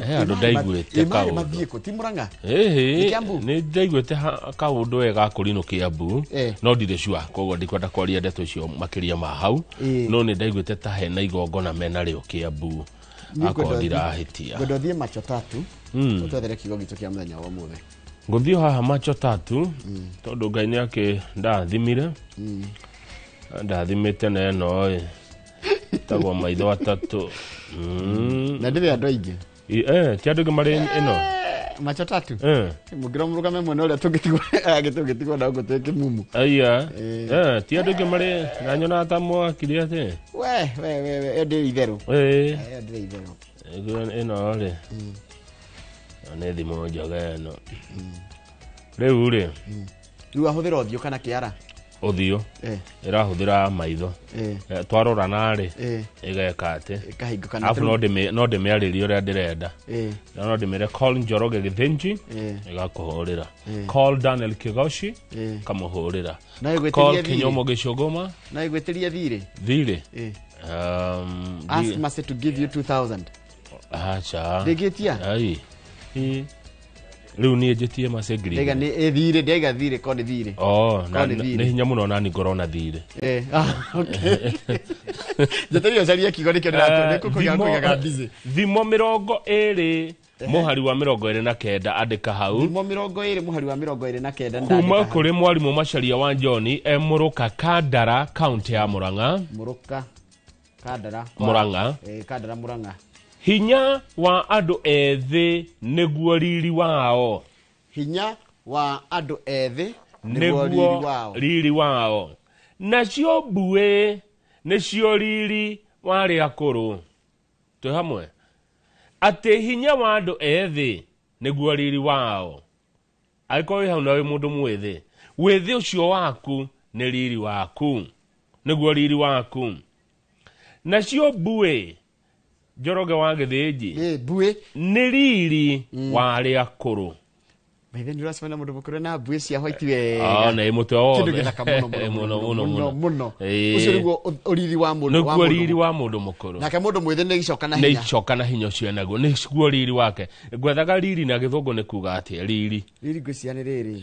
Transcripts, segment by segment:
andu ndaiguite kaundu mathieko timuranga ni ndaiguite kaundu wega kurino Kiambu no ndire shua kogo ndikwenda kwaria ndeto icio makiria ma hau no ni ndaiguite ta hena igongona mena rio Kiambu akondira hitia ngodothie macho tatu utwethere kigo gitu kia muthenya wa muthe nguthio haha macho tatu tondu Ngai ni ake ndathimire ndathimite na no tagwa maitho atatu na ndire andu aingi ti andu aingi mari ino macho tatu mugira murugame mwene uria tungitigwa na ngo tweke mumu aya ti andu aingi mari na nyona ta mwakiri ate we ende itheru ende itheru ino ri ne thimo njoga ino riu ri riu ahuthira uthio kana kiara uthio irahuthira maitho twarora nari igeka ate kahingukana afu no ndimiaririo ria ndirenda no ndimire call Njoroge Githinji igakuhurira call Daniel Kigoshi kamuhurira call Kinyomo Gicuguma na igwetiria thire ask Mercy to give you 2000 acha ndigitia ai riu ni ejetie masegri ndega ni thire ndega thire ko ni thire ni hinya muno nani ngorona thire okay jeterio caria kigo nikio ndirato nikukugaga busy thimo 20 muhari wa 29 andika hau thimo 20 muhari wa 29 kuma kuri mwarimu Macharia wa Njoni Muruka Kandara county ya Murang'a Muruka Kandara Kandara Murang'a hinya wa andu ethi niguo riri wao hinya wa andu ethi niguo riri wao nacio mbue nicio riri wari akuru tu hamwe ate hinya wa andu ethi niguo riri wao aiko hau nawe mundu mwithi withi ucio waku ni riri waku niguo riri waku nacio mbue Njoroge wa Githinji bue ni riri wari akuru Baithe ni rasmana mundu mukuru na bue cia white we na imutwe o kindu githaka muno ucio niguo uriri wa mundu niguo riri wa mundu mukuru nake mundu mwithi ni gicoka na hinya ucio naguo ni guo riri wake gwethaga riri na githungu ni kuga ati riri ngwiciana riri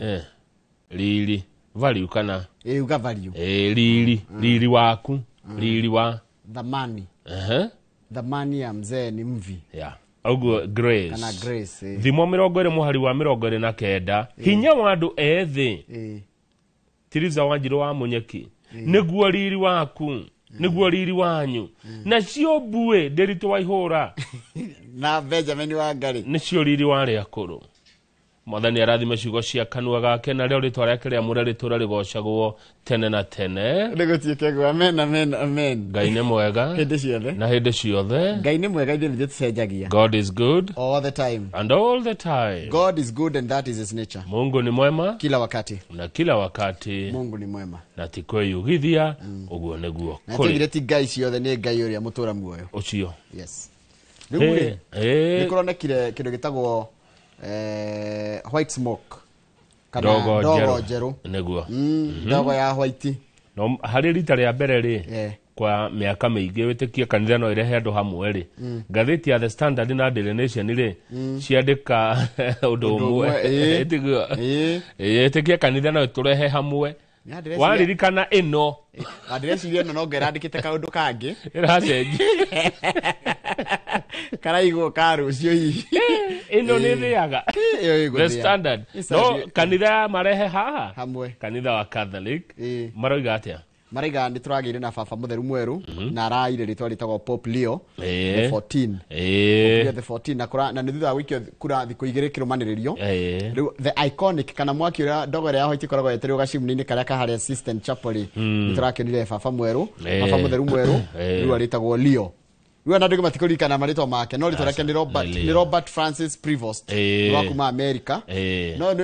riri value kana uga value riri waku riri wa thamani thamani ya mzee ni mvi Ogo Grace kana Grace thimo 20 muhari wa 29 hinya wa andu ethi Tiriza Wanjiru wa Munyeki niguo riri waku niguo riri wanyu nacio mbue Nderitu wa Ihura na Benjamin wa Ngari nicio riri wari akuru Mwathani arathime ciugo cia kanua gake na rio ritwa riake ria mure ritura rigocagwo tene na tene rigotiekego amen Ngai ni mwega hindi ciothe na hindi ciothe Ngai ni mwega ithuĩ nĩtũcenjagia God is good all the time and all the time God is good and that is his nature Mungu ni mwema kila wakati na kila wakati Mungu ni mwema na tikweyugithia uguo niguo na tigire ti Ngai ciothe nĩ Ngai ũrĩa mũtũra muoyo ucio yes rĩu nĩkũronekire kĩndũ gĩtagwo white smoke kana dogo jeru niguo dogo ya white no hari rita ria mbere ri kwa miaka mingi witikie kanitha no irehe andu hamwe ri ngatheti ya The Standard na Daily Nation ri ciandika undu umwe tiguo itikie kanitha no turehe hamwe waririkana ino adireciria no ngerandikite kaundu kangi iracenji karaigo karu cio hihi ino ni thiaga The Standard no kanitha marehe haha hamwe kanitha wa Catholic maroiga atia maraiga ni turagire na baba mutheru mweru na araire ritwa ritagwo Pope Leo the 14 the 14 na ni thutha wiki kura thiko igire kirumaniririo the iconic kana mwaki ura ndogore ya hoiti koragwo yeterio gacimuni-ini karia kahari assistant chapel ni turakenire baba mweru baba mutheru mweru riu ritagwo Leo riu na ndugu matikurikana maritwa make no ritwa rake ni Robert Francis Prevost wa kuma America no ni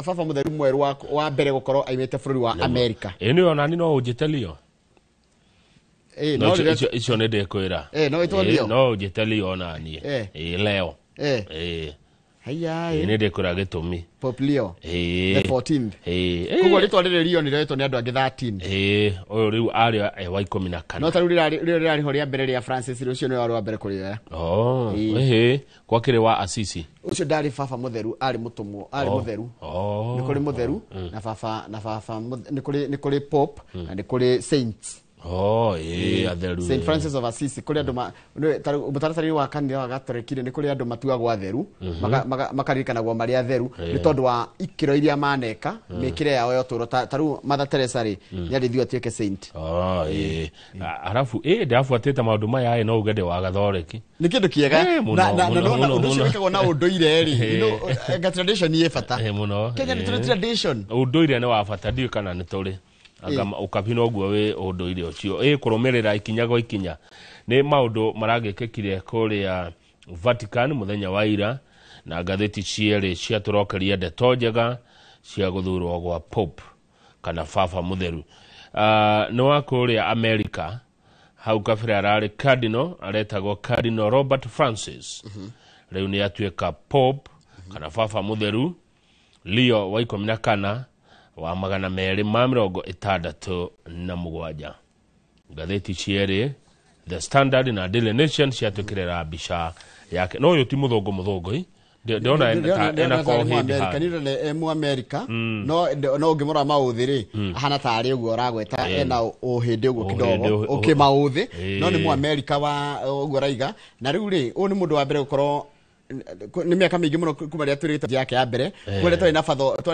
baba mutheru mweru wa mbere gukorwo aimete bururi wa America ni ona ni no ujitelio no icio ne ndekwira no itolio no ujitelio ona nie leo Hayai. Ni ndikura gitumi. Pope Leo. The 14th. Kugo ritwa riri ni retwo ni andu angi 13. Oyo riu ari wa 14. No taru riri horia mbere ria Francis rucio ni wa mbere kuria. Kwa kire wa Asisi. Ucio ndari baba mutheru ari mutumwo ari mutheru. Ni kuri mutheru na baba ni kuri Pope na ni kuri Saints. Atheru. Saint Francis of Assisi kuri andu mutaratari wa kanitha wa Gatoreki ni kuri andu matuagwo atheru makarikanagwo mari atheru ni tondu wa ikiro iria maneka mikire yao yo turo taru Mother Teresa ri nyarithio atuike saint. Arafu ndafuatite maundu maya no ugende wa Gathoreki ni kindu kiega na undu ucio wikagwo na unduire ri no tradition ye fata Kenya ni tradition unduire ni wa fata ndio kana ni turi agama ukabino ogwo we unduire ucio kurumirira ikinyago ikinya ni maundu maragikekire kuria Vatican muthenya wa ira na gatheti ciere cia turokeria ndeto njega cia guthurwo gwa Pope kana baba mutheru. No akuria America hau kabira arari Cardinal aretagwo Cardinal Robert Francis riu ni atuika Pope kana baba mutheru Leo wa 14 wa 267. Gatheti ciere The Standard na Daily Nation ciatukirira mbica yake no yo ti muthongo ndona ena ko hindi kanira ne mu America no ngimura mauthiri ahana tari ugo ragweta ena uhindi ugo kidogo ukimauthi no ni mu America wa ugo raiga na riu ri u ni mundu wa mbere gukorwo ni miaka mingi muno kumaria turite yake ya mbere kwere twa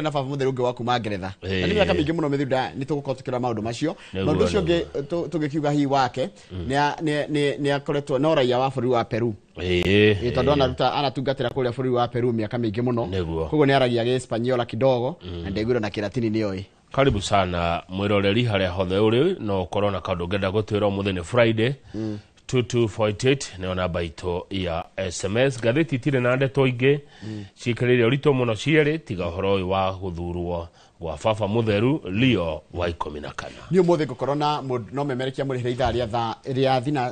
na baba mutheru ungi wa kuma Ngeretha na ni miaka mingi muno mithunda ni tugukotukira maundu macio maundu cio ngi tugikiuga hi wake ni akoretwo no raia wa bũrũri wa Peru tondu anatungatira kuria bũrũri wa Peru miaka mingi muno koguo ni aragia Hispaniola kidogo na ndegwiro na Kilatini nioi. Karibu sana mwiroreri haria hothe uri no korona kaundu ngenda gutwira muthenya Friday 2248 ne namba ito ya SMS. Gatheti tire na ndeto ingi cikirire urito muno ciere tiga horo wa guthurwo gwa baba mutheru Leo wa 14. Ni umuthi gukorona no memerekia muri hitha ria thina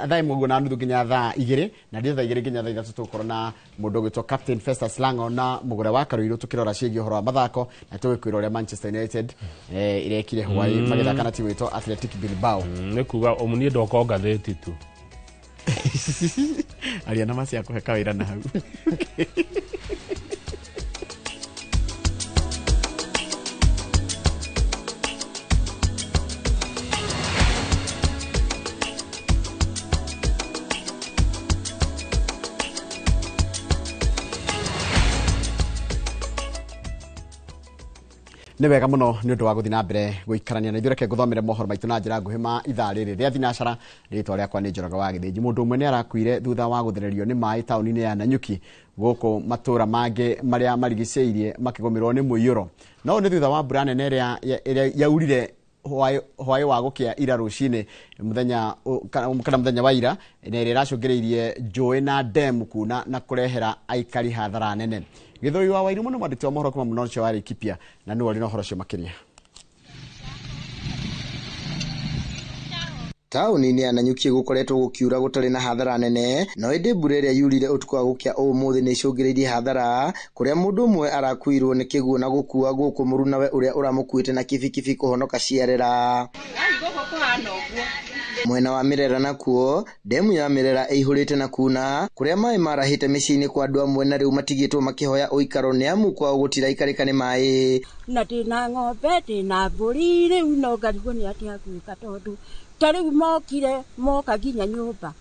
thaa imwe na nuthu nginya thaa 2 na ndio thaa 2 nginya thaa 3 tukorona mundu gitwa Captain Festus Lango na mugure wa Karuiru tukirora ciegi horo wa mathako na tugikwira ria Manchester United irekire Hawaii magithaka na timu ito Athletic Bilbao. Ni kuga omunie ndoko gatheti tu aria na masi akuheka wira na hau. Ni wega muno ni undu wa guthina mbere guikarania na ithureke guthomere mohoro maitu na njira nguhima ithaa riri ria thinacara ritwa riakwa ni Njoroge wa Githinji. Mundu umwe ni arakuire thutha wa guthererio ni mai tauni-ini ya Nanyuki guku matura mangi maria marigiceirie makigomirwo ni muiyuro no ni thutha wa mbura nene iria yaurire hwai wa gukia ira rucini muthenya wa ira na iria iracungireirie njui na dam kuna na kurehera aikari hathara nene. Githoi wa Wairu muno mwandĩki wa mohoro kuma mũno cio wa Laikipia na nĩ wari na horo cio makiria. Tauni-ini ya Nanyuki gukoretwo gukiura gutari na hathara nene no indi mbura iria yurire utuku wa gukia umuthi ni icungireirie hathara kuria mundu umwe arakuirwo ni kiguo na gukua guku murunawe uria uramukuite na kibikibi kuhonoka ciarera. Mwena wa Mirera nakuo demu ya Mirera ihurite na kuna kuria mai marahite micini kwa andu amwe na riu matigitwo makihoya uikaro ni amu kwa gutira ikarika ni mai na tina ng'ombe tina mburi riu no ngarigwo ni atia gwika tondu tariu moka nginya nyumba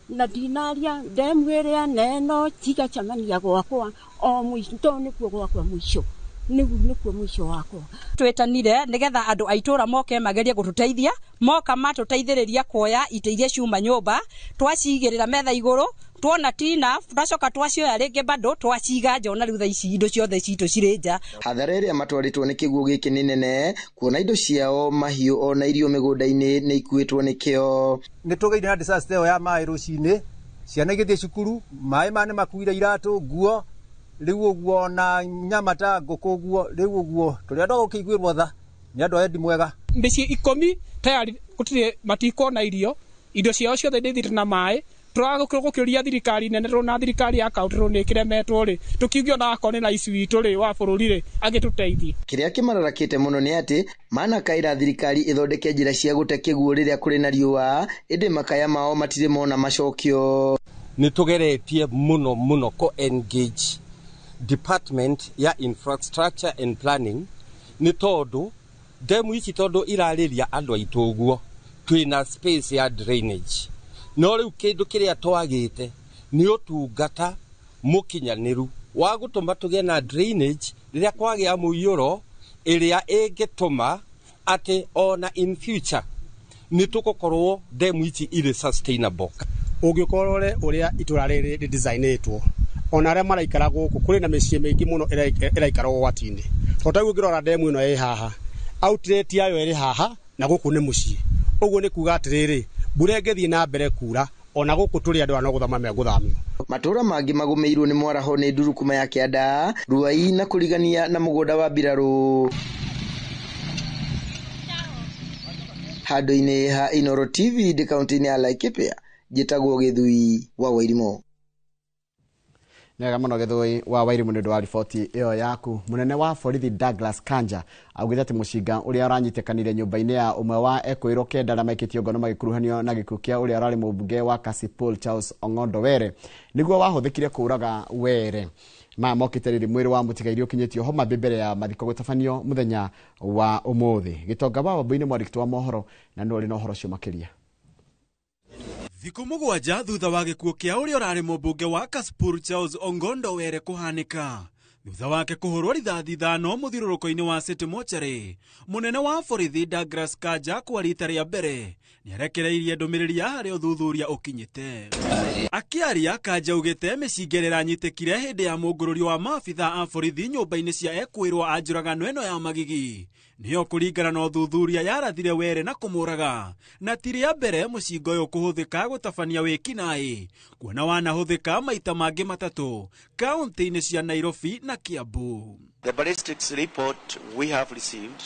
na dinaria demu iria neno tigacamania gwakwa o mwisho nikuo gwakwa mwisho nikuo mwisho wako twetanire nigetha andu aitura moke magerie gututeithia moka matuteithiriria kuoya ite iria ciuma nyumba twacigirira metha iguru tuona tina twacoka twacioya ringi bado twaciga nja ona riu tha ici indo ciothe citu cirinja hathara iria matwaritwo ni kiguo giki ni nene kuona indo ciao mahiu ona irio migunda-ini ni ikuitwo nikio ni tugeire na disaster ya mai rucini ciana igithie cukuru mai mane makuire iratu nguo riu uguo na nyama ta nguku uguo riu uguo turi andu gukiguirwo tha ni andu endi mwega mbici 10 tayari gutire matiko na irio ciao ciothe ndithite na mai turagukiria thirikari nene na thirikari ya kaunti ni kiremetwo ri tukigio na akoni na ici witu ri wa bururi ri agituteithie. Kiria kimararakite muno ni ati mana kaira thirikari ithondeke njira cia gute kiguo riria kuri na riua indi makaya mao matire mona macokio. Ni tugeretie muno ko engage department ya infrastructure and planning ni tondu demu ici tondu irariria andu aituguo twina space ya drainage no riu kindu kiria twagite ni utungata mukinyaniru wa gutuma tugie na drainage riria kwagia muiyuro iria ingituma ati ona in future ni tugukorwo demu ici iri sustainable. Ungikorore uria itura riri designetwo ona aria maraikara guku kuri na micii mingi muno iraikara gwatini totaguo ngirora demu ino ĩ haha outlet yayo iri haha na guku ni mucii uguo ni kuga atiriri mbura ngethie na mbere kura ona guku turi andu ano guthama meguthamio. Matura mangi magumeirwo ni mwaraho ni ndurukuma ya Kianda Ruai na kurigania na mugunda wa Mbiraru. Handu-ini ha Inoro TV de kaunti-ini ya Laikipia jitagwo Githui wa Wairimo. Nega muno Githui wa Wairimo ni ndwa riboti iyo yaku. Munene wa borithi Douglas Kanja augite ati mushinga uria uranyitekanire nyumba-ini ya umwe wa Ekwiro Kenda na maikitio ngono magikuruhanio na gikukia uria arari mubunge wa Kasipul Charles Ong'ondo Were niguo wahuthikire kuraga Were mokitereri mwiri wa mutigairi ukinyitio homa mbere ya mathiko gutafanio muthenya wa umuthi. Gitonga wa Wambuini mwandiki wa mohoro na nuri no horo cio makiria. Thiku mugwanja thutha wa gikuo kia uria urari mubunge wa Kasipul Charles Ong'ondo Were kuhanika thutha wake kuhurwo rithathi thano muthiruruko-ini wa City Mortuary, munene wa borithi Douglas Kanja kwa rita ria mbere niarekereirie ndumiriri ya hari uthuthuria ukinyite. Akiaria Kanja ugite micingerera nyitikire hindi ya mungururio wa maabitha a borithi nyumba-ini cia Ekwirwo a njuragano ino ya magigi niyo kuringana na uthuthuria yarathire Were na kumuraga na tiri ya mbere mucingo uyu kuhuthika gutabania wikinai kuona wanahuthika maita mangi matatu kaunti-ini cia Nairobi na Kiambu. The ballistics report we have received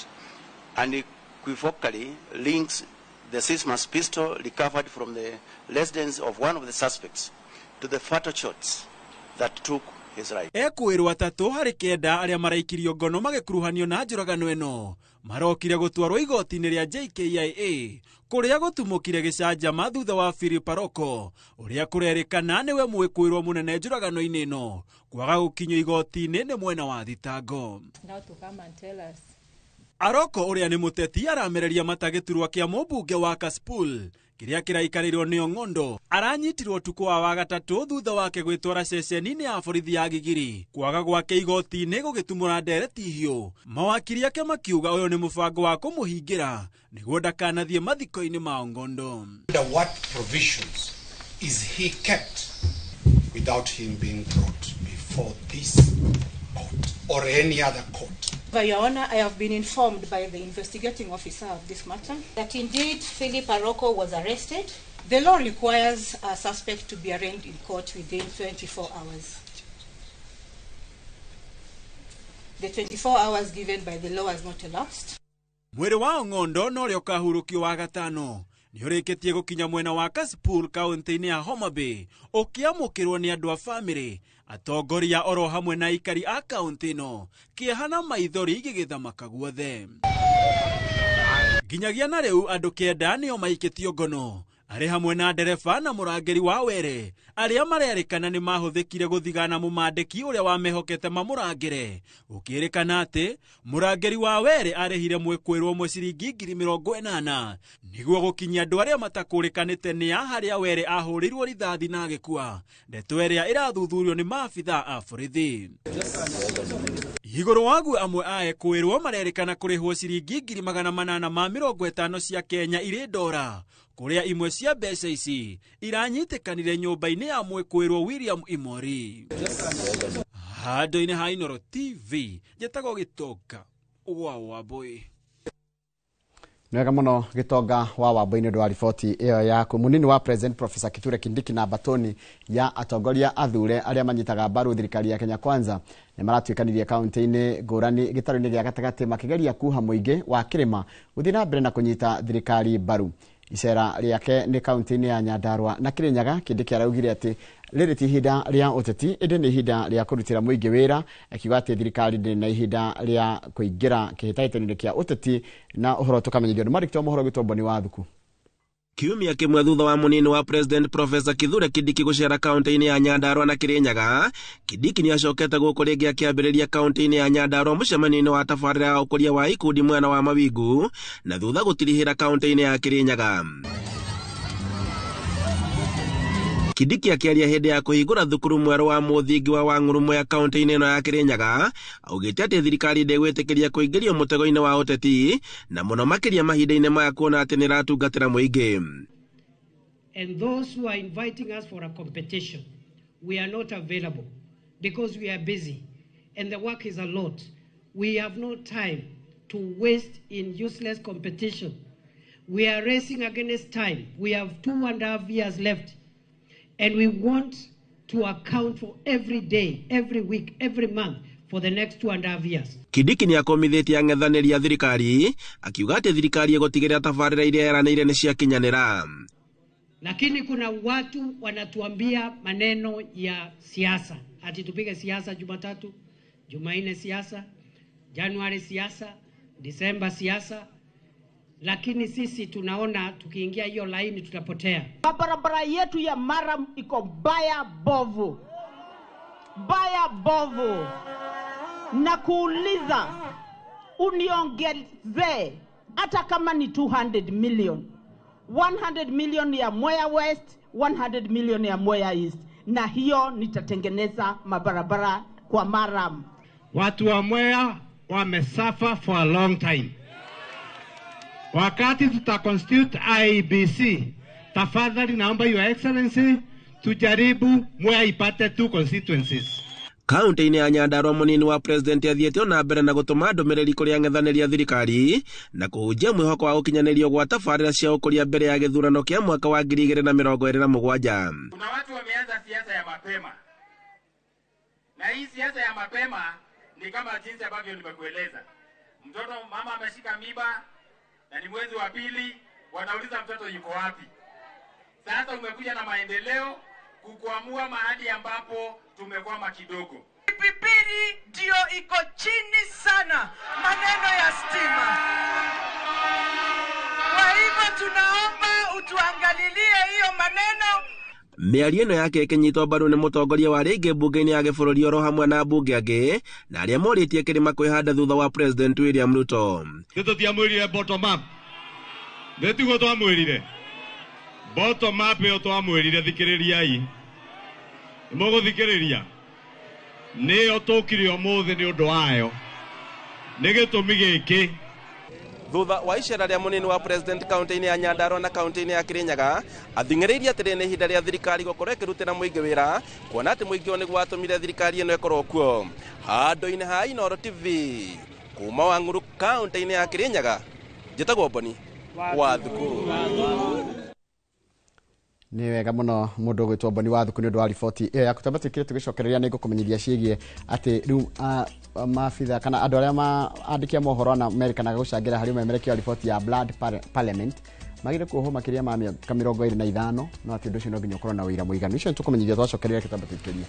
unequivocally links the Sismas pistol recovered from the residence of one of the suspects to the fatal shots that took his life. Ekwirwo atatu hari kenda aria maraikirio ngono magikuruhanio na njuragano ino marokire gutwarwo igoti-ini ria JKIA kuria gutumukire gicanjama thutha wa Philip Aroko uria kurerikana niwe Mwikwirwo munene njuragano-ini ino kwaga gukinywo igoti-ini ni mwena wa thitango. Now to come and tell us. Aroko uria ni muteti aramereria matagiturwa kia mubunge wa Kasipul kiria kiraikarirwo ni Ong'ondo aranyitirwo tuko wa wagatatu thutha wake gwitwara ceceni-ini ya borithi ya Gigiri kwaga gwake igoti-ini gugitumura ndereti hiu. Mawakiri yake makiuga uyu ni mubango wa kumuhingira niguo ndakanathie mathiko-ini ma Ong'ondo. What provisions is he kept without him being brought before this court or any other court? By Your Honor, I have been informed by the investigating officer of this matter that indeed Philip Aroko was arrested. The law requires a suspect to be arraigned in court within 24 hours. The 24 hours given by the law has not elapsed. Mwiri wa Ong'ondo no rio kahurukio wa gatano ni urikitie gukinya mwena wa Kasipul kaunti-ini ya Homa Bay ukiamukirwo ni andu a family atongoria oro hamwe na ikari a kaunti ino kiehana maithori gigithamaka guothe. Ginyagia na riu andu kenda nio maikitio ngono ari hamwe na ndereba na murangeri wa Were aria marerikana ni mahuthikire guthigana mumandiki uria wamehokete mamurangire ukirikana ati murangeri wa Were arehire Mwikwirwo mwiciringi 80,000 niguo gukinyia andu aria matakurikanite ni haria Were ahurirwo rithathi na agikua. Ndeto iria irathuthurio ni maabitha a borithi. Iguru wagu amwe a Ekwirwo marerikana kurihwo ciringi 850 cia Kenya iri ndora kuria imwe cia mbeca ici iranyitekanire nyumba-ini ya Mwikwirwo William Imori. Handu-ini ha Inoro TV jetagwo Gitonga wa Wambui. Nega muno Gitonga wa Wambui ndwa riboti iyo yaku. Munini wa President Professor Kithure Kindiki na batoni ya atongoria athure aria manyitaga mbaru thirikari ya Kenya Kwanza ni maratwikanirie kaunti-ini ngurani gitaro-ini gia gatagati makigeria kuha muingi wa kirima guthii na mbere na kunyita thirikari mbaru. icera riake ni kaunti-ini ya Nyandarua na Kirinyaga. Kindiki araugire ati riri ti ihinda ria uteti, indi ni ihinda ria kurutira muingi wira, akiuga ati thirikari ndi na ihinda ria kuingira kihitaitani kia uteti na uhoro tukamenyerio ni Marikto mohoro gitomboni wa thuku. Kiumia kimwe thutha wa munini wa President Professor Kithure Kindiki gucera kaunti-ini ya Nyandarua na Kirinyaga, Kindiki ni acokete guku ringi akiambiriria kaunti-ini ya Nyandarua mucemanio-ini wa tabarĩra ya ũkũria wa ikundi mwena wa Mawingu na thutha gutirihira kaunti-ini ya Kirinyaga. Kindiki akiaria hindi ya kuhingura thukuru mweru wa muthingi wa Wang'uru ya kaunti-ini ino ya Kirinyaga, augite ati thirikari ndegwitikiria kuingirio mutego-ini wa uteti na muno makiria mahinda-ini maya kuona ati niratungatira muingi. And those who are inviting us for a competition, we are not available because we are busy and the work is a lot. We have no time to waste in useless competition. We are racing against time. We have 2.5 years left. And we want to account for every day, every week, every month for the next 2.5 years. Kindiki ni akomithitie ang'ethanĩri a thirikari, akiuga ati thirikari ĩgũtigĩrĩra tabarĩra iria eranĩire nĩ ciakinyanĩra. Lakini kuna watu wanatuambia maneno ya siasa, ati tupige siasa Jumatatu, Jumanne siasa, Januari siasa, Disemba siasa. Lakini sisi tunaona tukiingia hiyo laini tutapotea. Barabara yetu ya Maram iko baya bovu. Baya bovu. Na kuuliza uniongeze hata kama ni 200 million. 100 million ya Mwea West, 100 million ya Mwea East. Na hiyo nitatengeneza mabarabara kwa Maram. Watu wa Mwea wamesafa for a long time. Wakati tutaconstitute IEBC, tafadhali naomba Your Excellency tujaribu Mwea ipate 2 constituencies. Kaunti-ini ya Nyandarua munini wa president athiete ona mbere na gutuma ndumiriri kuri ang'ethanĩri a thirikari na kuhunjia mwihoko wa gukinyanirio gwa tabarĩra cia ũkũria mbere ya gĩthurano kia mwaka wa 2027. Kuna watu wameanza siasa ya mapema. Na hii siasa ya mapema ni kama jinsi ambavyo nimekueleza. Mtoto mama ameshika mimba na ni mwezi wa pili, wanauliza mtoto yuko wapi. Sasa umekuja na maendeleo kukuamua mahali ambapo tumekwama kidogo. Pipiri ndio iko chini sana maneno ya stima. Kwa hivyo tunaomba utuangalilie hiyo maneno. Mĩario ĩno yake ĩkĩnyitwo mbaru nĩ mũtongoria wa rĩngĩ mbunge-inĩ ya gĩbũrũri oro hamwe na mbunge angĩ na arĩa morĩtie kĩrĩma kwĩhanda thutha wa President William Ruto. Tũtiamwĩrire bottom up. Nĩtiguo twamwĩrire. Bottom up ĩyo twamwĩrire thikĩrĩriai. Nĩmũgũthikĩrĩria. Nĩyo tũkire ũmũthĩ nĩ ũndũ wayo. Nĩ gĩtũmi gĩkĩ. Thutha wa icera rĩa munini wa president kaunti-ini ya Nyandarua na kaunti-ini ya Kirinyaga, athing'ĩrĩirie atĩ nĩ ihinda rĩa thirikari gũkorwo ĩkĩrutĩra mũingĩ wĩra, kuona atĩ mũingĩ nĩguo watũmire thirikari ĩno ĩkorwo kuo. Handũ-inĩ ha Inooro TV, kuma Wang'uru kaunti-ini ya Kirinyaga, njĩtagwo Boni wa Thuku. Ni wega muno mundu gwitwo Boni wa Thuku ni undu wa riboti iyo ya kutambatikire tugicokereria ni ngukumenyeria ciigie ati riu mafitha kana andu aria maandikia mohoro na America na gucangira hari memerekio riboti ya Blood Parliament magire kuoho makiria ma 25 no ati undu ucio no nginya ukorwo na wira muiganu icio tukumenyeria twacokereria kitambatikire.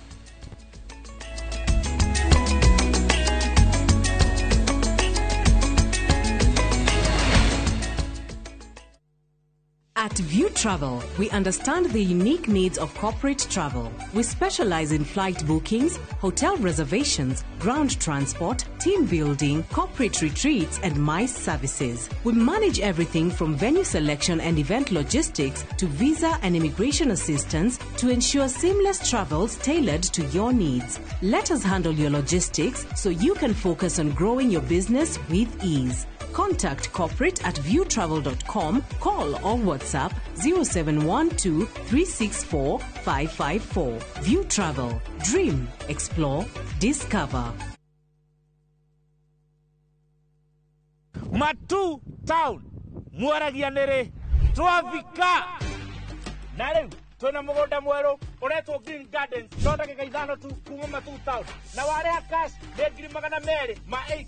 At View Travel, we understand the unique needs of corporate travel. We specialize in flight bookings, hotel reservations, ground transport, team building, corporate retreats, and MICE services. We manage everything from venue selection and event logistics to visa and immigration assistance to ensure seamless travels tailored to your needs. Let us handle your logistics so you can focus on growing your business with ease. Contact corporate at viewtravel.com, call or WhatsApp 0712 364 554. View Travel. Dream, explore, discover. Matu Town, Mwaragianere, Twavika. Na riu twina mugunda mweru uretwo Green Gardens no ndagika ithano tu kuma Matu Town na wareha cash nĩ ngiri magana merĩ ma 80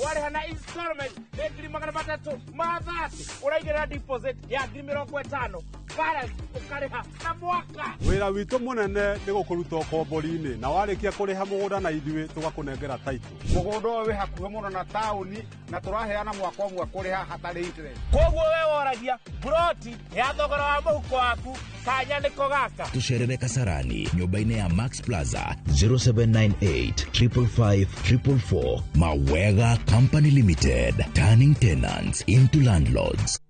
wareha na installment nĩ ngiri magana matatũ ma 30 ũraigĩrĩra deposit ya ngiri 50 balance ũkarĩha na mwaka. Wĩra witũ mũnene nĩ gũkũruta kombori-inĩ na warĩkia kũrĩha mũgũnda na ithuĩ tũgakũnengera title. Mũgũnda ũyũ wĩ hakuhĩ mũno na taũni na tũraheana mwaka ũmwe kũrĩha hatarĩ interest. Koguo we woragia broti ya thogora wa mũhuko waku kanya nĩko gaka. Tucerere Kasarani nyũmba-inĩ ya Max Plaza 0798 555 444. Mawega Company Limited, turning tenants into landlords.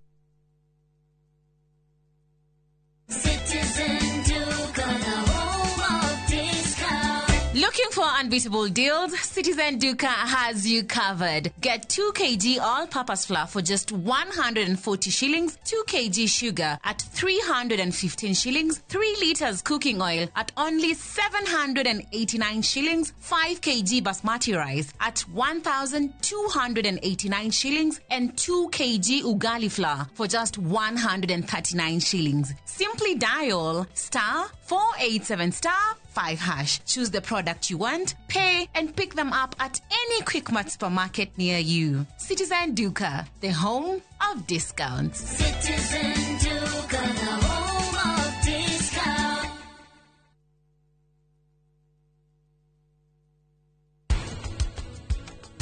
Looking for unbeatable deals? Citizen Duka has you covered. Get 2 kg all-purpose flour for just 140 shillings, 2 kg sugar at 315 shillings, 3 liters cooking oil at only 789 shillings, 5 kg basmati rice at 1,289 shillings, and 2 kg ugali flour for just 139 shillings. Simply dial *487*5#. Choose the product you want, pay, and pick them up at any Quickmart supermarket near you. Citizen Duka, the home of discounts. Citizen Duka, the home of discounts.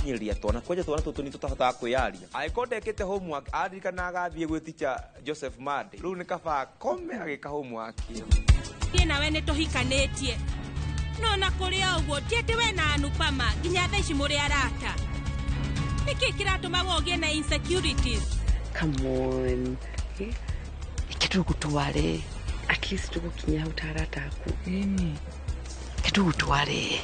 Nyiria twana kwaje twana tutu ni tutahota kwiyaria aiko ndekete homework adirikana agathie gwi teacher Joseph Made riu ni kaba kome agika homework na we ne tuhikanetie no na kuria uguo tiete we na Anupama ginya thaici muri arata niki kiratuma wogie na insecurities. Come on, kitu gutware at least tugukinya utarata aku kitu gutware.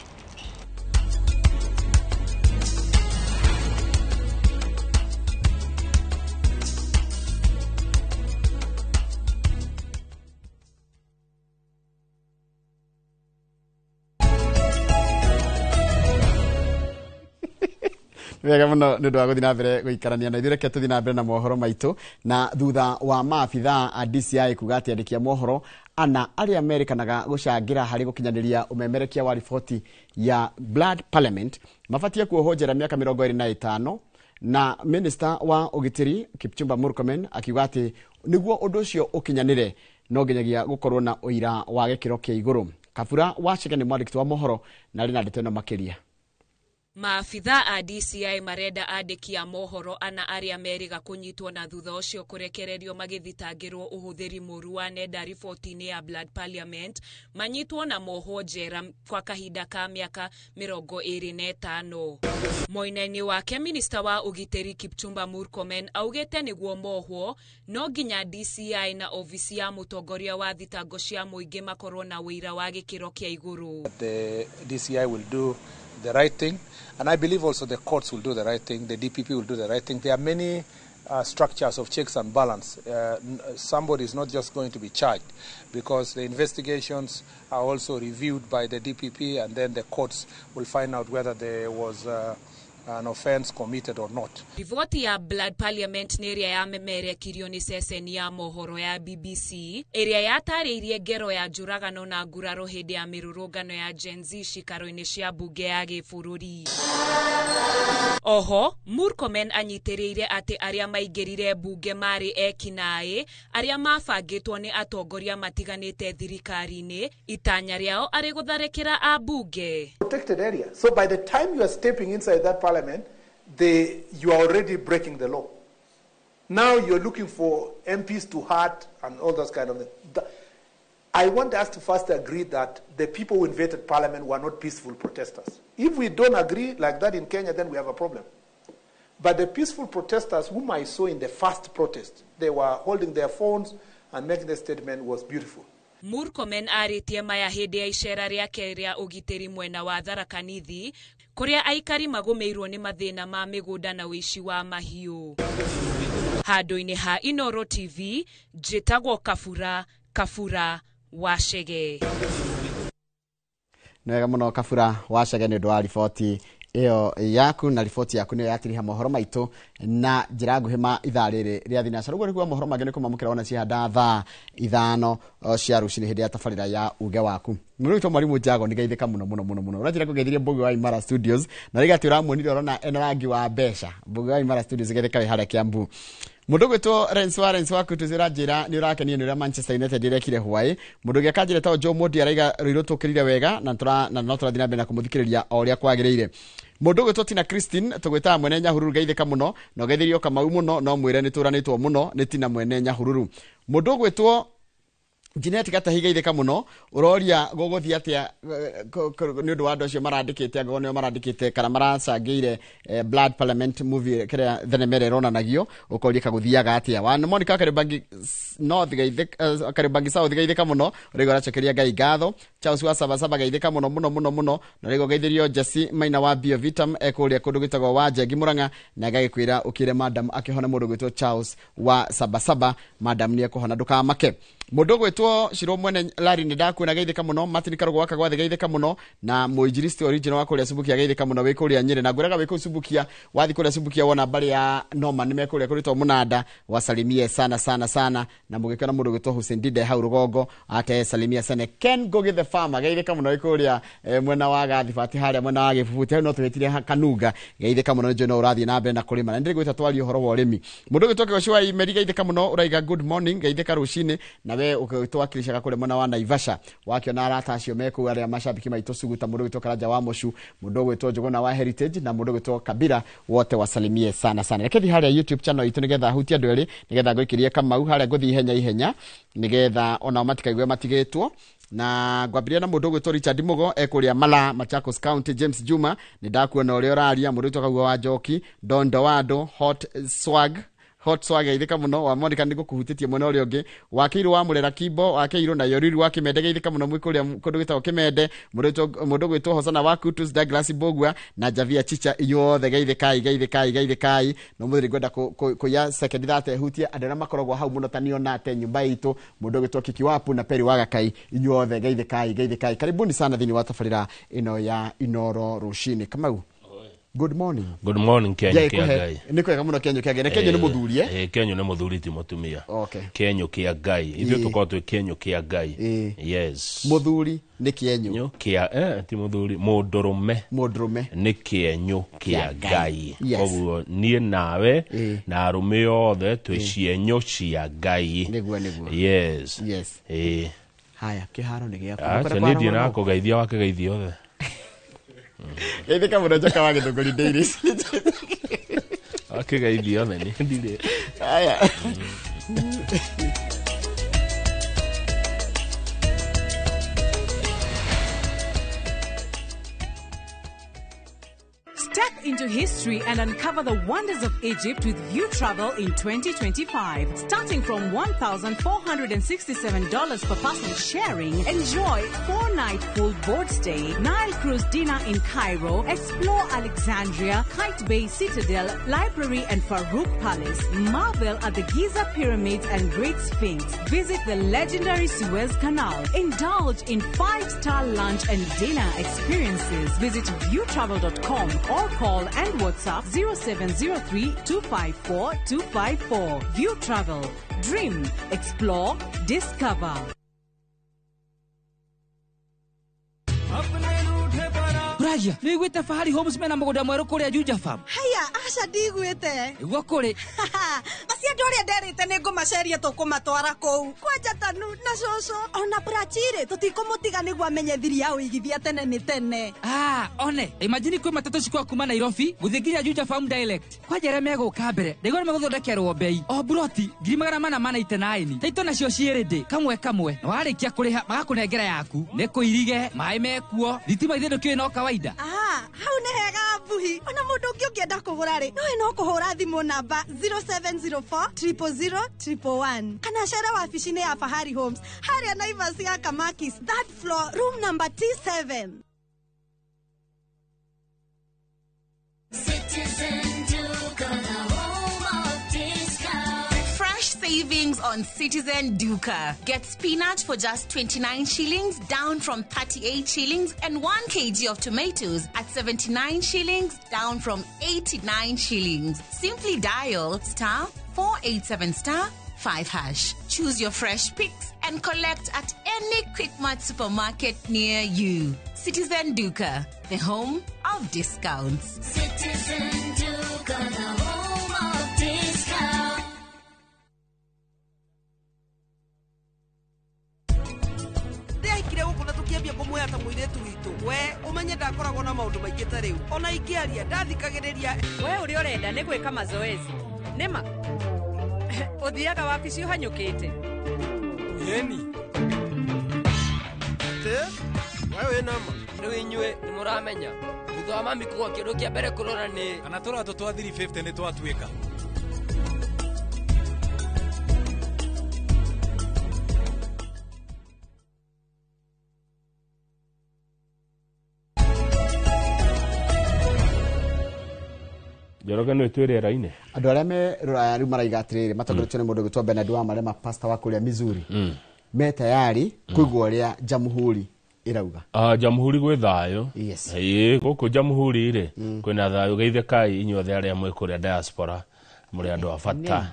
Wega muno nĩ ũndũ wa gũthiĩ na mbere gũikarania na ithuĩ reke tũthiĩ na mbere na mohoro maitũ na thutha wa maabithaa a DCI kuga atĩ andĩki a mohoro ana arĩa merĩkanaga gũcangĩra harĩ gũkinyanĩria ũmemerekia wa riboti ya Blood Parliament mabatie kuohwo njera mĩaka 25 na Minister wa ũgitĩri Kipchumba Murkomen akiuga atĩ nĩguo ũndũ ũcio ũkinyanĩre no nginyagia gũkorwo na ũira wa gĩkĩro kĩa igũrũ. Kabura Wachege nĩ mwandĩki wa mohoro na arĩ na ndeto ĩno makĩria. Maafitha a DCI marenda andĩki a mohoro ana arĩa meriga kũnyitwo na thutha ũcio kũrekererio magĩthitangĩrwo ũhũthĩri mũru wa nenda riboti-inĩ ya Blood Parliament manyitwo na mohwo njera kwa kahinda ka mĩaka 25. Moina-inĩ wake Minister wa ũgitĩri Kipchumba Murkomen augĩte nĩguo mohwo no nginya DCI na ofisi ya mũtongoria wa thitango cia mũingĩ makorwo na wĩira wa gĩkĩro kĩa igũrũ. The DCI will do the right thing, and I believe also the courts will do the right thing, the DPP will do the right thing. There are many structures of checks and balance. Somebody is not just going to be charged because the investigations are also reviewed by the DPP and then the courts will find out whether there was an offense committed or not. Rivoti ya Blood Parliament nĩ ĩrĩa yamemerekirio nĩ ceceni ya mohoro ya BBC ĩrĩa yatarĩirie ngero ya njũragano na nguraro hĩndĩ ya mĩrũrũngano ya Gen Z cikaro-inĩ cia mbunge ya gĩbũrũri. Oho, Murkomen anyitĩrĩire atĩ arĩa maingĩrire mbunge marĩ ekinaĩ arĩa mabangĩtwo nĩ atongoria matiganĩte thirikari-inĩ itanya rĩao arĩ gũtharĩkĩra ambunge. Protected area. So by the time you are stepping inside that parliament, you are already breaking the law. Now you're looking for MPs to hurt and all those kind of things. I want us to first agree that the people who invaded parliament were not peaceful protesters. If we don't agree like that in Kenya, then we have a problem. But the peaceful protesters whom I saw in the first protest, they were holding their phones and making the statement was beautiful. Murkomen arĩtie maya hĩndĩ ya icera rĩake rĩa ũgitĩri mwena wa Tharaka Nithi kũrĩa aikari magũmĩirwo nĩ mathĩna ma mĩgũnda na ũici wa mahiũ. Handũ-inĩ ha Inoro TV, njĩtagwo Kabura Wachege. Nĩwega mũno Kabura Wachege nĩ ũndũ wa riboti iyo yaku na riboti yaku niyo yatiriha mohoro maitu na njira nguhima ithaa riri ria thinacara rugo niguo mohoro mangĩ nĩkũmamũkĩra wona ciahanda thaa 5 cia rũcinĩ hĩndĩ ya tabarĩra ya uge waku mũrutwo mwarimu Jago nĩgeithĩka mũno ũratira kũgeithiria Mbugi wa Imara Studios na rigati ũramuonire ũrona ena rangi wa mbeca Mbugi wa Imara Studios geithĩka wĩ harĩa Kiambu mundu gwitwo Renzo waku tuzira njira ni urakenia ni ura Manchester United direkire hwaĩ mundu giakanjire ta Joe Modi araiga rirutukirire wega na no turathina mbere na kumuthikiriria o uria kwagiriire mundu gwitwo Tina Christine tugwita mwene Nyahururu geithika muno no geithirio Kamau muno no mwire ni turanitwo muno ni Tina mwene Nyahururu mundu gwitwo Jeanette Gatahiga itheka muno uroria gogothi atia ni undu wa andu acio marandikite ago nio marandikite kana maracangire Blood Parliament movie kire thenema ronanagio ukoria kaguthiaga atia wa Monica Karebangi North geitheka Karebangi South geitheka muno rigo aracokeria Ngai ngatho Charles wa Sabasaba geitheka muno na rigo geithirio Jesse Maina wa Bio Vitam ekuria kundu gitagwo wa Jengi Muranga na gagikwira ukire madam akihona mundu gwitwo Charles wa Sabasaba madam ni ekuhona ndukamake mundu gwitwo Shiro mwene Larry Ndakwina geithika muno Martin Karugo waka gwa geithika muno na muinjilisti original wa kuria Subukia geithika muno wikuria Nyeri na ngwiraga wiku Subukia wathi kuria Subukia wona bali ya Norman nimekuria kurito munada wasalimie sana na mugikana mundu gwitwo Hussein Dide hau rugongo ate salimia sana Ken Gogi the farmer geithika muno wikuria mwena wa gathibati haria mwena wa gifufuti no twetire Kanuga geithika muno njo no urathi na mbere na kurima na ndiri gwita twali uhoro wa urimi mundu gwitwo Kigocwa Imeri geithika muno uraiga good morning geithika rucini na we ukitwa kirishaga kule mwana wa Naivasha wakiona arata acio meku aria mashabiki maitu suguta mundu gwitwo Karaja wa Moshu mundu gwitwo Njuguna wa Heritage na mundu gwitwo Kabira wote wasalimie sana rekethi haria YouTube channel itu nigetha hutia andu eri nigetha ngoikirie Kamau haria nguthi ihenya nigetha ona matikaigwe matigitwo na ngwambiria na mundu gwitwo Richard Mugo ekuria Mala Machakos County James Juma ni ndakuona uria uraria mundu gwitwo Kagwa wa Njoki Dondo Wado Hot Swag ithika muno wa Monica ndiko kuhutitie muno uri ungi wakiru wa Murera Kibo wakiru na Yoriru wa Kimende ithika muno mwikuria kundu gitao Kimende mundu gwitwo Hosana wa Kutus Douglas Bogwa na Javia Chicha yothe geithikai no muthiri gwenda kuya second that hutie andera makoragwo hau muno tanio nate nyumba itu mundu gwitwo Kikiwapu na Peri Wagakai yothe geithikai karibuni sana thini wa tafarira ino ya Inoro rushini Kamau. Good morning Kenya kia Ngai. Niko ya muno Kenya kia Ngai. Kenya ni muthuri Kenya ni muthuri ti mutumia. Okay. Kenya kia Ngai. Ithio tukotwe Kenya kia Ngai. Yes. Muthuri ni Kenya. Kia ti muthuri mudurume ni Kenya kia Ngai. Koguo nie nawe na arume othe twi cienyo cia Ngai. Niguo. Yes. Haya kiharo ni giaku. Acha ni ndie na kugeithia wake geithia othe. Geithika muno joka wa Githunguri Dairies. Geithia othe ni ndire. Haya. Step into history and uncover the wonders of Egypt with View Travel in 2025. Starting from $1,467 per person sharing, enjoy 4-night full board stay, Nile Cruise dinner in Cairo, explore Alexandria, Kite Bay Citadel, Library and Farouk Palace, marvel at the Giza Pyramids and Great Sphinx, visit the legendary Suez Canal, indulge in 5-star lunch and dinner experiences. Visit viewtravel.com or call and WhatsApp 0703-254-254. View Travel. Dream. Explore. Discover. Raja, niguite Fahari Homes mena mugoda mweru kuria Juja Farm. Haya, aca ndigwite. Igwa kuri. Acia ndoria nderite ningumaceria tukumatwara kou. Kwanja tanu na coco. Ona Brachire tutikumutiga niguo amenye thiri ya uigithia tene ni tene. One. Imagine kwe matatu cikwa kuma Nairobi guthiginya Juja Farm direct. Kwanja re meguka mbere. Ndigore meguthondekerwo bei. O broti 489. Taito nacio cierede kamwe. Warikia kuriha magakunengera yaku. Nikuirige, mai mekuo. Thitima ithe ndukio no kawaida. Hau ne hega buhi. Ona mundu ungi ungienda kugura ri. No kuhura thimu namba 0704 kana share wabici-inĩ ya Fahari Homes haria Naivas ya Kamakis, third floor, room number T7. Citizen Duka, the home of discount. Fresh savings shillings on Citizen Duka. Get spinach for just 29 shillings, down from 38 shillings, and 1 kg of tomatoes at 79 shillings, down from 89 shillings. Simply dial *487*5#. Choose your fresh picks and collect at any Quickmart supermarket near you. Citizen Duka, the home of discounts. Citizen Duka, the home of discounts. Ndiaikire guku na tukiambia kumwya ta muiretu witu we umenye ndakoragwo na maundu maingi ta riu ona ingiaria ndathikagiriria we uri urenda ni gwika mazoezi nima uthiaga wabici uhanyukite yeni te wewe nama riu inyue ni muramenya thutha wa mami kugwa kindu kia mbere kurora ni kana turato twa 350 ni twatuika Joroga no twere raine. Andu aria me riu maraiga atiriri matongoretio ni mundu gwitwa Bernard wa marema pastor wa kuria Missouri. Me tayari kuigwa ria Jamhuri irauga. Jamhuri gwe thayo. Yes. Guku Jamhuri ri kwina thayo geithe kai inyothe aria mwe kuria diaspora muri andu afata.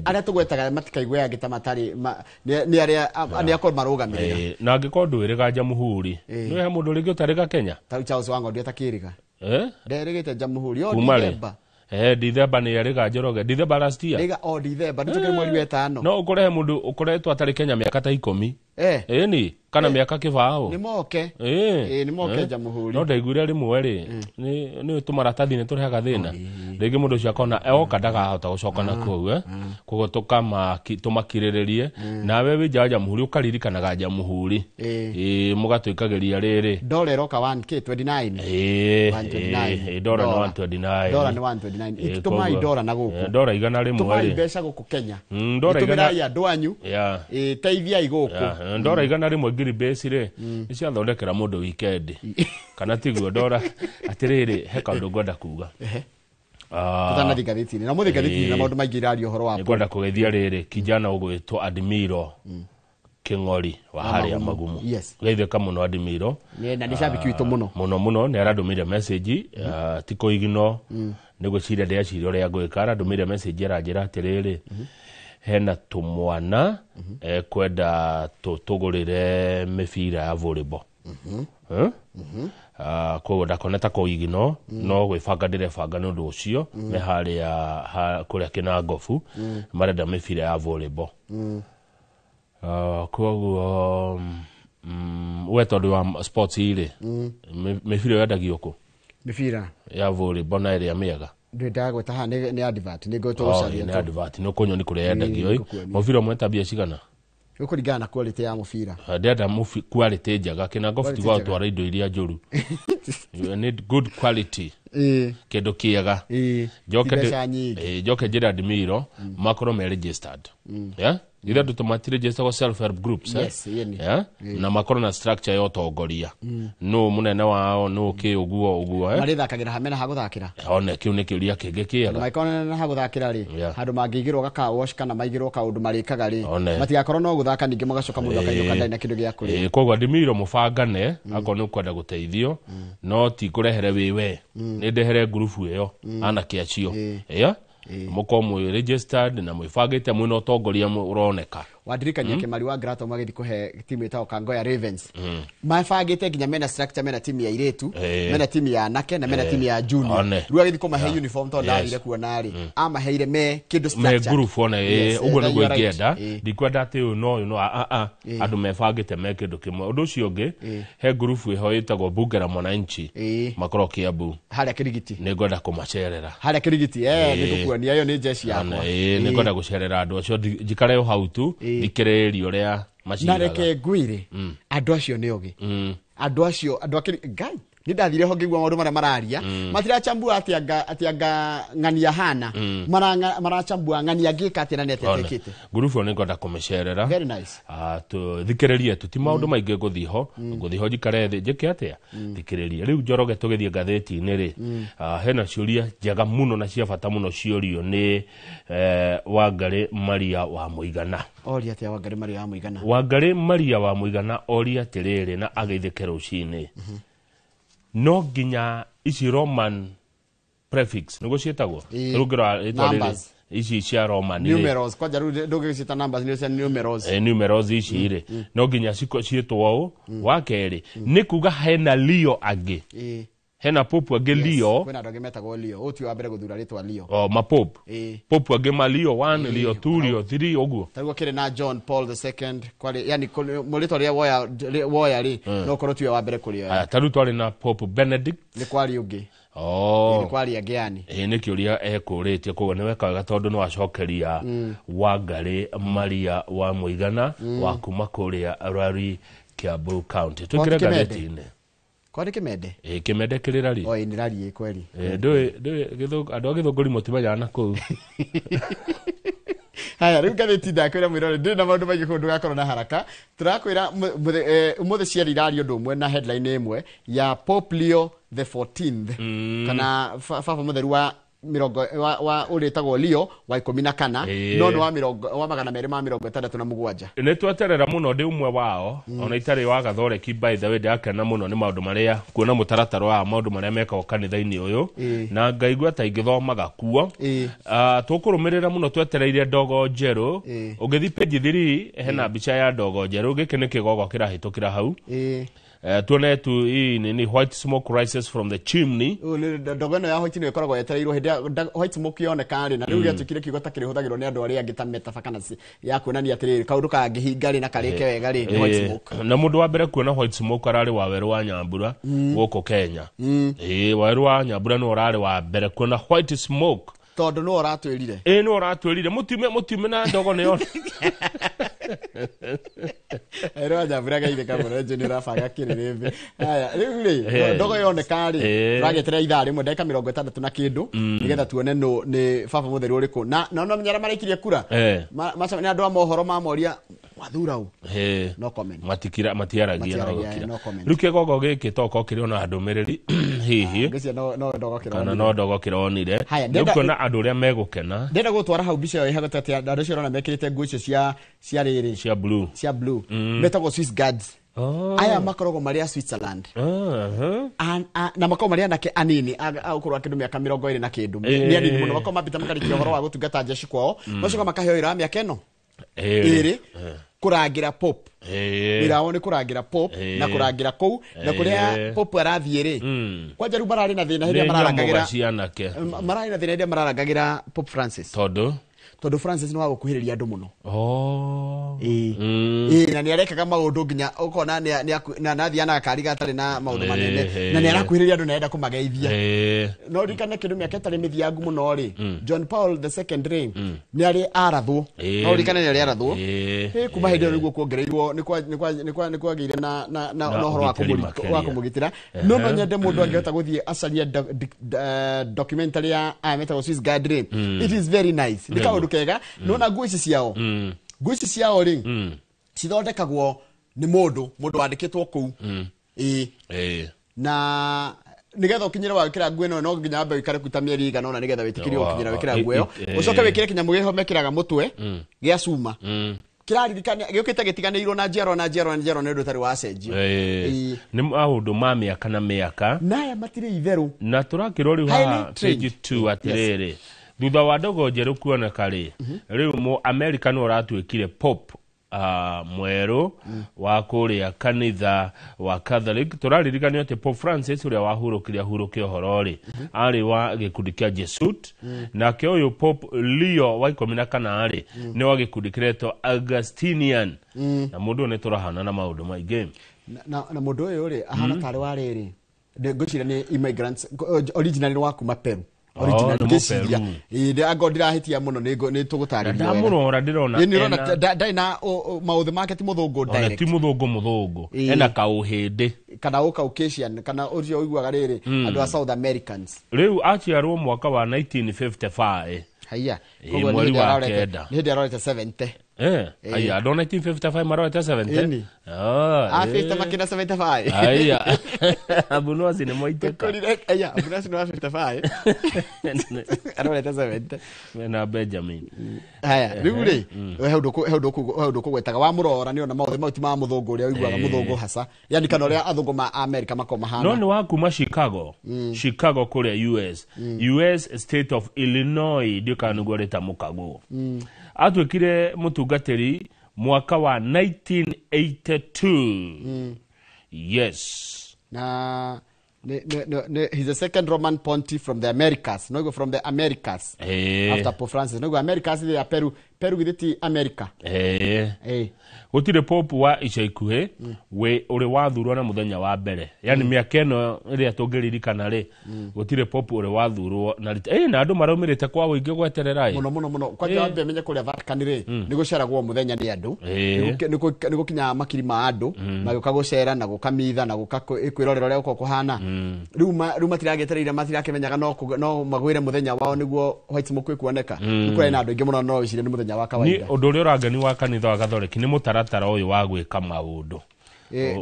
Aria tugwetaga matikaigwe yagita matari ni aria ani akor marugamirira. Na ngikondu iriga Jamhuri. No he mundu ringi utariga Kenya. Ta Charles Wango ndio takiriga. Nderigite Jamhuri yo December. December ni yariga Njoroge. December last year. Riga December nituke mweri wa 5. No ukore mundu ukoretwo atari Kenya miaka ta 10. Ni kana miaka kibao. Ni moke. Ni moke Jamhuri. No ndaiguire rimwe ri ni tumaratathi ni turihaga thina. Ringi mundu cio akona eoka ndagahota gucoka na kuo kugotoka tumakirirerie nawe wija Jamhuri ukaririkanaga Jamhuri mugatuikagiria riri dollar roka 1k 29 129 dollar 129 dollar 129 itumai dollar na guku dollar igana rimwe tumai mbeca guku Kenya dollar igana ya ndwanyu teithia iguku dollar igana rimwe ngiri base ri cia thondekera mundu weekend kana tiguo dollar atiriri he kaundu ngwenda kuga tutana thigathitini na muthigathitini na maundu maingi irario horo wapo ngwenda kugethia riri kijana ugwitwo Admiro King'ori wa haria Magumu geitheka muno Admiro na ni shabiki witu muno ni aradumire message tiko igino nigwiciria ndiaciria uria ngwika aradumire message aranjira atiriri hena tumwana kwenda tugurire mibira ya volleyball koguo ndakoneta ko igino no gwibanga ndirebanga ni undu ucio me haria kuria Kinangofu marenda mibira ya volleyball koguo we tondu wa sports iri mibira yendagio ku mibira ya volleyball na iria miega ndenda gweta ha ni advert ni gotwo gucaria ni advert no konyo ni kuria yendagio mubira mwe tabia cigana ukurigana na quality ya mubira ndenda quality njaga Kinangofu tigwa twara indo iria njuru you need good quality kindu kiega joke njira Admiro makoro me registered ira tumatire register go self help groups na makoro na structure yo tongoria no munene wao no ki uguo marithakagira hamena ha guthakira one kiu ni kiuria kingi kiega maikona na ha guthakira ri handu mangigirwo gaka wash kana maigirwo kaundu marikaga ri matigakorwo no guthaka ningi magacoka mundu akanyuka ndai na kindu gia kuri koguo Admiro mubangane akona ukwenda guteithio no ti kurehere wiwe ni ndehere group iyo ana kiacio mukomu registered na mwifagite mwino utongoria uroneka wadirikania Kimari wa Grato magithi kuhe timu itao Kangoya Ravens mafagite nginya mena structure mena timu ya iretu mena timu ya anake na mena timu ya junior rua githi kumahe uniform to ndari kuona ari amaheire me kindu structure me group ona ugo niguo ngienda ndikwenda ati no andu mefagite me kindu kimwe undu ucio ngi he group iho itagwo Bungera Mwananchi makoro Kiambu haria Kirigiti ni ngwenda kumacerera haria Kirigiti ni kuonia yo ni jeshi yakwa ni ngwenda gucerera andu acio njikare hau tu dikererio ria macira na reke ngwire andu acio ni ogi andu acio andu akiri gai ni ndathire ho ngigwa maundu maria mararia matira chambua atianga ngania hana marachambua ngania ngika atia na netetekite gurufu ni ngoda kumecerera very nice tu thikiririe tu ti maundu maingi nguthiho njikare thi njike atia thikiririe riu Njoroge tugithie gatheti-ini ri hena ciuria njega muno na cia bata muno ciorio ni Wangari Maria wa Muigana oria atia Wangari Maria wa Muigana Wangari Maria wa Muigana oria atiriri na ageithike rucini no ginya ici Roman prefix nigo cietagwo rugira etwariri ici cia Roman numerals kwa jaru ndoge cita numbers ni cia numerals numerals ici ire no ginya cietwo wa keri ni kuga hena Leo agi hena popu agi Leo kwena ndoge metagwo Leo uti wa mbere guthura ritwa Leo mapopu popu agi ma Leo 1 Leo 2 Leo 3 oguo taguo kire na John Paul II kwali yani mulito ria woya ri no korwo tiwe wa mbere kuri taru twari na Pope Benedict ni kwali ungi ni kwali agiani ni kiuria ekuritie koguo ni wekaga tondu no acokeria Wangari Maria wa Muigana wa kuma kuria Rari Kiambu County tukire gatheti-ini kwani Kimende Kimende kirirari ni rari kweli ndui githu andu agithunguri mutimanya na ku haya riu gatheti ndakwira mwirore ndi na maundu maingi kundu gakorwo na haraka turakwira umuthe ciari irario ndumwe na headline imwe ya Pope Leo the 14th kana baba mutheru wa mirongo wa uretagwo Leo wa 14 no no wa 267 ne twaterera muno ndi umwe wao ona itari wa Gathoreki by the way ndakena muno ni maundu maria kuona mutaratara wa maundu maria mekao kanitha-ini uyu na ngaigua ta ingithomaga kuo tukurumirira muno twetereire Ndogo Njeru ugithi page 3 hena bicha ya Ndogo Njeru gikene kigogo kirahitukira hau tuone tu ni white smoke rises from the chimney ndogo no ya white no ikoragwo yetereirwo hindi white smoke yoneka ri na riu giatukire kigo ta kirihuthagirwo ni andu aria angita metafakana ya kuonania atiriri kaundu kangihinga ri na karike wega ri white smoke na mundu wa mbere kuona white smoke arari wa Weru wa Nyambura guko Kenya Weru wa Nyambura no arari wa mbere kuona white smoke tondu no uratwirire no uratwirire mutume na Ndogo ne yona ero Nyambura gaire kamera je ni rafaga kiriribe haya riu Ndogo yoneka ri ragetera ithaa rimwe ndeka 60 na kindu nigetha tuone no ni baba mutheru uriku na no menyara marikirie kura macha ni andu a mohoro ma moria wathura u no comment matiaragia no gukira ruke gogo giki toko kiriona ndumiriri hihi ngisia no Ndogo kirona kana no Ndogo kironire ndikuona andu ria megukena ndenda gutwara hau bica yo ihagotete andu cio rona mekirite nguo cia riri cia blue metagwo Swiss Guards aya makorogo maria Switzerland na makao maria nake anini akorwo akindu miaka 20 na kindu ni anini muno makao mabita makarikia horo wa gutungata jeshi kwao macoka makaheo ira miaka eno iri kurangira Pope wirawo ni kurangira Pope na kurangira kou na kuria Pope arathie ri kwanja ru barari na thina hiria mararangagira Pope Francis tondu Francis no wagukuhiriria andu muno na ni arekaga maundu nginya ukona na nathiana akariga atari na maundu manene na ni arakuhiriria andu na enda kumageithia no rikana kindu miaka atari mithiangu muno ri John Paul II ri ni ari arathwo no rikana ni ari arathwo kuma hindi yo niguo kuongereirwo ni kwagire na horo wa kumugitira no nyende mundu angehota guthie acaria documentary ya metagwo Swiss Guard ri it is very nice ndikaundu kega no na nguo ici ciao ri cithondekagwo ni mundu wandikitwo kuu na nigetha ukinyira wa wikira nguo no nginya ambe wikare kuta mieri igana ona nigetha witikirio ukinyira wikira nguo yo ucoke wikire kinyamu giho mekiraga mutwe gia cuma kiraririkania giukite gitiganirwo na njero ni ndu tari wa cenjio ni maundu ma miaka na miaka naya matire itheru na turakirori ha page 2 atiriri thutha wa Ndogo Njeru kuoneka ri riu mu America no ratwikire Pope mweru wa kuria kanitha wa Catholic turaririkania ati Pope Francis uria wahurukire uhorori ari wa gikundi kia Jesuit na ke uyu Pope Leo wa 14 ari ni wa gikundi kireto Augustinian na mundu ne turahana na maundu maingi na mundu uyu ri ahana tari wa riri ngocira ni immigrants originally wa kuma Peru original ngeciria ngo ndirahitia muno ni tugutariria ndamurora ndirona ndai na mauthe make ti muthungu direct ti muthungu ena kauhindi kana Caucasian kana ucio uiguaga riri andu a South Americans riu aciarwo mwaka wa 1955 haya mweri wa kenda ni ndi arorete 70 aya do 1955 marorete 70 afite makina 75 aya abunozi ni moiteka aya abunozi no 55 arorete 70 na Benjamin aya riure heundo kugwetaga wa murora ni ona mauthe mauti ma muthungu uria uiguaga muthungu hasa yani kana uria athungu ma America makoma hana no ni wa kuma Chicago kuria US state of Illinois dio kana ngoreta mukago atwekire mutungatiri mwaka wa 1982 yes na he's the second Roman pontiff from the Americas no go from the Americas after Pope Francis no go Americas they are Peru githiti America gutire pope wa icaikuhe we uri wathurwo na muthenya wa mbere yani miaka eno iria tungiririkana ri gutire pope uri wathurwo na andu maraumirite kwa wingi gweterera muno kwa jambe menye kuria Vatican ri ni guceragwo muthenya ni andu ni gukinya makiri ma andu magioka gucera na gukamitha na gukakwirorera ria uko kuhana riu matiragetereire matirakimenyaga no magwire muthenya wao niguo white smoke kuoneka kuri na andu ingi muno no icire ni muthenya wa kawaida ni undu uri urangani wa kanitha wa Gathoreki ni mutaratara uyu wa gwika maundu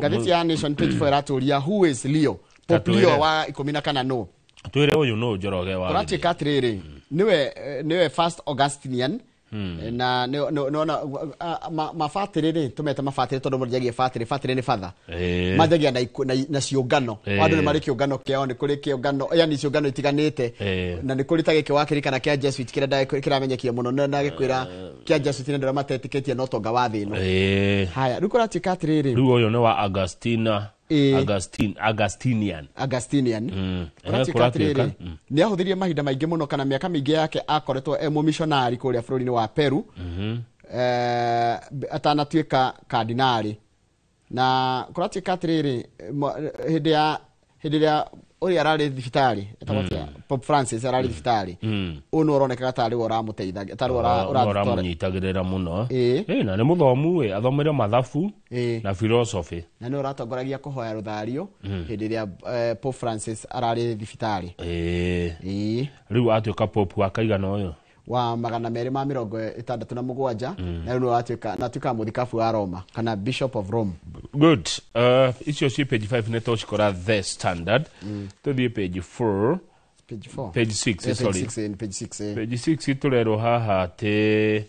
gatheti ya Nation page 4 raturia who is Leo Pope Leo wa 14 no twire uyu no njoroge wa Kurati katriri niwe first Augustinian na no mafatiriri tumeta mafatiri tondu murjagie fatiri ni father majagia na ciungano andu ni mari kiungano kiao ni kuri kiungano yani ciungano itiganite na ni kuri tage kiwakiri kana kia Jesuit kiramenyekia muno na gikwira kia Jesuit ni ndara matetiketie no tonga wa thino haya riu Kurati katriri riu uyu ni wa Augustinian ni ahuthirie mahinda maingi muno kana miaka mingi yake akoretwo missionary kuria bururi-ini wa Peru atanatuika kardinali na Kurati katriri hindi ya uri arari thibitari Pope Francis arari thibitari uno uroneka tari wora muteithagia tari wora munyitagirira muno na ni muthomu athomere mathabu na philosophy na ni uratongoragia kuhoya ruthario hindi ya Pope Francis arari thibitari riu atuika pope wa kaigana uyu wa 267 na riu atuika muthikabu wa Roma kana Bishop of Rome good icio ci page 5 ne tochikora The Standard to the page 4 page 6 sorry page 6 turero haha te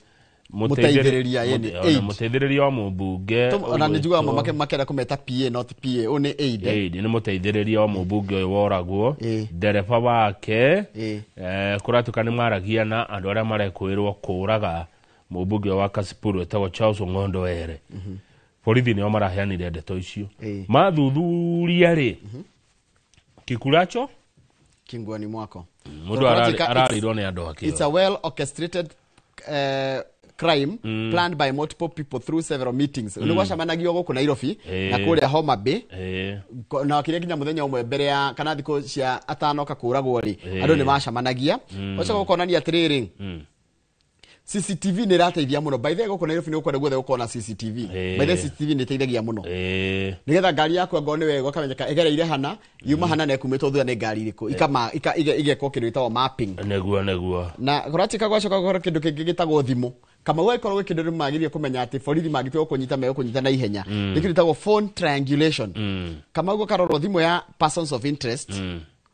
muteithiriria wa mubunge ona nijuga makera kumeta PA not PA one aid ni muteithiriria wa mubunge woragwo ndereba wake kuratuka ni maragia na andu aria marekwirwo kuraga mubunge wa Kasipuru etagwo Charles Ngondo ere borithi nio maraheanire ndeto icio mathuthuria ri kikuracho kingwani mwako mundu ararirwo ni andu akio it's a well orchestrated crime planned by multiple people through several meetings ni gwacamanagia guku Nairobi na kuria Homa Bay na kiria kinya muthenya umwe mbere ya kana thiko cia atano kakuragwo ri andu ni macamanagia ocaga gukonania atiriri CCTV ni rateithia muno by the way guku Nairobi ni ukwenda guothe gukona CCTV by the CCTV ni teithagia muno nigetha ngari yaku ngone wego kamenyeka egereire hana yuma hana na ekumitwo thutha ni ngari iriku ikama igeko kindu itagwo mapping neguo na kuratika gwacoka gukora kindu kingi gitagwo thimu kama wewe ikorwo kindu ri magirie kumenya ati borithi magitwe kunyita na ihenya ni kindu itagwo phone triangulation kama ugo karorwo thimu ya persons of interest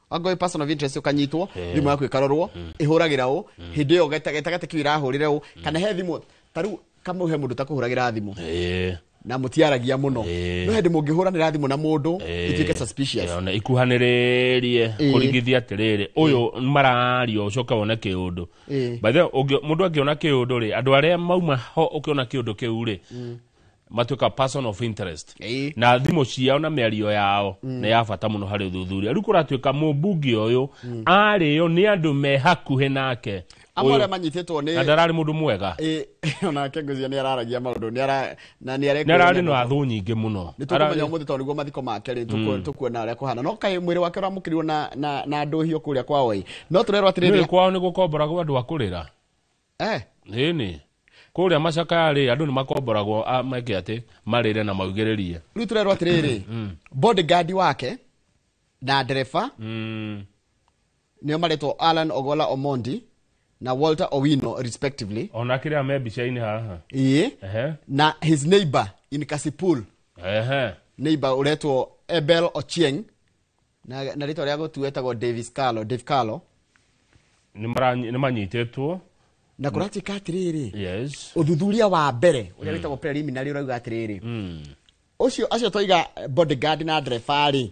ago person of interest ukanyitwo thimu yaku ikarorwo ihuragira u hindi yo getagate kiwira hurire u kana he thimu taru kama uhe mundu takuhuragira thimu na mutiaragia muno no hindi mungihuranira thimu na mundu itike suspicious na ikuhaniririe kurigithia atiriri uyu marario ucoka wona kiundu by the mundu angiona kiundu ri andu aria mauma ho ukiona kiundu kiu ri matuka person of interest na thimu ciao na miario yao na ya bata muno hari uthuthuria riu kuratuika mubungi uyu ariyo ni andu me hakuhe nake amore manyitetwo ni ndarari mundu mwega ona kengozia ni araragia maundu ni ara na ni areko ni arari no athu nyingi muno ni tukumenya umuthi tondu guo mathiko make ri tukuona aria kuhana no kai mwiri wake ramukiriwo na nduhio kuria kwao ii no turerwa atiriri ni kwao ni gukomboragwo andu akurira ni kuria macaka ari andu ni makomboragwo meke ati marire na maugiririe riu turerwa atiriri bodyguard wake na ndereba nio maretwo Alan Ogola Omondi na Walter Owino respectively. Ona kiria mebica-ini haha. Na his neighbor in Kasipul. Neighbor uretwo Ebel Ochieng na rito ria gutuetagwo Dave Carlo. Ni manyitetwo na kuratika atiriri. Yes. Uthuthuria wa mbere uria witagwo preliminary urauga atiriri. Acio toiga bodyguard na drefari.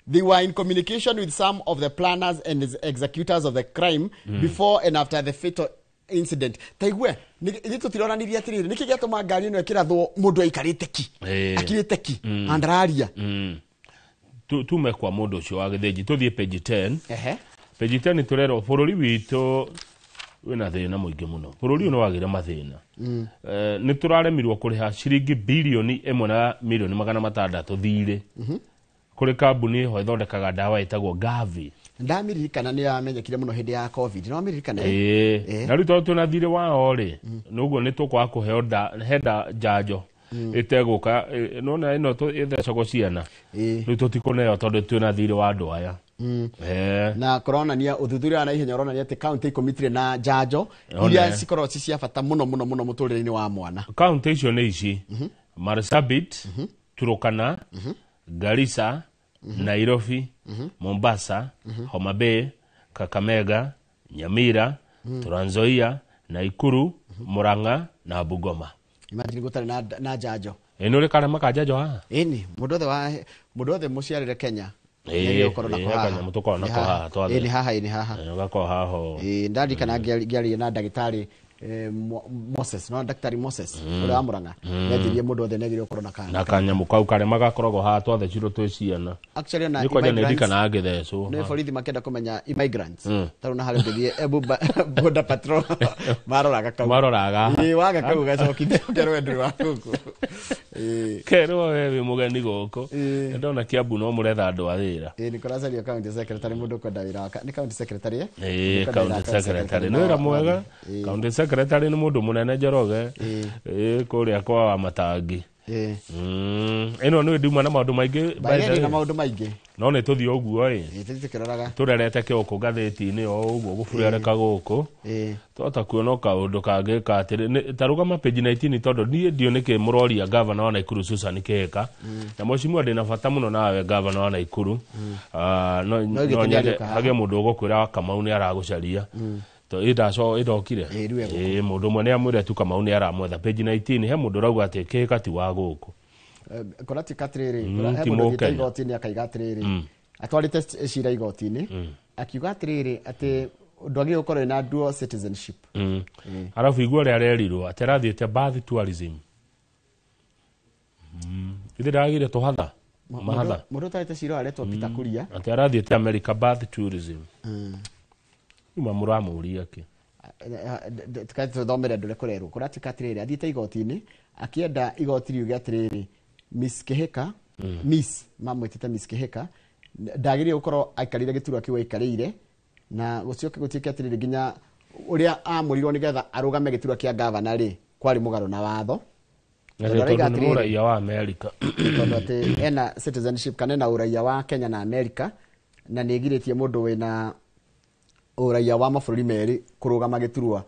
They were in communication with some of the planners and executors of the crime before and after the fatal incident. Taigwe, nito tiroraniria atiriri, niki giatuma ngari ino ikirathwo mundu aikarite ki. Akirite ki, andraria. Tume kwa mundu ucio wa githinji tuthie page 10. Page 10 turero bururi witu wina thina muingi muno. Bururi uno wagira mathina. Ni turaremirwo kuriha ciringi bilioni 1.6 thire. Kuri kambuni ho ithondekaga dawa itagwo Gavi. Ndamirikana ni amenyekire muno hindi ya COVID. No amirikana na ritu tuna thire wao ri nuguo ni tukwa kuheo henda jajo iteguka nona ino to ithecagwo ciana ritu tikuneo tondu tuna thire wa andu aya na corona ni uthuthuria na ihenya urona ni ati county committee na jajo iria cikorwo ci cia bata muno muturire-ini wa mwana. County icio ni ici Marsabit, Turkana, Garissa, Nairobi, Mombasa, Homa Bay, Kakamega, Nyamira, Trans Nzoia, Nakuru, Murang'a na Bungoma. Imagine gutari na jajo. Eno le kana makajajo ha. Eni mundu othe muciarire Kenya. Kanya mutuko na kwa twathe. Eni haha. Gako haho. Ndari kana giari na dagitari Moses no daktari Moses ura Murang'a yathirie mundu othe negire ukorwo na kanya mukau kare magakoragwo ha twathe ciro twiciana actually na niko jane ndikana agetheco ne borithi makenda kumenya immigrants taruna hale ndigie ebu border patrol maroraga waga kau gacokithio kerwe nduri wa kuku kerwo wewe mugeni goko ndona Kiambu no muretha andu awira ni koracaria county secretary mundu kwenda wira waka ni county secretary county secretary no wira mwega county secretary ni mundu munene Njoroge kuria kwa Matangi eno no nduma na maundu maingi bae na maundu maingi no ne tuthi oguo tutikiraraga turerete kioko gatheti-ini o uguo gufurereka guku tota kuona kaundu kangi katiri taruga ma page 19 tondu nie ndioneke muroria governor wa Nakuru Susan Kihika na mheshimiwa ndina bata muno nawe governor wa Nakuru no hage mundu ugukwira Kamau ni aragucaria to idaco idokire mundu mwe ni amwire tu Kamau ni aramwetha page 19 he mundu rauga ati Kihika ti wa guku korati katriri he mundu igoti-ini akaiga atiriri atwarite cira igoti-ini akiuga atiriri ati ndwagire gukorwo na dual citizenship arafu igua ria rerirwo aterathiete birth tourism ithe ndagire tuhatha mahatha mundu tarite cira aretwo Peter Kuria aterathiete America birth tourism uma muramuria ki tukati thomere ndure kurerwo kurati katriri athiite igoti-ini akienda igoti riuge atiriri Miss Kihika Miss mamwitite Miss Kihika ndagire gukorwo aikarire giturwa kiwe aikarire na gucioke gutiike atiriri ginya uria amurirwo nigetha arugame giturwa kia governor ri kwari mugaro na watho tondu uraia wa America tondu ati ena citizenship kana na uraia wa Kenya na America na nigiritie mundu wina uraia wa mabururi meri kurugama giturwa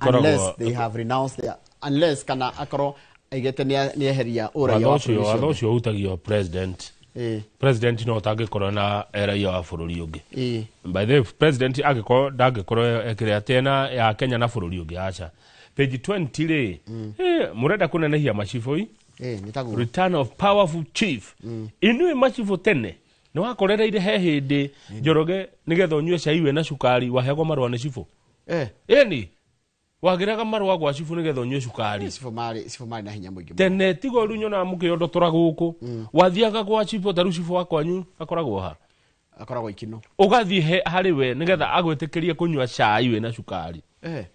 unless they have renounced their unless kana akoro aigete ni eheria uraia wa watho ucio utagio president president no tangikorwo na raia wa bururi ungi by the president agikorwo ndangikorwo ekire atena ya Kenya na bururi ungi acha page 20 ri murenda kunenehia maciboi nitagu return of powerful chief inui macibo tene no akorereire he hindi Njoroge nigetha unyue cai we na cukari waheagwo marwa ni cibo ni wagiraga marwa gwa cibu nigetha unyue cukari cibo mari na hinya muingi tene tigo runyo na mukiondo turaguku wathiaga gwa cibu taru cibu wakwanyu akoragwo ikino ugathie hari we nigetha agwitikirie kunyua cai we na cukari Nĩ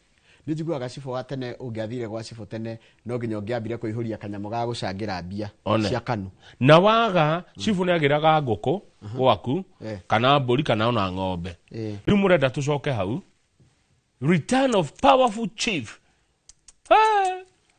njiguaga cibũ wa tene ũngĩathire gwa cibũ tene no nginya ũngĩambire kũihũria kanyamũ ga gũcangira mbia cia Kanu. Na waga cibũ nĩ agĩraga ngũkũ gwaku kana mbũri kana ona ng'ombe. Rĩu mũrenda tũcoke hau. Return of powerful chief.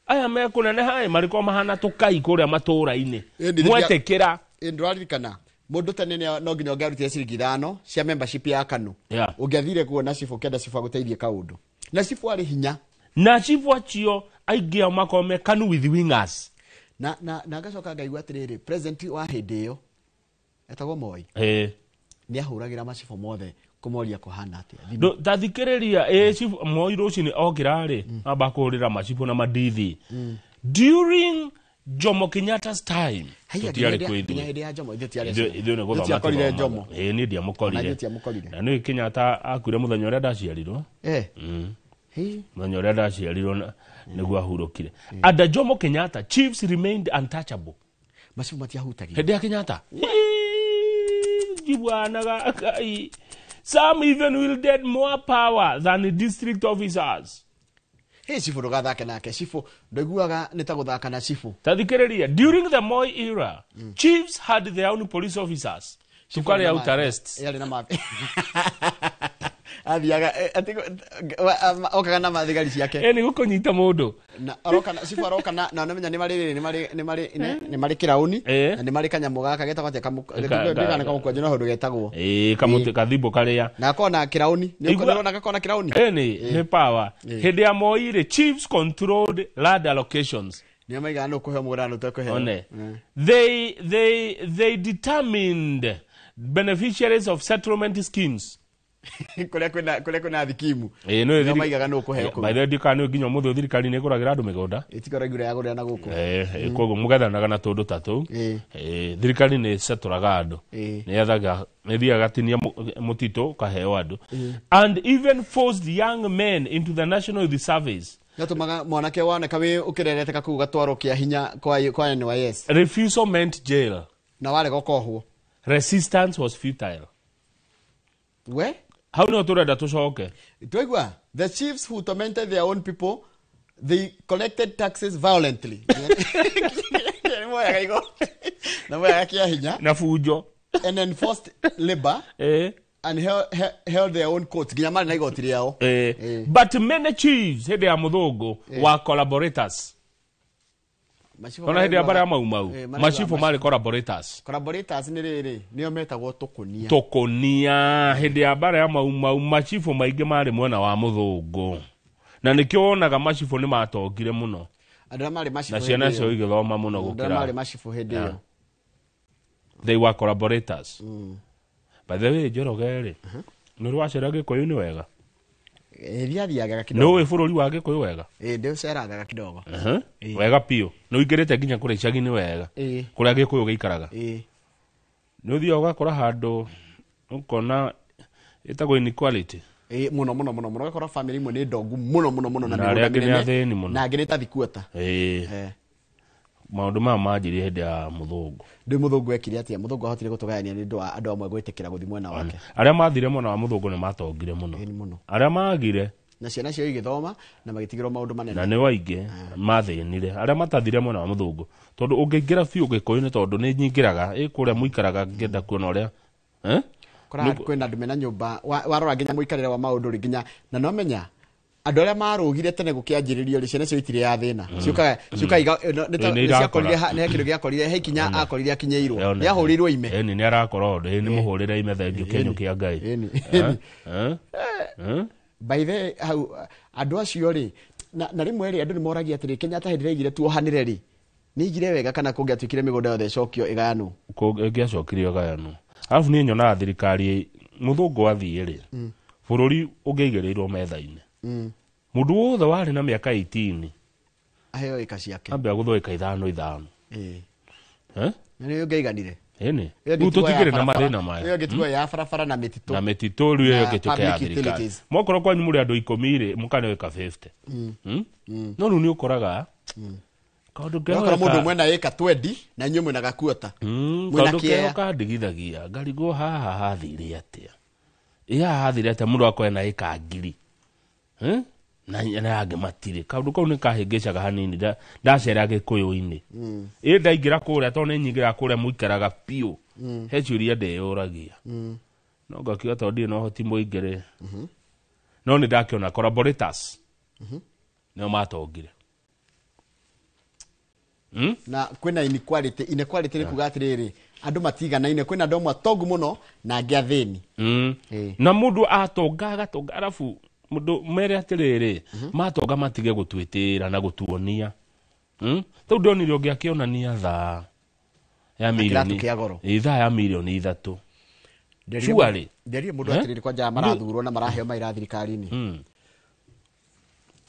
Aya mekũneneha marĩko mahana tũkai kũrĩa matũũra-inĩ. Mwetĩkĩra. Ndĩraririkana mũndũ tene no nginya ũngĩarutire ciringi 5 cia membership ya Kanu. Ũngĩathire kuona cibũ kenda cibũ agũteithie kaũndũ. Na cibũ arĩ hinya. Na cibũ acio aingĩ ao makome Kanu with wingers. Na ngacoka ngaigua atĩrĩrĩ president wa hĩndĩ ĩyo etagwo Moi. Nĩ ahũragĩra macibũ mothe kũmoria kũhana atĩa. Ndathikĩrĩria cibũ Moi rũcinĩ okĩra-rĩ amba kũhũrĩra macibũ na mandithi. During Jomo Kenyatta's time. Tutiarĩ kwĩthua. Hĩndĩ ya Jomo ithuĩ nĩ gũthoma Jomo. Nĩ ndiamũkorire. Na nĩ Kenyatta akuire mũthenya ũrĩa ndaciarirwo. Mũthenya ũrĩa ndaciarirwo nĩguo ahurũkire. Under Jomo Kenyatta, chiefs remained untouchable. Macibũ matiahutagia. Hĩndĩ ya Kenyatta. Jibwanaga kai. Some even wielded more power than the district officers. Cibũ ndũgathake nake cibũ ndaiguaga nĩ ta gũthaka na cibũ. Tathikĩrĩria, during the Moi era, chiefs had their own police officers to carry out arrests. Athiaga okaga na mathigari ciake. Nĩ gũkũnyita mũndũ. Na cibũ aroka na nĩmenya nĩ marĩ kĩrauni na nĩ marĩ kanyamũ gaka getagwo atĩa kamũkwenjo no handũ getagwo. Kamũtĩ kathimbo karĩa. Na akona kĩrauni. Nĩ ũkorona gakona kĩrauni. Nĩ power. Hĩndĩ ya Moi the chiefs controlled land allocations. Nĩ maiga no kũhe mũgũnda no tũkũhe. They determined beneficiaries of settlement schemes. Kũrĩa kwĩna thikimu. Nĩ maigaga no kũhe kũ. By the way ndikane nginya mũthĩ thirikari nĩ ĩgũragĩra andũ mĩgũnda. Ĩtikoragĩra yagũrĩra na gũkũ. Koguo mũgethanaga na tũndũ ta tũu. Thirikari nĩ setũraga andũ. Nĩ thiaga tinia mũtitũ kaheo andũ. And even forced young men into the National Youth Service. Yatumaga mwanake woneka wĩ ũkĩrerete kakuu gatwaro kĩa hinya kwa NYS. Refusal meant jail. Na wale gokohwo. Resistance was futile. We? How no turenda tucoke? Tuigwa, the chiefs who tormented their own people, they collected taxes violently. Na fujo. And enforced labor. And held their own courts. But many chiefs, hede ya Muthũngũ, were collaborators. Ona hede ya bara ya Mau macifũ marĩ collaborators. Collaborators nĩ rĩrĩ, nĩo metagwo tũkũnia. Tũkũnia, hede ya bara ya Mau macifũ maingĩ marĩ mwena wa Muthũngũ. Na nĩkĩo wonaga macifũ nĩ matongire mũno. Na ciana cio igĩthoma mũno gũkĩra. They were collaborators. By the way, Njoroge-rĩ, nĩ rwacera Gĩkũyũ-inĩ wega? Thiathiaga kidogo. No we bũrũri wa Gĩkũyũ wega? Ndĩũceraga kidogo. Wega piũ. Nĩ ũingĩrĩte nginya kũrĩa icagi-inĩ wega? Kũrĩa Gĩkũyũ gĩikaraga? Nĩ ũthiaga ũgakora handũ ũkona ĩtagwo inequality. Mũno ũgakora family imwe nĩ ndongu mũno na arĩa angĩ nĩ athĩni mũno. Na angĩ nĩ ta thikuota. Maũndũ maya manjirie hĩndĩ ya Muthũngũ. Ndĩ Muthũngũ ekire atĩa? Muthũngũ ahotire gũtũgayania nĩ ũndũ wa andũ amwe gwĩtĩkĩra gũthiĩ mwena wake. Arĩa mathire mwena wa Muthũngũ nĩ matongire mũno. Arĩa magire na ciana cio igĩthoma na magĩtigĩrwo maũndũ manene. Na nĩ waingĩ mathĩnire. Arĩa matathire mwena wa Muthũngũ tondũ ũngĩingĩra biũ Gĩkũyũ-inĩ tondũ nĩ nyingĩraga kũrĩa mũikaraga ngĩenda kuona ũrĩa kwĩna andũ mena nyũmba warora nginya mũikarĩre wa maũndũ rĩ nginya na no menya andũ arĩa marũgire tene gũkĩanjĩrĩrio rĩ ciana cio itirĩ ya thĩna ciũkaga nĩ ciakorire nĩ kĩndũ gĩakorire he kinya akorire akinyĩirwo nĩ ahũrĩirwo ime nĩ arakora ũndũ nĩ mũhũrĩre ime thengio kĩnyũ kĩa Ngai. By the hau andũ acio rĩ na rĩmwe rĩ andũ nĩ moragia atĩrĩ Kenyatta hĩndĩ ĩrĩa tuohanire rĩ nĩ igire wega kana kũngĩatuĩkire mĩgũnda yothe ĩcokio ĩgayanwo ĩngĩacokire ĩgayanwo. Alafu niĩ nyonaga thirikari Muthũngũ athiĩ rĩ bũrũri ũngĩaigĩrĩirwo metha-inĩ. Mũndũ wothe warĩ na mĩaka 18 aheo ĩka ciake ambia gũthwo ĩka 5. Nĩ ũngĩaiganire. Rĩu tũtigĩrĩ na mathĩna maya. Ĩyo ngĩtigwo ya barabara na mĩtitũ. Na mĩtitũ rĩu ĩyo ngĩtuĩka ya thirikari. Mokorwo kwanyu mũrĩ andũ 10 rĩ mũkane ĩka 50. No rĩu nĩ ũkoraga kaũndũ kega mũndũ mwena ĩka 20 na inyuĩ mwena gakuota. Kaũndũ kega kandigithagia ngarigwo haha hathire atĩa. Hathire atĩa mũndũ akoya na ĩka 1000. na yage matire kaundu kau ni kahengecaga hanini ndacera Gikuyu-ini ndaingira kuria to ni nyingira kuria muikaraga piu he ciuria ndeyuragia no ngakiuga to ndire no hoti muingire no ni ndakiona collaborators no matongire na kwina inequality ni kuga atiriri andu matiganaine kwina andu amwe atongu muno na angi athini na mundu atonga agatonga arafu mundu mere atiriri matonga matige gutwitira na gutuonia tu ndonire ungi akionania tha ya milioni itha ya milioni 3 Surely. Nderi mundu atiriri kwa jama marathurwo na maraheo maira thirikari-ini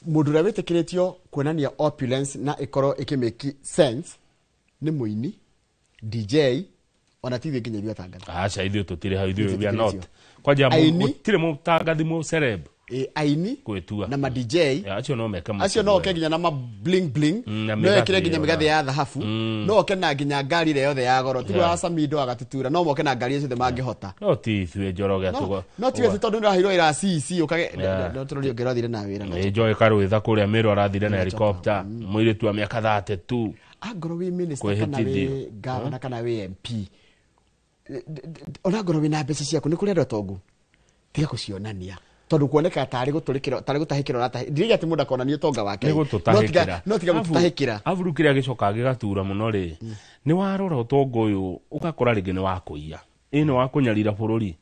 mundu ria witikiritio kuonania opulence na ikoro ikimake sense ni muini DJ ona tithi nginya ithio tangathi acha ithio tutire ha ithio we are not kwa jama mutire mutangathi mu celeb aini kwetua na ma DJ acio no meka acio no ke nginya na ma bling bling no ekire nginya migathi ya thahabu no ke na nginya ngari ile yothe ya goro tigo asa mindo agatutura no moke na ngari icio the mangihota no ti thwe njoroge tugo no ti we tondu ndahiro ira CC ukage no turori ngirathire na wira na joy karwitha kuria mero arathire na helicopter mwire tu miaka 32 agoro we minister kana we governor kana we MP ona goro we na mbeca ciaku ni kurenda tongu tiga kucionania tondu kuoneka tari gutahikira rata ndiri ati mundu akona ni tonga wake no tiga gutahikira avurukira gicoka gigatura muno ri ni warora utongo uyu ukakora ringi ni wakuia ino wakunyarira bururi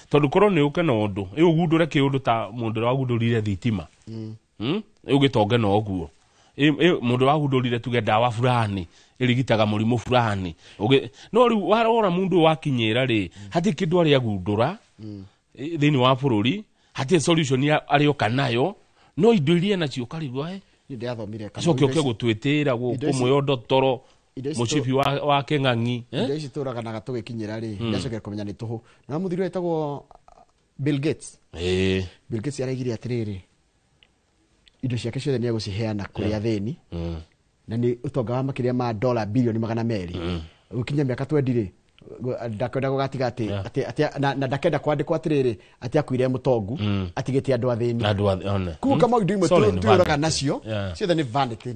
tondu korwo ni uke no undu ugundure kiundu ta mundu wagundurire thitima ugitonge no oguo mundu wagundurire tuge dawa fulani irigitaga murimu fulani no riu warora mundu wakinyira ri hati kindu ari agundura thini wa bururi hati solution ya arioka nayo no indo iria nacio karigwa ndi athomire kana coke oke gutwitira guku muyondo toro mucibi wa Keng'ang'i indo ici turaga na gatugikinyira ri ndacoke kumenya ni tuhu na muthiru etagwo Bill Gates Bill Gates araigire atiriri indo ciake ciothe ni aguciheana kuri athini na ni utonga wa makiria ma $2 bilioni 200 ukinya miaka 20 ri ndakwenda gugatiga ati na ndakenda kwandikwa atiriri ati akuire mutongu atigite andu athini ku kama indo imwe tuuraga nacio ciothe ni vanity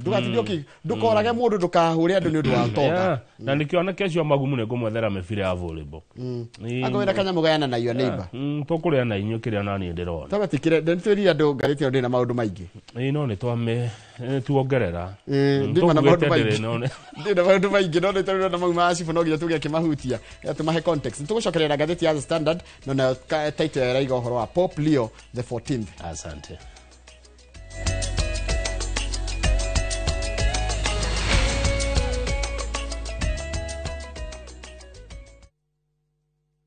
ndukorage mundu ndukahure andu ni undu wa tonga na nikiona kesho magumu ne ngumwethera mebire available agwira kanya mugayana na your neighbor tukuria na inyo kiria nani ndirona tabatikire nditwiri andu ngarite ndi na maundu maingi no ni twame tuongerera ndima na maundu maingi ndi na maundu maingi no ni twiri na maundu macifu no nginya tugia kimahutia tumahe context nitugucokerera gatheti ya The Standard no na title ya raiga uhoro wa Pope Leo the 14th. Asante.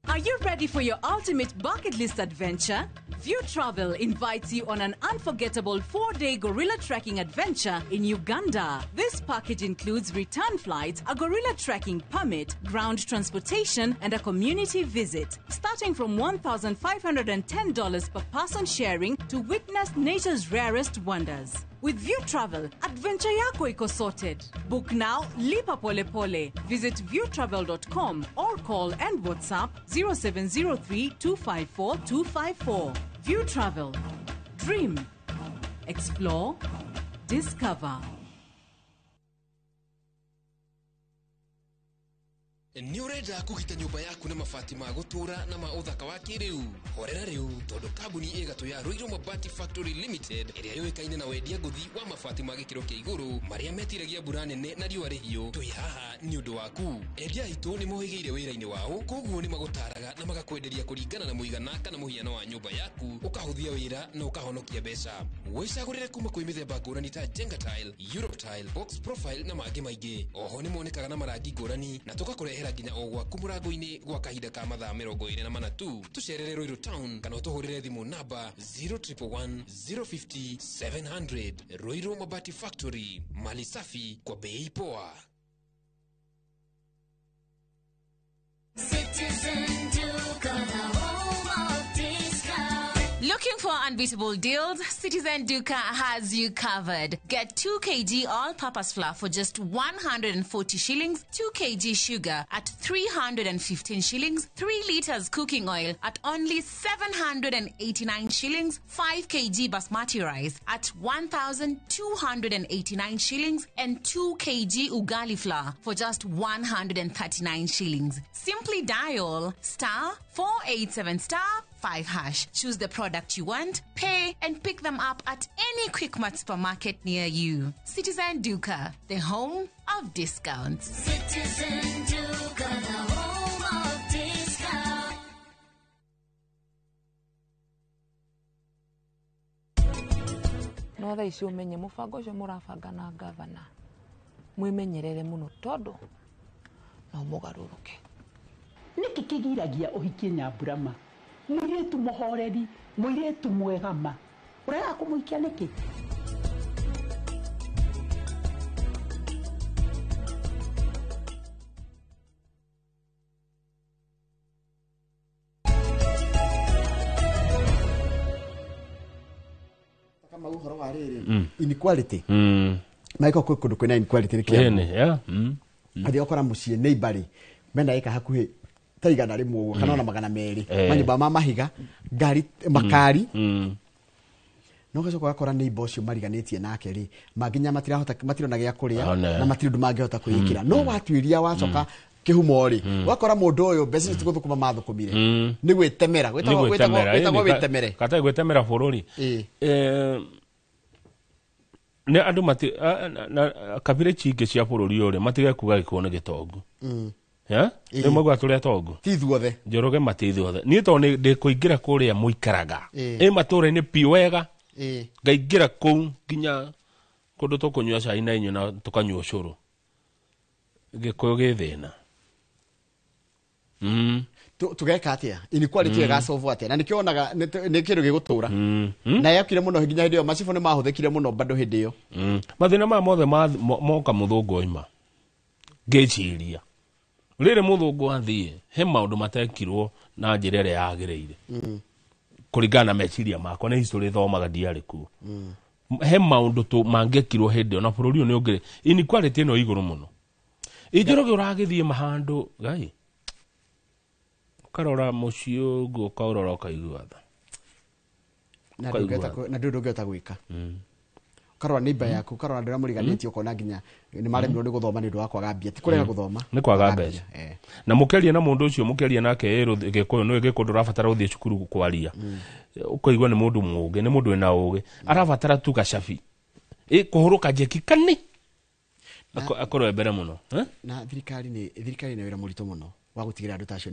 Are you ready for your ultimate bucket list adventure? View Travel invites you on an unforgettable 4-day gorilla trekking adventure in Uganda. This package includes return flights, a gorilla trekking permit, ground transportation, and a community visit. Starting from $1,510 per person sharing to witness nature's rarest wonders. With View Travel, adventure yako iko sorted. Book now, lipa pole pole. Visit viewtravel.com or call and WhatsApp 0703 254 254. View Travel. Dream. Explore. Discover. Ni urenda kugita nyumba yaku na mabati ma gutura na ma uthaka wa kiriu horera riu tondu kambuni igatu ya Ruiru Mabati Factory Limited iria yoikaine na wendia nguthi wa mabati ma gikiro kia iguru maria metiragia mbura nene na riua rihiu twi haha ni undu waku endia itu ni mohigeire wira-ini wao koguo ni magutaraga na magakwenderia kuringana na muigana kana muhiano wa nyumba yaku ukahuthia wira na ukahonokia mbeca wicagurire kuma kwi mithemba ngurani ta Jenga Tile, Europe Tile, Box Profile na mangi maingi oho ni monekaga na marangi ngurani na tugakurehera nginya o gwaku murango-ini gwa kahinda ka mathaa 24 tu tucerere Ruiru Town kana utuhurire thimu namba 0111 050 700. Ruiru Mabati Factory, mali safi kwa bei poa. Citizen Duke on the home of discount. Looking for unbeatable deals? Citizen Duka has you covered. Get 2 kg all-purpose flour for just 140 shillings, 2 kg sugar at 315 shillings, 3 liters cooking oil at only 789 shillings, 5 kg basmati rice at 1,289 shillings, and 2 kg ugali flour for just 139 shillings. Simply dial *487*5#. Choose the product you want, pay, and pick them up at any Quickmart supermarket near you. Citizen Duka, the home of discounts. Citizen Duka, the home of discounts. No thaa ici umenye mubango ucio murabanga na gavana mwimenyerere muno tondu no mugaruruke. Niki kigiragia uhikie Nyamburama muiretu muhoreri muiretu mwegama urega kumuikia niki? Kama uhoro wa riri inequality maiko kundu kwina inequality yeah athi okora mucie neighbor mena ika hakuhi taigana rimwe kana ona magana meri manyumba ma mahiga ngari makari no gacoka gakora neighbor ucio mariganitie nake ri maginya matirona gya kuria na matirundu mangehota kwikira no watuiria wacoka kihumo ri wakora mundu uyu mbeca citiguthukuma mathukumire ni gwitemera gwetagwo witemere kata gwitemera bururi ne andu mati kabire chinge cia bururi uri matige kuga gikuone gitongu ya ni mogwa turia tongu ti thuothe njoroge mati thuothe ni to ni ndikuingira kuria muikaraga mature ni piwega ngaingira ku ginya kundu tukunywa cai na inyu na tukanywa ucuru gikuyu githina tugeka atia inequality ega solve atia na nikionaga ni kindu gigutura na yakire muno hinya hindi yo macibo ni mahuthikire muno bado hindi yo mathina ma mothe moka muthungu ima ngeciria rire muthungu athie he maundu matekirwo na njira ria yagireire kuringana na meciria makwa na history thomaga ndiari ku he maundu tu mangekirwo hindi na bururi ni ungire inequality no iguru muno ijoroge uragithie mahandu gai karora mucio go kaurora ukaiguatha na ndugeta gwika karora neighbor yaku karora ndira muriganĩtie ukona nginya ni maremirwo ni guthoma ni ndu wa kwaga mbia ti kurega guthoma ni kwaga mbeca na mukeria na mundu ucio mukeria nake gikuyu no gikundu rabatara uthie cukuru kwaria ukaigwa ni mundu muge ni mundu ena uge arabatara tu gacabi kuhuruka jeki kani akorwo mbere muno na thirikari ni wira murito muno wa gutigira andu tacio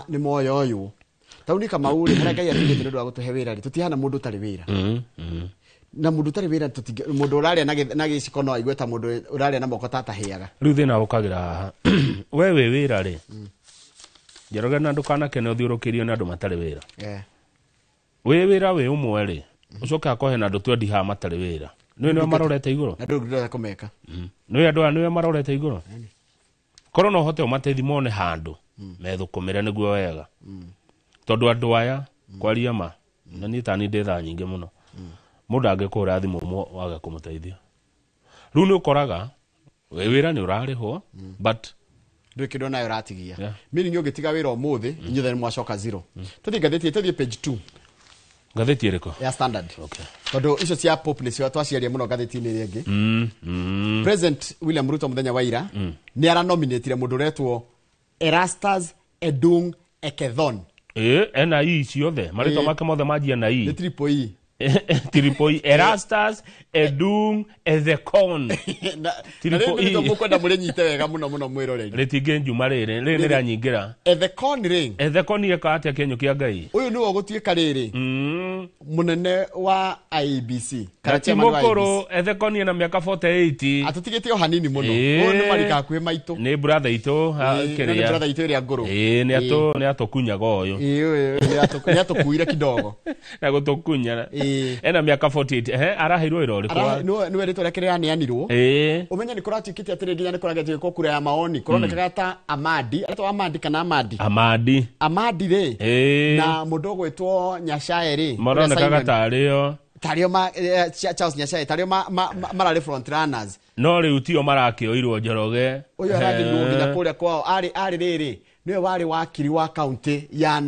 ni moyo uyu tauni kama uri hara Ngai atigite ndu wa gutuhe wira ri tutihana mundu tari wira na mundu tari wira mundu uraria na giciko no aigweta mundu uraria na moko tatahiaga riu thina ukagira wewe wira ri njoroge na ndukana kene uthiurukirio na andu matari wira we wira we umwe ri ucoka akohe na andu twendi ha matari wira niwe marorete iguru na ndugirira kumeka niwe marorete iguru korwo no hote umatethi mone handu methukumire niguo wega tondu andu aya kwaria ma na ni tani ndetha nyinge muno mundu angikura thimu mwo waga kumuteithia riu ni ukoraga we wira ni urarihwo but ndwikindo nayo ratigia mini nyo gitiga wira umuthi inyuothe ni mwacoka zero tuthi gatheti page 2 gatheti iriko ya Standard tondu icio cia population twaciaria muno gatheti ni ringi President William Ruto muthenya wa ira ni ara nominate mundu retwo Erastus Edung Ekethon ena ciothe marito make mothe majia na ni triple Tripoi Erastus Edung Ethekon Tripoi ndo mukwenda murenyite wega muno mwirore retige njuma rire ni ranyingira Ethekon ring Ethekon yeka atia kenyo kia Ngai uyu ni wogutuika riri munene wa IEBC karatia mukuru Ethekon na miaka 48 atutigite o hanini muno uyu ni marika kwe maitu ni brother ito keria ni brother ito ria nguru ni atokunyaga uyu ni atokuire kidogo na gutukunya ena miaka 48 araheirwo iro ri kwa no rito reke rĩaneanirwo umenya nĩ kũratikĩte atĩrĩ nginya nĩ kũragetio gũkũ kura ya maoni kũronekaga ta Amadi arĩtwo Amadi kana Amadi rĩ na mũndũ ũgwĩtwo Nyachae rĩ maronekaga tarĩo Charles Nyachae tarĩo mararĩ front runners no rĩu tio marakĩoirwo Njoroge ũyũ arathirwo nginya kũrĩa kwao arĩ rĩrĩ niwe warĩ wakiri wa kaunti ya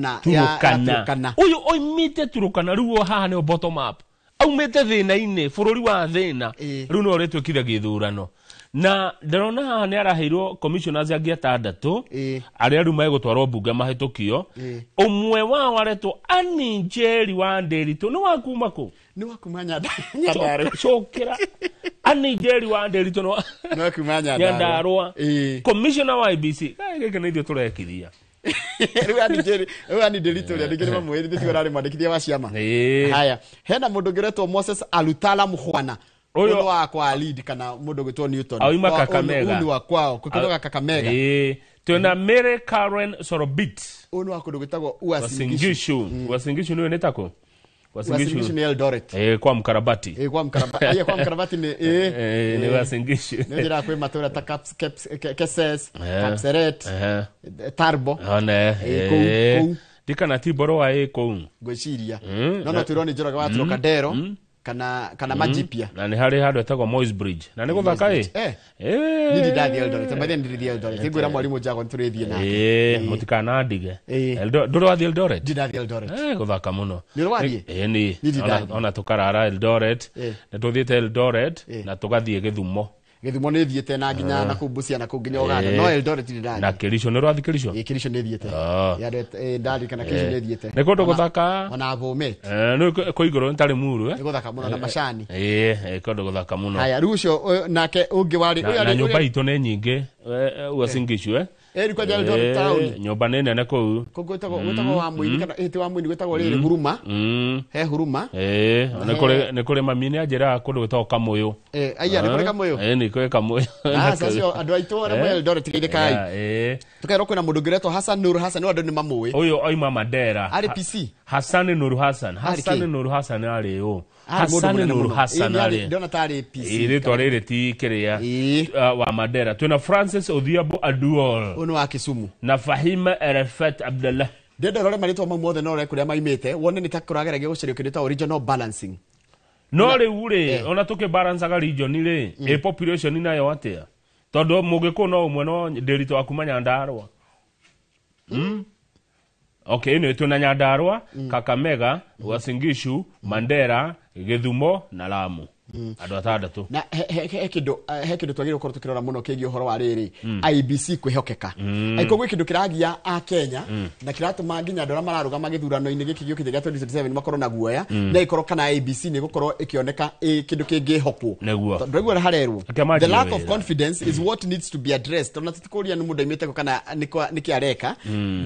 Turkana uyu oimite Turkana ruo haha ni bottom up aumite thina-inĩ bũrũri wa thĩna rĩu no rĩtwĩkire gĩthurano na ndarona haha nĩ araheirwo commissioners angĩ 6 arĩa rĩu megũtwarwo mbunge mahĩtũkio ũmwe wao aretwo Annie Njeri wa Nderitu nĩ wakuma kũ nĩ wakuma Nyandarua cokera Annie Njeri wa Nderitu nĩ wakuma Nyandarua commissioner wa IBC gĩkĩ nĩ ithuĩ tũrekithia rĩu Annie Nderitu rĩa ndĩkĩrĩ mamwĩrithie tiga rarĩ mwandĩkithia wa ciama haya hena mũndũ ũngĩretwo Moses Alutala Mukhwana uyu wa kwa lead kana mundu gwitwo Newton auma Kakamega uyu wa kwao kutoka Kakamega twina Mary Karen Sorobit uyu wa kundu gwitagwo Wasingishu niwe netako Wasingishu ni Eldoret kwa mkarabati kwa mkarabati ni Wasingishu ni ndira kwe matura ta Keses Kapseret Tarbo dikana tiboro wa ko gwiciria no twironi Njoroge wa Trocadero kana Majipia na nĩ harĩ handũ etagwo Moi's Bridge na nĩ gũthaka nĩ ndathi Eldoret mbere nĩ Eldoret ngwĩra mwarimu Jago nĩtũrĩthiĩ nake mũtikana ndige ndũrĩ wathiĩ Eldoret ndathi Eldoret gũthaka mũno nĩ wathiĩ nĩ ona tũkarara Eldoret nĩ tũthiĩte Eldoret na tũgathiĩ Gĩthumo nĩ thiĩte na nginya na kubucia na kunginya Uganda no Eldoret nĩ ndathi na Kericho nĩ rwathi Kericho Kericho nĩ thiĩte ndathi kana Kericho nĩ thiĩte nĩ kũndũ gũthaka ona Bomet nĩ kũigũrũ ntarĩ muru nĩ gũthaka mũno na macani kũndũ gũthaka mũno haya rĩu ũcio nake ũngĩ warĩ na nyũmba itũ nĩ nyingĩ Wasingishu kwa Eldoret town nyũmba nĩ nene kũu gwĩtagwo wa Mũini kana ĩtĩ wa Mũini gwĩtagwo rĩrĩ Huruma he Huruma nĩ kũrĩ mami nĩ anjĩra kũndũ gwĩtagwo Kamũyũ aya nĩ kũrĩ Kamũyũ nĩ kũrĩ Kamũyũ sacio andũ aitũ arĩa Eldoret kĩrĩkai tukaĩrwo kwĩna mũndũ ũngĩretwo Hassan Nur Hassan andũ nĩ mamũĩ ũyũ oima Mandera arĩ PC Hassan Nur Hassan arĩ ũ Hassan Nur Hassan arĩ ndona tarĩ PC rĩtwa rĩrĩ ti kĩrĩa wa Mandera twĩna Francis Odhiambo Aduol ũno wa Kisumu na Fahima Arafat Abdullah ndenda rore marĩtwa mau mothe no reke kũrĩa maimĩte wone nĩ ta kũrageragia gũcaria kĩndũ ta regional balancing no rĩu rĩ ona tũkĩbalancaga region rĩ population nayo atĩa tondũ mũgĩkũ no ũmwe no Nderitu wa kuma Nyandarua okay ĩno twĩna Nyandarua Kakamega Wasingishu Mandera Gĩthumo na Lamu andũ atandatũ na he kĩndũ twagĩrĩirwo gũkorwo tũkĩrora mũno kĩgiĩ ũhoro wa rĩrĩ IBC kwĩhokeka aiko gwĩ kĩndũ kĩragia a Kenya na kĩratũma nginya andũ arĩa mararũgama gĩthurano-inĩ gĩkĩ gĩũkĩte gĩa 2027 makorwo na guoya na ikorwo kana IBC nĩ gũkorwo ĩkĩoneka kĩndũ kĩngĩhokwo ndĩraigua harerwo the lack of confidence is what needs to be addressed ona tũtikũria nĩ mũndũ aimĩte kana nĩ kĩareka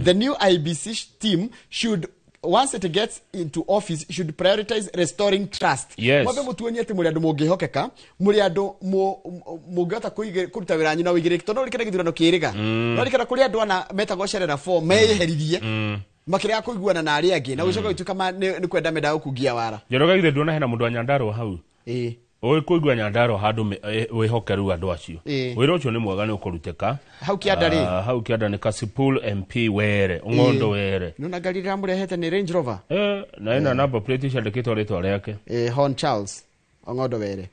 the new IBC team should once it gets into office should prioritize restoring trust mwabe mutuonie ati muri andu mungihokeka muri andu mungihota kuruta wira nyina wigiriki tondu rikira githurano kiriga no rikira kuri andu ana metagwo cerera 4 meherithie makira kuiguana na ari angi na gucoka gituka ni kwenda menda gukungia wara Njoroge githe ndona hena mundu wa Nyandarua hau oĩ kuigua Nyandarua handu wĩhokeru andũ acio wĩra ũcio nĩ mwega nĩ ũkũrutĩka hau kĩanda nĩ Kasipul MP Were Ong'ondo Were nona ngari ramurehete nĩ Range Rover na ĩna number plate ciandĩkĩtwo rĩtwa rĩake Hon Charles Ong'ondo Were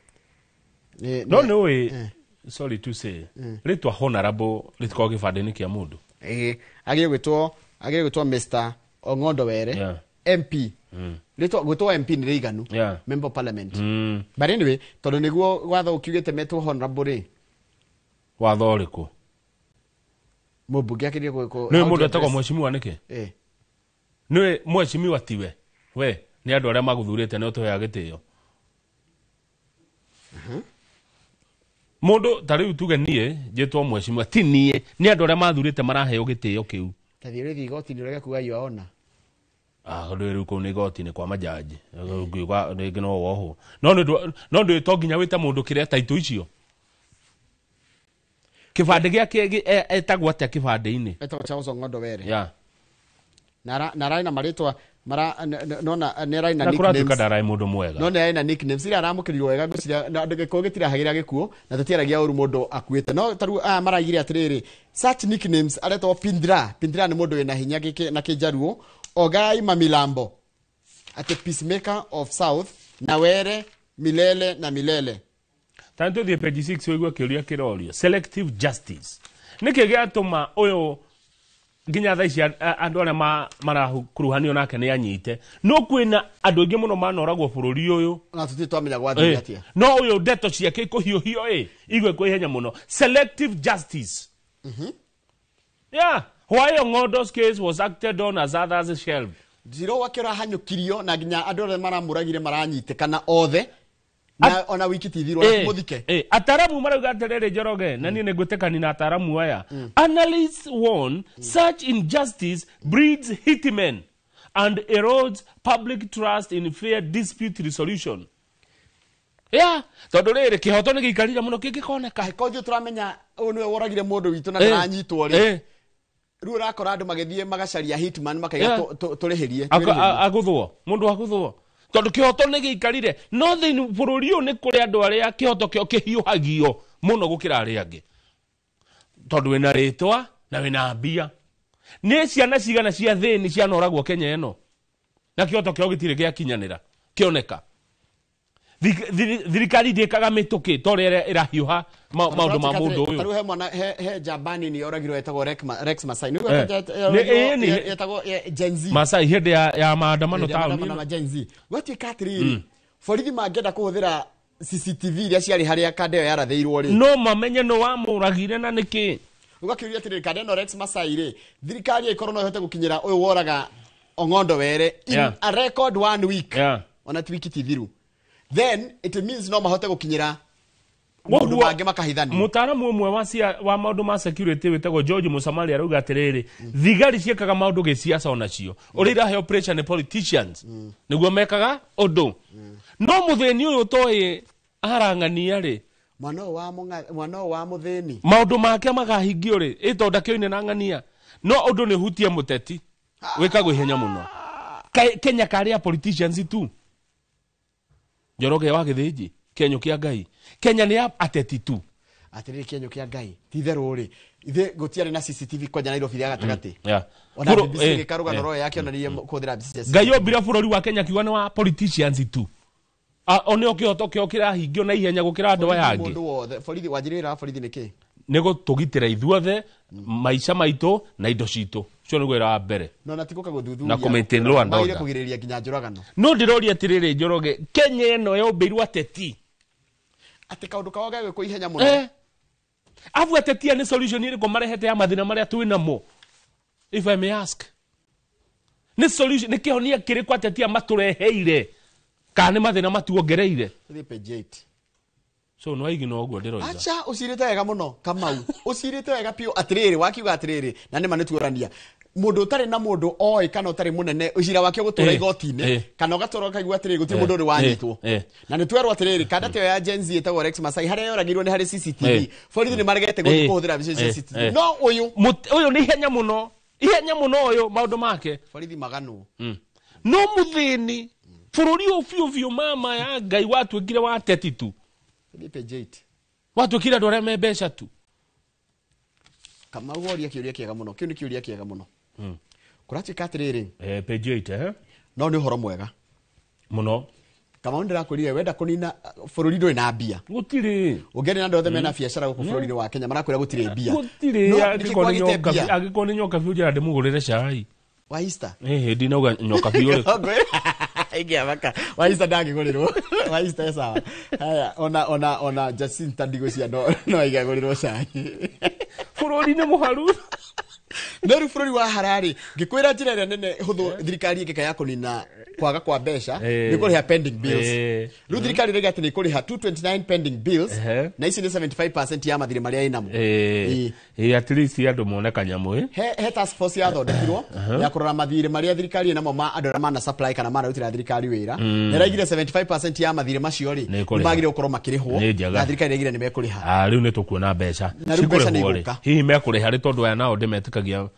no nĩ ũĩ sorry to say rĩtwa honorable rĩtikoragwo gĩbandĩ-inĩ kĩa mũndũ agĩrĩ gwĩtwo Mr Ong'ondo Were MP gwĩtwo MP nĩ rĩiganu member of parliament but anyway tondũ nĩguo watho ũkiugĩte metwo honorable rĩ watho ũrĩkũ mũmbunge akĩrĩa gwĩkwo nĩ mũndũ etagwo mheshimiwa nĩkĩ nĩ mheshimiwa tiwe we nĩ andũ arĩa magũthurĩte nĩ ũtũheaga gĩtĩo mũndũ ta rĩu tuge niĩ njĩtwo mheshimiwa ti niĩ nĩ andũ arĩa mathurĩte maraheo gĩtĩo kĩu tathiĩ rĩthi igoti-inĩ ũrĩa kuga yuaona rĩu kũu nĩ igoti-inĩ kwa majaji rĩngĩ no wohwo no ndĩ to nginya wĩte mũndũ kĩrĩa taitũ icio kĩbandĩ gĩake etagwo atĩa kĩbandĩ-inĩ etagwo Charles Ong'ondo Were na ararĩ na marĩtwa mara nona nera ina nicknames nicknames darai mundu mwega nona ina nicknames ira aramukirirwo wega ngociria na ndagiko gitira hagira gikuo na tutiaragia uru mundu akuite no taru maragire atiriri such nicknames aretwo Pindra ni mundu wina hinya giki na kijaruo Ogai Mamilambo ate peacemaker of South na were milele na milele tanto the page 6 wigwa kiuria kirorio selective justice nikige atuma uyo ginya thaici andu aria marakuruhanio nake ni anyite no kwina andu ingi muno manoragwo bururi uyu na tutitwamenya gwathiri atia no uyu ndeto ciake ikuhiuhio igwe kwihenya muno selective justice yeah why Ong'ondo's case was acted on as others shelved zero wakira hanyukirio na ginya andu aria maramuragire maranyite kana othe na ona wiki TV ro muthike ataramu marauga aterere Njoroge na ni ngwetekani na ataramu aya analysts warn such injustice breeds hitmen and erodes public trust in fair dispute resolution tondu riri kihoto ni giikarire muno kingikoneka konju turamenya niwe woragire mundu witu na naranyitwo ri riu rakora andu magithie magacaria hitman makaiga turihirie aguthwo mundu aguthwo tondu kihoto ni giikarire no thini bururi u ni kuri andu aria kihoto kio kihiuhagio muno gukira aria angi tondu wina ritwa na wina mbia ni ciana cigana cia thini cia noragwo Kenya eno na kihoto kio gitire giakinyanira kioneka thirikari ndikaga mituki tore irahiuha maundu ma mundu uyu taru he mwana he Jabani ni oragirwo etagwo Rex Masai ni etagwo Gen Z Masai hindi ya maandamano tauni na Gen Z gwati katriri borithi mangenda kuhuthira CCTV iria ciari haria kadeo yarathiirwo ri no mamenye no wamuragire na niki ugakiuria atiri kadeo Rex Masai ri thirikari ikorwo no ihote gukinyira uyu woraga Ong'ondo were in a record 1 week ona twiki TV ru then it means no mahote gukinyira mundu bange makahithani mutaramu umwe wa maundu ma security wetagwo George Musamali arauga atiriri thigari ciekaga maundu giciaca onacio urira he operation ni politicians niguo mekaga undu no mutheni uyu toyi arang'ania ri mwana wa mutheni maundu make magahingio ri itondakio-ini na ng'ania no undu ni hutie muteti wekagwo ihenya muno Kenya karia politicians tu Njoroge wa githiji Kenya kia Ngai Kenya ni ateti tu atiriri Kenya kia Ngai ti theru ri ithe gutiare na CCTV kwa Nairobi ya gatagati ona BBC karuga noro yake ona niye kuthira BBC Ngai obira bururi wa Kenya kiwa ni wa politicians tu one okihoto kio kirahingio na ihenya gukira andu aya angi mundu wothe borithi wajirira borithi niki nego tugitira ithuothe maica maitu na indo citu cio niguo ira mbere no na tikuka guthuthuria na commenting law and order kugireria ginya njuragano no ndiroria atiriri Njoroge Kenya eno yombirwo ateti ati kaundu kawa gagwe ku ihenya muno avu ateti ni solution iri ko marehete ya mathina maria twina mo if I may ask ni solution ni kihonia kiri kwa ateti matureheire kana mathina matuongereire thi page 8 so no igino oguo ndiroiga acha usirite wega muno Kamau usirite wega pio atiriri wakiuga atiriri na ni manituorania mundu utari na mundu oi kana utari munene ucira wake gutura igoti-ini kana ugatora kaigua atiriri gutiri mundu uri wanyitwo na ni twerwo atiriri kada teo ya Gen Z etagwo Rex Masai haria yoragirwo ni hari CCTV borithi ni maregete kuhuthira CCTV no uyu ni ihenya muno uyu maundu make borithi maganu no muthini bururi ufiu mama ya Ngai watwikire wa ateti tu page 8 watwikire andu aria me mbeca tu kama woria kiuria kiega muno kiu ni kiuria kiega muno kuratuika atiriri page 8 no ni horo mwega muno kama ndirakwirire wenda kunina bururi nduri na mbia gutiri ungeni na andu othe mena biacara guku bururi wa Kenya marakwira gutiri mbia gutiri agikoni nyoka biu jira ndimugurire cai wa Easter ndinauga nyoka biu ingia maka wa Easter ndangigurirwo wa Easter sawa haya ona Jacinta Ndigocia no igagurirwo cai bururi ni muharu Neru bururi wa harari ngikwira njira ria nene huthu thirikari ngika kunina kwaga kwa mbeca ni kuriha pending bills ru thirikari rega ati ni kuriha 229 pending bills na ici ni 75% ya mathire maria inamo at least andu mone kanyamu he task force ya thondekirwo ya kurora mathire maria thirikari inamo ma andu aria mana supply kana mana rutira thirikari wira ni raigire 75% ya mathire macio ri ni magire gukorwo makirihwo na thirikari raigire ni mekuriha riu ni tukuona mbeca hihi mekuriha ri tondu aya nao ndimetikagia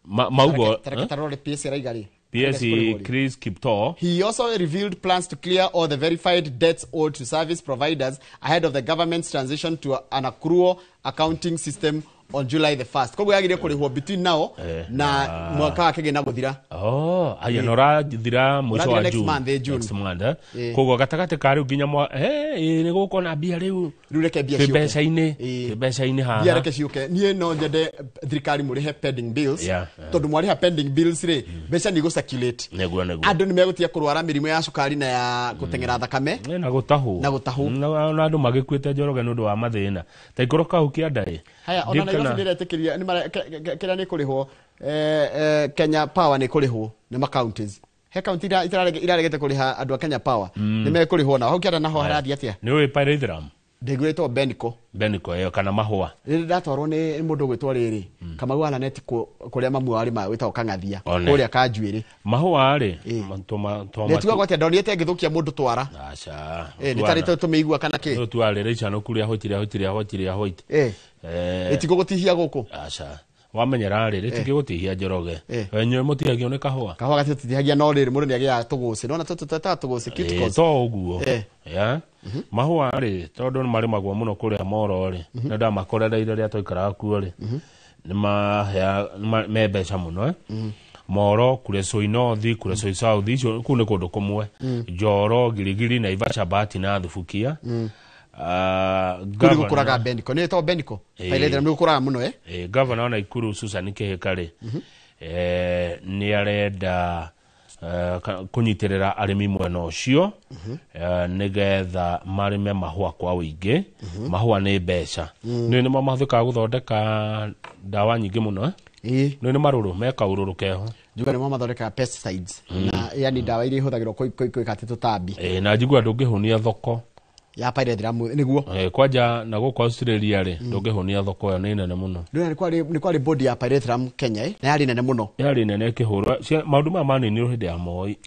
maugo tareketarore pesa raigari PS Chris Kipto. He also revealed plans to clear all the verified debts owed to service providers ahead of the government's transition to an accrual accounting system on July the 1st. Koguo yagire kurihwo between now na mwaka wake gina guthira. Aya nora thira mwisho wa June. Next month. Koguo gatagate kari nginya ni guko na bia riu. Rureke bia ciuke. Beca-ini ha. Bia reke ciuke. Nie no nyende thirikari murihe pending bills. Tondu mwariha pending bills ri beca ni go circulate. Neguo. Andu ni megutia kurwara mirimo ya cukari na ya gutengera thakame. Na gutahu. Na andu magikuite Njoroge nundu wa mathina. Ta ikoroka ukia ndai. Haya ona Nairobi niretekiria ni kira ni kurihwo Kenya Power ni kurihwo ni ma counties. He county iraregete kuriha andu a Kenya Power ni mekurihwo na hau kiara naho harathi atia. Ni we Pyrethrm. Ndegwetwo Benico kana mahua. Riri ndatwarwo ni mundu gwetwo riri Kamau Alaneti kuria mamu wari ma witao Kangathia kuria Kanjuiri. Mahua ri toma netuago atia ndoniete ngithukia mundu twara. Acha. Ni tarite tumeigua kana ki. Tu alere chano kuria hoitire. Etiko gutihia guku. Acha. Wamenyera riri tikigutihia Njoroge. Wenye mutihagio ni kahua. Kahua gatitihagia no riri mundu ni agia tuguci. Nona tuguci kitkos. To uguo. Ya. Mahua ri tondu ni mari magwa muno kuria Moro ri. Na ndamakorereire ria toikara kuo ri. Ni me beca muno Moro kure Soinothi kure South icio kune kundu kumwe. Njoro Girigiri na Ivasha Bahati na Thubukia. Governor kuraga Benico ni to Benico Pyrethrm ni kuraga muno governor wa Nakuru Susan Kihikari ni arenda kunyitirira arimi mwena ucio nigetha marime mahua kwa wingi mahua ni beca ni mathika guthondeka dawa nyingi muno ni maruru meka ururu keho juga ni mathondeka pesticides na yani dawa iria ihuthagirwo kuikati tutambi na njigua ndungihunia thoko ya Pyrethrm niguo kwanja na guko Australia ri ndungihunia thoko yo ni nene muno ni kwari body ya Pyrethrm Kenya na yari nene muno yari nene kihura maundu ma mani ni hindi ya Moi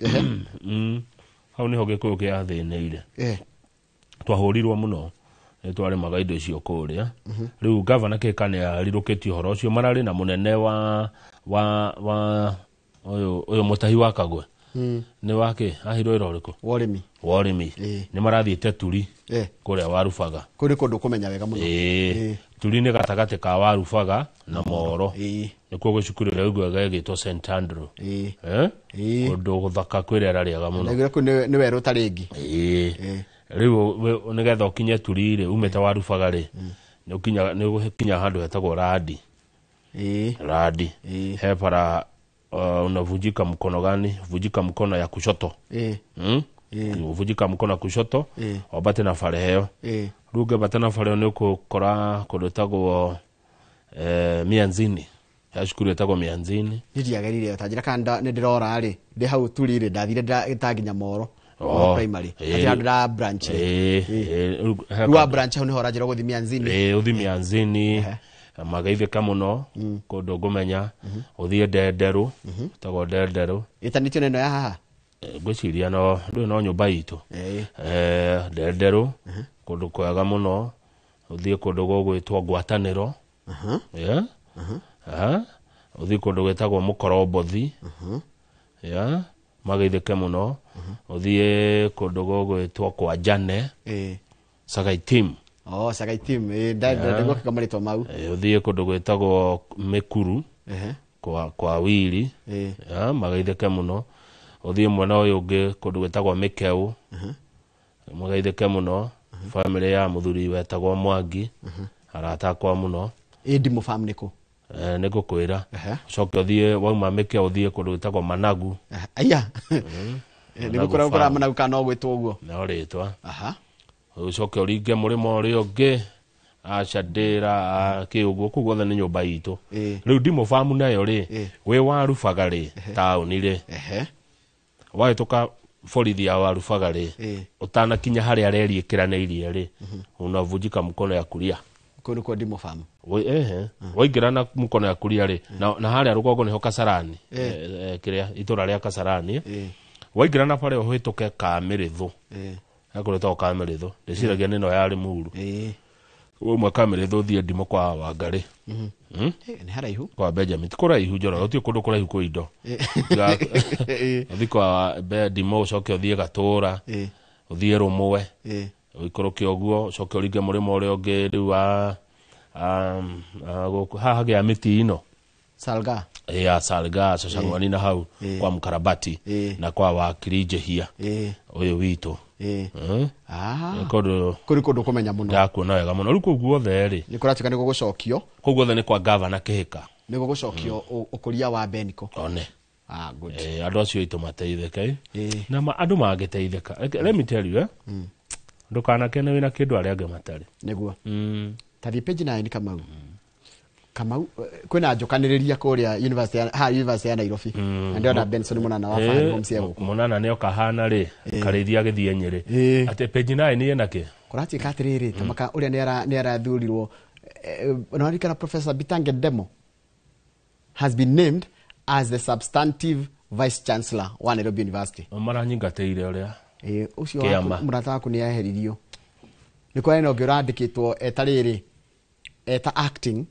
hau ni hoge ko kia thineire twahurirwo muno twari magaido cio kuria riu governor Kekane ariruketio horo cio marari na munene wa oyo mutahi wa Kagwe ni wake ahiro iroriko Warimi ni marathiite Turi kuria Warubaga kuri kundu kumenya wega muno Turi ni gatagate ka Warubaga na Moro nikuo gucukuru ria ugwa gitwo St Andrew kundu guthaka kwirera riega muno ni weru taringi riu nigetha ukinye Turi ri umete Warubaga ri ni ukinya handu hetagwo Radi he para unavunjika mkono gani? Vunjika mkono ya kushoto. Vunjika mkono ya kushoto. Wabate na fare heo. Ruge bate na fare ni ukukora kudotagwo Mianzini. Yashukuru etagwo Mianzini. Ndiagerire utajira kanda ndirora ri. Ndi hau Turire ndathire ndaginya Moro. Primary. Ati ndira branch. Rua branch hau ni horajira guthi Mianzini. Uthi Mianzini. Magaithika muno kundu ngumenya uthie Ndenderu tago Ndenderu itanitio neno ya haha ngwiciria no ndu no nyumba itu Ndenderu kundu kwega muno uthie kundu gugwitwo Ngwataniro uthie kundu gwitagwo Mukorombothi magaithike muno uthie kundu gugwitwo kwa Jane Sagaitim Sagaitim ndego kikamarito mau uthie kundu gwitagwo Mikuru kwa Wili magaithike muno uthie mwana uyu ungi kundu gwitagwo Mikeu magaithike muno family ya muthuri wetagwo Mwangi arata kwa muno ndi mu family ko nigukwira coke uthie wauma Mikeu uthie kundu gwitagwo Managu aya nigukora Managu kana ogwitwo uguo no ritwa ucoke uringe murimo uri ungi acandira kiugo kugothe ni nyumba itu riu ndimo famu nayo ri we Warubaga ri tauni ri waituka borithi ya Warubaga ri utana kinya hari arerikiraneirie ri unavunjika mkono ya kulia kundu kwa ndimo famu waingira na mkono ya kulia ri na hari rugongo niho Kasarani kiria itura ria Kasarani waingira na pale uhituke Kamirithu akoretwo Kamirithu ndiciragia nino yari muru Umwe kamere thuthie ndimo kwa Wangari. Ni haraihu. Kwa Benjamin. Kuraihu njoro, uti kundu kuraihu kwa indo. Thiko ndimo coke uthie Gatura. Uthie Rumwe. Uikoroke oguo, coke uringe murimo uri ungi riu wa haha gya miti ino. Salga. Ya Salga Cacang'wani na hau kwa Mkarabati na kwa Wakirije hia. Uyu witu. Kuri kundu kumenya muno. Ndakuona wega muno. Riu kuguo theri. Ni kuratika ni gugucokio. Kuguo theri ni kwa governor Kihika. Ni gugucokio ukuria wa Beniko. One. Good. Andu acio itu mateitheke. Na andu magiteitheka. Let me tell you, ndukanakene wina kindu aria ange matari. Niguo. Tathi page 9 Kamau. Kamau kwina njokaniriria kuria university ya Nairobi. Ndio na Benson Munana wa fani homsia guku. Munana nio kahana ri karithia githie Nyeri. Ate page 9 ni enake. Kurati katiriri tamaka uria ni arathurirwo onarikana Professor Bitange Demo has been named as the substantive vice chancellor wa Nairobi University. Maranyingateire uria. Ucio murata waku ni aheririo. Ni kwa ino ngirandikitwo etariri eta acting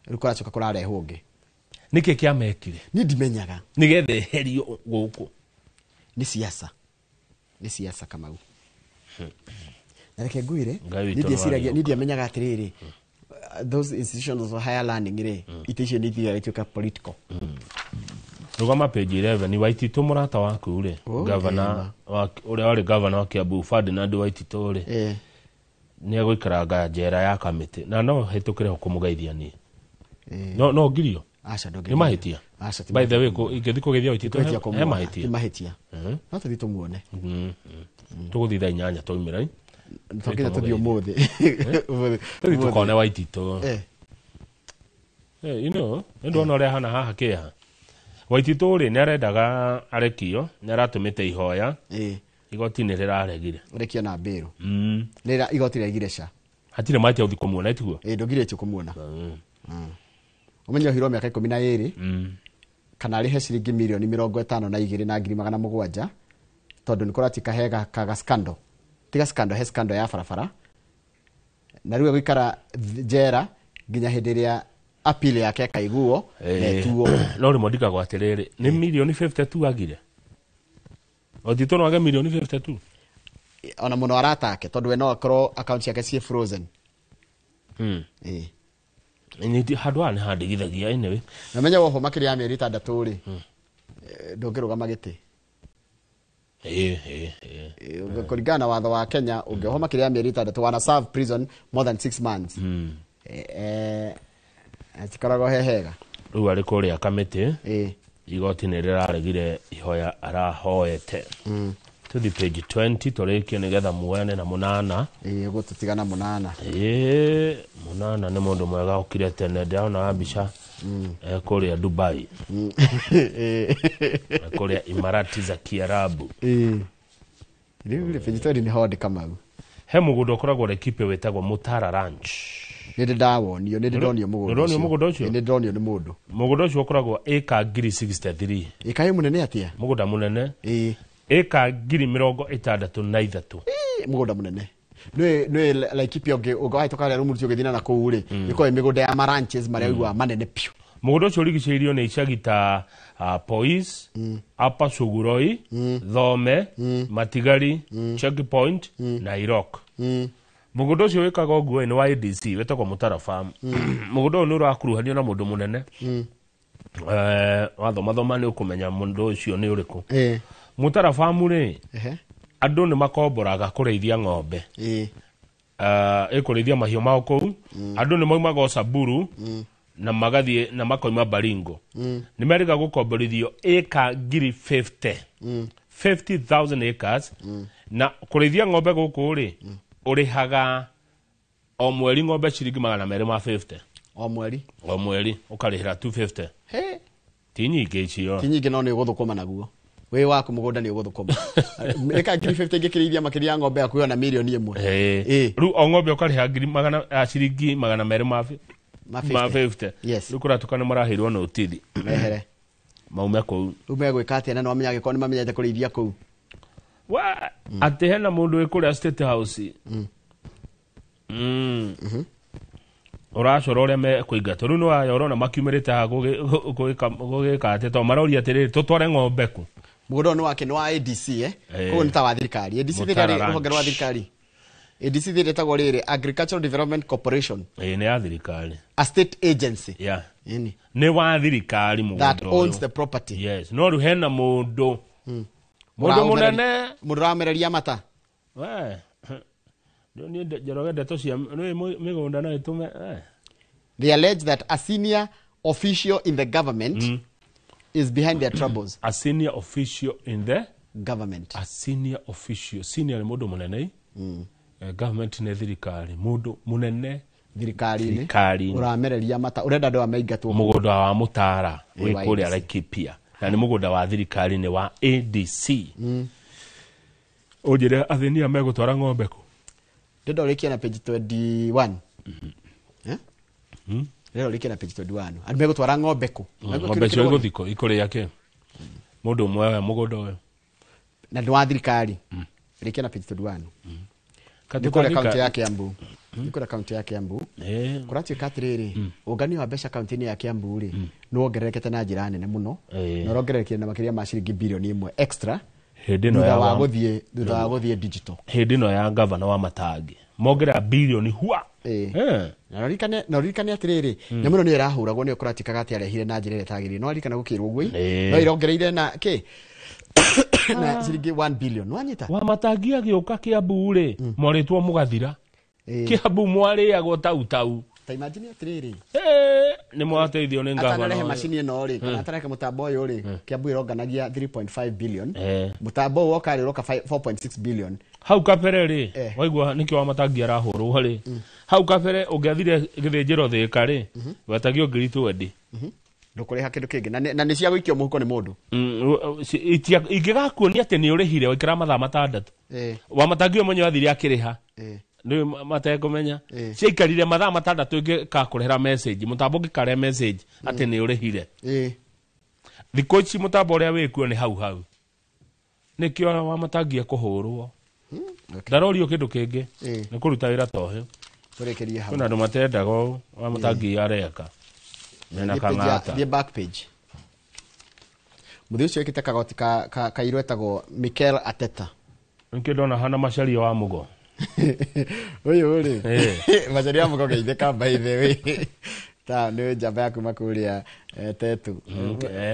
rukora choka kurare honge. Niki kia mekire. Ni ndimenyaga. Nigethe herio guku. Ni siasa. Ni siasa Kamau. Nareke nguire. Ni ndiamenyaga atiriri. Those institutions of higher learning ire itecio ni thia ituka political. Rugama page 11 ni Waititu murata waku ure. Governor uri ori governor wa Kiambu Ferdinand Waititu uri. Ni aguikaranga njera ya kamiti na no hitukire kumugeithia ni. No girio. Acha ndo girio. Ni mahitia. By the way ko ingethi kugethia Waititu he mahitia. Ni mahitia. No tuthi tumuone. Tuguthitha inyanya toimira. Tukira tuthi umuthi. Tuthi tukone Waititu. You know, ndo no ria hana haha kia. Waititu ri ni arendaga arekio, ni aratumite ihoya. Igoti ni riraregire. Rekio na Mbiru. Nira igoti regire sha. Hatire mati uthi kumuona itugo. Ndogire tu kumuona. Umenyo hiro miaka 12. Kana arihe ciringi milioni 52 na 2,700 tondu ni kuratika hega kaga scandal. Tiga scandal he scandal ya farafara. Na riu gwikara jera nginya hindiria appeal yake kaiguo netuo. No ri modika kwa atiriri ni milioni 52 agire. Waititu no age milioni 52. Ona muno aratake tondu we no akoro account yake cie frozen. Ni hadwa handigithagia anyway. Namenya woho makiria mieri 6 ri. Ndongirugama giti. Kuringana watho wa Kenya ungeho makiria mieri 6 wana serve prison more than 6 months. Atikarago hehega. Riu ari kuria kamiti. Igoti ni riraregire ihoya arahoete. Tuthi page 20 torikio nigetha muone na Munana. Gututigana Munana. Munana ni mundu mwega ukire tene ndaona mbica. Kuria Dubai. Kuria Imarati za Kiarabu. Riu page 20 ni hodi Kamau. He mugundo koragwo rekipe wetagwo Mutara Ranch. Nindi ndawonio nindi ndonio mugundo. Ndonio mugundo ucio. Nindi ndonio ni mundu. Mugundo ucio koragwo eka ngiri 63. Eka ye munene atia? Mugunda munene. Eka ngiri 63. Mugunda munene. Nwe like ipi oge ugahitoka ria rumu tugethina na kuure. Niko emigunda ya maranches maria igwa manene pio. Mugundo ucio rigiceirio ni icagita Pois, Apa Suguroi, Thome, Matigari, Checkpoint na Irok. Mugundo ucio wikaga oguo ni wa ADC wetagwo Mutara Farm. Mugundo ni urakuruhanio na mundu munene. Wathoma ni ukumenya mundu ucio ni uriku. Mutara Farm ri andu ni makomboraga kureithia ng'ombe. Ikureithia mahiu mao kou. Andu ni maumaga Samburu na magathie na makoima Baringo. Ni meriga gukomborithio eka ngiri 50. 50,000 acres. Na kureithia ng'ombe guku ri urihaga o mweri ng'ombe ciringi 250. O mweri ukarihira 250. Tinyingi icio. Tinyingi no ni guthukuma naguo. We waku mugunda ni uguthukuma. Eka ngiri 50 ngikirithia makiria ng'ombe yaku na milioni 1. Ru o ng'ombe ukariha ngiri ciringi 250. Yes. Rukura tukane marahirwo no utithi. Mehere. Maume kou. Umegwe kati na no amenyage ko ni mamenyete kurithia kou. Wa ate hena mundu ikuria State House. uracora uria me kuingata riu no ayoro na makiumirite ha gugika to maroria atiriri tutware ng'ombe ku mugodo no wake no ADC ko ni ta wa thirikari ADC thirikari ruhonge rwa thirikari ADC thiretagwo riri Agricultural Development Corporation ni ya thirikari a state agency ni wa thirikari mugodo that owns the property yes no ruhena mundu munene muramereria mata ni jorogede to cia no migunda no itume they allege that a senior official in the government is behind their troubles. A senior official in the government. A senior official. Senior ni mundu munene. Government ni thirikari. Mundu munene thirikari. Uramereria mata. Urenda ndo ameingatwo. Mugunda wa Mutara. We kuri Laikipia. Na ni mugunda wa thirikari ni wa ADC. Ojire athenia megutwara ng'ombe ku. Ndendo rikia na page 21. Leo likia na page 21. Ani megutwara ng'ombe ku. Ng'ombe cio iguthiko ikuri yake. Mundu mwe mugunda uyu. Na ndi wa thirikari. Likia na page 21. Ndikora account yake Kiambu. Ndikora account yake Kiambu. Kurati katiriri. Ugani wa besha account ni ya Kiambu ri. No ongererekete na njira nene muno. No rongererekete na makiria ma ciringi bilioni 1 extra. Hedino ya wa guthie digital. Hedino ya governor wa Matangi. Mogera bilioni hua. Na rikane atiriri nyamuno ni irahuragwo ni ukuratika ati arehire na njira etagiri no rikana gukirwo gwi no irongereire na ki na ciringi 1 billion wanyita wa Matangi agioka Kiambu ri moritwo mugathira Kiambu mwariagwo tau ta imagine atiriri ni mwateithio ni governor atanarehe machine ino ri kana atareke mutambo uyu ri Kiambu ironganagia 3.5 billion mutambo woka ri roka 4.6 billion hau kabere ri waigua nikio wa Matangi arahurwo ri hau kabere ungathire githinjiro thika ri watagio ngiritu wendi ndukuriha kindu kingi na ni cia guikio muhuko ni mundu ingigakuonia ati ni urihire wikira mathaa matandatu wa Matangi mwenye wathire akiriha ni matekumenya ciaikarire mathaa matandatu ingikakurehera message mutambo ngikare message ati ni urihire thikũ ici mutambo uria wikuo ni hau nikio wa Matangi kuhurwo ndarorio kindu kingi ni kuruta wira tohe turekerie hau kuna andu matendago wa Matangi areka mena kangata the back page muthi ucio ekite kagoti ka irwetagwo Mikel Arteta nkidona hana macaria wa mugo uyu uri macaria wa mugo geitheka by the way ta nä njamba yaku makuria tetu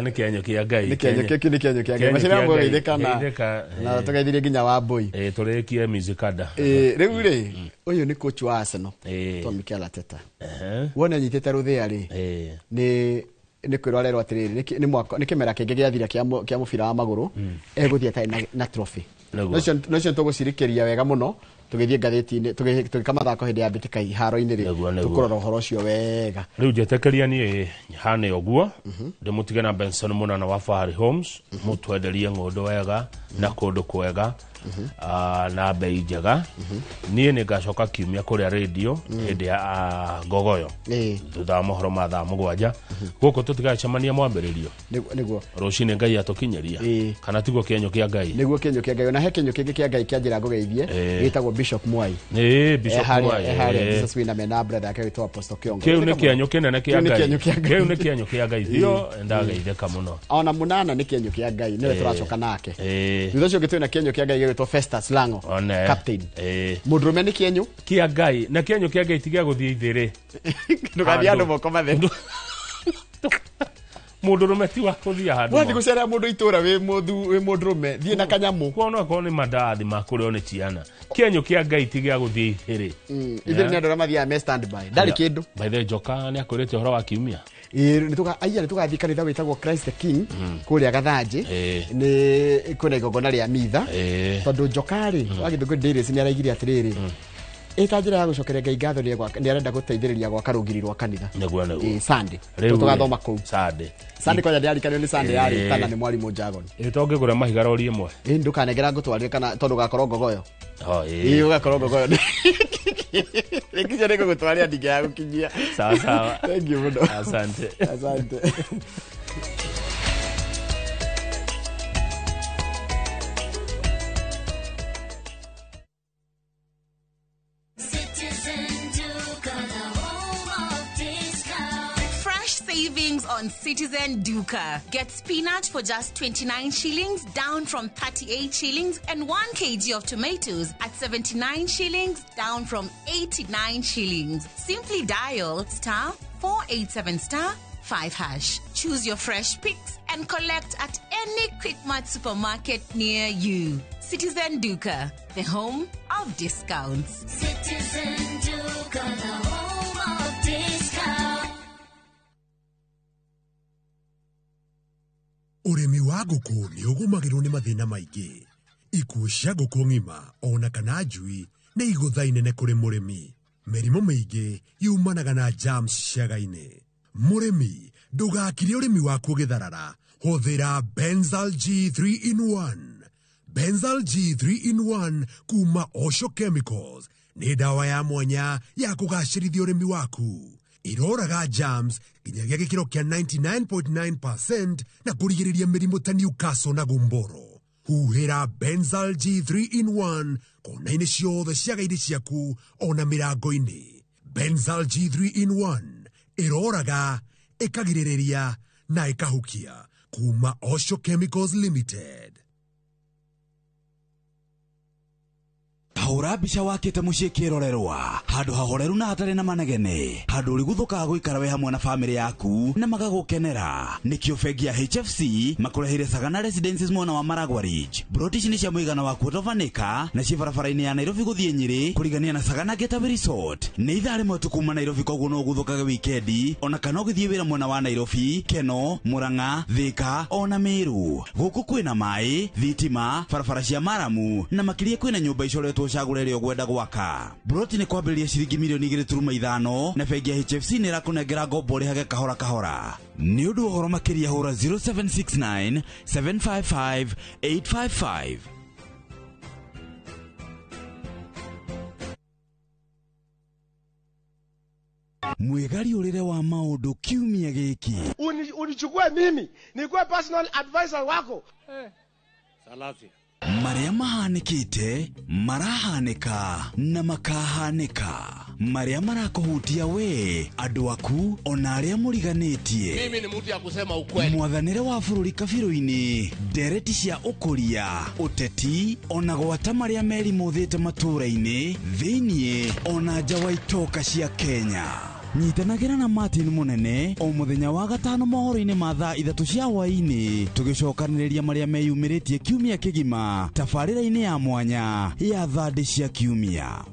nä kä enyå kä a ngai nä kä enyå kä a ngai macira må geithä na tå geithirie nginya wa mbui tå rä kie mizikada rä u rä å yå nä coach wa Arsenal to Mikel Arteta wona nyitä te rå thä a rä nä kwä rorerwo atä rä rä nä kä mera kä ngä gä athira kä a må bira wa magå rå egå thiä atarä na trophy no cio tå gå cirä ria wega må no tugithie ngatheti-inĩ tugika mathako hindi ya mbitika iharo-inĩ ri tukurora uhoro ucio wega riu njetekeria ni hane oguo ndimutige na Benson Munana wa Fahari Homes mutwenderie ng'undu wega na kundu kwega na bei njega nie ni ngacoka kiumia kuria radio hindi ya ngogoyo thutha mohoro ma thaa mugwanja guku tutigacemania mwambiririo niguo rucini ngai atukinyeria kana tiguo kienyo kia ngai niguo kienyo kia ngai na he kienyo kingi kia ngai kia njira ngugeithie gitagwo Bishop Mwai Bishop Mwai Jesus wina mena brother yake witwa Apostle Kiongo kiu ni kienyo kinene kia ngai kiu ni kienyo kia ngai thio ndageitheka muno ona Munana ni kienyo kia ngai niwe turacoka nake thutha ucio gitwina kienyo kia ngai gitwa Festus Lango captain mudrume ni kienyo kia ngai na kienyo kia ngai tigia guthie ithiri ndugathia andu moko mathe mundurume ti wa kuthia handu wathi gucera mundu itura wi mundurume thie na kanyamu kuona ko ni mandathi makurio ni ciana kienyo kia ngai tigia guthie ithiri ithiri ni andu ra mathia me stand by ndari kindu by the joka ni akurite horo wa kiumia ni tugathii kanitha witagwo Christ the King kuria Gathanji ni kuna igongona ria mitha tondu njokari wa Githungu Dairies ni araigire atiriri ita njira ya gucokeria ngai ngatho ni arenda guteithiriria gwa karungiri rwa kanitha Sunday tugathoma kuu Sunday kwa jadi alikanio ni Sunday yari kana ni mwalimu Jagon itonge gura mahigara ori imwe ndukanegera ngutwarire kana tondu gakoro ngogoyo gakoro ngogoyo nikije gutwaria ndige ya gukinyia sawa thank you muno asante Citizen Duke, the home of on Citizen Duka. Get spinach for just 29 shillings, down from 38 shillings, and 1 kg of tomatoes at 79 shillings, down from 89 shillings. Simply dial *487*5#. Choose your fresh picks and collect at any Quickmart supermarket near you. Citizen Duka, the home of discounts. Citizen Duka, the home of discount. Urimi wa ngũkũ nĩ ũgũmagĩrwo nĩ mathĩna maingĩ. Ikuũ cia ngũkũ ng'ima ona kana njui nĩ igũtha inene kũrĩ mũrĩmi. Mĩrimũ mĩingĩ yumanaga na germs ciaga-inĩ. Mũrĩmi ndũgakire ũrĩmi waku ũgĩtharara. Hũthĩra Benzal G3 in 1. Benzal G3 in 1 kuma Osho Chemicals nĩ dawa ya mwanya ya kũgacĩrithia ũrĩmi waku. Iroraga germs nginyagia gĩkĩro kĩa 99.9% na kũrigĩrĩria mĩrimũ ta Newcastle na gumboro. Huhĩra Benzal G3 in 1 kona-inĩ ciothe ciaga-inĩ ciaku ona mĩrango-inĩ. Benzal G3 in 1 iroraga, ikagirĩrĩria na ikahukia. Kuma Osho Chemicals Limited. Hahũra mbica wakĩte mũciĩ kĩrorerwa, handũ hahoreru na hatarĩ na manegene, handũ ũrĩ gũthũkaga gũikara we hamwe na famĩlĩ yaku na magagũkenera. Nĩkĩo bengi ya HFC makũreheire Sagana Residences mwena wa Maragwa Ridge. Broti ici nĩ cia mũigana wa quarter of an acre na ciĩ barabara-inĩ ya Nairobi gũthiĩ Nyĩrĩ kũrigania na Sagana Getaway Resort. Nĩ ithaa rĩmwe tu kuma Nairobi, koguo no gũthũkaga wikendi ona kana ũgĩthiĩ wĩra mwena wa Nairobi, Keno, Murang'a, Thika ona Meru. Gũkũ kwĩna maĩ, thitima, barabara cia maramu na makĩria kwĩna nyũmba icoretwo cagũre rĩo gwenda gwaka. Broti nĩ kwambĩrĩria ciringi mirioni 2.5 na bengi ya HFC nĩ ĩrakũnengera ngombo rĩhage kahora kahora. Nĩ ũndũ ũhoro makĩria hũra 0769 755 855. Mwegari ũrĩre wa maũndũ kiumia gĩkĩ. Unichukue mimi nikuwe personal advisor wako. Salati. Marĩa mahanĩkĩte marahanĩka na makahanĩka. Marĩa marakũhutia we, andũ aku ona arĩa mũriganĩtie. Mimi ni mtu ya kusema ukweli. Mwathanĩre wa bũrũri kabirũ-inĩ, ndereti cia ũkũria, ũteti ona gwata marĩa merimũthĩte matũũra-inĩ thĩiniĩ ona nja wa itoka cia Kenya. Nyitanagĩra na Martin Munene o mũthenya wa gatano mohoro-inĩ ma thaa 3 cia hwaĩ-inĩ, tũgĩcokanĩrĩria marĩa meyumĩrĩtie kiumia kĩgima tabarĩra-inĩ ya mwanya ya thandĩ cia kiumia.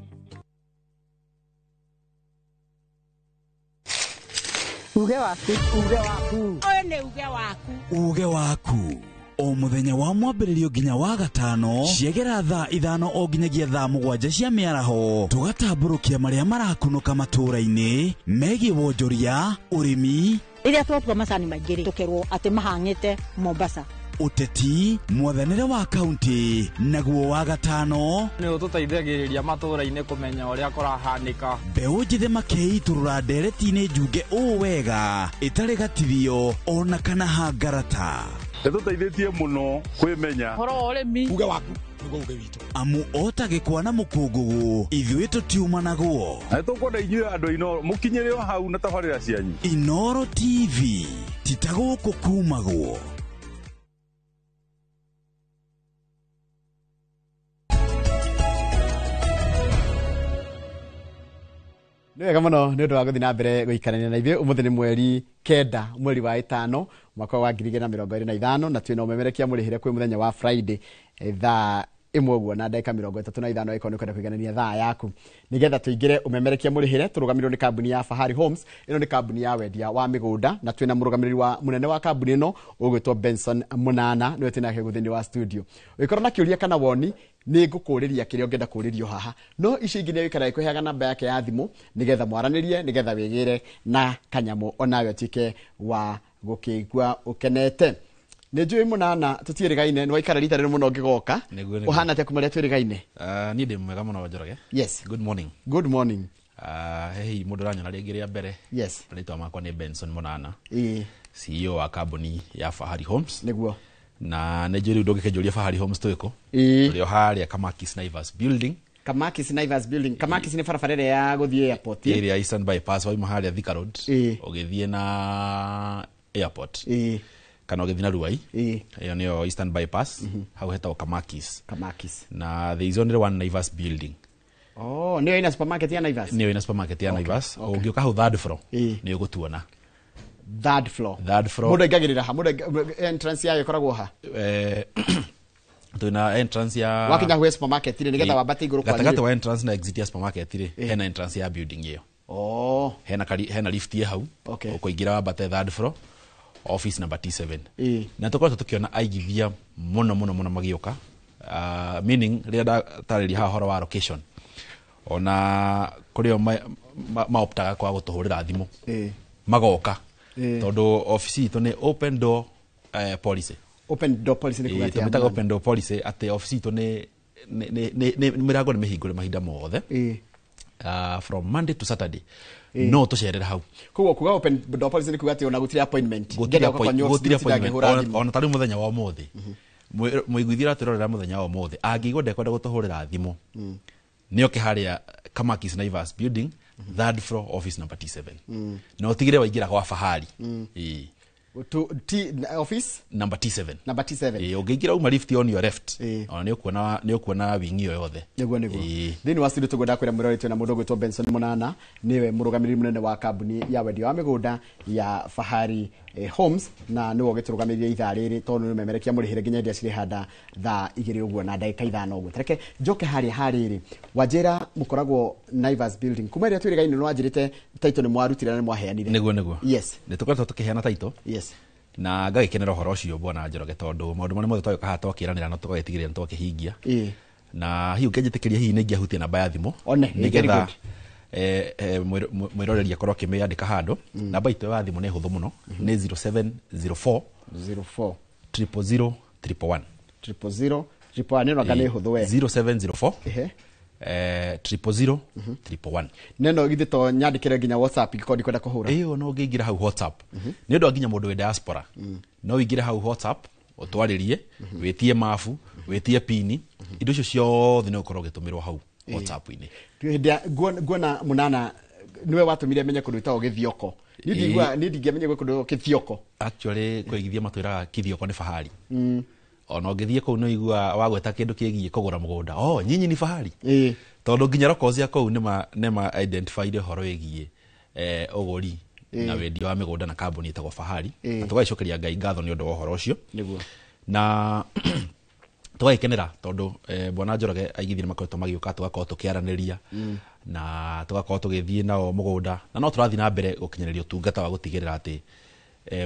Uge waku, uge waku. Ũyũ nĩ uge waku. Uge waku. O mũthenya wa mwambĩrĩrio nginya wa gatano, ciegera thaa 5 o nginyagia thaa 7 cia mĩaraho, tũgatambũrũkia marĩa marakunũka matũũra-inĩ megiĩ wonjoria, ũrĩmi, rĩrĩa twatua macani maingĩ tũkerwo atĩ mahang'ĩte Mombasa. Ũteti, mwathanĩre wa kaunti, naguo wa gatano nĩ ũtũteithagĩrĩria matũũra-inĩ kũmenya ũrĩa kũrahanĩka. Mbeũ njĩthĩ makeitũrũra ndereti-inĩ njunge ũũ wega ĩtarĩ gatithio ona kana hangarata. Nĩtũteithĩtie mũno kwĩmenya ũhoro wa ũrĩmi. Uge waku nĩguo uge witũ. Amu ota gĩkwa na mũkũngũgũ ithuĩ tũtiumanaguo. Na nĩtũkwenda inyuĩ andũ a Inooro mũkinyĩre o hau na tabarĩra cianyu. Inooro TV titagũkũ kumagwo. Nĩ wega mũno nĩ ũndũ wa gũthiĩ na mbere gũikarania na ithuĩ. Ũmũthĩ nĩ mweri 9 mweri wa 5 mwaka wa 2025 na twĩna ũmemerekia mũrĩhĩre kwĩ mũthenya wa Friday thaa 1 ũguo na ndagĩka 35 ĩkorwo nĩ kwenda kũiganania thaa yaku nĩgetha tũingĩre ũmemerekia mũrĩhĩre. Tũrũgamĩrĩrwo nĩ kambuni ya Fahari Homes. Ĩno nĩ kambuni ya wendia wa mĩgũnda na twĩna mũrũgamĩrĩri wa mũnene wa kambuni ĩno ũgwĩtwo Benson Munana, nĩwe twĩnake thĩinĩ wa studio. Ũngĩkorwo na kĩũria kana woni nĩ ngũkũrĩria kĩrĩa ũngĩenda kũrĩrio haha, no ici ingĩ nĩ wĩkaraga ĩkũheaga namba yake ya thimũ nĩgetha mwaranĩrie, nĩgetha wĩgĩre na kanyamũ onawe ũtuĩke wa gũkĩigua ũkenete. Nĩ njũĩ Munana tũtiĩrĩgaine, nĩ waikara rita rĩrĩ mũno ũngĩgoka. Ũhana atĩa kumarĩa twĩrĩgaine? Niĩ ndĩ mwega mũno Njoroge. Yes. Good morning. Good morning. Hihi mũndũ ũranyona rĩngĩ rĩa mbere. Yes. Rĩtwa makwa nĩ Benson Munana. Ĩĩ. CEO wa kambuni ya Fahari Homes. Nĩguo. Na nĩ njũĩ rĩu ndũngĩkĩnjũria Fahari Homes twĩkũ. Tũrĩ o harĩa Kamakis Naivas Building. Kamakis Naivas Building. Kamakis nĩ barabara ya gũthiĩ airport. Area Eastern Bypass wauma harĩa Thika Road. Ũgĩthiĩ na airport kana ũgĩthiĩ na Ruai ĩyo nĩyo Eastern Bypass hau hetagwo Kamakis na there is only one Naivas building. Oh, nĩyo ina supermarket ya Naivas? Nĩyo ina supermarket ya Naivas. Ũngĩũka hau third floor nĩ ũgũtuona. Third floor. Mũndũ aingagĩrĩra ha? Entrance yayo ĩkoragwo ha? Tuna entrance ya wakinya hwe supermarket ile nigetha wambate iguru kwa gatagata wa entrance na exit ya supermarket ile hena entrance ya building hiyo. Hena lift ya hau ukoingira wambate third floor office number T7 na tukorwo tukiona aigithia muno magioka meaning rĩrĩa tarĩria haha horo wa location ona kũrĩo maoptaga kwa gũtũhũrĩra thimũ magoka tondũ office itũ nĩ open door policy. Open door policy nĩ kugatia tumetaga open door policy ate office itũ nĩ mĩrango nĩ mĩhingũre mahinda mothe from Monday to Saturday no tucerera hau koguo kuga open door policy nĩ kugatia ona gũtirĩ appointment ona tarĩ mũthenya wa ũmũthĩ mũiguithira tũrorera mũthenya wa ũmũthĩ angĩigua ndekwenda gũtũhũrĩra thimũ nĩoke harĩa Kamakis Naivas building third floor office number T7 no tigire waingĩra gwa Fahari office number T7 ũngĩingĩra uma lift on your left ona nĩ ũkuona wingi yo yothe nĩguo thĩinĩ wa studio tũgwenda kwĩra mũrorete na mũndũ gwĩtwo Benson Mũnana nĩwe mũrũgamĩrĩri mũnene wa kambuni ya wendia wa mĩgũnda ya Fahari Homes na nĩwe ũgĩtũrũgamĩrĩria ithaa rĩrĩ tondũ nĩ memerekia mũrĩhĩre nginya hĩndĩ cirĩ handa thaa 2 ũguo na ndagĩka 5 ũguo tareke njoke harĩ wanjĩra mũkoragwo Naivas building kuma rĩrĩa twĩrĩgaine nĩ wanjĩrĩte title nĩ mwarutire na nĩ mwaheanire nĩguo yes nĩ tũkoretwo tũkĩheana title na ngagĩkenera ũhoro ũcio Bwana Njoroge tondũ maũndũ marĩa mothe twayoka haha twakĩranĩra no tũgagĩtigĩrĩra nĩ twakĩhingia na hihi ũngĩnjĩtĩkĩria hihi nĩ ingĩahutia namba ya thimũ nĩgetha mwĩroreri akorwo akĩmĩandĩka handũ namba itũ ya thimũ nĩ hũthũ mũno nĩ 0704 000 neno ngane hũthũ we 0704 000 neno githĩ to nyandĩkĩre nginya WhatsApp ikondi kwenda kũhũra no ũngĩingĩra hau WhatsApp nĩ ũndũ nginya mũndũ wĩ diaspora no ũingĩre hau WhatsApp ũtwarĩrie wĩtie mabu wĩtie pini indo icio ciothe nĩ ũkorwo ũgĩtũmĩrwo hau WhatsApp-inĩ nguona Mũnana niwe watũmire menye kũndũ gwĩtagwo Gĩthioko niĩ ndingĩamenye kũndũ Gĩthioko actually kũigithia matwĩraga Gĩthioko nĩ Fahari ona ũngĩthiĩ kũu nĩ igua wagweta kĩndũ kĩgiĩ kũgũra mũgũnda nyinyi ni Fahari tondũ nginya records ya kũu nĩma identified ũhoro wĩgiĩ ũgũri na wendia wa mĩgũnda na kambuni ĩtagwo Fahari na tũgagĩcokeria Ngai ngatho nĩ ũndũ wa ũhoro ũcio na tũgagĩkenera tondũ Bwana Njoroge aigithia makoretwo magĩũka tũgakorwo tũkĩaranĩria na tũgakorwo tũgĩthiĩ nao mũgũnda na no tũrathiĩ na mbere gũkinyanĩria ũtungata wa gũtigĩrĩra atĩ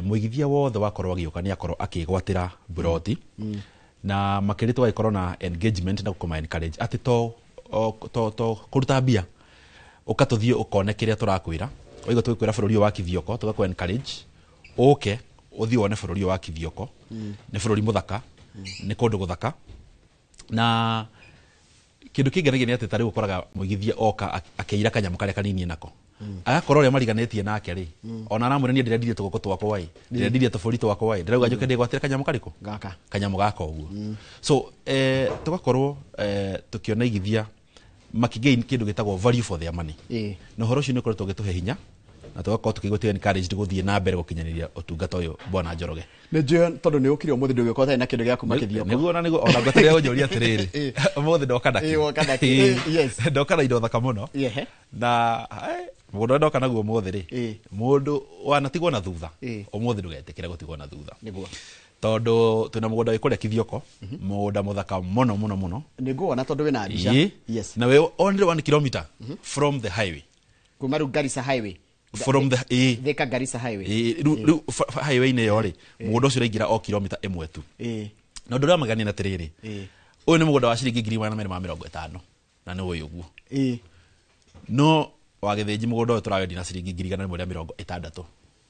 mũigithia wothe wakorwo agĩũka nĩ akorwo akĩgwatĩra buroti na makĩria tũgagĩkorwo na engagement na gũkoma encourage atĩ to kũruta mbia ũkatũthiĩ ũkone kĩrĩa tũrakwĩra oiga tũgĩkwĩra bũrũri ũyũ wa Kithioko tũgakũ encourage ũke ũthiĩ wone bũrũri ũyũ wa Kithioko nĩ bũrũri mũthaka nĩ kũndũ gũthaka na kĩndũ kĩngenagia nĩ atĩ tarĩu ũkoraga mũigithia oka akĩira kanyamũ karĩa kanini nako agakorwo ũrĩa mariganĩtie nake rĩ ona aramwĩra niĩ ndĩrendirie tũgũkũ twakwa ndĩrendirie tũbũri twakwa ndĩrauga njoke ndĩgwatĩre kanyamũ karĩkũ kanyamũ gaka ũguo so tũgakorwo tũkĩona igithia makĩgain kĩndũ gĩtagwo value for their money na ũhoro ũcio nĩ ũkoretwo ũgĩtũhe hinya na tũgakorwo tũkĩgũtĩra encouraged gũthiĩ na mbere gũkinyanĩria ũtungata ũyũ Bwana Njoroge nĩ njũĩ tondũ nĩ ũkire ũmũthĩ ndũgĩũka ũtarĩ na kĩndũ gĩa kuma Kithioko nĩguo ona ngwetereire ũnjũria atĩrĩrĩ ũmũthĩ ndoka nakĩ ndoka na indo thaka mũno na mũndũ ndoka naguo ũmũthĩ rĩ mũndũ wanatigwo na thutha ũmũthĩ ndũgetĩkĩre gũtigwo na thutha tondũ twĩna mũgũnda wĩ kũrĩa Kithioko mũgũnda mũthaka mũno nĩguona tondũ wĩna mbica na wĩ only 1 kilometer from the highway kuma rĩu Garissa highway from the Thika Garissa highway highway inĩ yo rĩ mũgũnda ũcio ũraingĩra o kilomita 1 tu na ũndũ ũrĩa magania na atĩrĩrĩ ũyũ nĩ mũgũnda wa ciringi 250 na nĩ ũyũ ũguo no wagĩthĩnji mũgũnda ũyũ tũrawendia na ciringi 160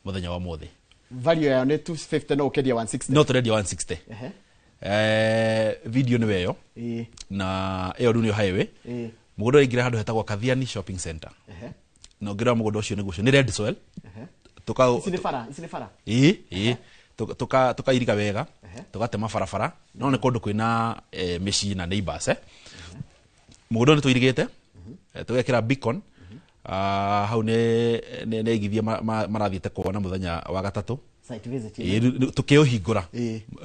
mũthenya wa mũthĩ value yayo nĩ 250 no ũkendia 160 no tũrendia 160 video nĩ weyo na ĩyo rĩu nĩyo highway mũgũnda ũraingĩra handũ hetagwo Kathiani shopping center no ngira mũgũnda ũcio nĩguo nĩ red soil icinifara tukairiga wega tugatema barabara no nĩ kũndũ kwĩna mĩciĩ na neighbors mũgũnda nĩ tũirigĩte tũgekĩra beacon hau nĩ igithia marathiĩte kuona mũthenya wa gatatũ site visit tukihingura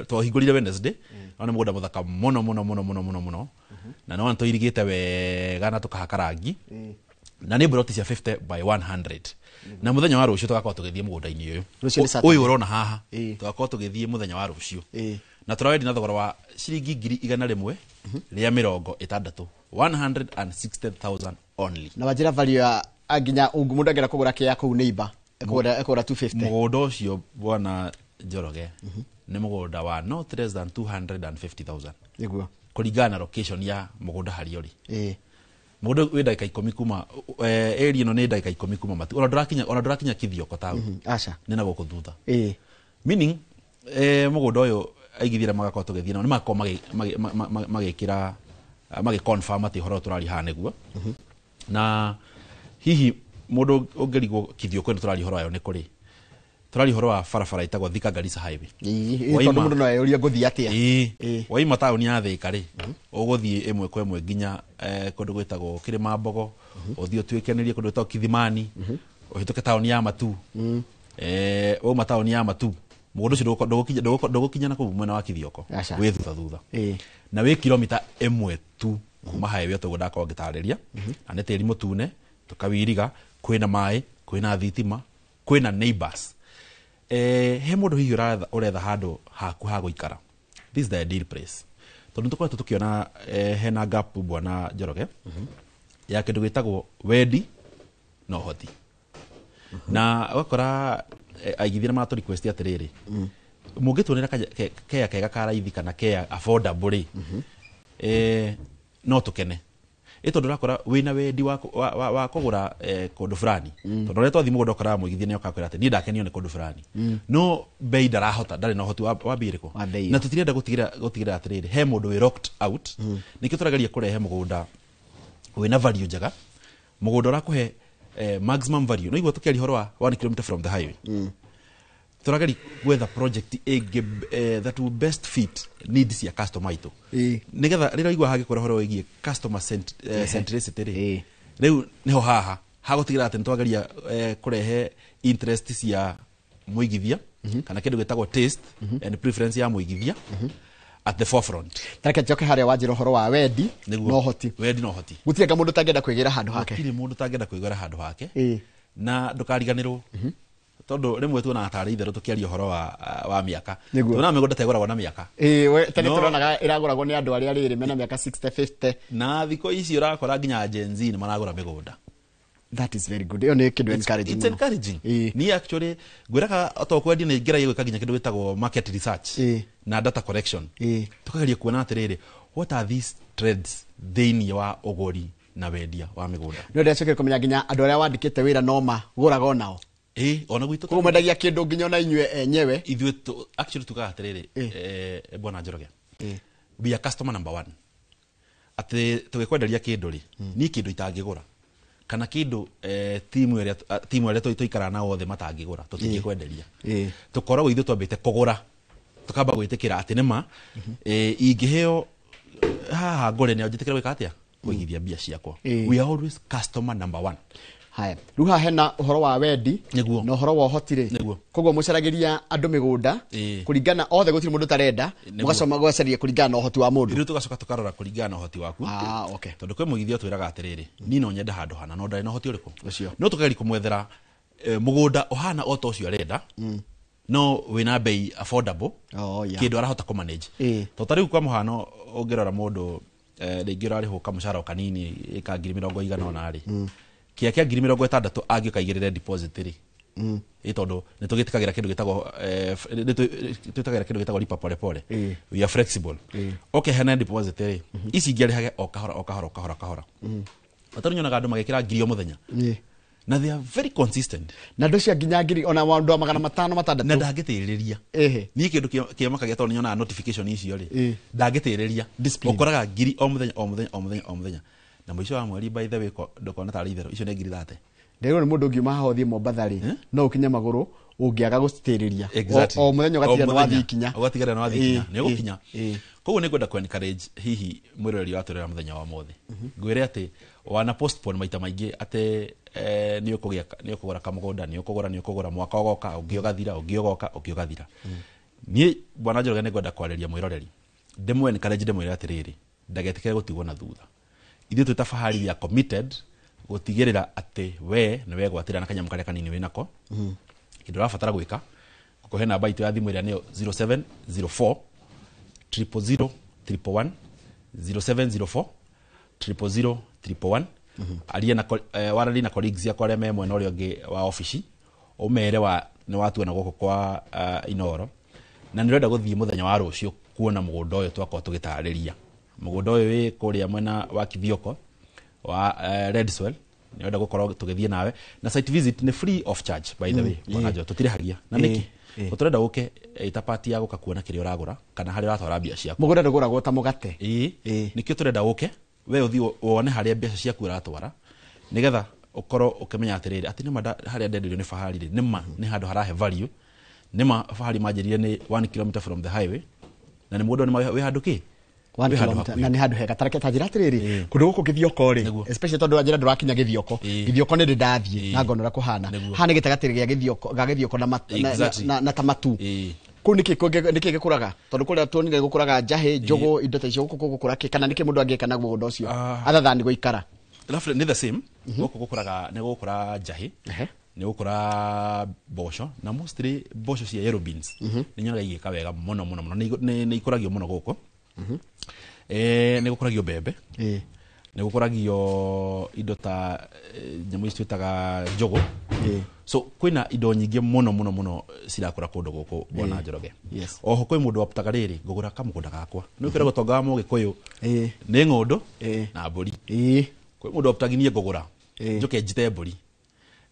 twahingurire Wednesday ona mũgũnda mũthaka mũno na no tũirigĩte wega na tukahaka rangi na nĩ broti cia 50 by 100 na muthenya wa rũciũ tugakorwo tũgĩthiĩ mũgũnda-inĩ ũyũ ũrona haha tugakorwo tũgĩthiĩ muthenya wa rũciũ na tũrawendi na thogora wa ciringi 100,000 rĩa 60 160,000 only na wajira value ya nginya mundu angera kugura kia kuu neighbor ekora 250 mũgũnda ũcio bwana Njoroge nĩ mũgũnda wa not less than 250,000 niguo kũringana na location ya mũgũnda harĩa ũrĩ mũgũnda wĩ ndagĩka 10 kuma area ĩno nĩ ndagĩka 10 kuma matu ona ndũrakinya Kithioko taũ aca nĩ na gũkũ thutha meaning mũgũnda ũyũ aigithira magakorwo tũgĩthiĩ nao nĩ makorwo magĩkĩra confirm atĩ horo tũrari haha nĩguo na hihi mũndũ ũngĩrigwo Kithioko nĩ tũrari horo ayo nĩ kũrĩ tũrari horo wa barabara itagwo Thika Garissa highway tondũ mũndũ no ayũria ngũthiĩ atĩa waima taũni ya Thĩka rĩ ũgũthiĩ ĩmwe kwa ĩmwe nginya kũndũ gwĩtagwo Kĩrĩmambogo ũthiĩ ũtuĩkanĩrie kũndũ gwĩtagwo Kithimani ũhĩtũke taũni ya Matu wauma taũni ya Matu mũgũnda ũcio ndũgũkinya na kũu mwena wa Kithioko wĩ thutha na wĩ kilomita 1 tu kuma highway tũgũ ndakorwo ngĩtarĩria na nĩ tĩri mũtune tũkawiriga kwĩna maĩ kwĩna thitima kwĩna neighbors he mũndũ hihi ũretha handũ haku ha gũikara this is the ideal place tondũ tũkoretwo tũkĩona hena gap bwana Njoroge ya kĩndũ gĩtagwo wendi na ũhoti na ũgakora aigithia matũ request atĩrĩrĩ mũngĩtuonera kega karaithi kana kea affordable no tũkene ĩtondũ ũrakora wĩna wendi wa kũgũra kũndũ fulani tondũ rĩrĩa twathi mũgũnda ũkora mũigithia nĩ okakwĩra atĩ niĩ ndakenio nĩ kũndũ fulani no bei ndarĩ na ũhoti wa bei ĩrĩkũ na tũtirenda gũtigĩrĩra atĩrĩrĩ he mũndũ wĩ locked out nĩkĩo tũrageria kũrehe mũgũnda wĩna value njega mũgũnda ũrakũhe maximum value no igua tũkĩaria horo wa 1 km from the highway tũrageria gwetha project that will best fit needs ya customer itu nigetha rĩrĩa igua hage kũrehoro wĩgie customer centricity rĩ rĩu niho haha hagũtigĩra atĩ nĩtwageria kũrehe interest cia mũigithia kana kĩndũ gĩtagwo taste and preference ya mũigithia at the forefront tareke njoke harĩa wanjĩra ũhoro wa wendi no hoti gũtienga mũndũ tangĩenda kwĩgĩra handũ hake gũtirĩ mũndũ tangĩenda kwĩgĩra handũ hake na ndũkariganĩrwo tondũ rĩmwe tuonaga tarĩ itherũ tũkĩaria ũhoro wa mĩaka tuonaga mĩgũnda ta ĩgũragwo na mĩaka tene tũronaga ĩragũragwo nĩ andũ arĩa rĩrĩ mena mĩaka 60 50 na thikũ ici ũrakora nginya Gen Z nĩ maragũra mĩgũnda that is very good. It's encouraging. It's encouraging. Ni actually gwiraga otokwendi ni ngira yego kaginya kindu witagwo market research na data collection. Tukageria kuona atiriri what are these trends thĩinĩ wa ũgũri na wendia wa mĩgũnda. Ndio ndacokera kumenya nginya andũ arĩa wandĩkĩte wĩra noma gũraga onao. Ona gwitũ kũmendagia kĩndũ nginya ona inyue enyewe. Ithuĩ actually tukaga atiriri bwana Njoroge. We are customer number 1. Ati tugikwenderia kĩndũ ri ni kĩndũ itangĩgũra. Kana kindu timu ĩrĩa tũikara na othe matangĩgũra tũtingĩkwenderia tũkoragwo ithuĩ twambĩte kũgũra tũkamba gwĩtĩkĩra atĩ nĩma ingĩheo haha ngũre nĩ njĩtĩkĩra gwĩka atĩa kũigithia mbia ciakwa. We are always customer number 1. Haya rĩu haha hena ũhoro wa wendi na ũhoro wa ũhoti-rĩ koguo mũcaragĩria andũ mĩgũnda kũringana othe gũtirĩ mũndũ tarenda mũgacoma gwacaria kũringana na ũhoti wa mũndũ. Rĩu tũgacoka tũkarora kũringana na ũhoti waku. Okay. Tondũ kwĩ mũigithia twĩraga atĩrĩrĩ niĩ no nyende handũ hana no ndarĩ na ũhoti ũrĩkũ no tũkageria kũmwethera mũgũnda ũhana o ta ũcio arenda no wĩna bei affordable kĩndũ arahota kũmanage. Tondũ rĩu kwa mũhano ũngĩrora mũndũ rĩngĩ ũrarĩhwo kamũcara kanini ĩka 20,000 ona-rĩ kia 60,000 angĩkaigĩrĩre deposit rĩ tondũ nĩ tũgĩtĩkagĩra kĩndũ gĩtagwo lipa pole pole. We are flexible. Okay, hena deposit rĩ ici ingĩarĩhage o kahora. Atarĩ nyonaga andũ magĩkĩra 1,000 mũthenya na they are very consistent na ndũ cia nginya 1,000 ona wandu 500 na ndangĩtĩrĩria niĩ kĩndũ kĩamakagia tondũ nyonaga notification icio rĩ ndangĩtĩrĩria ũkoraga 1,000 o mũthenya na mũico wa mweri by the way ndũkona tarĩ itherũ icio nĩ 30. Ndĩrwo nĩ mũndũ ũngiuma haha ũthiĩ Mombatha rĩ no ũkinye magũrũ ũngĩaga gũcitĩrĩria o mũthenya ũgatigana na wathiĩ kinya nĩ ũgũkinya koguo nĩ ngwenda ku encourage hihi mwĩroreri wa tũrera mũthenya wa mothe ngwĩre atĩ wana postpone maita maingĩ atĩ nĩ ũkũgũra kamũgũnda nĩ ũkũgũra mwaka ũgoka ũngĩ ũgathira niĩ bwana Njoroge nĩ ngwenda kwarĩria mwĩroreri ndĩmwe encourage ndĩmwĩre atĩrĩrĩ ndagetikĩre gũtigwo na thutha ithuĩ twĩ ta Fahari ya committed gũtigĩrĩra atĩ we nĩ wegwatĩra na kanyamũ karĩa kanini wĩnako kĩndũ ũrabatara gwĩka gũkũhe namba itũ ya thimũ ĩrĩa nĩyo 0704 000 111 0704 000 111 aria na warari na colleagues yakwa arĩa me mwena ũrĩa ũngĩ wa ofici ũmere nĩ watuona gũkũ kwa Inoro na nĩrenda gũthiĩ mũthenya wa rũciũ kuona mũgũnda ũyũ twakorwo tũgĩtarĩria mũgũnda ũyũ wĩ kũrĩa mwena wa Kithioko wa Redswell nĩrenda gũkorwo tũgĩthiĩ nawe na site visit nĩ free of charge by the way bwana Njoroge tũtirĩhagia na nĩkĩ ũtũrenda gũke itapati ya gũka kuona kĩrĩa ũragũra kana harĩa ũratwara mbia ciaku mũgũnda ndũgũragwo ta mũgate nĩkĩo tũrenda gũke we ũthiĩ wone harĩa mbeca ciaku ũratwara nĩgetha ũkorwo ũkĩmenya atĩrĩrĩ atĩ nĩma harĩa ndenderio nĩ Fahari rĩ nĩma nĩ handũ harahe value nĩma Fahari manjĩrire nĩ 1 km from the highway na nĩ mũgũnda nĩ wĩ handũ kĩ na nĩ handũ hega tareke tanjĩra atĩrĩrĩ kũndũ gũkũ Gĩthioko rĩ especially tondũ wanjĩra ndũrakinya Gĩthioko nĩ ndathiĩ na ngona kũhana hana gĩtagatĩrĩ gĩa Gĩthioko na tamatu kũu nĩkĩ gĩkũraga tondũ kũrĩa tuonire gũkũraga njahĩ njũgũ indo ta icio gũkũ gũkũra kĩ kana nĩkĩ mũndũ angĩka na mũgũnda ũcio athathani gũikara nĩ the same gũkũ gũkũraga nĩ gũkũra njahĩ nĩ gũkũra mboco na mostly mboco cia yellow beans nĩ nyonaga igĩka wega mũno nĩ ikũragio mũno gũkũ nĩ gũkũragio mbembe nĩ gũkũragio indo ta nyamũ ici twĩtaga njũgũ so kwĩna indo nyingĩ mũno cirakũra kũndũ gũkũ bwana Njoroge oho kwĩ mũndũ waputaga rĩrĩ ngũgũra kamũgũnda gakwa nĩ ũkĩra gũtonga wa Mũgĩkũyũ nĩ ng'ũndũ na mbũri kwĩ mũndũ waputaginie ngũgũra njoke njite mbũri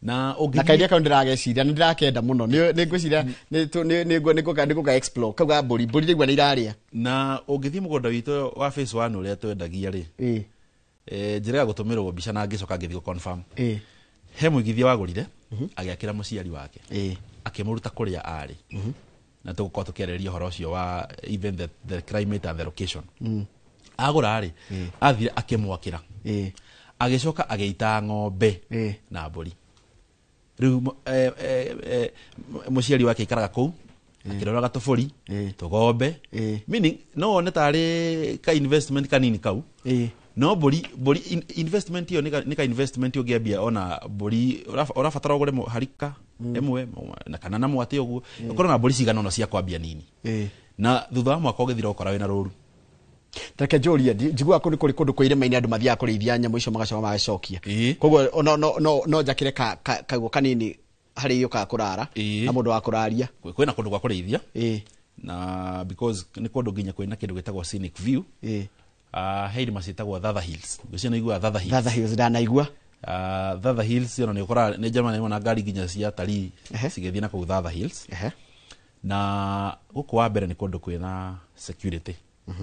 na kaidea kaũ ndirageciria nĩ ndirakenda mũno nĩ ngwĩciria nĩ gũka explore kauga mbũri rĩgua nĩ irarĩa na ũngĩthiĩ mũgũnda witũ wa phase 1 ũrĩa twendagia rĩ njĩra gũtũmĩrwo mbica na ngĩcoka ngĩthiĩ confirm he mũigithia wagũrire agĩakĩra mũciari wake akĩmũruta kũrĩa arĩ na tũgũkorwo tũkĩarĩrĩria ũhoro ũcio wa even the climate and the location agũra rĩ athire akĩmwakĩra agĩcoka agĩita ng'ombe na mbũri rĩu mũciari wake ikaraga kũu akĩroraga tũbũri tũgombe meaning no one tarĩ ka investment kanini kau no mbũri investment iyo nĩ ka investment ũngĩambia ona mbũri ũrabatara ũgũre harika ĩmwe na kana na mwatĩ ũguo ũkorwo na mbũri cigana ona cia kwambia nini na thutha wa mwaka ũgĩthira ũkora wĩna rũru Tareke njũria njiguaga kũrĩ kũndũ kwa irĩma-inĩ andũ mathiaga kũrĩithia nyamũ icio magacoka magacokia koguo no njakĩre kaguo kanini harĩ yũkaga kũrara na mũndũ wa kũraria kwĩna kũndũ gwa kũrĩithia na because nĩ kũndũ nginya kwĩna kĩndũ gĩtagwo scenic view he irĩma ciĩtagwo Thatha Hills ngwĩciria nĩiguaga Thatha Hills ndanaigua Thatha Hills ona nĩ ũkoraga nĩ Germany na ngari nginya cia atalii cigĩthiĩ na kũu Thatha Hills na gũkũ wa mbere nĩ kũndũ kwĩna security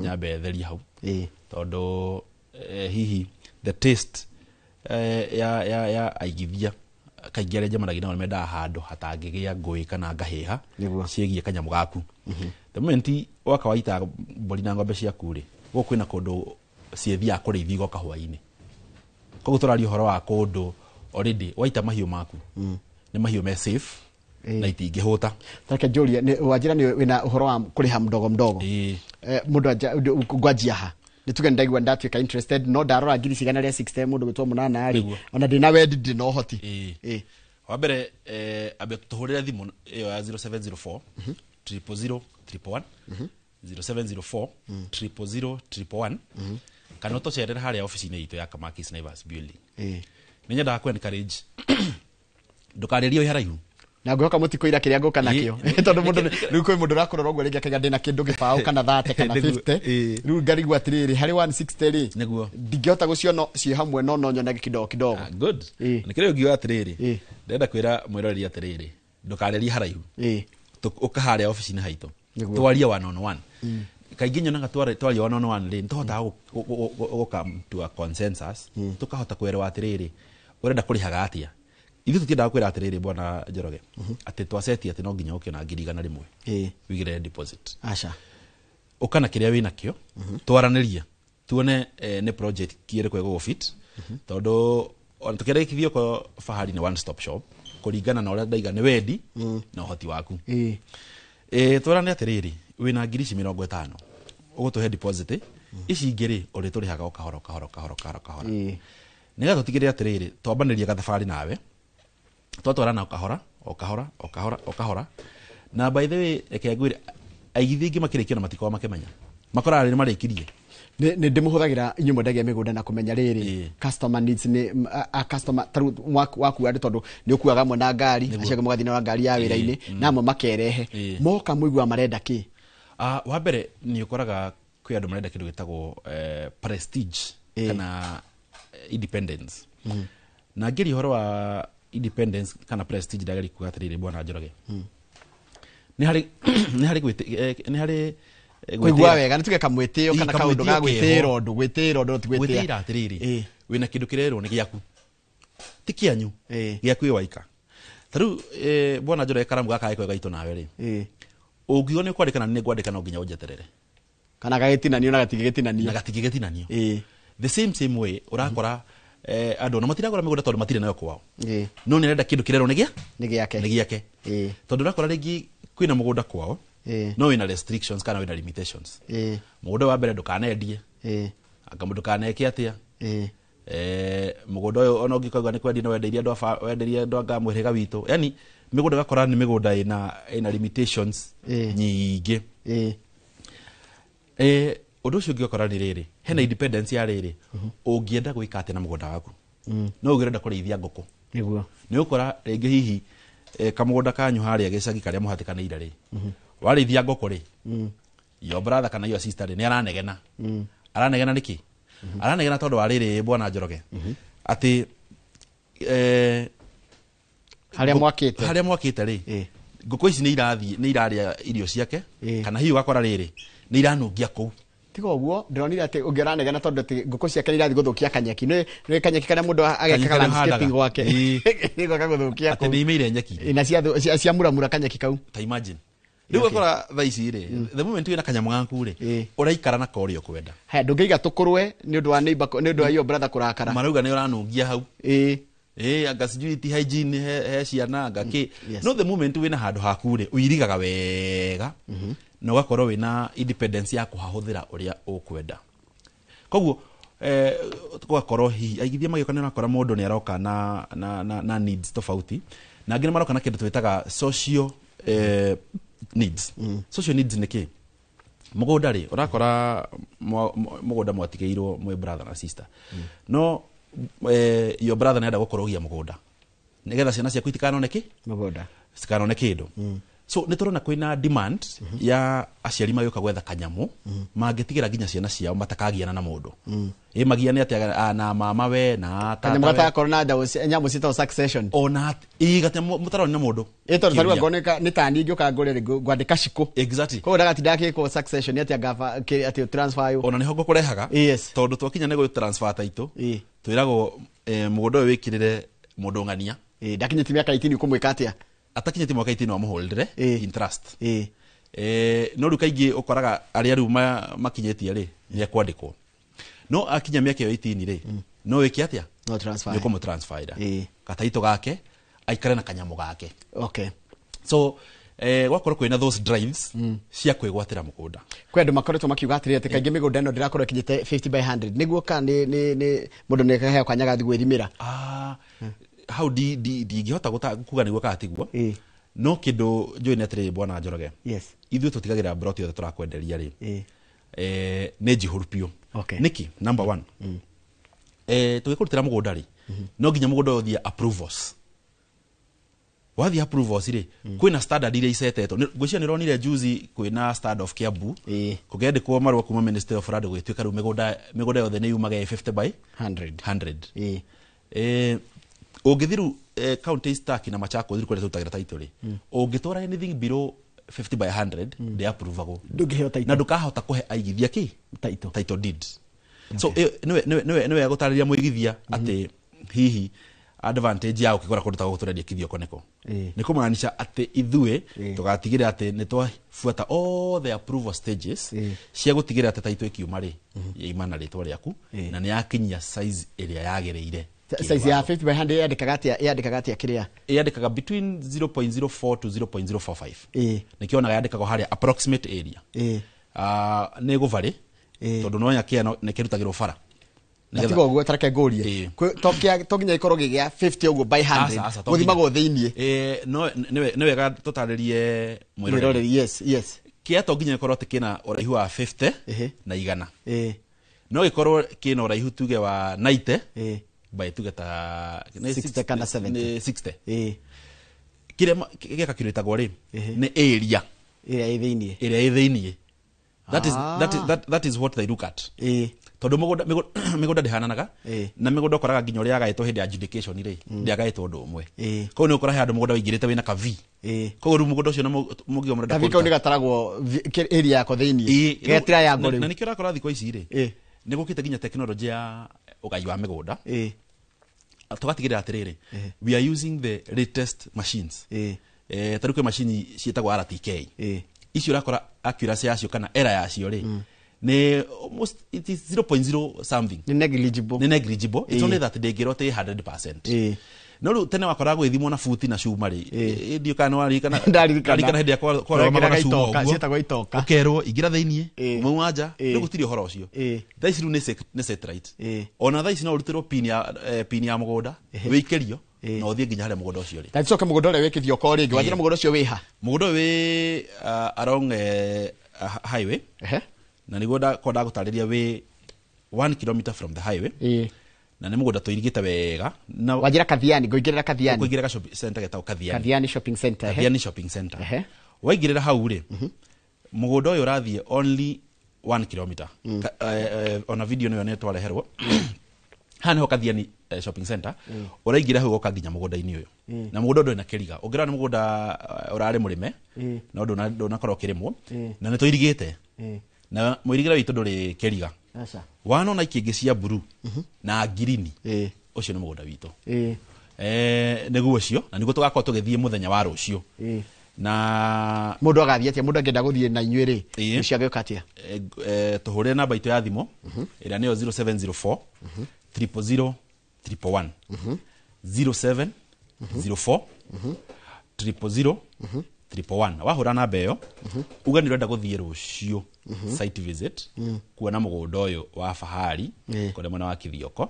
nyambe theri hau tondũ hihi the taste ya aigithia kaingĩ arĩa njemanagia nao mendaga handũ hatangĩgĩa ngũĩ kana ngahĩha ciĩgiĩ kanyamũ gaku the moment waka waita mbũri na ng'ombe ciaku rĩ gũkũ kwĩna kũndũ ciĩthiaga kũrĩithia igoka hwaĩ-inĩ koguo tũraria ũhoro wa kũndũ already waita mahiũ maku nĩ mahiũ me safe na itingĩhũta Tareke njũria wanjĩra wĩna ũhoro wa kũrĩha mdogo mũndũ ngwanjia ha nĩ tuge ndaigua ndatuĩka interested no ndarora ngiri cigana rĩa 60 mũndũ gwĩtwo mũnana arĩ ona ndĩna wendi ndĩna ũhoti wa mbere ambe tũhũrĩre thimũ ĩyo ya 0704 000 111 0704 000 111 kana ũtũcerere harĩa ofici-inĩ itũ ya Kamakis Naivas Building nĩ nyendaga ku encourage ndũkarĩrie wĩ haraihu na ngũka mũtikoira kĩrĩa ngũka nakĩo tondũ mũndũ rĩu kwĩ mũndũ ũrakũrora ũguo rĩngĩ akĩga ndĩna kĩndũ gĩbaũ kana 30 kana 50 rĩu ngarigua atĩrĩrĩ harĩ 160 rĩ ndingĩhota gũciona ciĩ hamwe no nyonage kidogo good nĩkĩrĩa ũngiuga atĩrĩrĩ ndĩrenda kwĩra mwĩroreri atĩrĩrĩ ndũkarĩrie haraihu ũka harĩa ofici-inĩ haitũ twaria 1-on-1 kaingĩ nyonaga twaria 1-on-1 rĩ nĩtũhotaga gũka to a consensus tũkahota kwĩrwo atĩrĩrĩ ũrenda kũrĩhaga atĩa ithuĩ tũtiendaga kwĩra atĩrĩrĩ bwana Njoroge atĩ twaceti atĩ no nginya ũkĩona 100,000 wĩigĩre deposit aca ukana kiria wina kio twaraniria tuone ne project kiere kwa go fit todo on tukirekithio ko fahari ni one stop shop kuringana na uria ndaiga ni wendi na uhoti waku twarane atiriri wina ngiri 50 ugutuhe deposit ici ngiri uri turihaga okahora niga tutigire atiriri twambaniria gathafari nawe twatwarana okahora na by the way ekegwire aigithia ingi makirikio na matiko makemenya makora ari marikirie ne ndimuhuthagira inyumo ndagia migunda na kumenya riri customer needs ni a customer waku andi tondu ni ukuaga mwe na ngari aciaga mugathina na ngari ya wira-ini namwe makerehe moka muigua marenda ki wa mbere ni ukoraga kwi andu marenda kindu gitagwo prestige kana independence na ngiri horo wa independence kana prestige ndagari kuga atiriri bwana Njoroge ni hari kuigua wega nituge kamwitio kana kaundu ga gwitiro ndu tigwitira atiriri wina kindu kirero ni giaku tikianyu giaku waika taru bwana Njoroge karamu gaka iko gaito nawe ri ungigo ni kwandikana ni gwandikana nginya unjeterere kana gagitinanio na gatigigetinanio the same way urakora andu na matiragora migunda tondu matire nayo kwao no ni renda kindu kirero ni giake tondu urakora ringi kwina mugunda kwao no wina restrictions kana wina limitations mugunda wa mbere ndukanendie anga mundu kaneke atia mugunda uyu ona ungikauga ni kwendi no wenderie andu anga mwiriga witu yani migunda gakora ni migunda ina limitations nyingi undu ucio ngikora ni riri hena independence ya riri ungienda gwika atia na mugunda waku no ugirenda kurithia ngoko niguo ni ukora ringi hihi kamugunda kanyu haria gicagi karia muhatikaneire ri warithia ngoko ri yo brother kana yo sister ri ni aranegena niki aranegena tondu wariri bwana Njoroge ati haria mwakite ri ngoko ici ni iraria irio ciake kana hiyo gakora riri ni iranungia kou tiga uguo ndironire ati ungiranegena tondu ati ngoko ciake ni irathi guthukia kanyeki ni kanyeki kana mundu ageka landscaping gwake ni goka guthukia ati ni imeire nyeki na cia muramura kanyeki kau ta imagine riu akora thaici ri the moment wina kanyamu gaku ri uraikara na korio kwenda ha ndungiiga tukurwe ni undu wa neighbor ni undu wa iyo brother kurakara marauga ni uranungia hau anga security hygiene he ciana ngaki no the moment wina handu haku ri uirigaga wega na ugakorwo wina independence ya kuhahuthira uria ukwenda koguo tugakorwo hi aigithia magikana na kora mundu ni aroka na needs tofauti na ngine maroka na kindu twitaga social needs social needs ni ki mugunda ri urakora mugunda mwatigeirwo mwe brother na sister no your brother nenda gukorogia mugunda nigetha ciana ciaku itikanoneki mugunda cikanoneki kindu so niturona kwina demand ya aciari magioka gwetha kanyamu mangitigira nginya ciana ciao matakagiana na mundu magiane atia na mama we na tata kanyamu gatakorwo na nyamu cita succession ona gate mutaroni na mundu ito tarua ngoneka ni tani ngioka ngorere gwandika ciko exactly ko ndaga tidake ko succession atia gava atia transfer yo ona niho ngokurehaga tondu twakinya nego transfer taito twirago mugunda uyu wikirire mundu ngania ndakinyiti miaka 18 kumwika atia atakinyiti mwaka 18 wa muholdere interest no rukaingi ukoraga ari aru makinyetie ri ni akwandikwo no akinya miaka 18 ri no wiki atia no transfer ni komo transfer kataito gake aikare na kanyamu gake okay so gwakorwo kwina those drives cia kwigwatira mugunda kwendu makoretwo makiuga atiri ati kaingi migunda ino ndirakorwo kinyite 50 by 100 niguo ka ni mundu ne kahe kanyaga thigwirimira how ngihota kuga niguo katigwo no kindu njui netire bwana Njoroge ithuĩ tũtigagĩra broti yothe tũrakwenderia rĩ nĩ njihũru piũ niki number 1 tũgĩkũrutĩra mũgũnda rĩ no nginya mũgũnda ũyũ ũthiĩ approvals wathi approvals rĩ kwĩna standard iria icetetwo ngwĩciria nĩ ronire juzi kwĩna standard of Kiambu kũgĩandĩkwo marũa kuma Ministry of Land gũgĩtuĩka rĩu mĩgũnda yothe nĩ yumaga 50 by 100 ungithiru county stack na Machakos thiru kwenda tutagira title ri ungitwara anything below 50 by 100 they approve ago na ndukahota kuhe aigithia ki title deeds so niwe gutariria muigithia ati hihi advantage ya ukigora kundu ta guturendia kithio koneko ni kumaanisha ati ithue tugatigire ati ni twafuata all the approval stages cia gutigire ati taitwe kiuma ri ya imana ritwa riaku na ni yakinyia size area yagereire size ya 50 by 100 yandikaga atia kiria yandikaga between 0.04 to 0.045 nikionaga yandikaga haria approximate area ne guvari tondu no nyakia ne kirutagirwo bara natiga uguo tareke ngurie tokinya ikorwo gigia 50 uguo by 100 guthimagwo thiini no ni wega tutaririe mwiroreri yes kia tokinya ikorwo tikina uraihu wa 50 na igana no ikorwo kina uraihu tuge wa 90 by tuge ta 60 kana 70 kire geka kiritagwo ri ni area thiini that is what they look at tondu migunda ndihananaga na migunda koraga nginya uria agaitwo hindi adjudication ri ndiagaitwo undu umwe ko ni ukora handu mugunda wingirite wina ka V ko ru mugunda ucio na mugiyo murenda ko ni gataragwo area yako thiini getira ya ngori na nikira kora thiko ici ri ni gukite nginya technology ya ugai wa migunda tugatigirira atiriri we are using the latest machines taruke machine cietagwo RTK icio urakora accuracy yacio kana error yacio ri ni almost it is 0.0 something ni negligible it's only that they get 100% no ru tene wakora gwithimwo na futi na cuma ri ndio kana wari kana ndarikana hindi yakwa kwa magana itoka cietagwo itoka ukerwo igira thiini muwanja ni gutiri uhoro ucio thaici ru ni set right ona thaici no urutirwo pin ya mugunda wikirio no thie nginya haria mugunda ucio ri tacoke mugunda ule wikithio ko ringi wathira mugunda ucio wiha mugunda wi along highway na niguo ndakonda gutariria wi 1 km from the highway na ni mugunda tuirigite wega na wajira Kathiani ngoingirira Kathiani ngoingirira shopping center getao Kathiani shopping center Kathiani shopping center waingirira hau ri mugunda uyu rathie only 1 km on a video no yonetwa reherwo hana ho Kathiani shopping center uraingira hau goka nginya mugunda-ini uyu na mugunda ndo ina kiriga ungira ni mugunda urari murime na ndo nakorwo kirimwo na ni tuirigite na muirigira witu nduri kiriga wano na ikingi cia blue na green ucio ni mugunda witu niguo ucio na niguo tugakorwo tugithie muthenya wa rucio na mundu agathie atia mundu angenda guthie na inyuĩ ri ciageuka atia tuhure namba itu ya thimo ira niyo 0704 000 111 0704 000 111 wahura namba iyo uga ni renda guthie rucio site visit kuona mugunda uyu wa fahari kone mwana wa kithioko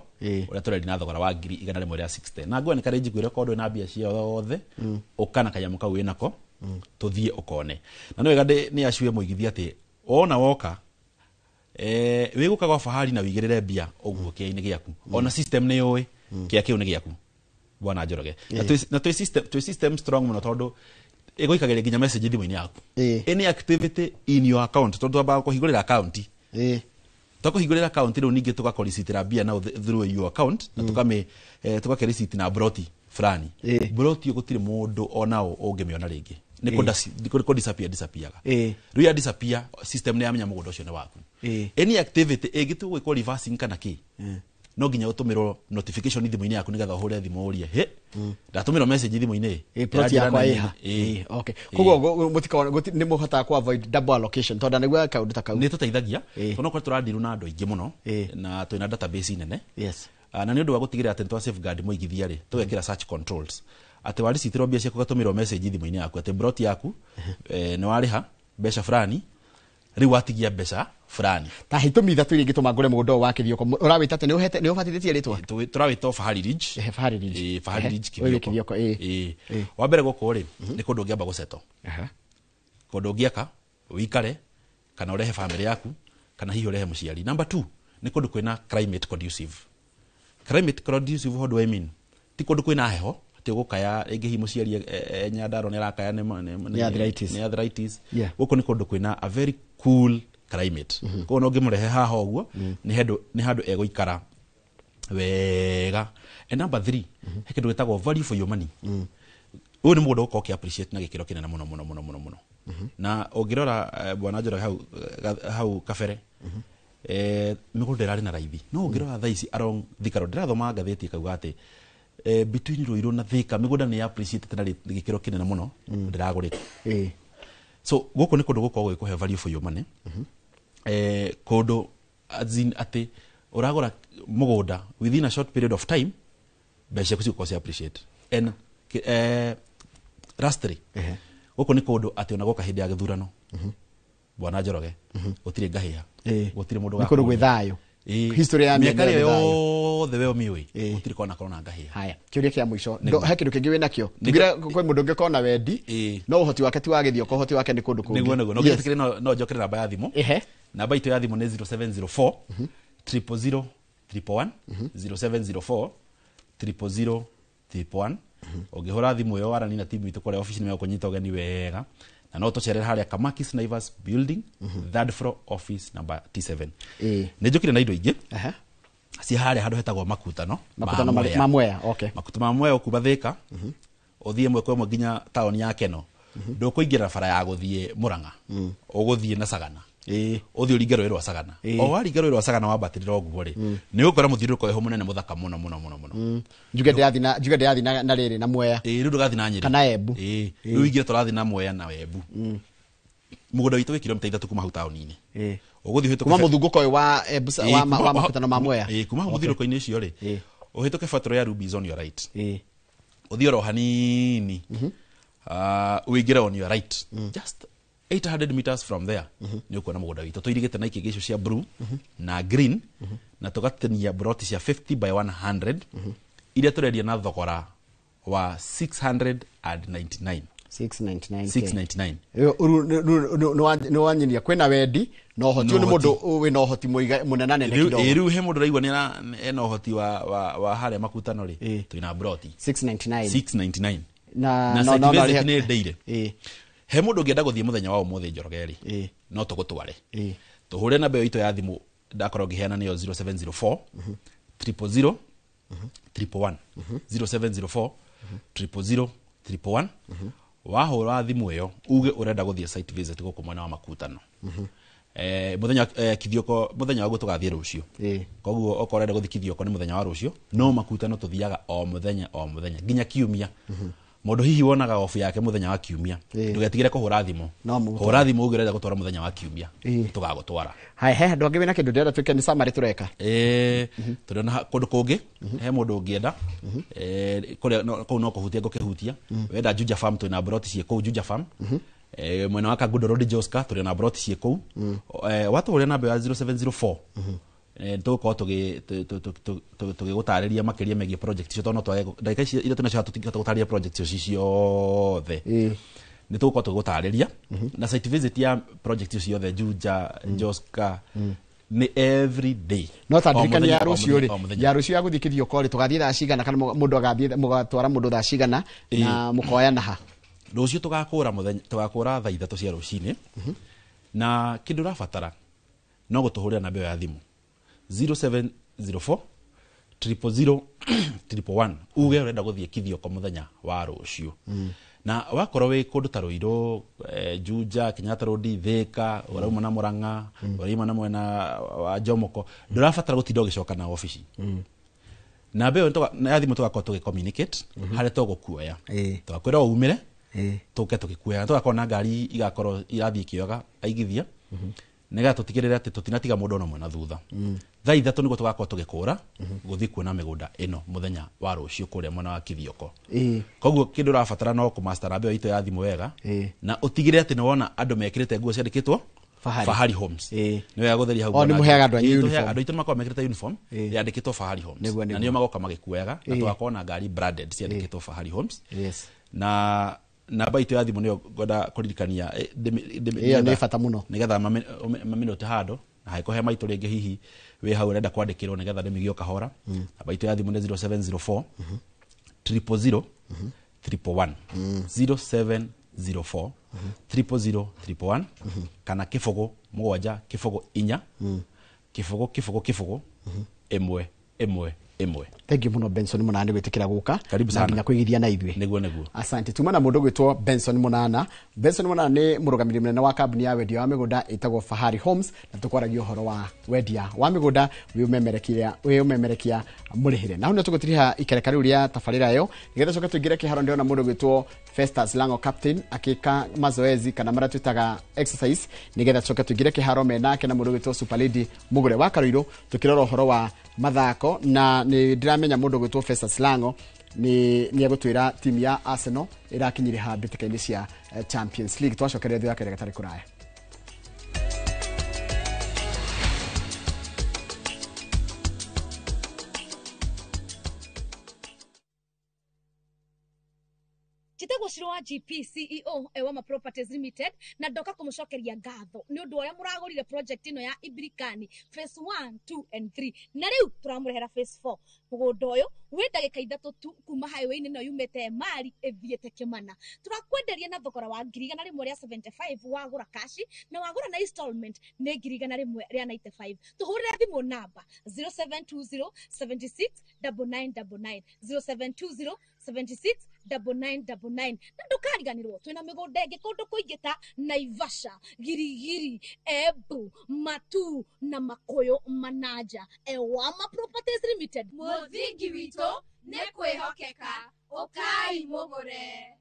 uria turedi na thogora wa ngiri igana rimwe ria 60 na ngwa ni karenji kwira kondo na bia cio othe ukana kanyamu kau winako tuthie ukone na no wega ni acue muigithia ati ona woka wiguka gwa fahari na wigirire bia uguo kia-ini giaku ona system ni yoe kia kiu ni giaku bwana Njoroge na tu system strong muno tondu egoikagira nginya message thimu-ini yaku any activity in your account tondu aba kuhingurira account tukuhingurira account riu ningi tugakorisitira bia na through your account na tukake receipt na broti fulani broti gutire mundu onao ungimiona ringi niko disappear riu ya disappear system ni yamenya mugunda ucio ni waku any activity egitu gwikwo reversing kana ki no nginya utumirwo notification thimu-ini yaku nigetha uhure thimu urie he ndatumirwo message thimu-ini ploti yakwa iha okay kugo mutika ni muhota ku avoid double allocation tonda niguo kaundu ta kau ni tuteithagia tono kwa turadiru na andu aingi muno na twina database nene na ni undu wa gutigira ati twa safeguard muigithia ri tugekira search controls ati wari citiro bia ciaku gatumirwo message thimu-ini yaku ati ploti yaku ni wariha besha fulani riu watigia mbeca fulani ta hitumi ithatu iria ingituma ngure mugunda wa kithioko urawita ati ni ubatithĩtie ritwa turawita Fahari Ridge Fahari Ridge kithioko wa mbere goko ri ni kundu ngiamba guceto kundu ngiaka wikare kana urehe family yaku kana hihi urehe muciari number 2 ni kundu kwina climate conducive how do I mean ti kundu kwina heho gukaya ingi hi muciari nyandaro ni rakaya ni arthritis guko ni kundu kwina a very cool climate ko no ngimurehe haha uguo ni handu eguikara wega and number 3 he kindu gitagwo value for your money uyu ni mundu uko appreciate na gikiro kinene muno na ungirora bwana Njoroge hau kabere migunda irari na raithi no ungirora thaici along Thika Road ndirathoma ngatheti kauga ati between Ruiru na Thika migunda ni appreciate na gikiro kinene muno ndiragurika so goko ni kundu gukorwo gwikuhe value for your money kundu azin ati uragura mugunda within a short period of time besha kusi appreciate and rastri goko ni kundu ati ona goka hindi ya githurano bwana Njoroge utire ngahia utire mundu gako gwe thayo history ya miaka yo the way miwi utire kona korona ngahia haya kiuria kia mwisho ndo hakindu kingi we nakio tugira kwa mundu ngekona wendi no uhoti wake ti wagithio ko uhoti wake ni kundu kungi no gitikire no njokere namba ya thimu namba itu ya thimu ni 0704 000 111 0704 000 111 ogihora thimu yo warani na timu itu kore office ni meko nyita ogeni wega na no tocherera haria Kamakis Naivas building third floor office number T7 ne njokire na indo ingi si haria handu hetagwo makutano ma Mwea okay makutano ma Mwea okuba Thika othie mwe kwa nginya town ya Keno ndukuingira bara ya guthie Muranga uguthie na Sagana othie uringe rwero Sagana o waringe rwero Sagana wambatirira oguo ri ni ukora muthiruko eho munene muthaka muno njuge ndiathi na riri na Mwea riu ndugathi na Nyeri kana Embu riu ingira turathi na Mwea na Embu mugunda witu wi kilomita 3 kuma hau tauni-ini uguthie hito kuma muthunguko wa Embu wa makutano ma Mwea kuma muthiruko-ini ucio ri uhituke fatro ya Ruby's on your right uthie ro hanini uingira on your right just 800 meters from there ni uko na mugunda witu tuirigite na ikigisho cia blue na green na tugatenia broti cia 50 by 100 iria turendia na thogora wa 699 no wanyinia kwena wendi no hoti ni mundu we no hoti munena nene kidogo riu he mundu raigwa ni ena hoti wa haria makutano ri tuina broti 699 na no ni ndeire he mundu ngienda guthie muthenya wa umuthi Njoroge ri no tugutware tuhure na mbeyo ito ya thimu ndakorwo ngiheana niyo 0704 000 111 0704 000 111 wahura thimu iyo uge urenda guthie site visit guku mwena wa makutano muthenya kithioko muthenya wa gutugathie rucio koguo okorenda guthie kithioko ni muthenya wa rucio no makutano tuthiaga o muthenya nginya kiumia mundu hihi wonaga ofu yake muthenya wa kiumia ndugetigire kuhura thimu hura thimu ugirenda gutwara muthenya wa kiumia tugagutwara he ndu ngi na kindu ndera twike ni summary tureka turona kundu kungi he mundu ngienda kule ko no kuhutia gokehutia wenda Juja Farm twina broti cie kou Juja Farm mwena wa Kagundo Road Joska turina broti cie kou watu ule namba ya 0704 tuko tugigutariria makiria megie project icio tono twa ndagika icio ile tunacio tutagutariria project icio ciothe ni tuko tugutariria na site visit ya project icio ciothe Juja Joska ni every day no tadirikani ya rucio ri ya rucio ya guthikithio kori tugathie tha cigana kana mundu agathie mugatwara mundu tha cigana na mukoya na ha rucio tugakura muthenya tugakura tha 3 cia rucini na kindu rafatara no gutuhurira na mbeyo ya thimu 0704 000 111 uge urenda guthie kithio kwa muthenya wa rucio na wakorwo wi kundu ta Ruiru Juja Kenyatta Road Thika urauma na Muranga urauma na mwena wa Jomoko ndurafatara gutinda ugicoka na office na mbeyo na yathi mutu gakwa tugi communicate hare tugukuoya tugakwira umire tuke tugikuoya tugakona ngari igakorwo irathie kioga aigithia nega tutigirira ati tutinatiga mundu no mwena thutha thaa 3 niguo tugakorwo tugikura guthii kuona migunda ino muthenya wa rucio kuria mwena wa kithioko koguo kindu rafatara no kumaster abe ito ya thimu wega na utigire ati niwona andu mekirite nguo ciandikitwo Fahari Homes niwe agutheri hau ni muheaga andu uniform andu itu makwa mekirite uniform yandikitwo Fahari Homes na niyo magoka magikuega na twakona ngari branded ciandikitwo Fahari Homes na namba itu ya thimu niyo ngoda kuririkania ni fata muno nigetha maminote hado na haiko he maitu ringi hihi we hau renda kwandikirwo nigetha ndimigio kahora namba itu ya thimu ni 0704 000 111 0704 000 kana kifogo 7 kifogo 4 kifogo 1 1 1 thank you muno Benson Munana gwitikira guka karibu sana na kuigithia na ithui niguo asante tuma na mundu gwitwo Benson Munana ni murugamiri munene wa kambuni ya wendia wa migunda itagwo Fahari Homes na tukwaragia uhoro wa wendia wa migunda umemerekia murihire na huna tugutiriha ikereka riu ria tafarira yo nigetha coka tuingire kiharo ndio na mundu gwitwo Festus Lango captain akika mazoezi kana mara twitaga exercise nigetha coka tuingire kiharo menake na mundu gwitwo Super Lady Mugure wa Karuiro tukirora uhoro wa mathako na ni ndiramenya mundu gwitwo Festus Lango ni agutwira timu ya Arsenal irakinyire ha mbitikaini cia Champions League twacokerera thio yakere gatari kuraya Chitagwo Shiro wa GP CEO Ewama Properties Limited na ndoka kumucokeria ngatho ni undu oya muragurire project ino ya Ibrikani phase 1 2 and 3 na riu turamurehera phase 4 mugunda uyu wi ndagika ithatu tu kuma highway ino yumete mari ethiete Kimana turakwenderia na thogora wa 175 wagura cash na wagura na installment ni 195 tuhurire thimu namba 0720 76 9999 0720 76 9999 na ndukariganirwo twina migunda ingi kundu kuingita Naivasha Girigiri Embu Matu na Makoyo Manaja Ewama Properties Limited muthingi wito ne kwihokeka ukai mugure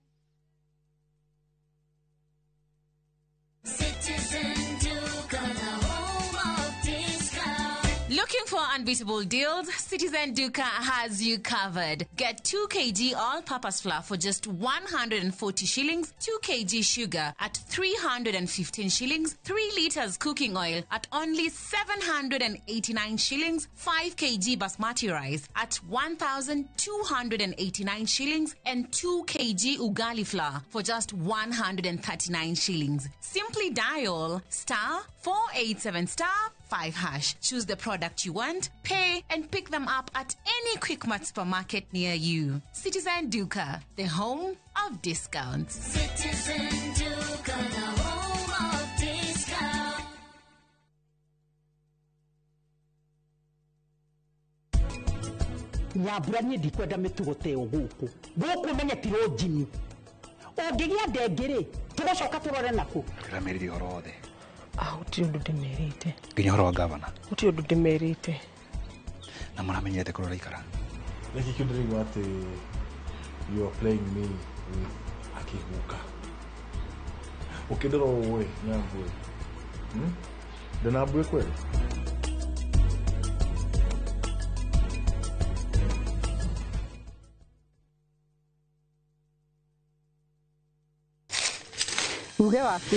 Citizen Duka, the home of discount. Looking for unbeatable deals? Citizen Duka has you covered. Get 2 kg all-purpose flour for just 140 shillings, 2 kg sugar at 315 shillings, 3 liters cooking oil at only 789 shillings, 5 kg basmati rice at 1,289 shillings, and 2 kg ugali flour for just 139 shillings. Simply dial *487*5#. Choose the product you want, pay, and pick them up at any Quickmart supermarket near you. Citizen Duka, the home of discounts. Citizen Duka, the home of discount. Nyambura ni ndikwenda mitugo teo guku menye tiro njini ungigia ndengiri tugocoka turore naku turamerire horo othe uti undu ndimerite nginya horo wa gavana uti undu ndimerite na muramenyete kurora ikara niki kindirigwa ati you are playing me with akiguka ukidoro we nyambwe ndanabwe kweli uge waku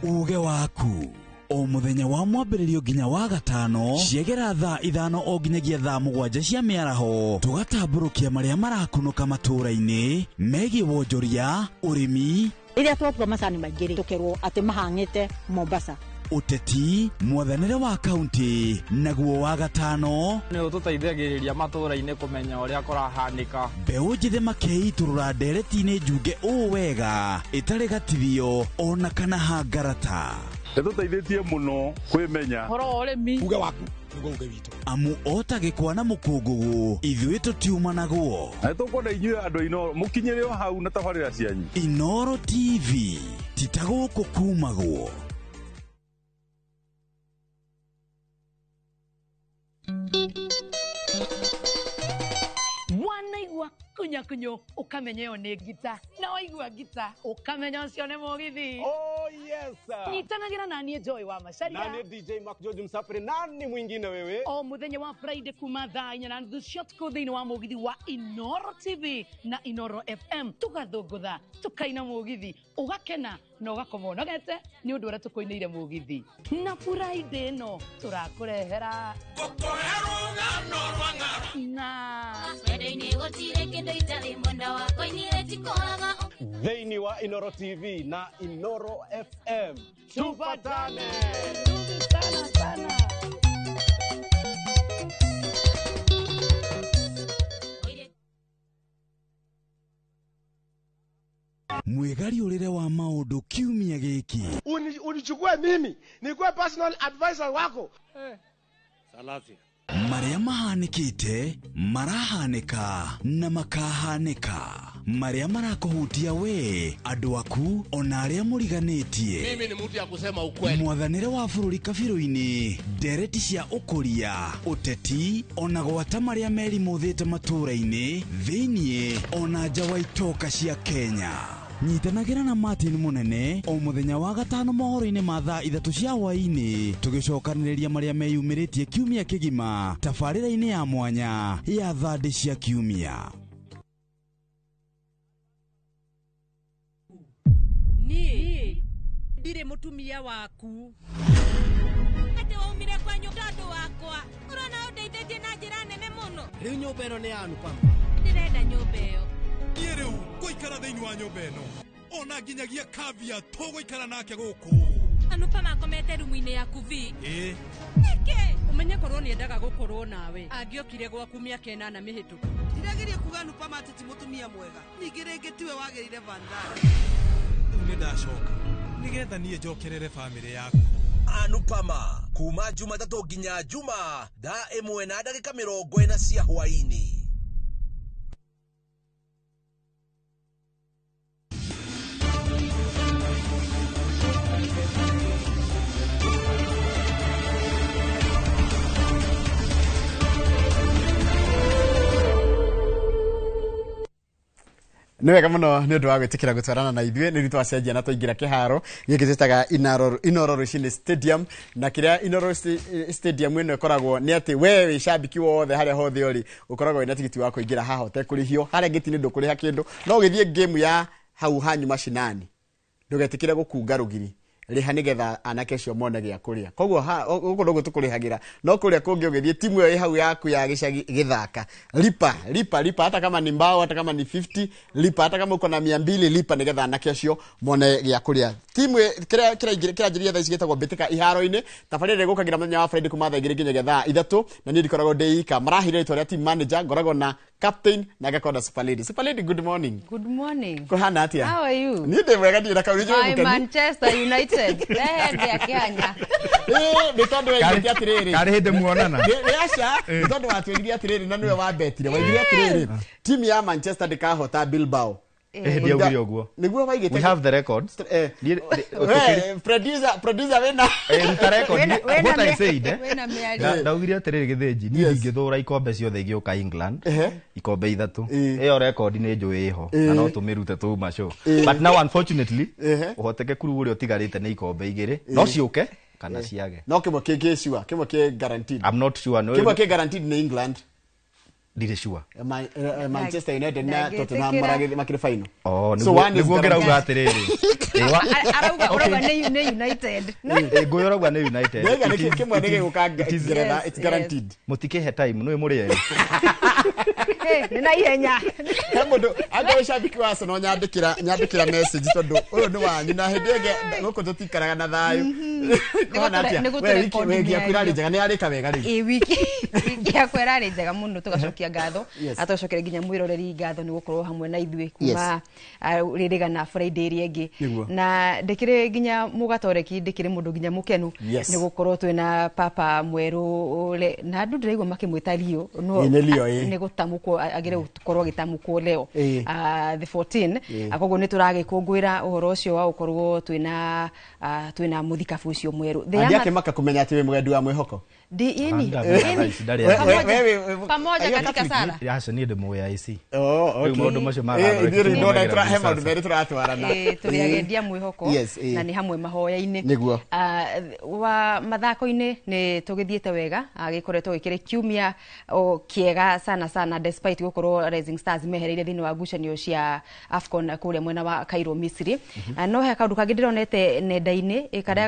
uge waku o muthenya wa mwambĩrĩrio nginya wa gatano ciegera thaa 5 o nginyagia thaa 7 cia mĩaraho tugatambũrũkia marĩa marakunũka matũũra-inĩ megiĩ wonjoria ũrĩmi iria twatua macani maingĩ tukerwo atĩ mahang'ĩte Mombasa uteti mwathanĩre wa kaunti naguo wa gatano nĩ ũtũteithagĩrĩria matũũra-inĩ kũmenya ũrĩa kũrahanĩka mbeũ njĩthĩ makeitũrũra ndereti-inĩ njunge ũũ wega ĩtarĩ gatithio ona kana hangarata nĩtũteithĩtie mũno kwĩmenya horo ũrĩmi uge waku nĩguo uge witũ amu ota gĩkwa na mũkũngũgũ ithuĩ tũtiuma naguo na nĩtũkwenda inyuĩ andũ a Inoro mũkinyĩre o hau na tabarĩra cianyu Inoro TV titagũkũ kumagwo wanaigua kunyakunyo ukamenya yo nĩ ngita na waigua ngita ukamenya ũcio nĩ mũgithi Oh yes sir. nyitanagĩra na niĩ Joy wa Macharia Na ni DJ Mark George Msafiri nani mwingine wewe o muthenya wa Friday kuma thaa 4:30 cia tuko thĩinĩ wa mũgithi wa Inoro TV na Inoro FM tugathũngũtha tukaina mũgithi ugakena na ũgakoma ũnogete nĩ ũndũ ũrĩa tũkũinĩire mũgithi na Friday no tũrakũrehera na Wendo-inĩ gũtirĩ kĩndũ itarĩ mwenda wakwa inire tikoraga Thĩinĩ wa Inoro TV na Inoro FM tupatane sana mwĩgariũrĩre wa maũndũ kiumia gĩkĩ unichukue mimi nikuwe personal advisor wako Salasia maria mahanikite marahanika na makahanika maria marakuhutia we andu aku ona aria muriganitie. Mimi ni mtu ya kusema ukweli. Mwathanire wa bururi kabiru-ini ndereti cia ukuria uteti ona gwata maria meri muthite matura-ini thiini ona nja wa itoka cia Kenya. Nyitanagira na Martin Munene o muthenya wa gatano mohoro-ini ma thaa 3 cia hwaini tugicokaniriria maria meyumiritie kiumia kigima tabarira-ini ya mwanya ya thandi cia kiumia. Ni ndire mutumia waku ati waumire kwa nyumba wakwa urona undeithĩtie na njĩra nene mũno. Riu nyumba ĩno nĩ yanu Pam? Ndirenda nyumba ĩyo. Niĩ rĩu ngũikara thĩinĩ wa nyũmba ĩno ona nginyagia Kavia tũgũikara nake gũkũ. Anupa makomete rumu-inĩ yaku vi. Nĩkĩ umenye korwo nĩendaga gũkorwo nawe angĩokire gwaku mĩaka 8 mĩhĩtũku. Ndirageria kuga Anupa mateti mũtumia mwega ningĩ rĩngĩ tiwe wagĩrĩire Vandara. Rĩu nĩndacoka nĩgetha niĩ njokerere bamĩrĩ yaku. Anupama kuma Jumatatu nginya Juma thaa 1:40 cia hwaini. Nĩ wega mũno nĩ ũndũ wa gwĩtĩkĩra gũtwarana na ithuĩ nĩ ritwa cenjia na tũingĩra kĩharo gĩkĩ gĩtaga Inoro Rũcinĩ Stadium na kĩrĩa Inoro Stadium ĩno ĩkoragwo nĩ atĩ we wĩ cambiki wothe harĩa hothe ũrĩ ũkoragwo wĩna tigiti wa kũingĩra haha ũtekũrĩhio harĩa gĩti-inĩ ndũkũrĩha kĩndũ no gĩthiĩ game ya hau hanyu mashinani ndũgetĩkĩre gũkunga rũgiri rĩha nĩgetha anake cio mone gĩa kũrĩa koguo gũkũ nĩguo tũkũrĩhagĩra no kũrĩa kũngĩ ũgĩthiĩ timu ĩyo ĩ hau yaku ya gĩcagi gĩthaka lipa hata kama ni mbao hata kama ni 50 lipa hata kama uko na 200 lipa nĩgetha anake acio mone gĩa kũrĩa timu kĩranjĩria thaa ici gĩtagwo mbĩtĩka iharo-inĩ tabarĩra ĩgũkagĩra mũthenya wa Friday kuma thaa 2 nginyagia thaa 3 na niĩ ndikoragwo ndĩika marahire rĩtwa rĩa team manager ngoragwo na captain na gakonda Super Lady good morning. Good morning. Kuhana atia? How are you? Ni ndĩ mwega ndĩ na kaũrijũ gũkeni. Manchester United. Ndĩ akĩanya. Nĩ tondũ waigĩte atĩrĩrĩ. Karĩ hĩndĩ muonana. Aca nĩ tondũ watwĩgirie atĩrĩrĩ na nĩwe wambetire waigire atĩrĩrĩ timu ya Manchester ndĩkahota Bilbao. Ndiaugire ũguo. Nĩguo waigĩte. We have the records. Producer wena. The record. What I said. Ndaugire atĩrĩrĩ gĩthĩnji niĩ ingĩthũra ikombe ciothe igĩũka England. Ikombe 3. Ĩyo record nĩ njũĩ ĩho na no tũmĩrute tuma show. But now unfortunately ũhotekeku rĩu ũrĩa ũtigarĩte nĩ ikombe 2 no ciũke kana ciage. No kĩmwe kĩngĩcua kĩmwe kĩ guaranteed. I'm not sure no. Kĩmwe kĩ guaranteed nĩ England. Ndirĩ sure. Manchester United na Tottenham makĩrĩ final. Nĩguo ngĩrauga atĩrĩrĩ. Arauga nĩ United. Ngũyũrauga nĩ United. Kĩmwe nĩ gĩgũka Ngeretha it's guaranteed. Mũtikĩhe time nĩ mũrĩ nĩ na ihenya. He mũndũ angĩwe shabiki wa Arsenal nyandĩkĩra message tondũ ũyũ nĩ wanyu na hĩndĩ ĩngĩ gũkũ tũtikaraga na thayũ. Wiki yaku ĩrarĩ njega nĩ yarĩka wega rĩu. Wiki yaku ĩrarĩ njega mũno tũgacokia ngatho na tũgacokera nginya mwĩroreri ngatho nĩ gũkorwo hamwe na ithuĩ kuma rĩrĩgana Friday ĩrĩa ĩngĩ na ndĩkĩrĩ nginya mũgatoreki ndĩkĩrĩ mũndũ nginya mũkenu nĩ gũkorwo twĩna papa mwerũ na andũ ndĩraigua makĩmwĩta Rio nĩ gũtamũkwo agĩre gũkorwo gĩtamũkwo leo the 14 koguo nĩ tũragĩkũngũĩra ũhoro ũcio wa gũkorwo twĩna mũthikabu ũcio mwerũ angĩakĩmaka kũmenya atĩ wĩ mũgendi wa mwĩhoko pamoja katika sala. Yasha ni ndĩ mũya IC. Rĩu maũndũ macio turatwarana. Tũrĩagendia mwĩhoko na nĩ hamwe mahoya-inĩ. Wa mathako-inĩ nĩ tũgĩthiĩte wega agĩkoretwo gĩkĩrĩ kiumia kĩega sana despite gũkorwo Rising Stars mehereire thĩinĩ wa ngucanio cia AFCON kũrĩa mwena wa Cairo Misiri. No he kaũndũ kangĩ ndĩronete nenda-inĩ karĩa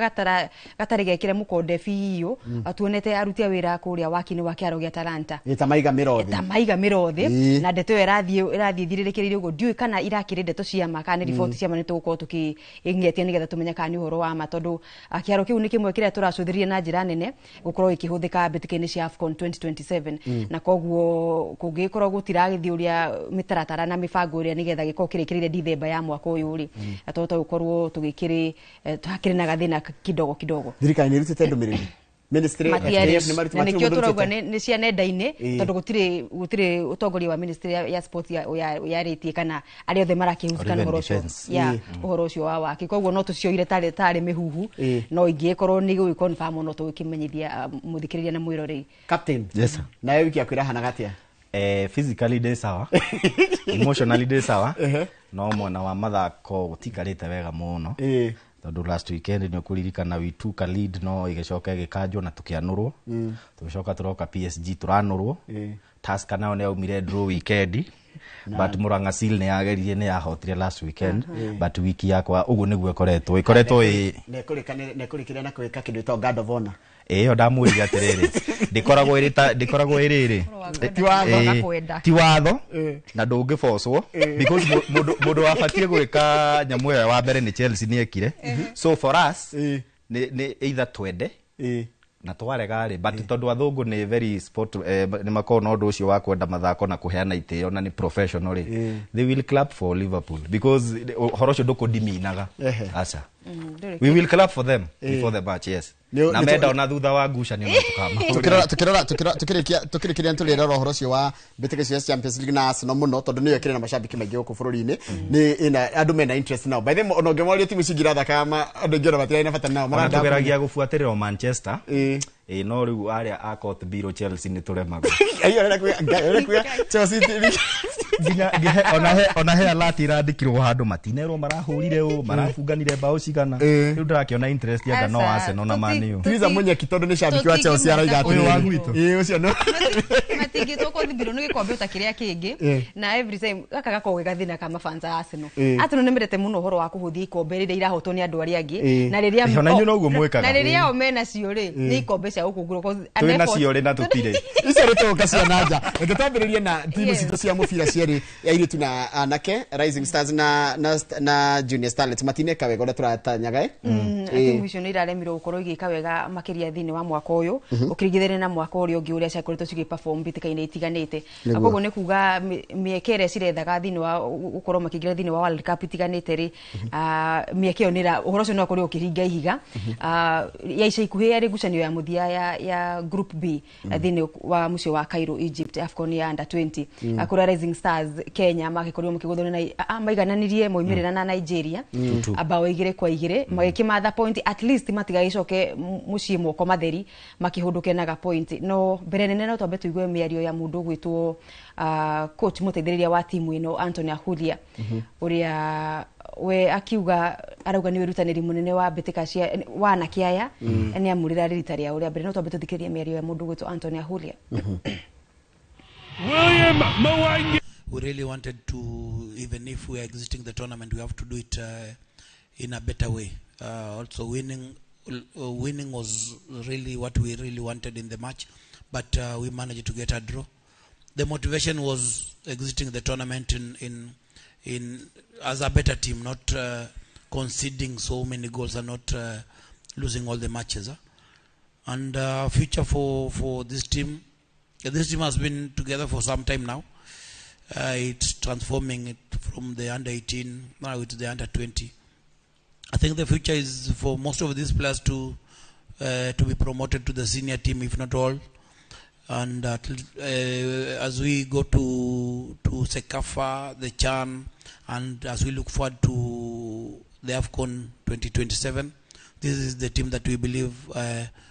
gatarĩ gekĩre mũkonde biũ atuonete aruti a wĩra kũrĩa waki-inĩ wa kĩaro gĩa Talanta. Tamaiga mĩrothi na ndeto ĩrathiĩ thirĩrĩkĩrĩire ũguo ndiũĩ kana irakĩrĩ ndeto cia ma kana riboti cia ma nĩ tũgũkorwo tũkĩng'etia nĩgetha tũmenye kana nĩ ũhoro wa ma tondũ kĩaro kĩu nĩ kĩmwe kĩrĩa tũracũthĩrĩria na njĩra nene gũkorwo gĩkĩhũthĩka mbĩtĩka-inĩ cia AFCON 2027 na koguo kũngĩkorwo gũtiragĩthiĩ ũrĩa mĩtaratara na mĩbango ũrĩa nĩgetha gĩkorwo kĩrĩkĩrĩire Dithemba ya mwaka ũyũ rĩ tũhota gũkorwo tũgĩkĩrĩ na gathĩna kidogo. Thirikari nĩ ĩrutĩte ndũmĩrĩri ministry FKF ni nikio turauga ni cia nenda-ini tondu gutire utongoria wa ministry ya sports ya ritie kana ari othe marakihusikana horo ucio ya uhoro ucio wa waki koguo no tucioire tare mihuhu no ingiekorwo ni gwi confirm no tukimenyithia muthikiriria na mwirori captain yes na wewe wiki yakwira hana gatia physically day sawa emotionally day sawa no mwana wa mathako gutikarite wega muno tondu last weekend ni ukuririkana we took a lead no igicoka igikanjwo na tukianurwo tugicoka turoka PSG turanurwo Tusker nao ni aumire draw weekend but Murang'a Seal ni yageririe ni yahotire last weekend but wiki yakwa ugu niguo ikoretwo nekurikire na kwika kindu to God of Honor yo ndamwiri atiriri ndikoragwo iriri ti watho na ndungibocwo because mundu abatie gwika nyamu ya wa mbere ni Chelsea ni ekire so for us ni either twende na twarega ri but tondu athungu ni very sport ni makona undu ucio wa kwenda mathako na kuheana itio na ni professional they will clap for Liverpool because horocio ndukundiminaga acha we will clap for them before the match yes na meda ona thutha wa ngucanio tukirikiria nturira roho ucio wa mbitike cia Champions League na Arsenal muno tondu niyo kire na mashabiki maingi guku bururi-ini ni ina andu mena interest now by the way ono ngemorio timu cigira thakama andu ngira batira ina bata nao maranda tugeragia gubuatirira Manchester no riu aria akot biro Chelsea ni turemaga ayo rekwa Chelsea ona he alert irandikirwo handu matinerwo marahurire marafunganire bao cigana riu ndirakiona interest ya no Arsenal na Man U Tuiza munyeki tondu ni shabiki wa Chelsea araiga ati uyu wangu itu ucio no matigi toko thibiro no gikombe utakiria kingi na every time gaka gako gathina kama fans a Arsenal atu no mirete muno horo wa kuhuthia ikombe rire irahotwo ni andu ari angi na riria ona nyu no guo mwekaga na riria o mena cio ri ni ikombe cia ukunguro ko twina cio ri na tutire icio ritoka cia nanja ngetambiririe na timu citu cia mubira cieri ya iritu na anake Rising Stars na Junior Starlets matineka wega turatanyaga timu icio ni iraremirwo gukorwo igika wega makiria thini wa mwaka uyu ukirigithania na mwaka uria ungi uria ciakoretwo cigi perform bitikaine itiganite akogo ni kuga miekere cirethaga thini wa gukorwo makigira thini wa World Cup itiganite ri miekeo nira uhoro ucio no kuri ukiringa ihiga ya ica ikuhi ya ngucanio ya muthia ya group B thini wa mucio wa Cairo Egypt AFCON ya under 20 akura Rising Stars Kenya makikorwo mukiguthona na maigananirie moimirira na Nigeria abao igire kwa igire magikimatha point at least matigagicoke mucii mwoko matheri makihunduke naga point no mbere nene no twambe tuigue miario ya mundu gwitwo coach muteithiriria wa timu ino Anthony Ahulia uria we akiuga arauga ni wirutaniri munene wa mbitika cia wana kiaya ni amurira rita ria uria mbere no twambe tuthikirie miario ya mundu gwitwo Anthony Ahulia William Mwangi. We really wanted to, even if we are exiting the tournament, we have to do it in a better way. Also winning was really what we really wanted in the match, but we managed to get a draw. The motivation was exiting the tournament in as a better team, not conceding so many goals and not losing all the matches. And future for this team. This team has been together for some time now. It's transforming it from the under 18 now to the under 20. I think the future is for most of these players to be promoted to the senior team, if not all. And as we go to Sekafa, the CHAN, and as we look forward to the AFCON 2027, this is the team that we believe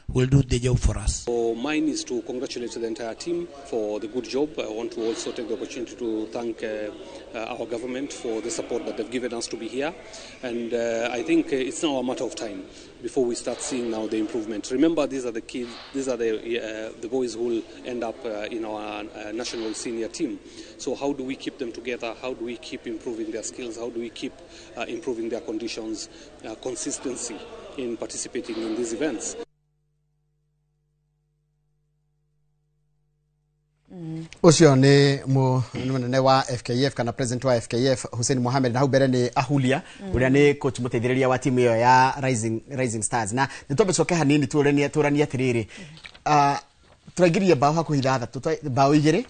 will do the job for us. So mine is to congratulate the entire team for the good job. I want to also take the opportunity to thank our government for the support that they've given us to be here. And I think it's now a matter of time before we start seeing now the improvement. Remember, these are the kids, these are the boys who will end up in our national senior team. So how do we keep them together? How do we keep improving their skills? How do we keep improving their conditions, consistency in participating in these events? Ucio ni munene wa FKF kana president wa FKF Hussein Mohamed na hubere ni Ahulia uria ni coach muteithiriria wa timu iyo ya Rising Stars na nitombe coke hanini turani atiriri turagirie bao hakuhitha thatu bao igire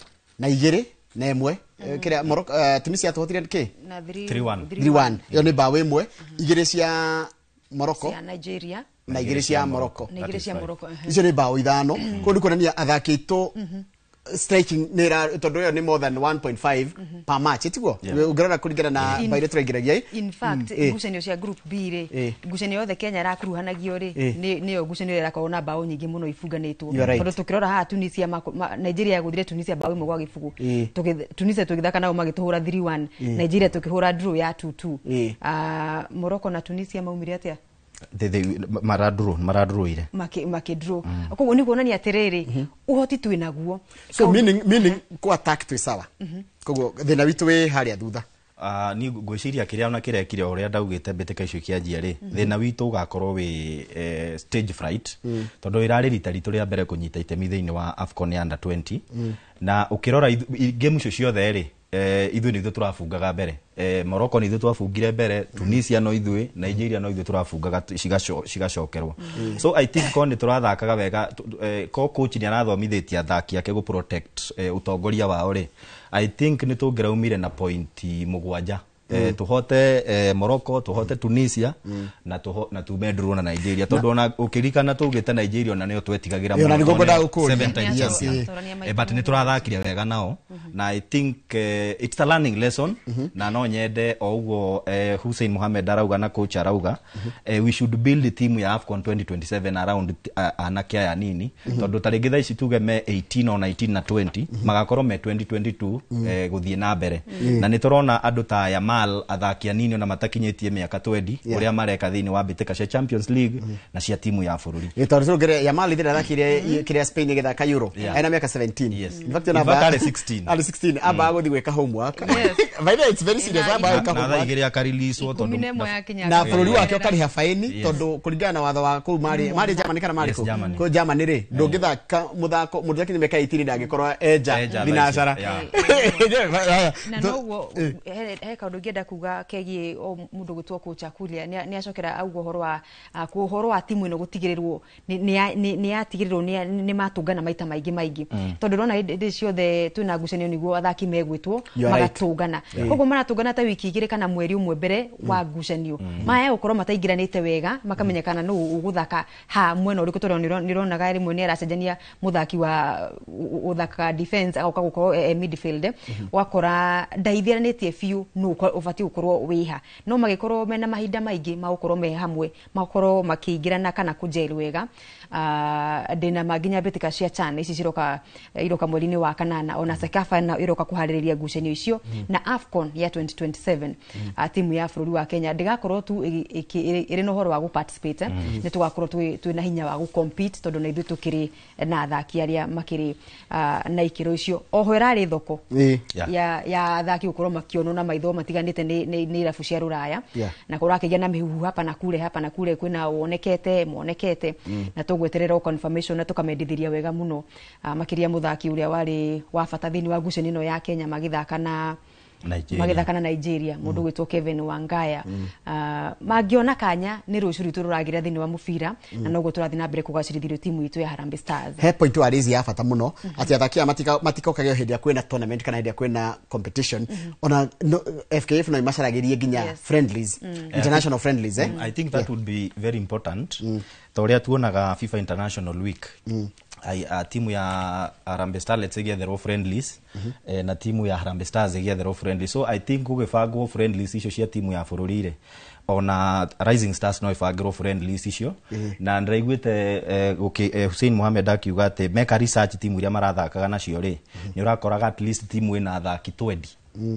na emwe kira Morocco Tunisia tuhotire ki na 3-1 yo ni bao emwe igire cia Morocco cia Nigeria na igiri cia Morocco. Na igiri cia Morocco. Icio ni bao ithano. Kundu kunania athaki tu striking nira tondu yo ni more than 1.5 per match etiguo ungirana kuringana na baire turaingiragia in fact ngucanio cia group B ri ngucanio yothe Kenya rakuruhanagio ri ni yo ngucanio irakorwo na bao nyingi muno ifunganitwo tondu tukirora ha Tunisia Nigeria guthire Tunisia bao imwe gwa gibugu Tunisia tugithaka nao magituhura 3-1 Nigeria tukihura draw ya 2-2 Morocco na Tunisia maumire atia maradruire makidro koguo ni kuonania atiriri uhoti twinaguo so meaning ko attack twi sawa koguo thina witu we haria thutha ni ngwiciria kiria ona kirekire uria ndaugite mbitika icio kianjia ri thina witu ugakorwo wi stage fright tondu irari rita ritu ria mbere kunyita itemi thiini wa AFCON under 20 na ukirora game icio ciothe ri ithu ni turafungaga mbere Morocco ni twafungire mbere Tunisia no ithui Nigeria no ithui turafungaga cigacokerwo so I think ko ni turathakaga wega ko coach ni arathomithitie athaki ake go protect utongoria wao ri I think ni tungiraumire na point 7 tuhote Morocco tuhote Tunisia na tumedro na Nigeria tondu ona ukirikana tugite Nigeria na nio twetigagira muno 7 times but ni turathakire wega nao na I think it's a learning lesson na no nyende o ugo Hussein Mohamed arauga na coach arauga we should build the team ya AFCON 2027 around anakia ya nini tondu tarigitha ici tuge me 18 or 19 na 20 magakorwo me 2022 guthie na mbere na ni turona andu ta ya athaki anini ona matakinyetie miaka 20 uria mareka thini wa bitika cia Champions League na cia timu ya bururi itorzo gere ya mali thira thakire kiria Spain igethaka Euro ena miaka 17 in fact na ba 16 aba guthi gweka homework by the way it's very serious aba gweka homework na igiri akariliswo tondu na bururi wake ukariha faini tondu kuringana na watho wa ku mari Germany kana mari ko Germany ri ndungithaka muthako muthaki ni meka 18 ndagikorwa eja binashara na no he kaundu ngenda kuga kegie o mundu gutwo coach akulia ni acokera augo horo wa timu ino gutigirirwo ni yatigirirwo ni matungana maita maingi tondu rona ndi ciothe twina ngucanio niguo athaki megwitwo magatungana koguo maratungana ta wiki igiri kana mweri umwe mbere wa ngucanio maya ukorwo mataingiranite wega makamenyekana no uguthaka ha mwena uriku tondu nironaga rimwe ni aracenjania muthaki wa uthaka defense au kagukorwo midfield wakora ndaithiranite fiu no ufati ukorwo wiha no magikorwo mena mahinda maingi magukorwo me hamwe magukorwo makingirana kana kujeri wega ndina maginya betika cia CHAN ici iroka mweri-ini wa kanana ona Sekafa na iroka kuhaririria ngucanio icio na AFCON ya 2027 timu ya bururi wa Kenya ndigakorwo tu iri no horo wa gu participate ni tugakorwo twina hinya wa gu compete tondu na ithu tukiri na athaki aria makiri na ikiro icio oho irari thoko ya athaki gukorwo makionwo na maitho matiganite ni irabu cia ruraya na kurakigya na mihuhu hapa na kule kwina wonekete na tugweterera confirmation na tukamendithiria wega muno makiria muthaki uria wari wa bata thini wa ngucanio ino ya Kenya magithaka na Nigeria mundu gwitwo Kevin Wangaya magiona kanya ni rucuri tururagira thini wa mubira na noguo turathi na mbere kugacirithio timu itu ya Harambee Stars he point wa rizi ya bata muno ati athakia matikokagio hindi ya kwina tournament kana hindi ya kwina competition ona FKF no imacaragirie ginya friendlies international friendlies I think that would be very important toria tuonaga FIFA International Week timu ya Harambee Stars let's get their friendlies na timu ya Harambee Stars get their friendlies so I think ugefagwo friendlies icio cia timu ya bururire ona Rising Stars no ifagro friendlies icio na ndiraiguite Hussein Mohamed akiuga ati meka research timu iria marathakaga nacio ri ni urakoraga at least timu ina athaki 20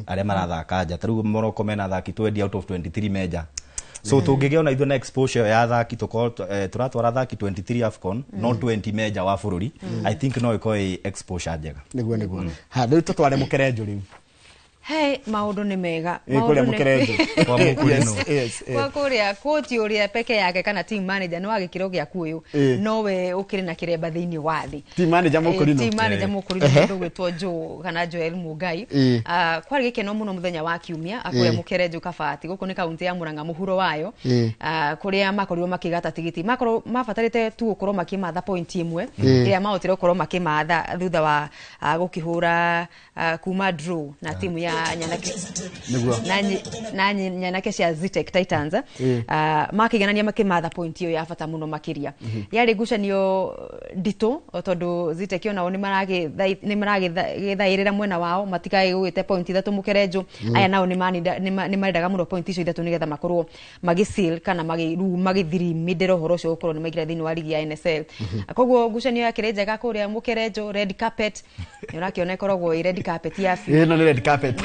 aria marathaka nja taru Morocco mena athaki 20 out of 23 major so tungigiona ithu na exposure ya athaki turatwara athaki 23 AFCON no 20 major wa bururi I think no iko exposure njega niguo ha riu tutware mukerenjo riu Hey, maundu ni mega. Maundu ni kwa mukurino. Kwa kuria coach uria peke yake kana team manager no agikiro gya kuyu. No we ukiri na kiremba thiini wa thi. Team manager mukurino. Team manager mukurino ndu gwitwo Jo kana Joel Mugai. Kwa gikeno muno muthenya wa kiumia akuya mukerenjo kabati guku ni kaunti ya Murang'a muhuro wayo. Kuria makorirwo makigata tigiti. Makorwo mafatarite tu gukorwo makimatha point imwe iria mahotire gukorwo makimatha thutha wa gukihura kuma draw na timu ya na nyanake cia Zitek Titans makiganania makimatha point iyo ya bata muno makiria yari ngucanio ndito tondu Zitek onao ni maragithairira mwena wao matikae gwite point 3 mukerenjo aya nao ni marendaga muno point icio 3 nigetha makorwo magisil kana magithiri midero horo cio gukorwo ni maigira thini wa ligi ya NSL koguo ngucanio ya kirenjega kuria mukerenjo red carpet ni urakiona ikoragwo i red carpet ya fi no ni red carpet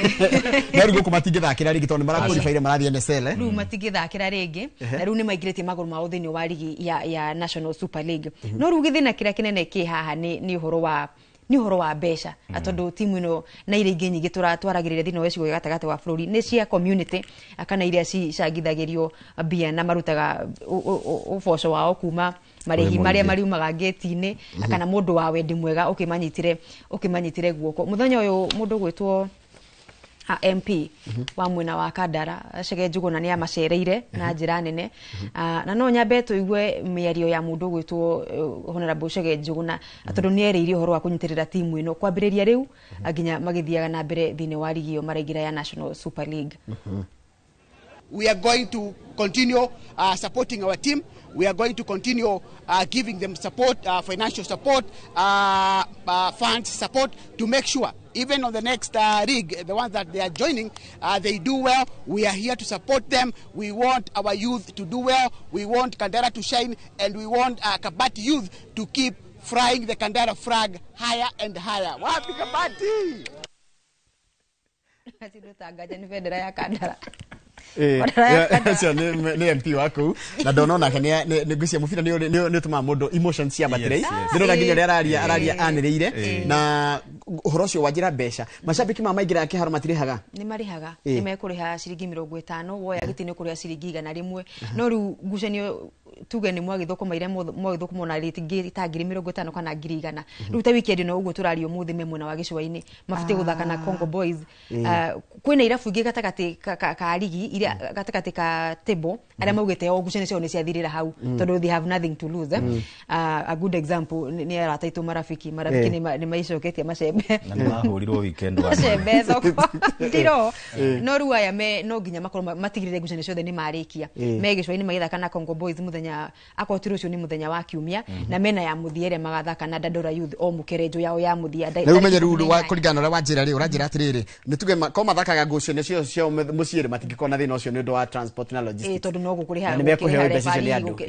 na rugo kumatingithakira rigi tondu marakulifaire marathi NSL ru matingithakira ringi na ru ni maigirite maguru ma uthini wa ligi ya National Super League no ru githina kiria kinene ki haha ni uhoro wa besha atondu timu ino na ire ingi nyingi twaragirire thino wecigo gatagate wa bururi ni cia community akana iria cicangithagirio bia na marutaga uboco wao kuma marihi maria mariumaga gate-ini akana mundu wa wendi mwega ukimanyitire guoko muthenya uyu mundu gwitwo MP wa mwena wa Kandara Chege Njuguna ni amacereire na njira nene na no nyambe tuigue miario ya mundu gwitwo Honorable Chege Njuguna atondu ni eriire horo wa kunyitirira timu ino kwambiriria riu aginya magithiaga na mbere thini wa ligi yo maregira ya National Super League. We are going to continue supporting our team. We are going to continue giving them support, financial support, funds support to make sure even on the next league, the ones that they are joining, they do well. We are here to support them. We want our youth to do well. We want Kandara to shine, and we want Kabati youth to keep flying the Kandara flag higher and higher. Wapi Kabati? Asidotangaje ni federa ya Kandara. Sio ni MP wako na ndonona kana ni gucia mufira ni tuma mundu emotions cia batire ndona nginya araria anirire na uhoro cio wajira besha mashabiki mamaingira yake haro matirihaga ni marihaga ni mekuriha ciringi 50 woya gitini kuria ciringi 100 no ru ngucanio tuge ni mwagithukuma ire mwagithukuma na rate itangiri 50 kana 100 ruta weekend no uguo turario muthi memwe na wagicwaini mafite guthaka na Congo Boys kwina irafu ingi gatagati ka ligi iria gatagati ka table aria maugite o ngucanio cio ni ciathirira hau tondu they have nothing to lose a good example ni arataitwo marafiki ni maicoketie macembe na ni mahurirwo weekend wa macembe thoko ndiro no ru aya no nginya makorwo matigirire ngucanio ciothe ni marikia megicwaini magithaka na Congo Boys muthenya akotirwo cio ni muthenya wa kiumia na mena ya muthiere magathaka na Dandora Youth o mukerenjo yao ya muthia na umenye ru wa kuringana na wanjira ri uranjira atiriri ni tuge ko mathakaga ngucanio cio muciire matingikona thina ucio ni undu wa transport na logistics tondu no gukuriha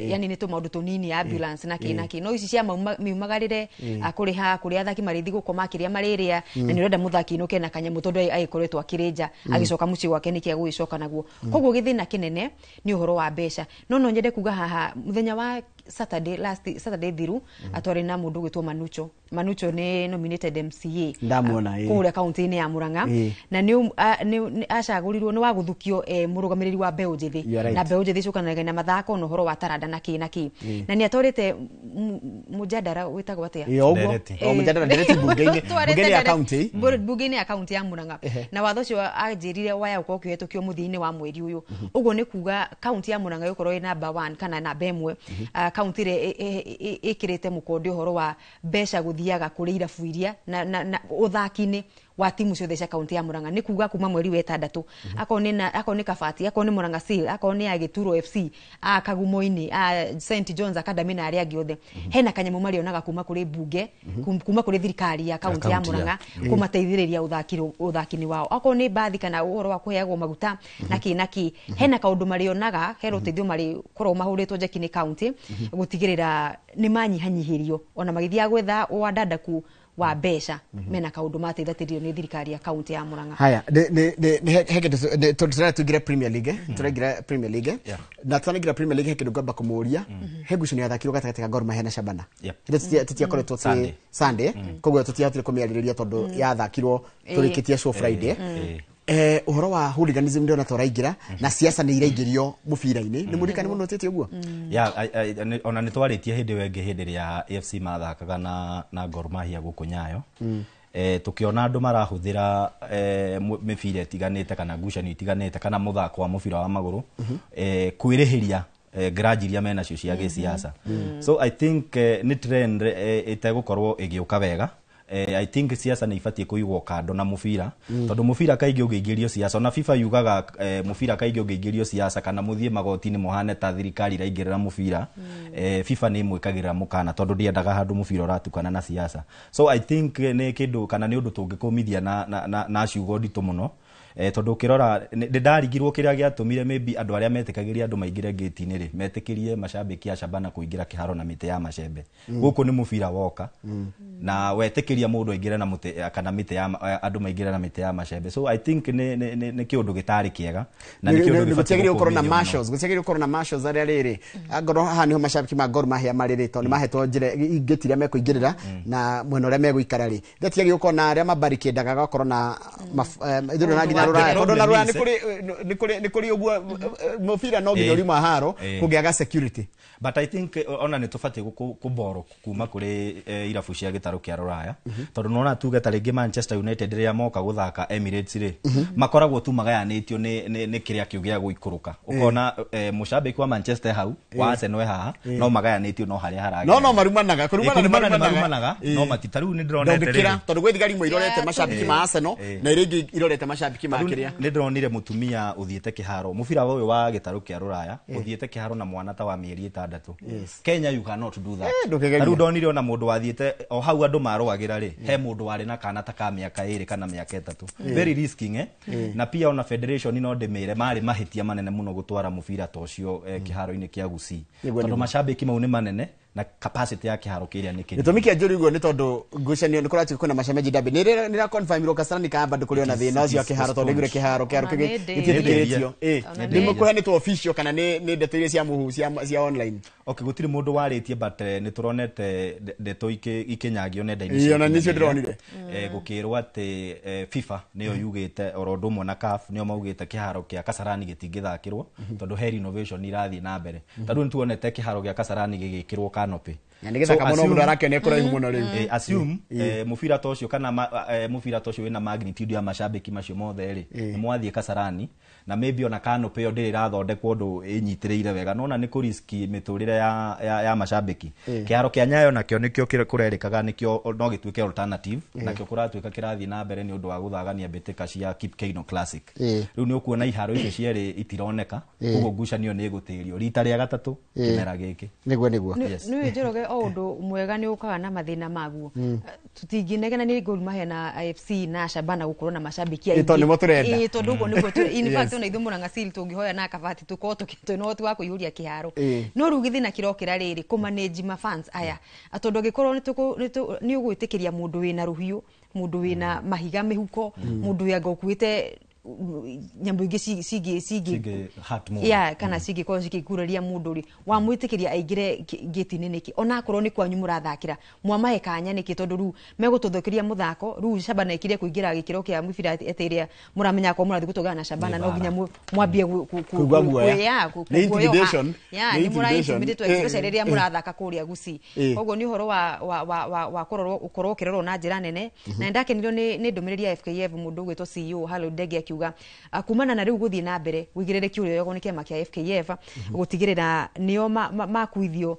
yani ni tumaundu tunini ambulance na kinaki no ici cia miumagarire akuriha kuria athaki marithi gukoma kiria mariria na ni urenda muthaki no kena kanyamu tondu agikoretwo akirinja agicoka muci gwake niki agwicoka naguo koguo githina kinene ni uhoro wa besha no nyende kuga haha muthenya wa Saturday thiru atwari na mundu gwitwo Manucho ni nominated MCA ndamuona kuria kaunti-ini ya Murang'a na ni acagurirwo ni wa guthukio murugamiriri wa Mbeu Njithi na Mbeu Njithi cukanaga na mathako no horo wa taranda na kinaki na ni atwarite mujadara witagwo atia mujadara ndereti bunge-ini ya county bunge-ini ya county ya Murang'a na watho cio ajirire waya uko kihetukio muthini wa mweri uyu uguo ni kuga county ya Murang'a yukorwo ina number 1 kana number 1 county re ikirite mukondi horo wa besha guthiaga kuri irabu iria na uthaki-ini wa timu ciothe cia kaunti ya Murang'a ni kuga kuma mweri wa 6 akoni Kabati akoni Murang'a Seal akoni Agituro FC Kagumo-ini St John's Academy na aria angi othe hena kanyamu marionaga kuma kuri bunge kuma kuri thirikari ya kaunti ya Murang'a kumateithiriria uthaki-ini wao akoni bathi kana uhoro wa kuheagwo maguta na kinaki hena kaundu marionaga hero teithio mari korwo mahuritwo njeki-ini kaunti gutigirira ni manyihanyihirio ona magithia gwetha wadadaku wa besha mena kaundu mateithatirio ni thirikari ya kaunti ya Murang'a. Haya hege tugira Premier League turagira Premier League na tunagira Premier League hege ngomba kumuria hegucio ni athakirwo gatagati ka Gor Mahia na Shabana tutia koretwo Sunday koguo tutiatire kumiaririria tondu yathakirwo turikitie show Friday uhoro wa hooliganism ndio na toraingira na siasa ni iraingirio mubira-ini ni murikani muno tete uguo ona ni twaritie hindi wengi hindi ya AFC mathakaga na Gor Mahia guku Nyayo tukiona andu marahuthira mibira itiganite kana ngucanio itiganite kana muthako wa mubira wa maguru kwirihiria gradually mena cio cia gisiasa so I think ni trend itegukorwo igiuka wega I think siasa nĩ ibatie kũigwo kando na mũbira tondũ mũbira kaingĩ ũngĩingĩrio siasa na FIFA yugaga mũbira kaingĩ ũngĩingĩrio siasa kana mũthie magoti-inĩ mohane ta thirikari iraingĩrĩra mũbira FIFA nĩ mwĩkagĩrĩra mũkana tondũ ndiendaga handũ mũbira ũratukana na siasa. So I think nĩ kĩndũ kana nĩ ũndũ tũngĩkũmithia na ciugo nditũ mũno tondu kirora ndarigirwo kiria giatumire maybe andu aria metikagĩria andu maingire gate-inĩ ri metikĩrie mashabiki ya Shabana kuingira kiharo na mite ya macembe guku ni mubira woka na wetikĩria mundu aingire na mute kana mite ya andu maingire na mite ya macembe. So I think ni kiundu gitari kiega na ni kiundu gĩtigĩrio gũkorwo na marshals gĩtigĩrio gũkorwo na marshals aria riri angoro haha niho mashabiki ma Gor Mahia mariri tondu mahetwo njire ingĩtiria mekuingĩrĩra na mwena ũrĩa megũikara ri gĩtigĩrio gũkorwo na aria mabarikĩndaga gakorwo na ithũra na nginya ruraya tondu na ruraya ni kuri uguo mubira no nginya uri maharo kugiaga security. But I think ona ni tubatie kuboro kuma kuri irabu cia gitaru kia ruraya tondu nona tuge ta ringi Manchester United ria moka guthaka Emirates ri makoragwo tu magayanitio ni kiria kiugia guikuruka ukona mushabiki wa Manchester hau wa Arsenal haha no magayanitio no haria haragi no marumanaga kurumanaga no matitaru ni ndronete ri tondu gwe thigari mo irorete mashabiki ma Arsenal na iringi irorete mashabiki ma kiria ni ndronire mutumia uthiete kiharo mubira uyu wa gitaru kia ruraya uthiete kiharo na mwana ta wa mieri 6 Kenya you cannot do that aru ndonire ona mundu wathiete o hau andu marogagira ri he mundu wari na kana ta ka miaka 2 kana miaka 3 very risking na pia ona federation no ndemire mari mahitia manene muno gutwara mubira ta ucio kiharo-ini kia Gusii tondu mashabiki mau ni manene na capacity ya kiharo kiria ni kiri nitumiki njuri ugo ni tondu ngucanio ni kurati kuna mashemeji dabi ni ra confirm ro Kasarani ka bado kuri ona thina ucio kiharo tondu ngire kiharo gitithikitio ni mukuhe ni to official kana ni ndeto iria cia muhu cia online. Okay, gutiri mundu waritie but ni turonete ndeto ikinyagio nenda-ini iyo na nicio ndironire gukirwa ati FIFA niyo yugite orondo mo na CAF niyo maugite kiharo kia Kasarani gitingithakirwo tondu he renovation irathi na mbere tondu nituonete kiharo gia Kasarani gigikirwo canopy nigithaka muno mundu arakene kuraihu muno riu assume mubira ta ucio kana mubira ta ucio wina magnitude ya mashabiki macio mothe ri ni mwathie Kasarani na maybe ona canopy yo ndiri rathondekwo ndu inyitiriire wega nona ni kuriski miturire ya mashabiki kiharo kia Nyayo nakio nikio kurerekaga nikio no gituike alternative nakio kuratuika kirathi na mbere ni undu wa guthagania mbitika cia Kip Keino Classic riu ni ukuona iharo icio cieri itironeka ugo ngucanio ni gutirio rita ria gatatu kimera giki niguo ni njoroge o undu mwega ni ukaga na mathina maguo tutinginegena ni Gor Mahia na AFC na Shabana gukorwo na mashabiki aingi tondu mo turenda tondu ugo niguo in fact ona ithumura ngacil tungihoya na kabati tuko tukitwe no tu kuihuria kiharo no rugithi na kirokira riri ku manage ma fans aya atondu gikorwo ni ugwitikiria mundu wina ruhiu mundu wina mahiga mihuko mundu ya gokuite nyambo ingi sige ya kana sige ko cikikureria mundu ri wa mwitikiria aingire gate-ini niki ona akorwo ni kwanyu murathakira mwamahe kanya niki tondu ru megututhukiria muthako ru Shabana ikire kuingira gikiro kia mubira etiria muramenya ko murathi gutugana na Shabana no nginya mwambie intimidation ni muraintimidate twecireria murathaka kuria Gusii koguo ni horo wa korwo kiroro na njira nene na ndakenirwo ni ndumiriri ya FKF mundu gwitwo CEO Halo Ndege kumana na riu guthie na mbere wigirereki urio yogo ni kiama kia FKF gutigirira niyo makuithio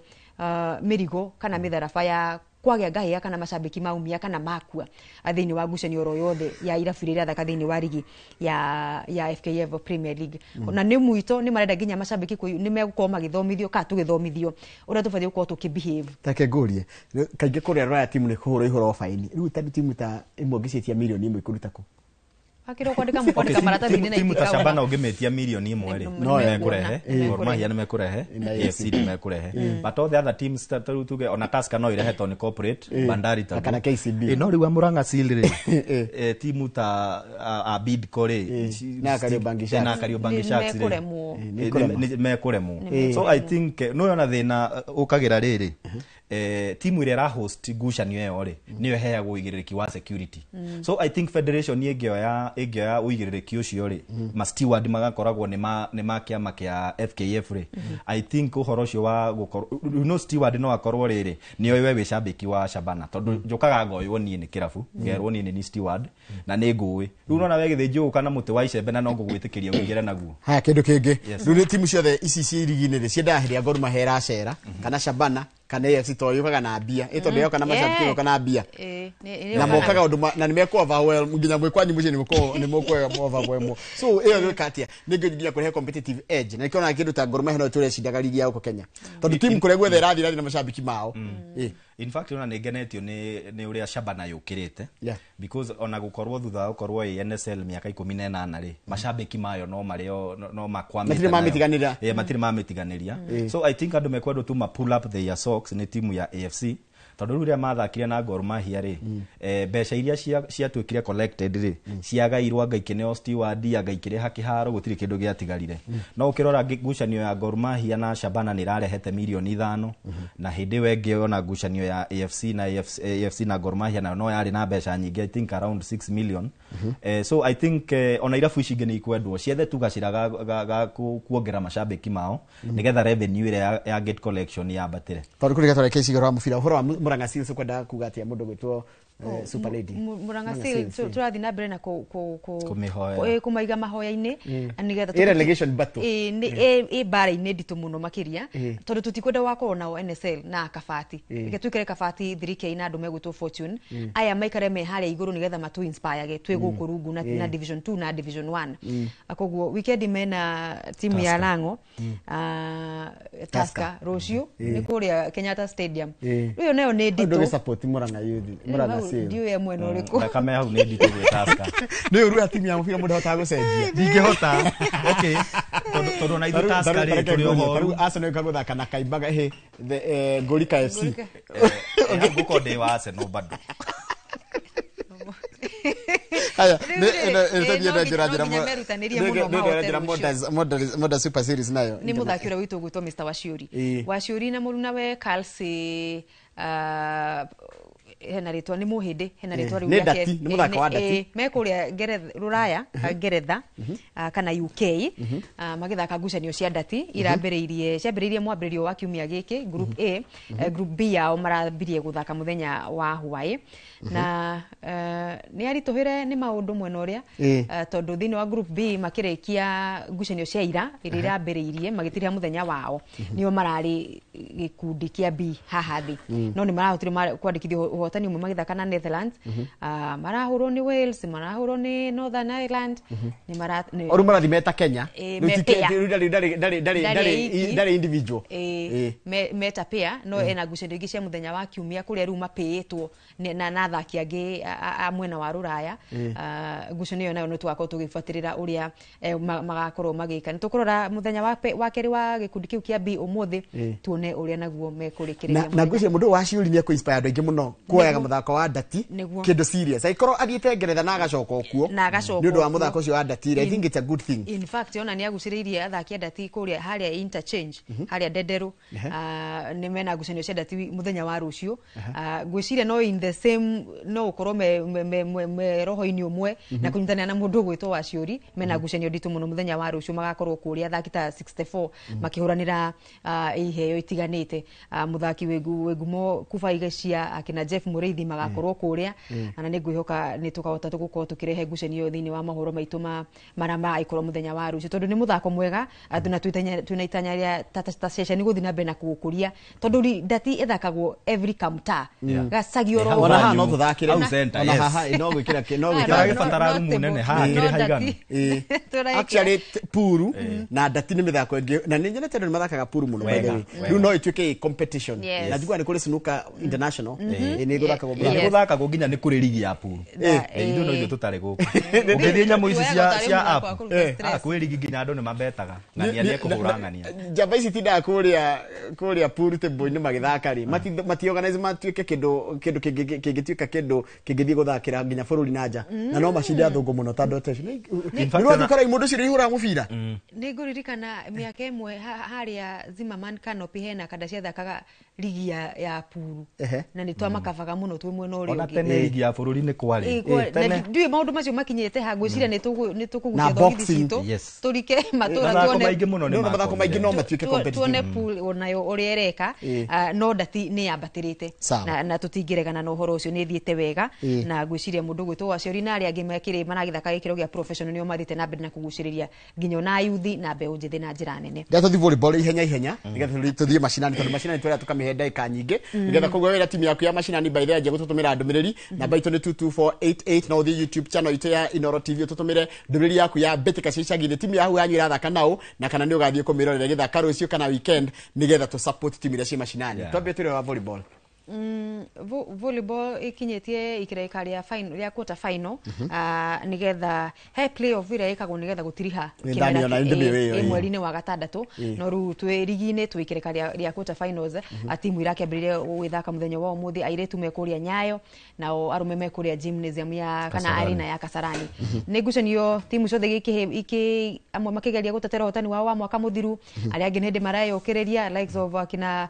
mirigo kana mitharaba ya kwagĩa ngahĩa kana mashabiki maumia kana makua thĩinĩ wa ngucanio oro yothe ya irabu iria irathaka thĩinĩ wa ligi ya FKF Premier League na nĩ mwito nĩ marenda nginya mashabiki nĩ megũkorwo magĩthomithio kana tũgĩthomithio ũrĩa tũbatiĩ gũkorwo tũkĩbehave. Take ngũrie kaingĩ kũrĩa raya timu nĩ kũhũrwo ihũro faini rĩu ta timu ta ĩmwe ngĩciĩtia milioni 1 ĩkũruta kũ akiro kwandika maratathi-inĩ na timu ta Shabana ungemetia milioni 1 ri no mekurehe Gor Mahia ni mekurehe AFC ni mekurehe but all the other teams tuge ona Tusker no irehe to ni corporate Bandari ta kana KCB no riwa Murang'a Seal ri timu ta Bidco ri na Kariobangi Sharks ri mekuremu so I think no yona thina ukagira riri timu ile ra host ngucanio yo ri niyo heagwo uigiriki wa security so I think federation ingioya uigiriki ucio ri ma steward magakoragwo ni ma kiama kia FKF ri I think uhoro ucio wa gukorwo steward no akorwo riri niyo we wicambiki wa Shabana tondu njukaga ngoywo nie ni kirabu ngerwo nie ni steward na ni ngui riu nona we githinju kana muti wa icembe na no ngugwitikiria uigire naguo ha kindu kingi riu ni timu ciothe ici ci ligi-ini ri ciendaga hiria Gor Mahia racera kana Shabana kana AFC to yukaga na bia ito ndio kana mashabiki yukaga na bia na mokaga undu na nimekuwa overwhelmed nginya mwekwa nyimbo ni mukwa overwhelmed so iyo ndio katia nginya kurehe competitive edge na nikiona kindu ta Gor Mahia no tule shindaga ligi ya huko Kenya tondu timu kuregwe the rathi na mashabiki mao in fact ona negenetio ni uria Shabana yukirite because ona gukorwo thutha gukorwo NSL miaka 18 ri mashabiki mayo no mario no makwamite matiri mamitiganiria so I think andu mekwendo tu ma pull up their socks ni timu ya AFC tondu riria mathakire na Gor Mahia ri mbeca iria cia twikire collected ri ciagairwo ngaikene steward agaikire hakiharo gutiri kindu giatigarire no ukirora ngucanio ya Gor Mahia na Shabana ni rarehete milioni 5 na hindi wengi ona ngucanio ya AFC na Gor Mahia no yari na mbeca nyingi I think around 6 million so I think ona irafu ici ingi ni ikwendwo ciethe tu gaciraga kuongera mashabiki mao nigetha revenue ire ya gate collection ya batire tondu kuri gatore kesi gora mufira horo Murang'a Seals kwenda kuga atia mundu gwitwo Super Lady Murang'a Seals turathi na mbere na kumaiga mahoya-ini nigetha relegation battle bara-ini nditu muno makiria tondu tutikwenda wakorwo nao NSL na Kabati twikire Kabati 3K na andu megwitwo Fortune aya maikare me haria iguru nigetha matu inspire twi guku rungu na division 2 na division 1 akoguo weekend mena timu ya Lang'o Tusker Rocio ni kuria Kenyatta Stadium uyo nayo ni nditu ndu support Murang'a Youth Murang'a Seals ndio ya mweno riku kama hau ni nditu gwe Tusker ni uru timu ya mufira mundu hota gucenjia ndingehota okay tondu na ithu Tusker ri turi ohoru Arsenal kaguthaka na Kaimbaga the Gorika FC guko de wa Arsenal bado aya moda Super Series nayo ni muthakira witu gwitwo Mr Waciuri na muruna we Kalsi hena ritwa ni muhindi hena ritwa riu yake ni muthaka wa ndati me kuria Ruraya Ngeretha kana UK magithaka ngucanio cia ndati ciambiriirie mwambiririo wa kiumia giki group A group B yao marambirie guthaka muthenya wa Hawaii na ni arituhire ni maundu mwena uria tondu thini wa group B makirikia ngucanio cia ira iria irambiriirie magitiria muthenya wao nio marari gikundi kia B haha thi no ni marahotire kwandikithio uhotani umwe magithaka na Netherlands marahurwo ni Wales marahurwo ni Northern Ireland ni oru marathimeta Kenya dari individual meta pair no ena ngucanio ingi cia muthenya wa kiumia kuria riu mapiitwo na thaki angi a mwena wa Ruraya ngucanio nayo no twako tugifatirira uria magakorwo magika ni tukurora muthenya wa keri wa gikundi kiu kia B umuthi tuone uria naguo mekurikiria na ngucanio mundu wa ciuri ni inspire andu ingi muno kuoyaga muthako wa ndati kindu serious aikorwo athiete Ngeretha na agacoka okuo ni undu wa muthako ucio wa ndati I think it's a good thing in fact ona ni aguciriirie athaki ndati kuria haria interchange haria Ndenderu ni mena ngucanio cia ndati muthenya wa rucio gwiciria no in the same no ukorwo me roho-ini umwe na kunyitana na mundu gwitwo Waciuri mena ngucanio nditu muno muthenya wa rucio magakorwo kuria athaki ta 64 makihuranira iheo itiganite muthaki wegumo Kubaigacia akina Jeff Muriithi magakorwo kuria na ni ngwihoka ni tukahota gukorwo tukirehe ngucanio thini wa mahoro maitu marama ikorwo muthenya wa rucio tondu ni muthako mwega na tunaitanya ria ta session guthi na mbere na kugukuria tondu ndati ithakagwo every kamta gacagio ro ona ha no tuthakire ona haha no gwikira gĩbatara rumu nene haha kĩrĩ haiganu actually puru na ndati ni mithako ingi na ni nyonete ni mathakaga puru muno by the way riu no ituike competition na jigwa ni kuri Snooker International ni guthakagwo nginya ni kuri ligi ya puru ithu no ithu tutari guku ungithie nyamu ici cia app kuri ligi nginya andu ni mabetaga ng'ania ni kuhura ng'ania java ici tinda kuria puru table ni magithaka ri mati organize matuike kindu kingituika kindu kingithie guthakira nginya bururi nanja na no macinde athungu muno tando attention ni wathikara imundu ciri ihura mubira ni nguririkana miaka imwe haria Zimmerman Canopy hena kada cia thakaga ligi ya puru na ni twa makava twĩhokaga mũno twĩ mwena ũrĩa ona tene ligi ya bũrũri nĩ kwarĩ tene ndiũĩ maũndũ macio makinyĩte ha ngwĩciria nĩ tũkũgucia thogithi citũ tũrike matũra mathako maingĩ no matuĩke competitive tuone pool onayo ũrĩa ĩreka no ndati nĩ yambatĩrĩte na tũtingĩregana na ũhoro ũcio nĩ thiĩte wega na ngwĩciria mũndũ gwĩtwo Waciori na arĩa angĩ makĩrĩ maragĩthaka gĩkĩro gĩa professional nĩo mathĩte na mbere na kũgucĩrĩria nginya na yuthi na mbeũ njĩthĩ na njĩra nene ndatũthi volleyball ihenya nĩgetha tũthiĩ macinani tondũ macinani twĩra tũkamĩhe ndagĩka nyingĩ nĩgetha koguo wĩra timu yaku ya macinani by the way gũtũtũmĩra ndũmĩrĩri namba itũ nĩ 22488 na ũthiĩ YouTube channel itũ ya Inoro TV ũtũtũmĩre ndũmĩrĩri yaku ya mbĩtĩka cia icagi-inĩ timu yaku yanyu ĩrathaka nao na kana nĩ ũgathiĩ kũmĩrorera gĩthaka rũciũ kana weekend nĩgetha tũ support timu iria ci macinani twambie tũrĩ wa volleyball volleyball ikinyĩtie ikĩreka rĩa final rĩa quarter final nĩgetha he playoff ĩrĩa ĩkagwo nĩgetha gũtiriha mweri-inĩ wa gatandatũ no rĩu twĩ rigi-inĩ twĩ ikĩreka rĩa quarter finals timu irakĩambĩrĩria gwĩthaka mũthenya wa ũmũthĩ airĩtu me kũrĩa Nyayo nao arũme me kũrĩa gymnasium ya kana arena ya Kasarani nĩ ngucanio timu ciothe amwe makĩgeria gũtetera ũhotani wao wa mwaka mũthiru arĩa angĩ nĩndĩ mareyũkĩrĩria likes of akina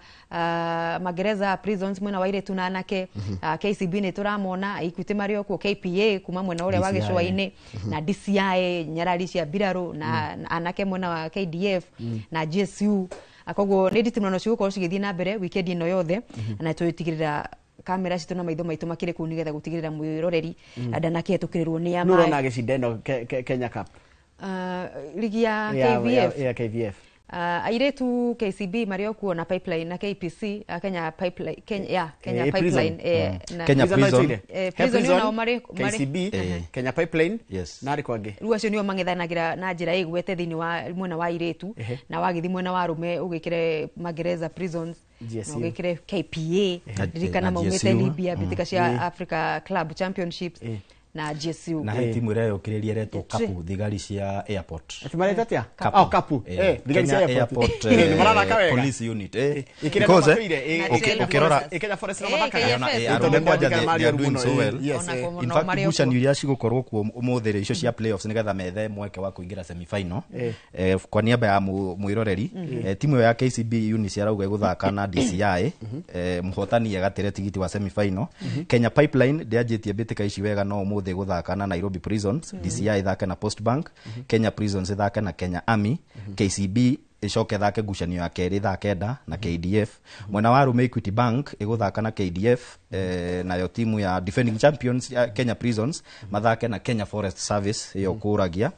Magereza Prisons mwena wa iretu na anake KCB nĩ tũramona Equity Mario kuo KPA kuma mwena ũrĩa wa gĩcũa-inĩ na DCI Nyarari cia Mbirarũ na anake mwena wa KDF na GSU koguo nĩ nditimũrano cigũkorwo cigĩthiĩ na mbere weekend ĩno yothe na twĩtigĩrĩra kamera citũ na maitho maitũ makĩrĩ kũu nĩgetha gũtigĩrĩra mwĩroreri ndanakĩhetũkĩrĩrwo nĩ ama nũrona gĩcinda ĩno Kenya Cup ligi ya KVF airetu KCB Mario kuo na Pipeline na KPC Kenya Pipeline Kenya Pipeline Kenya Prison Prison no mari KCB Kenya Pipeline na rĩko angĩ rĩu acio nĩo mang'ethanagĩra na njĩra ĩgwete thĩinĩ wa mwena wa airetu na wagĩthi mwena wa arũme ũgĩkĩre Magereza Prisons na ũgĩkĩre KPA ririkana maumĩte Libya mbĩtĩka cia Africa Club Championships na GSU na he timu ĩrĩa yũkĩrĩria retwo Kapu thigari cia airport atimarĩte atia Kapu thigari cia airport police unit because ukirora Kenya Forest na mathaka arũme kwanja they are doing so well in fact ngucanio iria cigũkorwo kuo ũmũthĩ icio cia playoffs nĩgetha methe mweke wa kũingĩra semi final kwa niaba ya mwĩroreri timu ya KCB unit arauga gũthaka na DCI mũhotani agatĩre tigiti wa semi final Kenya Pipeline ndĩanjĩtie mbĩtĩka ici wega no ũmũthĩ gũthaka na Nairobi Prisons DCI thake na Post Bank Kenya Prisons thake na Kenya Army KCB icoke thake ngucanio ya kerĩ thake nda na KDF mwena wa arũme Equity Bank ĩgũthaka na KDF nayo timu ya defending champions Kenya Prisons mathake na Kenya Forest Service iyo kũragia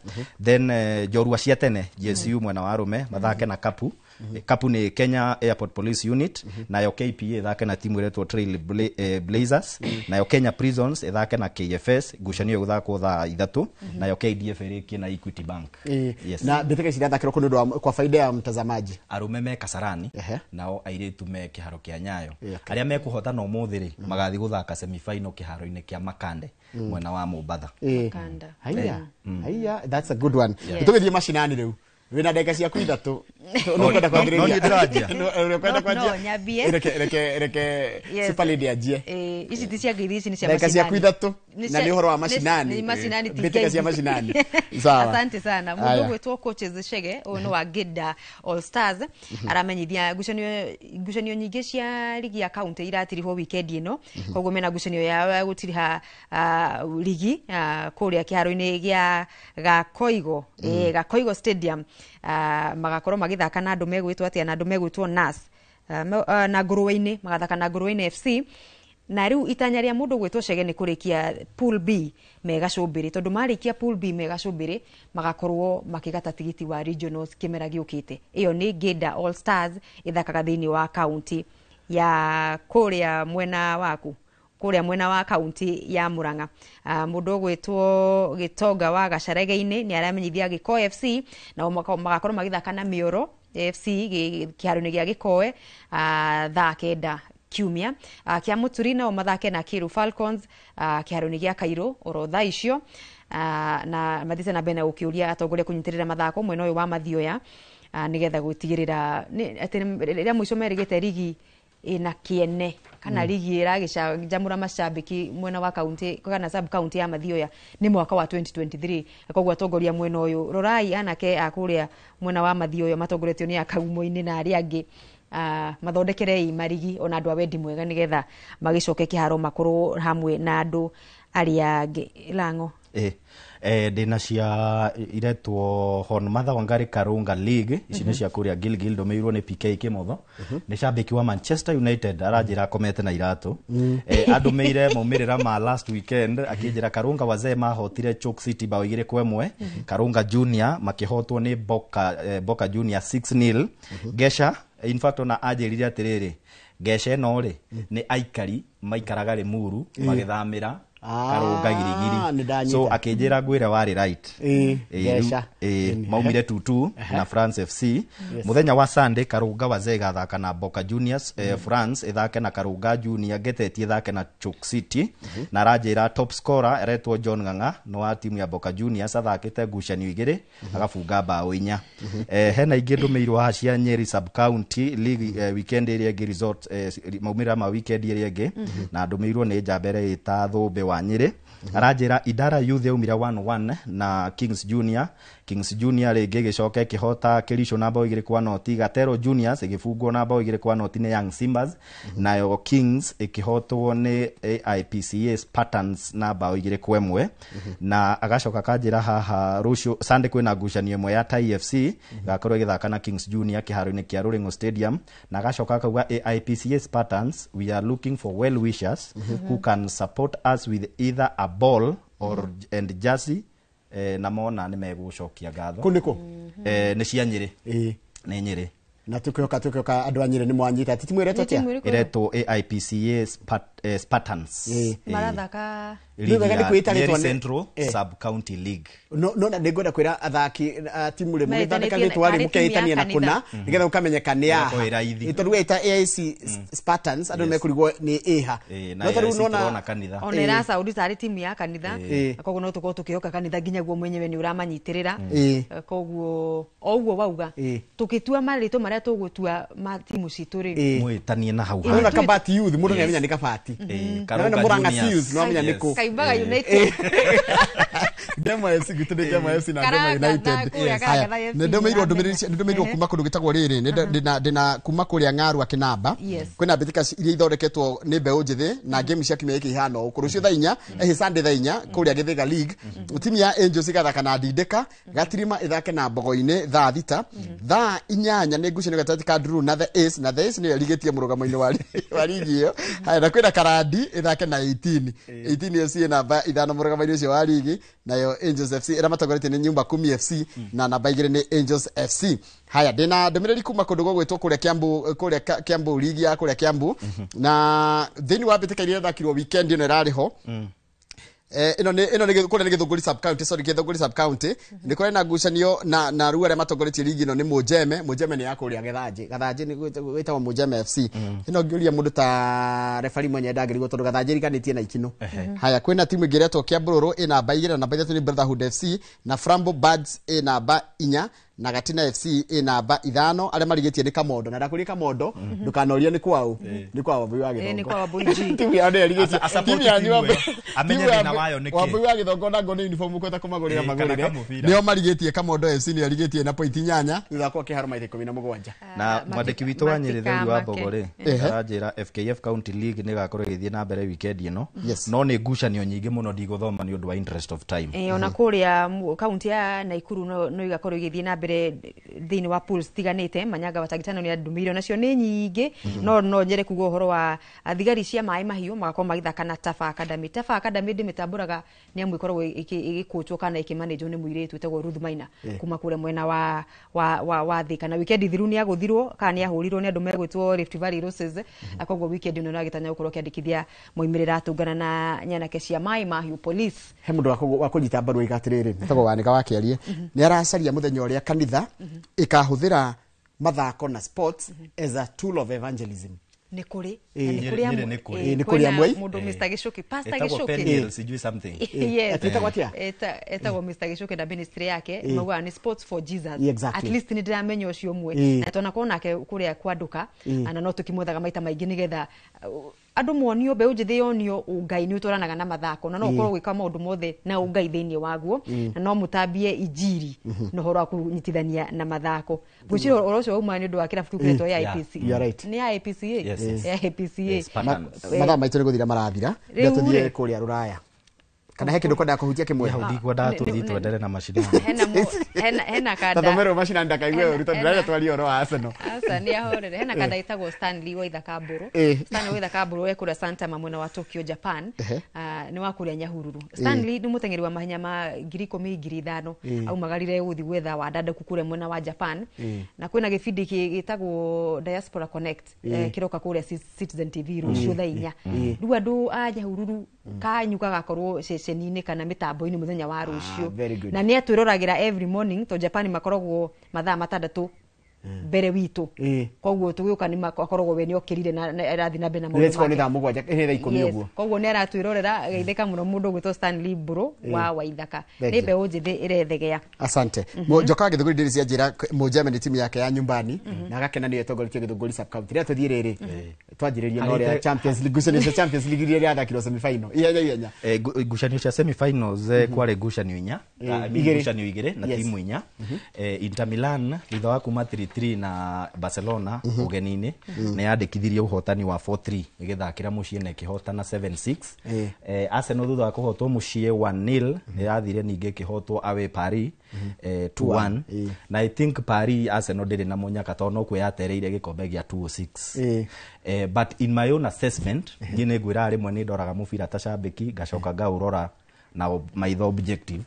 then Jorua cia tene GSU mwena wa arũme mathake na Kapu Kapu ni Kenya Airport Police Unit nayo KPA thake na timu iretwo Trail Blazers nayo Kenya Prisons thake na KFS ngucanio gũthakwo thaa 3 nayo KDF ĩrĩkie na Equity Bank na mbĩtĩka ici irathakĩrwo kũndũ kwa faida ya mtazamaji arũme me Kasarani nao airĩtu me kĩharo kĩa Nyayo arĩa mekũhotana ũmũthĩ magathiĩ gũthaka semi final kĩharo-inĩ kĩa Makande mwena wa Mombatha Makanda haya that's a good one tũgĩthiĩ macinani rĩu wina ndeka cia kuithatũ unakwenda kwambĩrĩria no nĩndĩranjia unakwenda kwanjia reke Super Lady ajie ici ti cia ngeithi ici ni cia ndeka cia kuithatũ na nĩ ũhoro wa macinani ni macinani mbĩtĩka cia macinani sawa asante sana mũndũ gwĩtwo coaches Chege ũyũ wa Gida All Stars aramenyithia ngucanio nyingĩ cia ligi ya county iratirihwo weekend ĩno koguo mena ngucanio ya gũtiriha ligi kũrĩa kĩharo-inĩ gĩa Gakoigo Stadium magakorwo magĩthaka na andũ megwĩtwo atia na andũ megwĩtwo NAS na Ngũrũwe-inĩ magathaka na Ngũrũwe-inĩ FC na rĩu itanya rĩa mũndũ gwĩtwo Chege nĩ kũrĩkia pool B megacũmbĩrĩ tondũ marĩkia pool B megacũmbĩrĩ magakorwo makĩgata tigiti wa regionals kĩmera gĩũkĩte ĩyo nĩ Gida All Stars ĩthakaga thĩinĩ wa county ya kũrĩa mwena wa county ya Murang'a mũndũ gwĩtwo Gĩtonga wa Gacarege-inĩ nĩ aramenyithia Gĩko FC na magakorwo magĩthaka na Mĩoro FC kĩharo-inĩ gĩa Gĩkoe thaa 9 kiumia kĩa Mũturi nao mathake na Kiru Falcons kĩharo-inĩ gĩa Kairũ oro thaa icio na mathiĩte na mbere gũkĩũria atongoria kũnyitĩrĩra mathako mwena ũyũ wa Mathioya nĩgetha gũtigĩrĩra atĩ rĩrĩa mũico merĩgĩte ligi ina kiene kana ligi ĩragĩcanjamũra macambĩki mwena wa county kana sub county ya Mathioya nĩ mwaka wa 2023 koguo atongoria mwena ũyũ rorai anake akũrĩa mwena wa Mathioya matongoretio nĩ Akagumo-inĩ na arĩa angĩ mathondekere marigi ona andu a wendi mwega nigetha magicoke kiharo makuru hamwe na andu aria angi Lango. Ndina cia iretwo Hon Matha Wangari Karunga League ici nĩ cia kũrĩa Gilgil ndomeirwo nĩ PK Kimotho nĩ cambĩki wa Manchester United aranjĩra akomete na iratũ andũ meire maumĩrĩra ma last weekend akĩnjĩra Karunga wazee mahotire Chalk City bao 2-1 Karunga Junior makĩhotwo nĩ Boca Junior 6-0 Gesha in fact ona anjĩrire atĩrĩrĩ Gesha no rĩ nĩ aikari maikaraga Limuru magĩthamĩra Karunga Girigiri so akĩnjĩra ngwĩre warĩ right maumire 2-2 na France FC muthenya wa Sunday Karunga wazee gathaka na Boca Juniors France ithake na Karunga Junior Geteti ithake na Chalk City na ranjĩra top scorer eretwo John Ng'ang'a no wa timu ya Boca Juniors athakĩte ngucanio 2 agafunga bao 4 hena ingĩ ndũmĩirwo haha cia Nyeri sub county league weekend ĩrĩa ĩngĩ resort maumĩrĩra ma weekend ĩrĩa ĩngĩ na ndũmĩirwo nĩ Njambere ĩta Thũmbĩ wa Nyeri aranjĩra Idara Youth yaumire 1-1 na Kings Junior rĩngĩ gĩcoke kĩhota Kericho na bao 2-0 Gatero Juniors ĩgĩfungwo na bao 2-0 nĩ Young Simbas nayo Kings ĩkĩhotwo nĩ AIPCA Spartans na bao 2-1 na agacoka kanjĩra haha rũciũ Sunday kwĩna ngucanio ĩmwe ya TFC gakorwo ĩgĩthaka na Kings Junior kĩharo-inĩ kĩa Ruringo Stadium na agacoka akauga AIPCA Spartans we are looking for well wishers who can support us with either a ball or and jersey na mona nĩ megũcokia ngatho kuniko nĩ cia Nyeri nĩ Nyeri na tukioka andu a Nyeri nĩ mwanyita timu iretwo AIPCA Spartans marathaka Nyeri Central Sub County League no na nĩngwenda kwĩra athaki timu rĩmwe gĩthondeka rĩ mũkeitania na kuna nĩgetha ũkamenyeka nĩ yaha ĩtondũ ĩta AIC Spartans andũ mekũrigwo nĩ ĩha no tondũ nona kanitha ona ĩra Saudi tarĩ timu ya kanitha koguo no tũkorwo tũkĩhoka kanitha nginya guo mwenyewe nĩ ũramanyitĩrĩra koguo oguo wauga tũkĩtua marĩtũ marĩa tũgũtua ma timu citũ rĩ mwĩtanie na hau na Kabati Youth mũndũ nĩ amenya nĩ Kabati Karunga Juniors no amenya nĩkũ Kaimbaga United Dema FC gitende Dema FC na Dema United nĩndũmĩirwo kuma kũndũ gĩtagwo rĩrĩ ndĩna kuma kũrĩa Ng'aru Kinamba kwĩna mbĩtĩka iria ithondeketwo nĩ mbeũ njĩthĩ na game cia kimia gĩkĩ ihana ũkũ rũciũ thaa 4 Sunday thaa 4 kũrĩa Gĩthĩga League timu ya Angels igathaka na Ndindĩka Gatirima ithake na Mbogo-inĩ thaa 6 thaa 8 nĩ ngucanio gatagatĩ ka Nduru na The Ace nĩ yarigĩtie mũrũgamo-inĩ wa ligi ĩyo haya na kwĩna Karandi ithake na 18 FC namba 5 mũrũgamo-inĩ ũcio wa ligi nayo Angels FC ĩrĩa matongorete nĩ Nyumba Kumi FC na namba 2 nĩ Angels FC haya ndĩna ndũmĩrĩri kuma kũndũ gwĩtwo kũrĩa Kiambu ligi ya kũrĩa Kiambu na thĩinĩ wa mbĩtĩka iria thakirwo weekend ĩno ĩrarĩ ho ino nĩ kũrĩa nĩ Gĩthũngũri sub county Gĩthũngũri sub county nĩ kũrĩa na ngucanio na rũa arĩa matongoretie ligi ĩno nĩ Mũjeme nĩ ya kũrĩa Gathanjĩ nĩ gwĩtagwo Mũjeme FC ĩno ngĩũria mũndũ ta referee mwenye ndagĩrĩirwo tondũ Gathanjĩ riganĩtie na ikino haya kwĩna timu ĩngĩ ĩretwo Kĩambũrũrũ ĩ namba 2 na namba 3 nĩ Brotherhood FC na Frambo Birds ĩ namba 4 na Gatina FC ĩ namba 5 arĩa marigĩtie nĩ Kamondo na ndakũrĩa Kamondo ndukanoria nĩ kwao Wambui wa Gĩthongo nĩ kwa Wambui timu ya nĩ yarigĩtie timu ya nyumba amenye thĩna wayo nĩkĩ Wambui wa Gĩthongo na ngone uniform kwenda kũmagũrĩra magũrĩre nĩo marigĩtie Kamondo FC nĩ yarigĩtie na point 8 thutha kwa kĩharo maita 17 na mwandĩki witũ wa Nyeri thĩinĩ wa Mbogorĩ aranjĩra FKF County League nĩ gakorwo ĩgĩthiĩ na mbere weekend ĩno no nĩ ngucanio nyingĩ mũno ndigũthoma nĩ ũndũ wa interest of time ona kũrĩa county ya Naikuru no igakorwo igĩthiĩ na mbere thĩinĩ wa pools tiganĩte Manyanga Watagitano nĩ andũmĩirwo nacio nĩ nyingĩ no njere kuga ũhoro wa thigari cia maĩ mahiũ magakorwo magĩthaka na Tafa Academy ndĩmĩtambũraga nĩ amwe ikoragwo igĩkũtwo kana ikĩmanĩjwo nĩ mũirĩtu wĩtagwo Ruth Maina kuma kũrĩa mwena wa Thika na weekend thiru nĩ agũthirwo kana nĩ ahũrirwo nĩ andũ megwĩtwo Rift Valley Roses koguo weekend ĩno nagĩtanya gũkorwo kĩandĩkithia moimĩrĩra atũngana na nyanake cia maĩ mahiũ police he mũndũ wa kũnyita mbaru igatĩrĩrĩ wĩtagwo Wanĩka wa Kĩarie nĩ aracaria mũthenya ũrĩa kanitha ikahũthĩra mathako na sports as a tool of evangelism nĩ kũrĩ nĩ kũrĩ amwe mũndũ Mr. Gicuki pastor Gicuki sijui something etagwo atia etagwo Mr. Gicuki na ministry yake mauga ni sports for Jesus at least ni ndiramenya ũcio ũmwe na tona kona nake kũrĩa kwanduka ana no tukimwethaga maita maingĩ nigetha andu monio be ujithi yonio ungai ni utoranaga na mathako na no ukorwo gwika maundu mothe na ungai thiini waguo na no mutambie injiri no horo akunyitithania na mathako gucira oro cio uma ni ndu wa kirabu kireto ya IPC ni ya IPC ya IPC mathaa maitu ni guthira marathira tuthie kuria ruraya kana he kindu kwenda kuhutia kimwe ndigwa ndatuthi twendere na mashindano hena kada tathomero mashindano ndakaigwe uruto ndiraja twali oro Arsenal ni ahorere hena kada itagwo Stanley Waitha Kaburu Stanley Waitha Kaburu wekura Santa mamwena wa Tokyo Japan ni wakuria Nyahururu Stanley ni mutengeri wa mahenya ma 10,000 au magarire uthi gwetha wa dada kukure mwena wa Japan na kwina gibindi gitagwo Diaspora Connect kiroka kuria Citizen TV rucio thainya riu andu a Nyahururu kanyuka gakorwo ceceni-ini kana mitambo-ini muthenya wa rucio na ni atwirораgira every morning to Japan makoragwo mathaa 6 mbere witu koguo tugiuka ni makoragwo we ni okirire na erathi na bena let's go ni thaa mugwanja thaa 10 uguo koguo ni aratwirorera geitheka muno mundu gwitwo Stanley Bro wa Waithaka ni mbeũ njithi irethegea asante Njoka Githunguri ndiri cia njira Germany timu yake ya nyumbani na gakena ni etongoritie Githunguri sub county ria tuthie riri twanjiriria no ria Champions League gucanio cia Champions League ria thakirwo semi final ihenya gucanio cia semi finals kware gucanio inya gucanio igire na timu inya Inter Milan thutha wa kuma 3-3 na Barcelona ugenini ni yandikithirie uhotani wa 4-3 igithakira mucii na kihotana 7-6 Arsenal thutha wa kuhotwo mucii 1-0 ni yathire ninge kihotwo away Paris 2-1 na I think Paris Arsenal ndiri na munyaka tono kwe yatereire gikombe gia 206 but in my own assessment ngine ngwira rimwe ni ndoraga mubira ta shabiki gacoka ngaurora na my objective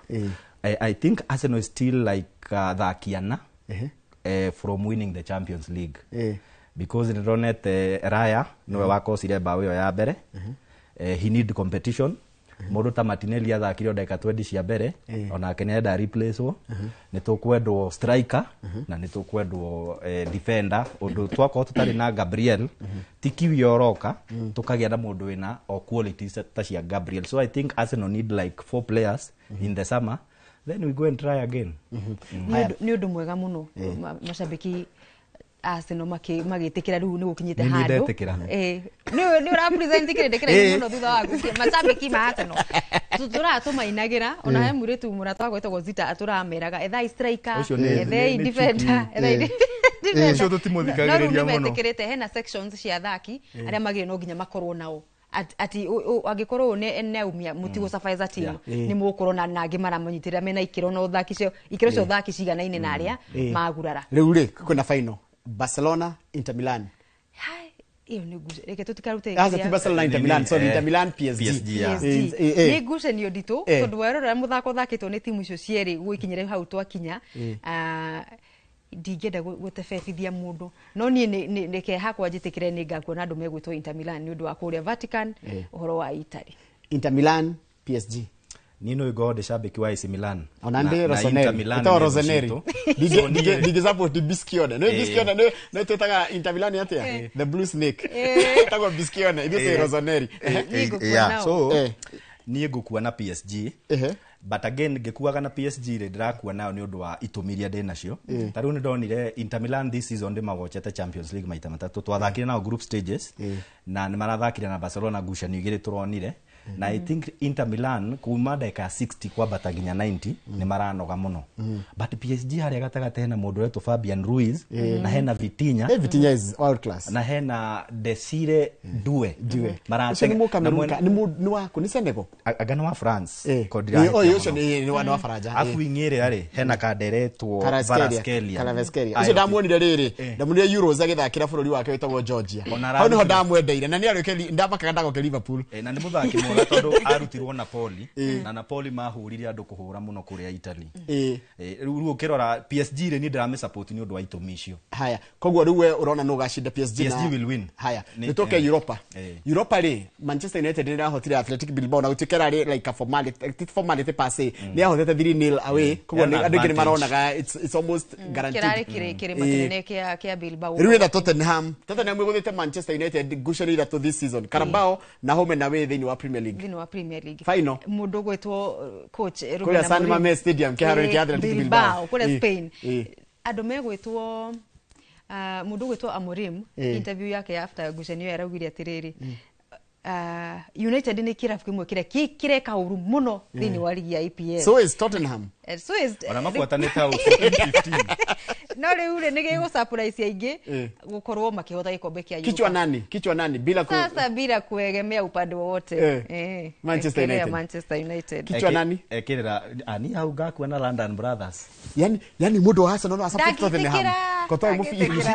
I think Arsenal is still like thakiana from winning the Champions League because Ronette Raya no wakosire bao yo ya mbere he need competition mundu ta Martinelli athakire ndeka 20 cia mbere ona kenenda replace ni tukwendwo striker na ni tukwendwo defender undu twako tutari na Gabriel tikiwi oroka tukagia na mundu wina o qualities ta cia Gabriel so I think Arsenal need like 4 players in the summer then we go and try again ni undu mwega muno mashabiki Arsenal magitikira riu ni gukinyite handu ni ura present kire muno thutha wa mashabiki ma Arsenal turatũmainagira ona he muritu murata gwetagwo Zita aturameraga etha striker etha defender ucio tutimuthikagiriria muno metikirite hena sections cia thaki aria magire no nginya makorwo nao ati agikorwo ne umia mutigo safaiza team ni mukorwo na nangi maramanyitira mena ikiro no thaki cio ikiro cio thaki cigana ine na aria magurara riu ri kwina final Barcelona Inter Milan iyo ni guce reke tutikarute Barcelona Inter Milan so Inter Milan PSG ni guce ni odito tondu werora muthako thakitwo ni timu icio cieri gwikinyire hau twakinya ndigenda gutebebithia mundu no ni nike hakwa njitikire ni ngakuona andu megwitwo Inter Milan ni undu wa kuria Vatican uhoro wa Italy Inter Milan PSG Nino igode shabiki wa AC Milan ona ndi Rossoneri ito Rossoneri dige support Bisquione no Bisquione no tetaga Inter Milan atia the blue snake tagwa Bisquione ide se Rossoneri so ni gukuana PSG but again gikuaga na PSG ri ndirakuwa nayo ni undu wa itumiria ndi nacio tariu ni ndonire Inter Milan this season ndi magochete Champions League maita matatu twathakire na group stages na ni marathakire na Barcelona gucanio igire turonire na I think Inter Milan kuma ndeka 60 kwa bataginya 90 ni maranoga muno but PSG hari gatagate na mundu wetu Fabian Ruiz na hena Vitinha Vitinha is world class na hena Desire Due maratega ni wako ni Senegal agana wa France yo ni wa Faraja afu ingire ari hena kaderetwo Kvaratskhelia ucio ndamuonire riri ndamuonire Euros agithakira bururi wake wetagwo Georgia hau niho ndamwendeire na ni arikeli ndabakaga ndagoke Liverpool na ni muthaki mwega tondu arutirwo Napoli na Napoli mahurire andu kuhura muno kuria Italy riu ukirora PSG ri ni ndira me support ni undu wa itumi icio haya koguo riu we urona no gashinda PSG will win haya nitoke Europa ri Manchester United ni rahotire Athletic Bilbao na utikera ri like a formality passe ni ahotete 3-0 away koguo ni andu ngiri maronaga it's almost guaranteed kire makinene kia Bilbao riu na Tottenham gwithite Manchester United gucanira to this season Carabao na home na we thini wa Premier League final mundu gwetwo coach Ruben San Mamés Stadium kiharo kia Athletic Bilbao kule Spain andu megwetwo mundu gwetwo Amorim interview yake after gucanio araugire atiriri United ni kirabu kimwe kireka uru muno thini wa ligi ya EPL. So is Tottenham. So is wana mafuatanĩte au 15. No rĩu nĩ gĩgo surprise aingĩ gukorwo makihota gikombe kia Europa. Kichwa nani bila sasa bila kuegemea upande wote. Manchester United. Kichwa nani? Ekirira ani hau gaku na London Brothers. Yani mudo hasa no support Tottenham. Kotoa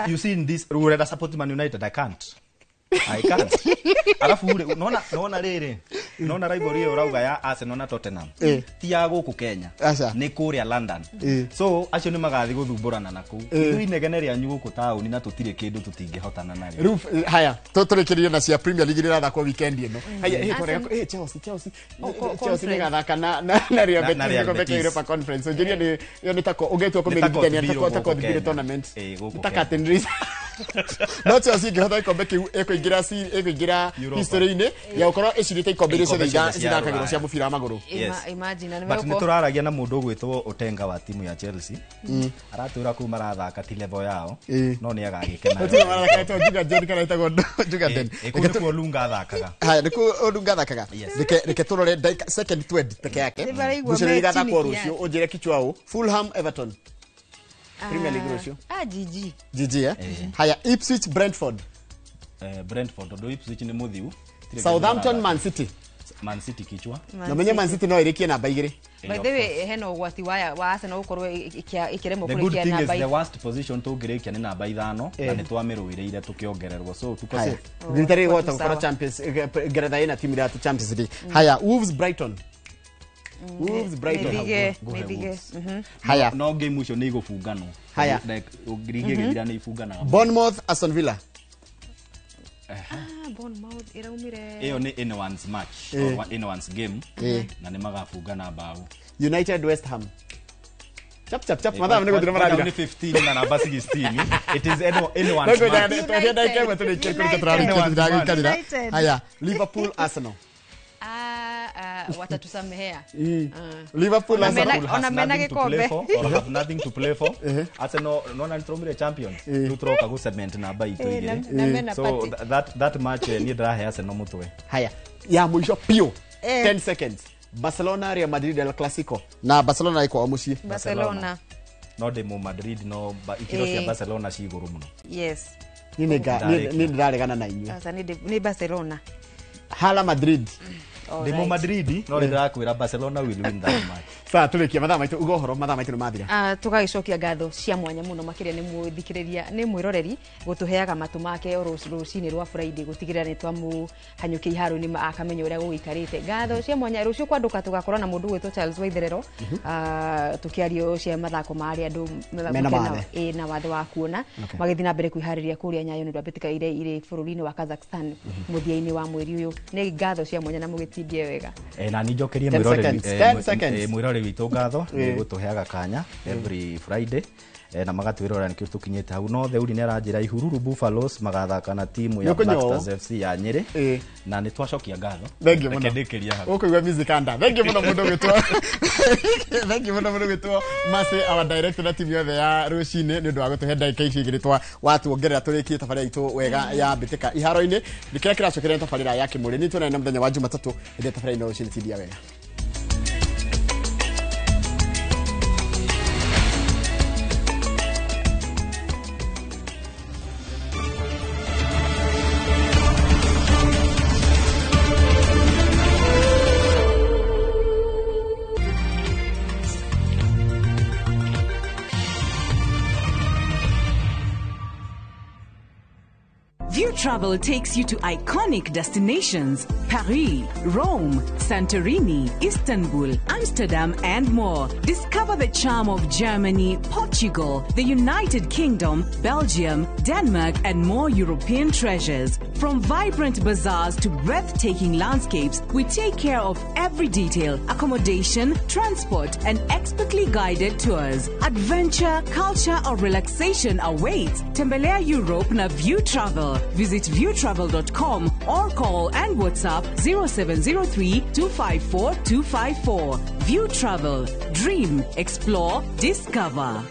you see in this rule support Man United I can't. Alafu unaona rĩrĩ unaona rivalry hiyo rauga ya Arsenal na Tottenham ti ya gũkũ Kenya nĩ kũrĩa London so acio nĩ magathi gũthumburana naku ithuĩ inegene rĩanyu gũkũ taũni na tũtirĩ kĩndũ tũtingĩhotana narĩo rĩu haya tũrĩkĩrĩrie na cia Premier League ĩrathakwo weekend ĩno haya Chelsea nĩ gathaka na Real Betis gĩkombe kĩa Europa Conference njĩria nĩ tako ũgetwo kũmĩrigithania tako thibire tournament taka tenris no Chelsea ngĩhota gĩkombe kĩu ĩkũingĩra history-inĩ ya gũkorwo ĩcirĩte ikombe icio cithakagĩrwo cia mũbira wa magũrũ. Imagine but nĩ tũraragia na mũndũ ũgwĩtwo Otenga wa timu ya Chelsea aratwĩra kũu marathaka ti level yao no nĩ agagĩkena tũtũ marathaka Juga Den kana ĩtagwo Juga Den nĩkuo Lunga athakaga haya nĩkuo Lunga athakaga reke tũrore second 20 peke yake gucĩrĩria gathakwo rũciũ ũnjĩre kichwa ũũ Fulham Everton Premier League rũciũ GG haya Ipswich Brentford ndo Ipswich nĩ mũthiu Southampton Man City kichwa na menye Man City no ĩrĩkie namba 2 by the way heno gwati wa Arsenal gũkorwo ikiremo kũrĩkia namba 2 the worst position tũngĩrĩkia nĩ namba 5 na nĩ twamĩrũĩrĩire tukiongererwo so tukose thirikari gũta gũkorwo Champions Ngeretha ina timu ya Champions League haya Wolves Brighton haya no game ucio nĩ igũbunganwo haya ngirige gĩthira nĩ ifunganaga Bournemouth Aston Villa Bournemouth iraumire iyo ni anyone's match or anyone's game na nĩ magabungana bao United West Ham chap madam nego ndĩrona marari 15 na namba 16 it is anyone's match haya Liverpool Arsenal watatusamehea Liverpool ona gikombe or have nothing to play for Arsenal no tromire champions tutroka go cement na bai to igire so that match ni drahe Arsenal mutwe haya ya mwisho pio 10 seconds Barcelona Real Madrid El Clasico na Barcelona iko muci Barcelona no demo Madrid no ikiro cia Barcelona ci iguru muno yes ni ndaregana na inyu sasa ni Barcelona hala Madrid Demo Madrid no ndirakwira Barcelona will win that match. Sa tulikia mathaa maitu ugohoro mathaa maitu mathira. Tugagicokia ngatho cia mwanya muno makiria ni muthikiriria ni mwiroreri gutuheaga matu make rucini rwa Friday gutigirira ni twamu hanyuki iharo ni akamenya uria guikarite. Ngatho cia mwanya rucio kwanduka tugakorwo na mundu gwitwo Charles Waitherero tukiario cia mathako mari andu na watho wa kuona magithii na mbere kwihariria kuria Nyayo ni ndwabitika ire bururi-ini wa Kazakhstan muthia-ini wa mweri uyu ni ngatho cia mwanya na mugitindie wega na ni njokerie mwiroreri witũ ngatho nĩ gũtũheaga kanya every Friday na magatwĩrora nĩkĩo tũkinyĩte hau no theuri nĩ aranjĩra Ihururu Buffaloes magathaka na timu ya Black Stars FC ya Nyeri na nĩ twacokia ngatho ndĩkĩria hau ũkũigua music anda thank you mũno mũndũ gwĩtwo Mase our director na timu yothe ya rũcinĩ nĩ ũndũ wa gũtũhe ndagĩka ici igĩrĩ watuongerera tũrĩkie tabarĩra itũ wega ya mbĩtĩka iharo-inĩ nĩkĩrĩa kĩracokerera tabarĩra ya kĩmũrĩ nĩ tuonane na mũthenya wa Jumatatũ ĩrĩa tabarĩra rũcinĩ tindia wega. View Travel takes you to iconic destinations: Paris, Rome, Santorini, Istanbul, Amsterdam, and more. Discover the charm of Germany, Portugal, the United Kingdom, Belgium, Denmark, and more European treasures. From vibrant bazaars to breathtaking landscapes, we take care of every detail: accommodation, transport, and expertly guided tours. Adventure, culture, or relaxation awaits. Tembelea Europe na View Travel. Visit viewtravel.com or call and WhatsApp 0703 254 254. View Travel. Dream, explore, discover.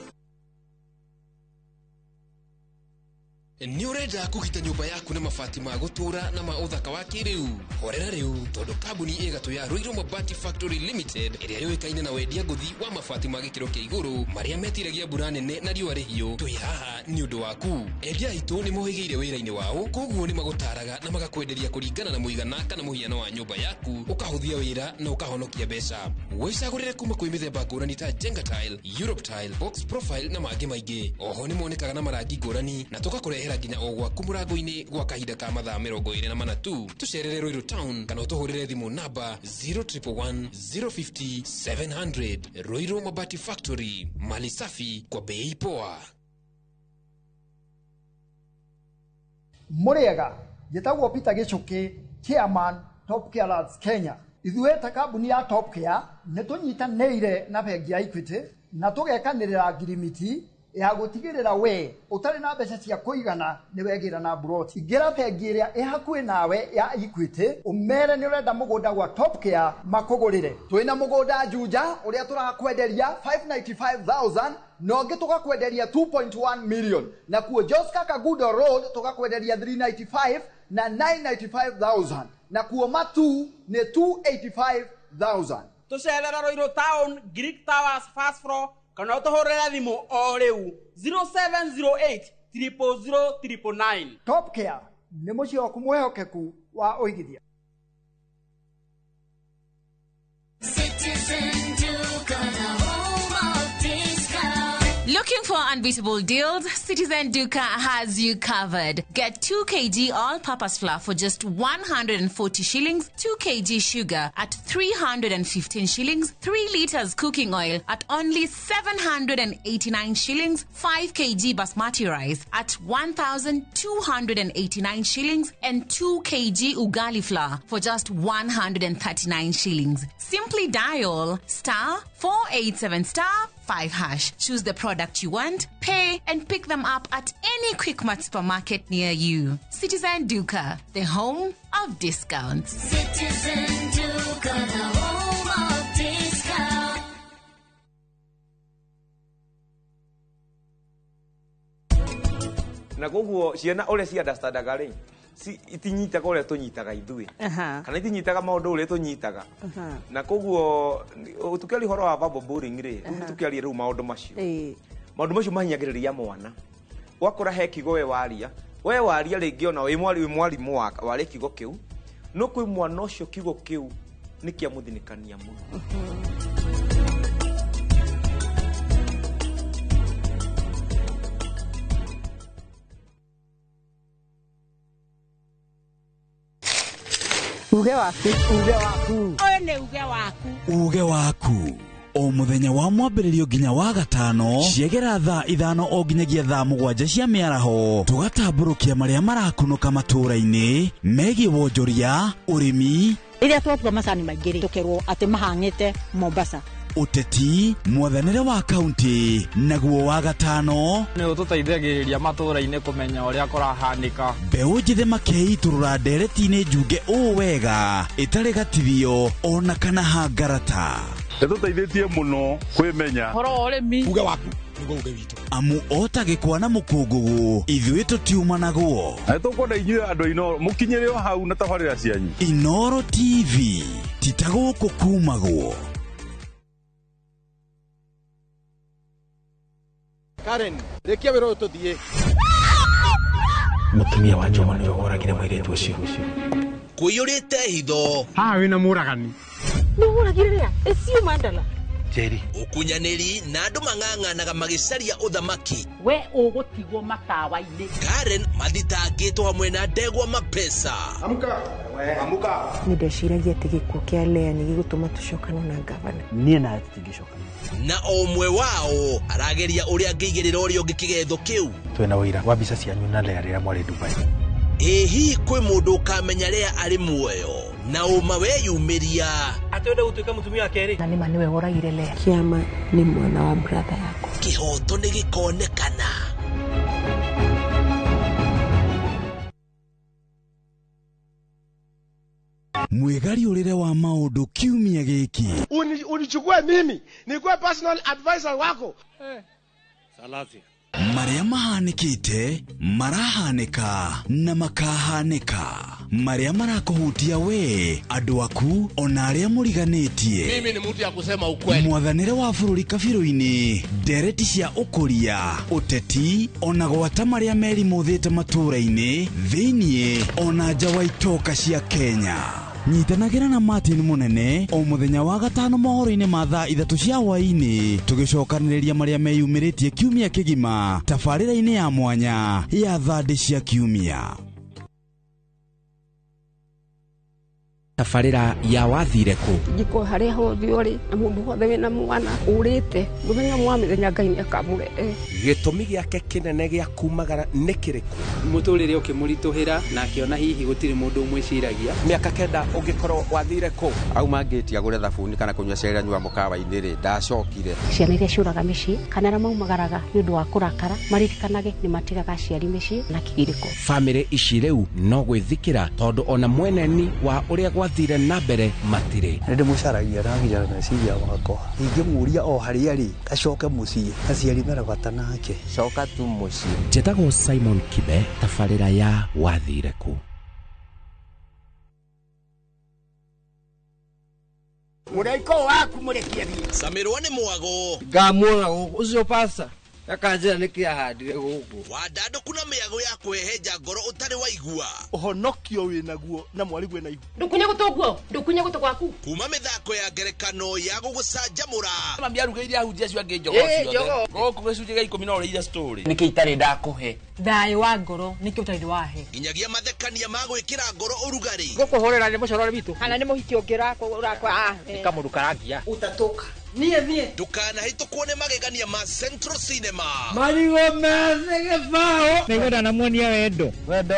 Ni urenda kugita nyumba yaku na mabati ma gutura na ma uthaka wa kiriu. Horera riu tondu kambuni igatu ya Ruiru Mabati Factory Limited iria yoikaine na wendia nguthi wa mabati ma gikiro kia iguru maria metiragia mbura nene na riua rihio. Twi haha ni undu waku. Endia itu ni mohigeire wira-ini wao, koguo ni magutaraga na magakwenderia kuringana na muigana kana muhiano wa nyumba yaku, ukahuthia wira na ukahonokia mbeca. Wicagurire kuma kwi mithemba ngurani ta Jenga Tile, Europe Tile, Box Profile na mangi maingi. Oho ni monekaga na marangi ngurani na tukakurehera nginya o gwaku murango-ini gwa kahinda ka mathaa 24 tu. Tucerere Ruiru Town kana utuhurire thimu namba 0111 050 700. Ruiru Mabati Factory, mali safi kwa bei poa. Muriega gitagwo Peter Gichuki, Chairman Top Care Lads Kenya. Ithuĩ ta kambuni ya Top Care nĩ tũnyitanĩire na bengi ya Equity na tũgekanĩrĩra ngirimiti ya gũtigĩrĩra we ũtarĩ na mbeca cia kũigana nĩ wegĩra na broti. Ingĩra bengi ĩrĩa ĩ hakuhĩ nawe ya Equity ũmere nĩ ũrenda mũgũnda gwa Top Care makũgũrĩre. Twĩna mũgũnda Juja ũrĩa tũrakwenderia 595,000 na ũngĩ tũgakwenderia 2.1 million, na kuo Joska Kagudo Road tũgakwenderia 395 na 995,000, na kuo Matu nĩ 285,000. Tucerera Ruiru Town, Greek Towers first floor kana utuhurira thimu o riu 0708 000 999. Top Care nĩ mũciĩ waku mwehokeku wa ũigithia. Looking for unbeatable deals? Citizen Duka has you covered. Get 2 kg all-purpose flour for just 140 shillings, 2 kg sugar at 315 shillings, 3 liters cooking oil at only 789 shillings, 5 kg basmati rice at 1,289 shillings, and 2 kg ugali flour for just 139 shillings. Simply dial *487*5#. Choose the product you want, pay, and pick them up at any Quickmart supermarket near you. Citizen Duka, the home of discounts. Citizen Duka, the home of discounts. Na koguo ciana uria cia understandaga ri itinyitaga uria tunyitaga ithui kana itinyitaga maundu uria tunyitaga na koguo tukiari horo wa verbal bullying ri tukiari riu maundu macio mahinyagiriria mwana wakora he kigo we waria ringi ona wi mwarimu wari kigo kiu no kwi mwana ucio kigo kiu ni kia muthinikania muno. Uge waku. Oyo nĩ uge waku. Uge waku. O muthenya wa mwambĩrĩrio nginya wa gatano ciegera thaa 5 o nginyagia thaa 7 cia mĩaraho tugatambũrũkia marĩa marakunũka matũũra-inĩ megiĩ wonjoria, ũrĩmi, rĩrĩa twatua macani maingĩ tũkerwo atĩ mahang'ĩte Mombasa, ũteti, mwathanĩre wa kaunti, naguo wa gatano nĩ ũtũteithagĩrĩria matũũra-inĩ kũmenya ũrĩa kũrahanĩka. Mbeũ njĩthĩ makeitũrũra ndereti-inĩ njunge ũũ wega ĩtarĩ gatithio ona kana hangarata. Nĩtũteithĩtie mũno kwĩmenya horo ũrĩmi. Uge waku nĩguo uge witũ. Amu otagĩkwa na mũkũngũgũ ithuĩ tũtiumanagwo. Na tũkwenda inyuĩ andũ Inoro mũkinyĩre o hau na tabarĩra cianyu. Inoro TV titagũkũ kumagwo. Karen, rekia wĩra ũyũ tũthiĩ. Mũtumia wa Joma nĩwe woragire mũirĩtu ũcio. Kũiyũrĩte hitho. Haha wĩna mũragani. nĩ ũragire rĩa Esiu Mandala. Jerry. Ũkunyanĩri na andũ mang'ang'anaga magĩcaria ũthamaki. We ũgũtigwo matawa-inĩ. Karen mathitangĩtwo hamwe na Ndegwa Mapesa. Amuka. Nĩ ndeciragia atĩ gĩkuũ kĩa Lea nĩ gĩgũtũma tũcokane na gavana. Niĩ na tũtingĩcokana. Na o ũmwe wao arageria ũrĩa angĩigĩrĩra ũrĩa ũngĩ kĩgetho kĩu. Twĩna ũira wa mbica cianyu na Lea rĩrĩa mwarĩ Dubai. Hihi kwĩ mũndũ ũkamenya Lea arĩ muoyo na ũma weyumĩria atwende gũtuĩka mũtumia wa kerĩ. Na nĩma nĩwe woragire Lea. Kĩama nĩ mwana wa brother yako. Kĩhoto nĩ gĩkonekana. Mwĩgariũrĩre wa maũndũ kiumia gĩkĩ. Unichukue mimi nikuwe personal advisor wako. Salazia. Maria mahanikite, marahanika, na makahanika. Maria marakuhutia we, andu aku, ona aria muriganetie. Mimi ni mtu ya kusema ukweli. Mwathanire wa bururi kabiru-ini, ndereti cia ukuria, uteti, ona gwata maria meri muthite matura-ini, thiini, ona nja wa itoka cia Kenya. Nyitanagira na Martin Munene o muthenya wa gatano mohoro-ini ma thaa 3 cia hwaini tugicokaniriria maria meyumiritie kiumia kigima tabarira-ini ya mwanya ya thandi cia kiumia. Tabarira ya wathire ku giko haria hothi uri na mundu hothe wina mwana urite muthenya mwa mithenya Ngai ni akabure gitumi giake kinene gia kumagara nikiriku muturire ukimurituhira na akiona hihi gutiri mundu umwiciragia miaka 9 ungikorwo wathire ku au mangitia gure thabuni kana kunywa cera nywa mukawa-ini ri ndacokire ciana iria ciuraga micii kana ra maumagaraga ni undu wa kurakara maririkanage ni matigaga aciari micii na kigiriko family ici riu no gwithikira tondu ona mweneni wa uria wathire na mbere matire ndi mucaragia rangira na ciria wakwa ingimuria o haria ri gacoke mucii aciari mera bata nake coka tu mucii. Njetago Simon Kibe, tabarira ya wathire ku. Muraiko waku murekia thie Samirwa ni mwago ngamwona ucio pasta akanjira nikia handire guku wadado kuna miago ya kweheja ngoro utari waigua uhonokio winaguo na mwarigu na igu ndukunye guto gwaku kuma mithako ya ngerekano ya gugucanjamura mami arugeire ahunjia cio ange njogo ciothe goku gicunjia 10 no uriira story niki itari ndakuhe thai wa ngoro niki utari wahe nginyagia mathekania ma gwikira ngoro urugari gukuhorera ni mucorore bitu kana ni muhiki ungira urakwa nikamurukarangia utatoka nie dukana hitukwo ne magegania ma Central Cinema marigo meze gifao nigoda na muonia wendo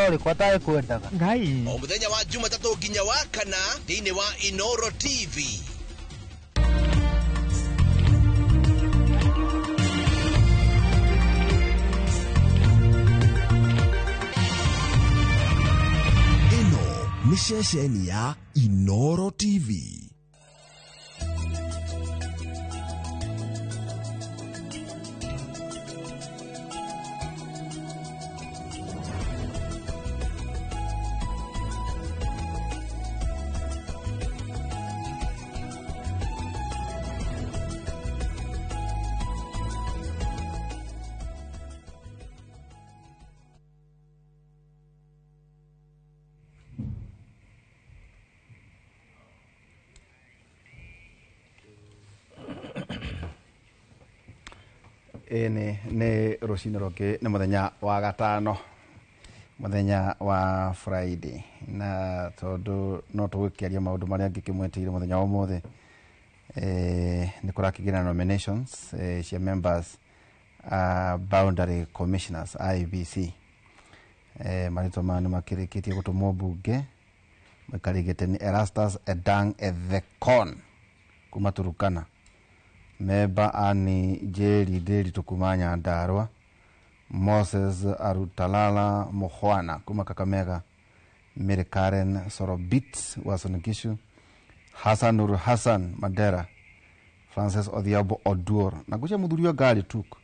uri kwatae kwendaga Ngai o muthenya wa Jumatatu nginya wa kana thiini wa Inoro TV. Ino ni ceceni ya Inoro TV. Ni rucini ruki ni muthenya wa gatano muthenya wa Friday na tondu no tugikiaria maundu maria ngikimwetire muthenya wa mothe ni kurakigina nominations cia members boundary commissioners IBC marito mani makirikitie gutumwo bunge makarigite ni Erastus Edang Ethekon kuma Turukana Meba ani Jerry Deli tukumanya Ndarwa Moses Arutalala Mohwana kuma Kakamega Mary Karen Sorobit Wasonikishu Hassan Nur Hassan Madera Francis Odhiambo Odur na gucha mudhurio gari tuk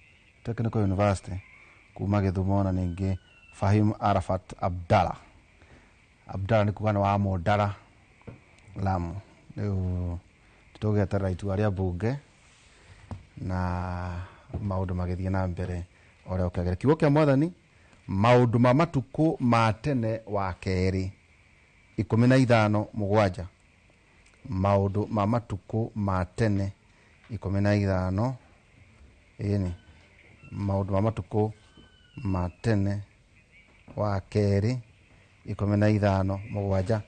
Technical University kuma Githumona ningi Fahim Arafat Abdalla ni kugana wa Modara Lamu leo tutogeta right waria bunge na maundu magithie na mbere ore ukagera kiugo kia mwathani maundu ma matuku ma tene wa keri 15:7 maundu ma matuku ma tene 15 ini maundu ma matuku ma tene wa keri 15:7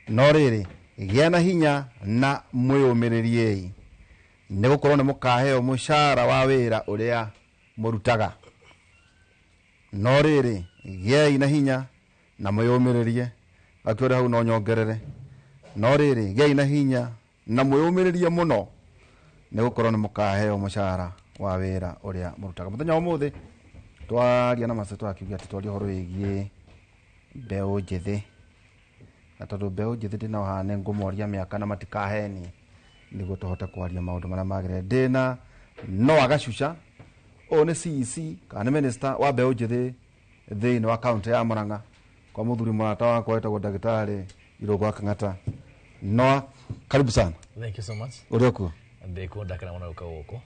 no riri gia na hinya na mwiyumiririe negukorwo ni mukaheo mushara wa wira uria murutaga no riri giai na hinya na mwiyumiririe akiore hau no nyongerere no riri giai na hinya na mwiyumiririe muno negukorwo ni mukaheo mushara wa wira uria murutaga muthenya wa muthi twaria na maceto akiuga ati twaria horo wigie mbeu njithi na tondu mbeu njithi ndina hane ngumoria miaka na matikaheni niguo tuhote kwaria maundu maria magire ndina no agacuca o ne CEC kana minister wa mbeũ njĩthĩ thĩinĩ wa county ya Murang'a kwa mũthuri mũrata wakwa wetagwo ndagĩtarĩ Irũngũ wa Kang'ata. Noah, karibu sana. Thank you so much. Ũrĩokuo? Ndĩkunda kana mwana uka gũkũ.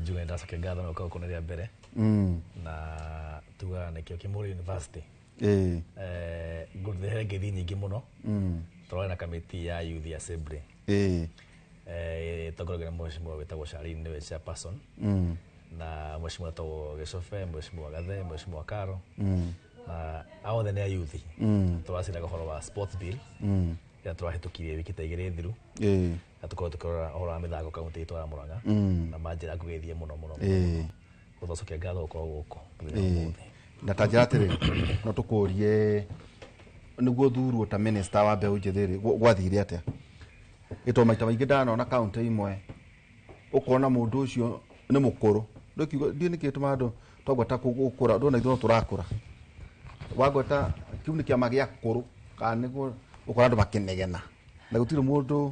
Njuge ndacoke ngatho na uka gũkũ nĩ rĩa mbere. Na tuga nĩkĩo Kimũrĩ University. Ngũthiĩ ngeithi nyingĩ mũno. Tũrarĩ na kamĩtĩ ya Youth Assembly. Tũkoragwo na mheshimiwa wetagwo Shalini nĩwe chairperson. Na mheshimiwa wetagwo Gĩcobe, mheshimiwa Gathe, mheshimiwa Karo. Na othe nĩ ayuthi. Tũraciraga ũhoro wa sports bill. Ya tũrahĩtũkirie wiki ta igĩrĩ thiru. Na tũkorwo tũkĩrora ũhoro wa mĩthako kaunti itũ ya Murang'a. Na manjĩra ngũgeithie mũno mũno. Gũthacokia ngatho gũkorwo gũkũ. Na ta njĩra atĩrĩ, no tũkũrie nĩguo thurwo ta minister wa mbeũ njĩthĩ gwathire atĩa? Ĩtwo maita maingĩ ndanona kaunti imwe ũkona mũndũ ũcio nĩ mũkũrũ. Ndĩkiuga ndiĩ nĩkĩ tũma andũ twagweta gũkũra, ndona ithuĩ no tũrakũra. Wagweta kiu nĩ kĩama gĩa kũrũ kana nĩguo ũkora andũ makĩnegena. Na gũtirĩ mũndũ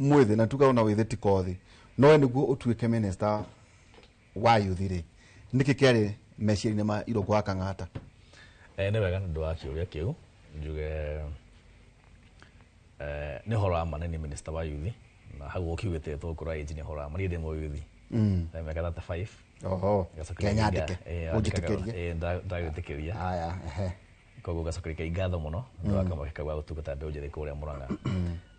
mwĩthĩ na tuga ona wĩthĩ ti kothi. No nĩguo ũtuĩke minister wa youth rĩ. Nĩkĩ kĩarĩ meciria-inĩ ma Irũngũ wa Kang'ata? Nĩ wega nĩ ũndũ wa kĩũria kĩu. Njuge nĩ ũhoro wa ma nĩ minister wa youth na hau ũkiugĩte tũkũra age nĩ ũhoro wa ma niĩ ndĩ mũyuthi. Mĩaka 35. Oho. Kenya ndike. Ũnjĩtĩkĩrie. Ndagĩtĩkĩria. Haya, Koguo gacokereria ngatho mũno nĩ wa kamweke ga gũtungata mbeũ njĩthĩ kũrĩa Murang'a.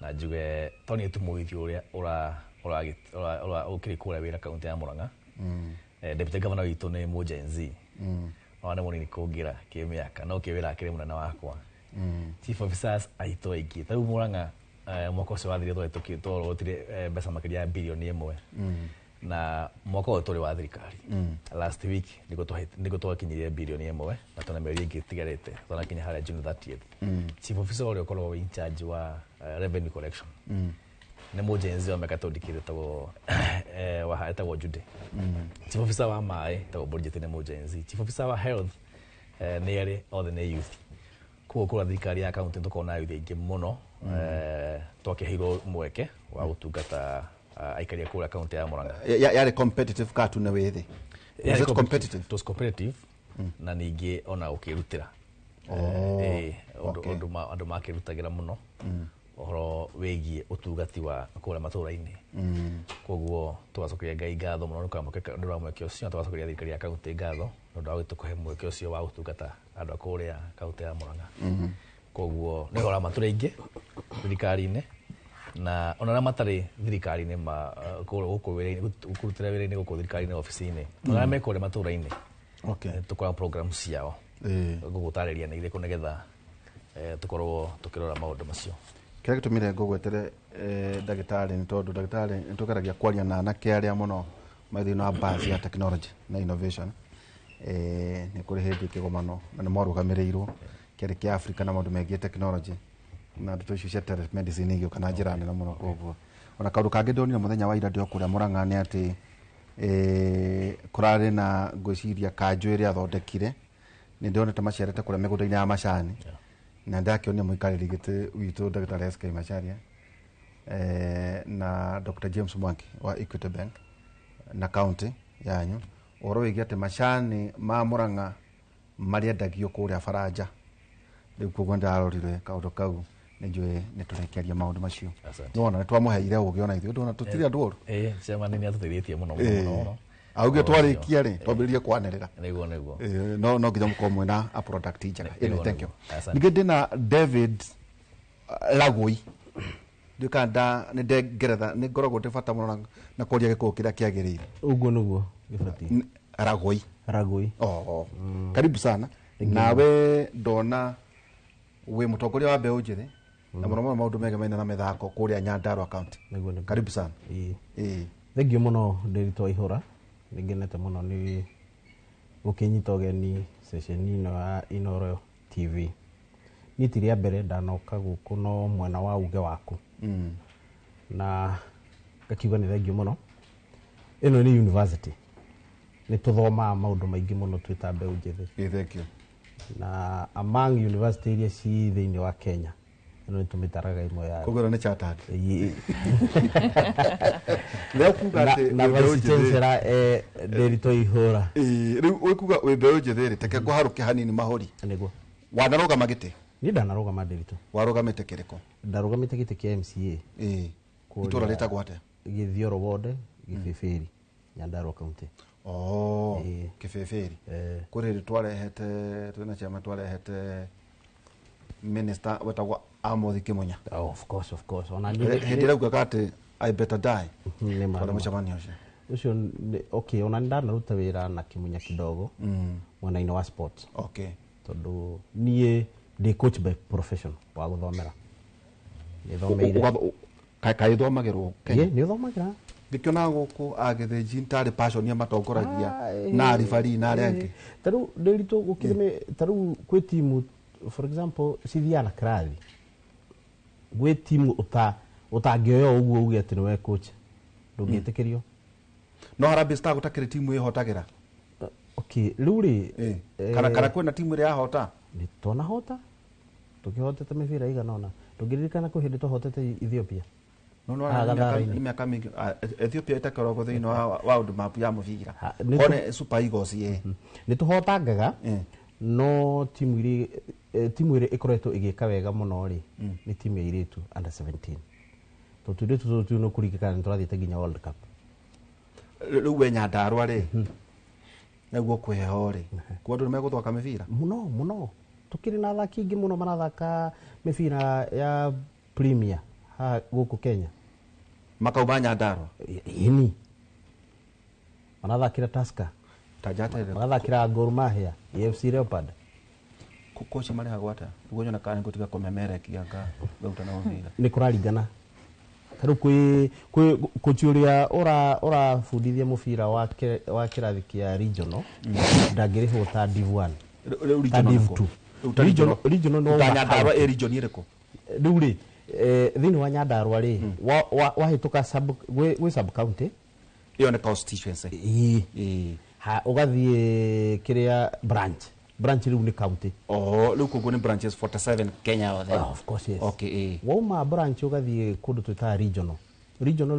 Na njuge Tony tu mũithi ũrĩa ũkĩrĩ kũrĩa wĩra kaunti ya Murang'a. Deputy Governor witũ nĩ mũjenzi. Ona mũnini kũngira kĩmĩaka no kĩwĩra kĩrĩ mũnene wakwa. Chief officers aitũ aingĩ. Tarĩu Murang'a mwaka ũcio wathirire tũrotire mbeca makĩria ya bilioni 1. Na mwaka ũyũ tũrĩ wa thirikari. Last week nĩguo twakinyirie bilioni 1 na tuna mĩeri ĩngĩ ĩtigarĩte twanakinya harĩa June 30th. Chief officer ũrĩa ũkoragwo in charge wa revenue collection nĩ mũjenzi wa mĩaka tondikĩte etagwo Jude. Chief officer wa maĩ etagwo Bridget nĩ mũjenzi. Chief officer wa health nĩ arĩ othe nĩ youth. Koguo kũrĩa thirikari ya kaunti tũkoragwo na youth aingĩ mũno twakĩheirwo mweke wa gũtungata aikaria kũrĩa kaunti ya Murang'a. Yarĩ competitive katu na wĩthĩ. Was it competitive? It was competitive. Na ningĩ ona ũkĩrutĩra. Andũ makĩrutagĩra mũno ũhoro wĩgiĩ ũtungati wa kũrĩa matũũra-inĩ. Koguo tũgacokeria Ngai ngatho mũno nĩ wa mweke ũcio, tũgacokeria thirikari ya kaunti ngatho nĩ ũndũ wa gũtũkũhe mweke ũcio wa gũtungata andũ a kũrĩa kaunti ya Murang'a. Koguo nĩ ũhoro wa matũũra aingĩ thirikari-inĩ na ona matarĩ thirikari-inĩ gũkũrutĩra wĩra-inĩ gũkũ thirikari-inĩ ofici-inĩ. Ona mekũrĩa matũũra-inĩ tũkoragwo program ciao gũgũtarĩria nĩ irĩkũ nĩgetha tũkorwo tũkĩrora maũndũ macio. Kĩrĩa gĩtũmire ngũgwetere ndagĩtarĩ nĩ tondũ ndagĩtarĩ nĩ tũgeragia kwaria na anake arĩa mũno mathĩinĩ wa bathi ya technology na innovation. Nĩ kũrĩ hĩndĩ kĩgomano na nĩ marũgamĩrĩirwo kĩarĩ kĩa Africa na maũndũ megiĩ technology na ndeto icio cia telemedicine igĩũka na njĩra nene mũno. Koguo ona kaũndũ kangĩ ndonire mũthenya wa ira ndĩ kũrĩa Murang'a nĩ atĩ kũrarĩ na ngwĩciria kanjũ ĩrĩa athondekire nĩ ndonete maciarĩte kũrĩa mĩgũnda-inĩ ya macani na ndakĩonia mũikarĩri gĩtĩ witũ ndagĩtarĩ SK Macharia na Dr. James Mwangi wa Equity Bank na county yanyu ũhoro wĩgiĩ atĩ macani ma Murang'a marĩendagio kũrĩa Faranja. Rĩu koguo ndarorire kaũndũ kau nĩ njũĩ nĩ tũrekeria maũndũ macio. Nĩwona nĩ twamũheire ũgĩ ona ithuĩ ndona tũtirĩ andũ ũru. Chairman nĩ atũteithĩtie mũno mũno. Auge twarĩkia rĩ twambĩrĩrie kwanĩrĩra. Nĩguo. No nginya mũkorwo mwĩna a product njega. Thank you. Ningĩ ndĩna David Lagũi. Ndikanda nĩ Ngeretha nĩ ngoragwo ndĩ bata mũno na kũria gĩkũũ kĩrĩa kĩagĩrĩire. Ũguo nĩguo gĩbatiĩ. Ragũi. Karibu sana. Nawe ndona wĩ mũtongoria wa mbeũ njĩthĩ na mũno mũno maũndũ megemainie na mĩthako kũrĩa Nyandarua County. Karibu sana. Thengiũ mũno Ndĩritũ Waihũra. Nĩngenete mũno nĩ gũkĩnyita ũgeni ceceni ĩno ya Inooro TV. Niĩ ti rĩa mbere ndanoka gũkũ no mwena wa uge waku. Na ngakiuga nĩ thengiũ mũno. Ĩno nĩ university. Nĩ tũthomaga maũndũ maingĩ mũno twĩ ta mbeũ njĩthĩ. Thank you. Na among university iria ci thĩinĩ wa Kenya no tumitaraga imwe ya kugura ne chatad leo kuga na vasitensera Derito Ihura riu ukuga we beyo jetheri teke ko haruke hanini mahori niguo wanaroga magite ni ndanaroga Derito warogamite kiriko ndarogamite gite kia MCA itura letagwo atia Githioro ward Gibeferi Nyandarua county Kibeferi kuri twarehete twina chama twarehete minister wetagwo Amothi Kimunya. Of course ona ndira kuga ati I better die kwa mchamani ucio okay ona ndanaruta wira na Kimunya kidogo mwena-ini wa sports tondu nie ndi coach by profession wa guthomera nithomeire kai thomagirwo ni thomagira gikiona guku agithinji ntari passion ya matongoragia na rifari na rengi taru Derito gukirime taru kwi timu for example Sithiana Krathi gwe timu utangioyo uguo uge ati niwe coach ndungitikirio no Harambee Star gutakire timu ihotagira okay ruri kana kwena timu ria hota ni tona hota tukihotete mibira iganona tungiririkana ko hindi tuhotete Ethiopia ni miaka mingi Ethiopia itakoragwo thiini wa world map ya mubira one Super Eagles ni tuhotangaga no timu iri ikoretwo igika wega muno ri ni timu ya iritu under 17 to tuditu no kurikana turathite ginya World Cup riu we Nyandarua ri naguo kweho ri kwandu meguthwaka mibira muno tukiri na athaki ingi muno marathaka mibira ya Premier ha guku Kenya makauba Nyandarua ini marathakira Tusker tajate marathakira Gor Mahia AFC Leopard kukoci mari hagwata ugonyo na kana ngutiga komemere kianga gauta na mubira ni kuraringana taru kwi koci uria ora fundithia mubira wa kirathi kia regional ndangiriho ta Div 1 Div 2 regional no Nyandarua region iriko riu ri thini wa Nyandarua ri wahituka sub county iyo ne constituency ha ugathie kiria branch riu ni county riu kugo ni branches 47 Kenya othe of course yes okay wauma branch ugathie kundu twita regional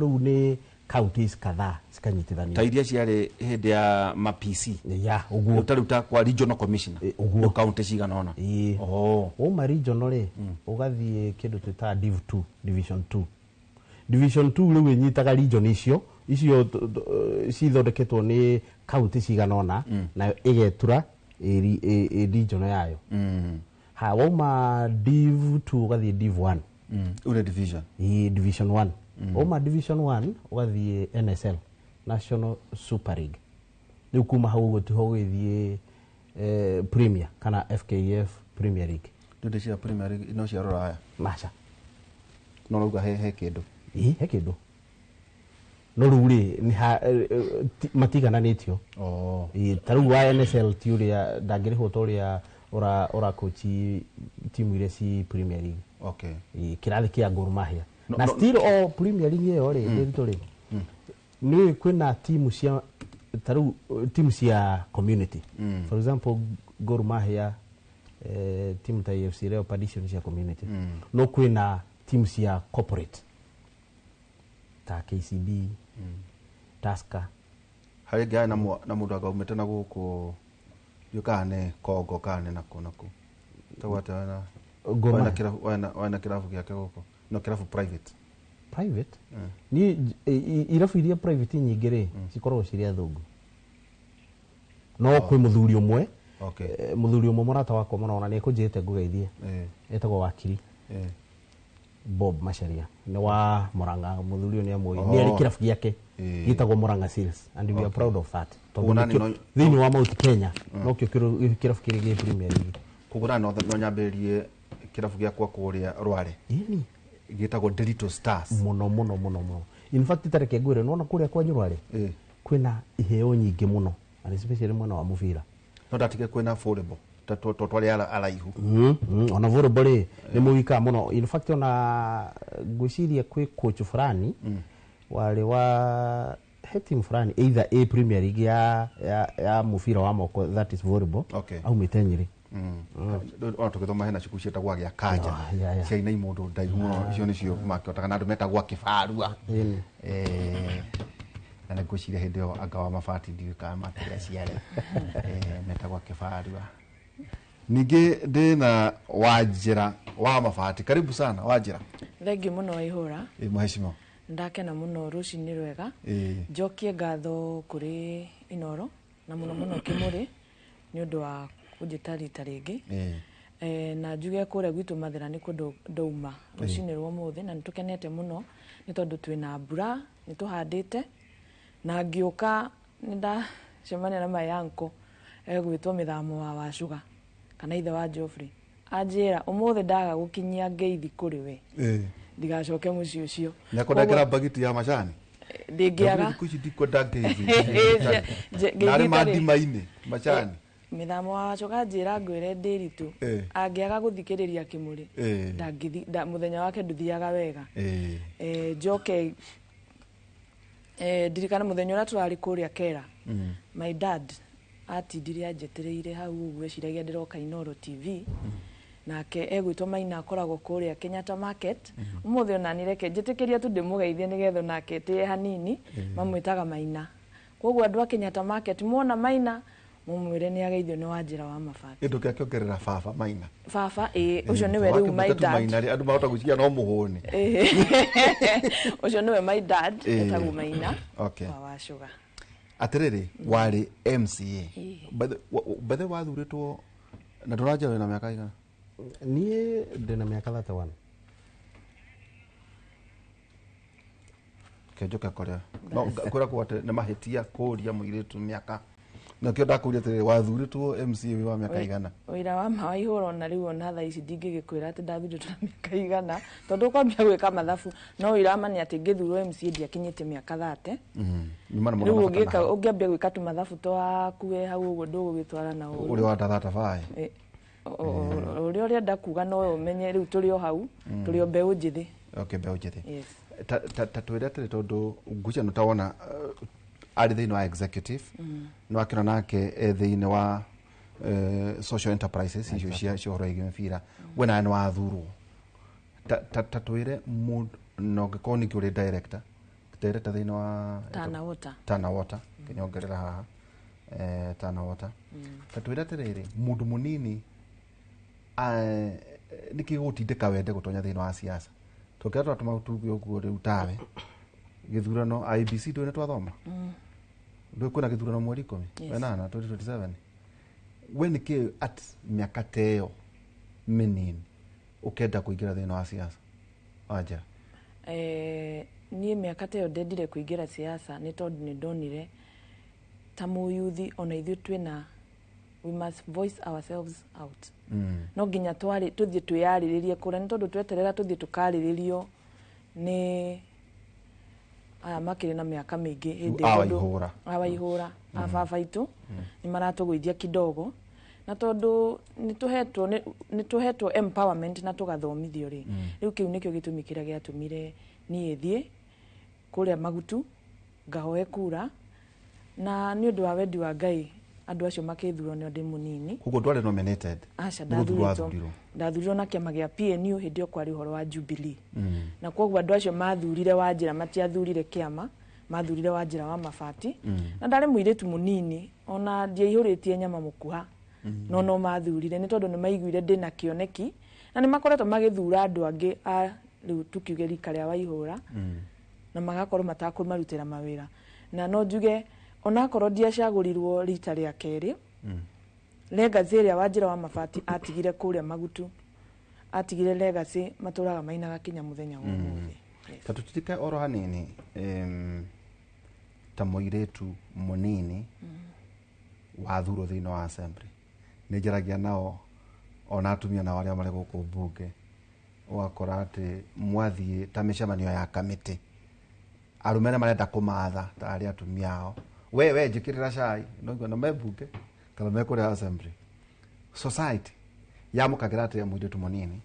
riu ni counties kadhaa sikanyitithania ta iria ciari hindi ya ma PC uguo utaruta kwa regional commissioner uguo county cigana wauma regional ri ugathie kindu twita division 2 riu inyitaga region icio cithondeketwo ni county cigana na igetura region yayo ha wauma Div 2 ugathie Div 1 ule division division 1 wauma division 1 ugathie NSL National Super League riu kuma hau gutiho gwithie Premier kana FKF Premier League ndio cia Premier League ino cia roraya masha no ruga he kindu he kindu no ruri ni matigana nitio taru wa NSL tiuria ndangiriho toria ora coach timu ile si Premier League kirathi kia Gor Mahia na still all Premier League yo ri Derito ri ni kwina timu cia taru timu cia community for example Gor Mahia timu ta AFC Leopard cia community no kwina timu cia corporate ta KCB Tusker hari gaya na mundu agaumete na guku yukane Kongo kane nako tawata wana kirafu yake guku no kirafu private ni irafu iria private nyingi ri cikorwo ciria thungu no kwi muthuri umwe muthuri umwe murata wako mona ni kunjite ngugeithie etagwo wakiri Bob Macharia ni wa Muranga muthuri ni amwe ni ari kirafu giake gitagwo Muranga Seals and we are proud of that thini wa Mount Kenya no kio kirafu kirigi Premier League kugura no nyamberie kirafu giakwa kuria Rware gitagwo Derito Stars muno in fact tareke ngwire no kuria kwa Rware kwina iheo nyingi muno and especially mwana wa muvira no datike kwina volleyball twari alaihu ona volleyball ni muwika muno in fact ona guciria kwi coach fulani wale wa team fulani either A Premier League ya mufira wa moko that is volleyball au mitenyiri o tugithoma hena cukuru cietagwo gĩa kanja ciaina imundu ndaihu muno icio nicio makĩotaga na andũ metagwo kĩbarua na ngwĩciria hĩndĩ ĩyo anga wa mabati ndiũĩ kana makĩrĩa ciarĩ metagwo kĩbarua. Ningĩ ndĩna Wanjĩra wa mabati. Karibu sana Wanjĩra. Thengiũ mũno Waihũra. Mheshimiwa. Ndakena mũno rũcinĩ rwega. Njokie ngatho kũrĩ Inoro na mũno mũno Kĩmũrĩ nĩ ũndũ wa kũnjĩta rita rĩngĩ. Na njuge kũrĩa gwitũ Mathĩra nĩ kũndũ ndauma rũcinĩ rwa ũmũthĩ na nĩtũkenete mũno nĩ tondũ twĩna mbura nĩtũhandĩte na ngĩũka nĩndacemania na mayanko egwĩtwo Mĩthamo wa Wacuga kana ithe wa Geoffrey anjĩra ũmũthĩ ndaga gũkinyia ngeithi kũrĩ we ndigacoke mũciĩ ũcio nĩakũnengera bagiti ya macani ndingĩaga kucidikwenda ngeithi narĩ mandima-inĩ macani Mĩthamo wa Wacuga njĩra ngwĩre ndĩritũ angĩaga gũthikĩrĩria Kĩmũrĩ mũthenya wake ndũthiaga wega njoke ndirikana mũthenya ũrĩa tũrarĩ kũrĩa Kera my dad atindire anjetereire hau ũguo eciragia ndĩroka Inoro TV nake egwĩtwo Maina akoragwo kũrĩa Kenyatta Market ũmũthĩ ona nireke njĩtĩkĩria tu ndĩmũgeithie nĩgetha nake tĩe hanini mamwĩtaga Maina koguo andũ a Kenyatta Market muona Maina mumwĩre nĩ ageithio nĩ Wanjĩra wa mabati ĩndũ kĩongerera baba Maina baba ũcio nĩwe rĩu my dad andũ mahota gũcikia no mũhũni ũcio nĩwe my dad etagwo Maina wa Wacuga. Atĩrĩrĩ warĩ MCA bethe wathurĩtwo na tũranjĩra na mĩaka igana? Niĩ ndĩna mĩaka 31. Kenjoka kũrĩa no kwĩra kwate nĩ mahĩtia kũria mũirĩtu mĩaka na kĩo ndakũria atĩrĩrĩ wathurĩtwo MCA wa mĩaka igana? Ũira wa ma Waihũra ona rĩu ona thaa ici ndingĩgĩkwĩra atĩ ndathurĩtwo na mĩaka igana tondũ kwambia gwĩka mathabu no ũira ma nĩ atĩ ngĩthurwo MCA ndiakinyĩte mĩaka 30. Rĩu ũngĩambia gwĩka tu mathabu twakuwe hau ũguo ndũgũgĩtwara na ũũ ũrĩ wa ndatata bae ũrĩa ũrenda kuga no ũmenye rĩu tũrĩ o hau tũrĩ o mbeũ njĩthĩ. Okay, mbeũ njĩthĩ. Ta twĩre atĩrĩ tondũ ngucanio tawona arĩ thĩinĩ wa executive no akĩona nake thĩinĩ wa social enterprises icio cia ũhoro wĩgiĩ mĩbira we nawe nĩ wathurwo ta twĩre no ngĩkorwo ningĩ ũrĩ director thĩinĩ wa Tana Water kĩnyongerera haha Tana Water ta twĩre atĩrĩrĩ mũndũ mũnini nĩkĩ gũtindĩka wende gũtonya thĩinĩ wa siasa tũkĩra twatũma tuge ũguo rĩu tawe gĩthurano IBC ndũĩ nĩ twathoma ndũĩ kwĩna gĩthurano mweri 10 wenana 2027 we nĩkĩ at mĩaka ta ĩyo mĩnini ũkenda kũingĩra thĩinĩ wa siasa Wanjĩra? Niĩ mĩaka ta ĩyo ndendire kũingĩra siasa nĩ tondũ nĩ ndonire ta mũyuthi ona ithuĩ twĩna we must voice ourselves out no nginya tũthiĩ twĩyarĩrĩrie kũrĩa nĩ tondũ tweterera tũthiĩ tũkarĩrĩrio nĩ aya makĩrĩ na mĩaka mĩingĩ hĩndĩ Waihũra baba itũ nĩ maratũgũithia kidogo na tondũ nĩtũhetwo empowerment na tũgathomithio rĩ rĩu kĩu nĩkĩo gĩtũmi kĩrĩa gĩatũmire niĩ thiĩ kũrĩa Magutu ngahoe kura na nĩ ũndũ wa wendi wa Ngai andũ acio makĩthurwo nĩ ndĩ mũnini. Koguo ndwarĩ nominated? Aca ndathurirwo na kĩama gĩa PNU hĩndĩ ĩyo kwarĩ ũhoro wa Jubilee. Na koguo andũ acio mathurire Wanjĩra matiathurire kĩama mathurire Wanjĩra wa mabati na ndarĩ mũirĩtu mũnini ona ndiaihũrĩtie nyama mũkuha no mathurire nĩ tondũ nĩ maiguire ndĩna kĩoneki na nĩ makoretwo magĩthura andũ angĩ rĩu tukiuge rika rĩa Waihũra na magakorwo matakũmarutĩra mawĩra na no njuge onakorwo ndiacagũrirwo rita rĩa kerĩ legacy ĩrĩa Wanjĩra wa mabati atigire kũrĩa Magutu atigire legacy matũraga mainaga kinya mũthenya wa ũmũthĩ. Ta tũtike oro hanini ta mũirĩtu mũnini wathurwo thĩinĩ wa assembly nĩ njaragia nao ona atumia nao arĩa marĩ gũkũ mbunge ũgakora atĩ mwathiĩ ta mĩcemanio ya kamĩtĩ arũme nĩ marenda kũmatha ta arĩa atumia ao we njĩkĩrĩra cai no mebunge kana mekũrĩa assembly society yamũkagĩra atĩa mũirĩtu mũnini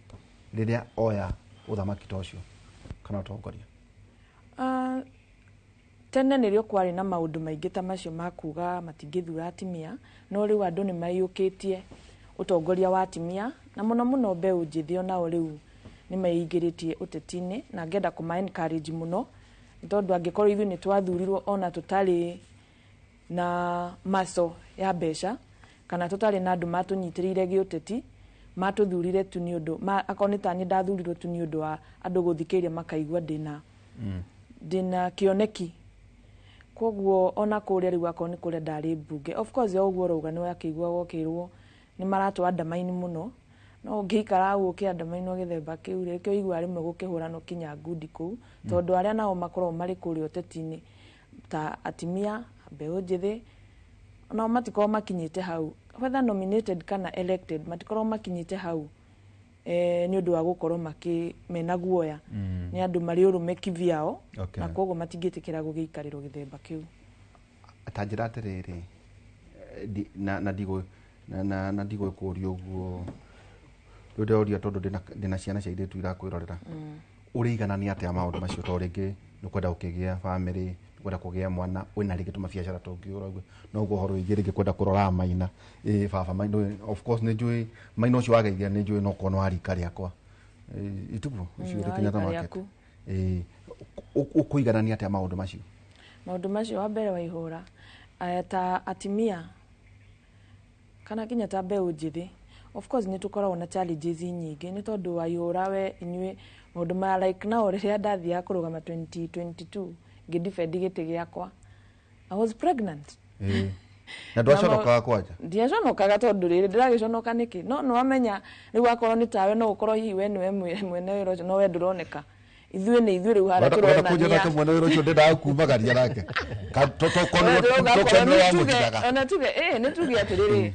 rĩrĩa oya ũthamaki ta ũcio kana ũtongoria? Tene nĩrĩo kwarĩ na maũndũ maingĩ ta macio makuga matingĩthura atumia no rĩu andũ nĩ maiyũkĩtie utongoria wa atimia na muno mbeũ njithi onao rĩu nĩ meingĩrĩtie ũteti-inĩ na ngenda kũma encourage mũno tondũ angĩkorwo ithuĩ nĩ twathurirwo ona tũtarĩ na maso ya mbeca kana tũtarĩ na andũ matũnyitĩrĩire gĩũteti matũthurire tu nĩ ũndũ akorwo nĩ taniĩ ndathurirwo tu nĩ ũndũ wa andũ gũthikĩrĩria makaigua ndĩna kĩoneki koguo ona kũrĩa rĩu akorwo nĩ kũrĩa ndarĩ mbunge of course ũguo rauga nĩ wakĩiguaga ũkĩrwo nĩ maratũandamaini mũno no ngĩikara ũkĩandamainwo gĩthemba kĩu rĩkĩo igua rĩmwe gũkĩhũranwo kinya ngundi kũu tondũ arĩa nao makoragwo marĩ kũrĩa ũteti-inĩ ta atimia mbeũ njĩthĩ nao matikorwo makinyĩte hau whether nominated kana elected matikorwo makinyĩte hau nĩ ũndũ wa gũkorwo mena guoya nĩ andũ marĩ ũrũme kivyao na koguo matingĩtĩkĩra gũgĩikarĩrwo gĩthemba kĩu atanjĩra atĩrĩrĩ na ndigwĩkũria ũguo ndĩroria tondũ ndĩna ciana cia airĩtu irakwĩrorera ũrĩiganania atĩa maũndũ macio to rĩngĩ nĩ kwenda gũkĩgĩa family nĩ kwenda kũgĩa mwana wĩna rĩngĩ tũma biacara tũngĩũra ũguo no ũguo ũhoro wĩgiĩ rĩngĩ kwenda kũrora Maina baba Maina of course nĩ njũĩ Maina ũcio wageithia nĩ njũĩ no korwo nĩ wa rika rĩakwa itubu ũcio ũrĩ Kenyatta Market ũkũiganania atĩa maũndũ macio wa mbere Waihũra ta atimia kana kinya ta mbeũ njĩthĩ of course nĩ tũkoragwo na challenges nyingĩ nĩ tondũ Waihũra we inyuĩ maũndũ ma like now rĩrĩa ndathiaga kũrũgama 2022 ngĩdefend gĩtĩ gĩakwa I was pregnant na ndwaconokaga kwanja ndiaconokaga tondũ rĩrĩ ndĩragĩconoka nĩkĩ no wamenya rĩu akorwo nĩ tawe no ũkorwo hihi we nĩwe mwene wĩra ũcio no we ndũroneka ithuĩ nĩ ithuĩ rĩu harĩa tũronania wenda mwene wĩra ũcio ndendaga kumagaria nake ona tuge nĩ tuge atĩrĩrĩ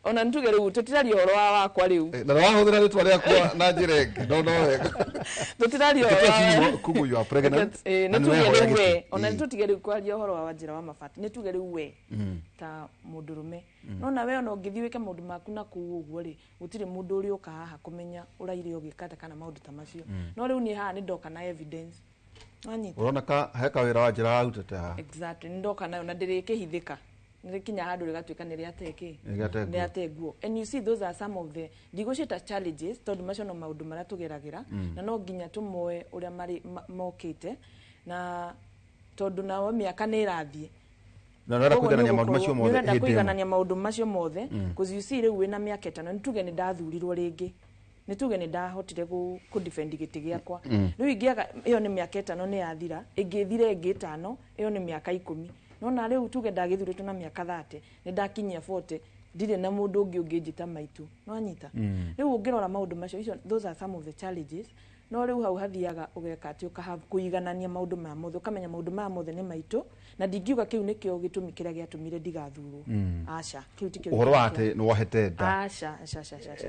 ona nituge rĩu tũtiraria ũhoro wakwa rĩu na wahũthĩra rĩtwa rĩakwa na njĩra ĩngĩ no tũtiraria ũhoro kugu you are pregnant nĩ tuge rĩu we ona nĩtũtige rĩu kwaria ũhoro wa Wanjĩra wa Mabati nĩ tuge rĩu we ta mũndũrũme no na we ona ũngĩthiĩ wĩke maũndũ maku na kũu ũguo rĩ gũtirĩ mũndũ ũrĩ ũka haha kũmenya ũraire ũgĩkata kana maũndũ ta macio no rĩu niĩ haha nĩ ndoka na evidence ũroneka heka wĩra wa Wanjĩra arutĩte haha exactly nĩ ndoka nayo na ndĩrĩkĩhithĩka nĩkinya handũ rĩgatuĩka nĩ rĩateguo and you see those are some of the negotiator challenges tondũ macio no maũndũ marĩa tũgeragĩra na no nginya tũmoe ũrĩa marĩ mokĩte na tondũ nao mĩaka nĩ ĩrathiĩ na nĩrenda kũiganania maũndũ macio mothe nĩrenda kũiganania maũndũ macio mothe because you see rĩu wĩna mĩaka ĩtano nĩtuge nĩ ndathurirwo rĩngĩ nĩtuge nĩ ndahotire kũdefend gĩtĩ gĩakwa rĩu ingĩaga ĩyo nĩ mĩaka ĩtano nĩ yathira ĩngĩthire ĩngĩ ĩtano ĩyo nĩ mĩaka 10 no na rĩu tuge ndagĩthurĩtwo na mĩaka 30 nĩ ndakinyia 40 ndirĩ na mũndũ ũngĩ ũngĩnjĩta maitũ no anyita rĩu ũngĩrora maũndũ macio those are some of the challenges no rĩu hau hathiaga ũgeka atĩ kũiganania maũndũ maya mothe ũkamenya maũndũ maya mothe nĩ maitũ na ndingiuga kĩu nĩkĩo gĩtũmi kĩrĩa gĩatũmire ndigathurwo aca kĩu ti kĩo ũhoro wa atĩ nĩ wohete nda aca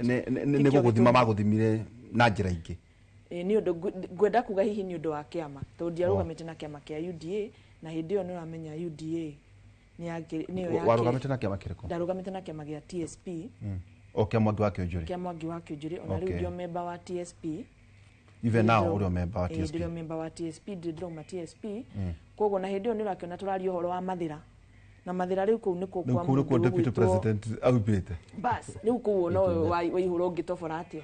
nĩ gũgũthima magũthimire na njĩra ingĩ nĩ ũndũ ngwenda kuga hihi nĩ ũndũ wa kĩama tondũ ndiarũgamĩte na kĩama kĩa UDA na hĩndĩ ĩyo nĩ ũramenya UDA nĩyo warũgamĩte na kĩama kĩrĩkũ ndarũgamĩte na kĩama gĩa TSP kĩa Mwangi wa Kĩũnjũrĩ ona rĩu ndio member wa TSP even now ũrĩa member wa TSP ndio member wa TSP ndĩroma TSP koguo na hĩndĩ ĩyo nĩ ũrakĩona tũraria ũhoro wa Mathĩra na Mathĩra rĩu kũu nĩkuo kwa mũndũ deputy president aubĩte bas rĩu kũu no Waihũra ũngĩtobora atĩa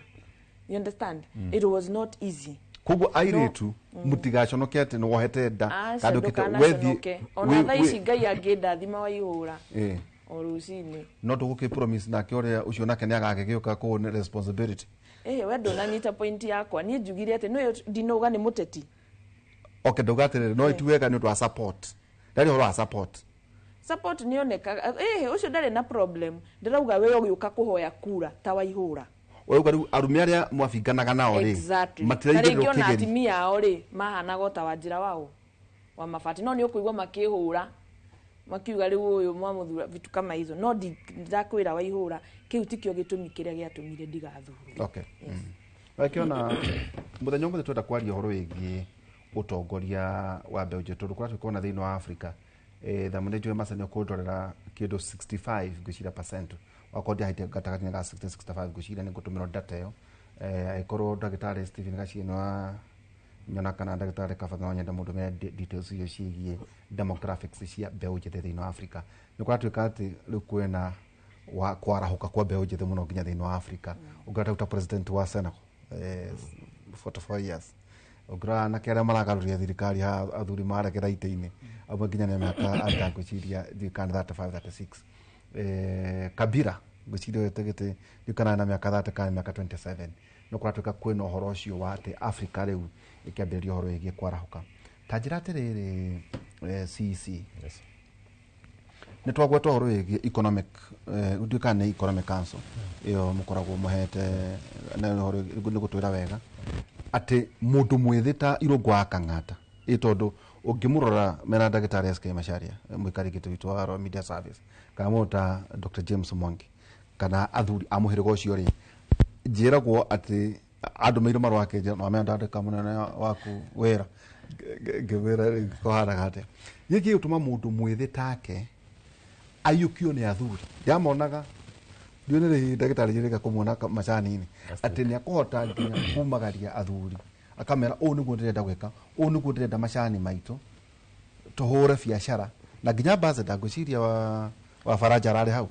you understand it was not easy koguo airĩtu mũtigaconoke atĩ nĩ wohete nda kandũkĩte ona thaa ici Ngai angĩndathima Waihũra o rũcinĩ no ndũgũkĩ promise nake ũrĩa ũcio nake nĩ agagĩgĩũka kũu nĩ responsibility we ndũnanyita point yakwa niĩ njugire atĩ no ndinauga nĩ mũteti ndauga atĩrĩrĩ no ituwega nĩ ũndũ wa support ndarĩ ũhoro wa support nĩ onekaga ũcio ndarĩ na problem ndĩrauga we ũgĩũka kũhoya kura ta Waihũra Wauga rĩu arume arĩa mwabinganaga nao rĩ matiraigĩrwo kĩgeri atimia ao rĩ mahanaga ta Wanjĩra wa Mabati no nĩ ũkũigua makĩhũra makiuga rĩu ũyũ mwamuthura vitu kama hizo no ndakwĩra Waihũra kĩu tikĩo gĩtũmi kĩrĩa gĩatũmire ndigathurwo wakiona mũthenya ũmwe twenda kwaria ũhoro wĩgiĩ ũtongoria wa mbeũ njĩthĩ tondũ kũrĩa twĩkona thĩinĩ wa Africa thamũ nĩ njũĩ Macani kũndorera kĩndũ 65 ngwĩciria % wakondia haite gatagatĩ ga 60-65 ngwĩciria nĩ ngũtũmĩrwo data ĩyo ĩkorwo ndagĩtarĩ Stephen Gacieno wa nyona kana ndagĩtarĩ Kabatha no nyenda mũndũ me details icio ciĩgiĩ demographics cia mbeũ njĩthĩ thĩinĩ wa Africa nĩ kũratuĩka atĩ rĩu kwĩna wa kwarahuka kwa mbeũ njĩthĩ mũno nginya thĩinĩ wa Africa ũngĩrora ta president wa Senegal 44 years ũngĩrora anake arĩa maragarũria thirikari athuri marekera itĩ-inĩ amwe nginya nĩ mĩaka atangĩciria thirikari 35 36 Kabila ngũciria gĩtĩ thirikari na mĩaka 30 kana mĩaka 27 no kũratuĩka kwĩna ũhoro ũcio wa atĩ Africa rĩu ĩkĩambĩrĩria ũhoro wĩgiĩ kwarahuka ta njĩra atĩrĩrĩ CC nĩ twagweta ũhoro wĩgiĩ economic nduĩka nĩ economic council ĩyo mũkoragwo mũhete na ũhoro nĩ gũtwĩra wega atĩ mũndũ mwĩthĩ ta Irũngũ wa Kang'ata tondũ ũngĩmũrora mena ndagĩtarĩ SK Macharia mũikari gĩtĩ witũ wa media service kana mũta Dr James Mwangi kana athuri a mũhĩrĩga ũcio rĩ njĩragwo atĩ andũ mairũ marũa kĩnja na mena ndandĩka mũnene waku wĩra ngĩwĩra kũhanaga atĩa gĩkĩ gĩtũma mũndũ mwĩthĩ take ayũkio nĩ athuri ndiamonaga ndionere ndagĩtarĩ njĩrĩga kũmuona macani-inĩ atĩ nĩ akũhota nginya kumagaria athuri akamera ũũ nĩguo ndĩrenda gwĩka ũũ nĩguo ndĩrenda macani maitũ tũhũre biacara na nginya ambassador ngwĩciria wa Faraja ararĩ hau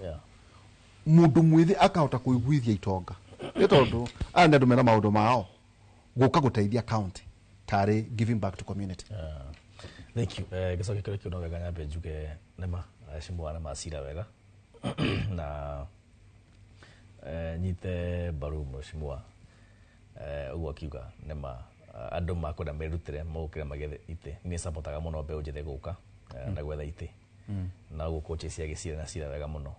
mũndũ mwĩthĩ akahota kũiguithia itonga nĩ tondũ aya nĩ andũ mena maũndũ mao gũka gũteithia county tarĩ giving back to community. Thank you. Gĩcokia kĩrĩa kĩu no wega nyambe njuge nĩma Mheshimiwa nĩ macira wega na nyite mbaru Mheshimiwa ũguo akiuga nĩma andũ makwenda merutĩre magũkĩra magĩethe itĩ nĩ supportaga mũno mbeũ njĩthĩ gũka na gwetha itĩ na ũguo coaches cia gĩcira na cira wega mũno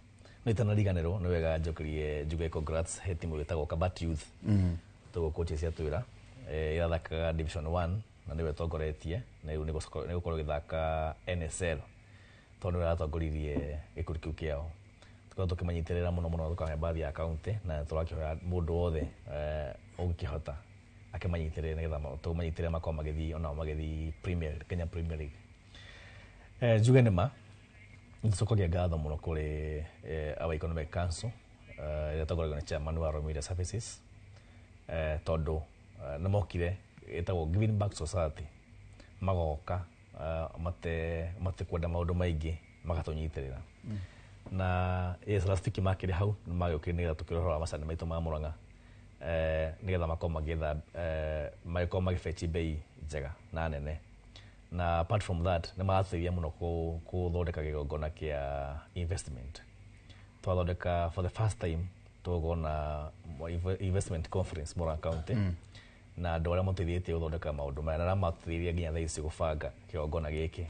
nĩ tanariganĩrwo nĩ wega njokerie njuge congrats he timu ĩtagwo Kabat Youth tũguo coaches cia twĩra ĩrathakaga Division 1 na nĩwe tongoretie na rĩu nĩ gũkorwo gĩthaka NSL tondũ nĩratongoririe gĩkundi kĩu kĩao tũkorwo tũkĩmanyitĩrĩra mũno tũkahe baadhi ya county na tũrakĩhoya mũndũ wothe ũngĩkĩhota akĩmanyitĩrĩre nĩgetha tũmanyitĩrĩre makorwo magĩthiĩ ona magĩthiĩ Kenya Premier League njuge nĩma nĩtũcokagia ngatho mũno kũrĩ our economic council ĩrĩa tongoragio nĩ chairman wa Royal Media Services tondũ nĩ mokire ĩtagwo giving back society magoka mate kwenda maũndũ maingĩ magatũnyitĩrĩra na elastic makĩrĩ hau magĩũkĩrĩ nĩgetha tũkĩrora macani maitũ ma Mũrang'a nĩgetha makorwo magĩetha magĩkorwo magĩbeti bei njega na nene na apart from that nĩ marateithia mũno gũthondeka kĩgongona kĩa investment twathondeka for the first time tũgona investment conference Mũrang'a County na andũ arĩa mateithĩtie gũthondeka maũndũ maya na mateithĩtie nginya thaa ici gũbanga kĩgongona gĩkĩ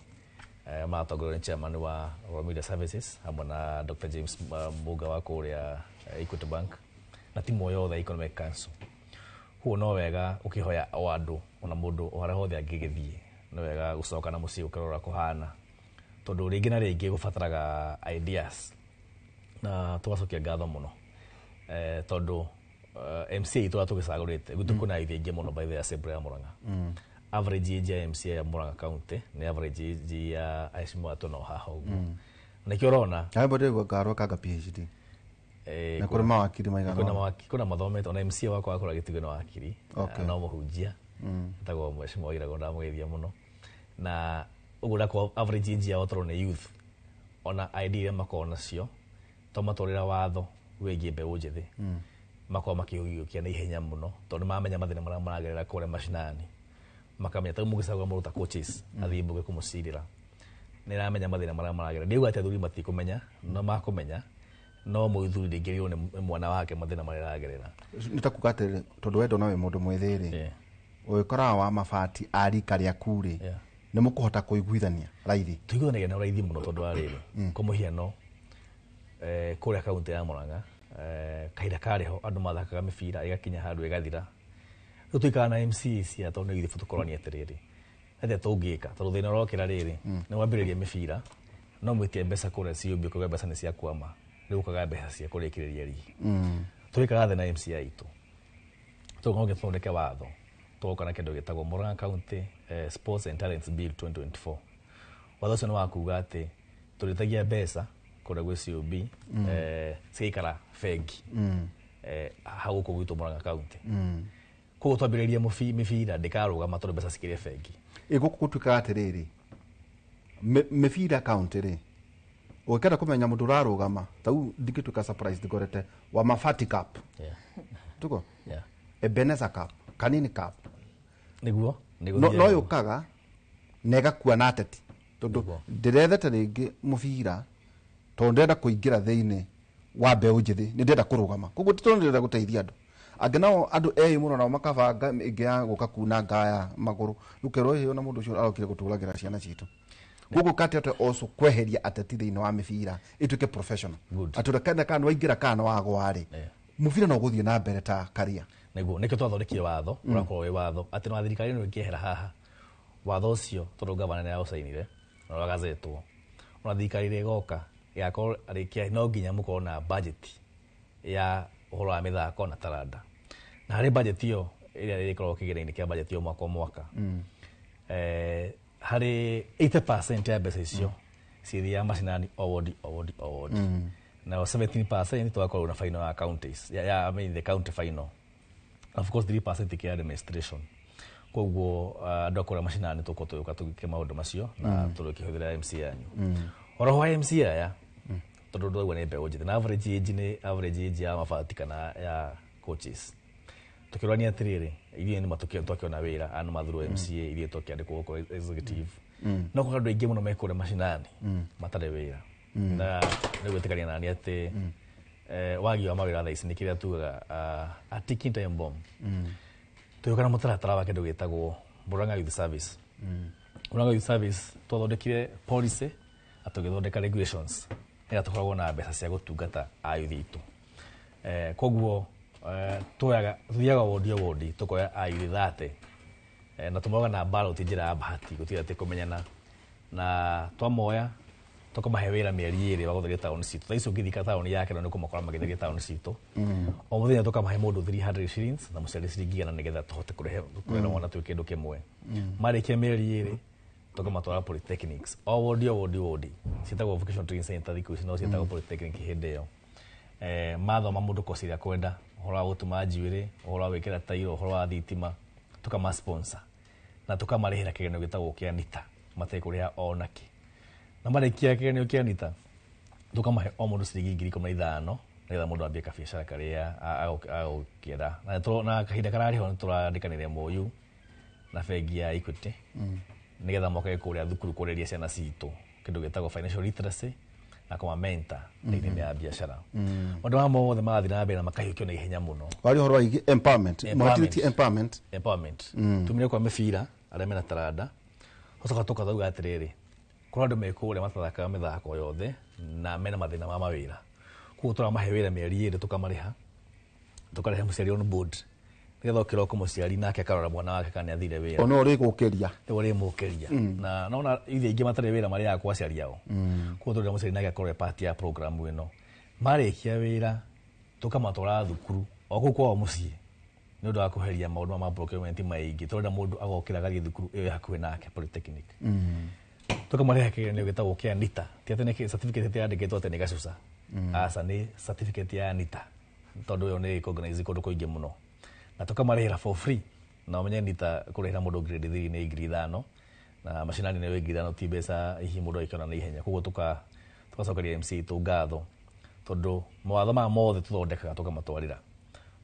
matongorio nĩ chairman wa Royal Media Services hamwe na Dr James Muga wa kũrĩa Equity Bank na timu yothe Economic Council huo no wega ũkĩhoya o andũ ona mũndũ harĩa hothe angĩgĩthiĩ no wega gũcoka na mũciĩ ũkĩrora kũhana tondũ rĩngĩ na rĩngĩ gũbataraga ideas na tũgacokia ngatho mũno tondũ MCA itũ tũgĩcagũrĩte gwitũ kuna ithĩ ingĩ mũno by the Assembly ya Mũrang'a average age ya MCA ya Mũrang'a County nĩ average age ya Mheshimiwa Tono haha ũguo na kĩo ũrona bado gũkarwo kaga PhD na kũrĩ mawakiri maigana kuna mathomete ona MCA wakwa akora gĩtugĩ na wakiri na mũhunjia etagwo Mheshimiwa Irago ndamũgeithia mũno na ũguo ndakwa average age ya otoro nĩ youth ona idea makorwo nacio tomatũrĩra watho wĩgiĩ mbeũ njĩthĩ makorwo makĩũgĩũkia na ihenya mũno tondũ mamenya mathĩna marĩa maragerera kũrĩa mashinani makamenya ta mũgĩcagũra mũndũ ta coaches athiĩ mbũge kũmũcirĩra nĩ ramenya mathĩna marĩa maragerera nĩguo atĩ athuri matikũmenya no makũmenya no mũthuri ndĩngĩrĩo nĩ mwana wake mathĩna marĩa aragerera nĩ ta kuga atĩ tondũ wendo no wĩ mũndũ mwĩthĩ-rĩ ũgĩkoraga wa mabati arika rĩaku rĩ nĩ mũkũhota kũiguithania raithi tũiguithanagia na raithi mũno tondũ wa rĩrĩ kwa mũhiano kũrĩa kaunti ya Mũrang'a kahinda karĩho andũ mathakaga mĩbira ĩgakinya handũ ĩgathira rĩu tũikara na MC cia tondũ nĩ ithiĩ tũkorania atĩrĩrĩ atĩ tũngĩka tondũ thĩna ũrokĩra rĩrĩ nĩ wambĩrĩria mĩbira no mwĩtie mbeca kũrĩa ciũmbi kũgĩa mbeca nĩ cia kwama rĩu ũkaga mbeca cia kũrĩkĩrĩria rigi tũikara thĩ na MC aitũ tũgoke thondeke watho tũgoka na kĩndũ gĩtagwo Mũrang'a County Sports and Talents Bill 2024 watho ũcio nĩ wakuga atĩ tũrĩtagia mbeca kũrĩa gwĩ COB cigĩikara bengi hau gũkũ gwitũ Mũrang'a County koguo twambĩrĩria mĩbira ndĩkarũgama tondũ mbeca cikĩrĩ bengi gũkũ gũtuĩkaga atĩrĩrĩ mĩbira county rĩ ukenda kumenya mundu rarugama tau ndikituka surprise digorete wa Mafati Cup tuko Ebeneza Cup Kanini Cup niguo no yukaga nega kuwa na ateti tondu ndirethete ringi mubira tondu ndenda kuingira thiini wa mbeu njithi ni ndenda kurugama koguo titondirira guteithia andu angenao andu muno nao makabanga ingi ya guka kuna ngaya maguru rukero hiyo na mundu ucio arokire gutulagira ciana citu gugu kati ate oso kweheria ateti thiini wa mibira ituke professional aturekane kana waingira kana wagwari mubira no guthie na mbere ta karia niguo nikio twathondekire watho urakorwo wi watho ati no thirikari no ikihera haha watho ucio tondu gavana ni ausainire no wagazetwo no thirikari rigoka igakorwo arikia no nginya mukorwo na budget ya uhoro wa mithako na taranda na hari budget iyo iria ikorwo kigere-ini kia budget iyo mwaka hari 80% ya mbeca icio cithia macinani award na 17% twakorwo na final ya counties I mean the county final. Of course 3% kia administration koguo ndokora macinani tukotoka tugike maundu macio na turukihũthĩra MC yanyu oro wa MC ya tondu ndogwa ni mbeu njĩthĩ na average age ya Mafati kana ya coaches tukirwania atiriri ithie ni matukio twakiona wira anu mathuru MCA ithie twakiandikwo ko executive no kwa andu aingĩ mũno mekore macinani matare wira na nĩ gwĩtĩkania nani ati wagi wa mawira thaa ici nĩ kĩrĩa tugaga a ticking time bomb tuyukana mũtaratara wa kĩndũ gĩtagwo Murang'a Youth Service Murang'a Youth Service twathondekire policy atũgĩthondeka regulations ĩrĩa tũkoragwo na mbeca cia gũtungata a youth itũ koguo tuthiaga wodi tukoya a youth 30 na tumoga na ballot njĩra ya bahati gũtiga atĩ kũmenyana na twamoya tukamahe wĩra mĩeri 2 wa gũtheria taũni citũ thaa icio ũngĩthika taũni yake no nĩ kũmakora magĩtheria taũni citũ o mũthenya tukamahe mũndũ 300 shillings na mũciari ciringi 100 nĩgetha tũhote kũrehe mwana twĩ kĩndũ kĩmwe marĩkia mĩeri 2 tukamatwara polytechnics o wodi ciĩtagwo vocational training center thikũ ici no ciĩtagwo polytechnic hĩndĩ ĩyo mathoma mũndũ kosi ĩrĩa kwenda ũhoro wa gũtuma njuĩrĩ ũhoro wa gwĩkĩra tairo ũhoro wa thitima tukama sponsor na tukamarĩhĩra kĩgeranio gĩtagwo kĩa NITA matekũrĩha ona kĩ na marĩkia kĩgeranio kĩa NITA tukamahe o mũndũ ciringi 15,000 nĩgetha mũndũ ambie kabiacara karĩa agũkĩenda na kahinda kararĩho nĩ tũrandĩkanĩria MOU na bengi ya Equity nĩgetha moke kũrĩa thukuru kũrĩria ciana citũ kĩndũ gĩtagwo financial literacy na kama mentor thĩinĩ ya biacara maũndũ ma mothe magathiĩ na mbere na makahiũkio na ihenya mũno wari ũhoro wa empowerment tumire kwa mĩbira arĩa mena taranda ũcoka tũkauga atĩrĩrĩ kũrĩ andũ mekũrĩa matathakaga mĩthako yothe na mena mathĩna ma mawĩra koguo tũramahe wĩra mĩeri 2 tũkarehe mũciari on board nĩgetha ũkĩroka mũciari nake akarora mwana wake kana athire wĩra ono ũrĩgũkĩria na nona ithe ingĩ matarĩ wĩra marĩ ya kwa aciari ao koguo tũrĩa mũciari nake akorwo part ya program ĩno marĩkia wĩra tũkamatwara thukuru o kũu kwao mũciĩ nĩ ũndũ wa kũheria maũndũ ma procurement maingĩ tondũ mũndũ agokĩra gathiĩ thukuru ĩyo hakuhĩ nake polytechnic tũkamarĩha kĩgeranio gĩtagwo kĩa NITA ti atĩ nĩ certificate yandĩkĩtwo atĩ nĩ gacuca aca nĩ certificate ya NITA tondũ yo nĩ recognize kũndũ kũingĩ mũno na tukamarĩhĩra for free na umenye NITA kũrĩhĩra mũndũ grade 3 nĩ 5,000 na macinani nĩ 5,000 ti mbeca ihi mũndũ aikiona na ihenya koguo tukacokeria MC itũ ngatho tondũ mawatho ma mothe tũthondekaga tukamatwarĩra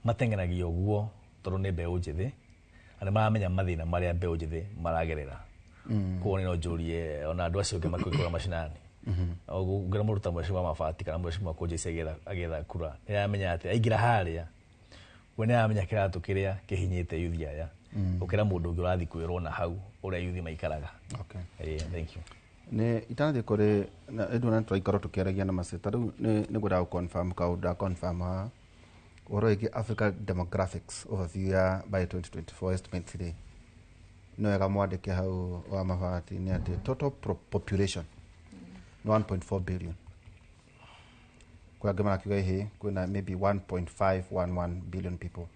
matengenagio ũguo tondũ nĩ mbeũ njĩthĩ arĩa maramenya mathĩna marĩa mbeũ njĩthĩ maragerera koguo no njũrie ona andũ acio angĩ makũikũra macinani ũngĩra mũruta mheshimiwa Mafati kana mheshimiwa Kũnjĩci agetha kura nĩaramenya atĩ aingĩra harĩa we nĩaramenya kĩratũ kĩrĩa kĩhinyĩte yuthi aya ũkĩra mũndũ ũngĩ ũrathiĩ kwĩrwo na hau ũrĩa yuthi maikaraga. Thank you. Nĩ itanathiĩ kũrĩ Edwin na tũraikarwo tũkĩaragia na maceta rĩu nĩ ngwenda gũconfirm kaũndũ confirm ũhoro wĩgiĩ Africa demographics overview ya by 2024 estimate rĩ no wega mwandĩke hau wa Mafati nĩ atĩ total population ni 1.4 billion kwa ngema kiuga hii kuna maybe 1.511 billion people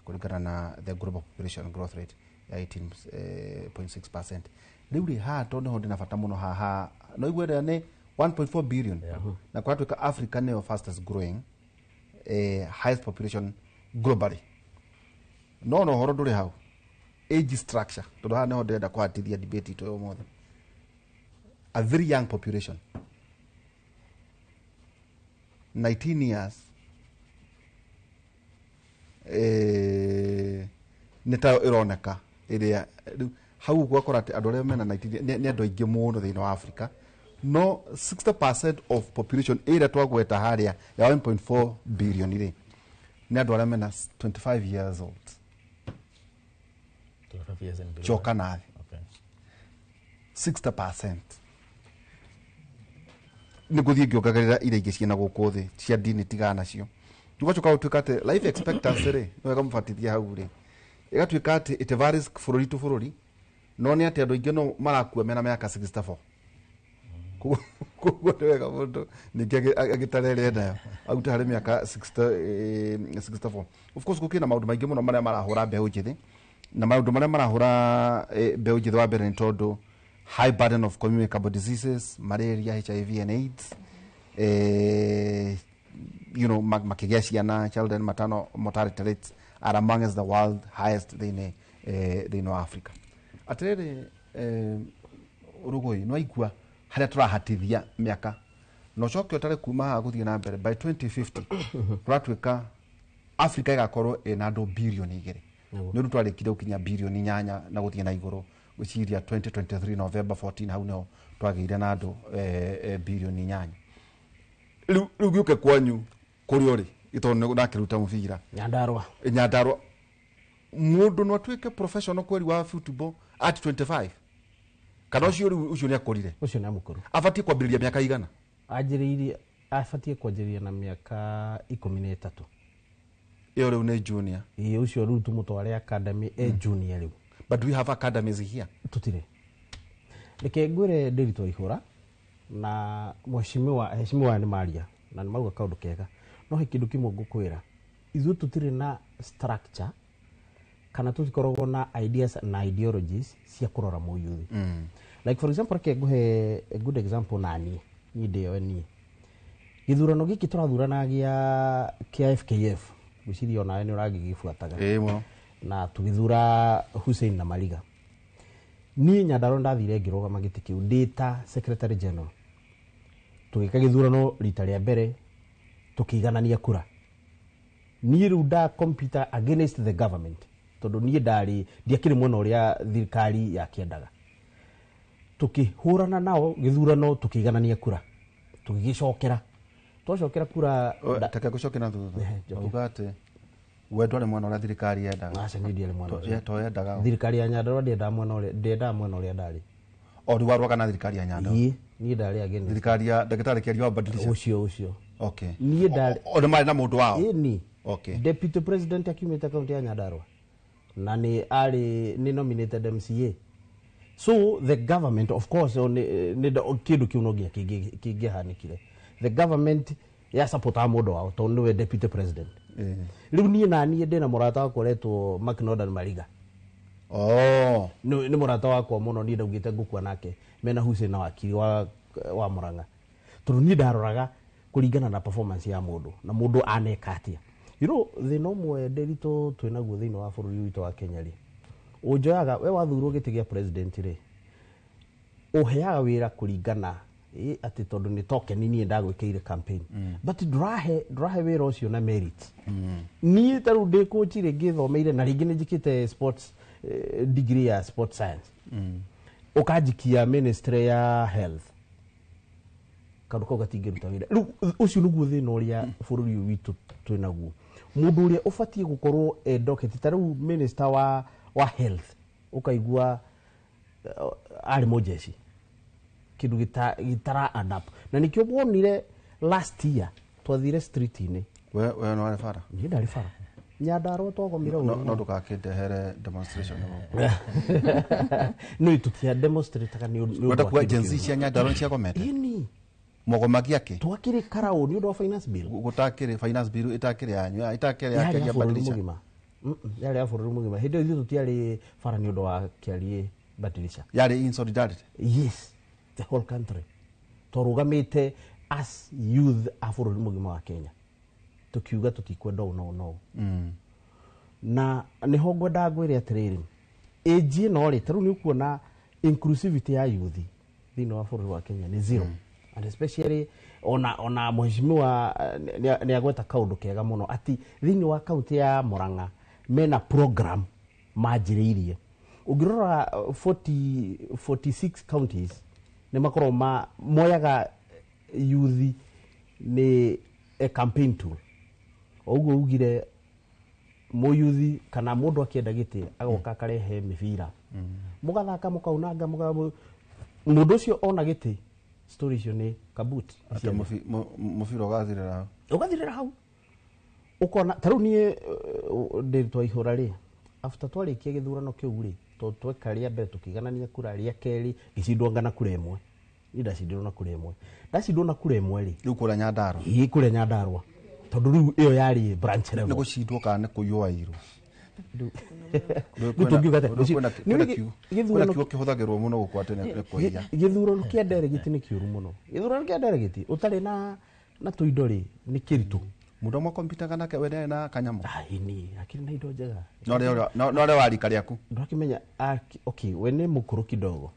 kulingana na the global population growth rate ya 18.6%. Rĩu rĩ ha tondũ ho ndina bata mũno haha no igwenda nĩ 1.4 billion na kwa tuka Africa nĩyo fastest growing highest population globally. No horo ndũrĩ hau age structure tondũ ha nĩho ndĩrenda kũhatithia debate ito yothe. A very young population 19 years nita ironeka iria hau gwakora ati andu aria mena 19 ni andu aingi muno thiini wa Africa no 60% of population iria twagweta haria ya 1.4 billion ri ni andu aria mena 25 years old. 25 years and below. Choka nathi. Okay. 60% ni guthie ngiongagerera iria ingi ciena guku thi cia dini tigana nacio tugacoka gutuika ati life expectancy ri no wega mubatithia hau ri igatuika ati it varies bururi tu bururi no ni ati andu aingi no marakua mena miaka 64 kuguo ni wega mundu ningi agitarere nayo aguta hari miaka 64. Of course gukina maundu maingi muno maria marahura mbeu njithi na maundu maria marahura mbeu njithi wa mbere ni tondu high burden of communicable diseases, malaria, HIV and AIDS, makigia ciana, child and maternal mortality rates are amongst the world highest thĩinĩ wa Africa. Atirĩrĩ Rugũi no igua haria turahatithia miaka no coke utare kuma ha guthie na mbere by 2050 turatuika Africa igakorwo ina andu bilioni 2 ni ru twarikire ukinya bilioni 8 na guthie na iguru gwiciria 2023 November 14 hau no twagire na andu bilioni 8 riu giuke kwanyu kuri uri itondu nakiruta mubira Nyandarua mundu no twike professional kweri wa football at 25 kana ucio ni akorire ucio ni amukuru afatie kwambiriria miaka igana ajiririe afatie kwanjiria na miaka 13 iyo riu ni junior iyo ucio riu tumutware academy junior riu but we have academies here tutire reke ngwire Ndiritu Ihura na heshimiwa ni Maria na ni mauga kaundu kega no hikindu kimwe ngukwira ithu tutire na structure kana tutikoragwo na ideas na ideologies cia kurora muyuthi like for example reke nguhe a good example nani ni ndio ni githurano giki turathuranagia kia FKF gwiciria ona ni uragigibuataga na tugithura Hussein na Maliga ni Nyandarua ndathire ngirugama giti kiu data secretary general tugika githurano rita ria mbere tukiganania kura ni ruda computer against the government tondu ni ndari ndiakire muno ria thirikari ya kiendaga tukihurana nao githurano tukiganania kura tugigicokera twacokera kura taka gucokera thutha ugate wetware mwana ora thirikari yendaga aca ni ndiale mwana to yendaga thirikari ya Nyandarua ndienda mwana ore ndenda mwana ore ndari ori warwa kana thirikari ya Nyandarua ni ndari against thirikari ya ndagitari kiari wa badilisha ucio okay ni ndari ori mari na mundu wao ni okay deputy president akiumita kaunti ya Nyandarua na ni nominated MCA so the government of course ni kindu kiu no ngia kingihanikire the government ya support mundu wao tondu we deputy president riu ni nani ndina murata wakwa retwo McNaughton Mariga ni murata wakwa muno ni ndaugite ngukua nake mena Hussein na wakiri wa Murang'a tondu ni ndaroraga kuringana na performance ya mundu na mundu anekatia thina umwe Ndiritu twinaguo thiini wa bururi witu wa Kenya ri unjoyaga we wathurwo giti gia president ri uheaga wira kuringana ati tondu ni token ni ndagwikire campaign but drahe wira ucio na merit ni taru de coach ri githomeire na ringi njikite sports degree ya sports science ukajikia ministry ya health karuko gatingiruta wira ucio nuguo thina uria bururi witu twinaguo mundu uria ufatie gukorwo docket taru minister wa health ukaigua ari mojeshi kindu gitara adapt na nikio bonire last year twathire street ini we no ari fara ni ndari fara Nyandarua twagomire no ndukakindehere demonstration no itutia demonstrate kana ni wenda kwa agency cia Nyandarua cia komete ini mogomagia ki twakire karao ni undu wa finance bill gutakire finance bill itakire yanyu itakire yake ya badilisha yale ya bururi mugima hindi ithu tutiari fara ni undu wa kiari badilisha yale in solidarity yes the whole country torugamite as youth a bururi mugima wa Kenya tukiuga tutikwenda no na ni ho ngwenda ngwire atiriri age no ri taru ni kuona inclusivity ya youth thini wa bururi wa Kenya ni zero and especially ona mheshimiwa ni agweta kaundu kega muno ati thini wa kaunti ya Murang'a mena program majiririe ugirora 46 counties ni makoro moyaga youth ni a campaign tool oguo ugire mo youth kana mundu akienda giti agoka karehe mibira mugathaka mukaunanga mundu ucio ona giti story icio ni kabuti ati mubira ugathirira hau ukona taru nie ndirito ihura ri after twarikia githurano kiu ri tweka ria mbere tukiganania kura ria keri gicindwo ngana kura imwe ndacindwo na kura imwe ndacindwo na kura imwe ri riu kura Nyandarua kura Nyandarua tondu riu iyo yari branch level ni gucindwo kana kuyua iru githurano kihuthagirwo muno gukwatene kuiya githurano kia delegate ni kiuru muno githurano kia delegate utari na tuindo ri ni kiritu mundu mo computer kana ke wene na kanyamo ni akiri na indo njega no le wali kariaku ndakimenya okay wene mukuru kidogo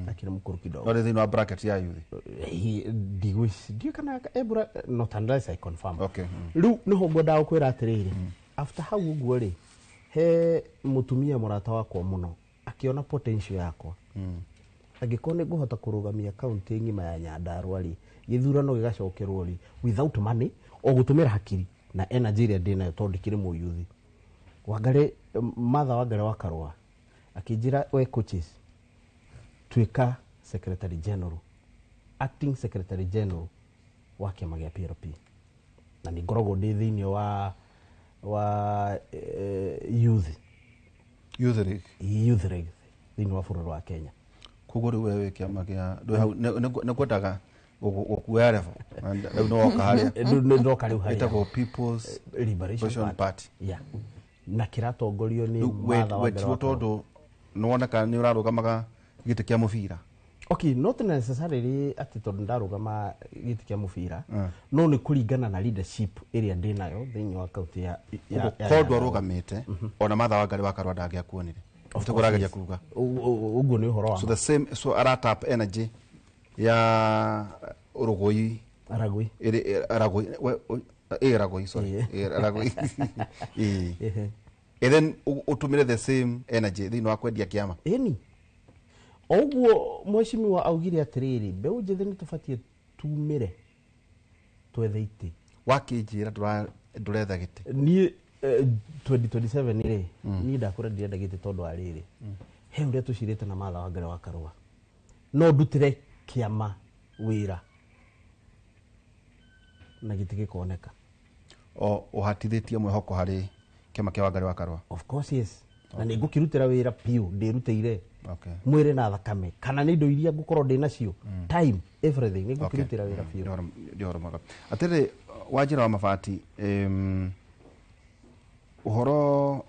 akiri mukuru kidogo no le bracket ya youth ndio kana ebura not unless I confirm okay riu niho ngoda ukwira atiriri after how uguo ri he mutumia murata wako muno akiona potential yako agikone guhota kurugamia county ngima ya Nyandarua ri githurano gigacokerwo ri without money o gutumira hakiri na energy ria ndina tondikire mu youth wangare mother wangare wakarwa akijira we coaches twika secretary general acting secretary general wa kiama gia PRP na ni ngorogo ndi thini wa youth rig thini wa bururi wa Kenya kugori wewe kiama gia ne kwotaga ukuya level and no kaharia ndo kari uharia itago People's Liberation Party na kiratongorio ni matha wa mbere tondu nuona kana ni urarugamaga giti kia mubira okay not necessarily ati tondu ndarugama giti kia mubira no ni kuringana na leadership area ndinayo thini wa county ya kodo arugamite ona matha wa ngari wakarwa ndangia kuonire utikurageria kuruga uguo ni uhoro wa so the same so aratap energy ya Urugoi Aragoi sorry Aragoi and then utumire the same energy thini wa kwendia kiama eni oguo mheshimiwa augire atiriri mbeu njithi ni tubatie tumire twetheite wakinjira nduretha giti ni 2027 ri ni ndakura ndirenda giti tondu ariri he uria tucirite na matha wa ngare wa karua no ndutire kiama wira na gitike kuoneka uhatithitie mwehoko hari kiama kia wangari wa karua of course yes na ni ngukirutira wira piu ndirutire mwire na thakame kana ni indo iria ngukorwo ndi nacio time everything ni ngukirutira wira piu ndio maga atire wajira wa mabati uhoro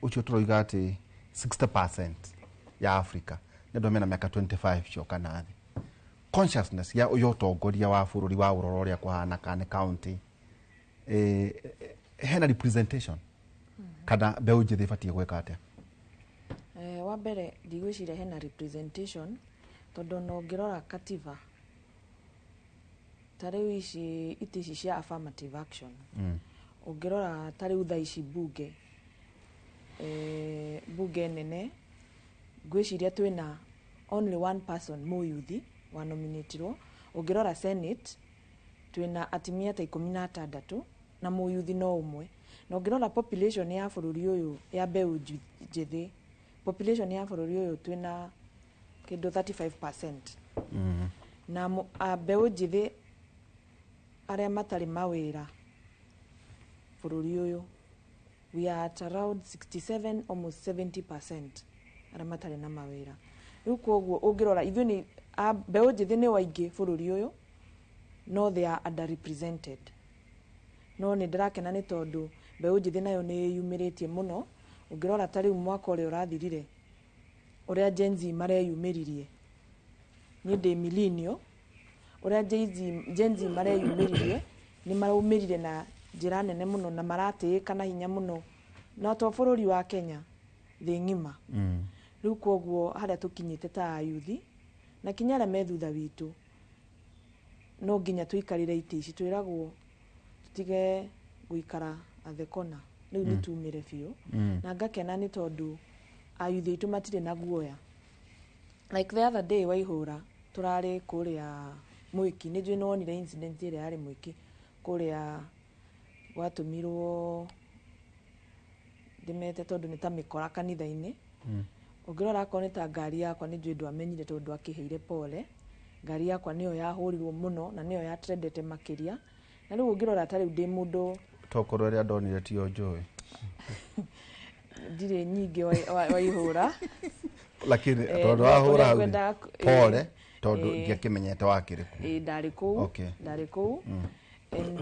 ucio turoiga ati 60% ya Africa ndio mena miaka 25 choka nathi consciousness ya uyotongoria wa bururi wa uroro ria kuhana kane county hena representation kada mbeu njithi batie gweka atia wa mbere ndigwiciria hena representation tondu no ngirora katiba tariu ici itici cia affirmative action ungirora tariu tha ici bunge bunge nene ngwiciria twina only one person muyuthi wa nominatirwo ungirora senate twina atimia ta 16 na muyuthi no umwe na ungirora population ya bururi uyu ya mbeu njithi population ya bururi uyu twina kindu 35% na mbeu njithi aria matari mawira bururi uyu we are at around 67 almost 70% aria matari na mawira riu koguo ungirora ithu ni mbeu njithi ni waingi bururi uyu no they are underrepresented no ni ndirakena ni tondu mbeu njithi nayo ni yumiritie muno ungirora tari mwaka uri urathirire uria Gen Z mareyumiririe ni de millennial uria Gen Z mareyumiririe ni maraumirire na njira nene muno na maratiika na hinya muno na to bururi wa Kenya thi ngima riu koguo haria tukinyite ta yuthi na kinyara methutha witu no nginya tuikarire iti ici twiragwo tutige guikara athekona riu nitumire biu na ngakena ni tondu ayuthi itu matire na guoya like the other day Waihura turari kuria Mwiki ni jwe nonire incident ile yari Mwiki kuria watumirwo ndimete tondu ni ta mikora kanitha-ini ungirora akone ta ngari yakwa ni jwe ndwamenyire tondu akiheire pole ngari yakwa niyo yahurirwo muno na niyo ya trendete makiria na riu ungirora atari ndi mundu tokoro ria ndonire ti onjoe ndire nyingi Waihura lakini tondu wahura pole tondu ndiakimenyete wakiriku ndari kuu and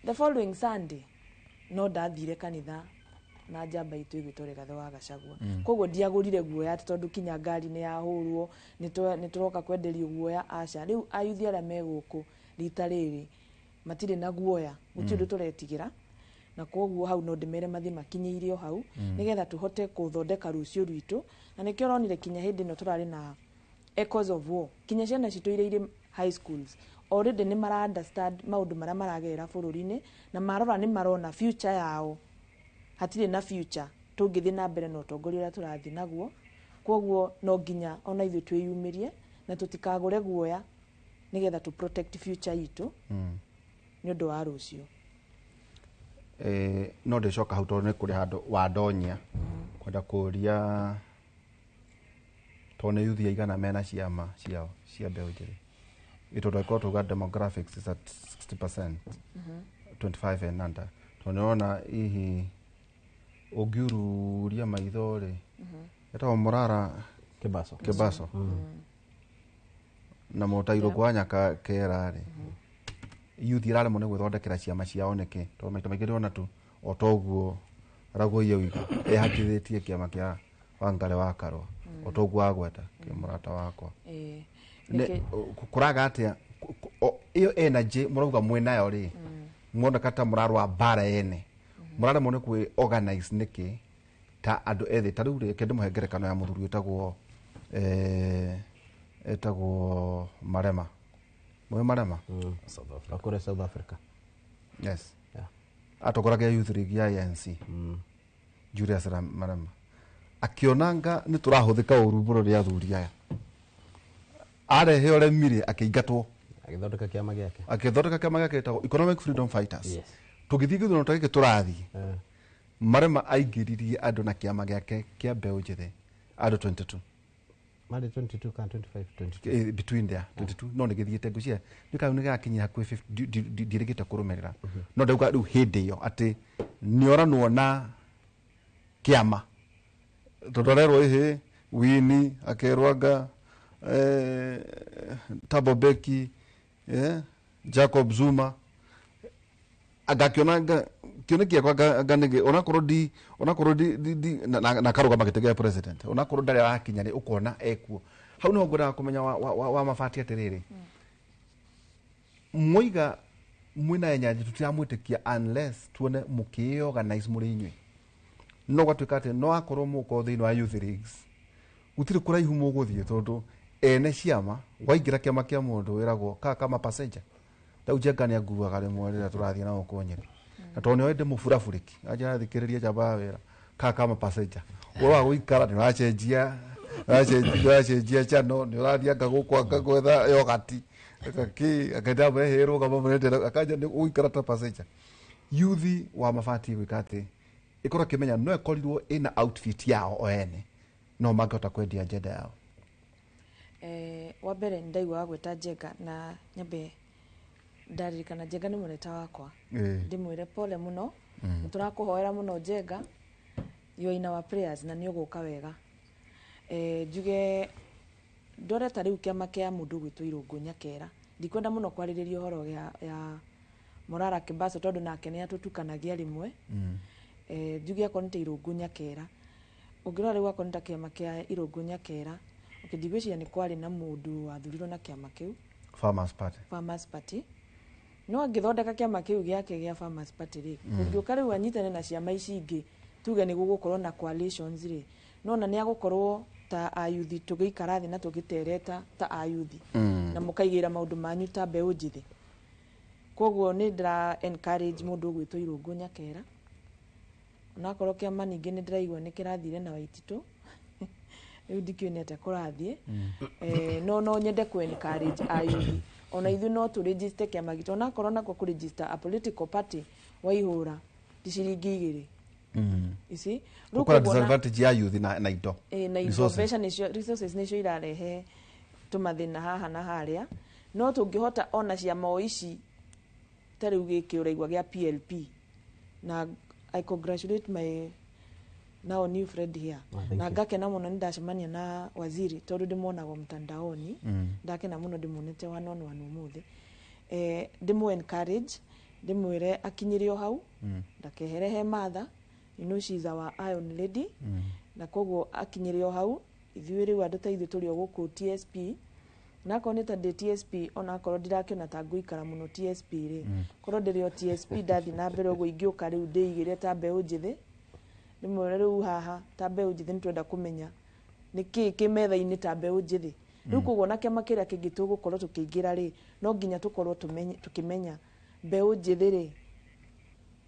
the following Sunday no ndathire kanitha na njamba itu igitore gathe wa Gachagua koguo ndiagurire guoya tondu kinya ngari ni yahurwo ni turoka kwenderio guoya aca riu ayuthi aria meguku rita riri matire na guoya gutindu turetigira na koguo hau no ndimere mathi makinyiirio hau nigetha tuhote kuthondeka rucio rwitu na nikio ronire kinya hindi no turari na echoes of war kinya ciana citu ire high schools already ni mara understand maundu maria maragerera bururi-ini na marora ni marona future yao hatire na future tungithi na mbere no tongoria uria turathi naguo koguo no nginya ona ithu twiyumirie na tutikagure guoya nigetha tu protect future itu ni undu wa rucio no ndicoka hau tondu ni kuri handu wa ndonyia kwenda kuria tone yuthi igana mena ciama ciao cia mbeu njiri itondo ko tuga demographics is at 60% 25 and under tunaona hihi ogiururia maithori eta Murara Kibaso na motairo gwanya ka kerari youth irare mone gwithondekera ciama ciao niki to maita maigire ona tu otoguo rago iyo ehakithitie kiama kia Wangare wa Karwa otoguo agweta ki murata wakwa kuraga atia iyo energy murauga mwenayo ri mwona kata murarwa bara ene murare mone kwi organize niki ta andu ethi ta riu kende muhengerekano ya muthuri etagwo Marema Marema South Africa yes atokoraga youth league ya ANC Julius Marema akionanga ni turahuthika uruburo ria athuri aya arehe ore mire akiingatwo agithondeka kiama giake etagwo Economic Freedom Fighters tugithii githurano ta giki turathi Marema aingiririe andu na kiama giake kia mbeu njithe andu 22 mari 22 kan 25 22 between there 22 no nigithiete ngucia ndika ni gakinya kwi 50 dirigita kurumerera no ndauga riu hindi yo ati ni oranwo na kiama tondorerwo ihi Wini akerwaga Thabo Mbeki Jacob Zuma agakionanga kioneki kwa ganege onakorwo di na karuga magitege president onakorwo ndari arakinya ni ukona ekuo hau no ngora kumenya wa mafati atiriri muiga mwina yenyaje tutiamwitikia unless tuone mukio organize muri inywe no gwatuika ati no akorwo muko thini wa youth leagues utiri kuraihu muguthie tondu ene ciama waingira kiama kia mundu wiragwo kama passenger ndaujengania nguaga rimwe rira turathie na ukonyeri na tone wende muburafuriki aja thikiriria jaba wira kama passenger wa guikara ni wachenjia chano ni urathia ngagukwa ngagwetha yogati akenda behero kama mrete akaja ni guikara ta passenger youth wa mafati wikate ikora kimenya no ekorirwo ina outfit yao oene no magota kwendia agenda yao wa mbere ndaigua gweta Njenga na nyambe ndaririkana Njenga ni mureta wakwa ndimwire pole muno turakuhoera muno Njenga you are in our prayers na ni uguka wega njuge ndore ta riu kiama kia mundu gwitu Irungu Nyakera ndikwenda muno kwaririria horo ya Murara Kibaso tondu nake ni atutukanagia rimwe njuge akonite Irungu Nyakera ungirora riu akonita kiama kia Irungu Nyakera ukidigwiciria ni kwari na mundu wathurirwo na kiama kiu Farmers Party no angithondeka kiama kiu giake gia Farmers Party ri ungiuka riu anyitane na ciama ici ingi tuge ni gugukorwo na coalitions ri no na ni agukorwo ta ayuthi tugikara thi na tugitereta ta ayuthi na mukaigira maundu manyu ta mbeu njithi koguo ni ndira encourage mundu gwitwo Irungu Nyakera na korwo kiama ningi ni ndiraigua ni kirathire na Waititu riu ndikiunete kurathie no nyende ku encourage ayuthi ona ithu no tu register kiama gitu na korwo nako ku register a political party waihura ndiciringi 2 isi ruko disadvantage ya youth na indo na resources nicio irarehe tumathina haha na haria no tungihota ona ciama ici tariu giki uraigwa gia PLP na I congratulate my now new friend here na ngakena muno ndacemania na waziri tondu ndimonaga mtandaoni ndakena muno ndimonete one umuthi ndimu encourage ndimwire akinyirio hau ndakeherehe matha she is our iron lady na koguo akinyirio hau ithuĩ rĩu andũ ta ithuĩ tũrĩ o gũkũ TSP na koneta de TSP ona korwo ndirakiona ta ngũikara muno TSP ri korwo ndĩrĩ o TSP ndathi na mbere ũguo ingĩũka rĩu ndĩigĩre ta mbeũ njĩthĩ ndĩmwĩre rĩu haha ta mbeũ njĩthĩ nĩtwenda kũmenya nĩkĩ kĩmetha-inĩ ta mbeũ njĩthĩ rĩu koguo na kĩama kĩrĩa kĩngĩ tũgũkorwo tũkĩingĩra rĩ no nginya tũkorwo tũkĩmenya mbeũ njĩthĩ rĩ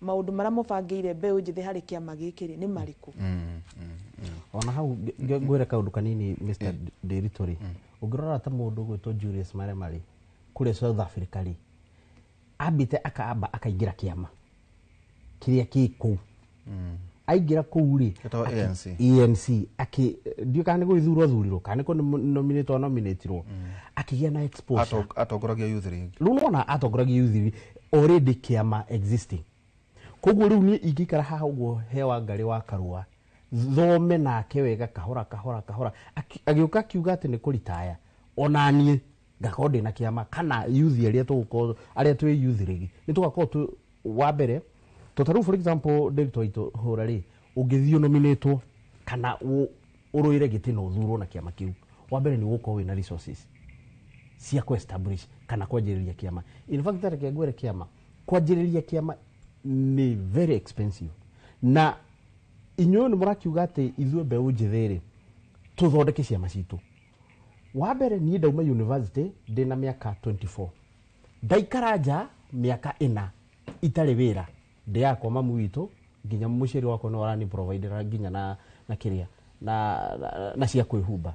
maundu maria mubangĩire mbeũ njĩthĩ harĩ kĩama gĩkĩ rĩ nĩ marĩkũ ona hau ngwĩre kaundu kanini Mr. Ndiritu ungirora ta mundu gwitwo Julius Maremari kule South Africa ri ambite akaamba akaingira kiama kiria kiku aingira kuu ri ANC ndiukane gwithurwo thurirwo kana ko nominatirwo akigia na exposure atongoragia youth league runa atongoragia youth league already kiama existing koguo riu ni ingikara haha uguo hewa ngari wa karua thome nake wega kahora agiuka kiuga ati ni kuritaya onanie ngakorwo ndina kiama kana youth aria tugukorwo aria twi youth league ni tugakorwo tu wa mbere totaru for example David Waito hora ri ungithio nominatwo kana uruire gitino thurwo na kiama kiu wa mbere ni gukorwo wina resources cia ku establish kana kwanjiriria kiama in fact tareke ngwere kiama kwanjiriria kiama ni very expensive na inyuĩ nĩ mũrakiuga atĩ ithuĩ mbeũ njĩthĩ rĩ tũthondeke ciama citũ wa mbere niĩ ndauma university ndĩna mĩaka 24 ndaikara nja mĩaka 4 itarĩ wĩra ndĩ yakwa mamu witũ nginya mũciari wakwa nĩ warani provider nginya na kĩrĩa na cia kwĩhumba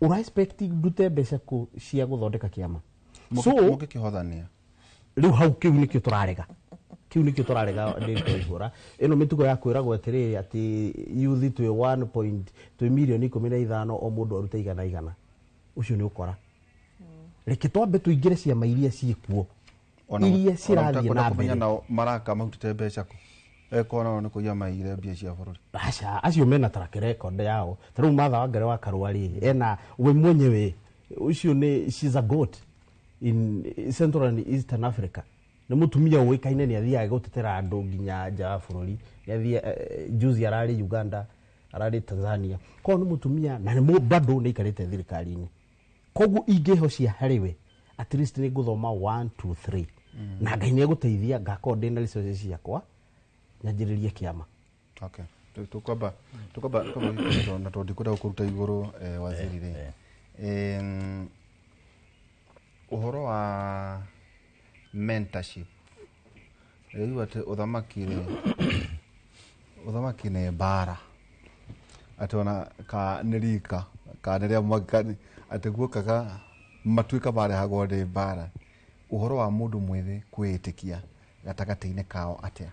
ura expect ndute mbeca cia gũthondeka kĩama so mũkĩkĩhothania rĩu hau kĩu nĩkĩo tũrarega ndĩrĩ ihora ĩno mĩtugo ya kwĩragwo atĩrĩrĩ atĩ youth twĩ 1.2 milioni 15 o mũndũ aruta 100 ũcio nĩ ũkora reke twambe tũingĩre ciama iria ciĩkuo iria cirathiĩ na mbere nao maraka mahutĩte mbeca kũ ekona nĩ kũiya maire mbia cia bũrũri aca acio mena track record yao tarĩu Martha Wangari wa Karua rĩ ena we mwenyewe ucio nĩ she's a goat in Central and Eastern Africa nĩ mutumia ũĩkaine nĩ athiaga gũtetera andũ nginya nja wa bũrũri nĩ athia juzi ararĩ Uganda ararĩ Tanzania koguo nĩ mutumia na nĩ bado nĩ ikarĩte thirikari-inĩ koguo ingĩhocia harĩwe at least nĩ ngũthoma 1 2 3 na Ngai nĩ egũteithia ngakorwo ndĩ na resources ciakwa nyanjĩrĩrie kĩama okay tukwamba na tondikũra gũkũruta igũrũ waziri rĩ ũhoro wa mentorship rĩu atĩ ũthamaki nĩ mbara atĩ ona ka nĩ rika ka nĩrĩa mwakani atĩ guokaga matuĩka marehagwo nĩ mbara ũhoro wa mũndũ mwĩthĩ kwĩĩtĩkia gatagatĩ-inĩ kao atĩa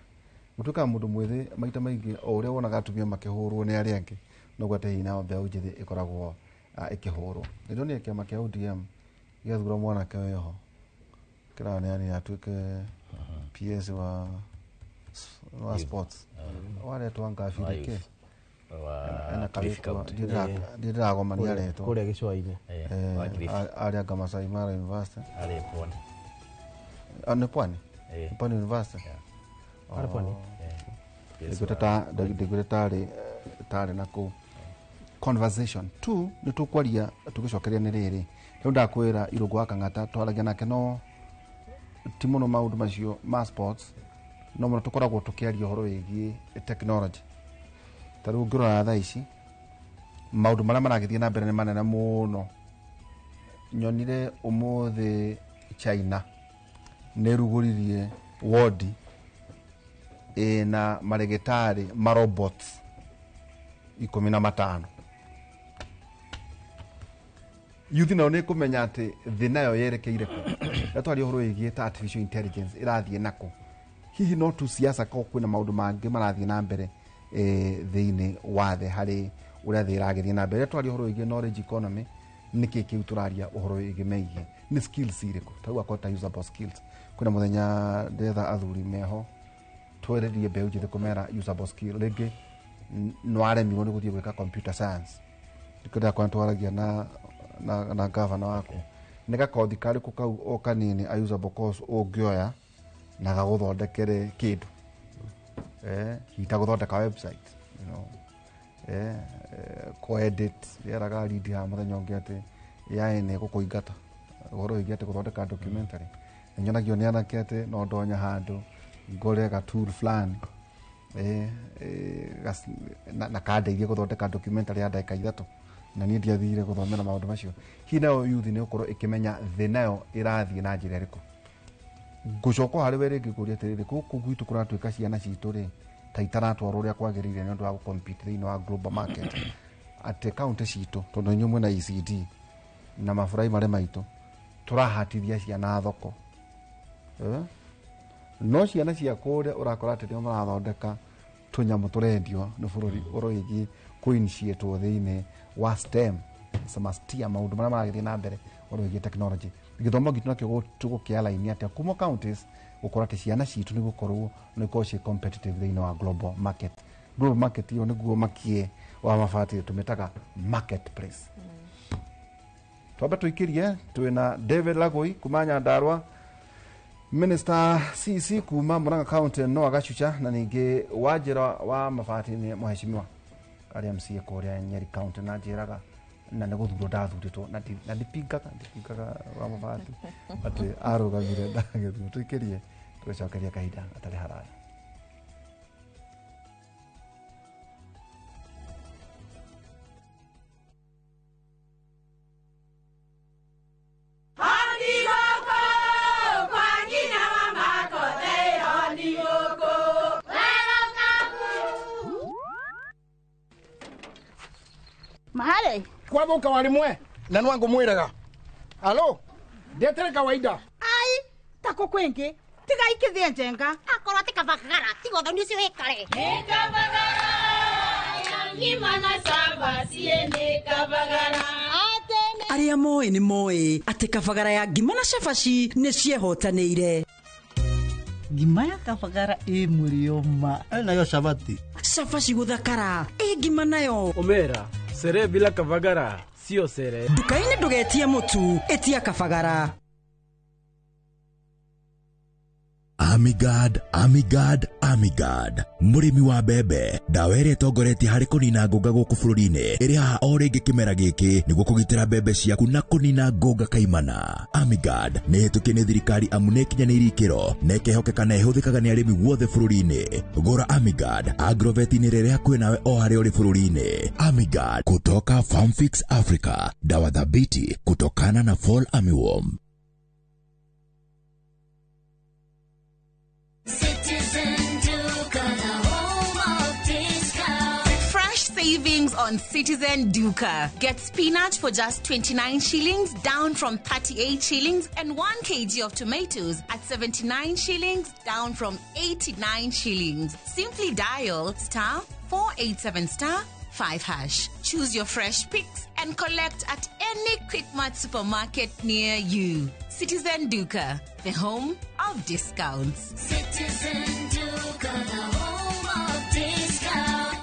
gũtuĩka mũndũ mwĩthĩ maita maingĩ o ũrĩa wonaga atumia makĩhũrwo nĩ arĩa angĩ noguo atĩ hinya wa mbeũ njĩthĩ ĩkoragwo ĩkĩhũrwo nĩndonire kĩama kĩa ODM gĩathura mwanake wĩho kĩraneanire atuĩke PS wa sports waretwo ngabirike ena karitwa ndiragomania retwo kũrĩa gĩcũa-inĩ arĩa Masai Mara University nĩ Pwani Pwani University ndĩgwĩte tarĩ na kũu conversation tu nĩ tũkwaria tũgĩcokeria nĩ rĩrĩ rĩu ndakwĩra Irũngũ wa Kang'ata twaragia nake no ti mũno maũndũ macio ma sports no mũno tũkoragwo tũkĩaria ũhoro wĩgiĩ technology ta rĩu ngĩrora thaa ici maundu maria maragithie na mbere ni manene muno. Nyonire umuthi China neruguririe wodi na maregetari marobots 15. Yuthi nao nä kå menya atä thä nayo yerekeire kå atwaria å horo ä giä artificial intelligence ä rathiä nako hihi no tu siasa ko kwä na maå ndå mangä marathiä na mbere thä-inä wa thä harä å rä a thä ä ragä na mbere atwaria å horo ä giä knowledge economy nä kä kä u tå raria å horo ä gä meigie nä skills irä kå tau akota usable skills kwä na må thenya ndetha athuri meho twererie mbeå njä thä kå mera usable skill rä ngä nwaremirwo nä gå thiä gwä ka computer science ndä ndä akwa twaragia na gavana wako nä gakothi karä kå kau o kanini a usable course å ngä oya na gagåthondekere kä ndå hita gå thondeka website edit rĩeraga rindi ha mũthenya ũngĩ atĩ AI nĩ gũkũingata ũhoro wĩgiĩ atĩ gũthondeka documentary na nyonagio nĩ anake atĩ no ndonya handũ ngore ga tool fulani na kandeithie gũthondeka documentary ya ndagĩka 3 na niĩ ndiathire gũthomera maũndũ macio hihi nayo youth nĩ gũkorwo ĩkĩmenya thĩ nayo ĩrathiĩ na njĩra ĩrĩkũ ngũcoka harĩ we rĩngĩ kũria atĩrĩrĩ gũkũ gwitũ kũratuĩka ciana citũ rĩ ta itaratwarwo ũrĩa kwagĩrĩire nĩ ũndũ wa gũcompete thĩinĩ wa global market atĩ kaunti citũ tondũ inyuĩ mwĩna ECD na maburai marĩa maitũ tũrahatithia ciana thoko no ciana cia kũrĩa ũrakora atĩ nĩo marathondeka tũnyamũ tũrendio nĩ bũrũri ũroigie kũ-initiate thĩinĩ wa STEM samastia maũndũ marĩa maragĩthiĩ na mbere ũroigie technology gĩthomo gitũ nakĩo tũgũkĩalaini atĩa kuma counties gũkorwo atĩ ciana citũ nĩ gũkorwo nĩ gũkorwo ciĩ competitive thĩinĩ wa global market ĩyo nĩguo makie wa mabati tũmĩtaga marketplace twambe tũikĩrie twĩna David Lagoi kuma Nyandarua Minister CC kuma Murang'a County no Gachucha na ningĩ Wanjira wa mabati nĩ mũheshimiwa arĩa MCA kũrĩa Nyeri County na njĩraga na nĩ gũthurwo ndathurĩtwo na ndipingaga wa mabati atĩ arũgamire ndagĩthurwo tũikĩrie tũgĩcokeria kahinda atarĩ haraya. Mahali kwa boka walimwe na nwangu mwiraga alo ndetere kawaida ai tako kwengi tiga ikithie njenga akorwo tikabagara tigo ndio cio hekare nikabagara ngima na saba sie nikabagara aria moe ni moe ati kabagara ya ngima na cabaci nĩ ciehotanĩire. Ngima ya kabagara murio nayo sabati cabaci guthakara ngima nayo omera sere bila kabagara sio sere. Nduka-inĩ ndũgetie mũtu etia kabagara. Amigad mũrĩmi wa mbembe ndawa ĩrĩa ĩtongoretie harĩ kũnina ngũnga gũkũ bũrũri-inĩ ĩrĩ haha o rĩngĩ kĩmera gĩkĩ nĩguo kũgitĩra mbembe ciaku na kũnina ngũnga kaimana. Amigad nĩ ĩhĩtũkie nĩ thirikari amu nĩ ĩkinyanĩirie ikĩro na ĩkehokeka na ĩhũthĩkaga nĩ arĩmi wothe bũrũri-inĩ. Gũra Amigad agrovet-inĩ rĩrĩa kwĩ nawe o harĩa ũrĩ bũrũri-inĩ. Amigad kutoka Farm Fix Africa, dawa thabiti kutokana na fall armyworm. Savings on Citizen Duka. Get spinach for just 29 shillings, down from 38 shillings, and 1 kg of tomatoes at 79 shillings, down from 89 shillings. Simply dial *487*5#. Choose your fresh picks and collect at any Quickmart supermarket near you. Citizen Duka, the home of discounts. Citizen Duka, the home of discounts.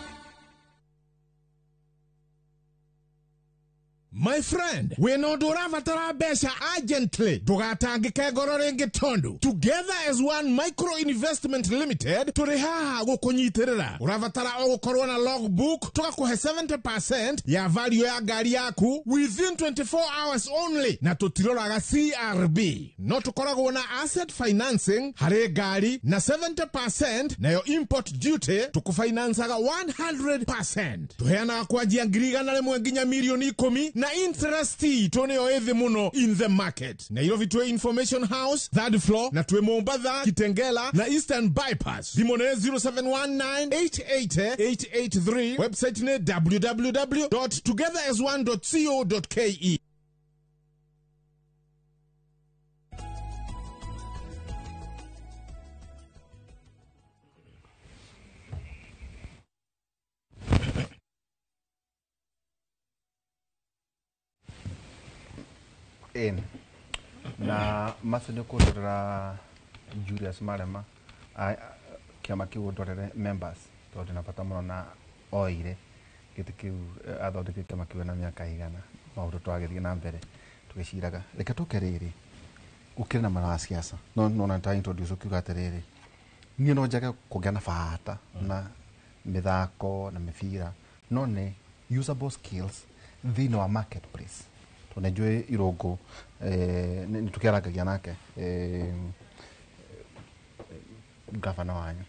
My friend, we no duravatara besha urgently. Tugatangike ngoro ringi tondu. Together as one micro investment limited, turihaha gukunyitirira. Uravatara ogukorwo na logbook, tugakuhe 70% ya value ya gari yaku within 24 hours only. Na tutiroraga CRB. No tukoragwo na asset financing, hare gari na 70% na yo import duty tukufinansaga 100%. Tuheana kwanjia ngirigana rimwe nginya milioni 10 na interest toneo ethi muno in the market. Na ilo vitwe Information House, 3rd floor, na tuwe Mombasa, Kitengela, na Eastern Bypass. Dimone 0719-880-883. Website ne www.togetheras1.co.ke. Na masenyo kudora Julius Marema kiama kiu ndorere members tondu napata muno na oire giti kiu athondeke kiama kiu na miaka igana maundu twagithie na mbere tugiciraga reke tuke riri ukire na mara siasa no na ta introduce kiu gaterere ni no njaga kugia na fata na mithako na mifira no ne usable skills thini wa marketplace tunajue irogo ni tukiaragagia nake gavana wanyu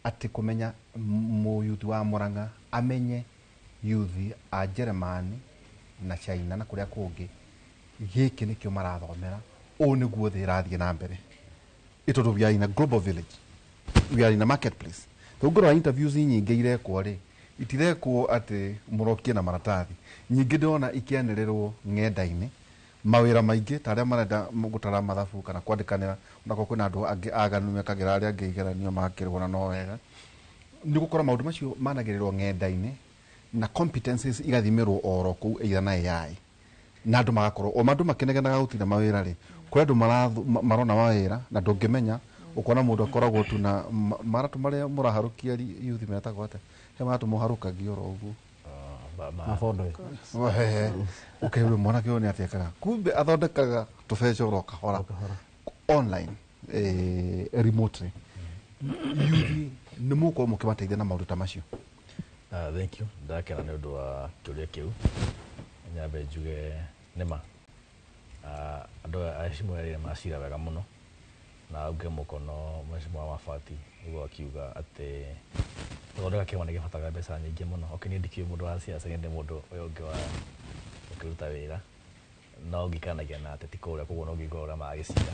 ati kumenya muyuthi wa Murang'a amenye yuthi a Germany na China na kuria kungi giki nikio marathomera o niguo thi rathie na mbere itoto bya ina global village we are in a marketplace tugora interviews nyingi irekwo ri itirekwo ati murokie na maratathi nyingi ndona ikianererwo ng'enda-ini mawira maingi taria marenda gutara mathabu kana kwandikanira ndako kwina andu angi aganu mekagira aria angi igeranio makirwo na no wega ni gukora maundu macio managirirwo ng'enda-ini na competencies igathimirwo oro ku either na AI na andu magakorwo o mandu makenegenaga gutira mawira ri kuri andu marona mawira na ndungimenya ukona mundu akoragwo tu na maratu maria muraharukia youth metagwo ate he maratu muharukagio oro uguo mafondo ukewe mwana kio ni atekaga kumbe athondekaga tufecho ro kahora online remotely yuthi ni muko mukimateithia na maundu ta macio. Thank you ndakena ni undu wa kiuria kiu nyambe njuge nima andu acimu yari macira wega muno na uge mukono mheshimiwa Mafati ugo akiuga ati thondeka kiama nigibataga mbeca nyingi muno okini ndikio mundu wa siasa ngende mundu uyo ungi wa ukiruta wira no ngikanagia na ateti kuria koguo no ngigora magicira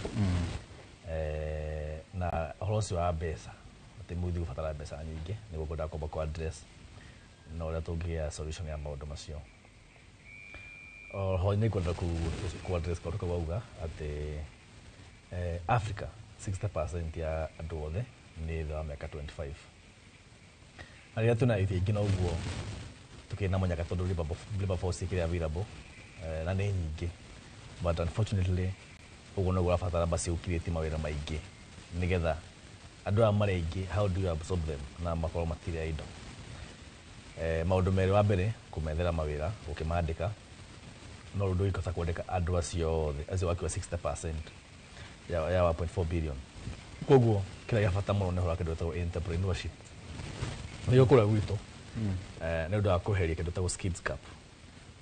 na horosi wa mbeca ati muthi gubatara mbeca nyingi niguo ngenda komba ku address no uria tungia solution ya maundu macio ho ni kwenda ku address kwa kuuga ati Africa 60% ya andu othe ni tha miaka 25 aria tuna ithingi na uguo tukina munyaka tondu labor force ikiri available na ni nyingi but unfortunately uguo no gurabatara basi ukiriti mawira maingi nigetha andu a maringi how do you absorb them na makoro matire indo maundu meri wa mbere kumethera mawira ukimandika no rundu ikota kwandika andu acio acio wakiwa 60% ya 1.4 billion koguo kila yafata muno ne hora kindu ta entrepreneurship niyo kura gwito ne ndo akoheria kindu ta skills cup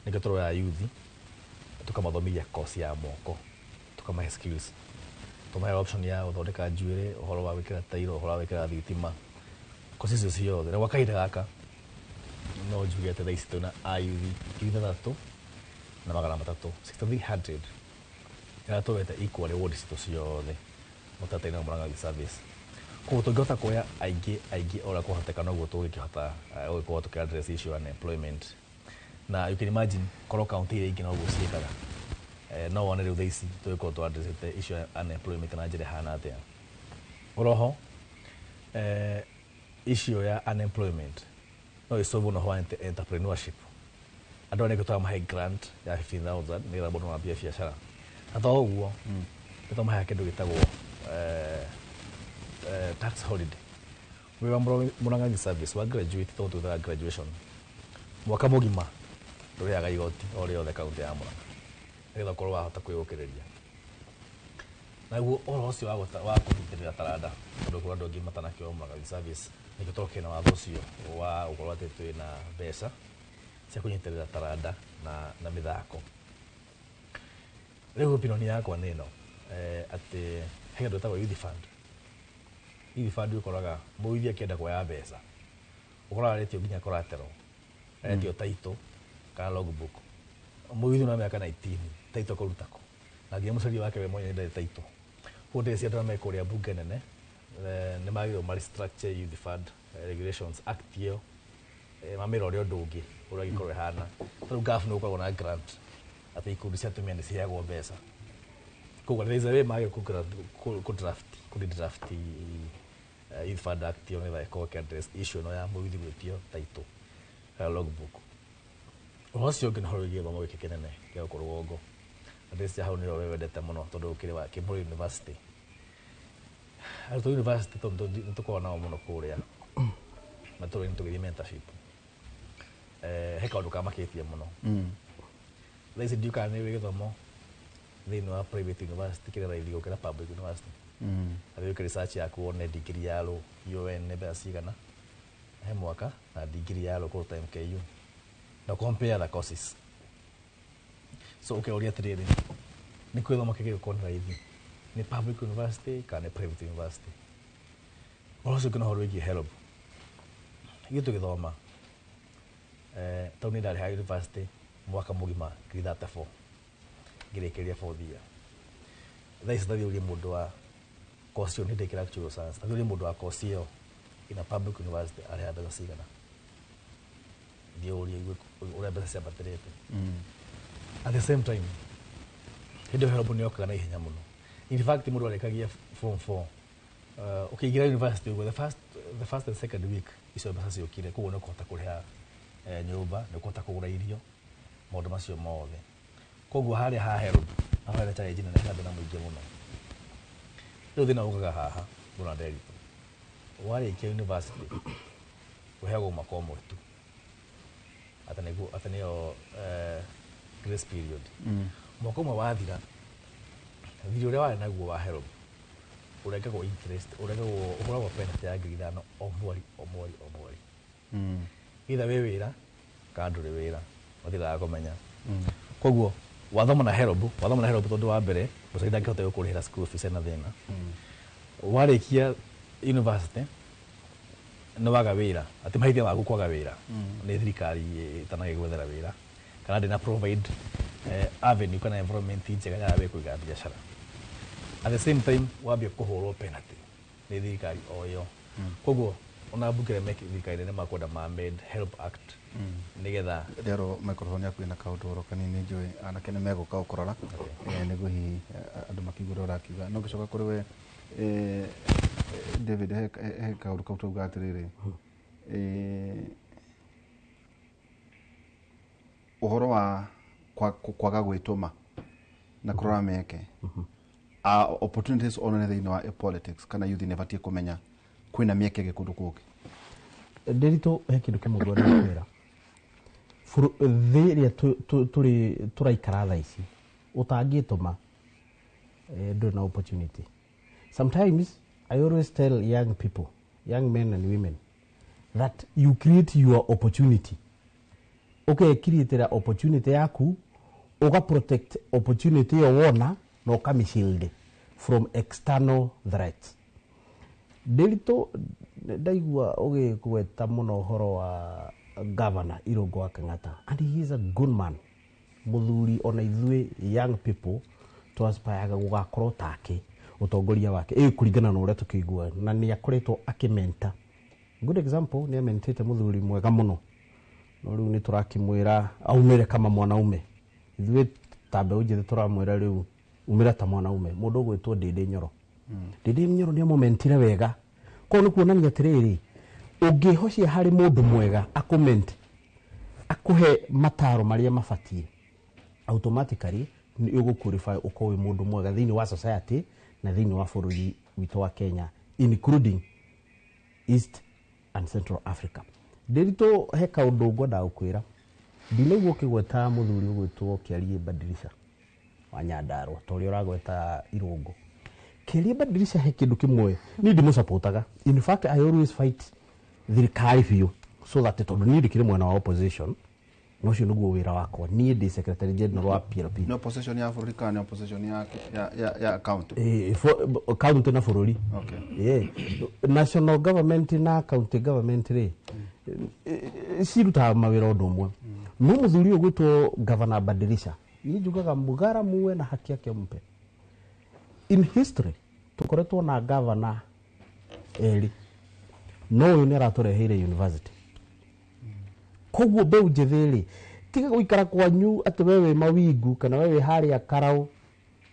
nikatoro ya youth tukamathomithia course ya moko tukamahe skills tumahe option ya uthondeka njuire uhoro wa wikira tairo uhoro wa wikira thitima courses icio ciothe na wakaida gaka no njugete thaa ici tuna ayuthi ithathatu na magana matatu 6300 ya tuwete equal rewards to ciothe mutataina Murang'a service ko tungihota kuoya aingĩ ora kuhoteka noguo tungikihota gũkorwo tuki address issue unemployment na you can imagine korwo county iria ingĩ noguo ciĩkaga no wone rĩu thaa ici tũgĩkorwo tu address issue unemployment na njĩra hana atĩa oroho issue ya unemployment no isolve no entrepreneurship andũ arĩa tũtara mahe grant ya 15,000 nĩgetha mũndũ wambia biacara atho ũguo nĩtũmahe kĩndũ gĩtagwo tax holiday we wa Murang'a service wa graduate to the graduation mwaka mugima nduriaga igoti o riothe kaunti ya Murang'a nigetha ukorwo wahota kwĩgũkĩrĩria. Naguo ũhoro ũcio wa kũnyitĩrĩra taranda tondũ kũrĩ andũ angĩ matanakĩoya Murang'a Service nĩkĩo tũrĩ na watho ũcio wa gũkorwo atĩ twĩ na mbeca cia kũnyitĩrĩra taranda na mĩthako. Rĩu opinion yakwa nĩ ĩno atĩ he kĩndũ gĩtagwo youth fund. Youth fund ũkoraga mũgĩthi akĩenda kuoya mbeca ũkoraga aretio nginya collateral, aretio title kana logbook. Mũgĩthi na mĩaka 19 title kũrutako na nginya mũcaria wake we mwenyewe ndarĩ title. Koguo ndĩreciria andũ arĩa me kũrĩa mbunge nene nĩ magĩrĩirwo ma-restructure youth fund regulations act ĩyo mamĩra ũrĩa ũndũ ũngĩ ũrĩa gĩkorwo ĩhana. Rĩu ngabu nĩ gũkoragwo na grant atĩ ikundi cia atumia nĩ ciheagwo mbeca. Koguo there is a way magĩrĩirwo kũ-draft youth fund act ĩyo nĩgetha ĩkorwo ĩkĩ-address issue ĩno ya mũgĩthi gwĩtio title kana logbook. Ũhoro ũcio ũngĩ nĩ ũhoro wĩgiĩ gĩthomo gĩkĩ kĩnene gĩa gũkorwo ngo. Ndĩreciria hau nĩrĩo we wendete mũno tondũ ũkĩrĩ wa Kimburu University. Arutwo university nĩ tũkoragwo nao mũno kũrĩa na tũrĩ tũgĩthiĩ mentorship. He kaũndũ kamakĩtie mũno. Thaa ici ndiũĩ kana nĩ wĩ gĩthomo thĩinĩ wa private university kĩrĩa raithi gũkĩra public university. Atĩ wĩke research yaku wone degree ya law UN nĩ mbeca cigana he mwaka na degree ya law kũruta MKU na compare the courses. So ũkĩũria atĩrĩrĩ nĩ kwĩ gĩthomo kĩngĩ gĩkorwo nĩ raithi nĩ public university kana nĩ private university. Ũhoro ũcio ũngĩ no ũhoro wĩgiĩ HELB. Ithuĩ tũgĩthoma tondũ nĩ ndarĩ ha university mwaka mũgima ngiri 34 ngĩrĩkĩria 4th year. Thaa ici tathiĩ ũrie mũndũ wa course ĩyo nĩ ndĩkĩra actual science, tathiĩ ũrie mũndũ wa course ĩyo ina public university arĩha mbeca cigana. Thiĩ ũrie ũrĩa mbeca ciambatĩrĩte. At the same time hĩndĩ ĩyo HELB nĩ yokaga na ihenya mũno. In fact mũndũ arĩkagia form 4 ũkĩingĩra university ũguo the first and second week icio mbeca ciũkire, koguo nĩ ũkũhota kũrĩha nyũmba, nĩ ũkũhota kũgũra irio, maũndũ macio mothe. Koguo harĩa ha HELB harĩa nĩ challenge nene na thĩna mũingĩ mũno. Rĩu thĩna ũkaga haha mũno nderitũ. Warĩkia university ũheagwo mwaka ũmwe tu atĩ nĩyo grace period. Mwaka ũmwe wathira thirĩ ũrĩa warĩ naguo wa HELB ũrengagwo interest, ũhũragwo penalty ya ngiri 5 o mweri o mweri o mweri. Either wĩ wĩra kana ndũrĩ wĩra ũthiaga kũmenya. Koguo wathoma na HELB tondũ wa mbere mũciari ndangĩhota gũkũrĩhĩra school fees na thĩna. Warĩkia university nĩ waga wĩra atĩ mahĩtia maku kwaga wĩra nĩ thirikari ĩtanagĩgwethera wĩra kana ndĩna provide avenue kana environment njega ya we kũiga biacara. At the same time wambia kũhũrwo penalty nĩ thirikari o ĩyo. Koguo ona mbungire meke thirikari nĩ makwenda ma-amend HELB Act nĩgetha rĩarwo microphone yaku ĩna kaũndũ oro kanini njũĩ anake nĩ megũka ũkũrora nĩguo hihi andũ makĩigua ũrĩa ũrakiuga. No ngĩcoka kũrĩ we David, he kaũndũ kau tauga atĩrĩrĩ ũhoro wa kwaga gwĩtũma na kũrora meke opportunities onene thĩinĩ wa politics kana youth nĩ batiĩ kũmenya kwĩna mĩeke ĩngĩ kũndũ kũngĩ. Ndĩritũ he kĩndũ kĩmwe ngwenda kwĩra thĩ ĩrĩa tũraikara thaa ici ũtangĩtũma ndũrĩ na opportunity. Sometimes I always tell young people, young men and women, that you create your opportunity. Okay, create opportunity yaku, uka protect opportunity yo wona na uka shield from external threats. Delito ndaigua ũgĩgweta mũno ũhoro wa governor Irũngũ wa Kang'ata, and he is a good man. Mũthuri ona ithuĩ young people to aspire gũgakorwo take utongoria wake kũringana na ũrĩa tũkĩigua na nĩ akoretwo akĩmenta. Good example nĩ amentete mũthuri mwega mũno, no rĩu nĩ tũrakĩmwĩra aumĩre kama mwanaume. Ithuĩ ta mbeũ njĩthĩ tũramwĩra rĩu umĩra ta mwanaume. Mũndũ ũgwĩtwo Ndĩndĩ Nyoro, Ndĩndĩ Nyoro nĩ amomentire wega. Koguo nĩ kuonania atĩrĩrĩ ũngĩhocia harĩ mũndũ mwega akũment akũhe mataro marĩa mabatiĩ, automatically nĩ ũgũqualify ũkorwo wĩ mũndũ mwega thĩinĩ wa society na thĩinĩ wa bũrũri witũ wa Kenya, including East and Central Africa. Ndĩritũ he kaũndũ ngwenda gũkwĩra ndinegwo kigweta muthuri ugwitwo Kiarie Badilisha wa Nyandarua tori uragweta Irungu. Kiarie Badilisha he kindu kimwe ni ndimu supportaga. In fact I always fight thirikari biu so that tondu ni ndikire mwana wa opposition no cio niguo wira wakwa ni ndi secretary general wa PLP. No opposition ya Afrika ni opposition ya county. County na bururi. Okay. National government na county government ri ciruta mawira undu umwe. No muthuri ugwitwo Governor Badilisha ni njugaga mugara muwe na haki yake mpe. In history tukoretwo na governor eri no uyu ni aratureheire university. Koguo mbeu njithiri tiga guikara kwanyu ati wewe mawingu kana wewe haria Karau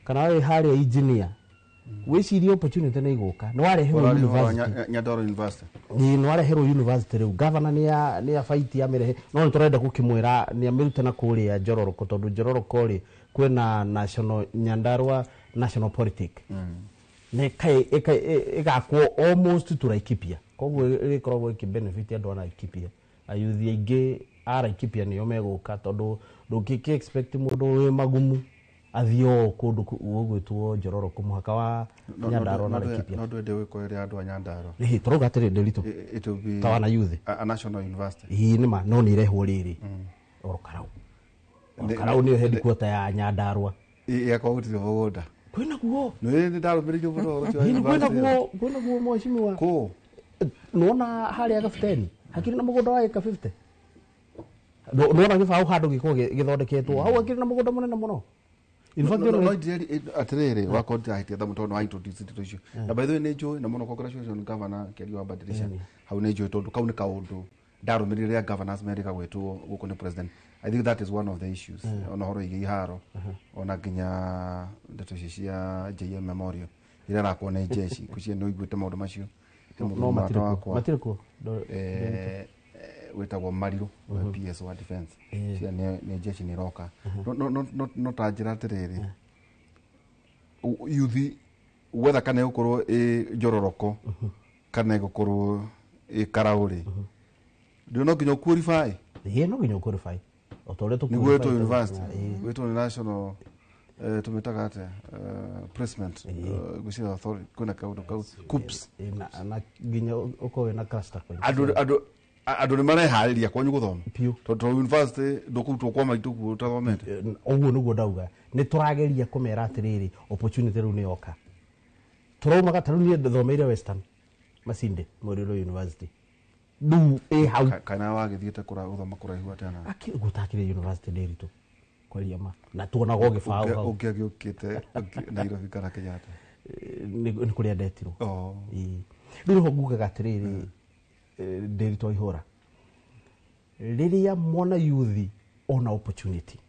kana wewe haria engineer wicirie opportunity na iguka no areherwo university Nyandarua University no areherwo university riu governor ni ya fight ya mirehe no turenda gukimwira ni amirute na kuria Njororoko tondu Njororoko ri kwina national Nyandarua national politics ne kai igakwo almost to Laikipia koguo rikoragwo ikibenefit andu ana Laikipia ayuthi aingi ara Laikipia niyo meguka tondu ndungiki expect mundu we magumu athio kundu ugwitwo Njororoko muhaka wa Nyandarua na Laikipia no ndwende gwikoeria andu a Nyandarua turoga atiri ndirito tawana youth a national university ni ma no ni rehwo riri Karau ni headquarter ya Nyandarua ya kauti ya Voda kwina guo no ni ndarumirije muno ucio kwina guo mwashimiwa ko nona haria gafuteni hakiri na mugunda wa eka 50 nona gifau handu giko githondeketwo hau akiri na mugunda munene muno in fact no atirere wa contact ya mutono wa introduce to issue na by the way nejo na muno congratulations Governor Kiarie Badilisha hau nejo tondu kauni kaundu ndarumirire ya governors America gwetwo guko ni president. I think that is one of the issues ona horo igi haro ona ginya ndeto cia JM Memorial ira rakona jeshi kucie no igwete maundu macio no matiriko wetagwo Mariru PS wa defense cia ni jeshi ni roka no tajira atiriri yuthi whether kana gukorwo Njororoko kana gukorwo Karauri ndio nginya qualify no nginya qualify otore to qualify university wetu national tumetaga ate placement gushira authority kuna kaudo CUPS na nginya ukowe na cluster point adu ni marehariria kwanyu guthoma to university ndokutwo kwa maitu gutathomete oguo niguo ndauga ni turageria kumera atiriri opportunity ru ni yoka turaumaga taru ni thomeire Western Masinde Muriro University du hau kana wagithiete kura guthoma kuraihu atana gutakire university derito kwaria ma na tuona go gifao hau ukiagukite Nairobi kana Kenyatta ni kuria ndetiro ndio ngugaga atiriri derito ihora riria mona youth ona opportunity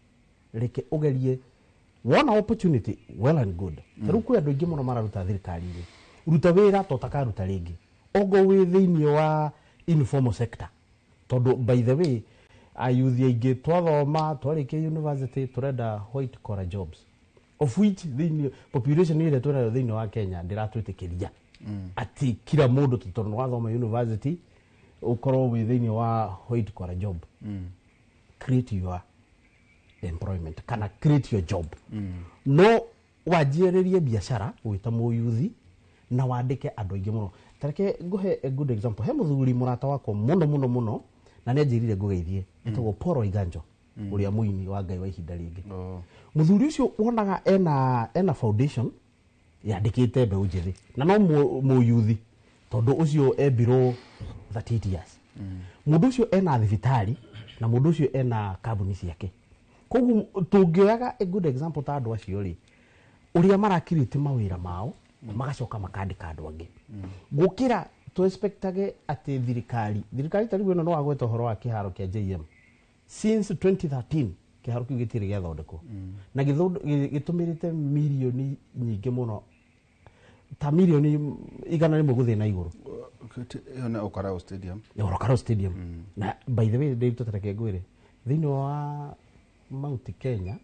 reke ugerie wona opportunity well and good taru ku andu ingi muno mararuta thirikari ri ruta wira to takaruta ringi ogo wi thiini wa informal sector tondu by the way ayuthi aingi twathoma twarike university turenda white collar jobs of which the population ile twena thiini wa Kenya ndiratwitikiria ati kila mundu tondu wathoma university ukorwo wi thiini wa white collar job create your employment kana create your job no wajiererie biashara wita muyuthi na wandike andu aingi muno tareke nguhe a good example he muthuri murata wako muno na ne njirire ngugeithie etagwo Paul Iganjo uria muini wa Ngai wa ihinda ringi muthuri ucio wonaga ena foundation yandikite mbeu njithi na no muyuthi tondu ucio below 38 years mundu ucio ena thibitari na mundu ucio ena kambuni ciake koguo tungioyaga a good example ta andu acio ri uria marakirite mawira mao magacoka makandika andu angi gukira to expectage ati thirikari tariwe no wagweta horo wa kiharo kia JM since 2013 kiharo kiu gitire gya thondeko na gitumirite milioni nyingi muno ta milioni igana rimwe guthina iguru na Okarao Stadium na by the way they tutareke gwire thini wa Mount Kenya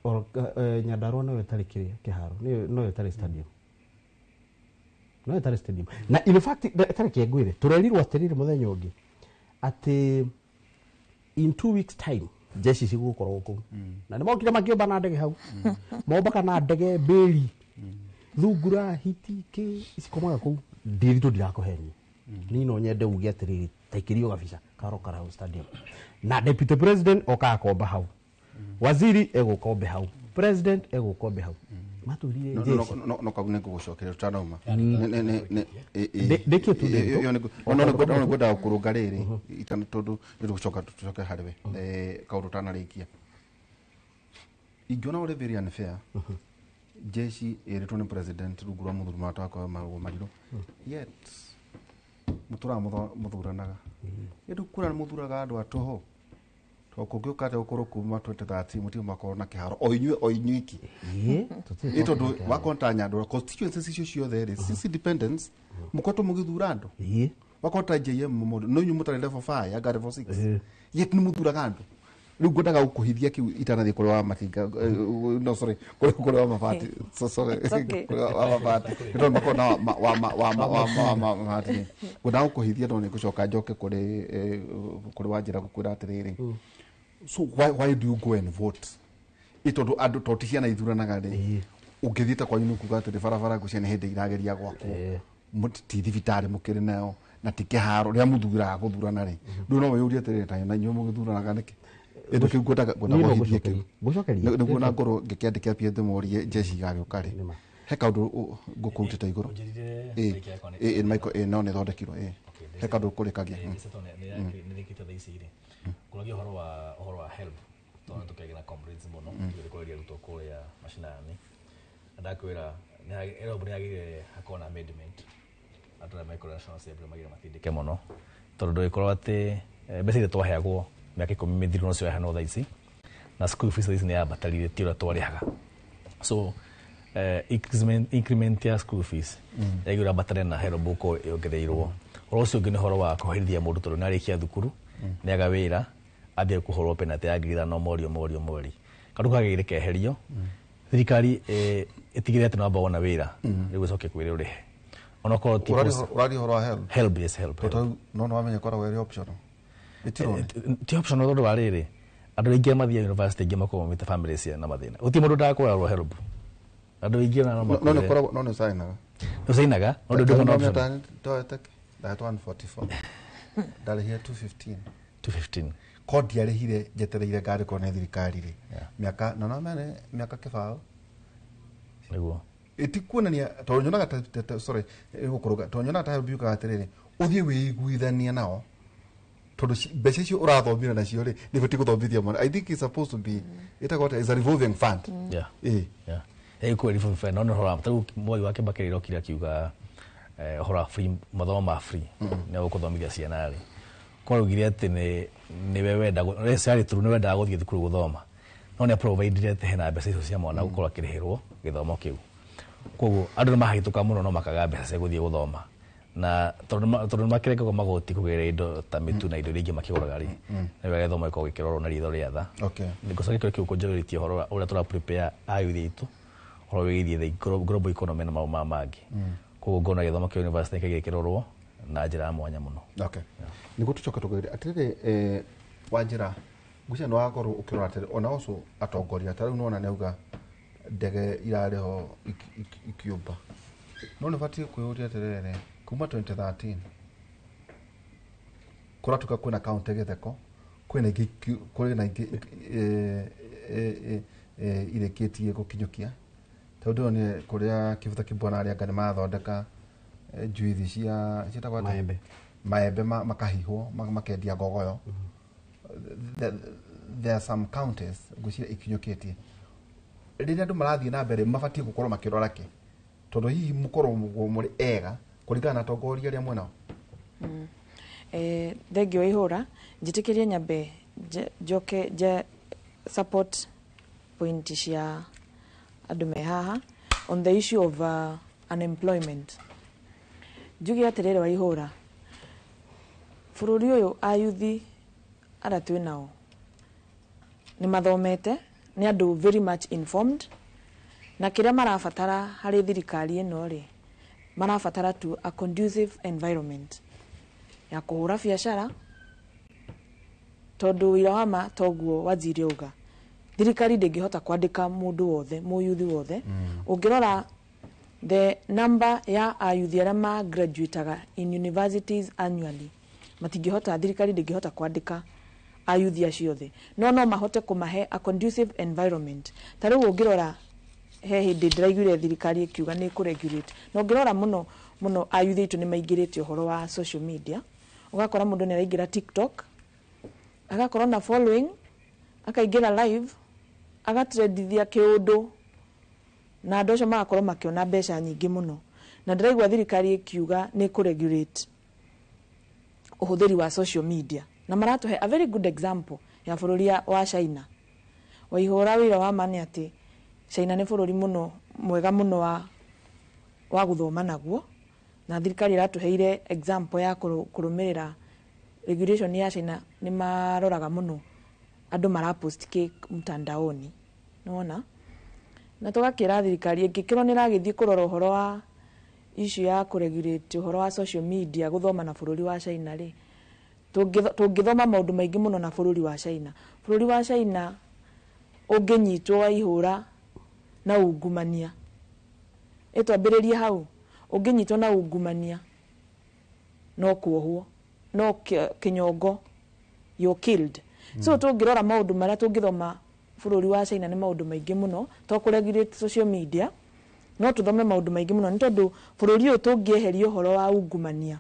or Nyandarua no etarikiria kiharo no etari stadium na in fact tareke gwire turerirwo atiriri muthenya ungi ati in 2 weeks time jeshi cigukorwo kuu na nimokire makiomba na ndege hau mombaka na ndege beli thungura hitiki isikomaga kuu ndiritu ndirakuheni ni no nyende uge atiriri taikirio gabisa Karau Stadium na deputy president okaga komba hau waziri egukombe hau president egukombe hau maturire jeshi no kabune kugucokeria tutanauma ndekio tu no ngoda kurunga riri itana tondu nigucoka tucoke hariwe kaundu tanarikia ingiona uri very unfair jeshi iritwo ni president rugura muthuri matako mariru yet mutura muthuranaga yedu kura muthuraga andu atoho tokugukate ukuru kuma 2030 muti makona kiharo oinyuiki ito wakontanya andu constituencies icio ciothe ri sisi independence mukoto mugithura andu wakota JM mumundu no nyumu tare level 5 aga level 6 yet ni muthuraga andu riu ngodaga ukuhithia kiu itanathi kuri wa matinga no sorry kuri wa mabati sorry wa mabati ito makona wa mabati ngodaga ukuhithia no ni gucoka njoke kuri wanjira gukwira atiriri so why do you go and vote ito andu totihia ithuranaga ri ungithita kwa nyunu kuga ati barabara gucia ni hindi irageria gwako muti thibitari mukiri nayo na tikiharo ria muthura guthurana ri ndu no wiyuria ati ta na nyu muthuranaga niki endo kiu ngodaga kuhithia kiu niguo na ngoro ngikiandikia pia ndemorie jeshi gagiuka ri he kaundu ngukutita iguru Michael no ne thondekirwo he kaundu kurikagia nirikite thaisi ri kuragia horo wa help tona tukegena comrades muno ndikuria ruto kuria mashinani ndakwira ero buri agire hakona amendment atara Michael National Assembly magira matindike muno tondu ikorwa ati besire twaheagwo miaka 10 mithiru no cio hano thaisi na school fees thaisi ni abatarire tira twarihaga so increment ya school fees yagira batare na hero buko yongereirwo orocio ngine horo wa kuhirithia mundu tondu narikia thukuru ni agawira athie kuhorwo penalty ya ngiri no mori kandu kagire keherio thirikari itigire ati no bona wira riu gucoke kwire urihe ona ko urari horo help no wamenye kora were option ti option ndo warire andu ingi mathia university ingi makoma mita families na mathina uti mundu ndakora help andu ingi na no sainaga ndo ndo option that 144 dali here 215 kodi yarihire jetereire ngari kone thirikari ri miaka miaka kibao niguo itikuonania tonyonaga sorry gukuruga tonyonaga ta biuka atiriri uthie wiguithania nao tondu mbeca icio urathomira nacio ri ni beti guthomithia mwana I think it's supposed to be itagota is a revolving fund ko revolving fund no hora tu moi wake bakiriro kira kiuga hora free mathomo free ne gukuthomithia ciana ri kwa ugire ati ni wewe ndago resari turu ni wenda guthie thukuru guthoma no ne provide te hena mbeca icio cia mwana gukora kirihirwo githomo kiu koguo andu ni mahituka muno no makaga mbeca cia guthie guthoma na tondu makireka ko magoti kugera indo ta mitu na indo ringi makiguraga ri ni wega thoma iko gikiroro na ritho ria tha nigucoke kiu kunjagiritie horo uria tura prepare ayuthi itu horo wigithie the global economy na mauma mangi koguo ngona githomo kia university kigikirorwo na njira mwanya muno niguo tucoka tugire atiriri wanjira gucia no wakorwo ukirora atiri ona ucio atongoria tariu nona neuga ndege irareho ikiumba no ne bati kuyuria atiriri kuma 2013 kuratuka kwina county githeko kwina ingi ireketie gukinyukia tondu ni kuria kivuta kibwana aria ngani mathondeka juithi cia citagwa maembe makahihwo makendia ngogoyo there are some counties gucia ikinyukitie riria andu marathie na mbere mabati gukorwo makirora ki tondu hihi mukorwo muri ega kuringana na tongoria ria mwena thengio ihura njitikirie nyambe joke support point cia andu me haha on the issue of unemployment jugi atirere wa ihura bururi uyu ayuthi ara twinao ni mathomete ni andu very much informed na kiria marabatara hari thirikari ino ri marabatara to a conducive environment ya kuhura biashara tondu wira wa ma toguo waziri uga thirikari ndingihota kwandika mundu wothe muyuthi wothe ungirora the number ya ayuthi aria ma graduataga in universities annually matingihota thirikari ndingihota kwandika ayuthi acio othe no mahote kumahe a conducive environment tariu ungirora he hindi ndiraiguire thirikari ikiuga ni ku regulate no ngirora muno ayuthi itu ni maingirite uhoro wa social media ugakora mundu ni araingira TikTok agakorwo na following akaingira live agatrendithia kiundu na andu acio magakorwo makiona mbeca nyingi muno na ndiraigua thirikari ikiuga ni ku regulate uhuthiri wa social media na maratuhe a very good example ya bururi wa China waihura wira wa mani ati China ni bururi muno mwega muno wa guthoma naguo na thirikari iratuheire example ya kurumirira regulation ya China ni maroraga muno andu marapost ki mtandaoni nona na tugakira thirikari ingikirwo ni ragithii kurora uhoro wa issue ya kuregulate uhoro wa social media guthoma na bururi wa China ri tungithoma maundu maingi muno na bururi wa China unginyitwo waihura na ungumania etwambiririe hau unginyitwo na ungumania no kuohwo no kinyongo you killed so tungirora maundu maria tungithoma bururi wa China ni maundu maingi muno to kuregulate social media no tuthome maundu maingi muno ni tondu bururi uyu tungieheria uhoro wa ungumania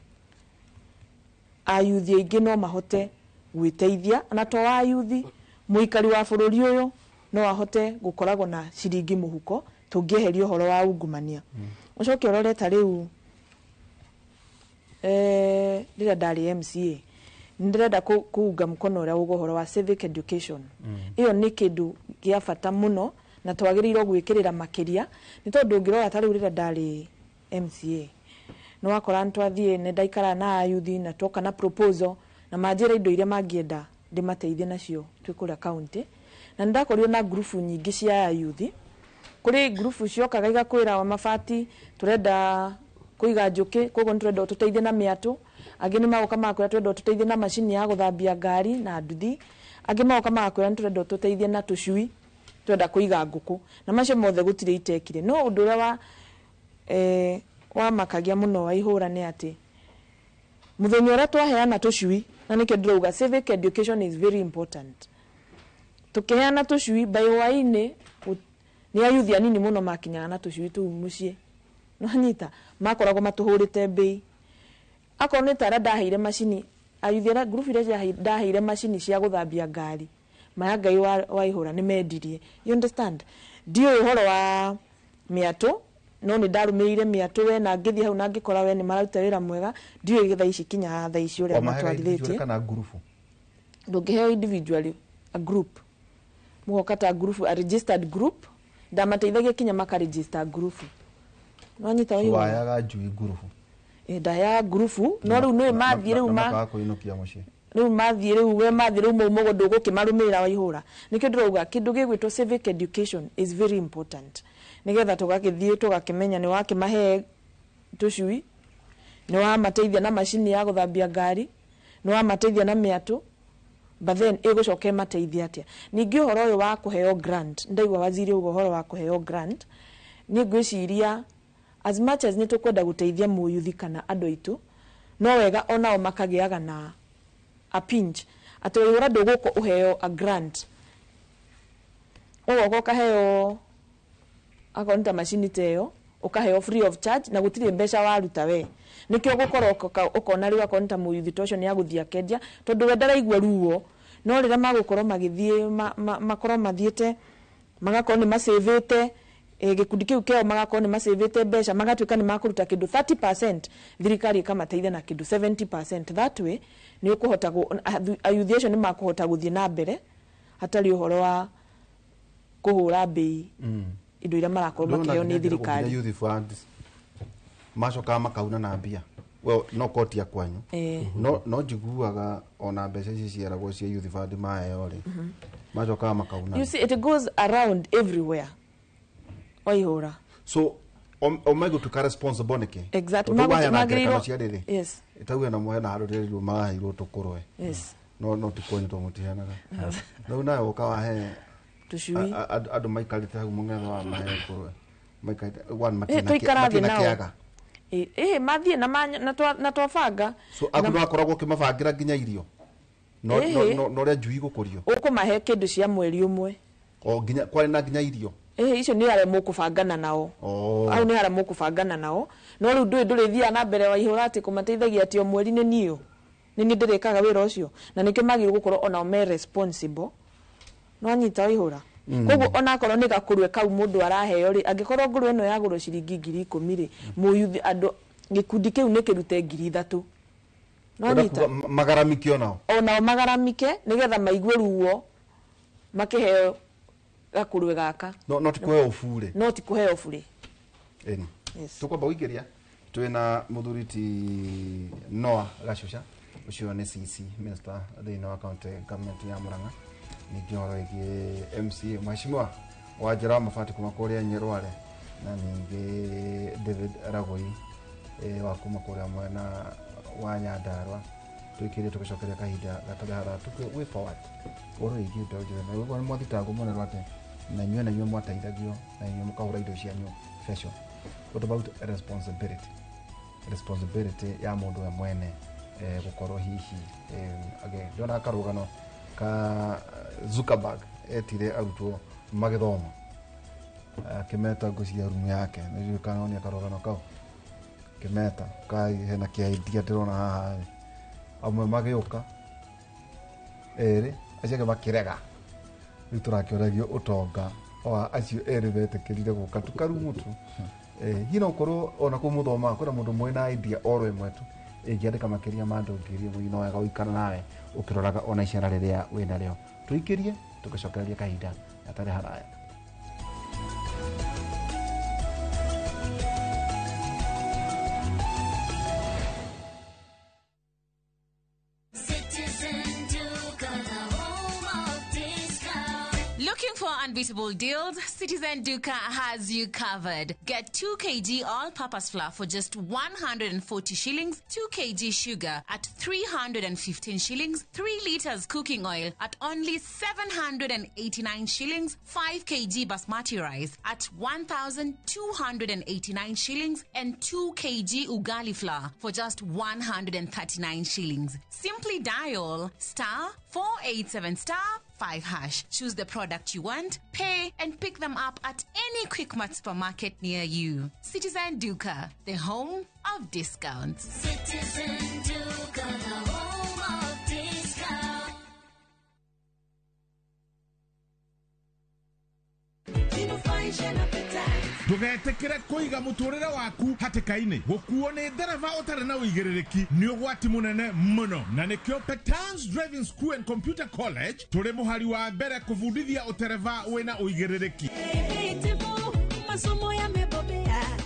ayuthi aingi no mahote gwiteithia na to wa ayuthi muikari wa bururi uyu no ahote gukoragwo na ciringi muhuko tungieheria uhoro wa ungumania ucoke urore ta riu rira ndari MCA ndirenda kuunga mkono uria ugohoro wa civic education iyo ni kindu gia bata muno na twagiriirwo gwikirira makiria ni tondu ngirora ta riu rira ndari MCA no wakora ntwathie ne ndaikara na ayuthi na toka na proposal na majira indo iria mangienda ndimateithie nacio twikura county na ndakorio na group nyingi cia ayuthi kuri group ciokaga igakwira wa mabati turenda kuiga njuki koguo turenda tuteithie na miatu angi ni magoka makwira turenda tuteithie na machine ya guthambia ngari na nduthi angi magoka makwira turenda tuteithie na tucui turenda kuiga nguku na macio mothe gutire itekire no undu wa wa makagia muno wa ihura ni ati muthenya uria twaheana tucui na nikio ndirauga civic education is very important tukiheana tucui bayowaini ni ayuthi anini muno makinyaga na tucui tu mucie no nyita makoragwo matuhurite bei akorwo ni tara ndaheire machini ayuthi ara group ile ndaheire machini cia guthambia ngari maya ngai wa ihura ni mendirie you understand dio uhoro wa miatu no ni ndarumirire miatu we na ngithi hau na ngikora we ni mararuta wira mwega dio igitha ici kinya tha ici uria matwarithitie kana group ndungiheo individually a group mugokata group a registered group ndamateithagia kinya maka register group no nyita uyu wayaga njui group ndaya group no riu no mathie riu kuinukia mucie riu mathie riu we mathie riu mugo ndugukimarumira wa ihura nikio ndirauga kindu gigwitwo civic education is very important nigetha tugakithie tugakimenya ni wakimahe tucui ni wa mateithia na machine ya guthambia ngari ni wa mateithia na miatu but then igucoke mateithia atia ningi uhoro uyu wa kuheo grant ndaigwa waziri uhoro wa kuheo grant ni ngwiciria as much as ni tukwenda guteithia muyuthi kana andu aitu no wega onao makagiaga na a pinch ati ura nduguko uheo a grant ugo kaheo akonta machine teyo ukaheo free of charge na gutire mbeca waruta we nikio gukorwo ukona riwa konta muyuthi tocio ni aguthia kendia tondu we ndaraigwa ruo no rira magukorwo magithie makorwo mathiete magakorwo ni masavete gikundi kiu keo magakorwo ni masavete mbeca magatuika ni makuruta kindu 30% thirikari ikamateithia na kindu 70% that way ni ukuhota ayuthi acio ni makuhota guthie na mbere hatari uhoro wa kuhura bei indo iria marakorwo makiheo ni thirikari youth funds macoka makauna na mbia well no koti ya kwanyu no njiguaga ona mbeca ici ciaragwo cia youth fund maheo ri macoka makauna you see it goes around everywhere oihura so omego to responsible niki exactly magiriro yes itawe na mwe na haruririwo mahirwo tukurwe yes no tikonyo to mutihanaga no nayo ukawa he tushui adu maikarite hau mungetho wa mahe kurwe maikarite one matina kiaga mathie na twabanga so akuno akoragwo kimabangira nginya irio no ria njui gukurio ukumahe kindu cia mweri umwe o nginya kwari na nginya irio icio ni are mukubangana nao au ni are mukubangana nao no riu nduri thia na mbere wa ihura ati kumateithagia ati o mweri ni niyo ni ndirikaga wira ucio na niki magire gukorwo ona me responsible no anyita ihura koguo ona akorwo ni gakurwe kau mundu araheo ri angikorwo nguru eno yagurwo ciringi 10,000 ri muyuthi andu gikundi kiu ni kirute 3,000 no anyita magaramikio nao ona magaramike nigetha maigue ruo makiheo gakurwe gaka no tikuheo fure no tikuheo fure eni tukwamba uigeria twina muthuriti Noah Gachusha ucio ni CC minister thini wa county government ya Murang'a ningihoro igi MC mheshimiwa wajira mafati kuma kuria Nyerware na ningi David Ragoi wa kuma kuria mwena wa Nyandarua twikire tugicokeria kahinda gatari hara tukwe forward oro igi ndoje na mwathi tangu mwana rwate na nywe mwataithagio na nywe mukahura indo cianyu fashion. What about responsibility ya mundu we mwene gukorwo hihi again ndona karugano ka Zuckerberg etire arutwo magithoma kimeta ngucia rumu yake nĩguo kanoni karugano kau kimeta kai hena kiaidia ndĩrona haha amwe magĩũka eri acio makirega rĩu tũrakĩoragio ũtonga wa acio erĩ betĩkĩrire gũka tukarumutu hino korwo ona kumuthoma kwĩna mũndũ mwena idea orwe mwetu ingĩandĩka makĩria ma andũ ngiri ĩmwe no wega gũikara nawe ũkĩroraga ona icera rĩrĩa wĩna rĩo tũikĩrie tũgĩcokereria kahinda gatarĩ haraya. Looking for unbeatable deals? Citizen Duka has you covered. Get 2 kg all-purpose flour for just 140 shillings, 2 kg sugar at 315 shillings, 3 liters cooking oil at only 789 shillings, 5 kg basmati rice at 1,289 shillings, and 2 kg ugali flour for just 139 shillings. Simply dial *487*5#. Choose the product you want, pay, and pick them up at any Quickmart supermarket near you. Citizen Duka, the home of discounts. Citizen Duka, the home of discounts. Ndugetekere kuiga muturire waku hatikaini gukuo ni ndereva utari na uigiriki ni ugwati munene muno na nikio Petans Driving School and Computer College turi muhari wa mbere kuvundithia utereva wina uigiriki.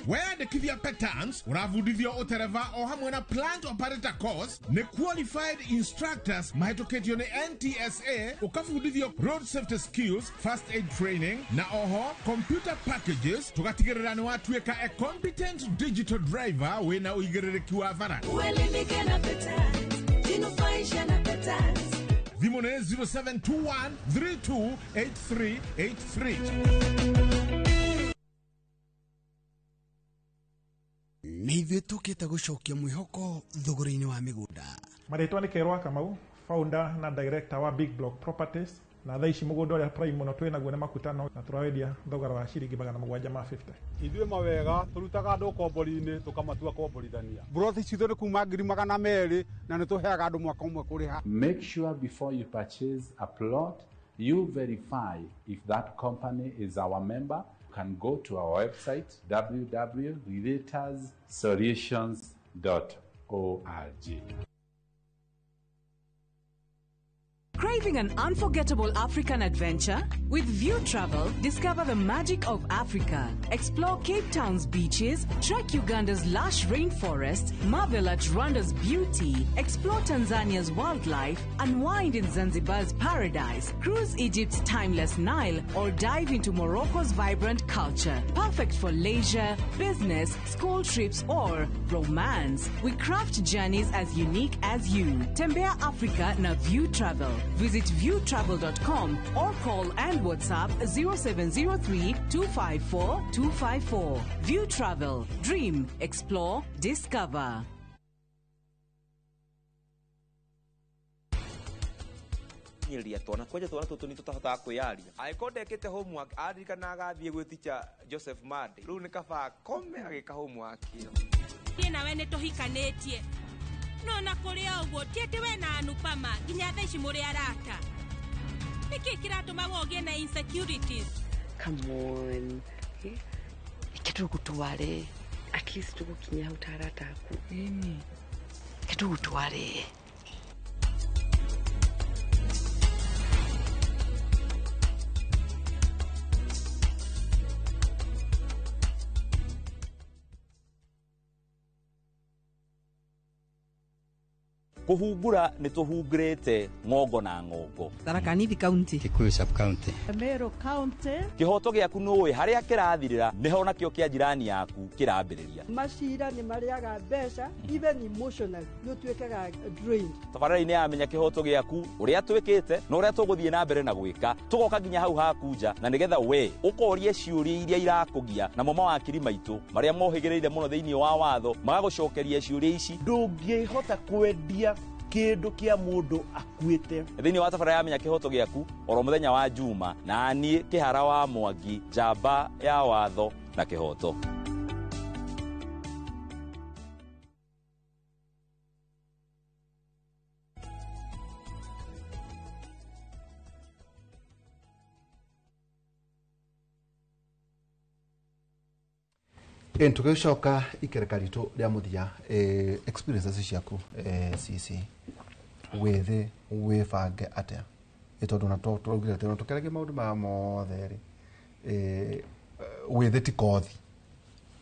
Weyandikithia Petans uravundithio utereva o hamwe na plant operator course ni qualified instructors mahetũkĩtio ni NTSA ukavundithio road safety skills, first aid training na oho computer packages tugatigĩrĩra ni watuĩka a competent digital driver wina uigĩrĩrĩki wa bara. Uelimike na Petans, jinufaishe na Petans. Thimũ nĩ 0721328383. Nĩ ithuĩ tũkĩte gũcokia mwĩhoko thũgũrĩ-inĩ wa mĩgũnda. Marĩtwa nĩ Kerwa Kamau, founder na director wa Big Block Properties, na thaa ici mũgũnda ũrĩa prime mũno twĩ naguo nĩ makutano na tũrawendia thogora wa ciringi 750. Ithuĩ mawega tũrutaga andũ kombori-inĩ tũkamatua komborithania. Brothi citũ nĩ kuma 200,000 na nĩ tũheaga andũ mwaka ũmwe kũrĩha. Make sure before you purchase a plot you verify if that company is our member. You can go to our website www.realtorssolutions.org. Craving an unforgettable African adventure? With View Travel, discover the magic of Africa. Explore Cape Town's beaches, trek Uganda's lush rainforest, marvel at Rwanda's beauty, explore Tanzania's wildlife, unwind in Zanzibar's paradise, cruise Egypt's timeless Nile, or dive into Morocco's vibrant culture. Perfect for leisure, business, school trips, or romance. We craft journeys as unique as you. Tembea Africa na View Travel. Visit viewtravel.com or call and WhatsApp 0703 254 254. View Travel. Dream, explore, discover. Nyiria twana kwaje twana tutu ni tutahotaga kwiyaria agiko ndekite homework aririkana agathie gwi teacher Joseph Made riu ni kaba kome agika homework tie nawe ni tuhikanetie no na kuria uguo tiete we na Anupama nginya tha ici muri arata niki kiratuma wogie na insecurities. Come on, ikitugutware at least tugukinya utarata aku kitugutware. kuhumbura ni tuhungurite ngongo na ngongo Tharaka Nithi County, Kikuyu Sub County, Meru County. kihoto giaku nuwe haria kirathirira niho nakio kia jirani yaku kirambiriria Mashira ni mariaga mbeca even emotional no twekaga drained. tabarari-ini amenya kihoto giaku uria twikite no uria tuguthie na mbere na gwika tugoka nginya hau hakunja na nigetha we ukorie ciuria iria irakugia na mama wa kiri maitu maria mohigireire muno thiini wa watho magagucokeria ciuria ici ndungihota kwendia kindu kia mundu akuite thiini wa tabara ya menya kihoto giaku oro muthenya wa Juma na nie kihara wa Mwangi njamba ya watho na kihoto. Tugicoka ikereka ritu ria muthia experiences ciaku cici withi wibange atia itondu na twaugire ati tukerege maundu ma mothe ri withi ti kothi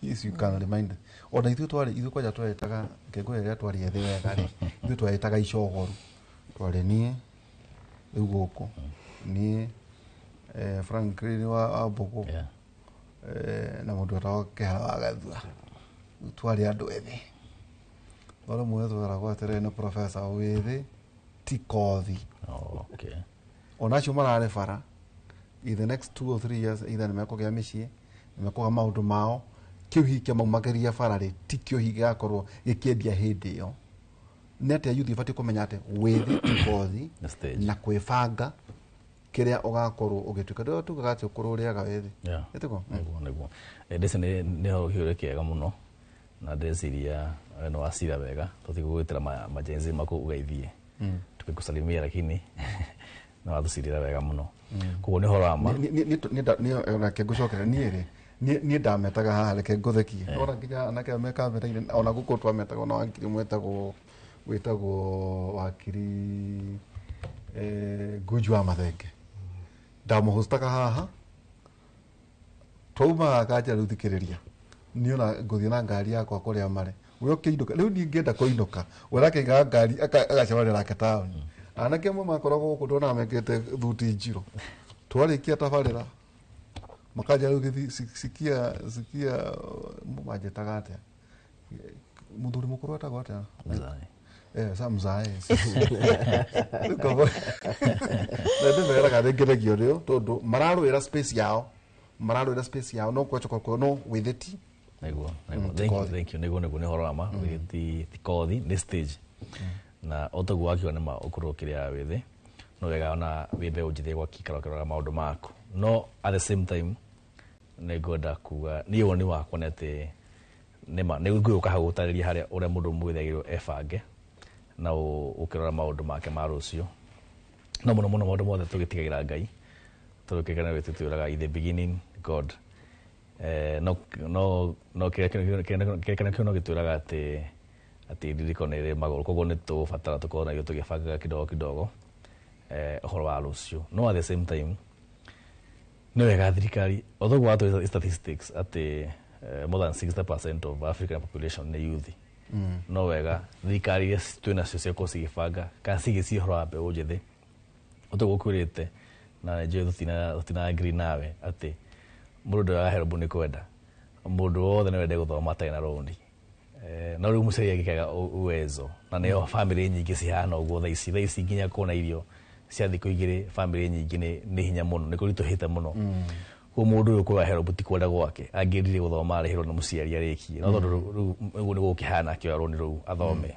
yes you can remind ona ithu kwaja twetaga ngengo ria twari ethi wega ri ithu twetaga icogoru twari nie riu guku nie Franklin wa Aboko na mundu ataokehara wagathua twari andu ethi wala mwezo waragwa tereno professor withi ti kothi. Okay. Onacio marare bara in the next 2 or 3 years either nimekogea micii nimekoga maundu mao kiuhikia maumageria bara ri ti kiuhiga gakorwo gikiendia hindi yo nete youth ifati kumenya ati withi ti kothi na kwibanga kiria ugakorwo ugituka ndo tugagatio kururiaga withi etiko niguo ndese ni ho hiure kiega muno na ndeciria no asira wega tutigugwitira majenzi mako ugeithie tukikusalimia lakini no atucirira wega muno kugo ni horama ni ona kengucokera ni ri ni ndametaga haha reke nguthekie ona nginya anake meka metaire ona guku twametaga ona wakiri mwetagwo witagwo wakiri Gujwa Mathenge ndamuhostaga haha twauma kaja ruthikiriria ni ona nguthie na ngari yakwa kuria mare we ukiinduka riu ni ngenda kuinuka urake ngari agacemania nake town anake mwe makoragwo guku ndona mekete thuti njiro twarikia tabarira makaja riu sikia mumajetaga atia muthuri mukuru atagwo atia samzae nende mera gathengere giorio tondu mararwira space yao no kwachoka ko no witheti niguo thank you niguo ni horama withi tikothi ni stage na otagu wakio ni ma ukuru kiria withi no wega ona wimbe ujithie gwa kikaro kirora maundu maku no at the same time negoda kuga ni woni wakwa nete nema ni guka hau utariria haria uria mundu mwithagirwo ebange na ukirora maundu make ma rucio no muno maundu mothe tugitigagira Ngai turukigana wetu turaga in the beginning God no kena kiono gituraga ati ririko nere magoro kogo ni tubatara tukona yo tugibanga kidogo horo wa rucio. No at the same time no wega thirikari although watu statistics at more than 60% of African population ni youth. No wega thirikari twina cio cia kucigibanga kana cigiciĩ horo wa mbeũ njĩthĩ ũtũgũkũrĩte na nje tutina agree nawe ati mũndũ araherwo nĩ kwenda mũndũ wothe nĩ wende gũthoma atarĩ na rũni na rĩu mũciari agĩkaga uwezo na nĩyo family nyingĩ cihana ũguo thaa ici nginya kuona irio cia thikũ igĩrĩ family nyingĩ nĩ hinya mũno nĩ kũritũhĩte mũno kwa mũndũ ũyũ kwaherwo buti kwenda gwake angĩrire gũthoma arĩhĩrwo nĩ mũciari arĩkie no tondũ rĩu ũguo nĩ gũkĩhana akĩoya rũni rũu athome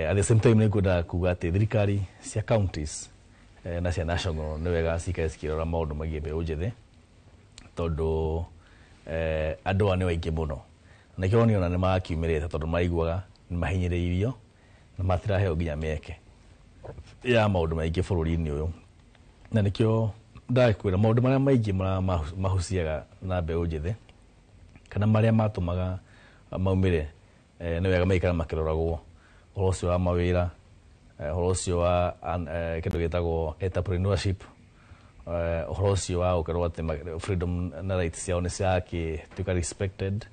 at the same time nĩ ngwenda kuga atĩ thirikari cia counties na cia national nĩ wega cikae cikĩrora maũndũ magie mbeũ njĩthĩ tondũ andũ nĩ waingĩ mũno na kĩo niona nĩ makiumĩrĩte tondũ maiguaga nĩ mahinyĩrĩirio na matiraheo nginya mĩeke ya maũndũ maingĩ bũrũri-inĩ ũyũ na nĩkĩo ndakwĩra maũndũ marĩa maingĩ mahuciaga na mbeũ njĩthĩ kana marĩa matũmaga maumĩre nĩ wega maikara makĩroragwo ũhoro ũcio wa mawĩra ũhoro ũcio wa kĩndũ gĩtagwo entrepreneurship ũhoro ũcio wa gũkorwo atĩ freedom na rights ciao nĩ ciatuĩka respected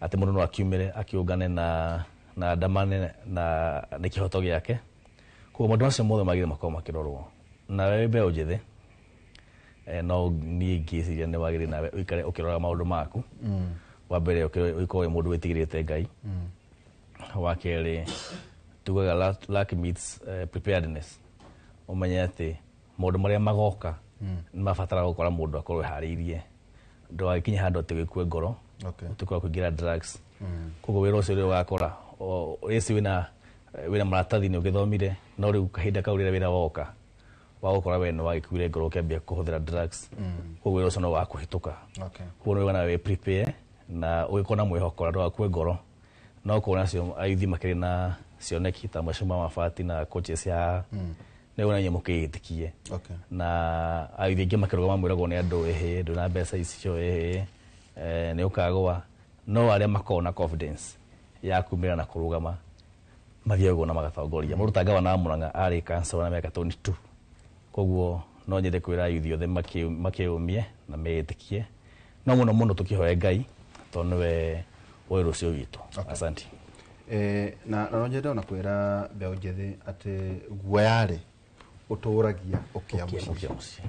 atĩ mũndũ no akiumĩre akĩũngane na ndamane na nĩ kĩhoto gĩake koguo maũndũ macio mothe magĩrĩire makorwo makĩrorwo na we mbeũ njĩthĩ no niĩ ngĩciria nĩ wagĩrĩire nawe ũikare ũkĩrora maũndũ maku wa mbere ũkorwo wĩ mũndũ wĩtigĩrĩte Ngai wa kerĩ tugaga lack meets preparedness ũmenye atĩ maũndũ marĩa magoka nĩ mabatara gũkora mũndũ akorwo eharĩirie ndũgagĩkinye handũ atĩ wĩkue ngoro ũtukwa kũingĩra drugs koguo wĩra ũcio rĩu ũgakora ĩci wĩna maratathi nĩ ũgĩthomire no rĩu kahinda kau rĩrĩa wĩra woka wa gũkora we nĩ wagĩkuire ngoro ũkĩambia kũhũthĩra drugs koguo wĩra ũcio no wakũhĩtũka koguo nĩ wega nawe wĩ prepare na ũgĩkorwo na mwĩhoko ndũgakue ngoro no kuona cio ayuthi makĩrĩ na cioneki ta macuma mabati na coaches ya nĩ wona nyamũ kĩĩtĩkie na ayuthi aingĩ makĩrũgama mwĩragwo nĩ andũ ndũna mbeca icio nĩ ũkagũa no arĩa makoragwo na confidence ya kumĩra na kũrũgama mathiĩ ũguo na magatongoria mũndũ ta gavana wa Murang'a arĩ councillor na mĩaka 22 koguo no nyende kwĩra ayuthi othe makĩũmie na meĩtĩkie no mũno tũkĩhoe Ngai tondũ nĩwe ũĩ rũciũ witũ asante na no nyende ona kwĩra mbeũ njĩthĩ atĩ guoya-rĩ ũtũũragia ũkĩa mũciĩ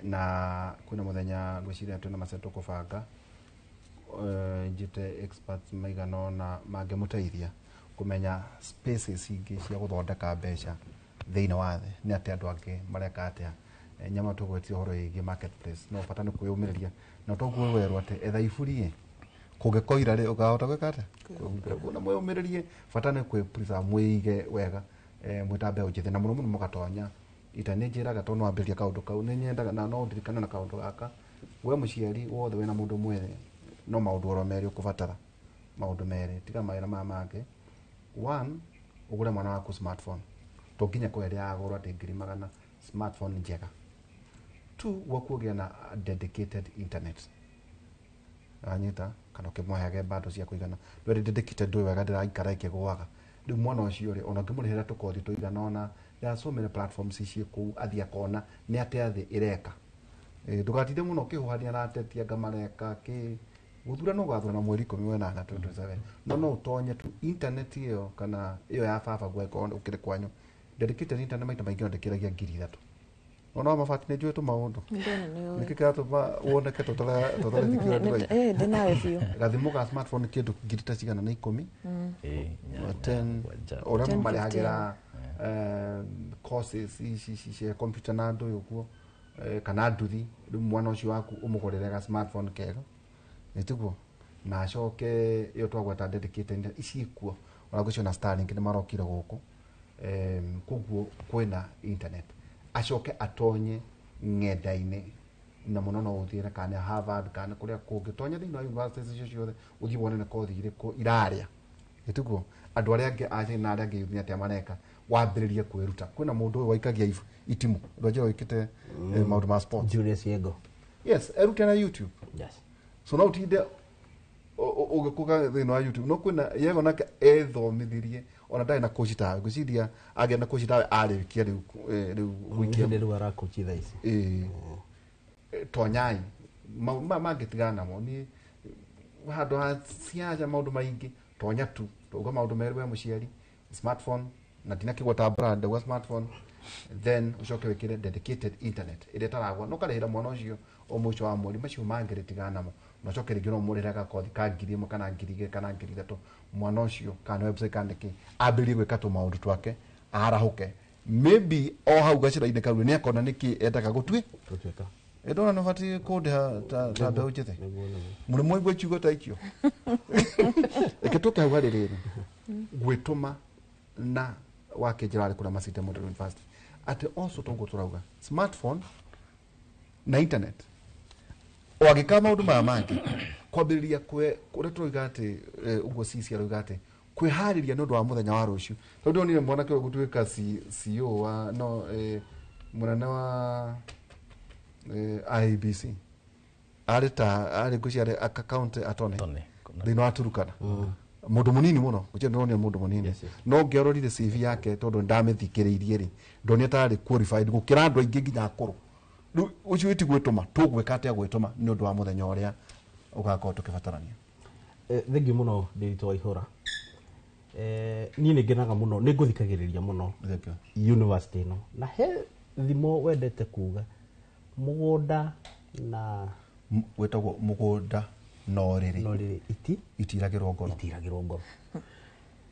na kwĩna mũthenya ngwĩciria twĩna maceto kũbanga njĩte experts maigana ũna mangĩmũteithia kũmenya spaces ingĩ cia gũthondeka mbeca thĩinĩ wa thĩ nĩ atĩ andũ angĩ mareka atĩa nyama tũgwetie ũhoro wĩgiĩ marketplace no bata nĩ kwĩyũmĩrĩria na toguo werwo atĩ etha iburi kũngĩkoira rĩ ũkahota gwĩka atĩa na mwĩyũmĩrĩrie bata nĩ kwĩ-preserve mwĩige wega mwĩta mbeũ njĩthĩ na mũno mũgatonya ita nĩ njĩraga tondũ no wambĩrĩria kaũndũ kau nĩ nyendaga na no ndirikane na kaũndũ gaka we mũciari wothe wĩna mũndũ mwĩthĩ no maũndũ oro merĩ ũkũbatara maũndũ merĩ tiga mawĩra maya mangĩ one ũgũre mwana waku smartphone to nginya kũrĩa agũrwo atĩ ngiri magana smartphone njega two gwaku ũgĩa na dedicated internet anyita kana ũkĩmũheage bando cia kũigana ndwere dedicated ndũĩ wega ndĩraikara ikĩgũaga rĩu mwana ũcio rĩ ona ũngĩmũrĩhĩra tũkothi tũigana ona there are so many platforms ici kũu athiĩ akona nĩ atĩa thĩ ĩreka ndũgatinde mũno ũkĩhuhania na ateti anga mareka gũthura no gwathura na mweri 18 27 no ũtonye tu internet ĩyo kana ĩyo ya baba gweka ũkĩrĩ kwanyu dedicated internet maita maingĩ ndĩkĩragia 3,000 ona mabati nĩ njũĩ tũmaũndũ nĩkĩ kĩratũma woneke tũtarĩthikio andũ ndĩnawe biũ gathimũ ga smartphone kĩndũ ngiri ta cigana na 10 ũrĩa marĩhagĩra courses ici cia computer na andũ ũguo kana nduthi rĩu mwana ũcio waku ũmũgũrĩre ga smartphone kega nĩtiguo na acoke ĩyo twagweta dedicated ici ikuo ona ngũciona Starlink nĩ marokire gũkũ koguo kwĩna internet acoke atonye ng'enda-inĩ na mũno no ũthiĩre kana Harvard kana kũrĩa kũngĩ tonye thĩinĩ wa universities icio ciothe ũthiĩ wone nĩ kothi irĩkũ irarĩa nĩtiguo andũ arĩa angĩ aci na arĩa angĩ atĩa mareka wambĩrĩrie kwĩruta kwĩna mũndũ ũyũ waikagia itimu ndwajĩra wĩkĩte maũndũ ma sports Julius Yego yes erute na YouTube yes so no ũtinde ugikuga thina wa YouTube no kwina yego nake ethomithirie ona ndai na coach tawe guciria agenda coach tawe arikia riu wikia nderu ara coach thaisi tonyai mangitigana namo ni handu ha ciaja maundu maingi tonya tu uga maundu merwe muciari smartphone na tina kigota brand wa smartphone then ucoke wikire dedicated internet ire taragwa no karehira mwana ucio o muco wa mweri macio mangiritigana namo no coke ringi no murira ga kothi ka ngiri mo kana ngiri kana ngiri gato mwana ucio kana website kandiki ambiri gwika tu maundu twake arahuke maybe o hau gacira-ine karu ni akona niki endaga gutwi gutwika edona no fati kode ta be ujete muri mwe gwe chugo taikio eketoka hawari rero gwituma na wake jirari kuna masite modern university ate also tongo turauga smartphone na internet wagika maundu ma mangi kwambiriria kwe turoiga ati ugo sisi aroiga ati kwihariria no ndo wa muthenya wa ruciu tondu ni mbona kyo gutwika CEO wa no munene wa IBC ari guciare account atone thina wa Turukana mundu munini muno uche ndone mundu munini no ngerorire CV yake tondu ndamithikiriirie ri ndoni atari qualified gukira andu aingi nginya akuru ucio witi gwituma tugwika atia gwituma ni undu wa muthenya uria ugakorwo tukibatarania thengi muno Ndiritu Waihura ni ngenaga muno ni nguthikagiriria muno university no na he thimo wendete kuga mugunda na wetagwo mugunda noriri itiragirwo ngoro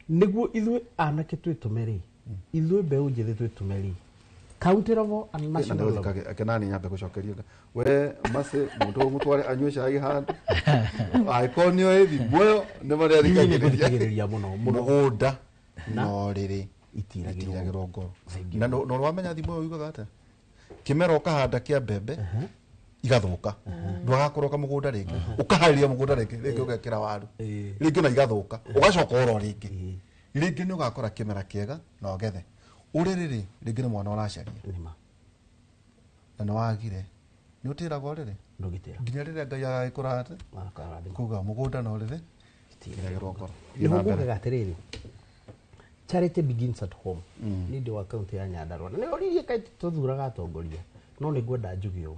niguo ithuĩ anake twĩtumeri ithuĩ mbeũ njĩthĩ twĩtumeri county level and national level akenani nyambe gucokeria we mase mundu mutware anywe cai handu aikonio ethi boyo ne mari thikagiriria muno mugunda noriri itiragirwo ngoro na no rwamenya thimo yugaga ata kimero ukahanda kia mbembe igathuka ndwagakorwo mugunda ringi ukahariria mugunda ringi ugekira waru ringi na igathuka ugacoka oro ringi ni ugakora kimera kiega na ugethe uririri ringi ni mwana uracaria na no wagire ni utiraga uriri ndugitira nginya riria ngai agagikurate kuga mugunda no uriri itiragirwo ngoro ni hukuga atiriri charity begins at home ni ndi wa county ya Nyandarua ni oririe kai tuthuraga atongoria no ni ngwenda njugi u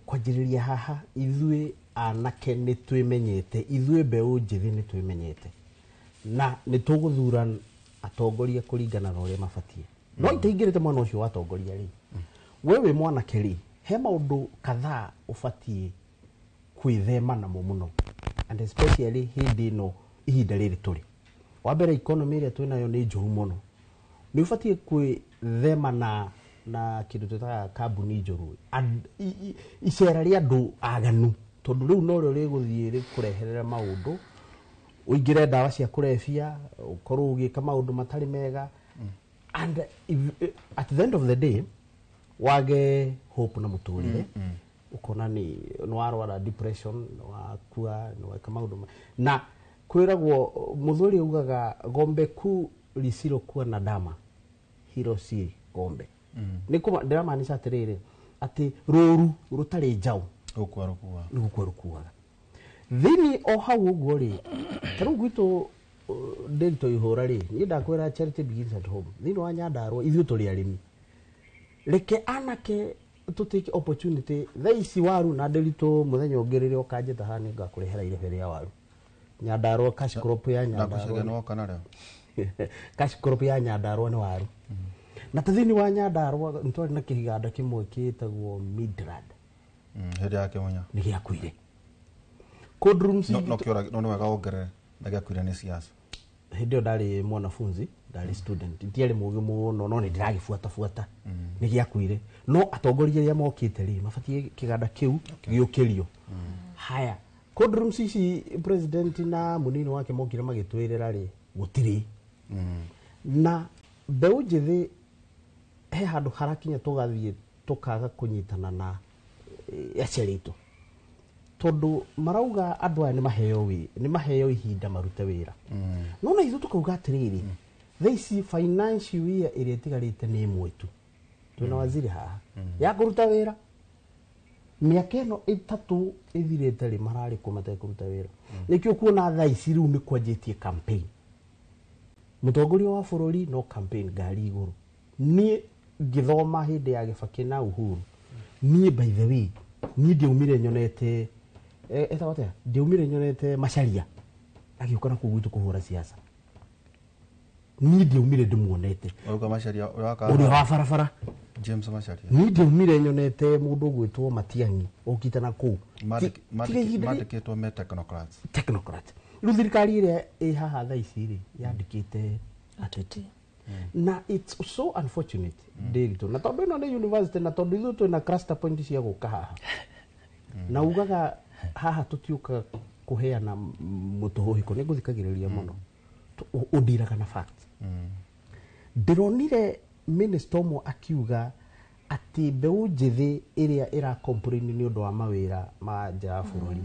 kwanjiriria haha ithuĩ anake nĩ twĩmenyete ithuĩ mbeũ njĩthĩ nĩ twĩmenyete na nĩ tũgũthura atongoria kũringana na ũrĩa mabatie no itaingĩrĩte mwana ũcio wa atongoria rĩ we wĩ mwanake rĩ he maũndũ kadhaa ũbatie kwĩthema namo mũno and especially hĩndĩ ĩno ihinda rĩrĩ tũrĩ wa mbere economy ĩrĩa twĩnayo nĩ njũru mũno nĩ ũbatie kwĩthema na kindu twitaga kambuni njuru icera ria andu aganu tondu riu no rio riguthie rikureherera maundu uingire ndawa cia kurebia ukorwo ugika maundu matari mega and at the end of the day wage hope na muturire ukona ni warwara depression wakua no weka maundu na kwiragwo muthuri ugaga gombe ku lisilo kuwa na dama hiro si gombe nikuma ndiramaanisha atiriri ati ruru rutari njau rukuaga thini o hau uguo ri taru gwitu Ndiritu Waihura ri ni ndakwira charity begins at home thini wa Nyandarua ithuĩ tũrĩ arĩmi reke anake tutake opportunity thaici waru na Ndiritu muthenya ũngĩ ũkanjeta haha nĩ ngakũrehera irebe rĩa waru Nyandarua cash crop ya Nyandarua cash crop ya Nyandarua ni waru na tathini wa Nyandarua ntwari na kiganda kimwe kitagwo Midrand hindi yake munya ni giakuire code rooms no kiora no wega ongerere na giakuire ni siasa hindi yo ndari mwanafunzi ndari student ndiari mugi muno no ni ndiragifuata ni giakuire no atongoria ya mokite ri mabatie kiganda kiu giukirio haya code rooms ici president na munini wake mokire magitwirira ri gutiri na mbeũ njĩthĩ he handu harakinya tugathie tukaga kunyitana na aciaritu tondu marauga andu aya ni maheo ihinda marute wira no na ithu tukauga atiriri thaici financial year iria tigarite ni imwe tu twina waziri haha ya kuruta wira miaka ĩno ĩtatũ ĩthirĩte rĩ mararĩ kũ matekũruta wĩra nĩkĩo kuona thaa ici rĩu nĩ kwanjĩtie campaign mũtongoria wa bũrũri no campaign ngari igũrũ niĩ ngĩthoma hĩndĩ ya Kibaki na Uhuru niĩ by the way niĩ ndiaumire nyonete ndiaumire nyonete Macharia agĩũka na kũu gwitũ kũhũra siasa niĩ ndiaumire ndĩmuonete Oruga Macharia ũrĩa wa barabara James Macharia niĩ ndiaumire nyonete mũndũ gwĩtwo Matiang'i okĩte na kũu mandĩkĩtwo me technocrats rĩu thirikari ĩrĩa ĩ haha thaa ici rĩ yandĩkĩte ateti na it's so unfortunate Ndĩritũ na tondũ ĩno nĩ university na tondũ ithuĩ twĩna cluster point cia gũka haha na ugaga haha tũtiũka kũheana mũtũhũhĩko nĩ ngũthikagĩrĩria mũno ũndiraga na fact ndĩronire minister ũmwe akiuga atĩ mbeũ njĩthĩ ĩrĩa ĩra-complain nĩ ũndũ wa mawĩra ma nja ya bũrũri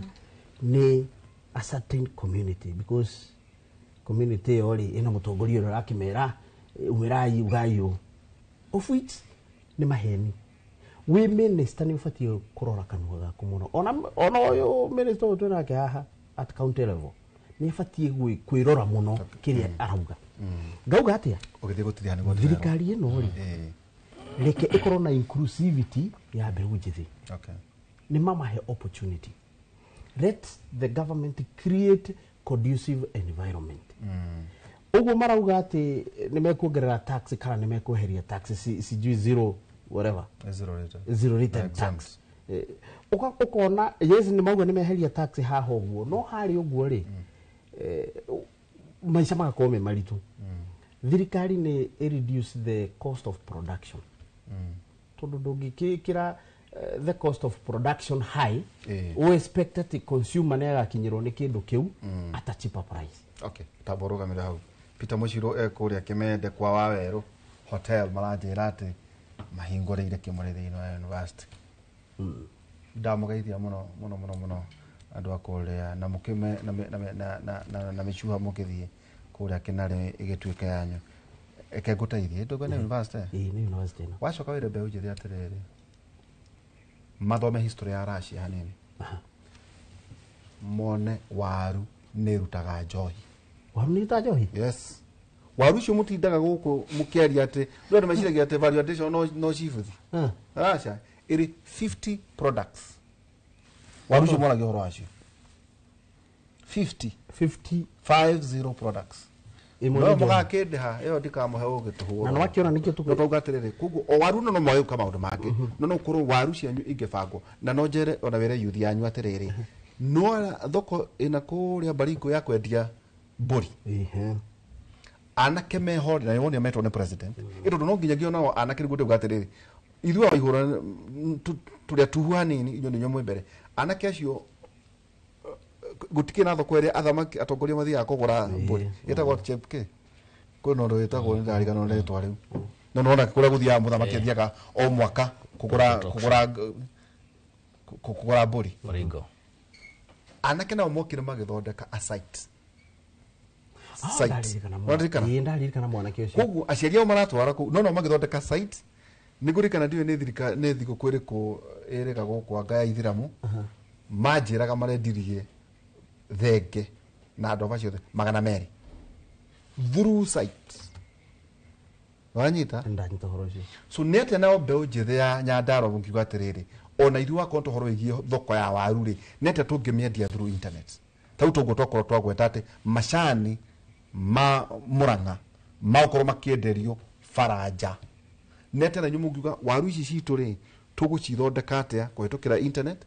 nĩ a certain community because community ĩyo rĩ ĩna mũtongoria ũrĩa ũrakĩmera umĩrai ugai ũũ of which nĩ maheni we minister nĩ ũbatiĩ kũrora kanua gaku mũno ona ũyũ minister ũyũ twĩnake haha at county level nĩ abatiĩ kwĩrora mũno kĩrĩa arauga ngauga atĩa thirikari ĩno rĩ reke ĩkorwo na inclusivity ya mbeũ njĩthĩ nĩ mamahe opportunity let the government create conducive environment ũguo marauga atĩ nĩ mekuongerera tax kana nĩ mekweheria tax sijui zero whatever zero rate tax ukona yes nĩ mauga nĩ meheria tax haha ũguo no harĩ ũguo rĩ maica magakorwo me maritũ thirikari nĩ reduce the cost of production tondũ ndũngĩkĩra the cost of production high we expect that the consumer nĩ agakinyĩrwo nĩ kĩndũ kĩu at a cheaper price taborũgamĩra hau Peter Mũchirũ ekũrĩa Kĩmende kwa Wawerũ hotel maranjĩra atĩ mahingũrĩire kĩmũrĩ thĩinĩ wa university ndamũgeithia mũno mũno mũno mũno andũ akũrĩa na mũkĩme na mĩcuha mũkĩthiĩ kũrĩa Kĩnarĩ ĩgĩtuĩka yanyu eke ngũteithie ndũgũ nĩ university nĩ university wacoka wĩre mbeũ njĩthĩ atĩrĩrĩ mathome history ya Russia hanini mone waru nĩ rutaga njohi waru nĩ rutaga njohi yes waru cio mũtindaga gũkũ mũkĩaria atĩ ndũ andũ meciragia atĩ value addition no chifuthi Russia ĩrĩ 50 products waru cio mwaragia ũhoro wacio 50 products no mũgakĩndĩha ĩyo ndikamũhe ũgĩtũhũra na wakĩona nĩkĩo tũkauga atĩrĩrĩ koguo o waru no mwagĩũka maũndũ mangĩ no no kũrwo waru cianyu ingĩbangwo na no njere ona wĩre youth yanyu atĩrĩrĩ no thoko ĩna kũrĩa Baringo ya kwendia mbũri anake meho na yone metwo nĩ president ĩtondũ no nginyagia nao anake rĩu gũtĩ atĩrĩrĩ ithuĩ waihũra tũrĩa tuhu hanini inyuĩ nĩ nyamũ mbere anake acio gutikina thoko ĩrĩa athamaki atongoria mathiaga kũgũra mbũri ĩtagwo chepke kwĩna ũndũ wĩtagwo nĩ ndarigana rĩtwa rĩu no nona kũrĩa gũthiaga mũthamaki athiaga o mwaka kũgũra mbũri Baringo anake nao mokire magĩthondeka a site ndarikana mwanake ũcio koguo aciari ao maratwara kũu no magĩthondeka site nĩngũrĩkana ndiũĩ nĩ thigũkũ ĩrĩkũ ĩrĩga gũkũ anga ya ithiramu manjĩraga marendirie thenge na andũ acio 200 through site wanyita so nĩ atĩa nao mbeũ njĩthĩ ya Nyandarua mũngiuga atĩrĩrĩ ona ithuĩ wakorwo tũhoro wĩgiĩ thoko ya waru rĩ nĩ atĩa tũngĩmĩendia through internet tau tũguo twakorwo twagweta atĩ macani ma Mũrang'a makorwo makĩenderio Faranja nĩ atĩa na inyuĩ mũngiuga waru ici citũ rĩ tũgũcithondeka atĩa kũhetũkĩra internet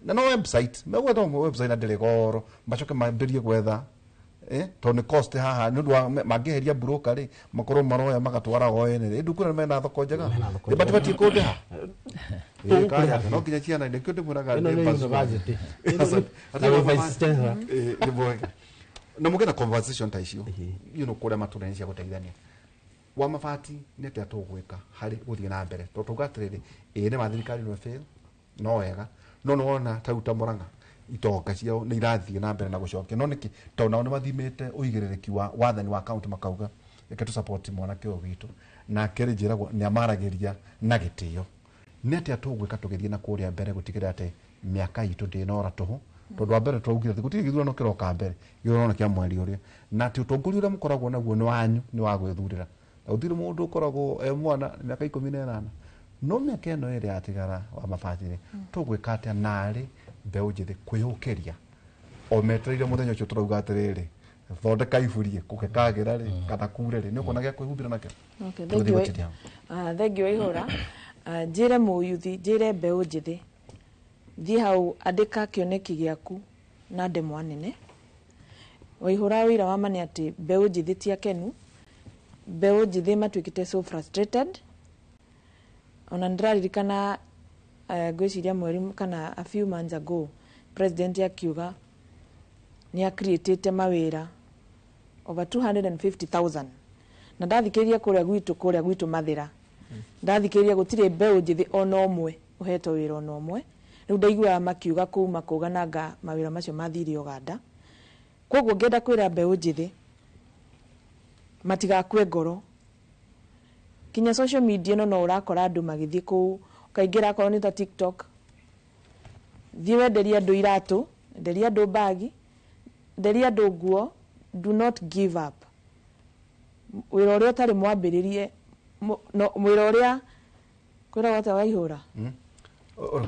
na no website megwetha website na ndĩrĩ goro macoke mambĩrie gwetha tondũ nĩ cost haha nĩ ũndũ wa mangĩheria broker rĩ makorwo maroya magatwara go ene rĩ ndukuna mena thoko njega nĩbatiĩ kũndĩha no nginya ciana nĩkĩo ndĩmwĩraga na mũgĩna conversation ta icio kũrĩa matũra-inĩ cia gũteithania wa mabati nĩ atĩa tũgwĩka harĩ gũthiĩ na mbere tondũ tuga atĩrĩrĩ nĩ mathirikari nĩ fail no wega no nona tauta Mũrang'a itonga ciao nĩ irathiĩ na mbere na gũcokia no nĩkĩ tondũ nao nĩ mathimĩte ũigĩrĩrĩki wa wathani wa county makauga reke tu support mwanake ũyũ witũ na kĩrĩ njĩragwo nĩ amaragĩria na gĩtĩo nete atugwika tugithie na kuria mbere gutigira ate miaka itu ndinora tuhu tondu wa mbere twaugire ati gutiri githurano kiroka mbere githurano kia mweri uria na ati utongori uria mukoragwo naguo ni wanyu ni wa gwithurira na utiri mundu ukoragwo mwana miaka 18 no miaka ino iri atigara wa mabatire tugwika atia nari mbeu njithi kwiyukiria o metereire muthenya ucio turauga atiriri thondeka iburie kugekagira ri kana kure ri ni ukona gya kwihumbira nakio. Okay, thank you Ihura. Njire muyuthi njire mbeu njithi thie hau andika kioneki giaku na ndemwa nene Waihura wira wa mane ati mbeu njithi tia kenu mbeu njithi matwikite so frustrated ona ndiraririkana gwiciria mweri kana a few months ago president akiuga ni acreatete mawira over 250,000 na ndathikiria kuria gwitu mathira ndathikiria gutire mbeu njithi ona omwe uheto wira ona omwe riu ndaigua makiuga kuu makugananga mawira macio mathiri Uganda koguo ngenda kwira mbeu njithi matigakwe ngoro kinya social media no urakora andu magithie kuu kaingira korwo ni ta TikTok thie wenderia andu iratu enderia andu bagi enderia andu nguo. Do not give up. Wira uria utari mwambiririe wira uria kwira wata Waihura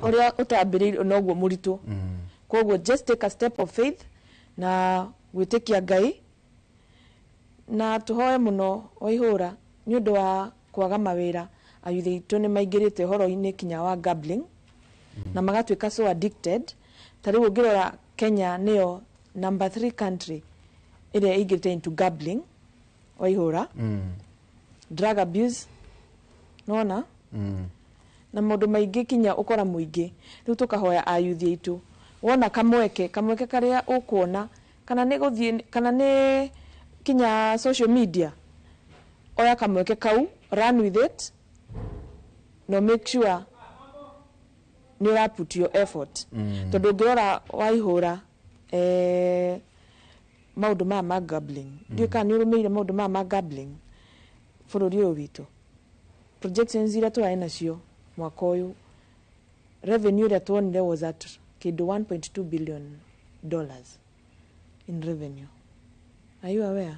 uria utambiririe noguo muritu koguo just take a step of faith na gwitikia Ngai na tuhoe muno Waihura ni undu wa kwaga mawira ayuthi itu ni maingirite horo-ini kinya wa gambling na magatwika so addicted tari ungirora Kenya niyo number 3 country iria igirite into gambling Waihura drug abuse nona na mundu maingi kinya ukora muingi riu tukahoya ayuthi itu wona kamweke karia ukuona kana ni guthie kana ni kinya social media oya kamweke kau run with it no make sure ni put your effort tondu ngirora Waihura maundu ma gambling ndio kana urumeire maundu ma gambling bururi uyu witu projections ira twa nacio mwaka uyu revenue that one there was at kidu $1.2 billion in revenue. Are you aware?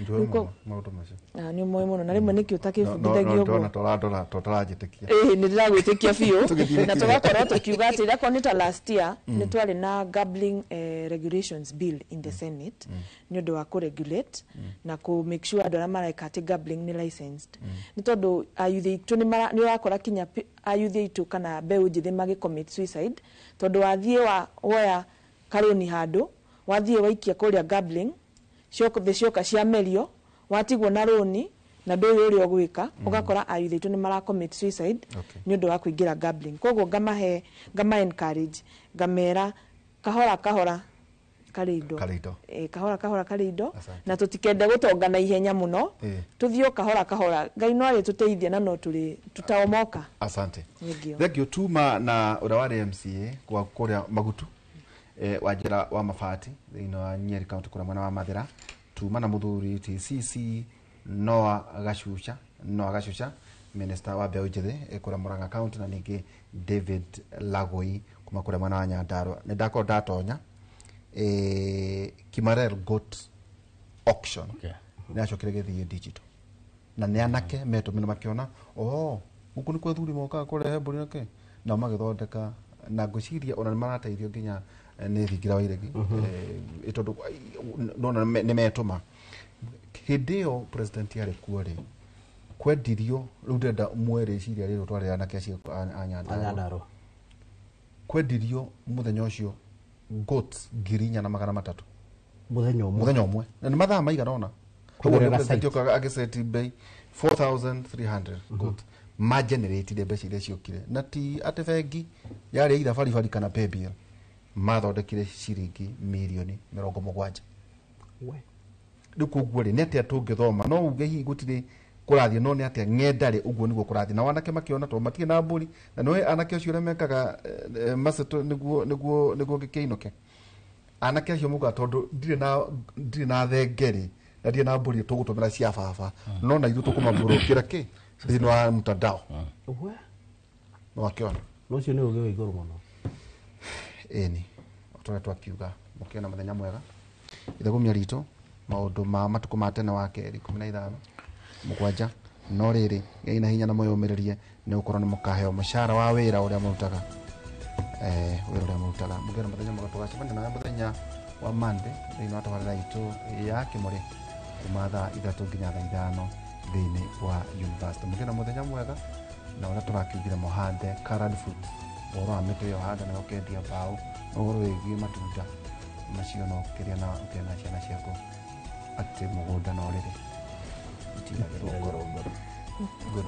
Ndio maundu macio ni moyo muno na rimwe nikio takibundithagio go no tũtarajĩtĩkia ni ndiragwĩtĩkia biũ na tũgakorwo tũkiuga atĩ rako nĩ ta last year nĩ twarĩ na gambling regulations bill in the Senate nĩ ũndũ wa kũregulate na ku make sure andũ arĩa mareka atĩ gambling nĩ licensed nĩ tondũ ayuthi itu nĩ ũrakora kinya ayuthi itu kana mbeũ njĩthĩ magĩcommit suicide tondũ wathiĩ woya karũni handũ wathiĩ waikia kũrĩa gambling cioka cia merio watigwo na roni na ndũĩ ũrĩa ũgwĩka ũgakora ayuthi itu nĩ maracommit suicide nĩ ũndũ wa kũingĩra gambling koguo ngama encourage ngamera kahora karindo kahora karindo na tutikende gũtonga ihenya mũno tuthio kahora Ngai no arĩ tũteithia na no tutaomoka. Asante. Thank you Tuma na ũrĩa warĩ MCA kwa kũrĩa Magutu wajira wa mafati thĩinĩ wa Nyeri County kũrĩa mwena wa Mathira Tuma na muthuri TCC Noah Gachucha minister wa mbeũ njĩthĩ kũrĩa Murang'a County na ningĩ David Lagoi kuma kũrĩa mwena wa Nyandarua nĩ ndako ndatonya Kimarel Goat auction nĩ acokire gĩthiĩ digital na nĩ anake metumĩra makiona gũkũ nĩ kwa thuri moka kũrehe mbũri nake na magĩthondeka na ngũciria ona nĩ marateithio nginya nĩ thingira wa iregi ĩtondũ nona nĩ metũma hĩndĩ ĩyo president yarĩ kuo rĩ kwendirio rĩu ndenda mwerĩciria rĩrĩ twarĩ anake acio a Nyandarua kwendirio mũthenya ũcio goats 4,300 mũthenya ũmwe na nĩ mathaa maigana ona agĩseti bei 4,300 goats mageneratire mbeca iria ciokire na ti atĩ bengi yarĩ ira baribari kana paybill mathondekire ciringi milioni 70. Rĩu koguo rĩ nĩ atĩa tũngĩthoma no uge hihi gũtirĩ kũrathia no nĩ atĩa ng'endarĩ ũguo nĩguo kũrathia na wanake makiona to matirĩ na mbũri na nĩ anake acio arĩa mekaga maceto nĩguo gĩkĩinũke anake acio muga tondũ ndirĩ na thengeri na ndirĩ na mbũri tũgũtũmĩra cia baba no na ithuĩ tũkũmambũrũkĩra kĩ thĩinĩ wa mtandao Mwakiona. Nucio ni ugi iguru muno. Eni. Otore twakiuga mukiona muthenya mwega. Ithagumia ritũ maũndũ ma matuko ma tene wa keri 15 mũgwanja no rĩrĩ ina hinya na mwĩyũmĩrĩrie nĩ gũkorwo nĩ mũkaheo mũcara wa wĩra ũrĩa mũrutaga wĩra ũrĩa mũrutaga mũgĩra mũthenya mwega tũgacemania nawe mũthenya wa Monday thĩinĩ wa tabarĩra itũ ya Kĩmũrĩ kuma thaa 3 nginya thaa 5 thĩinĩ wa university mũgĩra mũthenya mwega na ũrĩa tũrakiugire mũhande colored fruit ũhoro wa mĩtĩ ĩyo handa na ũkendia mbaũ ũhoro wĩgiĩ matunda macio no kĩrĩa na ũkĩona ciana ciaku atĩ mũgũnda no rĩrĩ itigagĩrwo ngoro good.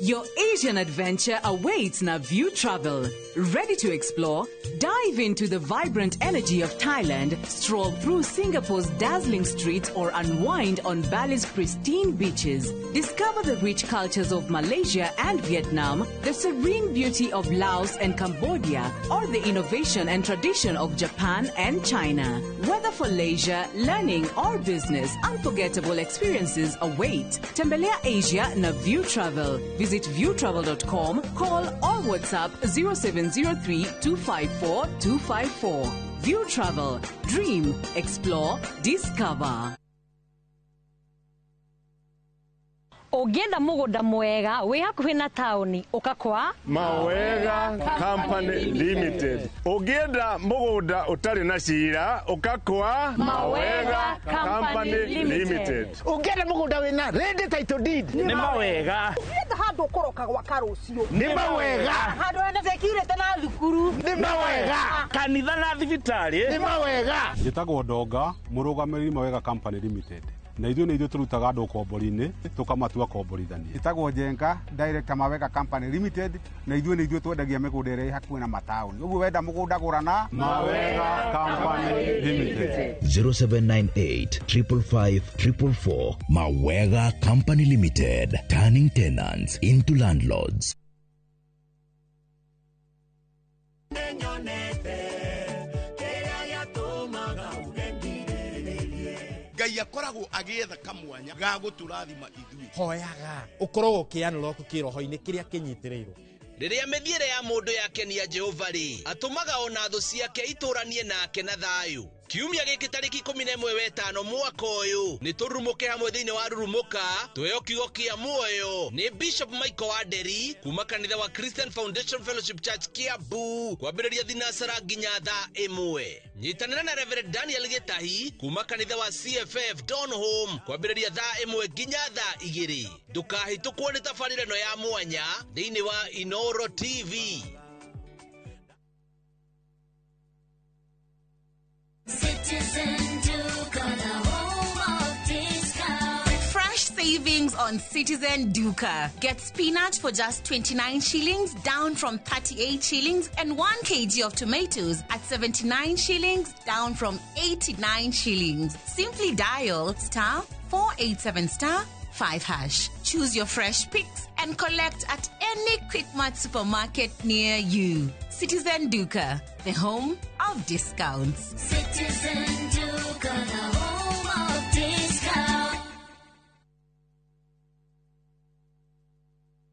Your Asian adventure awaits na View Travel. Ready to explore? Dive into the vibrant energy of Thailand, stroll through Singapore's dazzling streets, or unwind on Bali's pristine beaches. Discover the rich cultures of Malaysia and Vietnam, the serene beauty of Laos and Cambodia, or the innovation and tradition of Japan and China. Whether for leisure, learning, or business, unforgettable experiences await. Tembelea Asia na View Travel. Visit viewtravel.com, call or WhatsApp 0703 254 254. View Travel. Dream, explore, discover. Ũngĩenda mũgũnda mwega wĩ hakuhĩ na taũni ũkakwa Mawega Company Limited. Ũngĩenda mũgũnda ũtarĩ na cira ũkakwa Mawega Company Limited. Ũngĩenda mũgũnda wĩna ready title deed nĩ Mawega. Ũngĩenda handũ ũkoroka gwaka rũciũ nĩ Mawega. Handũ hena security na thukuru nĩ Mawega. Kanitha na thibitarĩ nĩ Mawega. Njĩtagwo Ndonga, mũrũgamĩrĩri Mawega Company Limited. Na ithuĩ nĩ ithuĩ tũrutaga andũ kombori-inĩ tũkamatua komborithania. Njĩtagwo Njenga, director Mawega Company Limited, na ithuĩ nĩ ithuĩ twendagia mĩgũnda ĩrĩa hakuhĩ na mataũni. Ũguo wenda mũgũnda gũra na Mawega Company Limited. 0798 555 444. Mawega Company Limited, turning tenants into landlords. Ngai akoragwo agĩetha kamwanya ga gũtũrathima ithuĩ. Hoyaga ũkorwo ũkĩanũra kĩroho-inĩ kĩrĩa kĩnyitĩrĩirwo. Rĩrĩa mĩthiĩre ya mũndũ yakenia Jehova rĩ, atũmaga ona thũ ciake itũranie nake na thayũ. Kiumia gĩkĩ tarĩki 11 wetano mwaka ũyũ nĩ tũrurumũke hamwe thĩinĩ wa rurumuka tweo kiugo kĩa muoyo nĩ Bishop Michael Wanderi kuma kanitha wa Christian Foundation Fellowship Church Kiambu kwambĩrĩria thinacara nginya thaa 1. Nyitanĩra na Reverend Daniel Gitahi kuma kanitha wa CFF Donholm kwambĩrĩria thaa 1 nginya thaa 2. Ndũkahĩtũkwo nĩ tabarĩra ĩno ya mwanya thĩinĩ wa Inoro TV. Citizen Duca, the home of discount. Fresh savings on Citizen Duca. Get spinach for just 29 shillings, down from 38 shillings, and 1 kg of tomatoes at 79 shillings, down from 89 shillings. Simply dial *487*5#. Choose your fresh picks and collect at any Quickmart supermarket near you. Citizen Duca, the home of discounts. Citizen Duca, the home of discounts.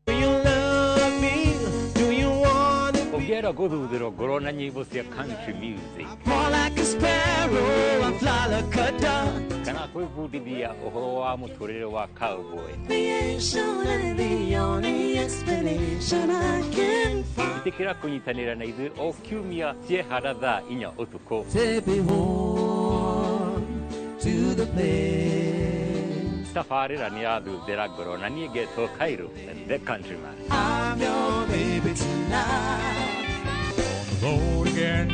Do you love me? Do you want to be? Ongera guthuthira ngoro na nyimbo cia country music. More like a sparrow, I fly like a dove. Kana kwibudithia uhoro wa muturire wa cowboy. Creation and the only explanation I can find. Itikira kunyitanira na ithuĩ o kiumia ciehara thaa 4 ũtukũ. Take me home to the place. Tabarĩra nĩ yathuthĩra ngoro na niĩ ngetwo Cairo, the countryman. I'm your baby tonight. On the road again.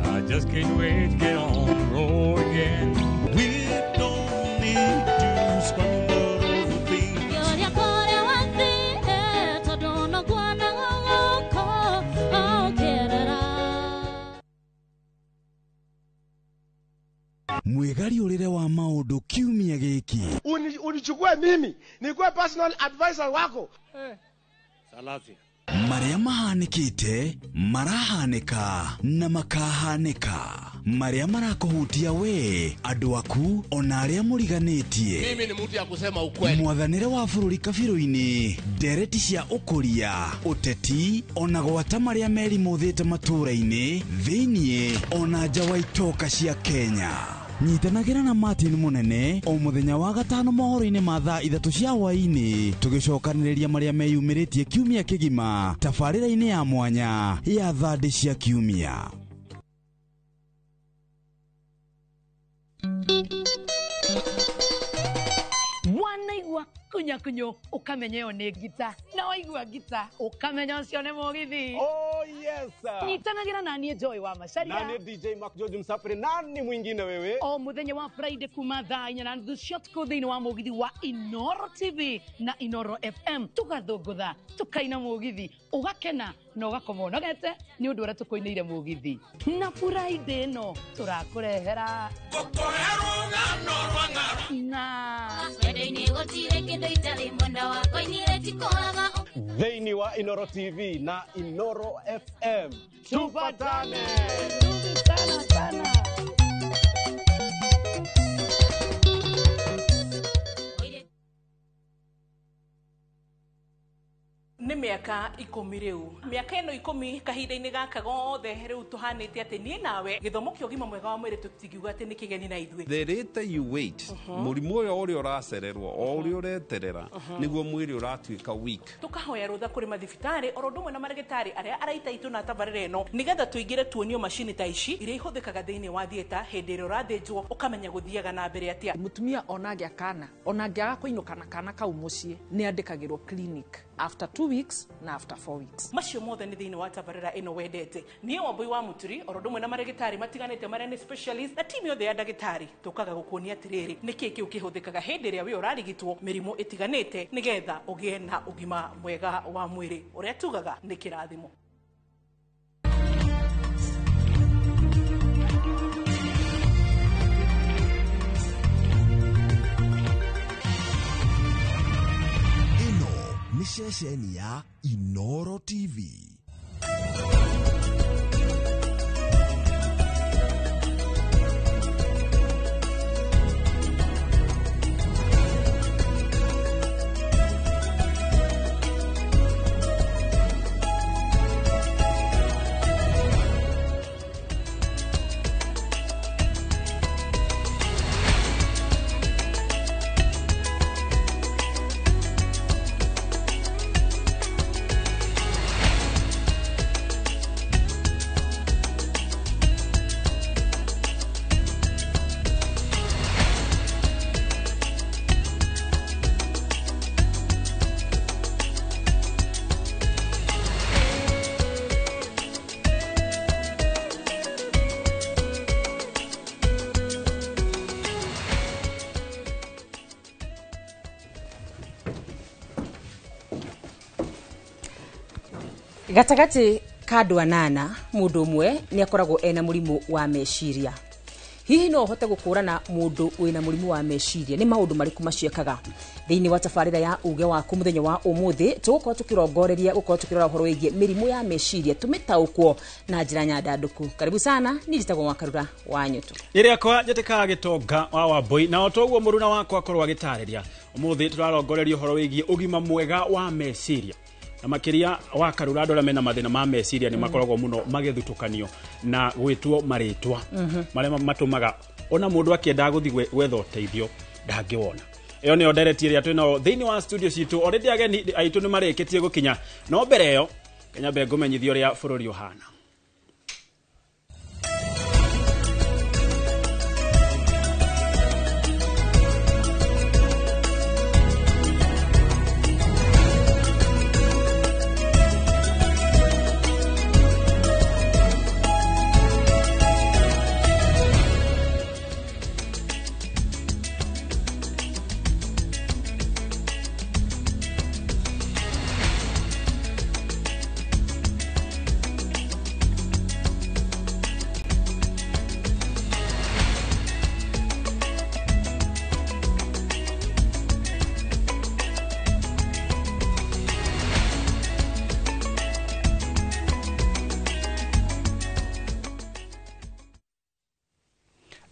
I just can't wait to get on the road again. We don't need to stumble mwegari urire wa maundu kiumia giki. Unichukue mimi nikuwe personal advisor wako. Salazia. Maria mahanikite, marahanika na makahanika. Maria marakuhutia we, andu aku ona aria muriganitie. Mimi ni mtu ya kusema ukweli. Mwathanire wa bururi kabiru-ini, ndereti cia ukuria, uteti ona gwata maria meri muthite matura-ini, thiini ona nja wa itoka cia Kenya. Nyitanagira na Martin Munene o muthenya wa gatano mohoro-ini ma thaa 3 cia hwaini tugicokaniriria maria meyumiritie kiumia kigima tabarira-ini ya mwanya ya thandi cia kiumia. Wanaigua kunyakunyo ukamenyeo ni gita na waigua gita ukamenya ucio ni mugithi. Oh yes sir. Nyitanagira na nie Joy wa Macharia. Na nie DJ Mark George Msafiri. Nani mwingine wewe? O muthenya wa Friday kuma thaa 4:30 cia tuko thiini wa mugithi wa Inoro TV na Inoro FM tugathungutha tukaina mugithi ugakena no gakoma nogete ni undu ura tukoineire mugithi na Friday no turakurehera na Friday gotire kindu itari mwenda wako inire tikoraga Thiini wa Inoro TV na Inoro FM tupatane sana. Nĩ mĩaka 10 rĩu. Mĩaka ĩno 10 kahinda-inĩ gaka gothe rĩu tuhanĩte atĩ niĩ nawe gĩthomo kĩa ũgima mwega wa mwĩrĩ tũtingiuga atĩ nĩ kĩgeni na ithuĩ. The later you wait, mũrimũ ũrĩa ũracererwo o ũrĩa ũreterera nĩguo mwĩrĩ ũratuĩka weak. Tukahoya rũtha kũrĩ mathibitarĩ oro ũndũ ũmwe na marĩgĩtarĩ arĩa araita itũ na tabarĩra ĩno nĩgetha tũingĩre tuonio macini ta ici iria ihũthĩkaga thĩinĩ wa thieta hĩndĩ ĩrĩa ũrathĩnjwo ũkamenya gũthiaga na mbere atĩa. Mũtumia onage akana onangĩaga kũinũka na kana kau mũciĩ nĩ andĩkagĩrwo clinic after 2 weeks na after 4 weeks. Macio mothe nĩ thĩinĩ wa tabarĩra ĩno wendete. Niĩ Wambui wa Muturi oro ũndũ ũmwe na marĩgĩtarĩ matiganĩte marĩa nĩ specialist na timu yothe ya ndagĩtarĩ tũkaga gũkuonia atĩrĩrĩ nĩkĩ kĩu kĩhũthĩkaga hĩndĩ ĩrĩa we ũrarigitwo mĩrimũ ĩtiganĩte nĩgetha ũgĩe na ũgima mwega wa mwĩrĩ ũrĩa tugaga nĩ kĩrathimo. Ni ceceni ya Inoro TV. Gatagati kadu anana mundu umwe ni akoragwo ena murimu wa meciria. Hihi no hote gukurana mundu wina murimu wa meciria ni maundu mariku maciekaga thiini wa tabarira ya uge waku muthenya wa umuthi tugukorwo tukirongoreria gukorwo tukirora horo wigie mirimu ya meciria tumitaukwo na njira nyandanduku. Karibu sana ni njitagwo Wakarura wa Nyutu iria kwa jeteka gitonga wa Wambui na otoguo muruna wakwa akorwo agitariria umuthi turarongoreria horo wigie ugima mwega wa meciria na makiria Wakarura andũ arĩa mena mathĩna ma meciria nĩ makoragwo mũno magĩthutukanio na gwĩtwo marĩtwa marĩa matũmaga ona mũndũ akĩenda gũthiĩ gwetha ũteithio ndangĩwona. Ĩyo nĩyo ndereti ĩrĩa twĩnayo thĩinĩ wa studio citũ. Already ageni aitũ nĩ marĩkĩtie gũkinya no mbere ĩyo Kenya ngũmenyithio ũrĩa bũrũri ũhana.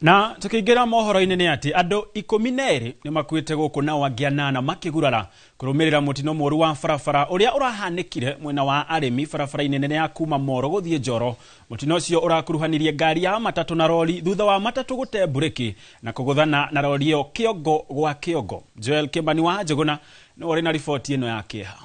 Na tukiingira mohoro-inĩ nĩ atĩ andũ 12 nĩ makuĩte gũkũ nao angĩ 8 makĩgurara kũrũmĩrĩra mũtino mũru wa barabara ũrĩa ũrahanĩkire mwena wa arĩmi barabara-inĩ nene ya kuma Moro gũthiĩ Njoro. Mũtino ũcio ũrakuruhanirie ngari ya matatũ na rori thutha wa matatũ gũte bureki na kũgũthana na rori ĩyo kĩongo gwa kĩongo. Joel Kĩmbani wa Njũgũna nĩ ũrĩ na riboti ĩno ya kĩeha.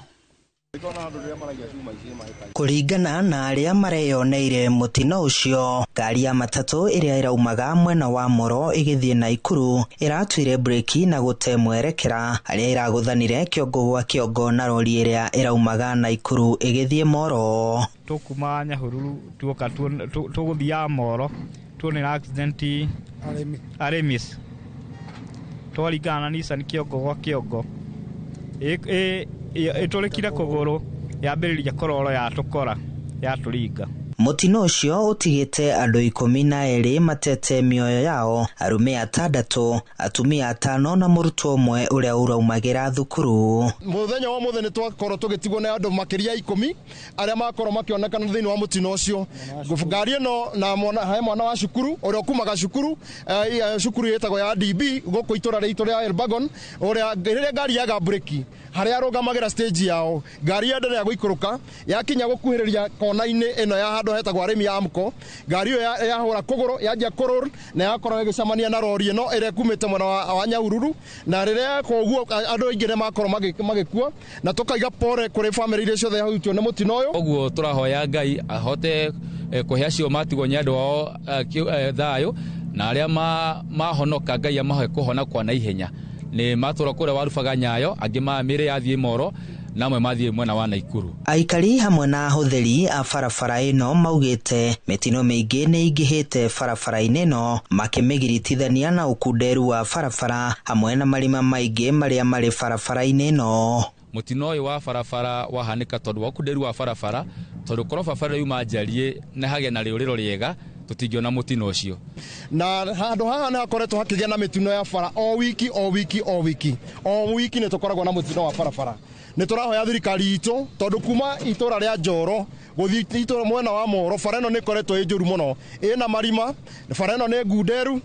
Kũringana na arĩa mareyoneire mũtino ũcio, ngari ya matatũ ĩrĩa ĩraumaga mwena wa Moro ĩgĩthiĩ Naikuru ĩratuire breki na gũte mwerekera, arĩa ĩragũthanire kĩongo gwa kĩongo na rori ĩrĩa ĩraumaga Naikuru ĩgĩthiĩ Moro. Tukuma Nyahururu tuoka tũgũthiaga Moro tuonera accident Aremis twaringana na Nissan kĩongo gwa kĩongo ĩtũrĩkire kũgũrũ yambĩrĩria kororo yatũkora yatũringa. Mũtino ũcio ũtigĩte andũ 12 matete mĩoyo yao, arũme 6, atumia 5 na mũrutwo ũmwe ũrĩa ũraumagĩra thukuru. Mũthenya wa mũthenya twakorwo tũgĩtigwo na andũ makĩria 10 arĩa makorwo makĩonekana thĩinĩ wa mũtino ũcio. Ngari ĩno na mwana wa cukuru ũrĩa kumaga cukuru yetagwo ya DB gũkũ itũra rĩitũ rĩa Elbagon, ũrĩa rĩrĩa ngari yaga breki harĩa arũgamagĩra stage yao, ngari yaendelea gũikũrũka yakinya gũkuhĩrĩria kona-inĩ ĩno ya handũ hetagwo arĩmi ya Amco, ngari ĩyo yahũra kũgũrũ yanjia kũrũr na yakorwo ĩgĩcemania na rori ĩno ĩrĩa kumĩte mwena wa Nyahururu, na rĩrĩa koguo andũ aingĩ nĩ makorwo magĩkua na tũkaiga pore kũrĩ famĩlĩ iria ciothe yahutio nĩ mũtino ũyũ. Ũguo tũrahoya Ngai ahote kũhe acio matigwo nyandũ wao thayũ, na arĩa mahonoka Ngai amahe kũhona kwa naihenya. Nĩ matũra kũrĩa warubaga Nyayo, angĩ mamĩrĩ yathiĩ Moro na amwe mathiĩ mwena wa Naikuru. Aikari hamwe na ahũthĩri a barabara ĩno maugĩte mĩtino mĩingĩ nĩ ingĩhĩte barabara-inĩ ĩno, makĩmĩgiritithania na ũkunderu wa barabara hamwe na marima maingĩ marĩa marĩ barabara-inĩ ĩno. Mũtino ũyũ wa barabara wahanĩka tondũ wa ũkunderu wa barabara, tondũ korwo barabara yuma Njarie na hagĩa na rĩũrĩro rĩega tutingiona mũtino ũcio. Na handũ haha nĩ hakoretwo hakĩgĩa na mĩtino ya bara o wiki nĩ tũkoragwo na mũtino wa barabara. Nĩ tũrahoya thirikari itũ tondũ kuma itũra rĩa Njoro gũthiĩ itũra mwena wa Moro, bara ĩno nĩ ĩkoretwo ĩ njũru mũno, ĩna marima, bara ĩno nĩ ngunderu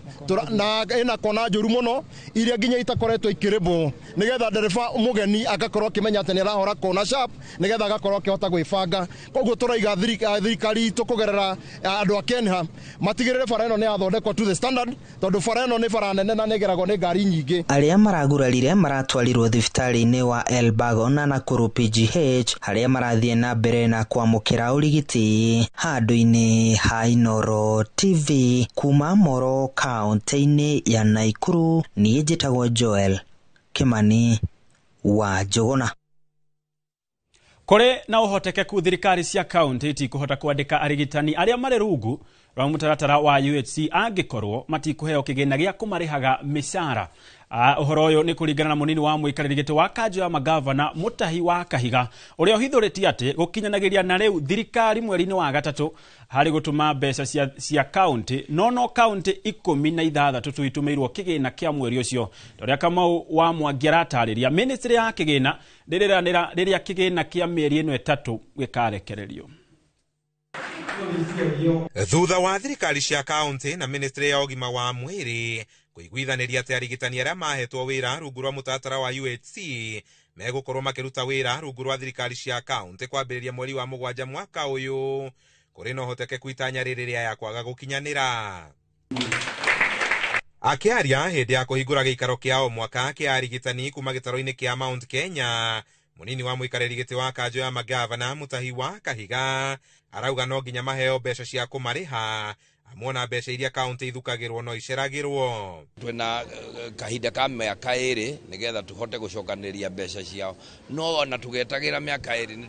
na ĩna kona njũru mũno iria nginya itakoretwo ikĩrĩmbwo, nĩgetha ndereba mũgeni agakorwo akĩmenya atĩ nĩ arahora kona sharp, nĩgetha agakorwo akĩhota gwĩbanga. Koguo tũraiga thirikari itũ kũgerera andũ a Kenya matigĩrĩre bara ĩno nĩ yathondekwo to the standard, tondũ bara ĩno nĩ bara nene na nĩgeragwo nĩ ngari nyingĩ. Arĩa maragurarire maratwarirwo thibitarĩ-inĩ wa Elbagon na Nakuru PGH, harĩa marathiĩ na mbere na kwamũkĩra ũrigiti. Handũ-inĩ ha Inoro TV kuma Moro kaunti-inĩ ya Naikuru, niĩ njĩtagwo Joel Kĩmbani wa Njũgũna. Kũrĩ na ũhotekeku thirikari cia kaunti itikũhota kwandĩka arigitani arĩa marĩ rungu rwa mũtaratara wa UHC angĩkorwo matikũheo kĩgĩna gĩa kũmarĩhaga mĩcara. Ũhoro ũyũ nĩ kũringana na mũnini wa mũikarĩri gĩtĩ wa kanjũ ya magavana Mutahi wa Kahiga, ũrĩa ũhithũrĩtie atĩ gũkinyanagĩria na rĩu thirikari mweri-inĩ wa gatatũ harĩ gũtũma mbeca cia kaunti no kaunti 16 tu itumĩirwo kĩgĩna kĩa mweri ũcio. Torĩa Kamau wa Mwangi aratarĩria ministry ya kĩgĩna rĩrĩa kĩgĩna kĩa mĩeri ĩno 3 gĩkarekererio. Thutha wa thirikari cia kaunti na ministry ya ũgima wa mwĩrĩ kũiguithanĩria atĩ arigitani arĩa mahetwo wĩra rungu rwa mũtaratara wa UHC megũkorwo makĩruta wĩra rungu rwa thirikari cia kaunti kwambĩrĩria mweri wa 7 mwaka ũyũ, kũrĩ na ũhotekeku itanya rĩrĩ rĩa kwaga gũkinyanĩra. Akĩaria hĩndĩ ya kũhingũra gĩikaro kĩa o mwaka kĩa arigitani kuma gĩtaro-inĩ kĩa Mount Kenya, mũnini wa mũikarĩri gĩtĩ wa kanjũ ya magavana Mutahi wa Kahiga arauga no nginya maheo mbeca cia kũmarĩha, amona mbeca iria kaunti ithukagĩrwo no iceragĩrwo. Twina kahinda ka mĩaka 2 nĩgetha tũhote gũcokanĩria mbeca ciao, no ona tũgetagĩra mĩaka 2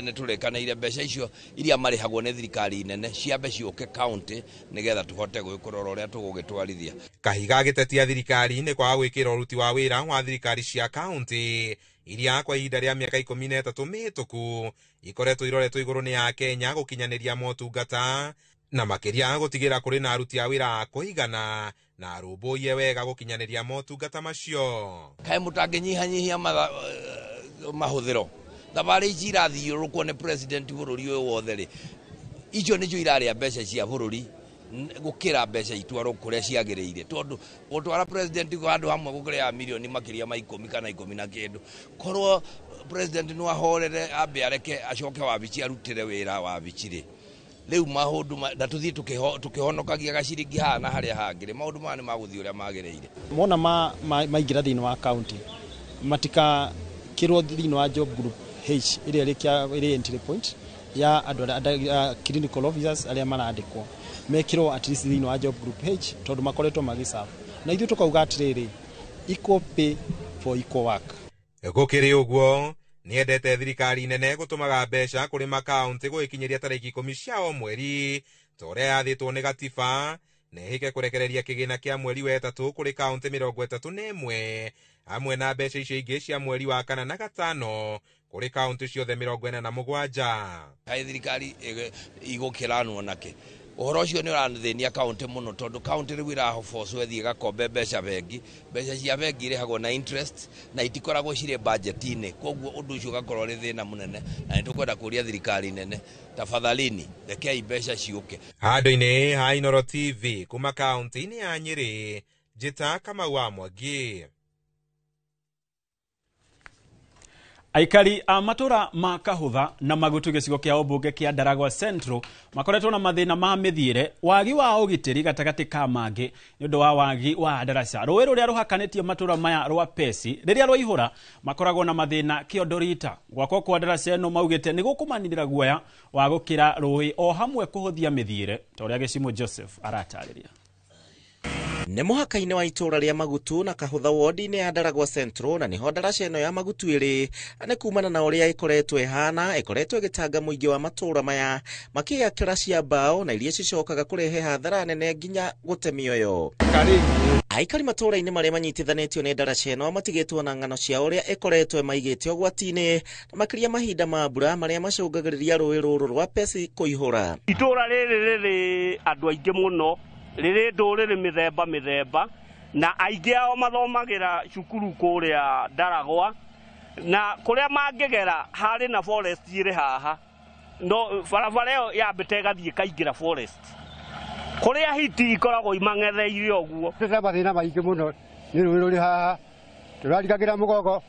nĩ tũrĩkanĩire mbeca icio iria marĩhagwo nĩ thirikari nene ciambe ciũke kaunti nĩgetha tũhote gwĩkũrora ũrĩa tũgũgĩtwarithia. Kahiga agĩtetia thirikari nĩ kwaga gwĩkĩra ũruti wa wĩra wa thirikari cia kaunti iria kwa ihinda rĩa mĩaka 13 mĩhĩtũku ikoretwo iroretwo igũrũ nĩ ya Kenya gũkinyanĩria motungata, na makĩria gũtigĩra kũrĩ na aruti a wĩra a kũigana na arũmbũiye wega gũkinyanĩria motungata macio. Kaĩ mũtangĩnyihanyihia mahũthĩro, thabarĩ ici irathiũrũrũkwo nĩ president bũrũri ũyũ wothe rĩ, icio nĩcio irarĩa mbeca cia bũrũri, gukira mbeca itwaro kuria ciagiriire tondu gutwara president go andu hamwe gukuria milioni makiria ma 10 kana 10 na kindu korwo president no ahorere ambe areke acoke wabici arutire wira wabici riu maundu na tuthii tukihonokagia gaciringi hana haria hangire maundu mane maguthii uria magiriire mona maingira thiini wa county matika kirwo thiini wa job group H iri entry point ya andu clinical officers aria marandikwo mekirwo at least thiini wa job group H tondu makoretwo magisabu na ithu tukauga atiriri equal pay for equal work gukiri uguo niendete thirikari nene gutumaga mbeca kuri makaunti guikinyiria tariki 10 cia mweri toria yathitwo ni gatiba na ihike kurekereria kigina kia mweri wa 3 kuri kaunti 31 hamwe na mbeca icio ingi cia mweri wa 4 na 5 kuri kaunti ciothe 47. hai thirikari igukiranwo nake uhoro ucio ni uranithenia kaunti muno tondu kaunti riu irahofoco ethie gakombe mbeca bengi cia bengi irihagwo na interest na itikoragwo cire budget-ini koguo undu ucio gakorwo ri thina munene na nitukwenda kuria thirikari nene tafadhalini rekei mbeca ciuke. Handu-ini ha Inoro TV kuma kaunti-ini ya Nyeri Njita Kamau wa Mwangi. Aikari a matura ma Kahutha na Magutu gicigo kia ubunge kia Ndaragwa Central makoretwo na mathina ma mithiire wagi wa ugitiri gatagati ka mangi ni undu wa wagi wa ndaraca rũĩ rũrĩa rũhakanitie matura maya rwa Pesi rĩrĩa rwaihũra makoragwo na mathina Kiondorita gwakwo kwa ndaraca ĩno maugĩte nĩ gũkũmanĩrĩra guoya wa gũkĩra rũĩ o hamwe kũhũthia mithiire ta ũrĩa Gĩcimo Joseph aratarĩria. Nĩ mũhaka-inĩ wa itũra rĩa Magutu na Kahutha ward-inĩ ya Ndaragwa Central na niho ndaraca ĩno ya Magutu ĩrĩ nĩ kumana na ũrĩa ĩkoretwo ĩhana ĩkoretwo ĩgĩtanga mũingĩ wa matũra maya makĩgakĩra cia mbao na iria cicokaga kũrehe hathara nene nginya gũte mĩoyo. Aikari matũra-inĩ marĩa manyitithanĩtio nĩ ndaraca ĩno matigĩtwo na ng'ano cia ũrĩa ĩkoretwo ĩmaigĩte ũgwati-inĩ na makĩria mahinda ma mbura marĩa macũngagĩrĩria rũĩ rũrũ rwa Pesi kũihũra. Itũra rĩrĩ rĩrĩ andũ aingĩ mũno rĩrĩ ndũrĩrĩ mĩthemba na aingĩ ao mathomagira cukuru kũrĩa Ndaragwa na kũrĩa mangĩgera harĩ na forest ĩrĩ haha no barabara ĩyo yambĩte ĩgathiĩ kaingĩra forest kũrĩa hiti ikoragwo imang'etheire ũguo. Tũrĩ mathĩna maingĩ mũno nĩ rũĩ rũrĩ haha tũrarigagĩra mũgogo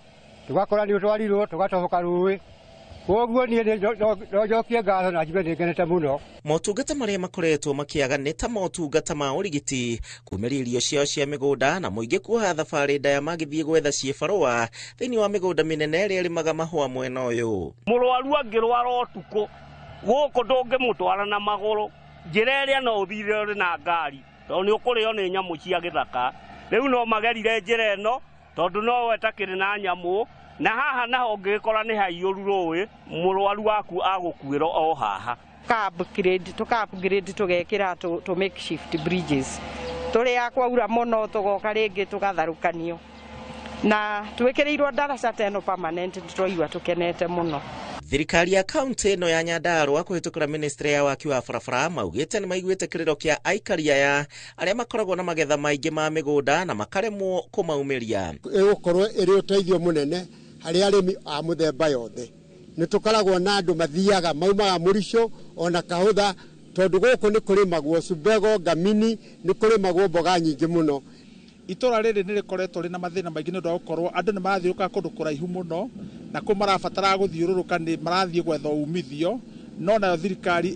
tũgakora nĩ ũtwarirwo tũgatoboka rũĩ koguo niĩ no njokie ngatho na njigue nĩngenete mũno. Motungata marĩa makoretwo makĩaga nĩ ta motungata ma ũrigiti kuumĩria irio ciao cia mĩgũnda na mũingĩ kuoha thabarĩ ndaya magĩthiĩ gwetha ciĩbarũa thĩinĩ wa mĩgũnda mĩnene ĩrĩa ĩrĩmaga mahũa mwena ũyũ. Mũrwaru angĩrwara ũtukũ gũkũ ndũngĩmũtwara na magũrũ njĩra ĩrĩa no ũthire ũrĩ na ngari tondũ nĩ ũkũrĩo nĩ nyamũ cia gĩthaka rĩu no magerire njĩra ĩno tondũ no wetakĩrĩ na nyamũ na haha naho ngĩkora nĩ haiyũru rũĩ mũrwaru waku agũkuĩra o haha. Upgrade tũgekĩra to make shift bridges tũrĩa kwaura mũno tũgoka rĩngĩ tũgatharũkanio na twĩkĩrĩirwo ndaraca teno permanent tũroigua tũkenete mũno. Thirikari ya kaunti ĩno ya Nyandarua kũhĩtũkĩra ministry ya waki wa barabara maugĩte nĩ maiguĩte kĩrĩro kĩa aikari aya arĩa makoragwo na magetha maingĩ ma mĩgũnda na makaremwo kũmaumĩria. Ĩgũkorwo ĩrĩ ũteithio mũnene harĩ arĩmi a mũthemba yothe. Nĩ tũkoragwo na andũ mathiaga maumaga Mũrico ona Kahutha tondu gũkũ nĩ kũrĩmagwo Subego, Gamini nĩ kũrĩmagwo mboga nyingĩ mũno. Itũra rĩrĩ nĩ rĩkoretwo rĩna mathĩna maingĩ nĩ ũndũ wa gũkorwo andũ nĩ marathiũrũka kũndũ kũraihu mũno na kũ marabatara gũthiũrũrũka nĩ marathiĩ gwetha umithio no nayo thirikari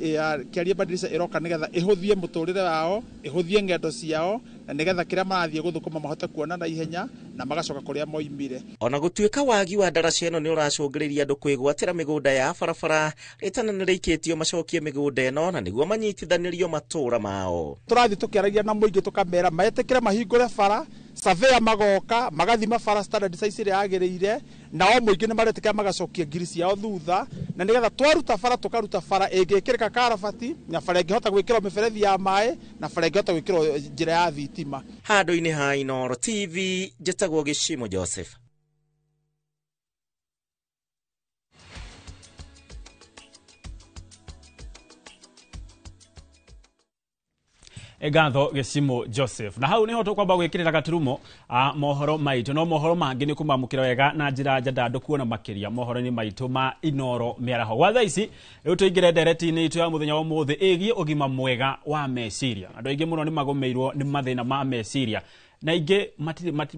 kĩaria Badilisha ĩroka nĩgetha ĩhũthie mũtũrĩre wao ĩhũthie ng'endo ciao na nĩgetha kĩrĩa marathiĩ gũthũkũma mahote kuona na ihenya na magacoka kũrĩa moimire. Ona gũtuĩka wagi wa ndaraca ĩno nĩ ũracũngĩrĩria andũ kwĩgwatĩra mĩgũnda ya barabara rĩtana nĩ rĩikĩtio macokie mĩgũnda ĩno na nĩguo manyitithanĩrio matũra mao. Tũrathiĩ tũkĩaragia na mũingĩ tũkamera metĩkĩre mahingũre bara surveyor magoka magathima bara standard size ĩrĩa yagĩrĩire na o mũingĩ nĩ maretĩkĩra magacokia ngiri ciao thutha na nĩgetha twaruta bara tũkaruta bara ĩngĩkĩrĩka karabati na bara ĩngĩhota gwĩkĩrwo mĩberethi ya maĩ na bara ĩngĩhota gwĩkĩrwo njĩra ya thitima. Handũ-inĩ ha Inoro TV njĩtagwo Gĩcimo Joseph. Egatho Gesimo Joseph. Na hau niho tukwamba gwikirira gaturumo mohoro maitu no mohoro mangi ni kumamukira wega na njira njandando kuona makiria mohoro ni maitu ma Inoro miaraho. Gwa thaa ici riu tuingire ndereti-ini itu ya muthenya wa muthi igie ugima mwega wa meciria. Andu aingi muno ni magomeirwo ni mathina ma meciria na ingi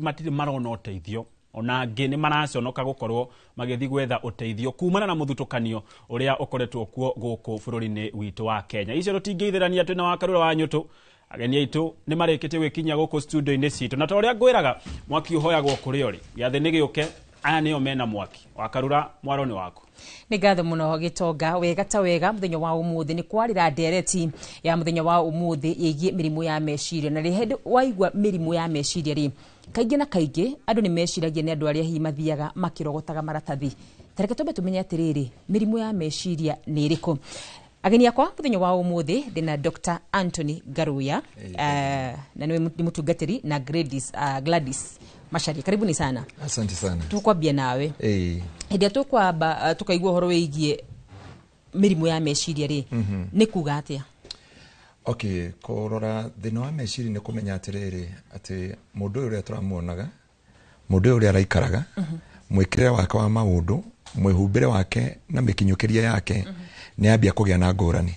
matiri marona uteithio ona angi ni maraconoka gukorwo magithi gwetha uteithio kumana na muthutukanio uria ukoretwo kuo guku bururi-ini witu wa Kenya. Icio rutingeithirania twina wa Karura wa Nyutu ageni aitu ni marikite gwikinya guku studio-ini citu na toria ngwiraga mwaki uhoyagwo kuri ori giathi ni giuke aya nio mena mwaki wa Karura mwaroni wako ni ngatho muno Gitonga wega ta wega muthenya wa umuthi ni kwarira ndereti ya muthenya wa umuthi yigie mirimu ya meciria na rihende waigwa mirimu ya meciria ri kaingi na kaingi andu ni meciragia ni andu aria hi mathiaga makirogotaga maratathi tareke tobe tumenye atiriri mirimu ya meciria ni iriku. Ageni akwa muthenya wa umuthi ndina Dr. Anthony Garuya na ni mutungatiri na Gladys Macharia. Karibuni sana. Asante sana. Tukwambia nawe. Hĩndĩ tukwamba tukaigua horo wigie mirimu ya meciria ri ni kuga atia? Okay, korora thina wa meciria ni kumenya atiriri ati mundu uria turamuonaga mundu uria araikaraga mwikire wake wa maundu mwihumbire wake na mikinyukiria yake ni ambia kugia na ngurani.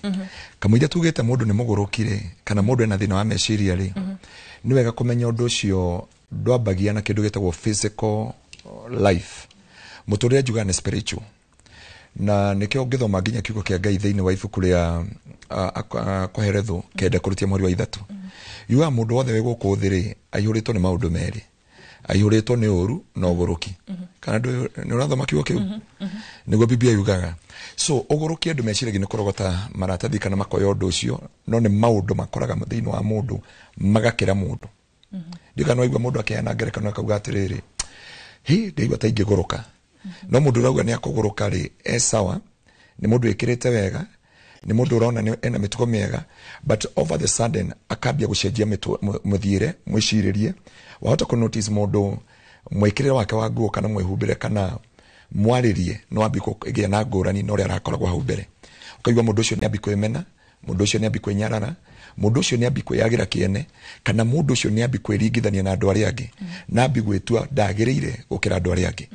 Kamuija tugite mundu ni mugurukire kana mundu ena thina wa meciria ri ni wega kumenya undu ucio ndwambagia na kindu gitagwo physical life muturire juga ni spiritual na nikio ngithoma nginya kiugo kia Ngai thiini wa ibuku ria Koheretho kenda kurutia mweri wa 3 yuga mundu wothe weguku thiri aiyuritwo ni maundu meri aiyuritwo ni uru na uguruki kana ni urathoma kiugo kiu niguo Biblia yugaga so uguruki andu meciragia ni kurogota maratathi kana makoya undu ucio no ni maundu makoraga thiini wa mundu magakira mundu ndika no igwa mundu akiana ngerekano akauga atiriri ndigwa ta ingiguruka no mundu rauga ni akuguruka ri sawa ni mundu ikirite wega ni mundu urona ena mitugo miega but over the sudden akambia gucenjia muthiire mwiciririe wahota ku notice mundu mwikirire wake wa nguo kana mwihumbire kana mwaririe no ambiko igia na ngurani no ria arakoragwo hau mbere ukaigwa mundu ucio ni ambiko imena mundu ucio ni ambiko inyarara mundu ucio ni ambiko yagira kiene kana mundu ucio ni ambiko iringithania na andu aria angi na ambiko etua ndagirire gukira andu aria angi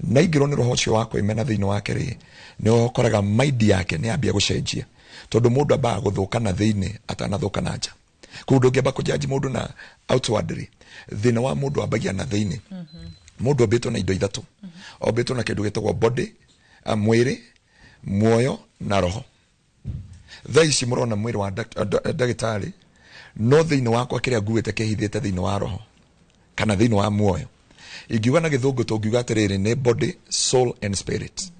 na ingiro ni roho ucio wako imena thiini wake ri ni ukoraga mind yake ni ambia gucenjia tondu mundu aba guthuka na thiini atanathuka na nja kundu ngiamba kujaji mundu na outwardly thina wa mundu ambagia na thiini mundu obetwo na indo ithatu obetwo na kindu gitagwo body mwiri muoyo na roho. Thaici murona mwiri wa ndagitari no thiini wakwa kiria nguite kihithite thiini wa roho kana thiini wa muoyo ingiuga na githungu tungiuga atiriri ni body soul and spirit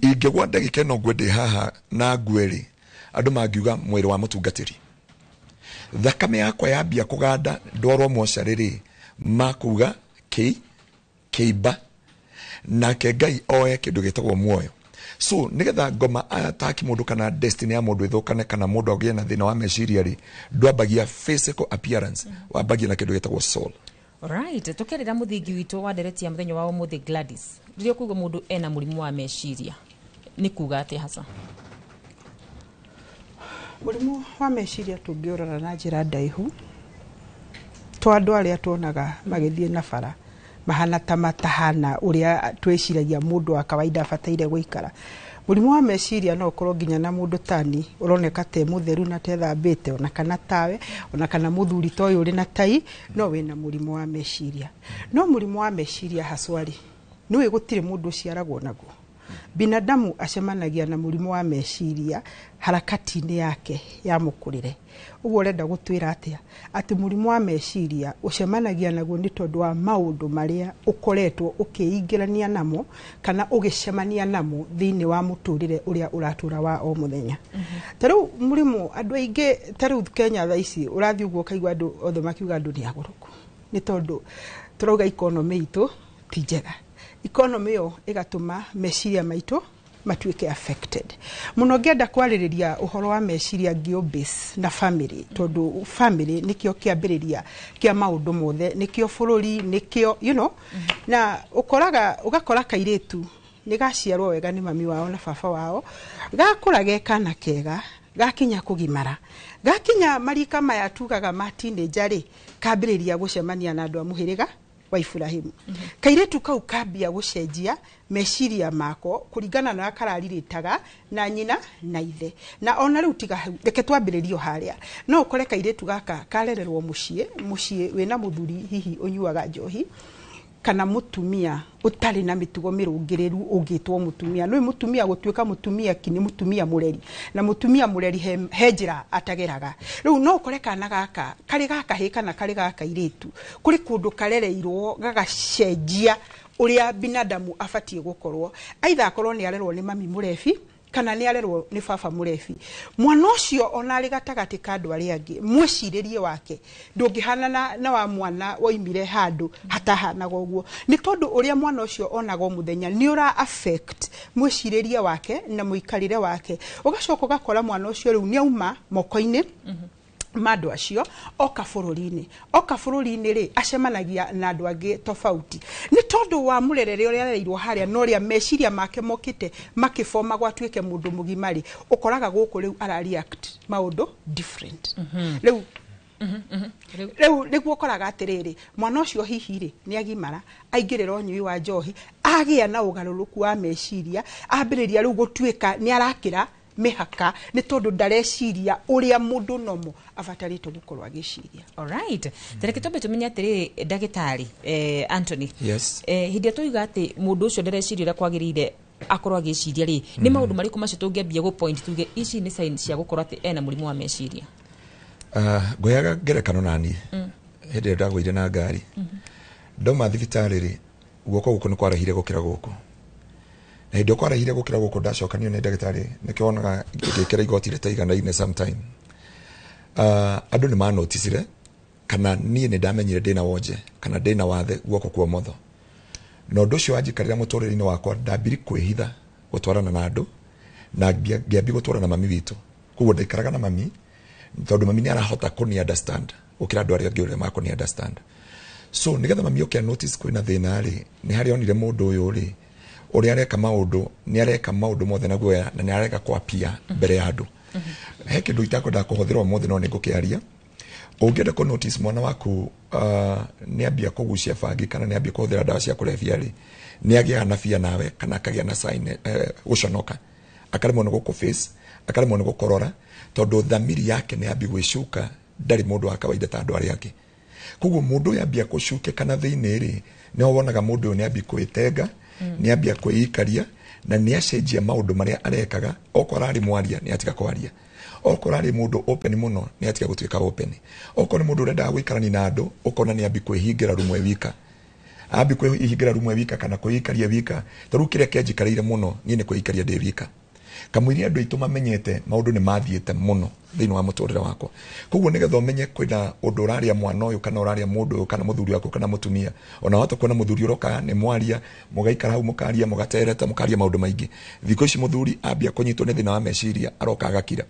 ingigwa ndagika no ngwende haha na ngweri andu mangiuga mwiri wa mutungatiri thakame yakwa yambia kuganda ndwarwo mocariri makuga kiiba na Ngai oe kindu gitagwo muoyo. So nigetha ngoma ataki mundu kana destiny ya mundu ithukane kana mundu agie na thina wa meciria ri ndwambagia physical appearance wambagia na kindu gitagwo soul. Alright, tukerera muthingi witu wa ndereti ya muthenya wa umuthi Gladys. Ndirio kuga mundu ena murimu wa meciria ni kuga atia hasa? Murimu wa meciria tungiurana na njira ndaihu twandu aria tuonaga magithie na bara mahana ta matahana uria tweciragia mundu wa kawaida abataire guikara. Murimu wa meciria no ukorwo nginya na mundu tani uroneka te mutheru na te thambite ona kana tawe ona kana muthuri toyo uri na tai no wina murimu wa meciria. No murimu wa meciria haswari niwe gutire mundu ciaragwo naguo. Binadamu acemanagia na murimu wa meciria harakati-ini yake ya mukurire. Uguo renda gutwira atia ati murimu wa meciria ucemanagia naguo ni tondu wa maundu maria ukoretwo ukiingirania namo kana ugicemania namo thiini wa muturire uria uratura wa o muthenya. Taru murimu andu aingi taru Kenya thaici urathi uguo kaigwa andu othe makiuga andu ni aguruku ni tondu turauga economy itu ti njega. Economy yo igatuma meciria maitu matuike affected. Muno ngenda kwaririria uhoro wa meciria ngio base na family tondu family nikio kiambiriria kia maundu mothe nikio bururi nikio na ugakora kairetu nigaciarwo wega ni mami wao na baba wao gakura gekana kega gakinya kugimara gakinya marika maya tugaga ma teenager kambiriria gucemania na andu a muhiriga wa Ibrahimu kairetu kau kambia gucenjia meciria mako kuringana na karariritaga na nyina na ithe na ona riu tiga reke twambiririo haria no ukore kairetu gaka karererwo mucie wina muthuri hihi unyuaga njohi kana mutumia utari na mitugo mirungireru ugitwo mutumia no mutumia gutuika mutumia kini mutumia mureri na mutumia mureri henjira atageraga riu no ukore kana gaka kari gaka hikana kari gaka iretu kuri kundu karereirwo gagacenjia uria binadamu afatie gukorwo aitha akorwo ni arerwo ni mami murefi kana ni arerwo ni baba murefi mwana ucio onari gatagati ka andu aria angi mwiciririe wake ndungihana na wa mwana woimire handu hatahana goguo ni tondu uria mwana ucio onago muthenya ni ura affect mwiciririe wake na muikarire wake ugacoka gakora mwana ucio riu ni auma mokoini madu acio oka bururi-ini ri acemanagia na andu angi tofauti ni tondu wa murerere uria areirwo haria no ria meciria make mokite makifoma gwatuike mundu mugimari ukoraga guku riu ara react maundu different riu niguo koraga atiriri mwana ucio hihi ri ni agimara aingirira nyui wa njohi agia na ugaruruku wa meciria ambiriria riu gutuika ni arakira mihaka ni tondu ndareciria uria mundu nomo afatarite gukorwa agiciria. Alright. Tereke tobe tumenya atiri ndagitari Anthony. Yes. Hindia tuiga ati mundu ucio ndareciria uria kwagirire akorwa agiciria ri ni maundu mariku macio tungiambia go point tuge ici ni sign cia gukorwa ati ena murimu wa meciria. Goyaga ngerekano nani hindi ndagwire na ngari ndoma thibitari ri guoko guku ni kwarahire gukira guku na hindi kwarahire gukira guku ndacokanio ni ndagitari nikionaga ngikira igoti ritaiganaine sometime andu ni ma noticire kana nie ni ndamenyire ndina wonje kana ndina wathe guoko kwa motho no nducio anjikarira muturire-ini wakwa ndambiri kwihitha gutwarana na andu na ngiambi gutwarana na mami witu kuguo ndaikaraga na mami tondu mami ni arahota kuni understand ukira andu aria angi uria makuni understand so nigetha mami okia notice kwina thina ri ni hari onire mundu uyu ri uria areka maundu ni areka maundu mothe na guoya na ni areka kwa pia mbere ya andu he kindu itakwenda kuhuthirwo mothe no nigukiaria ungienda ku notice mwana waku ni ambia kugucia bangi kana ni ambia kuhuthira dawa cia kulevya ri ni agia na fia nawe kana akagia na sign guconoka akaremwo ni gukuface akaremwo ni gukorora tondu thamiri yake ni ambi gwicuka ndari mundu wa kawaida ta andu aria angi kuguo mundu yambia kucuke kana thiini ri ni wonaga mundu ni ambi kwitenga ni ambia kwikaria na ni acenjia maundu maria arekaga okora ari mwaria ni atika kwaria okora ari mundu open muno ni atika gutuika open okora mundu urenda guikarani na andu okona ni ambi kwihingira rumwe wika ambi kwihingira rumwe wika kana kwikaria wika tarukire kenjikarire muno ni kwikaria ndi wika kamwiri andu itu mamenyete maundu ni mathiete muno thiini wa muturire wakwa koguo nigetha umenye kwina undu uraria mwana uyu kana uraria mundu uyu kana muthuri wako kana mutumia ona wata kuona muthuri uroka ni mwaria mugaikara hau mukaria mugatereta mukaria maundu maingi thiko ici muthuri ambia kunyitwo ni thina wa meciria aroka agakira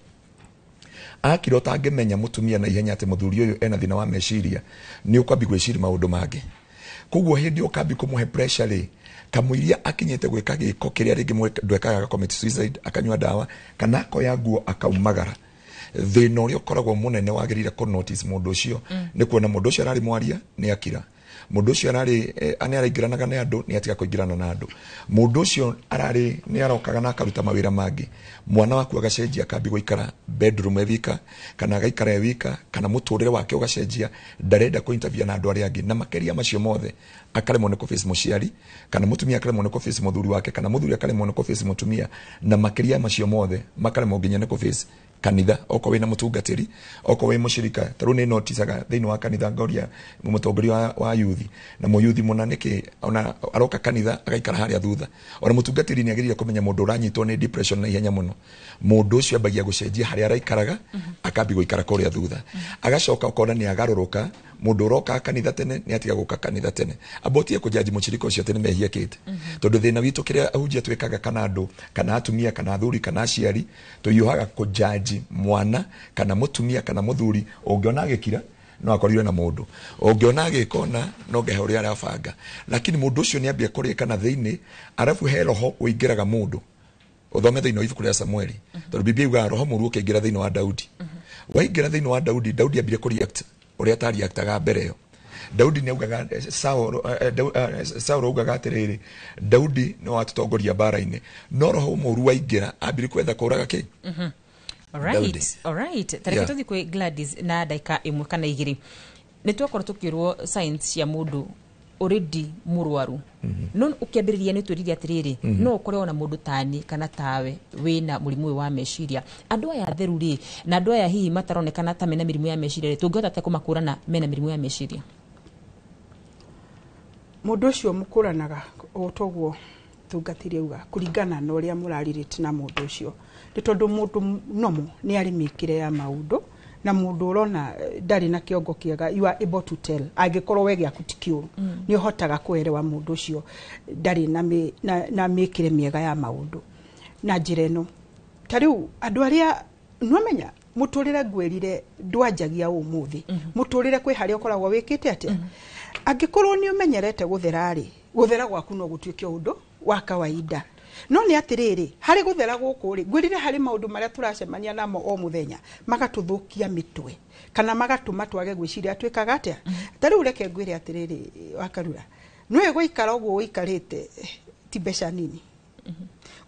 akira utangimenya mutumia na ihenya ati muthuri uyu ena thina wa meciria ni ukwambi gwiciria maundu mangi koguo hindi ukambi kumuhe pressure ri kamwiria akinyete gwika giko kiria ringi ndwekaga commit suicide akanywa dawa kana akoya nguo akaumagara thina uria ukoragwo munene wagirire ku notice mundu ucio ni kuona mundu ucio arari mwaria ni akira mundu ucio arari ani araingiranaga na andu ni atiga kuingirana na andu mundu ucio arari ni arokaga na akaruta mawira mangi mwana waku agacenjia akambi guikara bedroom evika kana agaikara evika kana muturire wake ugacenjia ndarenda ku interview na andu aria angi na makeria macio mothe akaremwo ni ku face muciari kana mutumia akaremwo ni ku face muthuri wake kana muthuri akaremwo ni ku face mutumia na makeria macio mothe makaremwo nginya ni ku face kanitha oko wina mutungatiri oko wi mushirika taru ni noticaga thiini wa kanitha ngoria mutongoria wa youth na mu youth munaniki ona aroka kanitha agaikara haria thutha ona mutungatiri ni agirire kumenya mundu uranyitwo ni depression na ihenya muno mundu ucio ambagia gucenjia haria araikaraga akambi guikara kuria thutha agacoka ukona ni agaruruka mundu uroka kanitha tene ni atiga guka kanitha tene abotie kujaji mushirika ucio tene mehia kite tondu thina witu kiria ahujia twikaga kana andu kana atumia kana athuri kana aciari tuyuhaga kujaji mwana kana mutumia kana muthuri ungiona agikira no akorirwe na mundu ungiona agikona no ngehe uria arabanga lakini mundu ucio ni ambia kurika na thiini arafu he roho uingiraga mundu uthome thiini ibuku ria Samueli tondu Biblia yuga roho mũru ũkĩingĩra thiini wa Daudi waingĩra thiini wa Daudi ambire ku react uria ta reactaga mbere yo Daudi ni augaga Saul augaga atiriri Daudi no atutongoria mbara-inĩ no roho mũru waingĩra ambire kwetha kũraga kĩ Alright. Tareke tuthi kwi Gladys na daika imwe kana igiri. Nitwakorwo tukirwo science cia mundu already murwaru. No ukiambiriria ni twiriria atiriri no ukore ona mundu tani kana tawe wina murimu wa meciria. Andu aya theru ri na andu aya hihi mataronekana ta mena mirimu ya meciria tungihota ta kumakurana mena mirimu ya meciria. Mundu ucio mukuranaga otogwo tungatirie uga kuringana na uria muraririte na mundu ucio ni tondu mundu nomo ni ari mikire ya maundu na mundu urona ndari na kiongo kiega you are able to tell angikorwo wege akutikio ni uhotaga kuerewa mundu ucio ndari na mikire miega ya maundu na njireno tariu andu aria nwamenya muturire ngwirire ndwanjagia umuthi muturire kwi hari ukoragwo wikite atia angikorwo ni umenyerete gutherari guthera gwaku no gutuike undu wa kawaida no ni atiriri hari guthera guku ri ngwirire hari maundu maria turacemania namo o muthenya magatuthukia mitwe kana magatuma twage gwiciria twikaga atia tariu reke ngwire atiriri wakarura no guikara uguo uikarite ti besha nini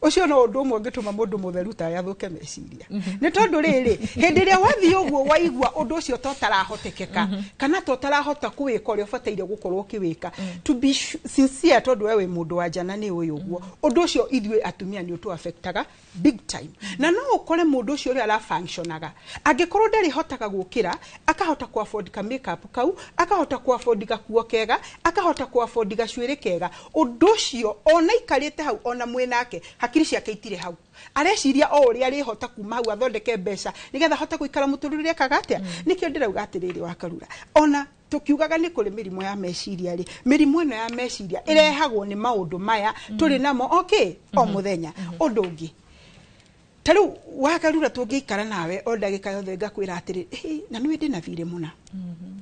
ucio no undu umwe ngituma mundu mutheru ta yathuke meciria ni tondu riri hindi ria wathi uguo waigua undu ucio totarahotekeka kana totarahota kuwika uri ubataire gukorwo ukiwika to be sincere tondu wewe mundu wa jana ni uyu uguo undu ucio ithwe atumia ni utu affectaga big time na no ukore mundu ucio uri ara functionaga angikorwo ndari hotaga gukira akahota ku afford ka makeup kau akahota ku afford ka kuo kega akahota ku afford ka shwire kega undu ucio ona ikarite hau ona mwenake hakiri ciake itire hau areciria o uri ari hota kuma hau athondeke mbeca nigetha hota guikara muturire kagatia nikio ndirauga atiriri wakarura ona tukiugaga ni kuri mirimo ya meciria ri mirimo ino ya meciria irehagwo ni maundu maya turi namo okay o muthenya undu ungi taru wakarura tungiikara nawe o ndagika yothe ngakwira atiri na nwi ndina vire muna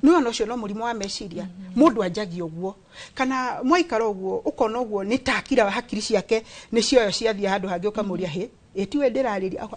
ni ono cio no murimo wa meciria mundu anjagi uguo kana mwaikara uguo ukona uguo ni takira hakiri ciake ni cioyo ciathia handu hangi ukamuria he etiwe ndirariria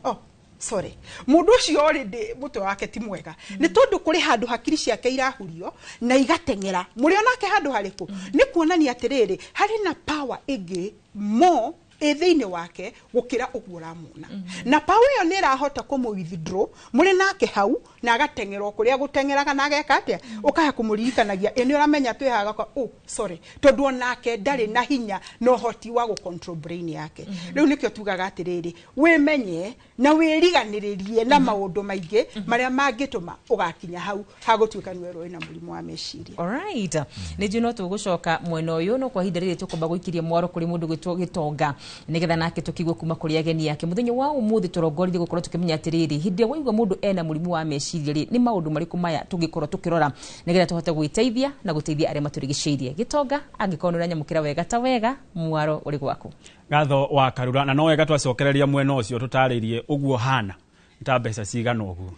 sorry mundu ucio already mutwe wake ti mwega ni tondu kuri handu hakiri ciake irahurio na igatengera muri onake handu hariku ni kuonania atiriri hari na power igi mo ethiini wake gukira uguo ramuna na power iyo ni rahota kumu withdraw muri nake hau na agatengerwo kuria gutengeraga na ageka atia ukaha kumuririkanagia eni uramenya twihaga kwa sorry tondu onake ndari na hinya no hoti wa gu control brain yake riu nikio tugaga atiriri wimenye na wiriganiririe na maundu maingi maria mangituma ugakinya hau hagutwika nwerwo ina murimo wa meciria. Alright, ni juno tugucoka mwena uyu no kwa hinda riri tukumba guikiria mwaro kuri mundu gitonga nigetha nake tukigwe kuma kuri ageni yake muthenya wa umuthi turongorithie gukorwo tukimenya atiriri hindi waigwa mundu ena murimu wa meciria ri ni maundu mariku maya tungikorwo tukirora nigetha tuhote gwiteithia na guteithia aria maturigiceirie gitonga angikorwo uranya mukira wega ta wega mwaro uri gwaku gatho wa karura na no wega twacokereria mwena ucio tutaririe uguo hana ta mbeca cigana uguo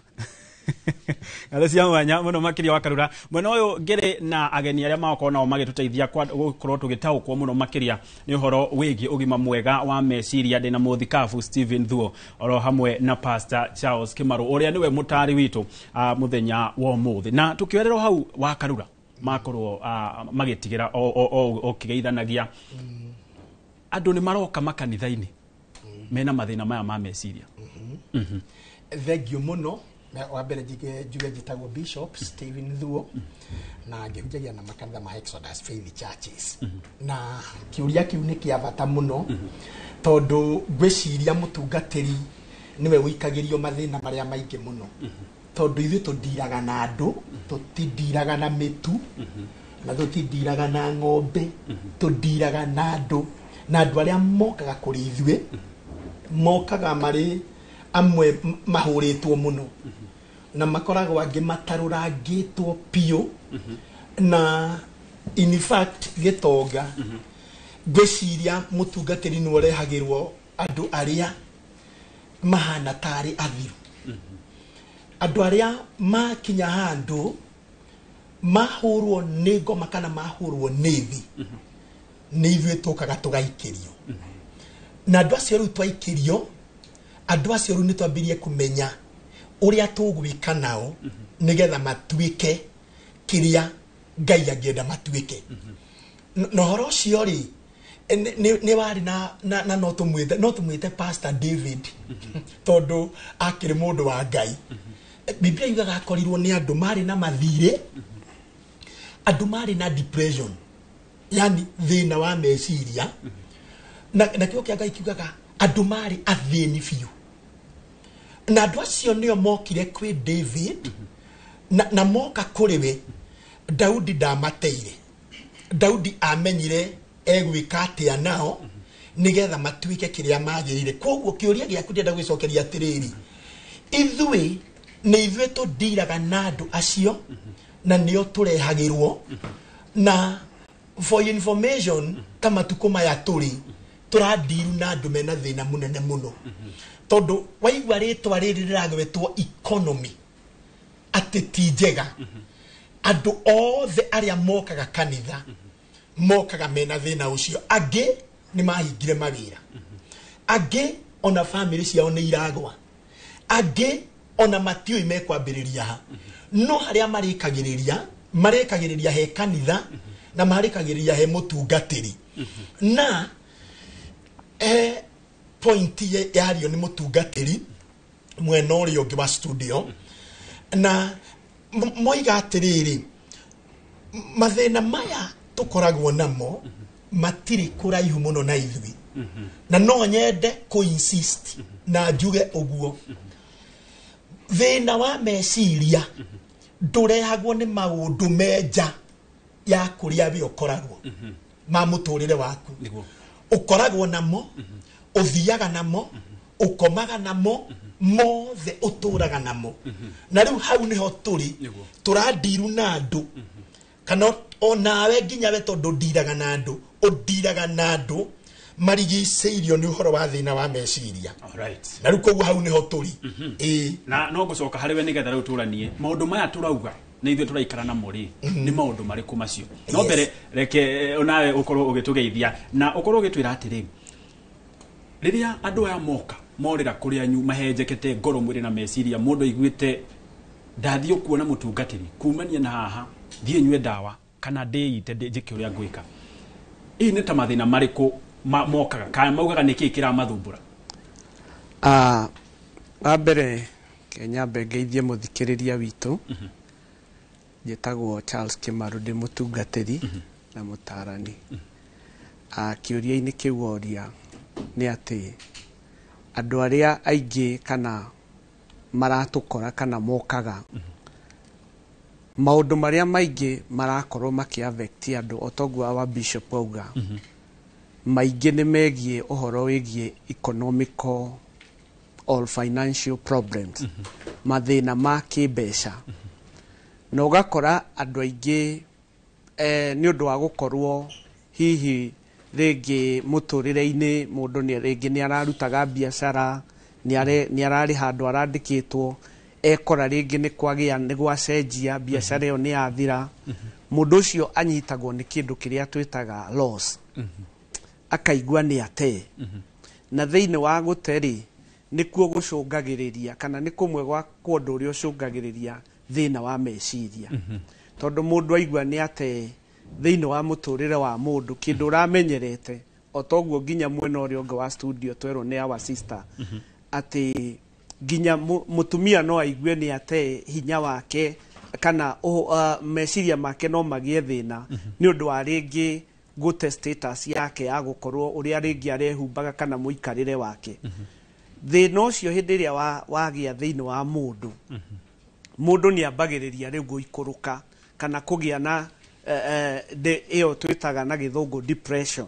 Gatho cia mwanya muno makiria wa karura mwena uyu ngiri na ageni aria makorwo nao magituteithia gukorwo tugitaukwo muno makiria ni uhoro wigi ugima mwega wa meciria ndina muthikafu Stephen Thuo oro hamwe na Pastor Charles Kimaru uria niwe mutari witu muthenya wa umuthi na tukioerero hau wa karura makorwo magitigira o kigeithanagia andu ni maroka makanitha-ini mena mathina maya ma meciria thegio muno wa mbere njuge njitagwo Bishop Stephen Thuo na ngihunjagia na makanitha ma Exodus Faith Churches na kiuria kiu ni kia bata muno tondu gwiciria mutungatiri niwe wikagirio mathina maria maingi muno tondu ithu tudiraga na andu tutindiraga na mitu na tutindiraga na ng'ombe tudiraga na andu aria mokaga kuri ithue mokaga mari amwe mahuritwo muno na makoragwo angi matarurangitwo pio na in fact gitonga gwiciria mutungatiri ni urehagirwo andu aria mahana tari athiru andu aria makinya handu mahurwo ni ngoma kana mahurwo ni thi ni ithue tukaga tugaikirio na andũ acio rĩu twaikirio andũ acio rĩu nĩ twambirie kũmenya ũrĩa tũgwĩka nao nĩgetha matuĩke kĩrĩa Ngai angĩenda matuĩke na ũhoro ũcio rĩ nĩ warĩ na no tũmwĩte Pastor David tondũ akĩrĩ mũndũ wa Ngai. Biblia yugaga akorirwo nĩ andũ marĩ na mathirĩ, andũ marĩ na depression, yani thĩna wa meciria, na kĩo kĩa Ngai kiugaga andũ marĩ athĩni biũ. Na andũ acio nĩo mokire kwĩ David na moka kũrĩ we. Daudi ndamateire. Daudi amenyire egwĩka atĩa nao nĩgetha matuĩke kĩrĩa magĩrĩire. Koguo kĩũria gĩaku ndĩrenda gwĩcokeria atĩrĩrĩ, ithuĩ nĩ ithuĩ tũndiraga na andũ acio na nĩo tũrehagĩrwo. Na for information, ta matukũ maya tũrandiru na andũ mena thĩna mũnene mũno. Tondũ waigua rĩtwa rĩrĩ rĩragwetwo economy atĩ ti njega, andũ othe arĩa mokaga kanitha mokaga mena thĩna ũcio. Angĩ nĩ mahingire mawĩra, angĩ ona family ciao nĩ iragwa, angĩ ona matiũĩ mekwambĩrĩria ha. No harĩa marĩkagĩrĩria he kanitha na marĩkagĩrĩria he mũtungatĩri. Na point yario nĩ mũtungatĩri mwena ũrĩa ũngĩ wa studio, na moiga atĩrĩrĩ, mathĩna maya tũkoragwo namo matirĩ kũraihu mũno na ithuĩ. Na no nyende insist na njuge ũguo, thĩna wa meciria ndũrehagwo nĩ maũndũ menja ya kũrĩa we ũkoragwo ma mũtũrĩre waku. Ũkoragwo namo, ũthiaga namo, ũkomaga namo, mothe ũtũraga namo. Na rĩu hau nĩho tũrandiru na andũ, kana onawe nginya we tondũ ndiraga na andũ, ũndiraga na andũ marigicĩirio nĩ ũhoro wa thĩna wa meciria. Na rĩu koguo hau nĩho tũrĩ. Na no ngũcoka harĩ we nĩgetha rĩu tũranie maũndũ maya tũrauga nĩ ithuĩ tũraikara namo rĩ, nĩ maũndũ marĩkũ macio? No mbere reke onawe ũkorwo ũgĩtũgeithia na ũkorwo ũgĩtwĩra atĩrĩ, rĩrĩa andũ aya moka morĩra kũrĩa anyu mahenjekete ngoro mwĩrĩ na meciria, mũndũ aiguĩte ndathiĩ kuona mũtungatĩri kumania na haha thiĩ nyue ndawa kana ndĩite njĩke ũrĩa ngwĩka, ĩ nĩ ta mathĩna marĩkũ mokaga kana maugaga nĩkĩ kĩramathumbũra? Wa mbere nyambe ngeithie mũthikĩrĩria witũ, njĩtagwo Charles Kimaru, ndĩ mũtungatĩri na mũtarani. Kĩũria-inĩ kĩu oria nĩ atĩ andũ arĩa aingĩ kana maratũkora kana mokaga, maũndũ marĩa maingĩ marakorwo makĩ-affect andũ, o toguo wa bishop auga, maingĩ nĩ megiĩ ũhoro wĩgiĩ economical or financial problems, mathĩna ma kĩmbeca. Na ũgakora andũ aingĩ nĩ ũndũ wa gũkorwo hihi rĩngĩ mũtũrĩre-inĩ mũndũ rĩngĩ nĩ ararutaga biacara, nĩ ararĩ handũ arandĩkĩtwo, ekora rĩngĩ nĩ kwagĩa nĩ gwacenjia, biacara ĩyo nĩ yathira, mũndũ ũcio anyitagwo nĩ kĩndũ kĩrĩa twĩtaga loss, akaigua nĩ ate. Na thĩinĩ wa gũterĩ nĩkuo gũcũngagĩrĩria kana nĩ kũmwe gwa kũndũ ũrĩa ũcũngagĩrĩria thĩna wa meciria. Tondũ mũndũ aigua nĩ ate thĩinĩ wa mũtũrĩre wa mũndũ, kĩndũ ũramenyerete, o toguo nginya mwena ũrĩa ũngĩ wa studio twerwo nĩ our sister atĩ nginya mũtumia no aigue nĩ ate hinya wake kana meciria make no magĩe thĩna nĩ ũndũ wa rĩngĩ gũte status yake ya gũkorwo ũrĩa rĩngĩ arehumbaga kana mũikarĩre wake. Thĩna ũcio hĩndĩ ĩrĩa wagĩa thĩinĩ wa mũndũ, mũndũ nĩ ambagĩrĩria rĩu gũikũrũka kana kũgĩa na ĩyo twĩtaga na gĩthũngũ depression,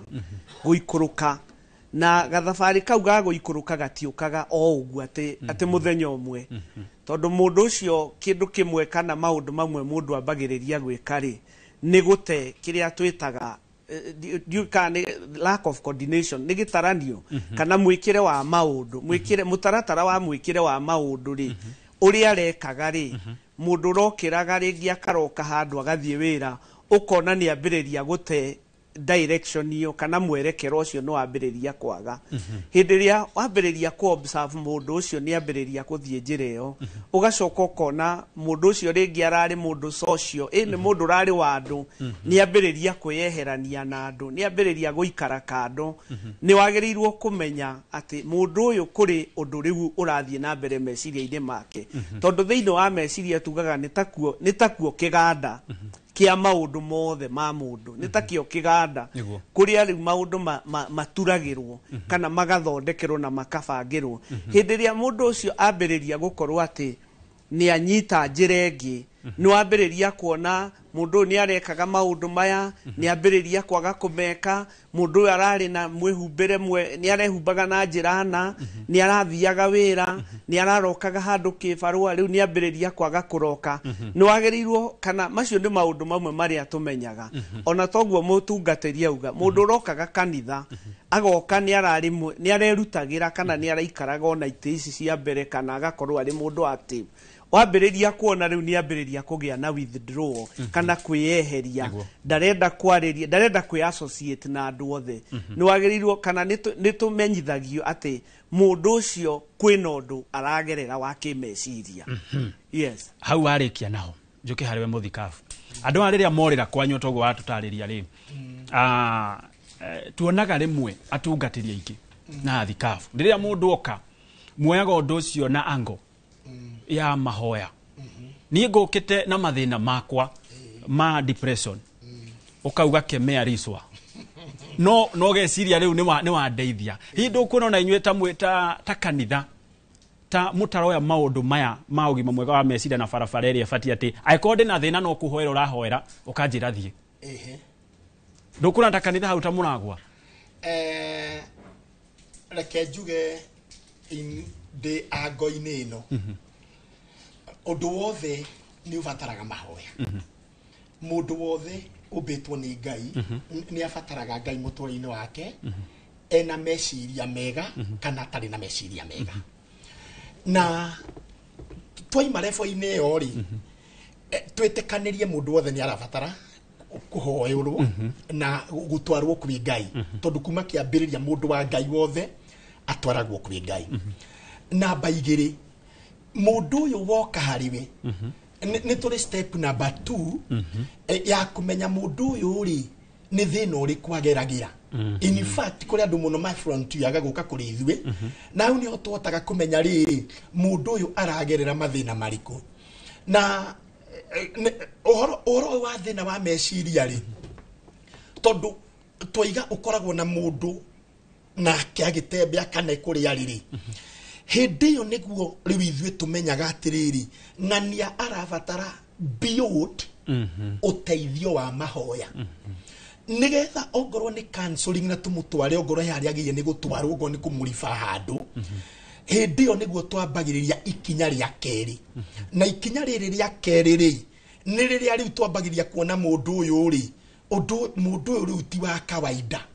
gũikũrũka. Na gathabarĩ kau ga gũikũrũka gatiũkaga o ũguo atĩ mũthenya ũmwe, tondũ mũndũ ũcio kĩndũ kĩmwe kana maũndũ mamwe mũndũ ambagĩrĩria gwĩka rĩ nĩ gũte kĩrĩa twĩtaga lack of coordination, nĩ gĩtaranio kana mwĩkĩre wa maũndũ, mũtaratara wa mwĩkĩre wa maũndũ rĩ ũrĩa arekaga rĩ, mũndũ ũrokĩraga rĩngĩ akaroka handũ agathiĩ wĩra, ũkona nĩ ambĩrĩria gũte direction iyo kana mwerekero ucio no ambiriria kwaga hindiria wambiriria ku observe mundu ucio ni ambiriria kuthie njireo ugacoka ukona mundu ucio ringi arari mundu socio ni mundu rari wa andu ni ambiriria kweyeherania na andu ni ambiriria guikara kando ni wagirirwo kumenya ati mundu uyu kuri undu riu urathie na mbere meciria-ini make tondu thiini wa meciria tugaga ni takuo kiganda kia maundu mothe ma mundu ni takio kiganda kuria riu maundu maturagirwo kana magathondekerwo na makabangirwo hindiria mundu ucio ambiriria gukorwo ati ni anyita njirengi ni ambiriria kuona mundu ni arekaga maundu maya ni ambiriria kwaga kumeka mundu arari na mwihumbire mwe ni arehumbaga na njirana ni arathiaga wira ni ararokaga handu kibarua riu ni ambiriria kwaga kuroka ni wagirirwo kana macio ni maundu mamwe maria tumenyaga ona toguo mutungatiri auga mundu rokaga kanitha agoka ni arerutagira kana ni araikaraga ona ite ici cia mbere kana agakorwo ari mundu active wambiriria kuona riu ni ambiriria kugia na withdraw kana kwiyeheria ndarenda kwariria ndarenda kwi associate na andu othe ni wagirirwo kana ni tumenyithagio ati mundu ucio kwina undu aragerera wa kimeciria yes hau arikia naho njuke hariwe muthikafu andu ariria morira kwanyu togo watutariria ri tuonaga rimwe atungatiri aingi na thikafu riria mundu oka muoyaga undu ucio na ango ya mahoya ni ngukite na mathina makwa ma depression ukauga kemea riswa no geciria riu ni wa ndeithia hindu kuno na inyueta mweta ta kanitha ta mutaroya maundu maya ma ugima mwega wa meciria na barabara ria fati ati aikonde na thina no kuhoera urahoera ukanjira thie ndukuna ta kanitha hau ta muragwa reke njuge de ago-ini ino undu wothe ni ubataraga mahoya mundu wothe ubitwo ni Ngai ni abataraga Ngai mutũũri-inĩ wake ena meciria mega kana tari na meciria mega na twaima level-ini iyo ri twitikanirie mundu wothe ni arabatara kuhoerwo na gutwarwo kwi Ngai tondu kuma kiambiriria mundu wa Ngai wothe atwaragwo kwi Ngai na baigiri mundu uyu woka hariwe ni turi step number 2 ya kumenya mundu uyu ri ni thina uri kwageragira in fact kuri andu muno my front yaga guka kuri ithwe na uni ototaga kumenya riri mundu uyu aragerera mathina mariku na oro wa thina wa meciria ri tondu twiga ukoragwo na mundu na kiagitembea kana kuri ariri hindi yo niguo riu ithwe tumenyaga atiriri ng'ania arabatara build uteithio wa mahoya nigetha ongorwo ni counseling na tumutware ongorwo hari agiye ni gutwarwo ngo ni kumurifa handu hindi yo niguo twambagiriria ikinya ria keri na ikinya riri ria keri ri ni riria riu twambagiriria kuona mundu uyu ri mundu uyu riu ti wa kawaida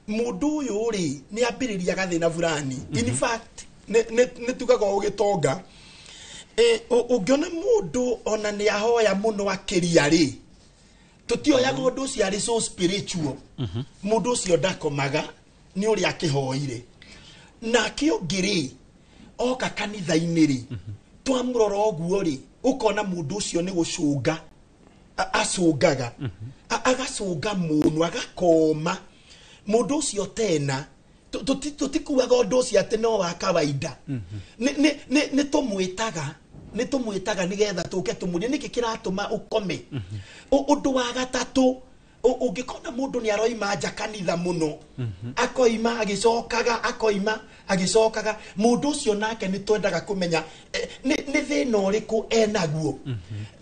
mundu uyu ri ni ambiriria gathina fulani in fact ne tukaga ugitonga ungiona mundu ona ni ahoya muno akiria ri tutioyaga undu ucio ari so spiritual mundu ucio ndakomaga ni uri akihoire na kiongiri oka kanitha-ini ri twamurora oguo ri ukona mundu ucio ni gucunga acungaga agacunga muno agakoma mundu ucio tena tutikuaga undu ucio ati no wa kawaida ni tumwitaga nigetha tuke tumurie niki kiratuma ukome undu wa gatatu ungikona mundu ni aroima nja kanitha muno akoima agicokaga mundu ucio nake ni twendaga kumenya ni thina uriku enaguo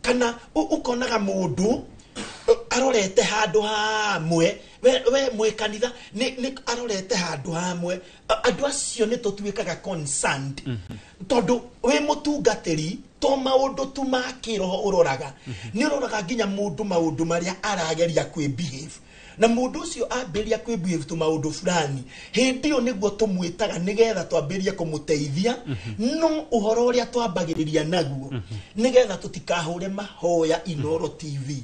kana ukonaga mundu arorete handu hamwe we mwe kanitha ni arorete handu hamwe andu acio ni tutuikaga concerned tondu we mutungatiri to maundu tu makiro uroraga ni uroraga nginya mundu maundu maria arageria kwi behave na mundu ucio ambiria kwibia maundu fulani hindi yo niguo tumwitaga nigetha twambirie kumuteithia no uhoro uria twambagiriria naguo nigetha tutikahure mahoya Inoro TV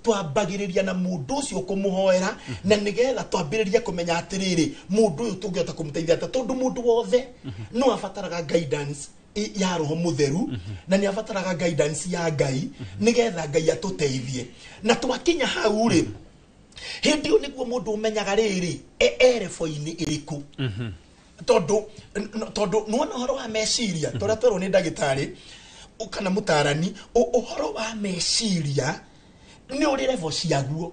twambagiriria na mundu ucio kumuhoera na nigetha twambiririe kumenya atiriri mundu uyu tungihota kumuteithia tondu mundu wothe no abataraga guidance ya roho mutheru na ni abataraga guidance ya Ngai nigetha Ngai atuteithie na twakinya hau ri hindi yo niguo mundu umenyaga riri erefo-ini iriku tondu nuona horo wa meciria toria twero ni ndagitari ukana mutarani uhoro wa meciria ni uri level ciaguo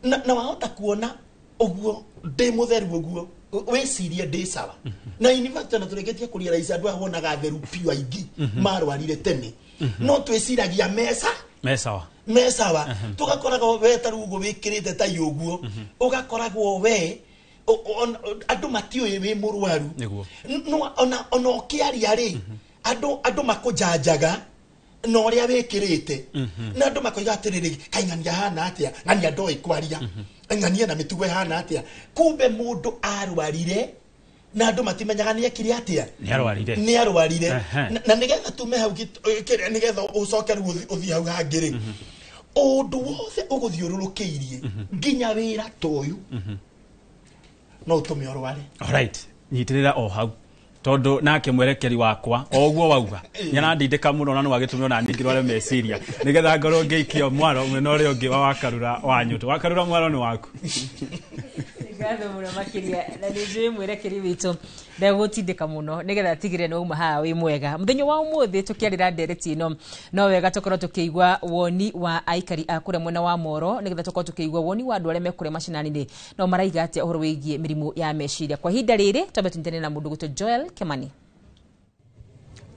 na wahota kuona uguo ndi mutheru uguo wecirie ndi sawa na university na turegetie kurealize andu ahonaga theru piu aingi marwarire tene no tweciragia mesawa tugakoragwo we tarugo wikirite ta yoguo ugakoragwo we andu matiuye we murwaru no ona okiaria ri andu makujanjaga no ria wikirite na andu makoiga atiriri kaingania hana atia ngania ndoi kwaria ngania na mitugo hana atia kumbe mundu arwarire na andu matimenyaga ni ekire atia ni arwarire na nigetha tume hau nigetha ucoke uthi hau hangiri undu wothe uguthiururukiirie nginya wira toyu no tume orware. Alright, nyitirira o hau tondu nake mwerekeri wakwa oguo wauga nyanandindika muno na no agitumio na ndingirware meciria nigetha ngoro ngeikio mwaro mwena uri ungi wa Wakarura wanyutu Wakarura mwaro ni waku ngatho muno makiria na nije mwerekeri witu ndegutindika muno nigetha tigire no uma ha wi mwega muthenya wa umuthi tukiarira ndereti ino no wega tukorwo tukiigwa woni wa aikari akure mwena wa Moro nigetha tukorwo tukiigwa woni wa andu aria mekure macinani no maraiga ati uhoro wigie mirimu ya meciria kwa hinda riri tobe tuntene na mundu gutu Joel Kemani.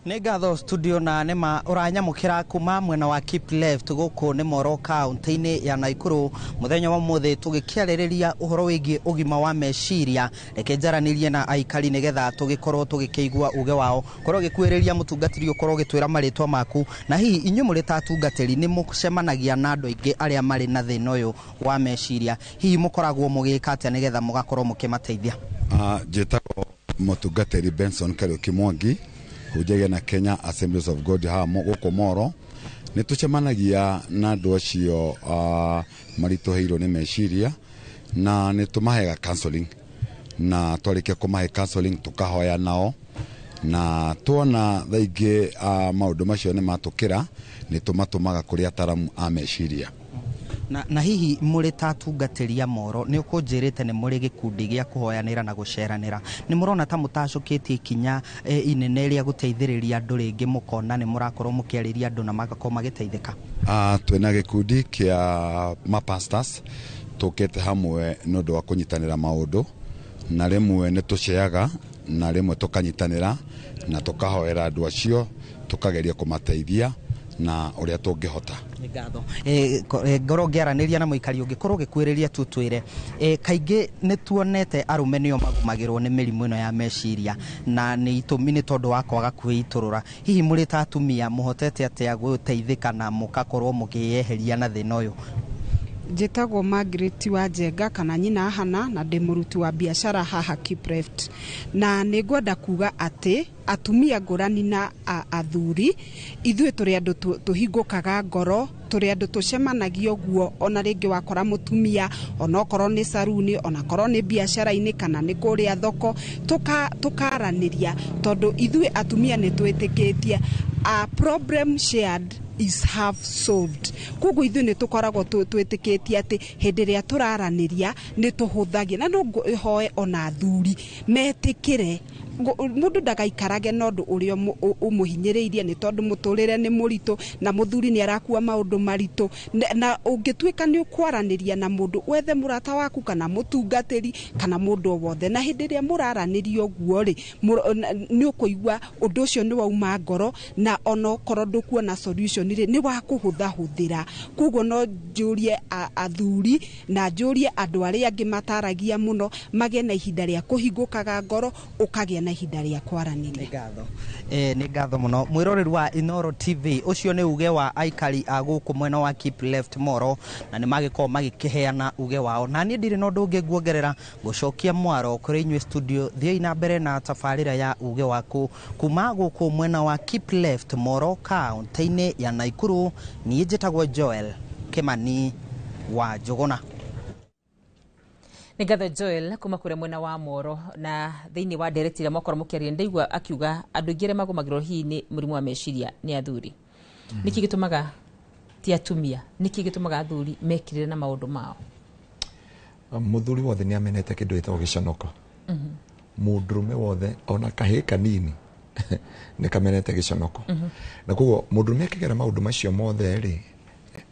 Ngatho studio na nema uranyamukira kuma mwena wa Keep Left guku ni Moro county-ini ya Naikuru muthenya wa muthe tugikiaririria uhoro wigie ugima wa meciria reke njaranirie na aikari nigetha tugikorwo tugikeigua uge wao korwo gikwiriria mutungatiri ukorwo gitwira maritwa maku na hihi inyu muri ta tungatiri ni mucemanagia na andu aingi aria mari na thina uyu wa meciria hihi mukoragwo mugika atia nigetha mugakorwo mukimateithia. Jetako mutungatiri Benson Kariuki Mwangi hujagia na Kenya Assemblies of God hamo guko Moro ni tucemanagia na andu acio maritoheirwo ni meciria na ni tumahega counseling na twarike kumahe counseling tukahoya nao na tuona thaingi maundu macio ni matukira ni tumatumaga kuri ataramu a meciria na hihi muri tatungatĩria Moro ni ukunjirite ni muri gikundi gia kuhoyanira na guceranira ni murona ta mutacukitie kinya inene ria guteithiriria andu ringi mukona ni murakorwo mukiariria andu na magakorwo magiteithika. Twina gikundi kia mapastors tukete hamwe nundu wa kunyitanira maundu na rimwe ni tuceaga na rimwe tukanyitanira na tukahoera andu acio tukageria kumateithia na uria tungihota. Ngatho ngoro ngiaraniria na muikari ungikorwo gikwiriria tutwire kaingi ni tuonete arume nio magumagirwo ni mirimu ino ya meciria na ni itumi ni tondu wa kwaga kwiiturura hihi muri ta atumia muhotete atia guteithika na mukakorwo mukiyeheria na thina uyu. Jetagwo Margaret wa Jenga kana nyina hana na ndi muruti wa biashara haha Keep Left na ningwenda kuga ati atumia ngurani na athuri ithuĩ tũrĩ andũ tũhingũkaga ngoro tũrĩ andũ tũcemanagio guo ona rĩngĩ wakora mutumia ona okorwo nĩ saruni ona korwo nĩ biashara-inĩ kana nĩ kũrĩa thoko tukaranĩria tondu ithuĩ atumia nĩ twĩtĩkĩtie a problem shared is half solved. Koguo ithuĩ nĩ tũkoragwo twĩtĩkĩtie atĩ hĩndĩ ĩrĩa tũraranĩria nĩ tũhũthagia na no hoe ona athuri metĩkĩre mundu ndagaikarage na undu uria umuhinyiriirie ni tondu muturire ni murito na muthuri ni arakua maundu marito na ungituika ni ukwaraniria na mundu wethe murata waku kana mutungatiri kana mundu wothe na hindi ria muraranirio guo ri ni ukuigua undu ucio ni wauma ngoro na ono korwo ndukuona solution ri ni wa kuhuthahuthira kuguo no njurie athuri na njurie andu aria angi mataragia muno mage na ihinda ria kuhingukaga ngoro ukagia na ihinda rĩa kwaranĩria. Ngatho nĩ ngatho muno mwiroreri wa Inoro TV ucio nĩ uge wa aikari a gũkũ mwena wa Keep Left Moro na nĩ magĩkorwo magĩkĩheana uge wao na niĩ ndirĩ na ũndũ ũngĩ nguongerera gũcokia mwaro kũrĩ inyuĩ studio thiĩ na mbere na tabarĩra ya uge waku kuma gũkũ mwena wa Keep Left Moro kaunti-inĩ ya Naikuru. Niĩ njĩtagwo Joel Kimani wa Jogona. Ngatho Joel kuma kure mwena wa Moro na thiini wa director mwakora mukiaria ndaigua akiuga andu ingire magomagirwo hihi ni murimu wa meciria ni athuri. Niki gitumaga ti atumia, niki gitumaga athuri mekirire na maundu mao. Muthuri wothe ni amenete kindu gitagwo giconoko. Mundurume wothe ona kahĩ kanini ni kamenete giconoko. Na koguo mundurume akigera maundu macio mothe ri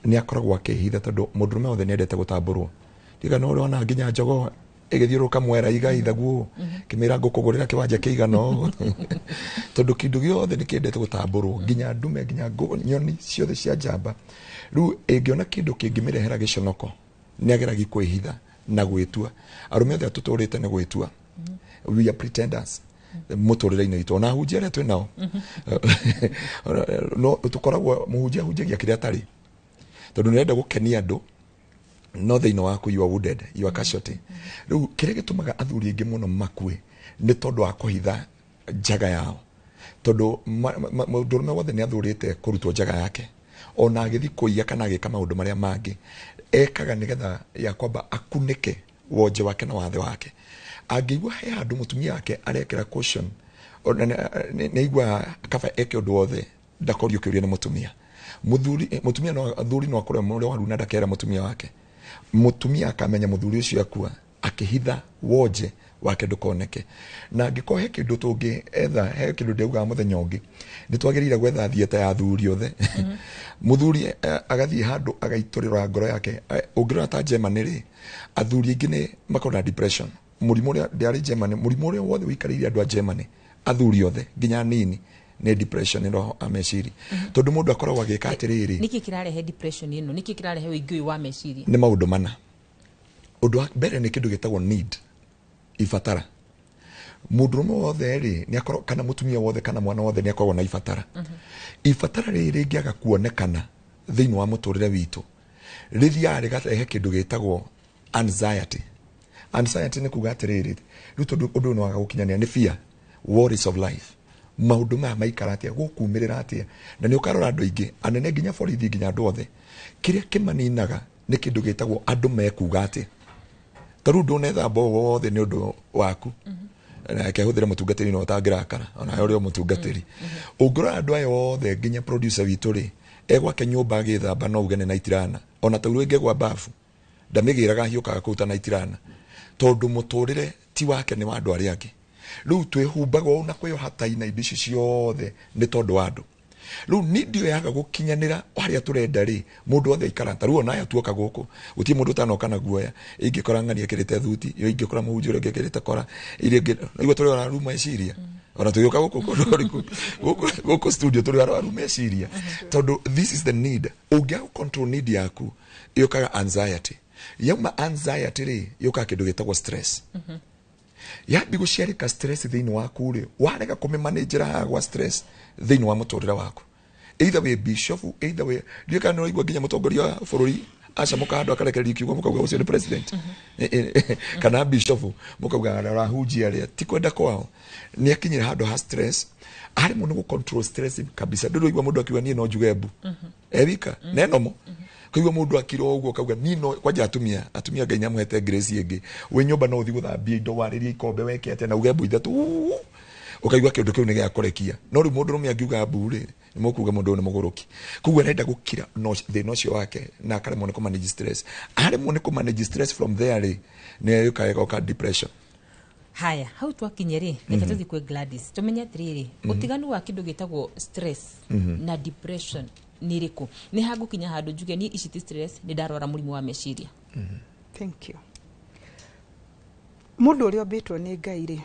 ni akoragwo akihitha tondu mundurume wothe ni endete gutambũrwo. Tiga no rona nginya njogo igithiuruka mwera igaithaguo kimira ngukugurira kiwanja kiigano tondu kindu giothe nikiendete gutambũrwo nginya ndume nginya nyoni ciothe cia njamba. Riu ingiona kindu kingimirehera giconoko ni ageragi kwihitha na gwitua. Arume othe atuturite ni gwitua. We are pretenders. Muturire-ini itu na hunjia aria twinao no tukoragwo muhunjagia kiria tari tondu nirenda gukenia andu no thiini waku you are wounded, you are casualty. Riu kiria gitumaga athuri ingi muno makue ni tondu wa kuhitha njaga yao tondu mundurume wothe ni athurite kurutwo njaga yake ona agithi kuiya kana agika maundu maria mangi ekaga nigetha ya kwamba akunike wonje wake na wathe wake. Angĩigua he handũ mutumia wake arekĩra caution nĩigua kaba eke ũndũ wothe ndakorio kĩũria nĩ mutumia. Mutumia no athuri no akorwo mũrĩa waru na ndakera mutumia wake. Mutumia akamenya muthuri ũcio akua akĩhitha wonje wake ndukoneke. Na angĩkorwo he kĩndũ tũngĩ etha he kĩndũ ndĩugaga mũthenya ũngĩ nĩ twagĩrĩire gwetha thieta ya athuri othe. Muthuri agathiĩ handũ agaitorĩra ngoro yake. Ũngĩrora ta Germany rĩ athuri aingĩ nĩ makoragwo na depression. Murimu ria ndiari Germany murimu ria wothe wikarĩire andu a Germany athuri othe nginya nini ne depression ndo ameciri tondu mundu akoragwo agika atiriri. Niki kirarehe depression ino niki kirarehe wĩingĩ wa meciria ni maundu mana. Undu wa mbere ni kindu gitagwo need ifatara. Mundurume wothe ri ni akorwo kana mutumia wothe kana mwana wothe ni akorwo na ifatara. Ifatara riri ngiaga kuonekana thiini wa muturire witu rithia rigarehe kindu gitagwo anxiety. Anxiety ni kuga atiriri ruto undu no waga gukinyania ni fear, worries of life. Maundu ma maikara atia gukumirira atia na ni ukarora andu ingi anene nginya borithi nginya andu othe kiria kimaninaga ni kindu gitagwo andu mekuga atia taru ndunetha bo wothe ni undu waku na kehuthira mutungatiri no tangirakara ona uri mutungatiri ungura andu ayo othe nginya producer witu ri egwake nyumba agithamba no ugene na itirana ona tauru ingi gwa bafu ndamigiraga hiukaga kuruta na itirana tondu muturire ti wake ni wa andu aria angi. Riu twihumbaga una kwiyo hataina indo icio ciothe ni tondu wa andu. Riu ni ndio yaga gukinyanira haria turenda ri mundu othe ikaranta riu ona ya tuoka guku utie mundu tanoka na guoya ingikora ngani akirite thuti yo ingikora muhunjure ngekirite kora iria igwe turi ona room meciria ona tuyoka guku studio turi ona room meciria tondu this is the need. Ungia control need yaku yokaga anxiety. Yauma anxiety ri yoka kindu gitagwo stress. Yabi guciarika stress thiini waku ri warega kumimanage gwa stress thiini wa muturira waku. Either we bishop either we ndika no igwa nginya mutongoria wa bururi aca mukandu akarekereria kiugo mukauga ucio ni president kana bishop mukauga rahunjia ria ti kwenda kwao ni akinyira handu ha stress ari muno gu control stress kabisa. Ndio igwa mundu akiwa nie no njugebu ewika nenomo kuigwa mundu akiro uguo kauga nino kwaja atumia Ngai nyamuhete grace ingi we nyumba no uthi guthambia indo waririe ikombe wekete na ugembu ithatu ukaigwa kindu kiu ni gia kurekia no ri mundu rumia ngiuga mburi ni mukuga mundu ni muguruki kuigwa nenda gukira no thina ucio wake na kare mone ko manage stress ari mone ko manage stress from there ni yukaega ka depression. Haya hau twakinye ri reke tuthi kwe Gladys tumenye atiriri utiganu wa kindu gitagwo stress na depression niriku ni hagu kinya handu njuge ni ici stress ni ndarora murimu wa meciria. Thank you. Mundu uri obitwo ni Ngai ri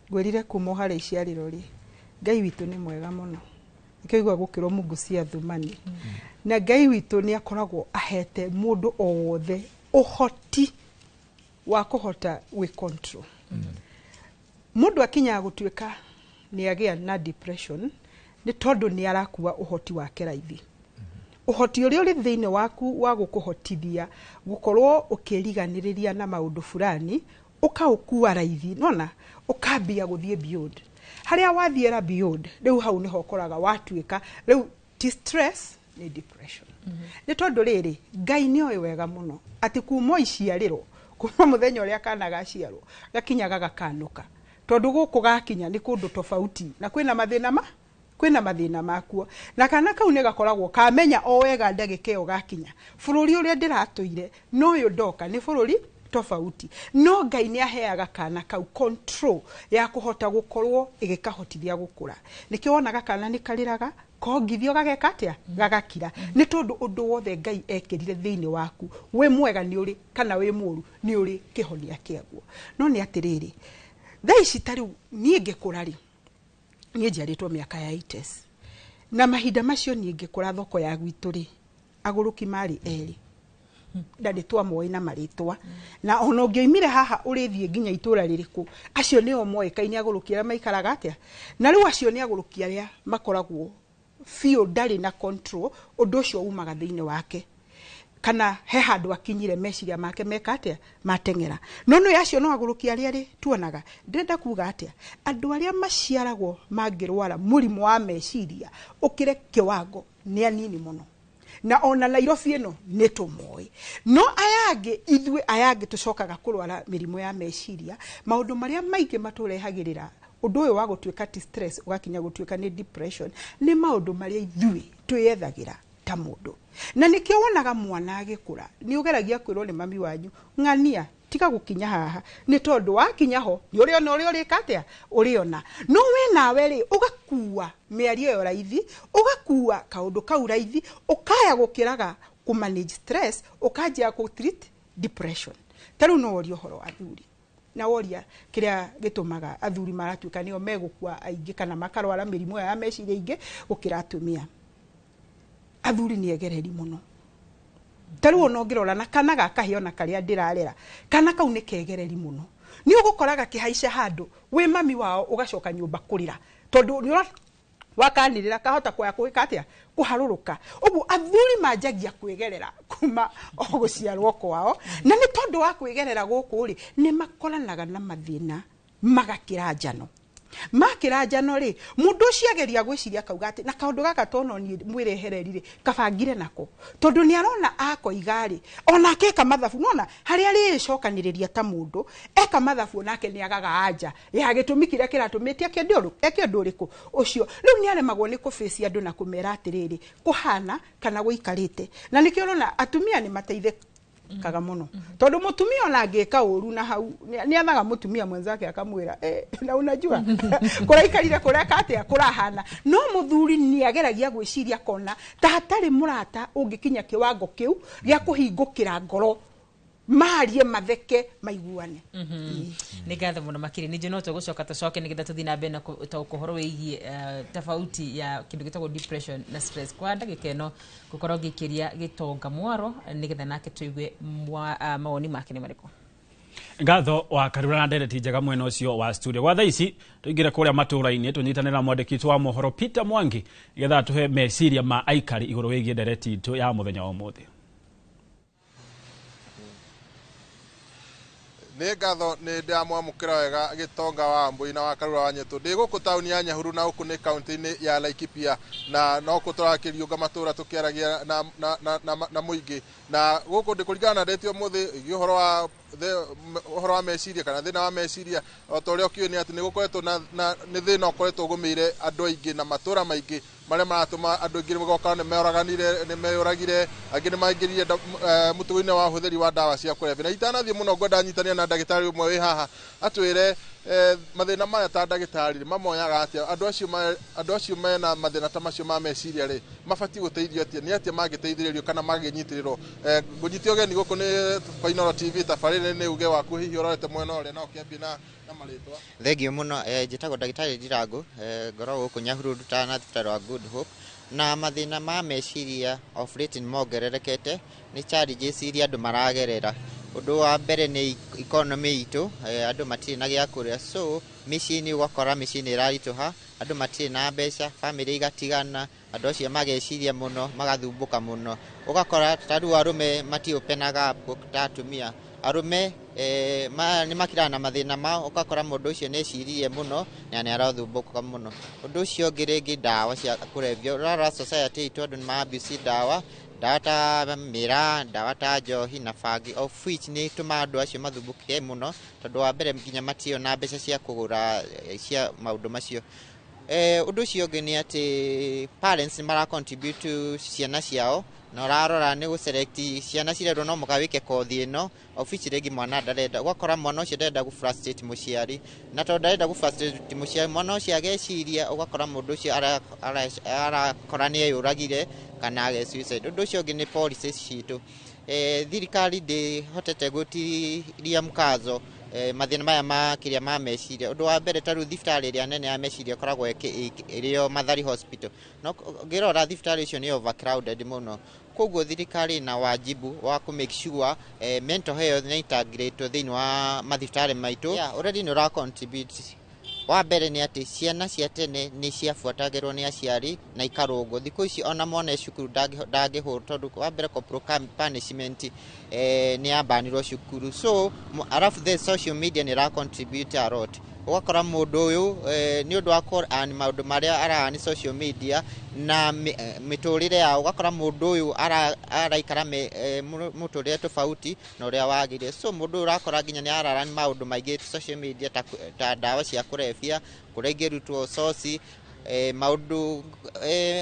gwirire kuma hare iciariro ri Ngai witu ni mwega muno ikigwa gukirwo mungu cia thumani na Ngai witu ni akoragwo ahete mundu o wothe uhoti wa kuhota we control. mundu akinya gutuika ni agia na depression ni tondu ni arakua uhoti wake raithi. Uhoti uri uri thiini waku wa gukuhotithia gukorwo ukiriganiriria na maundu fulani ukaukua raithi, nona ukambia guthie beyond haria wathiera beyond. Riu hau niho koraga watuika riu ti stress ni depression. Ni tondu riri Ngai ni oĩ wega muno ati kuma iciariro kuma muthenya uria kana gaciarwo gakinyaga gakanuka, tondu guku gakinya ni kundu tofauti na kwina mathina makuo, na kana kau ne gakoragwo kamenya o wega ndagika yo gakinya bururi uria ndiratuire no yo ndoka ni bururi tofauti. No Ngai ni aheaga kana kau control ya kuhota gukorwo igikahotithia gukura. Nikio wonaga kana ni kariraga kongithio gageka atia gagakira ni tondu undu wothe Ngai ekirire thiini waku we mwega ni uri kana we muru ni uri kihonia kiaguo. No ni atiriri thai citari nie ngikurari nie njaritwo miaka ya 80s na mahinda macio nie ngikura thoko ya gwituri aguruki mari eri ndanditwa moi na maritwa na ono ngioimire haha urithie nginya itura ririku acio nio moikaini aguruki aria maikaraga atia na riu acio ni aguruki aria makoragwo fio ndari na control undu ucio umaga thiini wake kana he handu akinyire meciria make meka atia matengera. Nono yacio no aguruki aria ri tuonaga ndenda kuga atia andu aria maciaragwo mangirwara murimu wa meciria ukire kiwango ni anini muno, na ona Nairobi eno nitumoi. No ayage ithwe ayage tucokaga kurwara mirimu ya meciria maundu maria maingi maturehagirira undu uyu wa gutuika ti stress ugakinya gutuika ni depression ni maundu maria ithwe twiyethagira ta mundu. Na nikio wonaga mwana agikura ni ugeragia kwirwo ni mami wanyu ng'ania tika gukinya haha ni tondu wakinya ho ni uri ona uri katia uri ona no we nawe ri ugakua miario yo raithi ugakua kaundu kau raithi ukaya gukiraga ku manage stress ukajia ku treat depression. Taru no ori horo athuri na woria kiria gitumaga athuri maratuika nio megukua aingi kana makarwara mirimu ya meciria ingi gukira atumia. Athuri ni egereri muno. Taru ono ngirora na kana gakahio na karia ndirarera kana kau ni kegereri muno ni ugukoraga kihaica handu we mami wao ugacoka nyumba kurira tondu ni wakanirira kahota kwa kuika atia kuharuruka. Ugu athuri majagia kwegerera kuma oguciarwo kwao na ni tondu wa kwegerera guku ri ni makoranaga na mathina magakira njano. Makira njano ri mundu ciageria gwiciria kauga ati na kaundu gaka tono ni mwirehereri kabangire nako tondu ni arona ako igari ona keka mathafu nona hari ari cokaniriria ta mundu eka mathafu nake ni agaga anja ya gitumikire kiratumitie kindu uriku ucio riu ni aremagwo ni kuface andu na kumera atiriri kuhana kana guikarite na nikio rona atumia ni mateithe kaga muno tondu mutumia ona angeka uru na hau ni athaga mutumia mwenzake akamwira na unajua kuraikarire kureka atia kurahana no muthuri ni ageragia gwiciria kona ta hatari murata ungikinya kiwango kiu gia kuhingukira ngoro marie matheke maiguane. Ni gatha muno makiri ni jono to gucoka tucoke ni getha tuthina bena to kuhoro wigie tofauti ya kindu gitagwo depression na stress kwa ndagika eno gukorwo gikiria gitonga mwaro ni getha nake tuigue maoni make ni mariko. Ngatho wa Karura ndereti njega mwena ucio wa studio gwa thaici tuingire kuria matura-ini tunyitanira mwandiki wa mohoro Peter Mwangi getha tuhe meciria ma aikari iguru wigie ndereti tu ya muthenya wa muthi. Nĩ ngatho nĩ ndamwamũkĩra wega Gitonga wa Mbui na wa Karura wa Nyetu ndĩ gũkũ taũni ya Nyahururu na gũkũ nĩ kaunti-inĩ ya Laikipia na no kũ tũrakĩriũnga matũra tũkĩaragia na mũingĩ na gũkũ ndĩ kũringana na ndetio mũthĩ ũhoro wa meciria kana thĩna wa meciria o ta ũrĩa ũkĩũĩ nĩ atĩ nĩ gũkoretwo na nĩ thĩna ũkoretwo ũgũmĩire andũ aingĩ na matũra maingĩ marĩa maratũma andũ aingĩ gũkorwo nĩ meyũragire angĩ nĩ maingĩrire mũtugo-inĩ wa ũhũthĩri wa ndawa cia kũrebia na itanathiĩ mũno ngwenda nyitania na ndagĩtarĩ ũmwe wĩ haha atwĩre mathĩna maya ta ndagĩtarĩ mamoyaga atĩa andũ acio mena mathĩna ta macio ma meciria rĩ mabatiĩ gũteithio atĩa nĩ atĩa mangĩteithĩrĩrio kana mangĩnyitĩrĩrwo ngũnyitia ũgeni gũkũ nĩ Koinoro TV tabarĩra nĩ uge waku hihi ũrorete mwena ũrĩa no kĩambie na marĩtwa. Thengio mũno njĩtagwo ndagĩtarĩ Ndirangu ngoragwo gũkũ Nyahururu na thibitarĩ wa Good Hope na mathĩna ma meciria of late nĩ mongererekete nĩ challenges iria andũ maragerera Undu wa mbere ni economy itu, andu matiri na gya kuria, so micini ugakora micini irarituha, andu matiri na mbeca, family igatigana, andu acio mageciria muno, magathumbuka muno. Ugakora tariu arume matiopenaga ta atumia. Arume ni makirana na mathina mao, ugakora mundu ucio neciririe muno na ni arathumbuka muno. Undu ucio ngiringi dawa cia kurevya, rara society itu andu ma abuse dawa ta mira, dawa ta njohi na bangi, of which ni tuma andu acio mathumbuke muno tondu wa mbere nginya matio na mbeca cia kugura cia maundu macio. Undu ucio ngi ni ati parents ni mara contribute ciana ciao na rarora ni guselect ciana cirerwo no mukawike kothi ino office regi mwana ndarenda gwakora mwana ucio ndarenda gu frustrate muciari na tondu ndarenda gu frustrate muciari mwana ucio ageciria ugakora mundu ucio ara korani yuragire kana age suicide. Undu ucio ngi ni policies citu thirikari ndi hotete gutiria mkazo mathina maya makiria ma meciria. Undu wa mbere taru thibitari iria nene ya meciria koragwo irio Mathari Hospital no ngirora thibitari icio ni overcrowded muno, koguo thirikari na wajibu wa ku make sure mental health na integrate thini wa mathibitari maitu already no ra contribute. Wa mbere ni ati ciana cia tene ni ciafuatagirwo ni aciari na ikarungo. Thiku ici ona mone cukuru ndangihuru tondu wa mbere corporal punishment ni abanirwo cukuru, so arafu the social media ni ra contribute a lot. Ugakora mundu uyu ni undu wa ani maundu maria arani social media na miturire ya ugakora mundu uyu araikara muturire tofauti na uria wagire, so mundu urakora ginya ni ararani maundu maingi social media ta dawa cia kurefia kurengerutwo source maundu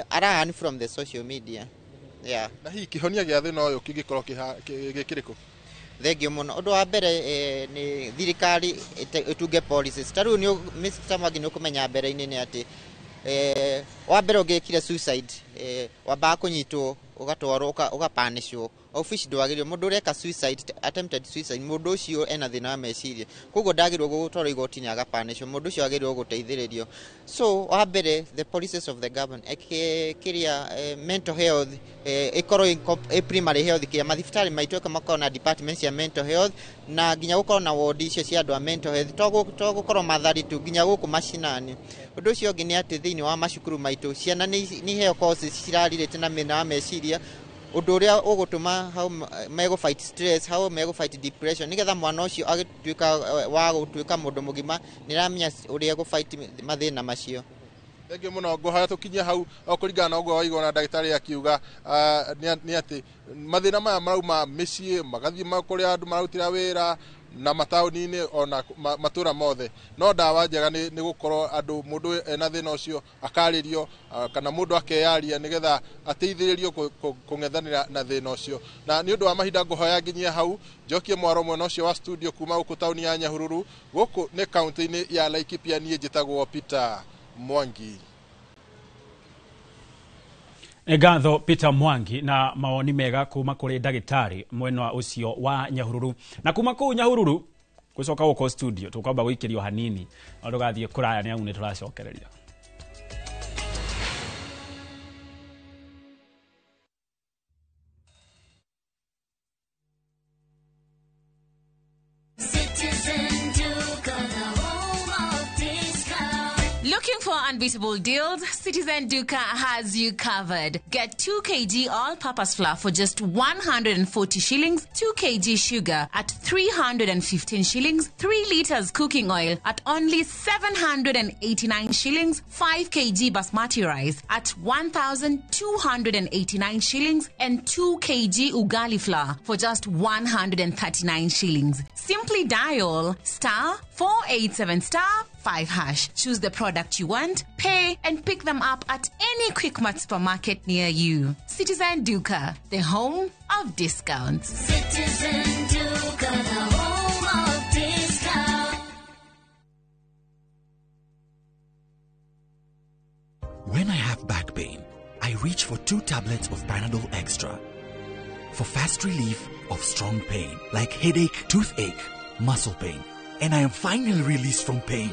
arani from the social media. Na hii kihonia gya thina uyu kingikorwo gikiriku? Thengio muno. Undu wa mbere ni thirikari itunge policies. Taru ni Mr. Mwangi ni kumenya mbere-ini ni ati wa mbere ungikire suicide wamba kunyitwo ugatwarwo ugapanishwo office ndwagirio mundu ureka suicide attempted suicide mundu ucio ena thina wa meciria, koguo ndagirwo gutwarwo igoti-ini agapanishwo, mundu ucio agirwo guteithiririo. So wa mbere the policies of the government kiria mental health ikorwo primary health kia mathibitari maitu kama na departments ya mental health na ginya gukorwo na ward icio cia andu a mental health togukorwo Mathari tu ginya guku macinani. Undu ucio ngi ni ati thiini wa macukuru maitu ciana ni heo courses ciraririte na mina wa meciria, undu uria ugutuma how mego fight stress, how mego fight depression, nigetha mwana ucio agituika wa gutuika mundu mugima niramenya uria gu fight mathina macio. Thengio muno nguhaya tukinyia hau okuringana na uguo waigona ndagitari akiuga ni ati mathina maya marauma micii magathie makuria andu marutira wira na matauni-ini ona matura mothe, no dawa njega ni gukorwo andu mundu ena thina ucio akaririo kana mundu akeyaria nigetha ateithiririo kung'ethanira na thina ucio. Na ni undu wa mahinda nguhoya nginyia hau njokie mwaro mwena ucio wa studio kuma guku tauni ya Nyahururu guku ni kaunti-ini ya Laikipia. Nie njitagwo Peter Mwangi. Ngatho Peter Mwangi na maoni mega kuma kuri ndagitari mwena ucio wa Nyahururu. Na kuma ku Nyahururu gucoka guko studio tukamba guikirio hanini ndugathie kuraya ni aune turacokereria. Looking for unbeatable deals? Citizen Duka has you covered. Get 2 kg all-purpose flour for just 140 shillings, 2 kg sugar at 315 shillings, 3 liters cooking oil at only 789 shillings, 5 kg basmati rice at 1,289 shillings, and 2 kg ugali flour for just 139 shillings. Simply dial *487*5#. Choose the product you want, pay, and pick them up at any Quickmart supermarket near you. Citizen Duka, the home of discounts. Citizen Duka, the home of discounts. When I have back pain, I reach for 2 tablets of Panadol Extra for fast relief of strong pain like headache, toothache, muscle pain, and I am finally released from pain.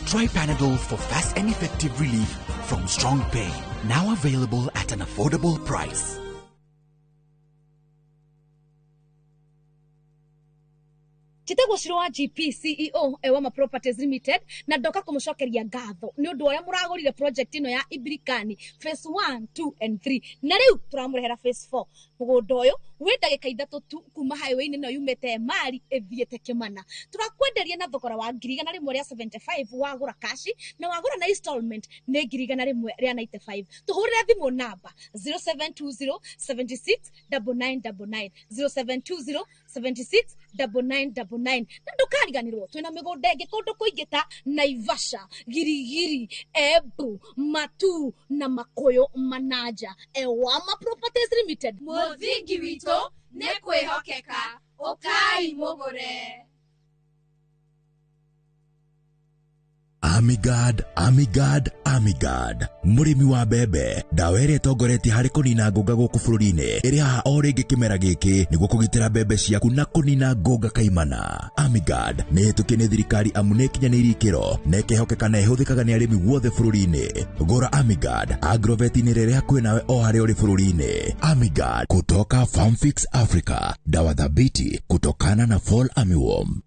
Try Panadol for fast and effective relief from strong pain. Now available at an affordable price. Njitagwo Shiro wa GP CEO Ewama Properties Limited na ndoka kumucokeria ngatho ni undu uria muragurire project ino ya Ibirikani phase 1 2 and 3 na riu turamurehera phase 4 mugunda uyu wi ndagika ithatu tu kuma highway ino yumete mari ethiete Kimana turakwenderia na thogora wa 1,175 wagura kashi na wagura na installment ni 1,195 tuhurire thimu namba 0720 76 9999 0720 76 9999 na ndukariganirwo twina migunda ingi kundu kuingita Naivasha Girigiri Embu Matu na Makoyo Manaja Ewama Properties Limited muthingi wito ne kwihokeka ukai mugure. Amigad, Amigad, Amigad. Murimi wa mbembe ndawa ĩrĩa ĩtongoretie harĩ kũnina ngũnga gũkũ bũrũri-inĩ ĩrĩ haha o rĩngĩ kĩmera gĩkĩ nĩguo kũgitĩra mbembe ciaku na kũnina ngũnga kaimana. Amigad nĩ ĩhĩtũkie nĩ thirikari amu nĩ ĩkinyanĩirie ikĩro na ĩkehokeka na ĩhũthĩkaga nĩ arĩmi guothe bũrũri-inĩ. Gũra Amigad agrovet-inĩ ĩrĩa ĩrĩ hakuhĩ nawe o harĩa ũrĩ bũrũri-inĩ. Amigad kutoka Farmfix Africa, dawa thabiti kutokana na fall armyworm.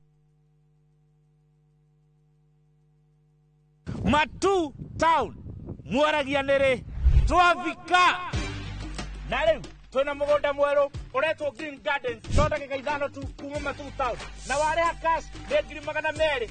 Matu town mwaragia nere twavika na riu twina mugunda mweru uretwo Green Gardens ndagika ithano tu kuma Matu town na wareha cash ni 280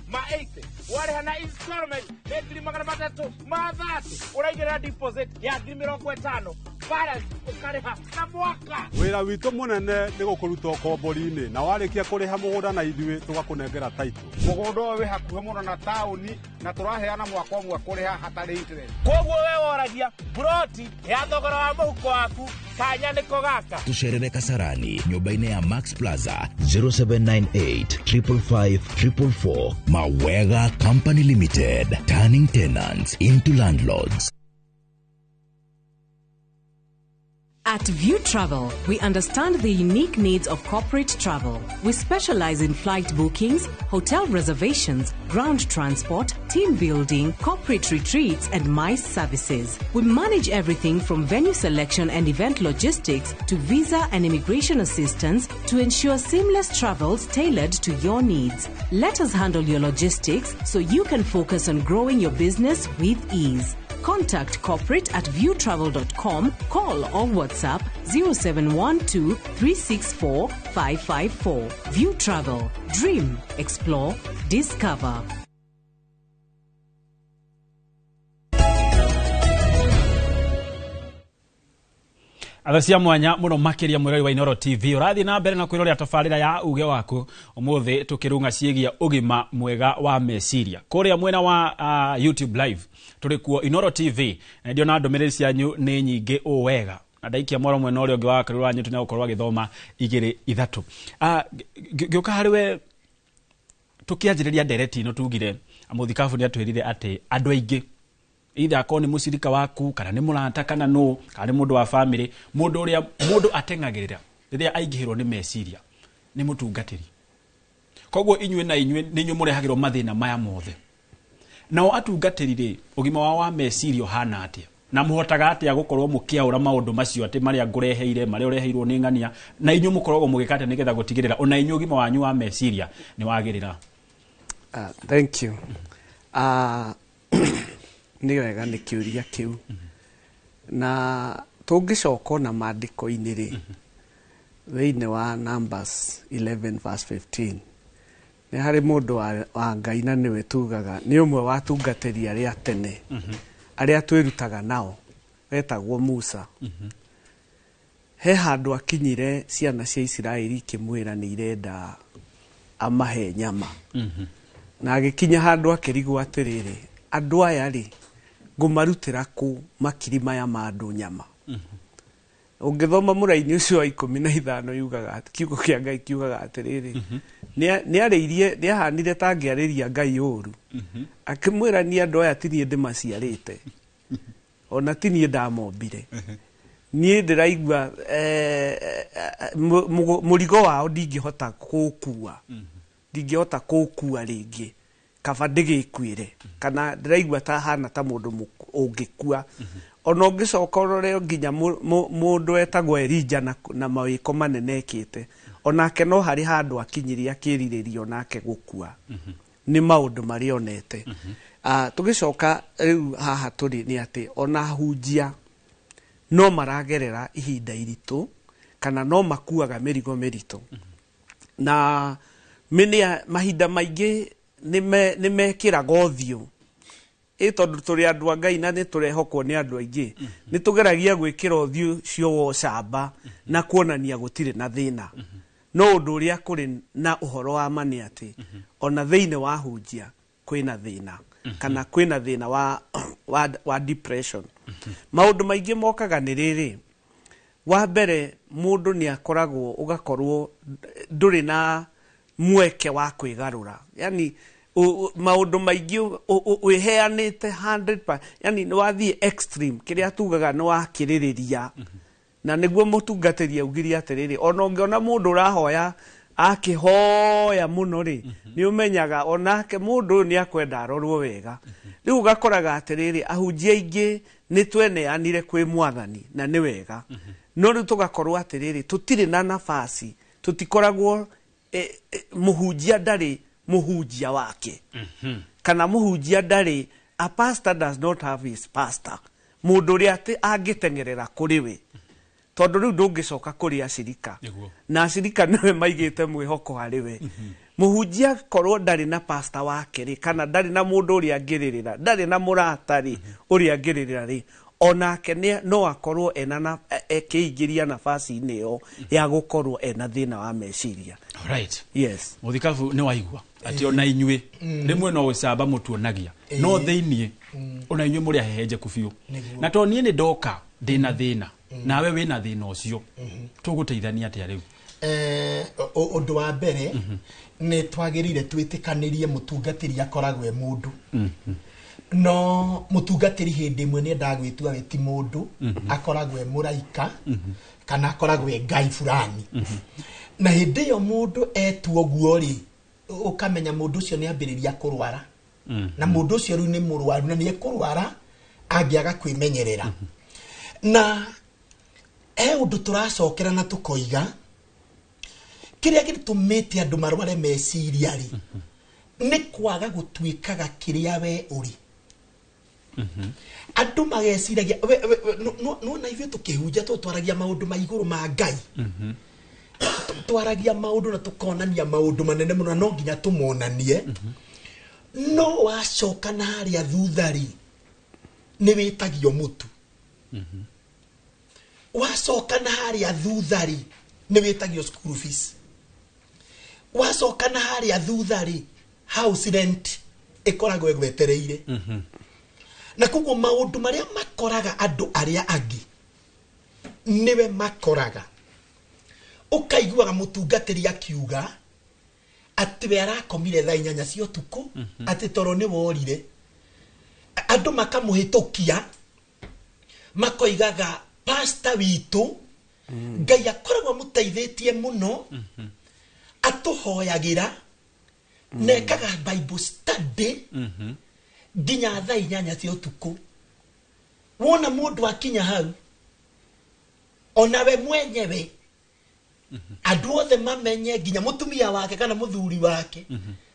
wareha na installment ni 330 uraigira deposit ya 50 balance ukareha na mwaka. Wira witu munene ni gukuruta kombori-ini na warikia kuriha mugunda na ithui tugakunengera title. Mugunda wi hakuhe muno na tauni na turaheana mwaka umwe kuriha hatari interest. Koguo we woragia broti ya thogora wa muhuko waku kanya niko gaka. Tucerere Kasarani nyumba-inĩ ya Max Plaza 0798 555 444. Mawega Company Limited, turning tenants into landlords. At View Travel, we understand the unique needs of corporate travel. We specialize in flight bookings, hotel reservations, ground transport, team building, corporate retreats, and MICE services. We manage everything from venue selection and event logistics to visa and immigration assistance to ensure seamless travels tailored to your needs. Let us handle your logistics so you can focus on growing your business with ease. Contact corporate at viewtravel.com, call or WhatsApp 0712 364 554. View Travel. Dream, explore, discover. Athacia mwanya muno makiria mwirori wa Inoro TV urathi na mbere na kwiroria tafarira ya uge waku umuthi tukirunga ciegia ugima mwega wa meciria kuria mwena wa YouTube live turikuo Inoro TV na ndio na ndomereri cianyu ni nyingi o wega na ndaikia mwaro mwena uria ungi wa karura nyu tunagukorwa githoma 2-3 gioka hariwe tukianjiriria ndereti ino tugire amuthikabu ni atwirire ati andu aingi either akoni musirika waku kana ni murata kana no kana mundu wa family mundu uria mundu atengagirira riria aingihirwo ni meciria ni mutungatiri koguo inywe na inywe ninyu murehagirwo mathina maya mothe nao atungatiri ri ugima wao wa meciria hana atia na muhotaga atia gukorwo mukiaura maundu macio ati maria ngureheire maria ureheirwo ni ngania na inywe mukoragwo mugikate nigetha gutigirira ona inywe ugima wanyu wa meciria ni wagirira. Thank you. Ni wega ni kiuria kiu na tungicoka na maandiko-inĩ ri thĩinĩ wa Numbers 11:15 ni hari mundu wa Ngai na niwe tugaga ni umwe wa tungatĩri arĩa tene arĩa twĩrutaga nao wetagwo Musa. He handũ akinyire ciana cia Isiraeli ikĩmwĩra nĩ irenda amahe nyama na agĩkinya handũ akĩrigwo atĩrĩrĩ andũ aya rĩ ngumarutira ku makiri maya ma andu nyama. Ungithoma muraini ucio wa 15 yugaga ati kiugo kia Ngai kiugaga atiriri ni ariirie ni ahanire tangiariria Ngai uru akimwira ni andu aya tinie ndimaciarite ona tinie ndamombire ni ndiraigua murigo wao ndingihota gukua ndingihota gukua ringi kaba ndigikuire kana ndiraigua ta hana ta mundu ungikua ona ungicoka urore nginya mundu etagwo Elija na mawiko manenekite onake no hari handu akinyiria kiriririo nake gukua ni maundu marionete tugicoka riu haha turi ni ati ona hunjia no maragerera ihinda iritu kana no makuaga mirigo miritu na mahinda maingi ni mekiraga ũthiũ tondu turi andu a Ngai na ni turehokwo ni andu aingi ni tugeragia gwikira ũthiũ cio wo camba na kuonania gutire na thina no undu uria kuri na uhoro wa mani ati ona thiine wa hunjia kwina thina kana kwina thina wa depression maundu maingi mokaga ni riri wa mbere mundu ni akoragwo ugakorwo nduri na mweke wa kwigarura yani maundu maingi wiheanite 100% yani ni wathie extreme kiria tugaga ni wakiririria na niguo mutungatiri augiria atiriri ona ungiona mundu urahoya akihoya muno ri ni umenyaga onake mundu ni akwenda arorwo wega riu ugakoraga atiriri ahunjia ingi ni tweneanire kwi mwathani na ni wega no riu tugakorwo atiriri tutire na nafasi tutikoragwo muhunjia ndari muhunjia wake kana muhunjia ndari a pastor does not have his pastor mundu ri ati angitengerera kuri we tondu riu ndungicoka kuri acirika na acirika niwe maigite mwihoko hari we muhunjia korwo ndari na pastor wake ri kana ndari na mundu uri angiririra ndari na muratari uri angiririra ri onake no akorwo ena ekiingiria nafasi ineo ya gukorwo ena thina wa meciria. Alright. Yes. Muthikabu ni waigua ati ona inyue rimwe no gicamba mutuonagia no thiini ona inyue muri aheje kubiu na to nie ni ndoka ndina thina nawe wina thina ucio tuguteithania ati riu undu wa mbere ni twagirire twitikanirie mutungatiri akoragwe mundu no mutungatiri hindi imwe ni ndagwitua we ti mundu akoragwe muraika kana akoragwe Ngai fulani na hindi yo mundu etuo guo ri ukamenya mundu ucio ni ambiriria kurwara na mundu ucio ru ni murwaru na ni kurwara angiaga kwimenyerera na undu turacokera na tukoiga kiria gitumite andu marware meciria ri ni kwaga gutwikaga kiria we uri andu mageciragia no na ivyo tukihunja twaragia maundu ma iguru ma Ngai twaragia maundu na tukonania maundu manene muno no nginya tumonanie no wacoka na haria thuthari ni witagio mutu wacoka na haria thuthari ni witagio school fees wacoka na haria thuthari house rent ikoragwo egwetereire na kuguo maundu maria makoraga andu aria angi niwe makoraga ukaiguaga mutungatiri akiuga ati we arakomire thaa 8 cia utuku ati toro ni worire andu makamuhitukia makoigaga pastor witu Ngai akoragwo muteithitie muno atuhoyagira nekaga Bible study ginya thaa 8 cia utuku wona mundu akinya hau ona we mwenyewe andu othe mamenye ginya mutumia wake kana muthuri wake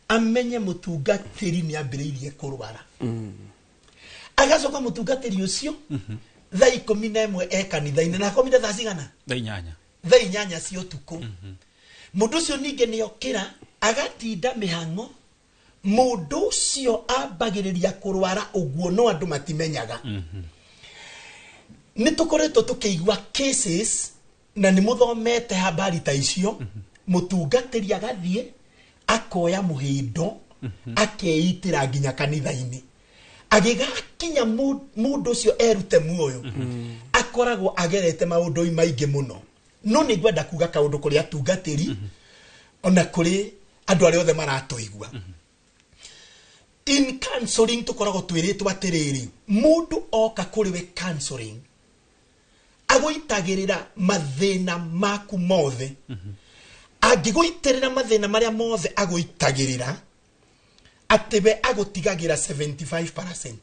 amenye mutungatiri ni ambiriirie kurwara agacoka mutungatiri ucio thaa 11 ekanitha-ini na akomire thaa cigana thaa 8 thaa 8 cia utuku mundu ucio ninge ni okira agatinda mihango mundu ucio ambagiriria kurwara uguo no andu matimenyaga ni tukoretwo tukiigua cases na ni muthomete habari ta icio mutungatiri agathie akoya muhindo akeitira nginya kanitha-ini agigakinya mundu ucio erute muoyo akoragwo agerete maundu maingi muno no ni gwenda kuga kaundu kuri atungatiri ona kuri andu aria othe maratuigua in counseling tukoragwo twiritwo atiriri mundu oka kuri we counseling agoitagirira mathina maku mothe agigoitirira mathina maria mothe agoitagirira atebe agotigagira 75%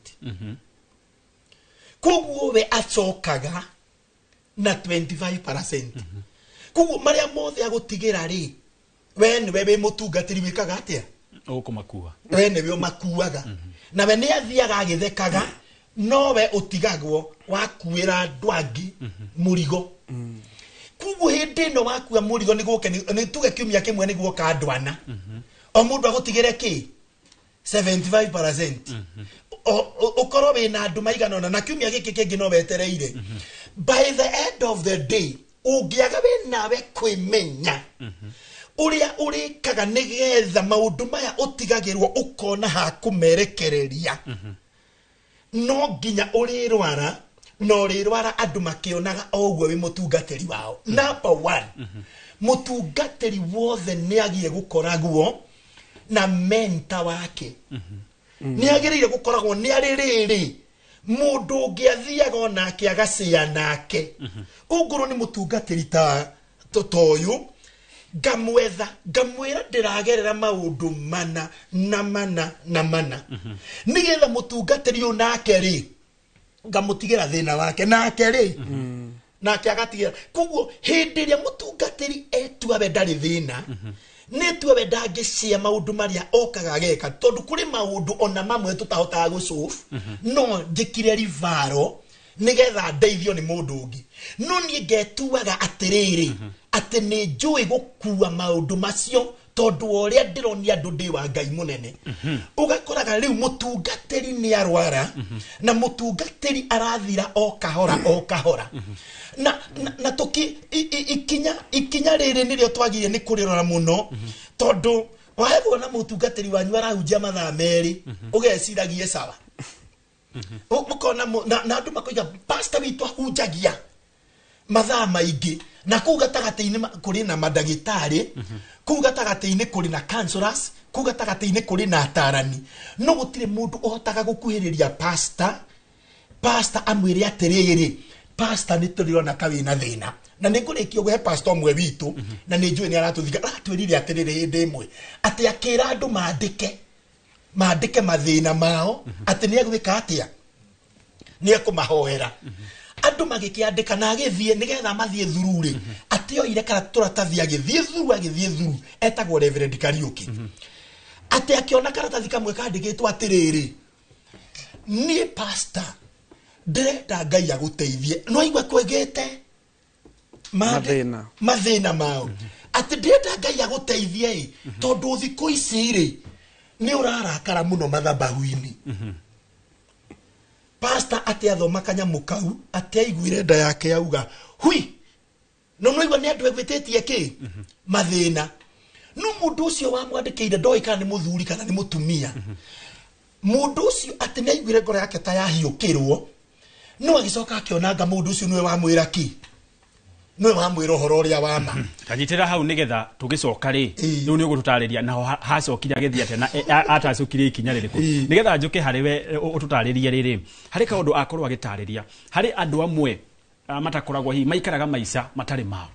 koguo we acokaga na 25% kuguo maria mothe agutigira ri we ni we mutungatiri wikaga atia ukumakua we ni we makuaga na we ni athiaga agithekaga no we utigagwo wakuira andu angi murigo kuguo hindi no wakua murigo ni tuge kiumia kimwe niguo kandwana o mundu agutigire ki 75% ukorwo wina andu maigana na kiumia giki kingi no wetereire by the end of the day ungiaga wina we kwimenya uria urikaga nigetha maundu maya utigagirwo ukona ha kumerekereria no nginya urirwara no rirwara andu makionaga ogwo wi mutungatiri wao number 1 mutungatiri wothe ni agie gukoragwo na menta wake ni agirire gukoragwo ni aririri mundu ngiathiaga onake agacia nake unguru ni mutungatiri ta totoyu ngamwira ndiragerera maundu mana nigetha mutungatiri uyu nake ri ngamutigira thina wake nake ri nake agatigira kuguo hindi iria mutungatiri etua we ndari thina netua we ndangĩcia maundu maria okaga geka tondu kuri maundu ona mamwe tutahotaga gusolve no njikire rivaro nigetha ndeithio ni mundu ungi no nie ngetuaga atiriri ati ni njui gukua maundu macio tondu oria ndironi andu ndi wa Ngai munene ugakoraga riu mutungatiri ni arwara na mutungatiri arathira o kahora na tuki ikinya riri nirio twagiye ni kurirora muno tondu wahego na mutungatiri wanyu arahunjia mathaa meri ugeciragie sawa mukona na andu makoiga pastor witu ahunjagia mathaa maingi na kuu gatagati-ini kuri na madagitari kuu gatagati-ini kuri na counselors kuu gatagati-ini kuri na atarani no gutire mundu ohotaga gukuhiriria pastor amwire atiriri pastor ni turirona ka wina thina na ningurikio gwe pastor mwe witu na ni njui ni aratuthiga atwirire atiriri hindi imwe ati akira andu maandike mathina mao ati ni agwika atia ni akumahoera andu magikiandika na agithie nigetha mathie thururi ati oire karatathi agithie thuru etagwo Reverend Kariuki ati akiona karatathi kamwe kandikitwo atiriri ni pastor ndenda Ngai aguteithie no igwe kwegete mathina mao ati ndenda Ngai aguteithie tondu thiku ici ri ni urarakara muno mathabahu-ini pastor ati athoma kanyamu kau ati aiguire nda yake yauga hui no igwa ni andu egwititie ki mathina no mundu ucio wamwandikire ndoika ni muthuri kana ni mutumia mundu ucio ati ni aiguire ngoro yake ta yahiukirwo no agicoka akionanga mundu ucio niwe wamwira ki niwe wamwira uhoro uria wama kanyitira hau nigetha tugicoka ri riu ni ugututariria naho hacokire agithia atena atacukire ikinya ririku nigetha njuke hariwe ututaririe riri hari kaundu akorwo agitariria hari andu amwe matakoragwo hi maikaraga maica matari mao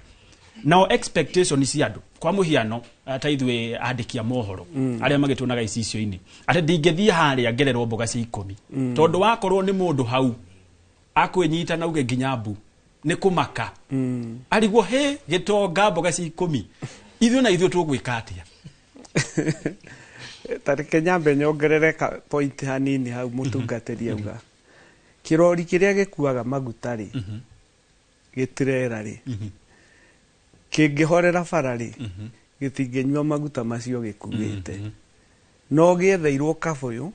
now expectation cia andu kwa muhiano ta ithwe andikia mohoro aria magitunaga icicio-ini ati ndingethie haria ngererwo mboga cia 10 tondu wakorwo ni mundu hau akwinyita na uge nginyambu ni kumaka arigwo he gitonga mboga cia 10 ithu na ithu tugwika atia tarike nyambe nyongerere point hanini hau mutungatiri auga kirori kiria gikuaga maguta ri gitirera ri kingihorera bara ri gitingenywa maguta macio gikuite no giethairwo kabuyu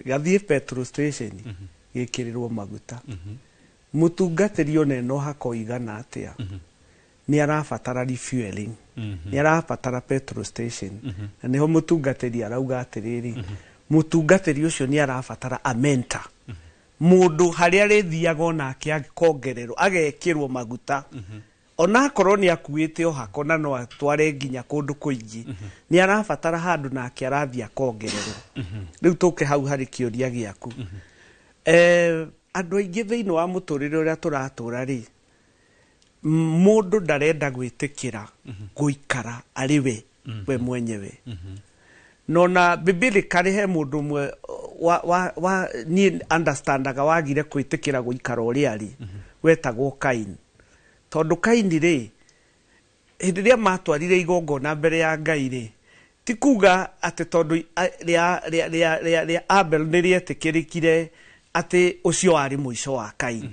gathie petrol station gikirirwo maguta mutungatiri one no hakoigana atia ni arabatara refueling ni arabatara petrol station na niho mutungatiri arauga atiriri mutungatiri ucio ni arabatara amenta mundu haria rithiaga onake akongererwo agekirwo maguta ona korwo ni akuite o hakona no atware nginya kundu kuingi ni arabatara handu nake arathia akongererwo riu tuke hau hari kioria giaku andu aingi thiini wa muturire uria turatura ri mundu ndarenda gwitikira guikara ari we mwenyewe nona bibili kari he mundu mwe wa ni understandaga wagire kwitikira guikara uri ari wetagwo Kain tondu Kaini ri hindi ria matwarire igongona mbere ya Ngai ri ti kuga ati tondu ria Abel ni rietikirikire ati ucio ari muico wa Kaini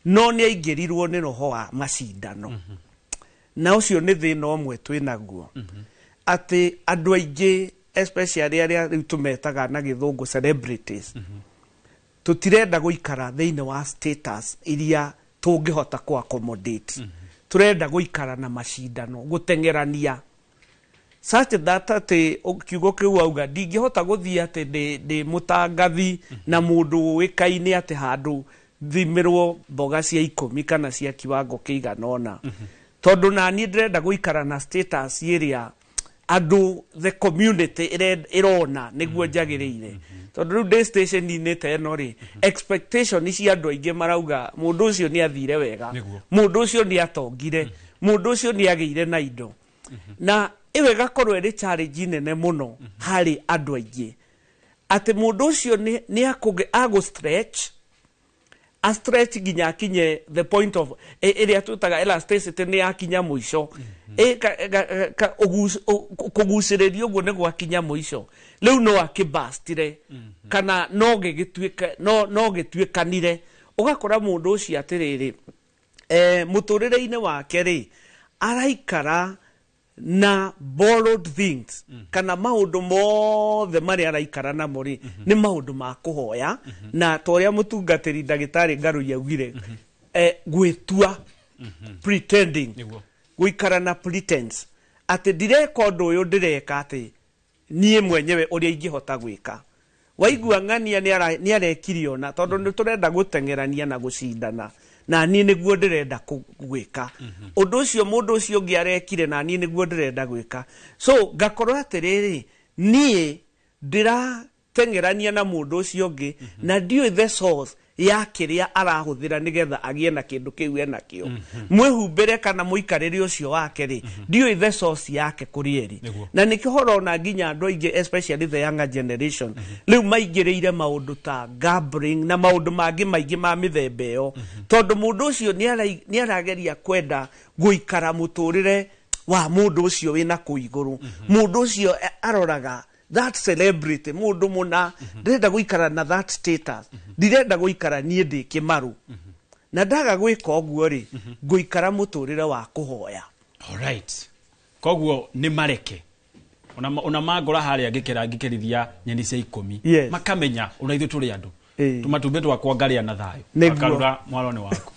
no ni aingirirwo ni roho wa macindano na ucio ni thina omwe twinaguo ati andu aingi especially aria riu tumetaga na githungu celebrities tutirenda guikara thiini wa status iria tungihota ku accommodate turenda guikara na macindano gutengerania such that ati kiugo kiu auga ndingihota guthii ati ndi mutangathi na mundu wikaine ati handu thimirwo mboga cia 10 kana cia kiwango kiiganona tondu nani ndrenda guikara na status iria andu the community irona niguo njagiriire tondu riu day station ni teno ri expectation cia andu aingi marauga mundu ucio ni athire wega mundu ucio ni atongire mundu ucio ni ageire na indo na iwe gakorwo ri challenge nene muno hari andu aingi ati mundu ucio ni ago stretch a stretch ginya kinye the point of area tutaga elasticity ni akinya muico kuguciririo guo ni gwakinya muico riu no akibastire kana no gituikanire ugakora mundu ucio atiriri muturire-ini wake ri araikara na borrowed things kana maundu mothe mari araikara na mori ni maundu ma kuhoya na toria mutungatiri ndagitari Ngaru yaugire gwitua pretending guikara na pretense ati ndireka undu uyu ndireka ati nie mwenyewe uria ingihota gwika waigua ng'ania ni arekirio na tondu ni turenda gutengerania na gucindana na ni niguo ndirenda gwika undu ucio mundu ucio ungi arekire na ni niguo ndirenda gwika so ngakorwo atiriri nie ndiratengerania na mundu ucio ungi na ndiu the source ya kiria arahuthira nigetha agie na kindu kiu enakio mwihumbire kana muikariri ucio wake ri ndiu the source yake kurieri na nikihoro na nginya andu aingi especially the younger generation riu maingiriire maundu ta gambling na maundu mangi maingi ma mithembe yo tondu mundu ucio ni arageria kwenda guikara muturire wa mundu ucio wina kuiguru mundu ucio aroraga that celebrity mundu muna ndirenda guikara na that status ndirenda guikara nie ndi kimaru na ndaga gwika oguo ri guikara muturire wa kuhoya alright koguo ni mareke ona mangora haria ngikirithia nyeni cia 10 makamenya una ithu turi andu tumatumbe twakwa ngaria na thayo akarura mwarone wako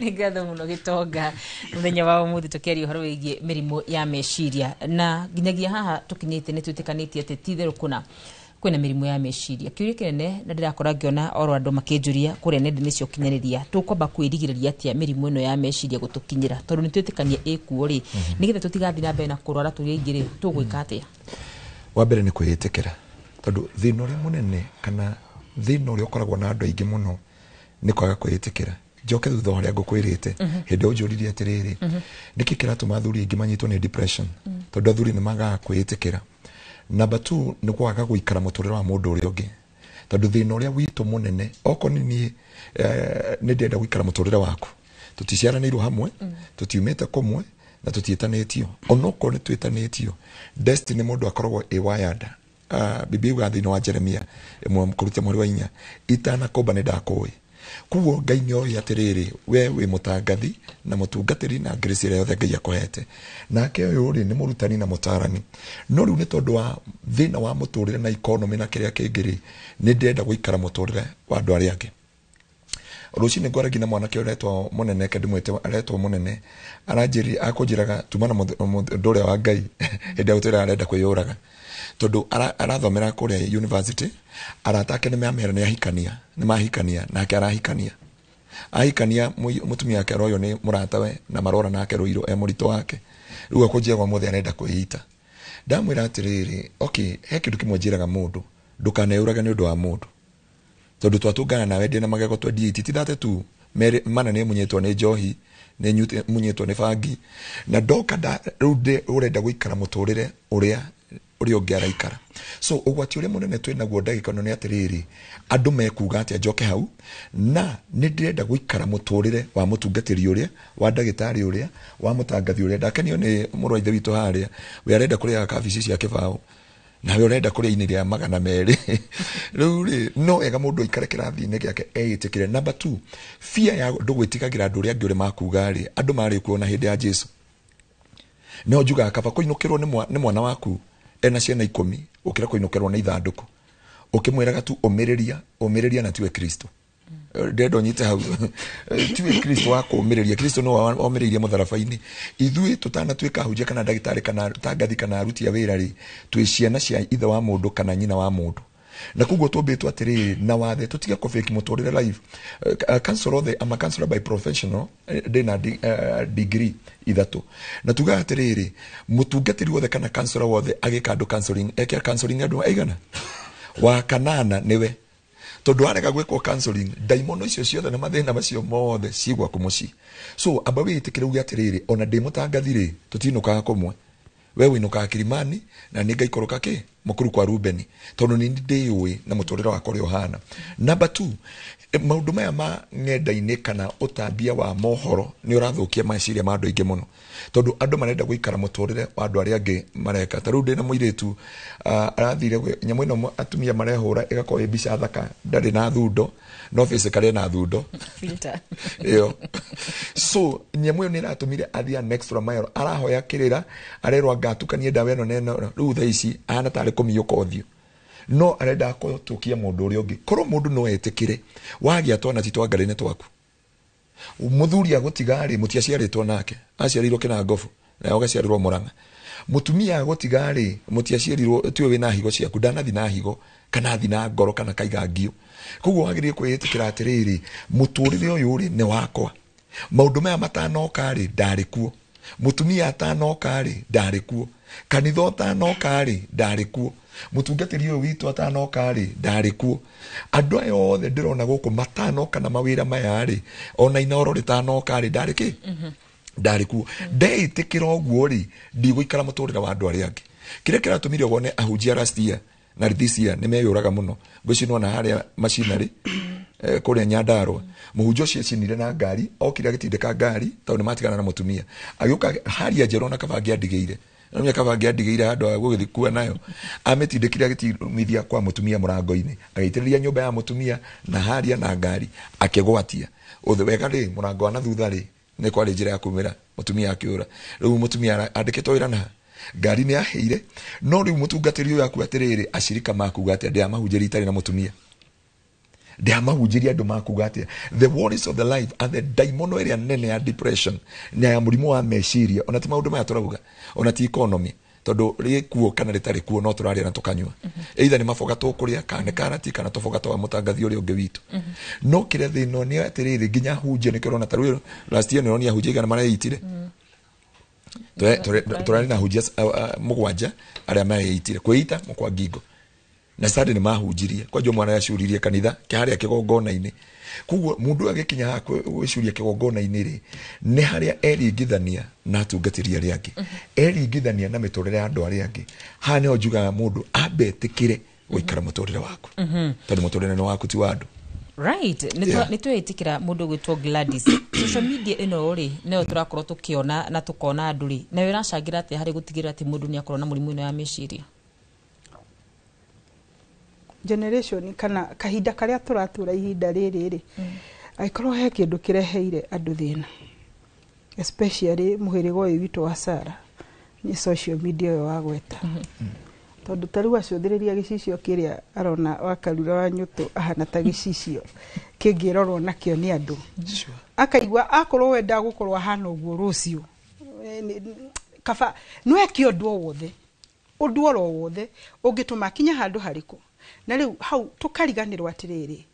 Ngatho muno Gitonga muthenya wa umuthi tukeria uhoro wigie mirimu ya meciria na ginyagia haha tukinyite ni twitikanite ati tithiru kwina mirimu ya meciria kiuria kinene na ndirakora ngiona oro andu makinjuria kuria nende-ini cio kinyaniria tukwamba kwirigiriria atia mirimu ino ya meciria gutukinyira tondu ni twitikania ikuo ri nigetha tutigathi na mbere na kurwara turi ingiri tugwika atia wa mbere ni kwiyitikira tondu thina uria munene kana thina uria ukoragwo na andu aingi muno ni kwaga kwiyitikira joke thutha uria ngukwirite hindi unjuririe atiriri niki kiratuma athuri aingi manyitwo ni depression tondu athuri ni magaga kwiyitikira number 2 ni kwaga guikara muturire wa mundu uria ungi tondu thina uria witu munene oko ni ndenda guikara muturire waku tuticiaranirwo hamwe tutiumite kumwe na tutietanitio onoko ni twetanitio destiny mundu akoragwo wired bibi wa thina wa Jeremia imwe mkurutia mwari wa 4 itana komba ni ndakoi kuwo Ngai ni oya atiriri we mutangathi na mutungatiri na grace ria yothe Ngai akohete nake uyu ri ni murutani na mutarani no riu ni tondu wa thina wa muturire na economy na kiria kingiri ni ndenda guikara muturire wa andu aria angi ruci ni ngoragi na mwana kioretwo munene kedimwete aretwo munene aranjiri akunjiraga tumana munduria wa Ngai hende utira arenda kwiyuraga tondu arathomera kuria university aratake ni mamera ni ahikania ni mahikania na arahikania ahikania mutumia yake royo ni muratawe na marora nake ruiro murito wake riu akunjia kwa muthe arenda kwihita ndamwira atiriri okay he kindu kimwe njiraga mundu ndukaneuraga ni undu wa mundu tondu twatungana nawe ndi na magego twendi tithate tu mana ni munyetwo ni njohi ni munyetwo ni bangi na ndoka riu urenda guikara muturire uria uria ungi araikara. So ugwati uria munene twinaguo ndagika no ni atiriri andu mekuga ati njoke hau na ni ndirenda guikara muturire wa mutungatiri uria wa ndagitari uria wa mutangathi uria ndakenio ni murwaithe witu haria we arenda kuria kabici cia kibao na we urenda kuria ini ria magana meri ruri no ega mundu ikare kirathi-ini giake eitikire. Number 2, fear ya ndugwitigagira andu uria angi uri makuga ri andu mari kuona hindi ya Jesu no juga kaba kuinukirwo ni mwana waku ena ciana 10 ukira kuinukirwo ni ithanduku ukimwiraga tu umiriria na tiwe Kristo ndendo nyite hau tiwe Kristo wako umiriria. Kristo no omiririe mutharabaini. Ithui tutana twika hujia kana ndagitari kana tangathi kana aruti a wira ri twi ciana cia ithe wa mundu kana nyina wa mundu na kugo tumbitwo atiri na wathe tutige kofeki muturire live. Counselor the am a counselor by professional dena degree ithatu na tuga atiriri mutungatiri wothe kana counselor wothe agika andu counseling eke counseling andu aigana wa kanana niwe tondu arega gwikwo counseling daimono icio ciothe na mathina macio mothe cigwa kumuci. So abawe itikire ugi atiriri ona ndimutangathire tutinuka kumwe we winuka Kilimani na ningaikoroka ki mukuru kwa Rubeni tondu ni ndiwe na muturira wa kore Yohana. Number 2, maundu maya ma ng'enda-ini kana utambia wa mohoro ni urathukia maciria ma andu aingi muno tondu andu marenda guikara muturire wa andu aria angi mareka. Taru ndi na muiritu arathire nyamu ino atumia marehura igakorwo ibica thaka ndari na thundo no face kare na thundo filter yo. So nyamu ino iratumire athia next from mile arahoya kirira arerwa ngatukanie ndawa ino neno riu tha ici ana tare kumiyuka uthio no arenda kutukia mundu uri ungi korwo mundu no etikire wagia twana titwangarine twaku muthuri agutigari mutiaciaritwo nake aciarirwo kina ngofu na ugaciarirwo Murang'a. Mutumia agutigari mutiaciarirwo tiwe wina higo ciaku ndanathi na higo kana thi na ngoro kana kaigangio. Koguo wagirie kwitikira atiriri muturire uyu uri ni wakwa maundu maya matanoka ri ndari kuo mutumia atanoka ri ndari kuo kanitha atanoka ri ndari kuo mutungatiri uyu witu atanoka ri ndari kuo andu ayo othe ndirona guku matanoka na mawira maya ri ona inoro ritanoka ri ndari ki ndari kuo ndeitikira uguo ri ndigũikara muturira wa andu aria angi. Kiria kiratumire wone ahunjia last year na this year ni meyuraga muno gwicinwo na haria machinery kuria Nyandarua muhunjio cio cinire na ngari okira gitindika ngari tondu matigana na mutumia agiuka haria njero na kabangi andigeire na kabangi andigeire handu agugithikua nayo ametindikira gitimithia kwa mutumia murango-ini agaitiriria nyumba ya mutumia na haria na ngari akigwatia uthe wega ri murango wa na thutha ri ni kwari njira ya kumira mutumia akiura riu mutumia andikitwo ira na ngari ni aheire no riu mutungatiri uyu aku atiriri acirika makuga ati ndia mahunjiri itari na mutumia ndia mahunjiri andu makuga ati the worries of the life and the daimono area nene ya depression na ya murimu wa meciria ona ti maundu maya turauga ona ti economy tondu ri kuo kana ritari kuo no turaria na tukanywa either ni mafoga tukuria kana karati kana tufoga twa mutangathi uri ungi witu no kire thino ni atiriri nginya hunjie ni kirona taru last year ni hunjie kana maraitire turari na hujia mugwanja aria mareitire kwita mukwa ngingo na sade ni mahunjirie kwa jo mwana yacuririe kanitha kiharia kigongona-ini. Kuguo mundu agikinya ha gwicuria kigongona-ini ri ni haria eringithania na atungatiri aria angi eringithania na miturire ya andu aria angi ha ni ojuga mundu abetikire guikara muturire waku tondu muturire ni waku ti wa andu. Right, nitwetikira mundu gwitwo Gladys. Social media ino ri neo turakorwo tukiona na tukona andu ri na wiracangira ati hari gutigira ati mundu ni akorwo na murimu ino ya meciria. Generation kana kahinda karia turatura ihinda riri ri aikorwo he kindu kireheire andu thina especially muhirigo uyu witu wa Sara ni social media wa gweta tondu taru acuthiriria gicicio kiria arona wakarura wa nyutu ahana ta gicicio kingirorwo nakio ni andu akaigwa akorwo wenda gukorwo hana uguo rucio kaba no ekio ndu wothe undu oro wothe ungituma kinya handu hariku na riu hau tukariganirwa atiriri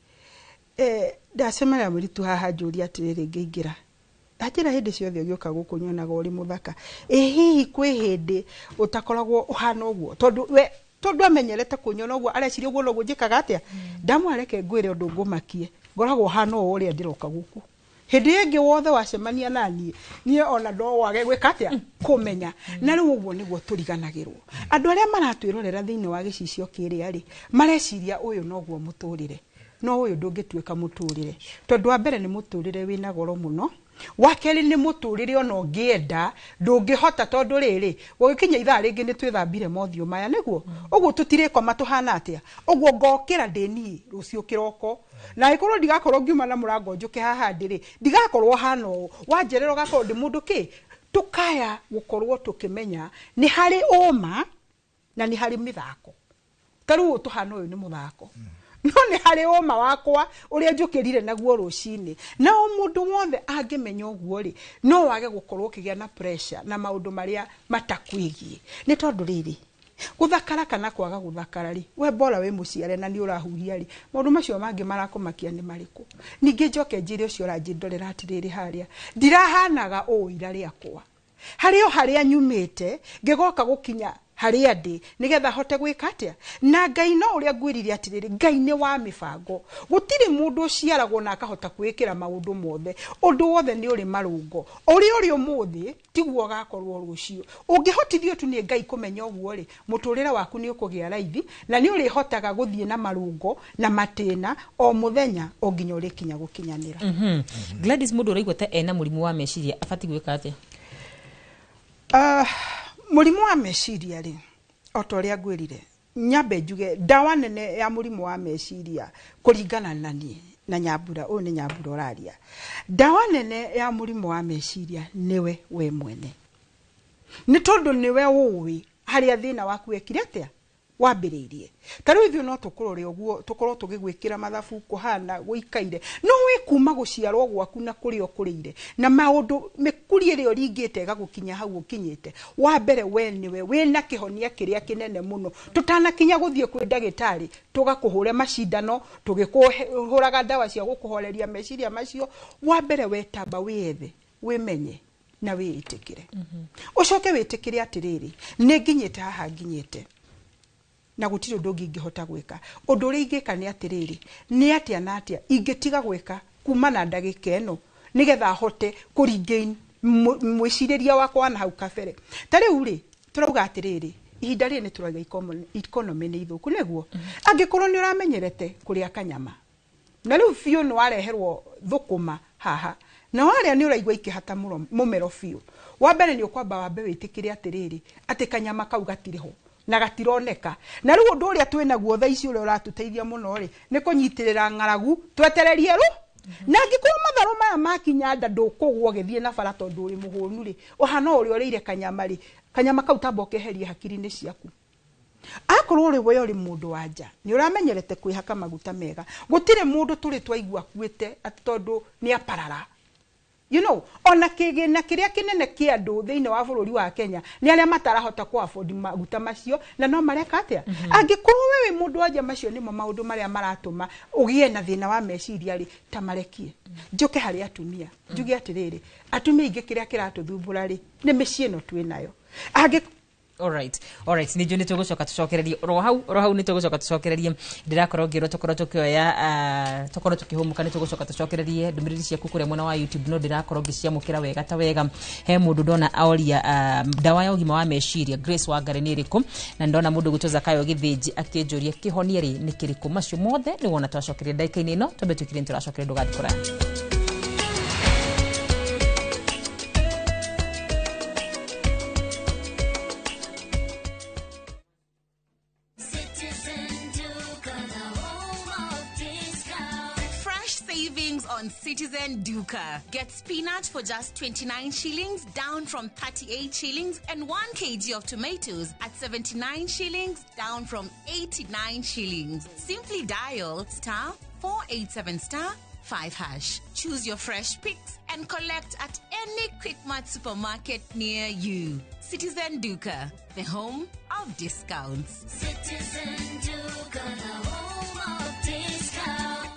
ndacemera muritu haha njuri atiriri ngiingira ajira hindi ciothe ugioka gukunyonaga uri muthaka hihi kwi hindi utakoragwo uhana uguo tondu amenyerete kunyona uguo areciria uguo no gunjikaga atia ndamwareke ngwire undu ngumakie ngoragwo hana uria ndiroka guku hindi ĩngĩ wothe wacemania naniĩ niĩ ona ndo wage gwĩka atĩa kũmenya na rĩu ũguo nĩguo tũriganagĩrwo andũ arĩa maratwĩrorera thĩinĩ wa gĩcicio kĩrĩa rĩ mareciria ũyũ noguo mũtũrĩre no ũyũ ndũngĩtuĩka mũtũrĩre tondũ wa mbere nĩ mũtũrĩre wĩna goro mũno wa kerĩ nĩ mũtũrĩre ona ũngĩenda ndũngĩhota tondũ rĩrĩ gũgĩkinya ithaa rĩngĩ nĩ twĩthambire mothiũ maya nĩguo ũguo tũtirĩkoma tũhana atĩa ũguo ngokĩra ndĩniĩ rũciũ kĩroko na ĩkorwo ndigakorwo ngiuma na mũrango njũke haha ndĩrĩ ndigakorwo hana ũũ wanjerera ũgakorwo ndĩ mũndũ kĩ tukaya gũkorwo tukimenya ni hari ũma na ni hari mĩthako tarĩu tuhana ũyũ nĩ mũthako no ni hari ũma wakwa ũrĩa njũkĩrire naguo rũcinĩ na mũndũ wothe angĩmenya ũguo rĩ no wage gũkorwo ũkĩgĩa na pressure na maũndũ marĩa matakwĩgie nĩ tondũ rĩrĩ guthakara kana kwaga guthakara ri we bora we muciare na ni urahuhia ri maundu macio mangi marakumakia ni mariku ningi njoke njire ucio ranjindorera atiriri haria ndirahanaga uira riakwa hario haria nyumite ngigoka gukinya haria ndi nigetha hote gwika atia na Ngai no uria ngwirire atiriri Ngai ni wa mibango gutire mundu uciaragwo na akahota kwikira maundu mothe undu wothe ni uri marungo uri umuthi tiguo gakorwo rucio ungihotithio tu ni Ngai kumenya uguo ri muturire waku ni ukugia raithi na ni uri hotaga guthie na marungo na matena o muthenya onginya uri kinya gukinyanira Gladys mundu uraigwete ena murimu wa meciria afati gwika atia murimu wa meciria ri otoria ngwirire nyambe njuge dawa nene ya murimu wa meciria kuringana nani na Nyambura o ni Nyambura oraria dawa nene ya murimu wa meciria niwe we mwene ni tondu niwe uwi haria thina waku wekire atia wambiriirie tariu ithu no tukurore uguo tukorwo tugigwikira mathabu kuhana guikaire no we kuma guciarwo gwaku na kurio kurire na maundu mikurie rio ringite gagukinya hau ukinyite wa mbere we niwe wina kihonia kiria kinene muno tutanakinya guthie kwi ndagitari tugakuhure macindano tugikuhuraga dawa cia gukuhoreria meciria macio wa mbere we tamba wethe wimenye na wiitikire ucoke witikire atiriri ni nginyite haha nginyite na gutiro ndogi ngihota gwika undu uri ingika ni atiriri ni atia na atia ingitiga gwika kuma na ndagika eno nigetha hote kuringain mwiciriria wakwa na hau kabere tariu ri turauga atiriri ihinda ri ni turaiga economy ni ithuku neguo angikorwo ni uramenyerete kuria kanyama na riu fiu ni wareherwo thukuma haha na waria ni uraigwa ikihata mumero fiu wa mbere ni ukwamba wambe witikire atiriri ati kanyama kau gatiriho na gatironeka na riu undu uria twinaguo tha ici uria uratuteithia muno ri ni kunyitirira ngaragu twetererie ru na ngikuru matharu maya makinya nda ndukugwo githie na bara tondu uri muhunu ri uhana uri urire kanyama kau tamboke herie hakiri-ini ciaku akorwo uri we uri mundu wanja ni uramenyerete kwihaka maguta mega gutire mundu turi twaigua kuite tondu ni aparara you know ona kigina kiria kinene kia andu thiine wa bururi wa Kenya ni aria matarahota ku afford maguta macio na no mareka atia angikorwo wewe mundu wanja macio nimo maundu maria maratuma ugie na thina wa meciria ri tamarekie njuke hari atumia njuge atiriri atumia ingi kiria kiratuthumbura ri ni micii no twinayo Alright ni joni tugucoka tucokererie rohau ni tugucoka tucokererie ndirakorwo ngiro tukorwo tukioya tukorwo tukihumuka ni tugucoka tucokererie ndumiriri cia kukuria mwena wa YouTube no ndirakorwo ngiciamukira wega ta wega he mundu ndona aoria dawa ya ugima wa meciria Grace Wangari ni iriku na ndona mundu gutoza kayo githinji akienjuria kihonia ri ni kiriku macio mothe ni wona twacokererie ndaika-ini no tumbe tukire turacokererie ndugathikora on Citizen Duka. Get spinach for just 29 shillings, down from 38 shillings, and 1 kg of tomatoes at 79 shillings, down from 89 shillings. Simply dial *487*5#. Choose your fresh picks and collect at any Quickmart supermarket near you. Citizen Duka, the home of discounts. Citizen Duka, the home of discounts.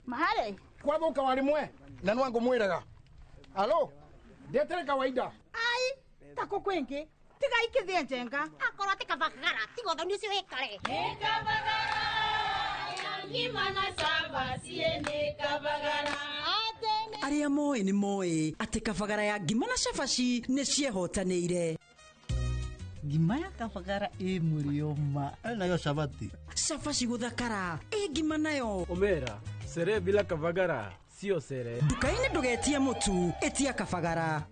Mahale kwathũka warimwe na nwangu mwiraga Alo, ndetere kawaida. Ai, tako kwenke. Tiga ikithie njenga. Akorwo tikavagara, tigotho nicio ikare. Ngimana saba siende Kabagara. Aria moe ni moe ati Kabagara ya ngima na cabaci ni ciehotanĩire. Ngima ya Kabagara ĩ mũrioma nayo cabati. Cabaci gũthakara ĩ ngima nayo. Omera, sere bila Kabagara sio sere. Nduka-inĩ ndũgetie mũtu ĩtia Kabagara.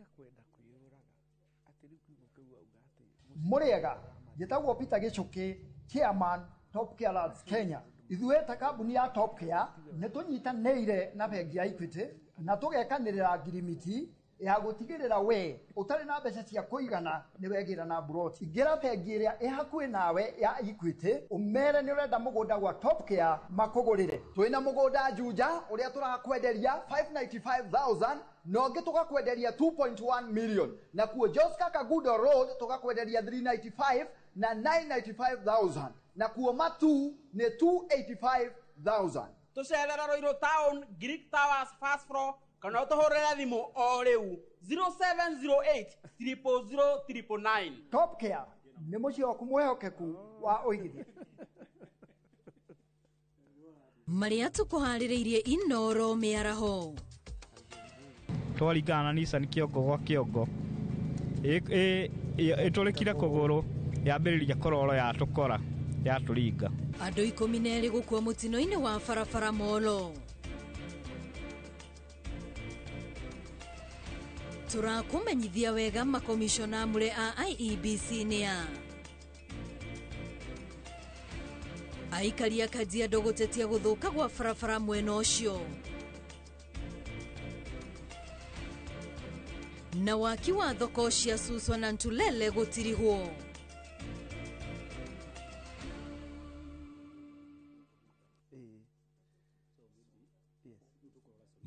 Muriega, njĩtagwo Peter Gichuki, Chairman Top Care Labs Kenya. Ithuĩ ta kambuni ya Top Care nĩ tũnyitanĩire na bengi ya Equity na tũgekanĩrĩra ngirimiti ya gũtigĩrĩra we ũtarĩ na mbeca cia kũigana nĩ wegĩra na broti. Ingĩra bengi ĩrĩa ĩ hakuhĩ nawe ya Equity ũmere nĩ ũrenda mũgũnda gwa Top Care makũgũrĩre. Twĩna mũgũnda Juja ũrĩa tũrakwenderia 595,000 na ũngĩ tũgakwenderia 2.1 million, na kuo Joska Kagudo Road tũgakwenderia 395 na 995,000, na kuo Matu nĩ 285,000. Tucerera Roiro Town, Greek Towers, Fast Floor, kana ũtũhũrĩre thimũ o rĩu 0708 000 Top Care nĩ mũciĩ waku mwĩhokeku wa ũigithia. Marĩa tũkũharĩrĩirie Inoro mĩaraho. Twaringana na Nissan kĩongo gwa kĩongo ĩtũrĩkire kũgũrũ yambĩrĩria kororo yatũkora yatũringa. Andũ 12 gũkua mũtino-inĩ wa barabara Molo. Tũrakũmenyithia wega makomishona amũre a IEBC nĩ a aikari a Kajiado gũtetia gũthũka gwa barabara mwena ũcio. Na waki wa thoko cia Suswa na Ntulele gũtirihwo.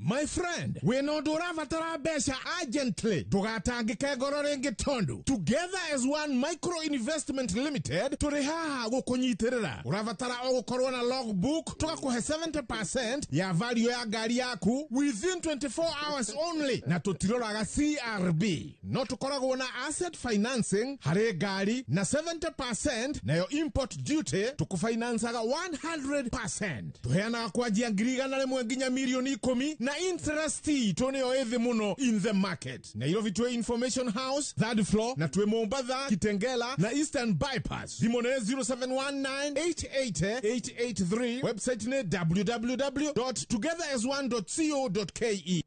My friend, we no ndũrabatara mbeca urgently ndũgatangĩke ngoro rĩngĩ tondu Together as One Micro Investment Limited tũrĩ haha gũkũnyitĩrĩra. Ũrabatara o gũkorwo na logbook tũgakũhe 70% ya value ya ngari yaku within 24 hours only, na tũtiroraga CRB. No tũkoragwo na asset financing harĩ ngari na 70% nayo import duty tũkũfinansaga 100%. Tũheanaga kwanjia ngiri 100 nginya milioni 10 na interest tonio ethi muno in the market. Nairobi Tway Information House, third floor, na Tway Mombasa, Kitengela, na Eastern Bypass. Dimone 0719-880-883. Website ne www.togetheras1.co.ke.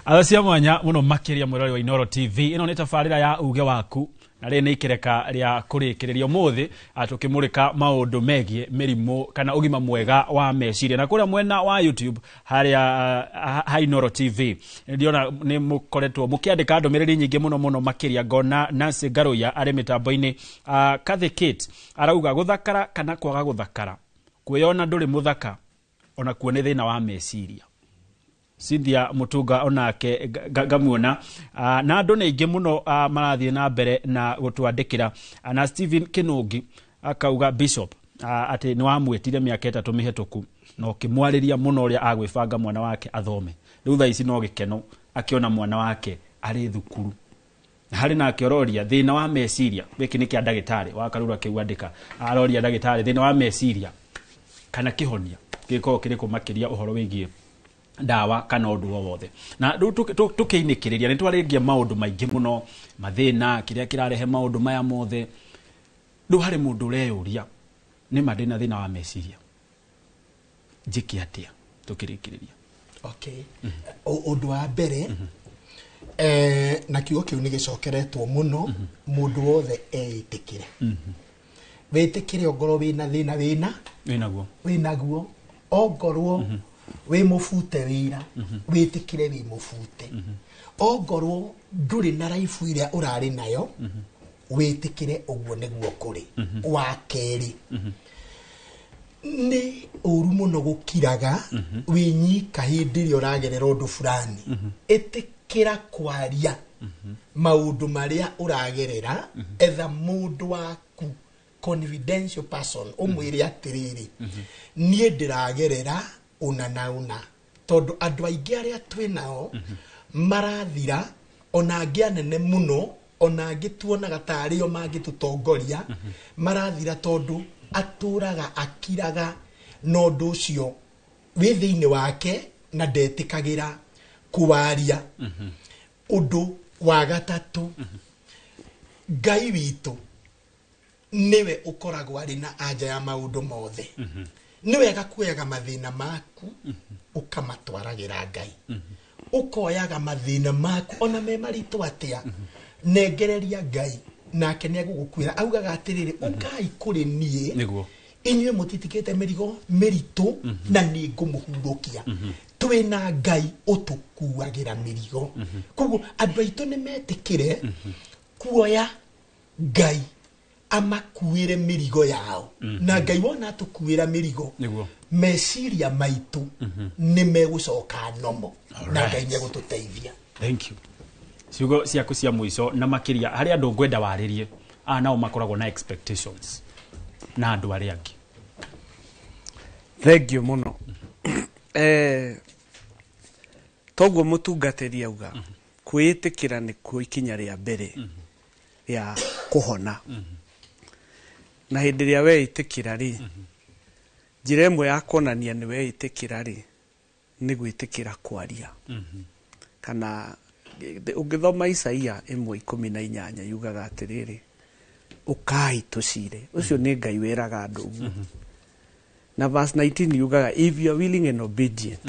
Acia mwanya muno makiria mwirori wa Inoro TV. Ino nĩ tabarĩra ya uge waku na rĩ nĩ ikereka rĩa kũrĩkĩrĩria mũthĩ atukimurika maũndũ megie mĩrimũ kana ũgima mwega wa meciria na kũrĩa mwena wa YouTube harĩa Inoro TV ndiona nĩ mũkoretwo mũkĩandĩka ndũmĩrĩri nyingĩ mũno makĩria ngona Nancy Ngaruya arĩ mĩtambo-inĩ. Kathy Kate arauga gũthakara kana kwaga gũthakara kwĩyona ndũrĩ mũthaka ona kuo nĩ thĩna wa meciria. Cynthia Mutunga onake ngamuona na andũ nĩ aingĩ mũno marathiĩ na mbere na gũtwandĩkĩra. Na Stephen Kinungi akauga Bishop atĩ nĩ wamwĩtire mĩaka 3 mĩhetũku na ũkĩmwarĩria mũno ũrĩa agwĩbanga mwana wake athome. Rĩu thaa ici no gĩkeno akĩona mwana wake arĩ thukuru. Harĩ na akĩororia thĩna wa meciria. Gĩkĩ nĩ kĩa ndagĩtarĩ wa Karura kĩu aroria ndagĩtarĩ thĩna wa meciria kana kĩhonia gĩkorwo kĩrĩ kũmakĩria ũhoro wĩgiĩ dawa kana ũndũ wothe. Na tukĩinĩkĩrĩria nĩ twarĩngia maũndũ maingĩ mũno mathĩna kĩrĩa kĩrarehe maũndũ maya mothe. Rĩu harĩ mũndũ ũreyũria nĩ mathĩna thĩna wa meciria njĩke atĩa tukĩrĩkĩrĩria. Okay. Ũndũ wa mbere na kiugo kĩu nĩ gĩcokeretwo mũno mũndũ wothe eitĩkĩre. Wĩtĩkĩre ongorwo wĩna thĩna wĩnaguo ongorwo we mufute wira witikire wi mufute ongorwo nduri na raifu iria urari nayo witikire uguo niguo kuri wa keri ni uru muno gukiraga winyika hindi ri uragerera undu fulani itikira kwaria maundu maria uragerera etha mundu waku confidential person umwire atiriri nie ndiragerera una na una tondu andu aingi aria twinao marathira ona angi anene muno ona angi tuonaga tario mangitutongoria marathira tondu aturaga akiraga no ndu ucio wi thiini wake na ndetikagira kuwaria undu wa gatatu Ngai witu niwe ukoragwo ari na anja ya maundu mothe niwe gakuyaga mathina maku ukamatwaragira Ngai ukoyaga mathina maku ona me maritu atia nengereria Ngai nake ne gugukwira augaga atiriri ukai kuri nie niguo inywe mutitikete mirigo meritu na ni ngumuhurukia twina Ngai utukuagira mirigo koguo andu aitu ni metikire kuoya Ngai amakuire mirigo yao na Ngai wona atukuira mirigo meciria maitu ni megucoka nomo na Ngai ni gututeithia. Thank you. Ciugo ciaku cia mwico na makiria hari andu ngwenda waririe nao makoragwo na expectations na andu ari angi. Thank you muno. Toguo mutungatiri auga kwitikira ni kuikinya ria mbere ya kuhona na hindi ria weitikira ri njira imwe ya kuonania ni weitikira ri ni gwitikira kwaria kana ungithoma Isaia 1:18 yugaga atiriri ukai tucire ucio ni Ngai wiraga andu uguo na verse 19 yugaga if you are willing and obedient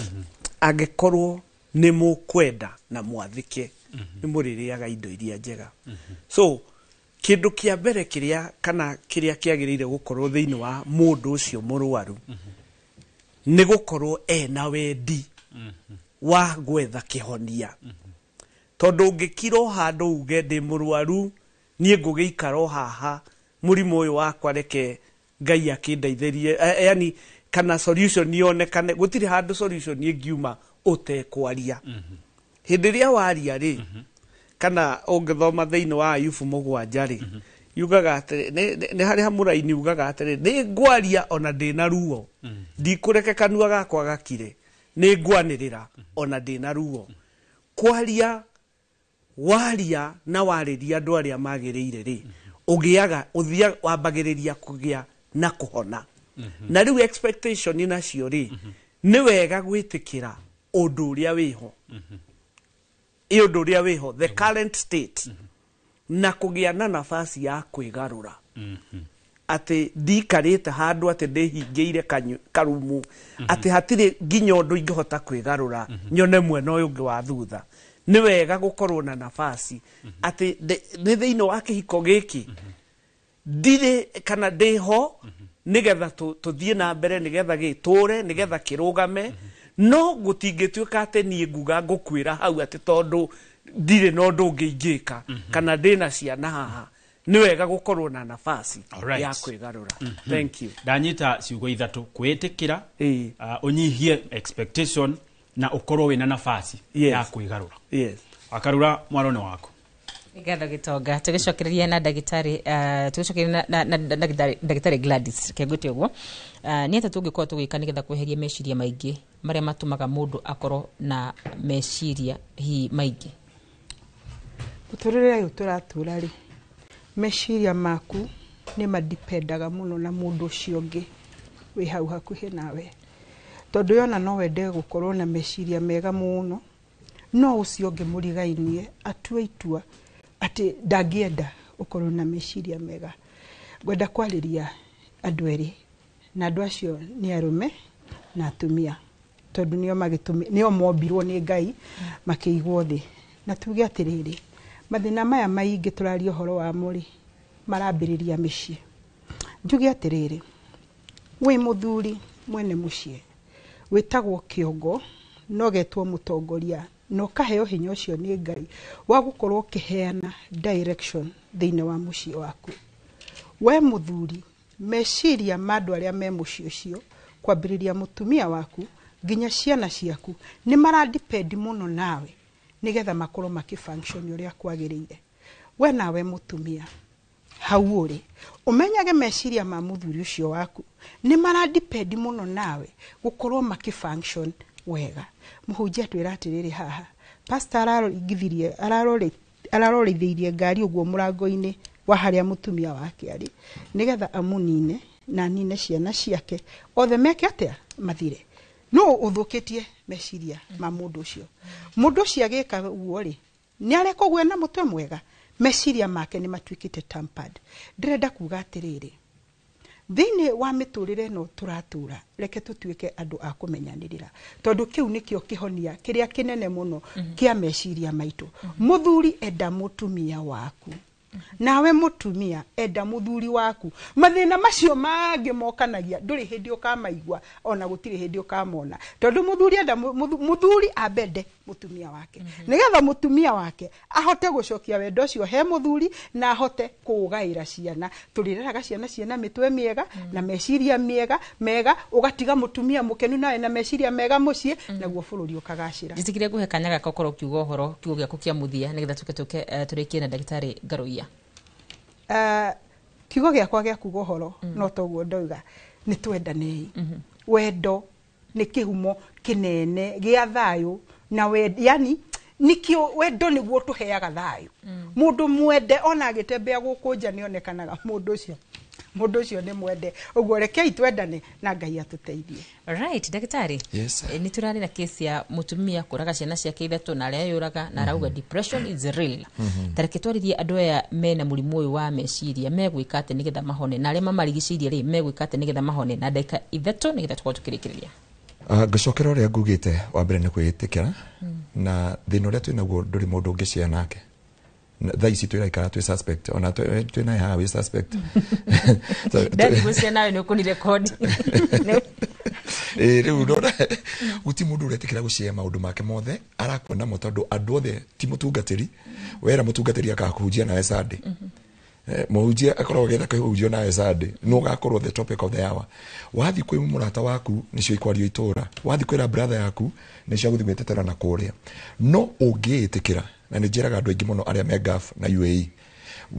angekorwo ni mukwenda na mwathike ni muririaga indo iria njega so kindu kia mbere kiria kana kiria kiagirire gukorwo thiini wa mundu ucio murwaru ni gukorwo na wendi wa gwetha kihonia tondu ngikiro handu uge ndi murwaru nie ngugiikaro haha murimu uyu wakwa reke Ngai akindeithĩrie yani kana solution yonekane gutiri handu solution ingiuma utekwaria hindi ria waria ri kana ungithoma thiini wa Ayubu 7 ri yugaga atiri ni hari hamuraini yugaga atiri ni ngwaria ona ndina ruo ndikureke kanua gakwa gakire ni ngwanirira ona ndina ruo kwaria waria na wariria andu aria magirire ri ugiaga uthia wambagiriria kugia na kuhona na riu expectation ina cio ri ni wega gwitikira undu uria wiho undu uria wiho the current state na kugia na nafasi ya kwigarura ati ndikarite handu ati ndihingiire karumu ati hatire nginya undu ingihota kwigarura nyone mwena uyu ungi wa thutha ni wega gukorwo na nafasi ati ni thiini wa kihiko giki ndire kana ndiho nigetha tuthie na mbere nigetha giture nigetha kirugame no gutingituika ati nie nguga ngukwira hau ati tondu ndire no ndungingika kana ndina ciana haha ni wega gukorwo na nafasi ya kwigarura. Thank you. Danyita ciugo ithatu kwitikira unyihie expectation na ukorwo wina nafasi ya kwigarura. Yes. Akarura mwarone wako. Igatho gitonga tugicokereria na ndagitari tugicokereria na ndagitari Gladys keguti uguo ni ata tungikwa tugika nigetha kweheria meciria maingi maria matumaga mundu akorwo na meciria hi maingi uturire uturatura ri meciria maku ni madipendaga muno na mundu ucio ngi wi hau hakuhi nawe tondu yona no wende gukorwo na meciria mega muno no ucio ngi murigainie atue itua ati ndagienda ukorwo na meciria mega gwenda kwariria andu eri na andu acio ni arume na atumia tondu nio mombirwo ni Ngai makiigwo thi na tuge atiriri mathina maya maingi turaria horo wa muri marambiriria micii njuge atiriri wi muthuri mwene mucii witagwo kiongo no getwo mutongoria no kaheo hinya ucio ni Ngai wa gukorwo kiheana direction thiini wa mucii waku we muthuri meciria mandu aria me mucii ucio kwambiriria mutumia waku ginya ciana ciaku ni maradepend muno nawe nigetha makorwo makifunction uria kwagirire we nawe mutumia hau uri umenyage meciria ma muthuri ucio waku ni mara depend muno nawe gukorwo makifunction wega. Muhunjia twira atiriri haha pastor ararorithirie ngari uguo murango-ini wa haria mutumia wake ari nigetha amunine na nine ciana ciake othe meke atia mathire. No uthukitie meciria ma mundu ucio agika uguo ri ni areko gwe na mutwe mwega, meciria make ni matwikite tampered. Ndirenda kuga atiriri thiini wa miturire no turatura reke tutwike andu a kumenyanirira tondu kiu nikio kihonia kiria kinene muno kia meciria maitu. Muthuri enda mutumia waku, nawe mutumia enda muthuri waku. Mathina macio mangi mokanagia nduri hindi ukamaigwa ona gutiri hindi ukamona tondu muthuri enda muthuri abende mutumia wake nigetha mutumia wake ahote gucokia wendo ucio he muthuri na ahote kugaira ciana. Turireraga ciana mitwe miega na meciria mega ugatiga mutumia mukenu nawe na meciria mega mucie naguo bururi ukagacira. Jitikire guhe kanyaga kokoro kiugo horo kiugo gya kukia muthia nigetha tuke turikie na Daktari Garuia. Kiugo giakwa gya kuga horo no toguo ndoiga ni twendanei. Wendo ni kihumo kinene gia thayu na yani nikio wendo niguo tuheaga thayu. Mundu mwende ona agitembea guku nja nionekanaga mundu ucio ni mwende. Uguo rekei twendane na Ngai atuteithie. Right, Daktari. Yes. Ni turari na kesi ya mutumia kuraga ciana ciake ithatu na aria yuraga na arauga depression is real. Tareke twarithie andu aya mena murimu uyu wa meciria megwika ate nigetha mahone na aria mamarigicirie ri megwika ate nigetha mahone na ndaka ithatu nigetha tukotukirikiriria. Ngacokera uria ngugite wa mbere ni kwitikira na thina uria twinaguo nduri mundu ungicea nake. Tha ici twiraikara twi suspect ona twina ha we suspect. Ndari gucia nawe ni ukuni record. Riu ndora guti mundu uretikira gucia maundu make mothe arakwenda mutondu andu othe ti mutungatiri wera mutungatiri akakuhujia nawe Sunday. Muhujia akorwo getha kuhujio nawe Sunday no gakorwo the topic of the hour. Wathi kwi murata waku nicio ikwario itura, wathi kwira brother yaku nicio guthi gwetetera na kuria no ungiitikira na njiraga andu aingi muno aria me gaf na UAE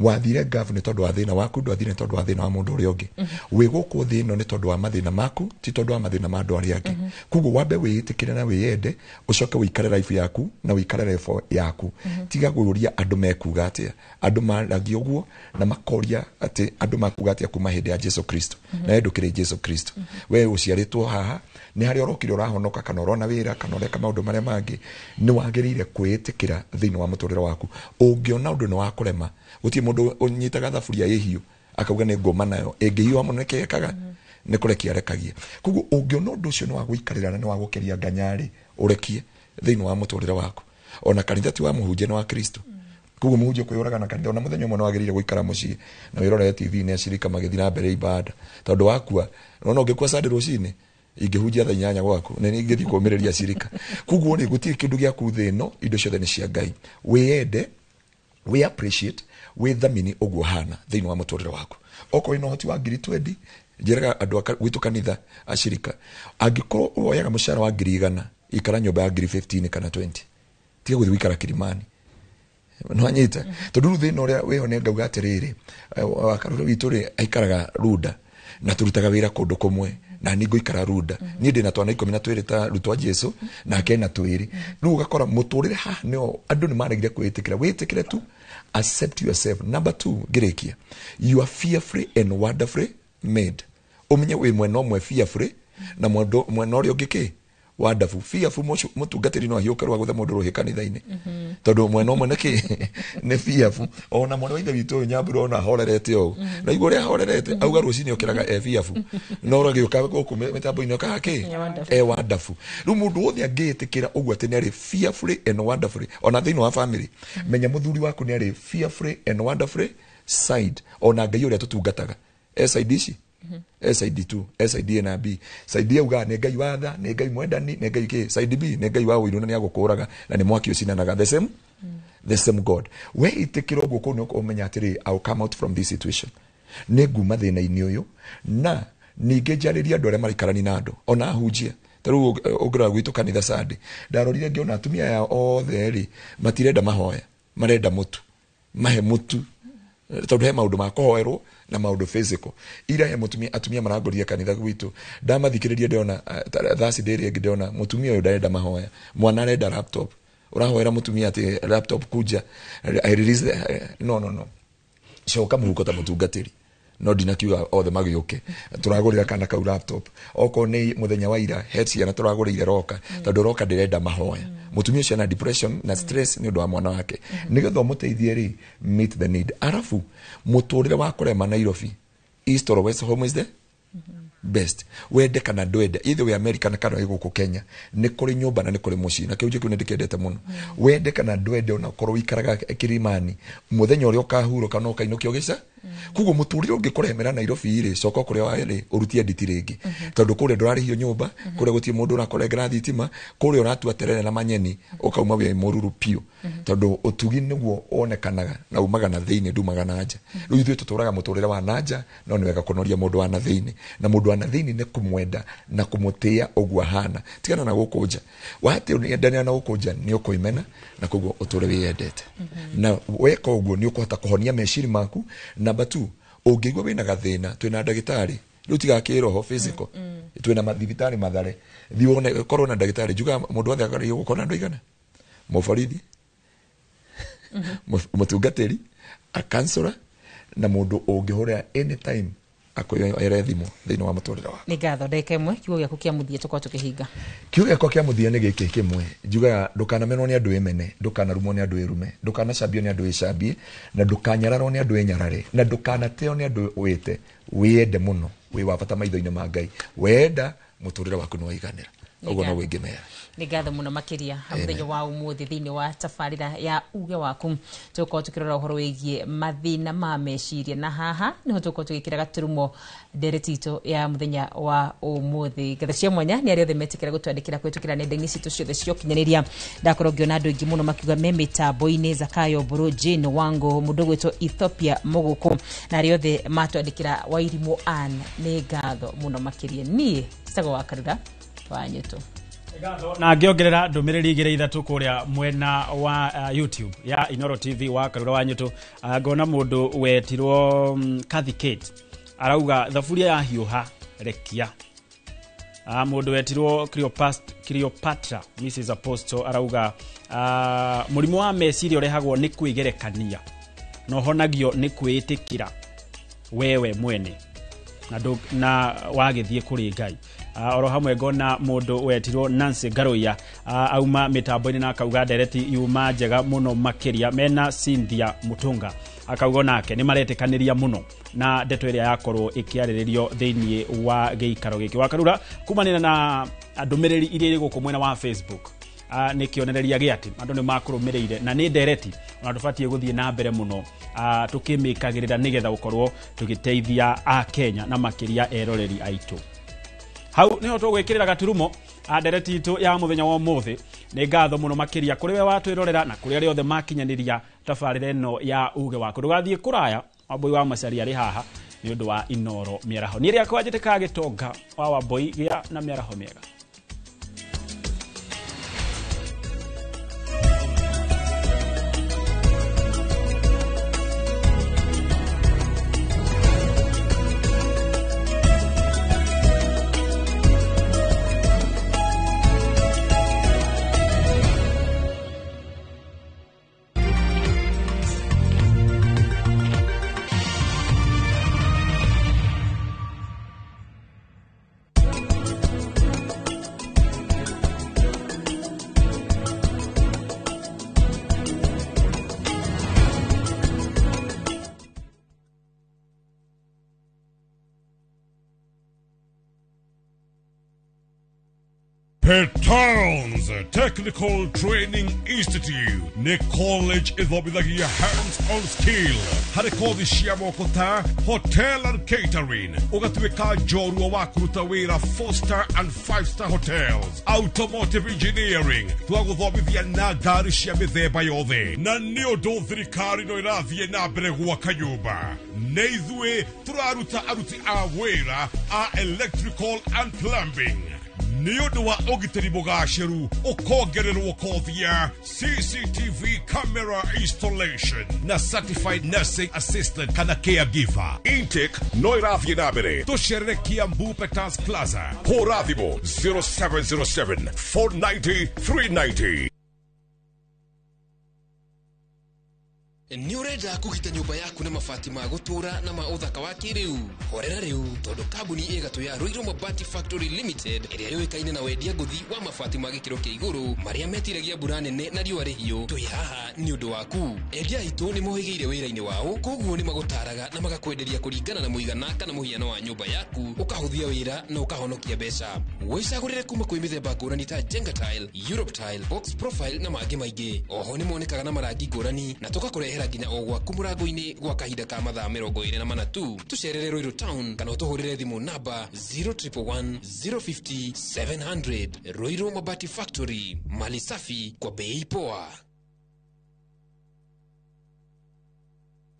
wathire gaf ni tondu wa thina waku, ndwathire tondu wa thina wa mundu uria ungi. We guku thina ni tondu wa mathina maku ti tondu wa mathina ma andu aria angi. Kuguo wambe wiitikire na wiyende ucoke wikare life yaku na wikare life yaku. Tiga gururia andu mekuga atia, andu maragi uguo na makoria ati andu makuga atia kuma hindi ya Jesu Kristo na endukire Jesu Kristo. We uciaritwo haha ni hari orokire urahonoka kana urona wira kana ureka maundu maria mangi ni wagirire kwitikira thina wa muturire waku. Ungiona undu ni wa kurema uti mundu unyitaga thaburia yehiu akauga ni ngoma nayo engihiwa muno nekekaga ni kurekia rekagia. Kuguo ungiona undu ucio ni wa guikarira na ni wa gukeria nganyari urekie thina wa muturire waku. Ona kanitha ti wa muhunjia wa Kristo. Kuguo muhunjia kwiyuraga na kanitha ona muthenya umwe no wagirire guikara mucii na wirore TV ni ashirika magithira na mbere ibada tondu wakua no ngikwa Sunday rucini ingihunjia tha inyanya gwaku na ni ngithi kuumiriria shirika. Kuguo ni gutiri kindu gya kuthino indo ciothe ni cia Ngai. Wiyende we appreciate we thamini uguo hana thini wa muturire waku. Oko ino hoti wa ngiri 20 njiraga andu gwitu kanitha ashirika angikorwo woyaga mushara wa ngiri 100 ikara nyumba ya ngiri 15 kana 20 tiga guthi wikara Kilimani no anyita tondu thina uria wihone ngauga atiriri wakaruru witu ri aikaraga Runda na turutaga wira kundu kumwe na ni ngoikara Runda ni ndina twana 12 ta rutwa Jesu na kena twiri riu ugakora muturire ha no andu ni maregire kwitikira witikire tu accept yourself. Number 2 girekia you are fearfully and wonderfully made. Umenye we mwena omwe fearfully na mwena uria ungiki wonderful. Fearful mutungatiri no hiuka rwa gutha mundu ruhi kanitha-ini tondu mwena omwe neki ne fearful ona mwana ithe witu nyambura ona horerete o na igwo ria horerete auga rucini okiraga fearful no ragioka guku metambo-ini okake wonderful. Riu mundu othe angiitikira uguo ati ni ari fearfully and wonderfully ona thiini wa family menya muthuri waku ni ari fearfully and wonderfully side ona Ngai uria tutungataga SID ici SID2 SID na B side uga ne Ngai wa tha ne Ngai mwendani ne Ngai ke side B ne Ngai wa uiru na agukuraga na ni mwaki ucinanaga the same God. We itikira uguo ko no umenya atiri I'll come out from this situation ne guma thina-ini uyu na ninge njariria andu aria marikarani na andu ona ahunjia taru ugira gwitu kanitha Sunday ndarorire ngiona atumia ya othe ri matirenda mahoya marenda mutu mahe mutu tondu he maundu ma kuhoerwo na maundu physical ira he mutumia atumia maragoria kanitha gwitu ndamathikiriria ndiona Thursday ri ngiona mutumia uyu ndarenda mahoya mwana arenda laptop urahoera mutumia ati laptop kuja I release no coka muhuko ta mutungatiri no ndinakiuga othe magioke turagurira kana kau laptop oko ni muthenya wa ira heads yana turagurire roka tondu roka ndirenda mahoya mutumia ucio na depression na stress ni undu wa mwana wake nigetha muteithie ri meet the need arafu muturire wa kurema Nairobi east or west home is the best wende kana ndwende either we America na kana guku Kenya ni kuri nyumba na ni kuri muci na kiuje kune ndikendete muno wende kana ndwende ona korwo ikaraga Kirimani muthenya uri ukahuro kana ukainukio gica kugo muturire ungikuremera Nairobi ri coko kuria wari urutie nditi ringi tondu kuria ndurarihio nyumba kuria gutie mundu urakora thitima kuria uratua terere na manyeni ukauma wi mururu pio tondu utugi niguo onekanaga na umaga na thiini ndumaga na nja riu ithuĩ tuturaga muturire wa nanja no ni wega kunoria mundu wa na thiini na mundu wa na thiini ni kumwenda na kumutia ogwa hana tigana na gukunja wati ndani na gukunja ni ukuimena na kugo uture wiyendete na weka ogwo ni ukuhota kuhonia meciri maku na batu ungigwa wina gathina twina ndagitari riu tiga kiroho physical twina mathibitari mathare thione korona ndagitari juga mundu othe agario gukona ndu igana mufarithi mutungatiri a counselor na mundu ungihura anytime akoyere thimu thini wa muturira wa ni gatho ndeka imwe kiugo giaku kia muthie tukwa tukihinga kiugo giaku kia muthie ni giki kimwe juga ndukana menwo ni andu emene ndukana rumo ni andu erume ndukana cambio ni andu ecambie na ndukanyararwo ni andu enyarare na ndukana teo ni andu wite wiende muno wi wa bata maitho-ini ma Ngai wenda muturira waku ni waiganira ugo no wingimera ni gatho muno makiria muthenya wa umuthi thiini wa tafarira ya uge waku tuko tukirora uhoro wigie mathina ma meciria na haha niho tuko tugikira gaturumo nderetito ya muthenya wa umuthi gathe cia mwanya ni ariothe metikira gutwandikira kwetukira nenda-ini citu ciothe cio kinyaniria ndakorwo ngiona andu ingi muno makiuga me mitambo-ini Zakayo Buru Jane Wango mundu gwitwo Ethiopia Muguku na ariothe matwandikira Wairimu Ann ni gatho muno makiria nie Sago wa Karura wa Nyutu na ngiongerera ndumiriri igire ithatu kuria mwena wa YouTube ya Inoro TV wa Karura wa Nyutu ngona mundu wetirwo Kathy Kate arauga thaburia ya hiuha rekia mundu wetirwo Cleopatra Mrs Apostle arauga murimu wa meciria urehagwo ni kwigerekania no honagio ni kwitikira wewe mwene na wagithie kuri Ngai oro hamwe ngona mundu wetirwo Nancy Garoya auma mitambo-ini na akauga ndereti yuma njega muno makiria mena Cynthia Mutunga akauga nake ni maretikaniria muno na ndeto iria yakorwo ikiariririo thiini wa giikaro giki wa Karura kumanina na ndumiriri iria iri guku mwena wa Facebook ni kionereria giati andu ni makurumireire na ni ndereti ona tubatie guthie na mbere muno tukimikagirira nigetha gukorwo tugiteithia a Kenya na makiria eroreri aitu hau niho tugwikirira gaturumo ndereti itu ya muthenya wa umuthi ni ngatho muno makiria kuri we watwirorera na kuri ari othe makinyaniria tafarire no ya uge waku ndugathie kuraya Wambui wa Macari ari haha ni undu wa Inoro miaraho ni ria kwajiteka gitonga wa Wambui gia na miaraho miega. Petowns Technical Training Institute ni college ithomithagia hands-on skill harĩ kothi cia moko ta hotel and catering ũgatuĩka njorua wa kũruta wĩra 4-star and 5-star hotels automotive engineering twagũthomithia na ngari cia mĩthemba yothe na nĩ ũndũ thirikari no ĩrathiĩ na mbere gwaka nyũmba na ithuĩ tũraruta aruti a wĩra a electrical and plumbing Niundu wa ugitiri mugashiru ukongererwo kothi ya CCTV camera installation na certified nursing assistant kana caregiver. Intake no irathie na mbere. Tucerere Kiambu Peters Plaza. Hũra thimũ 0707 490 390. Ni urenda kugita nyumba yaku na mabati ma gutura na ma uthaka wa kiriu. Horera riu tondu kambuni igatu ya Ruiru Mabati Factory Limited iria yoikaine na wendia nguthi wa mabati ma gikiro kia iguru maria metiragia mbura nene na riũa rĩhiũ. Twi haha ni undu waku. Endia itu ni mohigeire wĩra-inĩ wao, koguo ni magutaraga na magakwenderia kuringana na muigana kana muhiano wa nyumba yaku, ukahuthia wĩra na ukahonokia mbeca. Wicagũrĩre kuma kwĩ mĩthemba ngũrani ta Jenga Tile, Europe Tile, Box Profile na mangĩ maingĩ. Oho ni monekaga na marangi ngũrani na tũgakũrehera nginya o gwaku mũrango-inĩ gwa kahinda ka mathaa 24 tu. Tucerere Ruiru Town kana ũtũhũrĩre thimũ namba 0111 050 700. Ruiru Mabati Factory, mali safi kwa bei poa.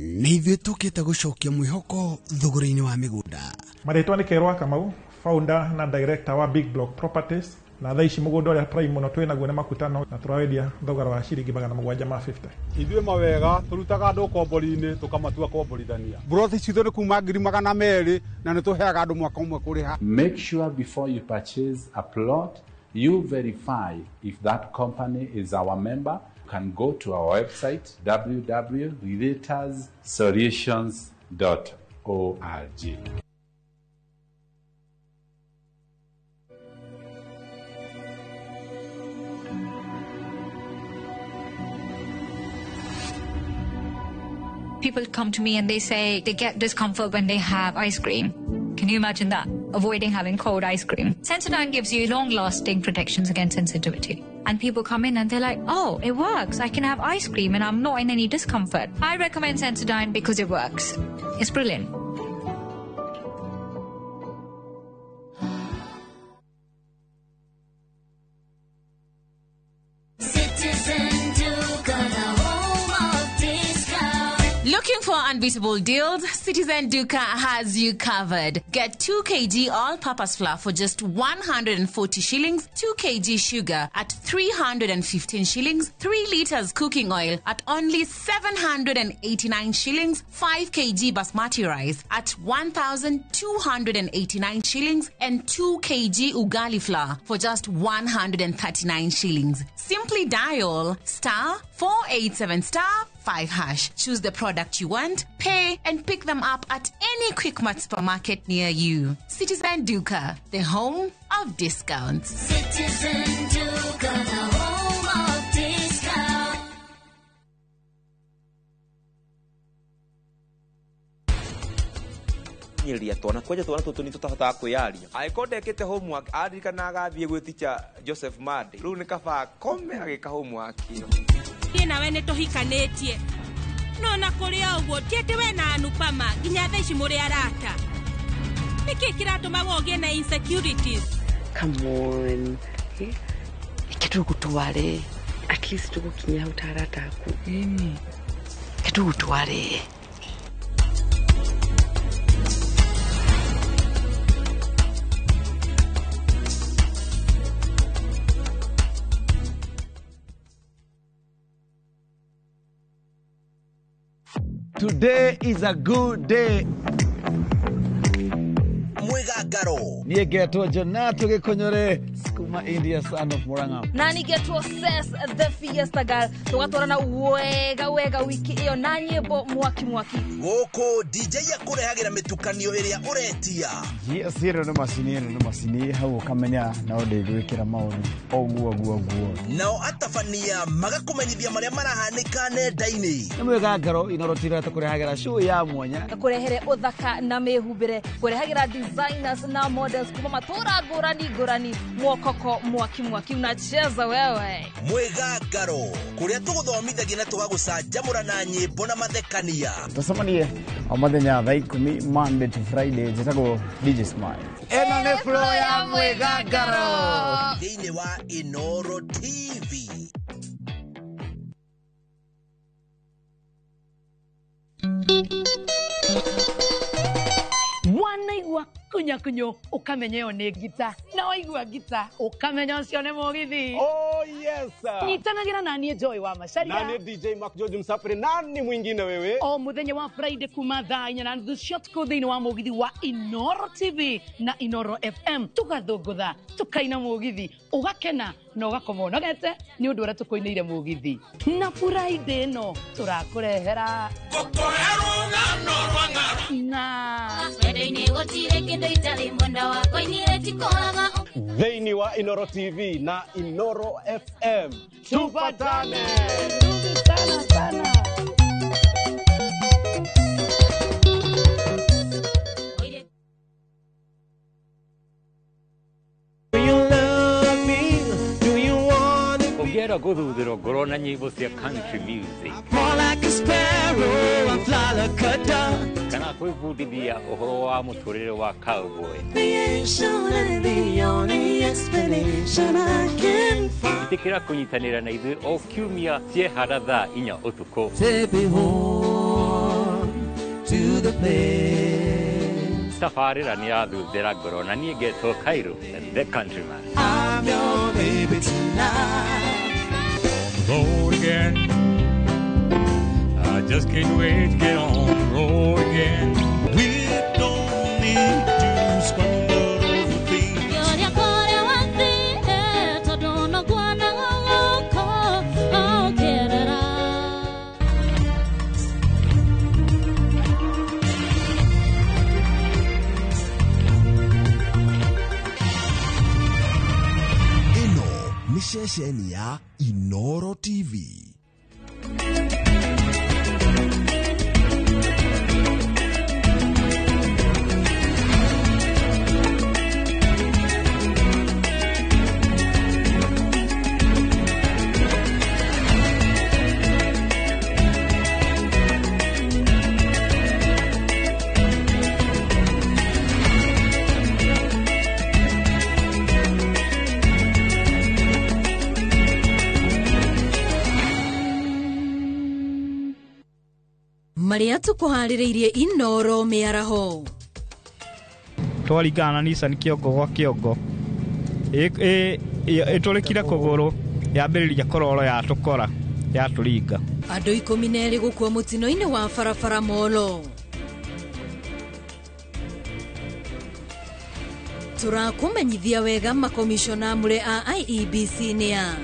Nĩ ithuĩ tũkĩte gũcokia mwĩhoko thũgũrĩ-inĩ wa mĩgũnda. Marĩtwa nĩ Kerwa Kamau, founder na director wa Big Block Properties, na thaa ici mũgũnda ũrĩa prime mũno twĩ naguo nĩ makutano na tũrawendia thogora wa ciringi 750. Ithuĩ mawega tũrutaga andũ kombori-inĩ tũkamatua komborithania. Brothi citũ nĩ kuma 200,000 na nĩ tũheaga andũ mwaka ũmwe kũrĩha. Make sure before you purchase a plot you verify if that company is our member. You can go to our website www.realtorssolutions.org. People come to me and they say they get discomfort when they have ice cream. Can you imagine that? Avoiding having cold ice cream. Sensodyne gives you long-lasting protections against sensitivity. And people come in and they're like, oh, it works. I can have ice cream and I'm not in any discomfort. I recommend Sensodyne because it works. It's brilliant. Looking for unbeatable deals? Citizen Duka has you covered. Get 2 kg all-purpose flour for just 140 shillings, 2 kg sugar at 315 shillings, 3 liters cooking oil at only 789 shillings, 5 kg basmati rice at 1,289 shillings, and 2 kg ugali flour for just 139 shillings. Simply dial *487*5#. Choose the product you want, pay, and pick them up at any Quickmart supermarket near you. Citizen Duka, the home of discounts. Citizen Duka, the home of discounts. Twana kwaja twana tutu ni tutahotaga kwiyaria aiko ndekite homework aririkana agathie gwi teacher Joseph Madi riu ni kaba kome agika homework ino nawe ni tuhikanitie no na kuria uguo tiete we na Anupama nginya thaa ici muri arata niki kiratuma wogie na insecurities. Come on, kitu gutware at least tugukinya utarata aku kitu gutware. Today is a good day. Mwigangaro niä ngetwo Jonato Gĩkũnyũrĩ kuma India son of Murang'a na nĩngetwo Ses the Fiesta Girl tũgatwarana wega wiki ĩyo na nyĩmbo mwaki gũkũ DJ akũrehagĩra mĩtukanio ĩrĩa ũretia. Yes, ĩno nĩ macini hau ũkamenya na ũndĩgwĩkĩra maũndũ oguo nao atabania magakũmenyithia marĩa marahanĩka nenda-inĩ. nĩ Mwigangaro inorotira tũkũrehagĩra show ya mwanya kũrehere ũthaka na mĩhumbĩre kũrehagĩra designers na models kuma matũra ngũrani mwokoko mwaki unacheza wewe. Mwigangaro kũrĩa tũgũthomithagia na tũgagũcanjamũra na nyĩmbo na mathekania. Tũcemanie o mũthenya thaa 10 Monday to Friday njĩtagwo DJ Smile. Ĩno nĩ flow ya Mwigangaro thĩinĩ wa Inoro TV. Wanaigua wakunya kunyo ukamenya yo ni gita na waigua gita ukamenya cio ni mugithi. Oh yes sir. Nyitanagira nani Joy wa Macharia. Nani DJ Mark George Msafiri, nani mwingine wewe? O muthenya wa Friday kuma thaa 4 na nuthu cia tuku thiini wa mugithi wa Inoro TV na Inoro FM tugathungutha tukaina mugithi ugakena na ugakoma unogete ni undu uria tukoineire mugithi na Friday no turakurehera Thiini wa Inoro TV na Inoro FM tupatane sana. Ungera guthuthira ngoro na nyimbo cia country music. More like a sparrow, I fly like a dove. Kana kwibundithia uhoro wa muturire wa cowboy. Creation and the only explanation I can find. Itikira kunyitanira na ithu o kiumia ciehara thaa 4 utuku. Take me home to the place. Tafarira ni athuthira ngoro na nie ngetwo Cairo, the countryman. I'm your baby tonight. Road again. I just can't wait to get on the road again. We don't need to scramble over feet. Ino ni ceceni ya Inoro TV. Maria tukuhaririirie Inoro miaraho twarigana Nissan kiongo gwa kiongo itulikire kuguru yambiriria kororo ya tukora ya turinga andu 12 gukua mutino-ini wa barabara Molo. Turakumenyithia wega makomishona mure a IEBC nia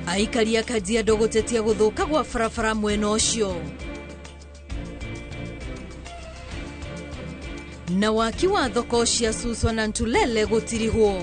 aikari Kajiado gutetia guthuka gwa barabara mwena ucio na waki wa thoko cia Suswa na Ntulele gutirihwo.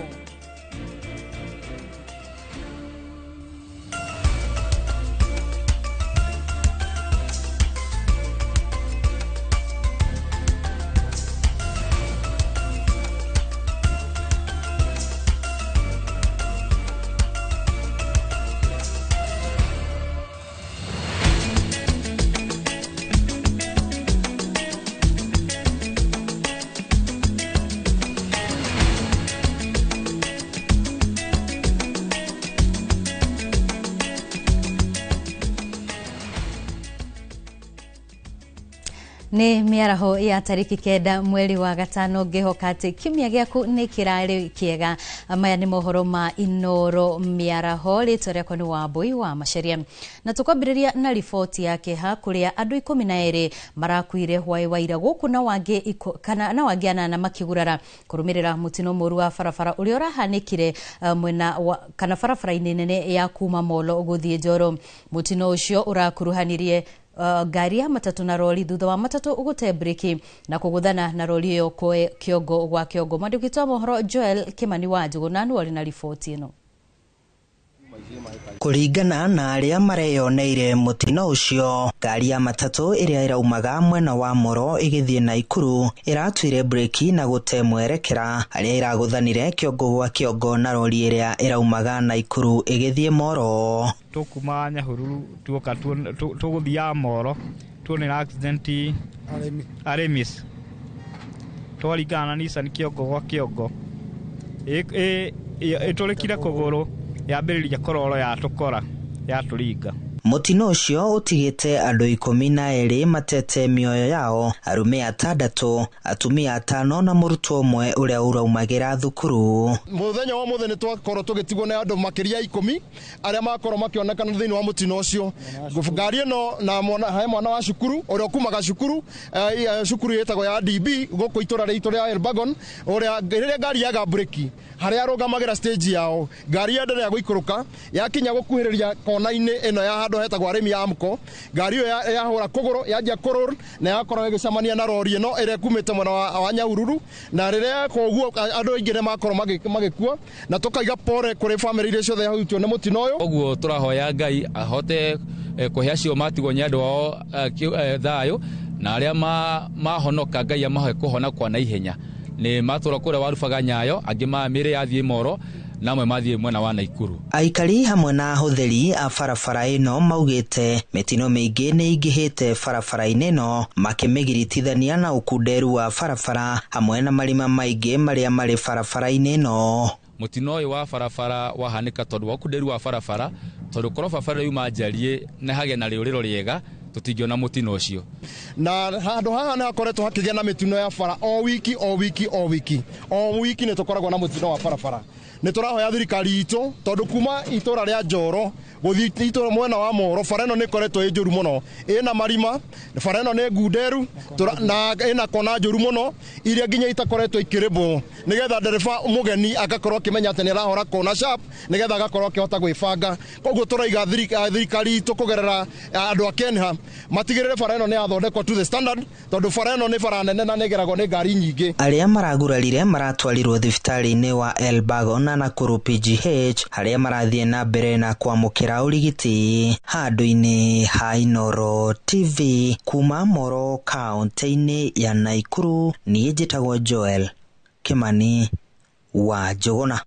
Ni miaraho ya tariki 9 mweri wa gatano ngihoka ati kimia giaku ni kirari kiega. Maya ni mohoro ma Inoro miaraho ritwa riakwa ni Wambui wa Macharia na tukwambiriria na ripoti yake ha kuria andu 12 marakuire hwai waira guku na wangi kana na wangiana na makigurara kurumirira mutino muru wa barabara uria urahanikire mwena kana barabara-ini nene ya kuma Molo guthie Njoro. Mutino ucio urakuruhanirie gari ya matatu na roli thutha wa matatu ugute breki na kuguthana na roli yo kiongo gwa kiongo. Mwandiki wa mohoro Joel Kimani wa Njuguna ni wali na ripoti ino. Kuringana na aria mareyoneire mutino ucio, gari ya matatu iria iraumaga mwena wa Moro igithie Naikuru iratuire breki na gute mwerekera aria iraguthanire kiongo gwa kiongo na roli iria iraumaga Naikuru igithie Moro. Tukuma Nyahururu tuoka tuguthia Moro tuone accident Aremis twarigana Nissan kiongo gwa kiongo itulikire kuguru yambiriria kororo ya tukora ya turinga. Mutino ucio utigite andu 12 matete mioyo yao, arume 6, atumia 5 na murutwo umwe uria uraumagira thukuru. Muthenya wa muthenya twakorwo tugitigwo na andu makiria 10 aria makorwo makionekana thiini wa mutino ucio. Ngari ino na mwana wa cukuru uria kumaga cukuru cukuru yetagwo ya DB guku itura ritu ria Elbagon uria ngari yaga breki haria arugamagira stage yao ngari yendere ya guikuruka yakinya gukuhiriria kona-ini ino ya handu hetagwo arimi ya Amco. Ngari iyo yahura kuguru yanjia kurur na yakorwo igicamania na rori ino iria kumite mwena wa Nyahururu, na riria koguo andu aingi ne makorwo magikua na tukaiga pore kuri family iria ciothe yahutio ni mutino uyu. Oguo turahoya Ngai ahote kuhia cio matigwo nyandu wao thayo na aria mahonoka Ngai amahe kuhona kwa naihenya. Ni matura kure warubaga Nyayo angi mamire yathie Moro namwe mathie mwena wa Naikuru. Aikari hamwe na hutheri a barabara ino maugite mitino mingi ni ingihite barabara-ini ino makimigiritithania na ukunderu wa barabara hamwe na marima maingi maria mari barabara-ini ino. Mutino uyu wa barabara wahanika tondu wa ukunderu wa barabara tondu korwo barabara yuma njarie na hage na riuriro riega tutingiona mutino ucio. Na handu haha na hakoretwo hakigia na mitino ya bara o wiki ni tukoragwo na mutino wa barabara. Ni turahoya thirikari itu tondu kuma itura ria Njoro guthi itura mwena wa Moro bara ino ni koretwo injuru muno ina marima bara ino ni ngunderu na ina kona njuru muno iria nginya itakoretwo ikiribwo nigetha ndereba mugeni agakorwo kimenya ati ni arahora kona sharp nigetha agakorwo kihota gwibanga. Koguo turaiga thirikari itu kugerera andu a Kenya matigirire bara ino ni athondekwo to the standard tondu bara ino ni bara nene na nigeragwo ni ngari nyingi. Aria maragurarire maratwarirwo thibitari-ini wa Elbagon na Nakuru PGH haria marathie na mbere na kwamukira urigiti. Handu-ini ha Inoro TV kuma Moro kaunti-ini ya Naikuru, nie njitagwo Joel Kimani wa Jogona.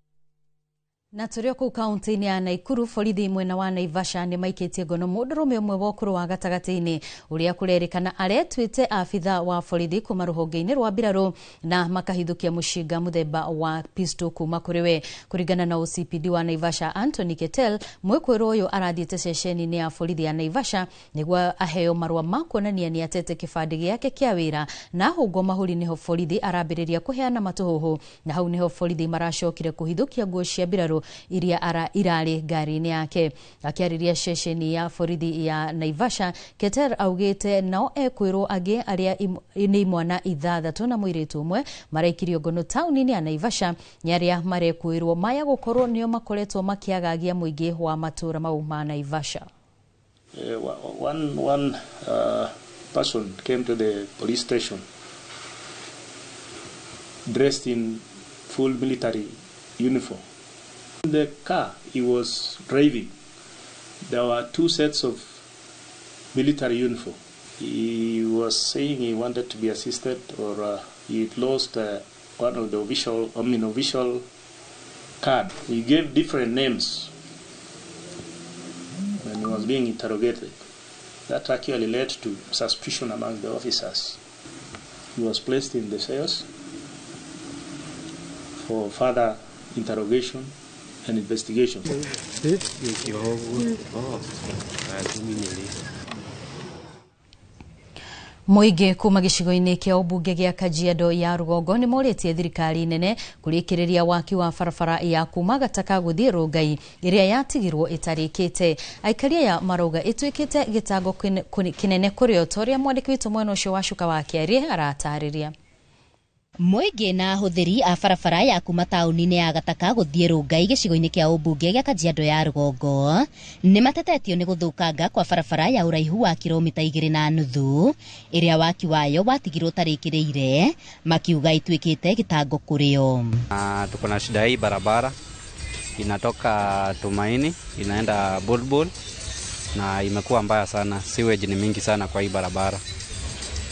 Na turio kuu kaunti-ini ya Naikuru, borithi mwena wa Naivasha ni maikitie ngono mundurume umwe wa ukuru wa gatagati-ini uria kurerikana aretwite afitha wa borithi kuma ruhonge-ini rwa mbiraru na makahithukia mushinga muthemba wa pistol kuma kuriwe. Kuringana na OCPD wa Naivasha Anthony Ketel, mwikwiru uyu arathiite ceceni-ini ya borithi ya Naivasha niguo aheo marua ma kuonania ni atete kibandi giake kia wira, na hugo mahuri niho borithi arambiriria kuheana matuhuhu, na hau niho borithi maracokire kuhithukia nguo cia mbiraru iria irari ngari-ini yake. Akiariria ceceni ya borithi ya Naivasha, Keter augite nao ekwirwo angi aria ni mwana 6 na muiritu umwe maraikirio ngono tauni-ini ya Naivasha ni aria marekwirwo maya gukorwo nio makoretwo makiagagia muingi wa matura mau ma Naivasha. One person came to the police station dressed in full military uniform. In the car he was driving, there were 2 sets of military uniform. He was saying he wanted to be assisted, or he lost one of the official card. He gave different names when he was being interrogated. That actually led to suspicion among the officers. He was placed in the cells for further interrogation and investigation. Muingi kuma gicigo-ini kia ubunge gia Kajiado ya Rugongo ni moretie thirikari nene kurikiriria waki wa barabara ya kuma Gataka guthie Rongai iria yatigirwo itarikite. Aikaria ya marauga itwikite gitango kinene kuri otoria mwandiki witu mwena ucio wa Shuka wa Kiari aratariria. Muingi na huthiri a barabara ya kuma tauni-ini ya Gataka guthie Rongai gicigo-ini kia ubunge gia Kajiado ya Rugongo ni matetetio ni guthukanga kwa barabara ya uraihu wa kilomita 2.5 iria waki wayo watigirwo tarikiriire, makiuga itwikite gitango kurio. Tuko na shida hii barabara inatoka Tumaini inaenda Bulbul na imekuwa mbaya sana. Sewage ni mingi sana kwa hii barabara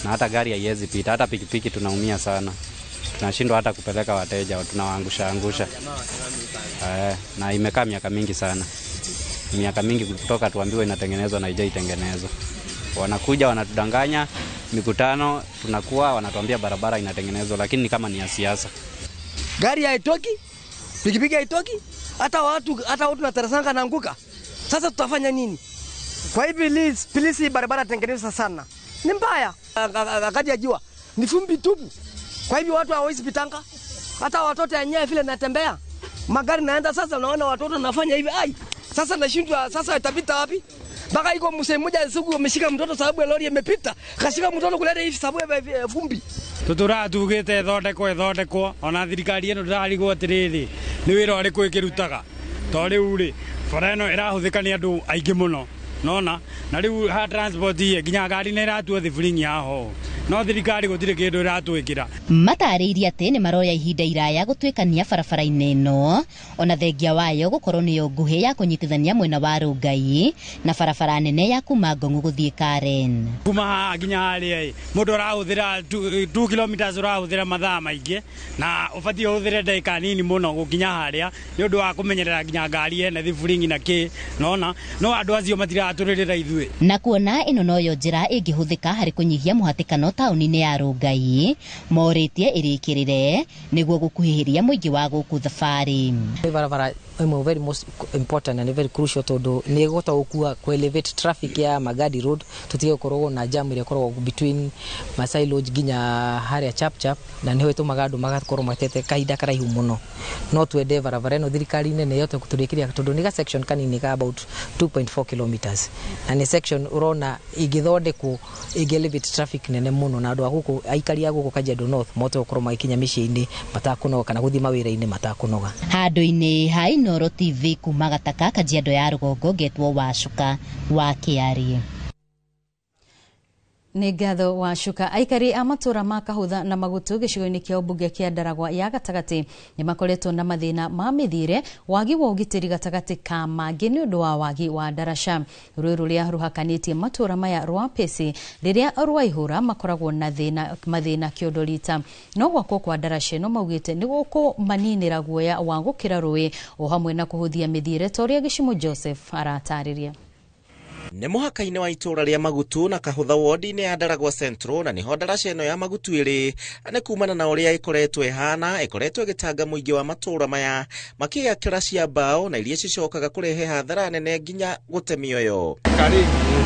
na hata gari haiwezi pita, hata pikipiki tunaumia sana. Tunashindwa hata kupeleka wateja, tunawaangusha. Na imekaa miaka mingi sana. Miaka mingi kutoka tuambiwe inatengenezwa na haijaitengenezwa. Wanakuja wanatudanganya, mikutano tunakuwa wanatuambia barabara inatengenezwa, lakini ni kama ni ya siasa. Gari haitoki, pikipiki haitoki, hata watu na tarasanga naanguka. Sasa tutafanya nini? Kwa hivi pilisi barabara tengeneza sana. Ni mbaya. Akaja jua. Ni vumbi tupu. Kwa hivyo watu hawawezi pitanga. Hata watoto wenyewe vile natembea. Magari naenda sasa naona watoto nafanya hivi. Ai. Sasa nashindwa sasa itapita wapi? Baka iko msee mmoja siku ameshika mtoto sababu lori imepita. Kashika mtoto kuleta hivi sababu ya vumbi. Tutura tugite thondekwo ona thirikari ino ndirarigwo atiriri ni wira uriku ikirutaga to riu ri bara ino irahuthika ni andu aingi muno nona na riu ha transport ye nginya gari ni iratuo thiburingi yaho no thirikari gutire kindu iratwikira. Matariirie ati ni maroya ihinda iraya gutwikania barabara-ini ino ona thengia wayo gukorwo niyo nguhi ya kunyitithania mwena wa Rungai na barabara nene ya kuma Ngong'u guthii Karen. Kuma nginya haria mundu arahuthira 2 kilometers urahuthira mathaa maingi na ubatie uhuthire ndagika nini muno gukinya haria ni undu wa kumenyerera nginya ngari ene thiburingi na ki nona no andu acio matiraturira ithui. Na kuona ino noyo njira ingihuthika hari kunyihia muhatikano tauni-ini ya Rungai moritie irikirire niguo gukuhihiria muingi wa guku thabari. Barabara imo very most important and very crucial todo ni gota ukua ku elevate traffic ya Magadi Road tutige korwo na jam ile korwo between Masai Lodge ginya haria chap na niho to magadu magakorwo matete kaida karaihu muno no twende barabara no thirikari nene yote kuturikiria todo ni ga section kanini ka about 2.4 kilometers na ni section urona igithondekwo igelevate traffic nene muno na andu aguku aikari aguku Kajiado North moto korwo magikinya micii-ini matakunoga kana guthima wira-ini matakunoga. Handu-ini ha Inoro TV kuma Gataka Kajiado ya Rugongo getwo Wacuka wa Kiarie. Nĩ ngatho Wacuka. Aikari a matura ma Kahutha na Magutu gĩcigo-inĩ kĩa ũmbunge kĩa Ndaragwa ya gatagatĩ nĩ makoretwo na mathĩna ma mĩthiĩre, wagi wa ũgitĩri gatagatĩ ka mangĩ nĩ ũndũ wa wagi wa ndaraca. Rũĩ rũrĩa rũhakanĩtie matura maya rwa Pesi rĩrĩa rwaihũra makoragwo na mathĩna kĩondorita. No gwakwo kwa ndaraca ĩno maugĩte nĩ gũkũmaninĩra guoya wa gũkĩra rũĩ o hamwe na kũhũthia mĩthiĩre ta ũrĩa Gĩcimo Joseph aratarĩria. Nĩ mũhaka-inĩ wa itũra rĩa Magutu na Kahutha ward-inĩ ya Ndaragwa Central na niho ndaraca ĩno ya Magutu ĩrĩ. Nĩ kumana na ũrĩa ĩkoretwo ĩhana ĩkoretwo ĩgĩtanga mũingĩ wa matura maya makĩgakĩra cia mbao na iria cicokaga kũrehe hathara nene nginya gũte mĩoyo.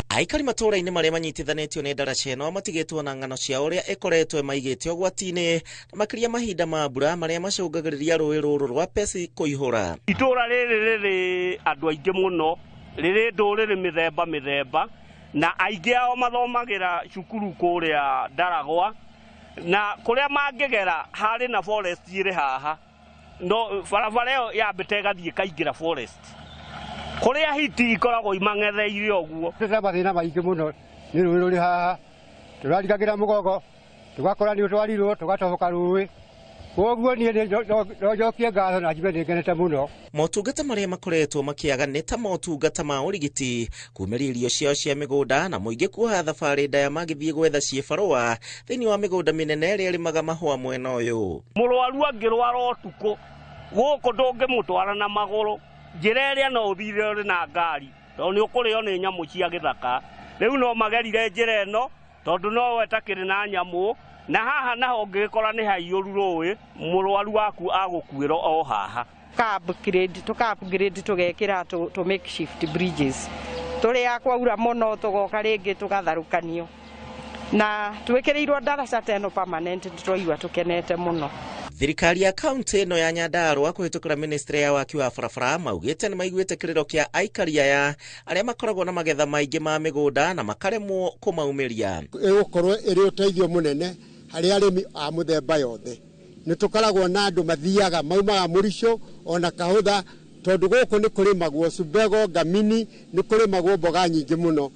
Aikari matura-inĩ marĩa manyitithanĩtio nĩ ndaraca ĩno matigĩtwo na ng'ano cia ũrĩa ĩkoretwo ĩmaigĩte ũgwati-inĩ na makĩria mahinda ma mbura marĩa macũngagĩrĩria rũĩ rũrũ rwa Pesi kũihũra. Itũra rĩrĩ rĩrĩ andũ aingĩ mũno rĩrĩ ndũrĩrĩ mĩthemba na aingĩ ao mathomagira cukuru kũrĩa Ndaragwa na kũrĩa mangĩgera harĩ na forest ĩrĩ haha no barabara ĩyo yambĩte ĩgathiĩ kaingĩra forest kũrĩa hiti ikoragwo imang'etheire ũguo. Tũrĩ mathĩna maingĩ mũno nĩ rũĩ rũrĩ haha tũraringagĩra mũgogo tũgakora nĩ ũtwarirwo tũgatoboka rũĩ. Koguo niĩ no njokie ngatho na njigue nĩngenete mũno. Motungata marĩa makoretwo makĩaga nĩ ta motungata ma ũrigiti, kumĩria irio ciao cia mĩgũnda na mũingĩ kuoha thabarĩ ndaya magĩthiĩ gwetha ciĩbarũa thĩinĩ wa mĩgũnda mĩnene ĩrĩa ĩrĩmaga mahũa mwena ũyũ. Mũrwaru angĩrwara ũtukũ gũkũ ndũngĩmũtwara na magũrũ, njĩra ĩrĩa no ũthire ũrĩ na ngari tondũ nĩ ũkũrĩo nĩ nyamũ cia gĩthaka. Rĩu no magerire njĩra ĩno tondũ no wetakĩrĩ na nyamũ na haha naho ngĩkora nĩ haiyũru rũĩ mũrwaru waku agũkuĩra o haha. Upgrade tugekĩra to makeshift bridges tũrĩa kwaura mũno tũgoka rĩngĩ tũgatharũkanio na twĩkĩrĩirwo ndaraca teno permanent tũroigua tũkenete mũno. Thirikari ya kaunti ĩno ya Nyandarua kũhĩtũkĩra ministry ya waki wa barabara maugĩte nĩ maiguĩte kĩrĩro kĩa aikari aya arĩa makoragwo na magetha maingĩ ma mĩgũnda na makaremwo kũmaumĩria. Ĩgũkorwo ĩrĩ ũteithio mũnene harĩ arĩmi a mũthemba yothe. Nĩ tũkoragwo na andũ mathiaga maumaga Mũrico ona Kahutha tondũ gũkũ nĩ kũrĩmagwo Subego, Gamini, nĩ kũrĩmagwo mboga nyingĩ mũno.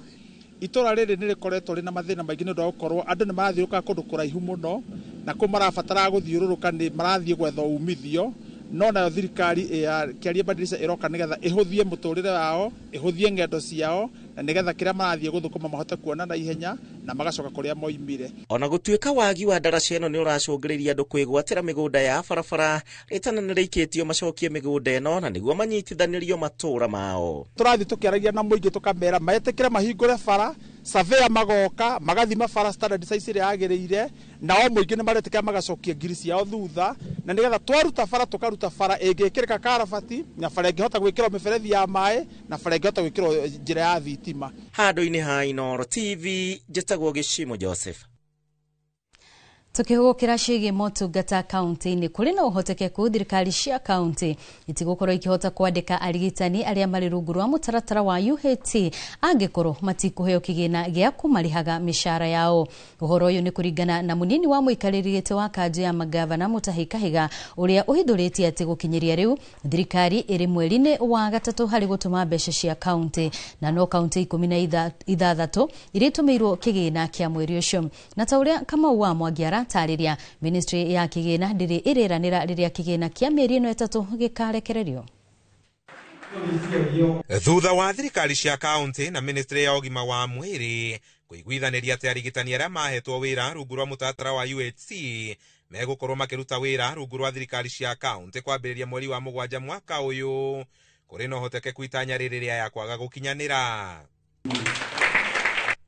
Itũra rĩrĩ nĩ rĩkoretwo rĩna mathĩna maingĩ nĩ ũndũ wa gũkorwo andũ nĩ marathiũrũrũka kũndũ kũraihu mũno na kũ marabatara gũthiũrũrũka nĩ marathiĩ gwetha umithio, no nayo thirikari ya Kĩaria Badilisha ĩroka nĩgetha ĩhũthie mũtũrĩre wao, ĩhũthie ng'endo ciao na nĩgetha kĩrĩa marathiĩ gũthũkũma mahote kuona na ihenya na magacoka kũrĩa moimire. Ona gũtuĩka wagi wa ndaraca ĩno nĩ ũracũngĩrĩria andũ kwĩgwatĩra mĩgũnda ya barabara, rĩtana nĩ rĩikĩtio macokie mĩgũnda ĩno na nĩguo manyitithanĩrio matũra mao. Tũrathiĩ tũkĩaragia na mũingĩ tũkamera metĩkĩre mahingũre bara, surveyor magoka magathima bara standard size ĩrĩa yagĩrĩire na o mũingĩ nĩ maretĩkĩra magacokia ngiri ciao thutha na nigetha twaruta bara tukaruta bara ĩngĩkĩrĩka karabati na bara ĩngĩhota gwĩkĩrwo mĩberethi ya maĩ na bara ĩngĩhota gwĩkĩrwo njĩra ya thitima. Handũ-inĩ ha Inooro TV njĩtagwo Gĩcimo Joseph. Tukihugukira ciĩgiĩ motungata kaunti-inĩ kũrĩ na ũhotekeku thirikari cia kaunti itigũkorwo ikihota kwandĩka arigitani arĩa marĩ rungu rwa mũtaratara wa UHT angĩkorwo matikũheo kĩgĩna gĩa kũmarĩhaga mĩcara yao. Ũhoro ũyũ nĩ kũringana na mũnini wa mũikarĩri gĩtĩ wa kanjũ ya magavana Mutahi Kahiga ũrĩa ũhithũrĩtie atĩ gũkinyĩria rĩu thirikari ĩrĩ mweri-inĩ wa gatatũ harĩ gũtũma mbeca cia kaunti na no kaunti 16 iria itũmĩirwo kĩgĩna kĩa mweri ũcio. Na ta ũrĩa Kamau wa Mwangi tarĩria ministry ya kĩgĩna ndĩrĩ ĩrĩranĩra rĩrĩa kĩgĩna kĩa mĩeri ĩno 3 gĩkarekererio. Thutha wa thirikari cia kaunti na ministry ya ũgima wa mwĩrĩ kũiguithanĩria atĩ arigitani arĩa mahetwo wĩra rungu rwa mũtaratara wa UHC megũkorwo makĩruta wĩra rungu rwa thirikari cia kaunti kwambĩrĩria mweri wa 7 mwaka ũyũ, kũrĩ na ũhotekeku itanya rĩrĩ rĩa kwaga gũkinyanĩra.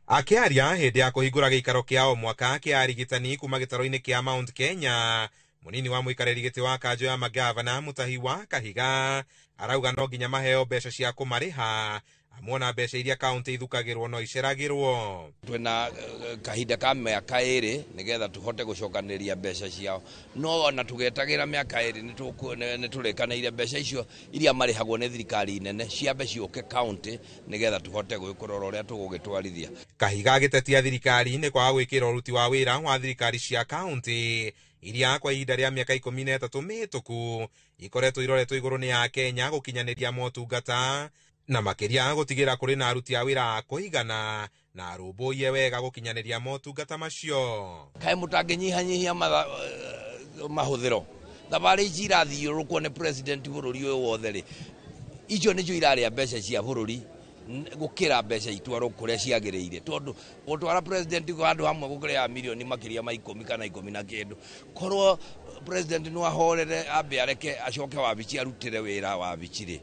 Akiaria hĩndĩ ya kũhingũra gĩikaro kĩa o mwaka kĩa arigitani kuma gĩtaro-inĩ kĩa Mount Kenya, mũnini wa mũikarĩri gĩtĩ wa kanjũ ya magavana Mutahi wa Kahiga arauga no nginya maheo mbeca cia kũmarĩha hamwe na mbeca iria kaunti ithukagĩrwo no iceragĩrwo. Twĩna kahinda ka mĩaka 2 nĩgetha tũhote gũcokanĩria mbeca ciao, no ona tũgetagĩra mĩaka 2 nĩ tũrĩkanĩire mbeca icio iria marĩhagwo nĩ thirikari nene ciambe ciũke kaunti nĩgetha tũhote gwĩkũrora ũrĩa tũgũgĩtwarithia. Kahiga agĩtetia thirikari nĩ kwaga gwĩkĩra ũruti wa wĩra wa thirikari cia kaunti iria kwa ihinda rĩa mĩaka 13 mĩhĩtũku ikoretwo iroretwo igũrũ nĩ ya Kenya gũkinyanĩria motungata na makĩria gũtigĩra kũrĩ na aruti a wĩra a kũigana na arũmbũiye wega gũkinyanĩria motungata macio. Kaĩ mũtangĩnyihanyihia mahũthĩro thabarĩ ici irathiũrũrũkwo nĩ president bũrũri ũyũ wothe rĩ, icio nĩcio irarĩa mbeca cia bũrũri gũkĩra mbeca itwarwo kũrĩa ciagĩrĩire, tondũ gũtwara president handũ hamwe gũkĩrĩa milioni makĩria ma 10 kana 10 na kĩndũ. Korwo president no ahorere ambe areke acoke wabici arutĩre wĩra wabici rĩ,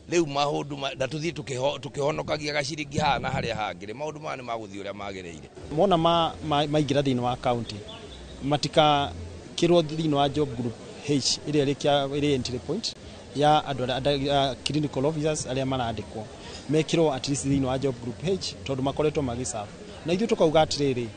rĩu maũndũ na tũthiĩ tũkĩhonokagia gaciringi hana harĩa hangĩ, maũndũ maya nĩ magũthiĩ ũrĩa magĩrĩire. Mona maingĩra thĩinĩ wa county matika kĩrwo thĩinĩ wa job group H ĩrĩ entry point ya andũ clinical officers arĩa marandĩkwo mekirwo at least thĩinĩ wa job group H tondũ makoretwo magiserve, na ithuĩ tukauga atĩrĩrĩ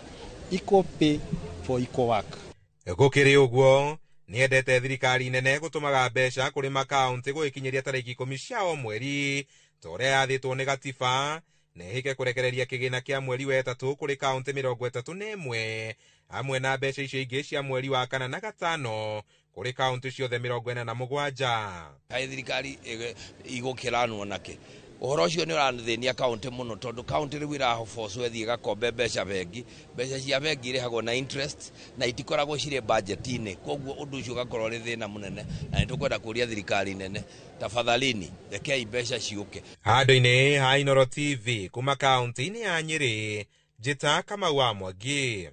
equal pay for equal work. Gũkĩrĩ ũguo nĩendete thirikari nene gũtũmaga mbeca kũrĩ makaunti gwĩkinyĩria tarĩki 10 cia o mweri ta ũrĩa yathĩtwo nĩ gatiba, na ĩhĩke kũrekereria kĩgĩna kĩa mweri wa 3 kũrĩ kaunti 31 hamwe na mbeca icio ingĩ cia mweri wa 4 na 5 kũrĩ kaunti ciothe 47. Kaĩ thirikari igũkĩranwo nake? Ũhoro ũcio nĩ ũrathĩnia kaunti mũno, tondũ kaunti rĩu ĩrahobocwo ĩthiĩ gakombe mbeca bengi, mbeca cia bengi irĩhagwo na interest na itikoragwo cirĩ budget-inĩ, koguo ũndũ ũcio ũgakorwo ũrĩ thĩna mũnene, na nĩtũkwenda kũria thirikari nene tafadhalini rekei mbeca ciũke. Handũ-inĩ ha Inooro TV kuma kaunti-inĩ ya Nyĩrĩ, njĩta Kamau wa Mwangi.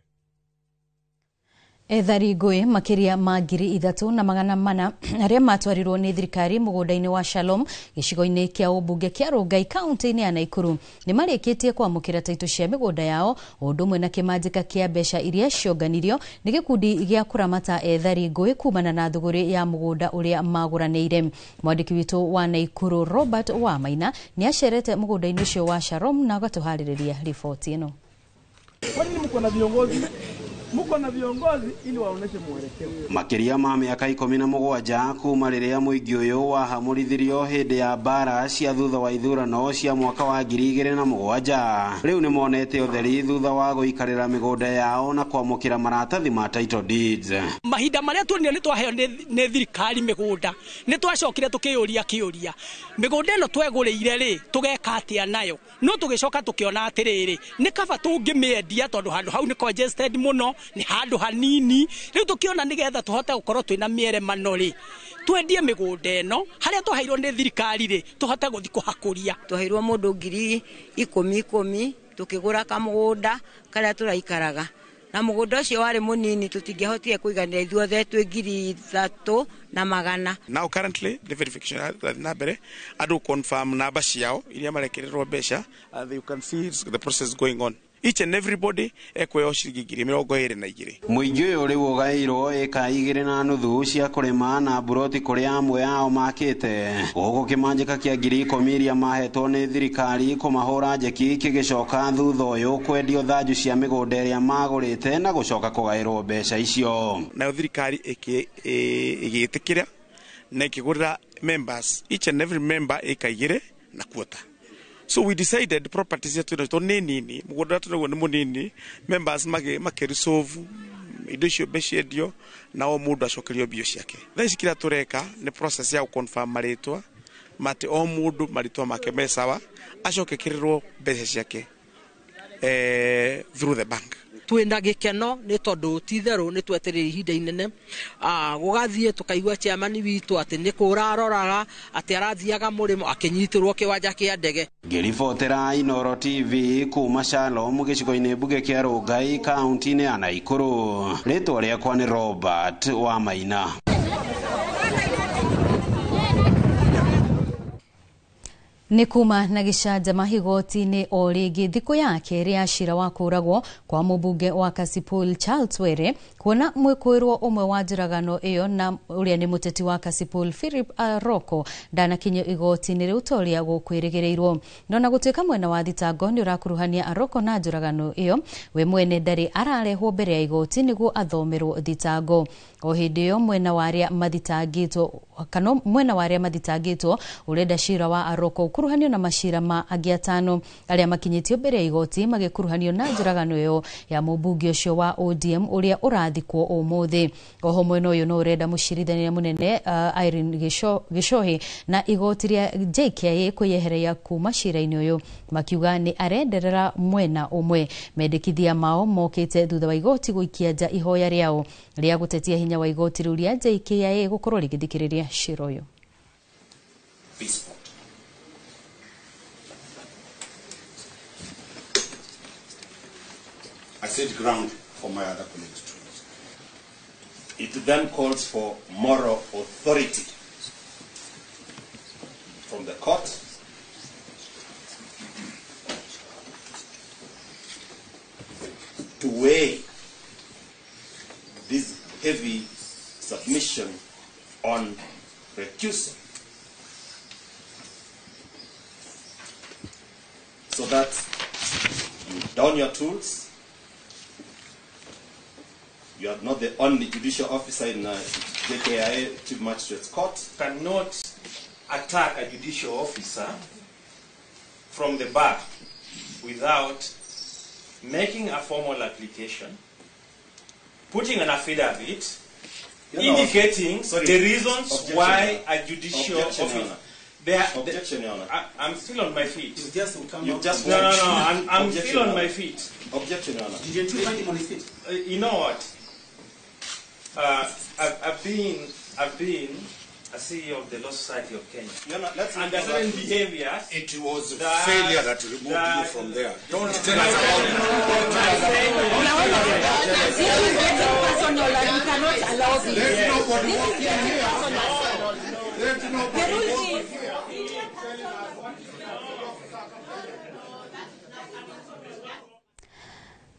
Ethari ngũĩ makĩria ma 3,400 arĩa matwarirwo nĩ thirikari mũgũnda-inĩ wa Shalom gĩcigo-inĩ kĩa ũmbunge kĩa Rongai kaunti-inĩ ya Naikuru nĩ marĩkĩtie kwamũkĩra taitũ cia mĩgũnda yao o ũndũ ũmwe na kĩmanjĩka kĩa mbeca iria cionganirio nĩ gĩkundi gĩa kũramata ethari ngũĩ kumana na thũgũrĩ ya mũgũnda ũrĩa magũranĩire. Mwandĩki witũ wa Naikuru Robert Wamaina nĩ acerete mũgũnda-inĩ ũcio wa Shalom na agatũharĩrĩria riboti ĩno. Muko na viongozi ili waoneshe mwelekeo. Makiria ma mĩaka 17 kuma rĩrĩa mũingĩ ũyũ wahamũrithirio hĩndĩ ya mbara cia thutha wa ithurano cia mwaka wa 2007. Rĩu nĩ monete ũtheri thutha wa gũikarĩra mĩgũnda yao na kwamũkĩra maratathi ma title deeds. Mahinda marĩa tuonire nĩ twaheo nĩ thirikari mĩgũnda, nĩ twacokire tukĩyũria kĩũria mĩgũnda ĩno twegũrĩire rĩ tũgeka atĩa nayo, no tũgĩcoka tũkĩona atĩrĩrĩ nĩ kaba tũngĩmĩendia tondũ handũ hau nĩ congested mũno, ni handu hanini. Riu tukiona nigetha tuhote gukorwo twina mieremano ri twendie migunda eno haria twaheirwo ni thirikari ri tuhote guthi kuhakuria. Twaheirwo mundu 10,000 tukigura kamugunda karia turaikaraga na mugunda ucio wari munini tutingihotire kuiganira ithuothe twi 3,100. Now currently the verification na mbere adu confirm namba ciao iria marekererwo mbeca, and you can see the process going on. each and everybody ekwe ciringi 22,000. Muingi uyu riu ugairwo eka 2.5 cia kurima na buroti kuria amwe ao makite gugu kimanjika kia 10,000 iria mahetwo ni thirikari kumahura njeki kigicoka thutha uyu kwendio thanju cia migunda iria magurite na gucoka kugairwo mbeca icio. Na thirikari igitikira na ikigurira members, each and every member eka 2 na quota. So we decided properties yetu nini mugunda tunago ni munini, members make resolve indo icio beshedio na o mundu acokerio bio ciake. Thaici kira tureka ni process ya confirm maritwa mate o mundu maritwa make mesawa acokekerirwo mbeca ciake through the bank. Twina gikeno ni tondu titheru ni tweterera ihinda inene gugathie tukaigua chairman witu ati ni kuraroraga ati arathiaga murimo akinyitirwo kiwanja kia ndege. Ngiribotera Inoro TV kuma Shalom gicigo-ini mbuge kia Rongai kaunti-ini ya Naikuru. Ritwa riakwa ni Robert wa Maina. Nĩ kuma na gĩcanjama igoti-inĩ o rĩngĩ thikũ ya kerĩ ya cira wa kũragwo kwa mũmbunge wa Kasipul Charles Were kuona mwĩkũĩrwo ũmwe wa njũragano ĩyo na ũrĩa nĩ mũteti wa Kasipul Philip Aroko ndanakinyio igoti-inĩ rĩu ta ũrĩa gũkwĩrĩgĩrĩirwo. No na gũtuĩka mwena wa thitango nĩ ũrakuruhania Aroko na njũragano ĩyo, we mwene ndarĩ ararehwo mbere ya igoti nĩguo athomerwo thitango. O hĩndĩ ĩyo mwena wa arĩa mathitangĩtwo ũrenda cira wa Aroko kuruhanio na mashira ma angĩ 5 arĩa makinyĩtio mbere ya igoti magĩkuruhanio na njũragano ĩyo ya mũmbunge ũcio wa ODM ũrĩa ũrathikwo ũmũthĩ. Oho mwena ũyũ no ũrenda mũcirithania mũnene Irene Gĩchohi na igoti rĩa JKIA kwĩyeheria kuma cira-inĩ ũyũ, makiuga nĩ arenderera mwena ũmwe. Mendekithia mao mokĩte thutha wa igoti gũikia nja ihoya rĩao rĩa gũtetia hinya wa igoti rĩu rĩa JKIA gũkorwo rĩgĩthikĩrĩria cira ũyũ. I set ground for my other colleagues to use. It then calls for moral authority from the court to weigh this heavy submission on recusal so that you don your tools. You are not the only judicial officer in JKIA Chief Magistrates Court. Cannot attack a judicial officer from the bar without making a formal application, putting an affidavit, indicating the reasons why a judicial officer. Objection, Your Honor. I'm still on my feet. No, I'm still on my feet. Objection, Your Honor. Did you find him on his feet? You know what? I've been a CEO of the Law Society of Kenya. And there are certain behaviors. It was failure that removed you from there. Don't tell us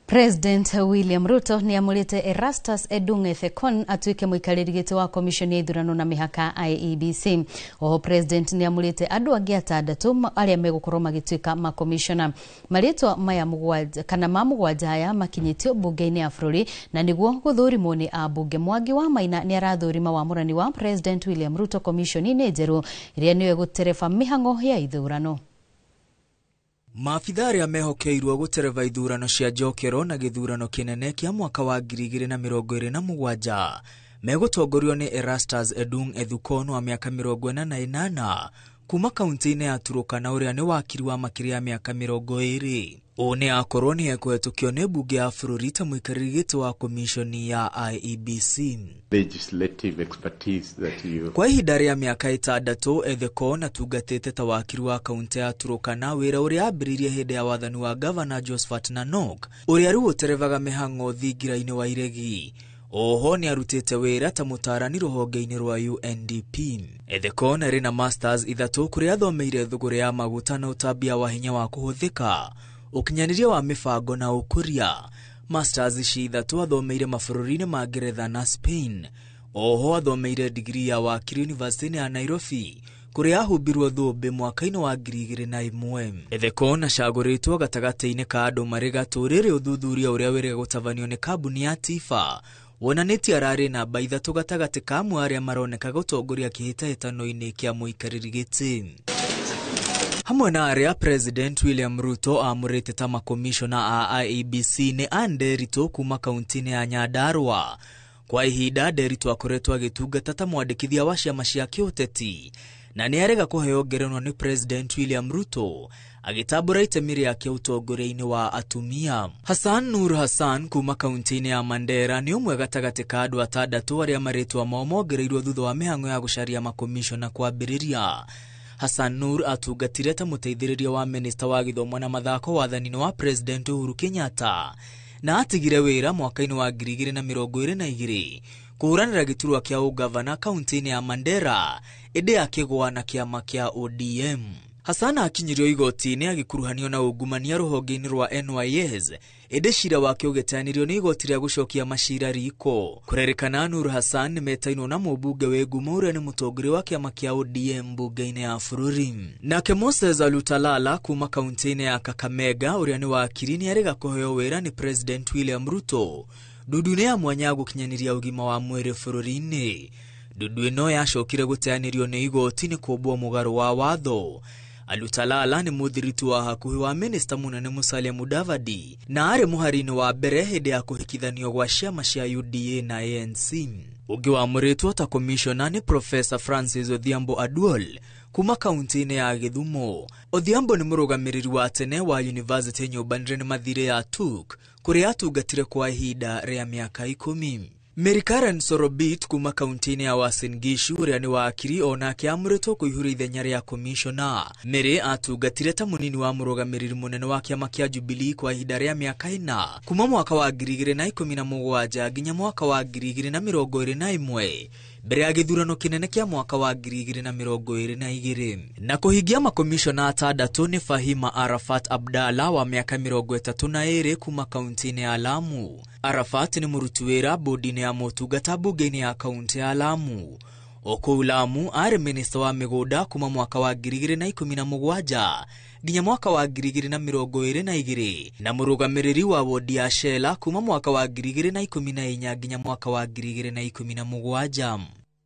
President William Ruto ni amulite Erastus Edung Ethekon atuike muikariri giti wa komishoni ya ithurano na mihaka IEBC. Oho President ni amulite andu angi 6 aria megukorwo magituika makomishona. Maritwa maya mugwanja kana mamugwanja aya makinyitio bunge-ini ya bururi na niguo guthurimwo ni abunge. Mwangi wa Maina ni arathurima wamurani wa President William Ruto komishoni-ini njeru iria niwe gutereba mihango ya ithurano. Maabitha arĩa mehokeirwo gutereva ithurano cia njokero na gĩthurano kĩnene kĩa mwaka wa 2027 megutongorio ni Erastus Edung Ethekon wa miaka 48 kuma kaunti-inĩ ya Turkana ũrĩa ni wakiri wa makĩria ya miaka 20. One akorwo ni ekwetukio ni bunge ya bururi ta muikariri giti wa komishoni ya IEBC. Legislative expertise that you... Kwa ihinda rĩa miaka 6 Ethekon atungatĩte ta wakiri wa kaunti ya Turkana, wĩra ũrĩa ambĩrĩirie hĩndĩ ya wathani wa Governor Josephat Nanok ũrĩa rĩu ũterevaga mĩhang'o thingira-inĩ wa iregi. Oho ni arutite wira ta mutarani ruhonge-ini rwa UNDP. Ethekon arĩ na masters 3 kuria athomeire thuguri ya maguta na utambia wa hinya wa kuhuthika. ukinyaniria wa mibango na ukuria. Masters ithatu athomeire mabũrũri-inĩ ma Ngeretha na Spain. Oho athomeire degree ya wakiri University ya Nairobi, kuria ahumbirwo thũmbĩ mwaka-inĩ wa 2001. Ethekon acagũrĩtwo gatagatĩ-inĩ ka andũ marĩ gatũ rĩrĩ ũthuthuria ũrĩa wĩrĩga gũtabanio nĩ kambuni ya Tifa wonanĩtie ararĩ namba 3 gatagatĩ ka amwe arĩa maroneka gũtongoria kĩhĩtahĩtano-inĩ kĩa mũikarĩri gĩtĩ. Hamwe na arĩa President William Ruto amũrĩte ta makomishona a IEBC nĩ Anderito kuma kaunti-inĩ ya Nyandarua. Kwa ihinda Nderitu akoretwo agĩtungata ta mwandĩkithia wa ciama cia kĩũteti na nĩ arega kũheo ngerenwa nĩ President William Ruto agĩtambũra itemi rĩake ũtongoria-inĩ wa atumia. Hassan Nur Hassan kuma kaunti-inĩ ya Mandera nĩ ũmwe gatagatĩ ka andũ 6 arĩa marĩtwa mao mongereirwo thutha wa mĩhang'o ya gũcaria makomishona kwambĩrĩria. Hassan Nur atungatire ta mũteithĩrĩria wa minista wa gĩthomo na mathako wathani-inĩ wa President Uhuru Kenyatta na atigire wĩra mwaka-inĩ wa 2022 kũhũranĩra gĩturwa kĩa ũgavana kaunti-inĩ ya Mandera ĩndĩ akĩgũa na kĩama kĩa ODM. Hassan akinyirio igoti-inĩ agĩkuruhanio na ungumania rũhonge-inĩ rwa NYS ĩndĩ cira wake ũgĩteanĩrio nĩ igoti rĩa gũcokia macira riko. Kũrerĩkana Nur Hassan nĩ metainwo na mũmbunge wĩ ngumo ũrĩa nĩ mũtongoria wa kĩama kĩa ODM mbunge-inĩ ya bũrũri. Nake Moses Alutalala kuma kaunti-inĩ ya Kakamega ũrĩa nĩ wakiri nĩ arega kũheo wĩra nĩ President William Ruto ndudu-inĩ ya mwanya gũkinyanĩria ũgima wa mwĩrĩ bũrũri-inĩ. Ndudu ĩno yacokire gũteanĩrio nĩ igoti nĩ kũmbwo mũgarũ wa watho. Alutalala nĩ mũthiritu wa hakuhĩ wa minista mũnene Musalia Mudavadi na arĩ mũhari-inĩ wa mbere hĩndĩ ya kũhikithanio gwa ciama cia UDA na ANC. Ũngĩ wamũrĩtwo ta komishona nĩ Professor Francis Odhiambo Aduol kuma kaunti-inĩ ya Gĩthumo. Odhiambo nĩ mũrũgamĩrĩri wa tene wa University nyũmbanĩre nĩ mathire ya TUK kũrĩa atungatire kwa ihinda rĩa mĩaka 10. Mary Karen Sorobit kuma kaunti-inĩ ya Uasin Gishu ũrĩa nĩ wakiri onake amũrĩtwo kũihũria ithenya rĩa komishona. Mary atungatire ta mũnini wa mũrũgamĩrĩri mũnene wa kĩama kĩa Jubilee kwa ihinda rĩa mĩaka 4 kuma mwaka wa 2017 nginya mwaka wa 2021 mbere ya gĩthurano kĩnene kĩa mwaka wa 2022. Na kũhingia makomishona 6 nĩ Fahima Arafat Abdalla wa mĩaka 32 kuma kaunti-inĩ ya Lamu. Arafat nĩ mũruti wĩra bodi-inĩ ya motungata mbunge-inĩ ya kaunti ya Lamu. Okũu Lamu arĩ minista wa mĩgũnda kuma mwaka wa 2017 nginya mwaka wa 2022 na mũrũgamĩrĩri wa wodi ya Shela kuma mwaka wa 2014 nginya mwaka wa 2017.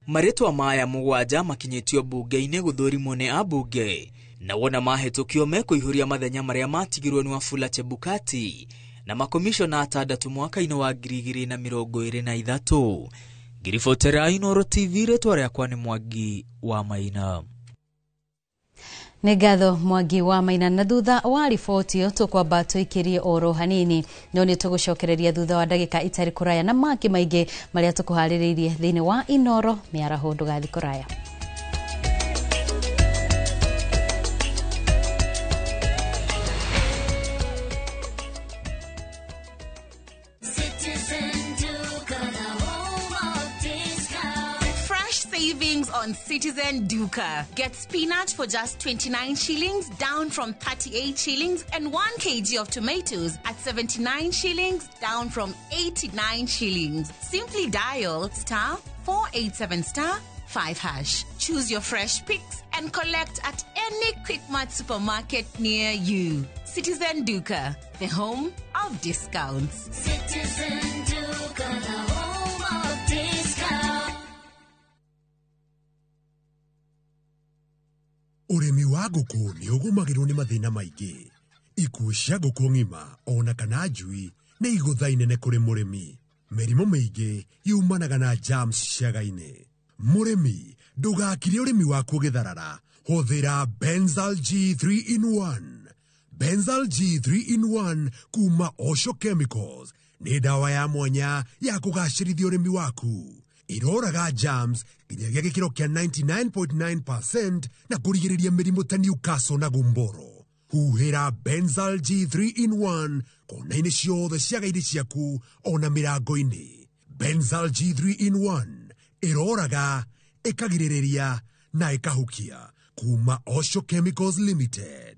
Marĩtwa maya 7 makinyĩtio mbunge-inĩ gũthũrimwo nĩ ambunge na wona mahĩtũkio mekũihũria mathenya marĩa matigirwo nĩ Wafula Chebukati na makomishona 6 mwaka-inĩ wa 2023. Ngiribotera Inooro TV rĩtwa rĩakwa nĩ Mwangi wa Maina. Nĩ ngatho Mwangi wa Maina, na thutha wa riboti ĩyo tũkwamba tũikĩrie oro hanini no nĩ tũgũcokereria thutha wa ndagĩka itarĩ kũraya na mangĩ maingĩ marĩa tũkũharĩrĩirie thĩinĩ wa Inooro mĩaraho ndũgathi kũraya. On Citizen Duka. Get spinach for just 29 shillings, down from 38 shillings, and 1 kg of tomatoes at 79 shillings, down from 89 shillings. Simply dial *487*5#. Choose your fresh picks and collect at any Quickmart supermarket near you. Citizen Duka, the home of discounts. Citizen Duka, the home of discounts. Ũrĩmi wa ngũkũ nĩ ũgũmagĩrwo nĩ mathĩna maingĩ. Ikuũ cia ngũkũ ng'ima ona kana njui nĩ igũtha inene kũrĩ mũrĩmi. Mĩrimũ mĩingĩ yumanaga na germs ciaga-inĩ. Mũrĩmi ndũgakire ũrĩmi waku ũgĩtharara. Hũthĩra Benzal G3 in 1. Benzal G3 in 1 kuma Osho Chemicals nĩ ndawa ya mwanya ya kũgacĩrithia ũrĩmi waku. Iroraga germs nginyagia gĩkĩro kĩa 99.9% na kũrigĩrĩria mĩrimũ ta Newcastle na Gumboro. Huhĩra Benzal G3 in 1 kona-inĩ ciothe ciaga-inĩ ciaku ona mĩrango-inĩ. Benzal G3 in 1 iroraga, ĩkagirĩrĩria na ĩkahukia kuma Osho Chemicals Limited.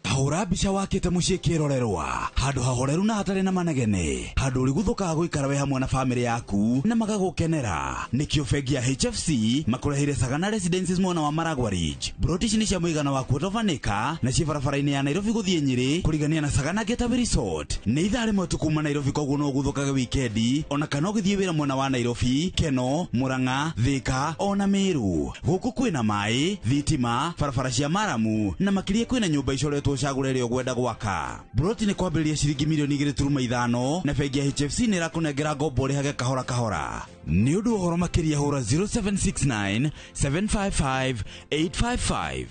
Tahura bica wakite muciĩ kĩrorerwa handũ hahoreru na hatarĩ na manegene, handũ ũrĩ gũthũkaga gũikara we hamwe na famĩlĩ yaku na magagũkenera. Nĩkĩo bengi ya HFC makũreheire Sagana Residences mwena wa Maragwa Ridge. Broti ici nĩ cia mũigana wa quarter of an acre na ciĩ barabara-inĩ ya Nairobi gũthiĩ Nyĩrĩ kũrigania na Sagana Getaway Resort. Nĩ ithaa rĩmwe tu kuma Nairobi, koguo no gũthũkaga wikendi ona kana ũgĩthiĩ wĩra mwena wa Nairobi, Keno, Murang'a, Thika ona Meru. Gũkũ kwĩna maĩ, thitima, barabara cia maramu na makĩria kwĩna nyũmba icoretwo cagũre rĩo gwenda gwaka. Broti nĩ kwambĩrĩria ciringi mirioni 2.5 na bengi ya HFC nĩ ĩrakũnengera ngombo rĩhage kahora kahora. Nĩ ũndũ ũhoro makĩria hũra 0769 755 855.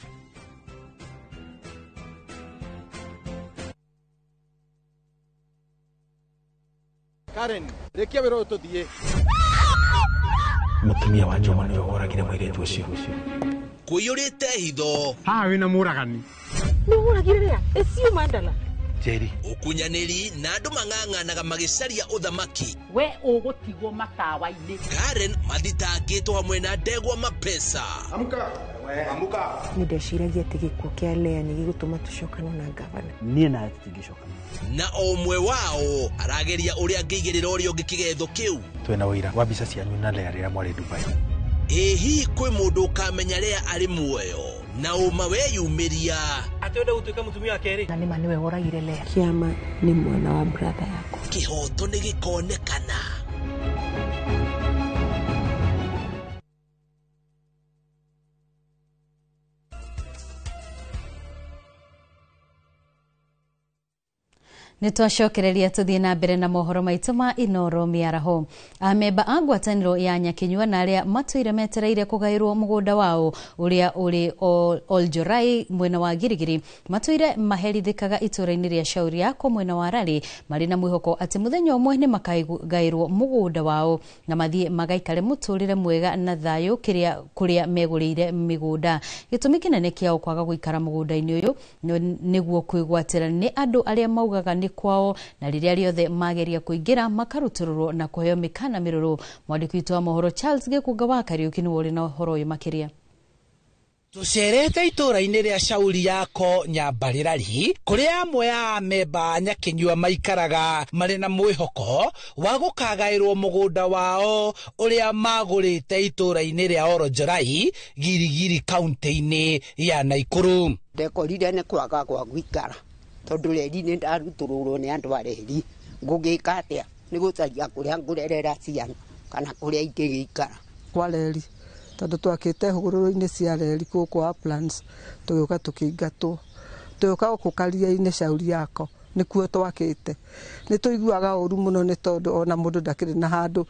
Karen, rekia wĩra ũyũ tũthiĩ. Mũtumia wa Joma nĩ ũhoragire mũirĩtu ũcio. Kũiyũrĩte hitho. Haha wĩna mũragani. Nĩ ũhoragire rĩa? Ĩcio Mandala. Jerry. Ũkunyanĩri na andũ mang'ang'anaga magĩcaria ũthamaki. We ũgũtigwo matawa-inĩ. Karen mathitangĩtwo hamwe na Ndegwa Mapesa. Amuka. Nĩ ndeciragia atĩ gĩkuũ kĩa Lea nĩ gĩgũtũma tũcokane na gavana. Niĩ na tũtingĩcokana. Na o ũmwe wao arageria ũrĩa angĩigĩrĩra ũrĩa ũngĩ kĩgetho kĩu. Twĩna ũira wa mbica cianyu na Lea rĩrĩa mwarĩ Dubai. Hihi kwĩ mũndũ ũkamenya Lea arĩ muoyo na ũma weyumĩria atwenda gũtuĩka mũtumia wa kerĩ. Na nĩma nĩwe woragire Lea. Kĩama nĩ mwana wa brother yako. Kĩhoto nĩ gĩkonekana. Nitwacokereria tuthie na mbere na mohoro maitũ ma Inoro Miaraho. Amemba a ngwatanĩro ya Nyakinyua na arĩa matũire metereire kũgaĩrwo mũgũnda wao ũrĩa ũrĩ Oljorai mwena wa Girigiri matũire maherithĩkaga itũra-inĩ rĩa Shauri Yako mwena wa Rari marĩ na mwĩhoko atĩ mũthenya ũmwe nĩ makagaĩrwo mũgũnda wao na mathiĩ magaikare mũtũrĩre mwega na thayũ kũrĩa megũrĩire mĩgũnda. Gĩtũmi kĩnene kĩao kwaga gũikara mũgũnda-inĩ ũyũ nĩguo kwĩgwatĩra nĩ andũ arĩa maugaga nĩ kwao na rĩrĩa rĩothe mageria kũingĩra makarutũrũrwo na kũheo mĩkana mĩrũrũ. Mwandĩki witũ wa mohoro Charles Gĩkunga wa Kariũki nĩ ũrĩ na ũhoro ũyũ makĩria. Tucerete itũra-inĩ rĩa Shauri Yako Nyambarĩrari kũrĩa amwe a amemba Nyakinyua maikaraga marĩ na mwĩhoko wa gũkagaĩrwo mũgũnda wao ũrĩa magũrĩte itũra-inĩ rĩa Oljorai Girigiri kaunti-inĩ ya Naikuru. Ndekorire nĩ kwaga gwa gũikara tondũ reri nĩ ndarutũrũrwo nĩ andũ areri. Ngũgĩka atĩa nĩ gũcaria kũrĩa ngũrerera ciana kana kũrĩa ingĩgĩikara kwa reri tondũ twakĩte hũgũrũrũ-inĩ cia reri gũkũ Uplands tũgĩũka tũkĩingatwo tũgĩũka gũkũ Karia-inĩ Shauri Yako nĩkuo twakĩte. Nĩ tũiguaga ũru mũno nĩ tondũ ona mũndũ ndakĩrĩ na handũ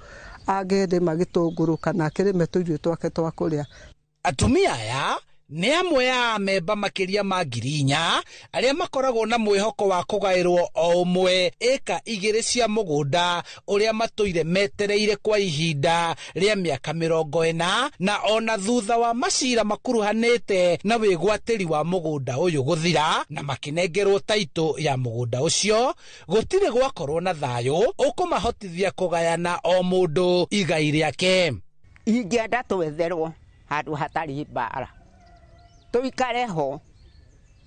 angĩrĩma gĩtũngũrũ kana akĩrĩme tũirio twake twa kũrĩa. Atumia aya nĩ amwe a amemba makĩria ma 4,000 arĩa makoragwo na mwĩhoko wa kũgaĩrwo o ũmwe ĩka 2 cia mũgũnda ũrĩa matũire metereire kwa ihinda rĩa mĩaka 40 na ona thutha wa macira makuruhanĩte na wĩgwatĩri wa mũgũnda ũyũ gũthira na makĩnengerwo taitũ ya mũgũnda ũcio, gũtirĩ gwakorwo na thayũ ũkũmahotithia kũgayana o mũndũ igai rĩake. Ingĩenda twetherwo handũ hatarĩ mbara tũikare ho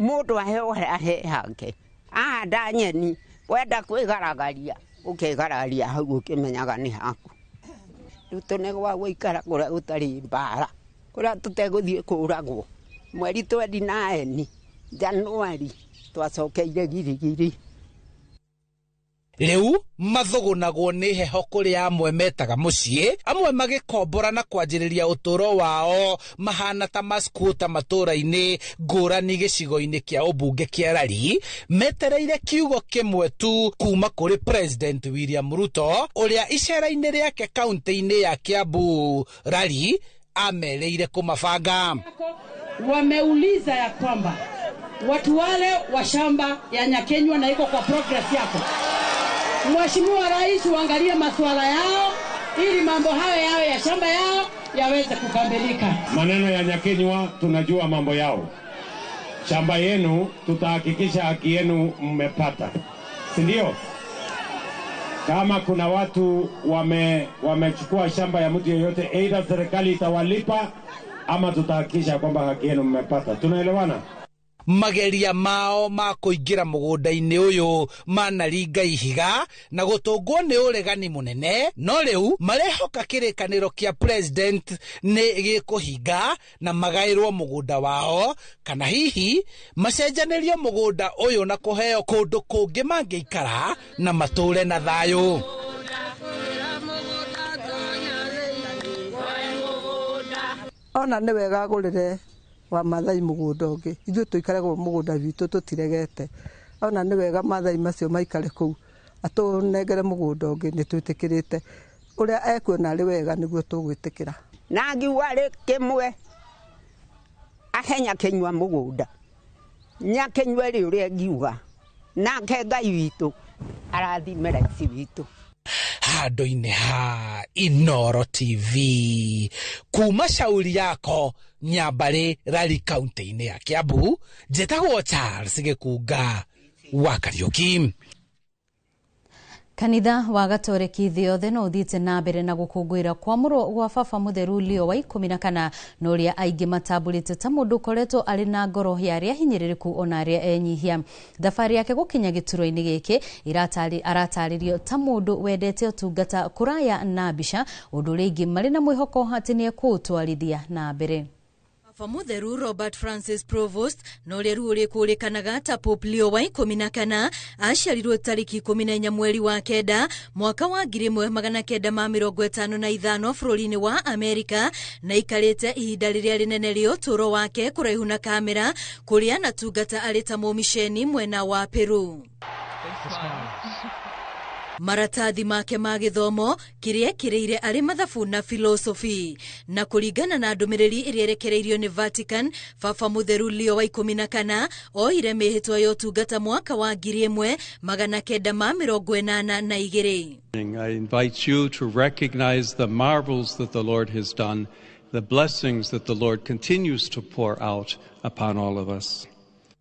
mũndũ aheo harĩa hake. Ahanda nyeni wenda kwĩgaragaria ũkegararia hau ũkĩmenyaga nĩ haku. Rĩu tũnegwa gũikara kũrĩa gũtarĩ mbara kũrĩa tũtegũthiĩ kũragwo. Mweri 29 Januari twacokeire Girigiri. Rĩu mathũgũnagwo nĩ heho kũrĩa amwe metaga mũciĩ, amwe magĩkombora na kwanjĩrĩria ũtũro wao mahana ta maskuota matũra-inĩ ngũrani gĩcigo-inĩ kĩa ũmbunge kĩa Rari, metereire kiugo kĩmwe tu kuma kũrĩ President William Ruto ũrĩa icera-inĩ rĩake kaunti-inĩ ya Kiambu Rari amereire kũmabanga. Wameuliza ya kwamba watu wale wa shamba ya Nyakenyua na iko kwa progress yako. Mheshimiwa Rais uangalie masuala yao ili mambo hayo yawe ya shamba yao yaweze kukamilika. Maneno ya Nyakenyua tunajua mambo yao. Shamba yenu tutahakikisha haki yenu mmepata. Si ndio? Kama kuna watu wamechukua shamba ya mtu yeyote, either serikali itawalipa ama tutahakikisha kwamba haki yenu mmepata. Tunaelewana? mageria mao ma kuingira mugunda-ini uyu manaringa ihiga na gutungwo ni uregani munene, no riu marehoka kirikaniro kia president ni gikuhinga na magairwo mugunda wao, kana hihi macenjanirio mugunda uyu na kuheo kundu kungi mangiikara na mature na thayu. Ona nĩ wega agũrĩre wa Maathai mũgũnda ũngĩ, ithuĩ tũikaragwo mũgũnda witũ tũtiregete. Ona nĩ wega Maathai macio maikare kũu, atũnengere mũgũnda ũngĩ, nĩ twĩtĩkĩrĩte ũrĩa ekuona arĩ wega nĩguo tũgwĩtĩkĩra. Na ngiuga rĩ kĩmwe ahe Nyakenyua mũgũnda, Nyakenyua rĩ ũrĩa ngiuga, nake Ngai witũ arathime raici witũ. Handu-inĩ ha Inoro TV kuma shauri yako Nyambari Rari kaunti-inĩ ya Kiambu, njĩtagwo Charles Gĩkunga wa Kariũki. Kanitha wa Gatoreki thĩ yothe no ũthiĩte na mbere na gũkũngũĩra kwamũrwo gwa baba mũtheru Leo wa 14 na ũrĩa aingĩ matambũrĩte ta mũndũ ũkoretwo arĩ na ngoro ya arĩa hinyĩrĩrĩku ona arĩa enyihia. Thabarĩ yake gũkinya gĩturwa-inĩ gĩkĩ aratarĩrio ta mũndũ wendete ũtungata kũraya na mbica, ũndũ ũrĩa aingĩ marĩ na mwĩhoko atĩ nĩ ekũũtwarithia na mbere. Baba mũtheru Robert Francis Provost na ũrĩa rĩu ũrĩkũrĩkanaga ta Pope Leo wa 14 aciarirwo tarĩki 14 mweri wa kenda mwaka wa 1955 bũrũri-inĩ wa Amerika, na ikarĩte ihinda rĩrĩa rĩnene rĩa ũtũũro wake kũraihu na kamera, kũrĩa anatungata arĩ ta mũmisheni mwena wa Peru. Maratathi make ma gĩthomo kĩrĩa kĩrĩire arĩ mathabu na philosophy, na kũringana na ndũmĩrĩri ĩrĩa ĩrekereirio nĩ Vatican, baba mũtheru Leo wa 14 oire mĩhĩtwa ya ũtungata mwaka wa 1982. I invite you to recognize the marvels that the Lord has done, the blessings that the Lord continues to pour out upon all of us.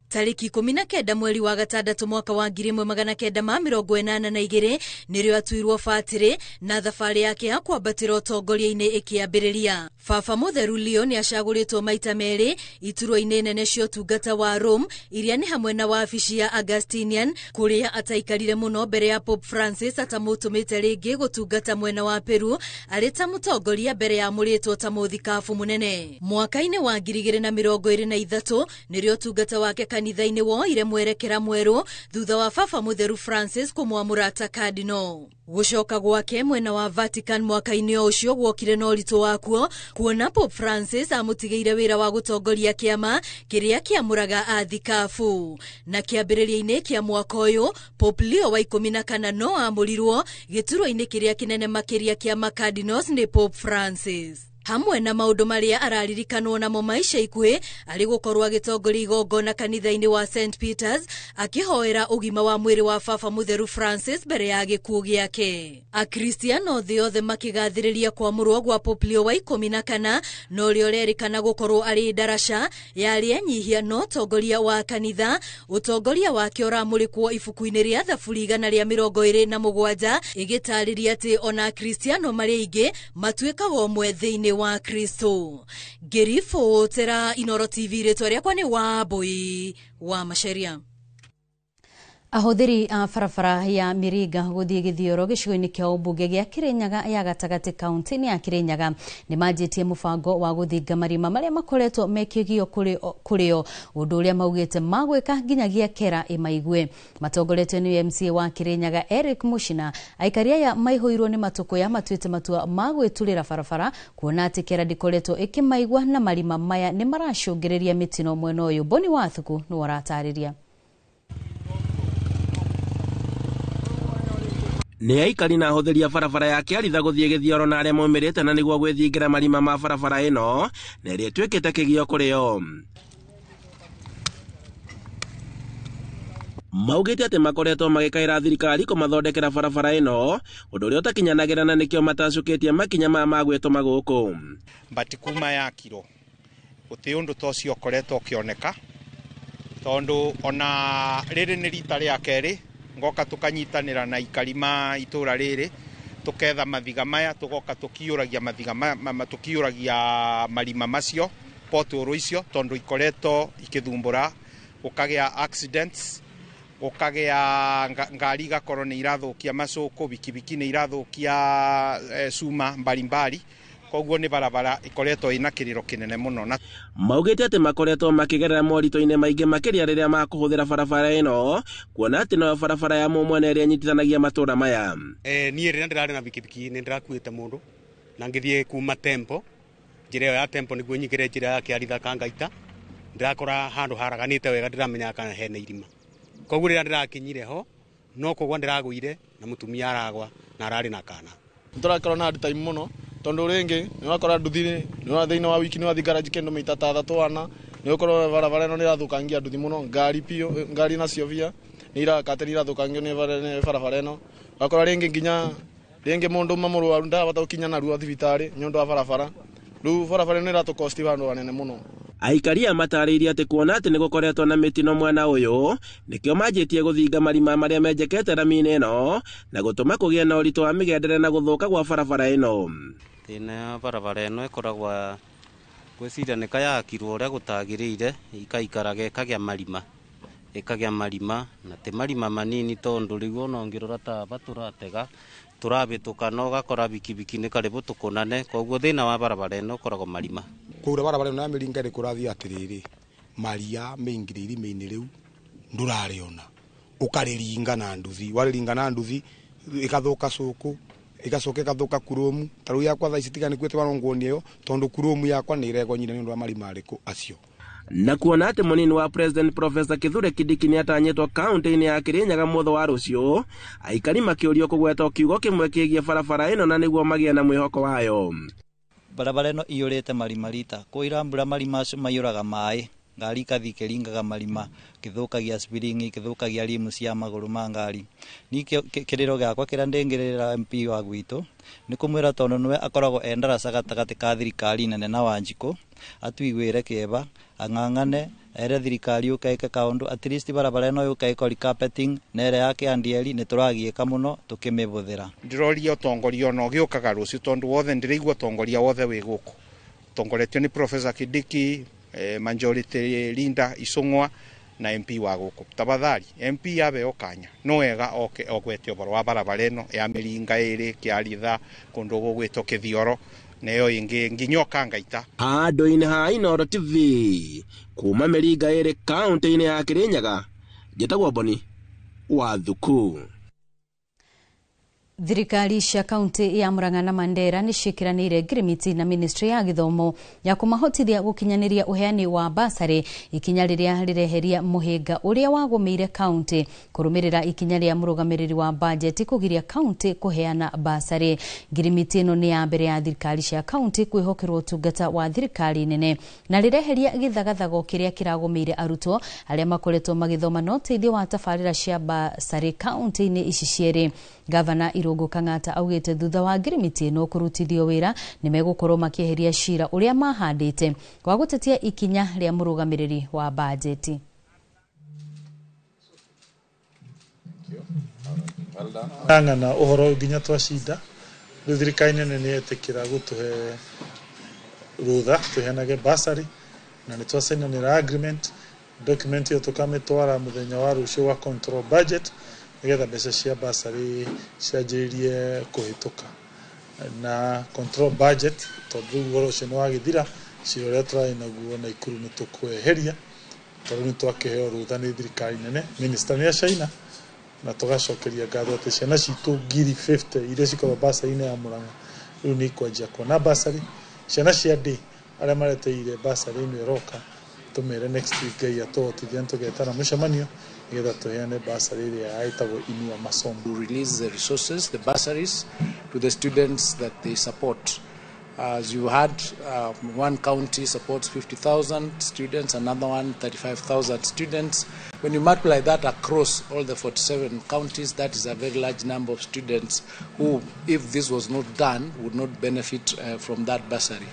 Tariki 19 mweri wa gatandatũ mwaka wa 1982 nĩrĩo atuirwo batĩrĩ na thabarĩ yake ya kwambatĩra ũtongoria-inĩ ĩkĩambĩrĩria. Baba mũtheru Leo nĩ acagũrĩtwo maita merĩ iturwa-inĩ nene cia ũtungata wa Rome, iria nĩ hamwe na wabici ya Augustinian, kũrĩa ataikarire mũno mbere ya Pope Francis atamũtũmĩte rĩngĩ gũtungata mwena wa Peru arĩ ta mũtongoria mbere ya mũrĩtwo ta mũthikabu mũnene. Mwaka-inĩ wa 2023 nĩrĩo ũtungata wake kanitha-inĩ woire mwerekera mwerũ thutha wa baba mũtheru Francis kũmwamũra ta cardinal. Gũcoka gwake mwena wa Vatican mwaka-inĩ ũcio gwokire na ũritũ wakuo, kuona Pope Francis amũtigĩire wĩra wa gũtongoria kĩama kĩrĩa kĩamũraga athikabu. Na kĩambĩrĩria-inĩ kĩa mwaka ũyũ, Pope Leo wa 14 no amũrirwo gĩturwa-inĩ kĩrĩa kĩnene makĩria kĩa macardinals nĩ Pope Francis. Hamwe na maũndũ marĩa araririkanwo namo maica ikuhĩ arĩ gũkorwo agĩtongoria igongona kanitha-inĩ wa St Peters akĩhoera ũgima wa mwĩrĩ wa baba mũtheru Francis mbere ya gĩkuũ gĩake. Akristiano thĩ yothe makĩgathĩrĩria kwamũrwo gwa Pope Leo wa 14 no ũrĩa ũrerĩkana gũkorwo arĩ ndaraca ya arĩa enyihia no ũtongoria wa kanitha. Ũtongoria wake ũramũrĩkwo ibuku-inĩ rĩa thaburi 127 ĩgĩtarĩria atĩ ona Akristiano marĩ aingĩ matuĩkaga ũmwe thĩinĩ wa Kristo. Ngĩribotera Inoro TV, rĩtwa rĩakwa nĩ Wambui wa Macharia. Ahũthĩri a barabara ya Mĩrĩnga gũthiĩ Gĩthioro gĩcigo-inĩ kĩa ũmbunge gĩa Kĩrĩnyaga ya gatagatĩ kaunti-inĩ ya Kĩrĩnyaga nĩ manjĩtie mũbango wa gũthinga marima marĩa makoretwo mekĩgio kũrĩo, ũndũ ũrĩa maugĩte magwĩka nginyagia kera ĩmaigue. Matongoretio nĩ MCA wa Kĩrĩnyaga Eric Muchina, aikari aya maihũirwo nĩ matũkũya matuĩte matua ma gwĩturĩra barabara, kuona atĩ kera ndĩkoretwo ĩkĩmaigua na marima maya nĩ maracũngĩrĩria mĩtino mwena ũyũ. Boni Wathuku nĩ waratarĩria. Nĩ aikari na ahũthĩri a barabara ya Kĩaritha gũthiĩ Gĩthioro na arĩa moimĩrĩte na nĩguo gwĩthingira marima ma barabara ĩno na ĩrĩa ĩtuĩkĩte kĩgio kũrĩo. Maugĩte atĩ makoretwo magĩkaĩra thirikari kũmathondekera barabara ĩno, ũndũ ũrĩa ũtakinyanagĩra na nĩkĩo matacũkĩtie makinya ma gwĩtũma gũkũ. Mbati kuma yakirwo gũtĩ ũndũ ta ũcio ũkoretwo ũkĩoneka, tondũ ona rĩrĩ nĩ rita rĩa kerĩ ngoka tukanyitanĩra na ikari ma itũra rĩrĩ tuketha mathiga maya, tugoka tukiũragia mathiga tukiũragia marima macio potũrũ icio, tondũ ikoretwo ikĩthumbũra gukagea accidents, gukagea ngari gakorwo ni irathukia macuku, bikibiki ni irathukia cuma mbalimbali. Koguo ni barabara ikoretwo ina kiriro kinene muno. Na maugite ati makoretwo makigerera morito-ini maingi makiria riria makuhuthira barabara ino, kuona ati no barabara ya mumwene iria nyitithanagia matura maya. Niĩ rĩrĩa ndĩrarĩ na bikibiki nĩ ndĩrakuĩte mũndũ na ngĩthiĩ kuma Tempo, njĩra ĩyo ya Tempo nĩguo nyingĩre njĩra ya Kĩaritha Kangaita, ndĩrakora handũ haraganĩte wega, ndĩramenya kana hena irima. Koguo rĩrĩa ndĩrakinyire ho no kũgwa ndĩragũire na mũtumia aragwa na ararĩ na kana. Ndĩrakorwo na time mũno tondu ringi ni wakora nduthi ni wa thiini wa wiki ni wathi garage kendo mita ta 3 ana ni ukorwo barabara ino ni rathukangia nduthi muno, ngari na ciovia ni irakateri rathukangio ni barabara ino. Wakora ringi nginya ringi mundu mamurwaru ndabata ukinya na ruo thibitari nyundu wa barabara. Riu barabara ni ratukosti bandu banene muno. Aikari amataririe ati kuona ati ni gukoretwo na mitino mwena uyu nikio manjitie guthinga marima maria menjekete rami-ini ino na gutuma kugia na uritu wa migendere na guthuka gwa barabara ino. Thina ya barabara ino ikoragwa gwiciria ni kayakirwo uria gutagiriire, ikaikaraga ikagia marima na ti marima manini tondu riu no ngirora ta baturatega turabituka no gakora bikibiki ni karibu tukunane. Koguo thina wa barabara ino koragwo marima. Kura barabara ino ya miringa ri kurathi atiriri maria meingiriri meini riu ndurariona ukariringa na nduthi, wariringa na nduthi ikathuka cuku, igacoka ikathuka kurumu. Taru yakwa thaa ici kwete warongoni yo tondu kurumu yakwa ni iregonyire ni undu wa marima ariku acio. Na kuona ati munini wa President Professor Kithure Kindiki ni atanyitwo kaunti-ini ya Kirinyaga mutho wa rucio, aikari makiurio kugweta kiugo kimwe kigie barabara ino na niguo magie na mwihoko wayo. Barabara ino iyurite marima rita kuira mbura marima acio mayuraga mai, ngari ikathi ikiringaga marima, kithukagia spiringi, kithukagia rimu cia maguru ma ngari. Ni kiriro giakwa kiria ndingirira MP wa gwitu ni kumwira tondu niwe akoragwo endaraca gatagati ka thirikari nene na Wanjiku, atuigwire kieba ang'ang'ane ere thirikari ukaike kaundu at least barabara ino ukaike carpeting nere yake andieli ni turagieka muno tukimibuthira. Ndiroria utongoria no giukaga rucio tondu wothe ndirigwa utongoria wothe wi guku. Utongoretio ni Professor Kindiki, majority leader Icung'wa na MP wa guku. Tafadhali MP abe okanya no wega ogwete oboro wa barabara ino ya miringa iri Kĩaritha kundu gugwito Kithioro neyo ingi nginyo Kangaita. Handũ-inĩ ha Inooro TV kuma miringa iri kaunti-ini ya Kirinyaga, njĩtagwo Boni wa Thuku. Thirikari cia kaunti ya Murang'a na Mandera ni cikiranire ngirimiti na Ministry ya Githomo ya kumahotithia gukinyaniria uheani wa basari, ikinya riria rireheria muhinga uria wagumeire kaunti kurumirira ikinya ria murugamiriri wa budget kugiria kaunti kuheana basari. Ngirimiti ino ni ya mbere ya thirikari cia kaunti kwihokirwo tungata wa thirikari nene na rireheria githagathago kiria kiragumeire arutwo aria makoretwo magithoma no teithio wa tabarira cia basari kaunti-ini ici cieri. Gavana Irungu Kang'ata augite thutha wa ngirimiti ino kurutithio wira ni megukorwo makieheria cira uria mahandite wa gutetia ikinya ria murugamiriri wa bajeti. Ng'ang'ana uhoro nginya twacida thirikari nene ni etikira gutuhe rutha tuheanage basari na ni twasainanira agreement document yo tukamitwara muthenya wa rucio wa control budget nigetha mbeca cia basari cianjĩrĩrie kũhĩtũka na control budget tondu ũhoro ũcio nĩ wagĩthira. Cira ũrĩa tũrarĩ naguo Naikuru nĩ tũkweheria tondu nĩ twakĩheo rutha nĩ thirikari nene, minister nĩ acaina na tũgacokeria ngatho atĩ ciana citũ 50,000 iria cikoragwo basari-inĩ ya Murang'a rĩu nĩ ikwanjia kuona basari. Ciana cia ndĩ arĩa mareteire basari ĩno ĩroka tumere next week Ngai atũhotithia tũgetana mũcemanio nigetha tuheane basari ĩrĩa yaĩtagwo Inua Masomo. To release the resources, the bursaries to the students that they support. As you had, one county supports 50,000 students, another one 35,000 students. When you multiply that across all the 47 counties, that is a very large number of students who, if this was not done, would not benefit from that bursary.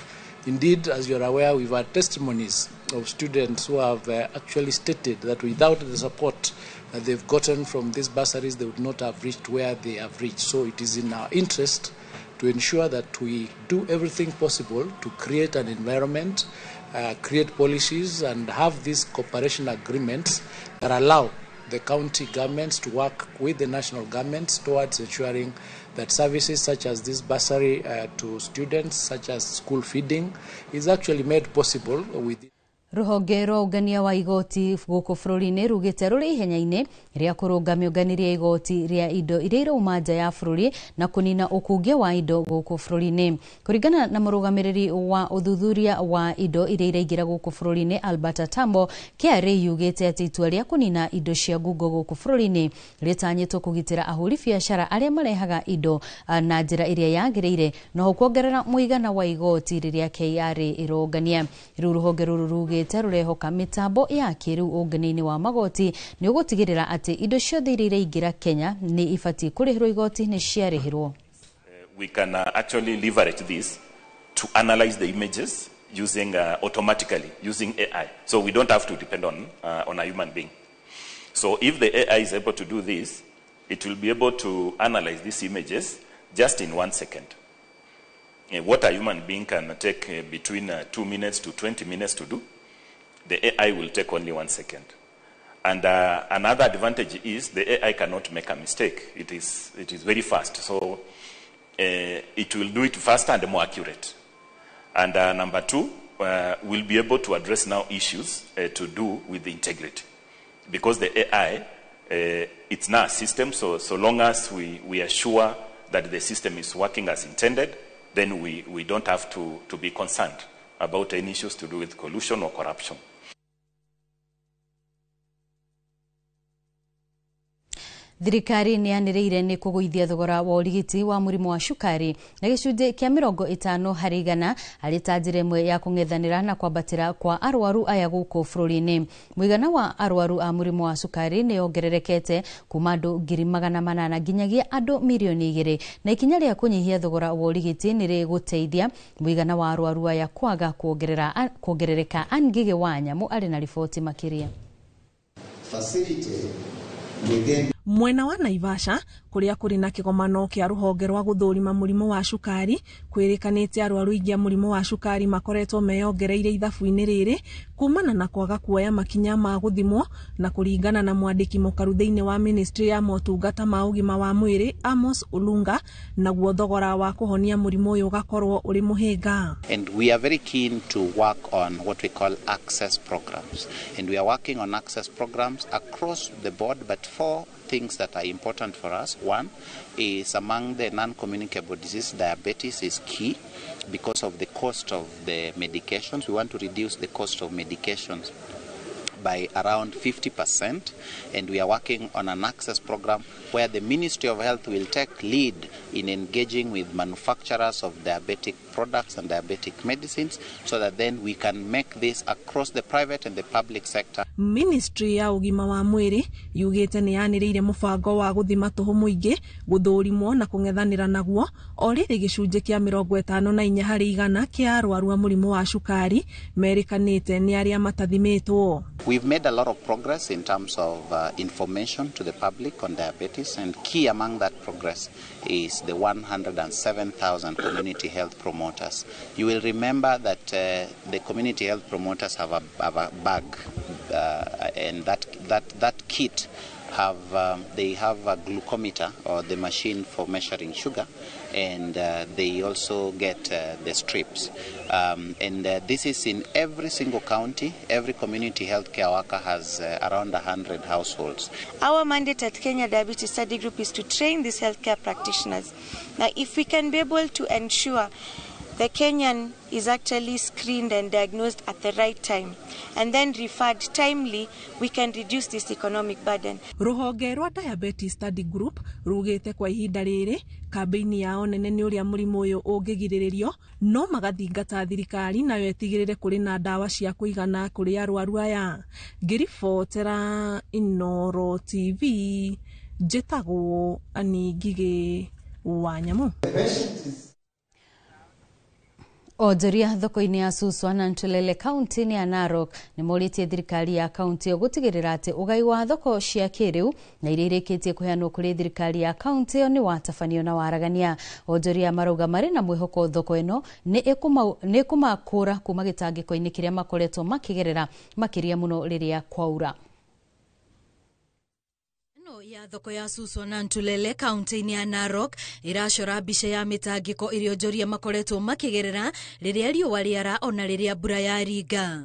Indeed, as you are aware, we've had testimonies of students who have actually stated that without the support that they've gotten from these bursaries, they would not have reached where they have reached. So it is in our interest to ensure that we do everything possible to create an environment create policies and have these cooperation agreements that allow the county governments to work with the national governments towards ensuring that services such as this bursary to students, such as school feeding, is actually made possible with Ruhonge rwa ungania wa igoti guku bururi-ini rugite ruri ihenya-ini ria kurunga miunganirie igoti ria indo iria irauma nja ya bururi na kunina ukungia wa indo guku bururi-ini. Kuringana na murugamiriri wa uthuthuria wa indo iria iraingira guku bururi-ini Albert Tambo, KRA yugite ati itua ria kunina indo cia ngungo guku bururi-ini ritanyitwo kugitira ahuri biashara aria marehaga indo na njira iria yagiriire no kuongerera muigana wa igoti riria KRA irongania. Ruhonge ruru rugite rurehoka mitambo ya kiru ungani-ini wa magoti ni ugutigirira ati indo ciothe iria iraingira Kenya ni ifati kurihirwo igoti ni ciarihirwo. We can actually leverage this to analyze the images using automatically using AI, so we don't have to depend on a human being. So if the AI is able to do this, it will be able to analyze these images just in 1 second. What a human being can take between 2 minutes to 20 minutes to do, the AI will take only 1 second. And another advantage is the AI cannot make a mistake. It is very fast. So it will do it faster and more accurate. And number two, we'll be able to address now issues to do with the integrity. Because the AI, it's now a system, so long as we are sure that the system is working as intended, then we don't have to be concerned about any issues to do with collusion or corruption. Thirikari ni yaniriire ni kuguithia thogora wa urigiti wa murimu wa cukari na gicunji kia 50% ari ta njira imwe ya kung'ethanira na kwambatira kwa arwaru aya guku bururi-ini. Muigana wa arwaru a murimu wa cukari ni ongererekete kuma andu 800,000 nginyagia andu 2,000,000 na ikinya ria kunyihia thogora wa urigiti ni riguteithia muigana wa arwaru aya kwaga kuongerereka. Angige wa Nyamu ari na riboti makiria. Mwena wa Naivasha kuria kuri na kigomano kia ruhonge rwa guthurima murimu wa cukari kwirikanite arwaru ingia murimu wa cukari makoretwo meyongereire ithabu-ini riri kumana na kwaga kuoya makinya ma guthimwo na kuringana na mwandiki mukaru thiini wa ministry ya motungata ma ugima wa mwiri Amos Olunga naguo thogora wa kuhonia murimu uyu gakorwo uri muhinga. And we are very keen to work on what we call access programs, and we are working on access programs across the board, but 4 things that are important for us. One is among the non-communicable disease, diabetes is key because of the cost of the medications. We want to reduce the cost of medications by around 50%, and we are working on an access program where the Ministry of Health will take lead in engaging with manufacturers of diabetic products and diabetic medicines so that then we can make this across the private and the public sector. Ministry ya ugima wa mwiri yugite ni yaniriire mubango wa guthima tuhu muingi guthurimwo na kung'ethanira naguo oriri gicunji kia 54% kia arwaru a murimu wa cukari merikanite ni aria matathimitwo. We've made a lot of progress in terms of information to the public on diabetes, and key among that progress is the 107,000 community health promoters. You will remember that the community health promoters have a bag, and that kit they have a glucometer, or the machine for measuring sugar, and they also get the strips. And this is in every single county. Every community health care worker has around 100 households. Our mandate at Kenya Diabetes Study Group is to train these healthcare practitioners. Now, if we can be able to ensure the Kenyan is actually screened and diagnosed at the right time and then referred timely, we can reduce this economic burden. Ruhonge rwa Diabetes Study Group rugite kwa ihinda riri kambeini yao nene ni uria murimu uyu ungigiririo no magathingata thirikari nayo etigirire kuri na dawa cia kuigana kuri arwaru aya. Ngiribotera Inoro TV njitagwo Ani Ngige wa Nyamu. Onjoria thoko-inĩ ya Suswa na Ntulele kaunti-inĩ ya Narok nĩ morĩtie thirikari ya kaunti ĩyo gũtigĩrĩra atĩ ũgai wa thoko cia kĩrĩu na iria irĩkĩtie kũheanwo kũrĩ thirikari ya kaunti ĩyo nĩ watabanio na waragania. Onjoria marauga marĩ na mwĩhoko thoko ĩno nĩ ĩkũmakũra kuma gĩtangĩko-inĩ kĩrĩa makoretwo makĩgerera makĩria mũno rĩrĩa kwaura. Ya thoko ya Suswa na Ntulele kaunti-inĩ ya Narok iracora mbica ya mitangiko ĩrĩa onjoria makoretwo makĩgerera rĩrĩa riũa rĩara ona rĩrĩa mbura yaringa.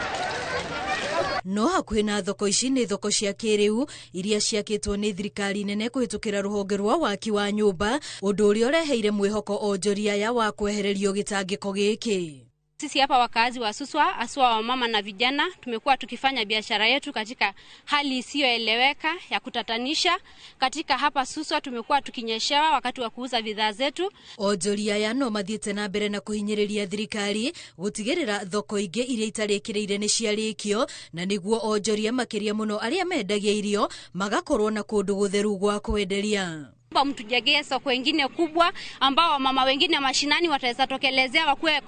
No hakuhĩ na thoko ici nĩ thoko cia kĩrĩu iria ciakĩtwo nĩ thirikari nene kũhĩtũkĩra rũhonge rwa waki wa nyũmba, ũndũ ũrĩa ũreheire mwĩhoko onjoria ya wa kwehererio gĩtangĩko gĩkĩ. Sisi hapa wakazi wa Suswa, aswa wa mama na vijana, tumekuwa tukifanya biashara yetu katika hali isiyoeleweka ya kutatanisha. Katika hapa Suswa tumekuwa tukinyeshewa wakati wa kuuza bidhaa zetu. Onjoria ya no mathiĩte na mbere na kũhinyĩrĩria thirikari gũtigĩrĩra thoko ingĩ iria itarĩkĩrĩire nĩ ciarĩkio, na nĩguo onjoria makĩria mũno arĩa mendagia irio magakorwo na kũndũ gũtheru gwa kwenderia. Mtujengee soko wengine kubwa ambao mama wengine mashinani wataweza tokelezea wakuwe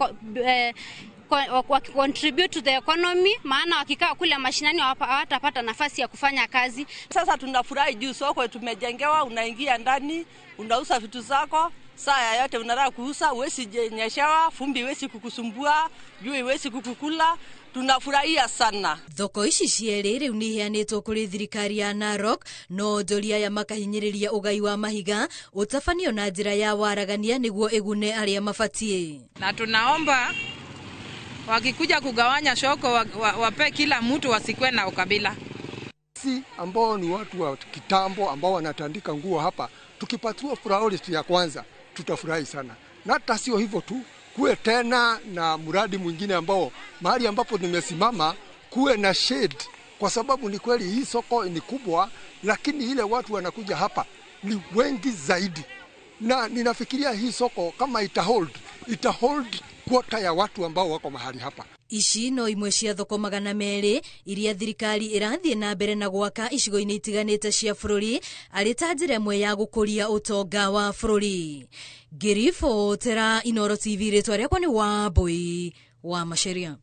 contribute to the economy, maana wakikaa kule mashinani hawatapata nafasi ya kufanya kazi. Sasa tunafurahi juu soko tumejengewa, unaingia ndani, unauza vitu zako, saa yote unataka kuuza, uwezi nyeshewa, fumbi iwezi kukusumbua, jua iwezi kukukula. Tunafurahia sana. Thoko ici cierĩ rĩu nĩ iheanĩtwo kũrĩ thirikari ya Narok, no onjoria ya makahinyĩrĩria ũgai wa mahiga ũtabanio na njĩra ya waragania nĩguo ĩgune arĩa mabatie. Na tunaomba wakikuja kugawanya soko wape kila mtu, wasikwe na ukabila. Si ambao ni watu wa kitambo ambao wanatandika nguo hapa, tukipatiwa priority ya kwanza tutafurahi sana. Na hata sio hivyo tu, kuwe tena na mradi mwingine ambao mahali ambapo nimesimama kuwe na shade, kwa sababu ni kweli hii soko ni kubwa, lakini ile watu wanakuja hapa ni wengi zaidi, na ninafikiria hii soko kama itahold quota ya watu ambao wako mahali hapa. Ici no imwe cia thoko 200 iria thirikari irathiĩ na mbere na gwaka icigo-inĩ itiganĩte cia bũrũri arĩ ta njĩra ĩmwe ya gũkũria ũtonga wa bũrũri. Ngĩribotera Inooro TV, rĩtwa rĩakwa nĩ Wambui wa Macharia.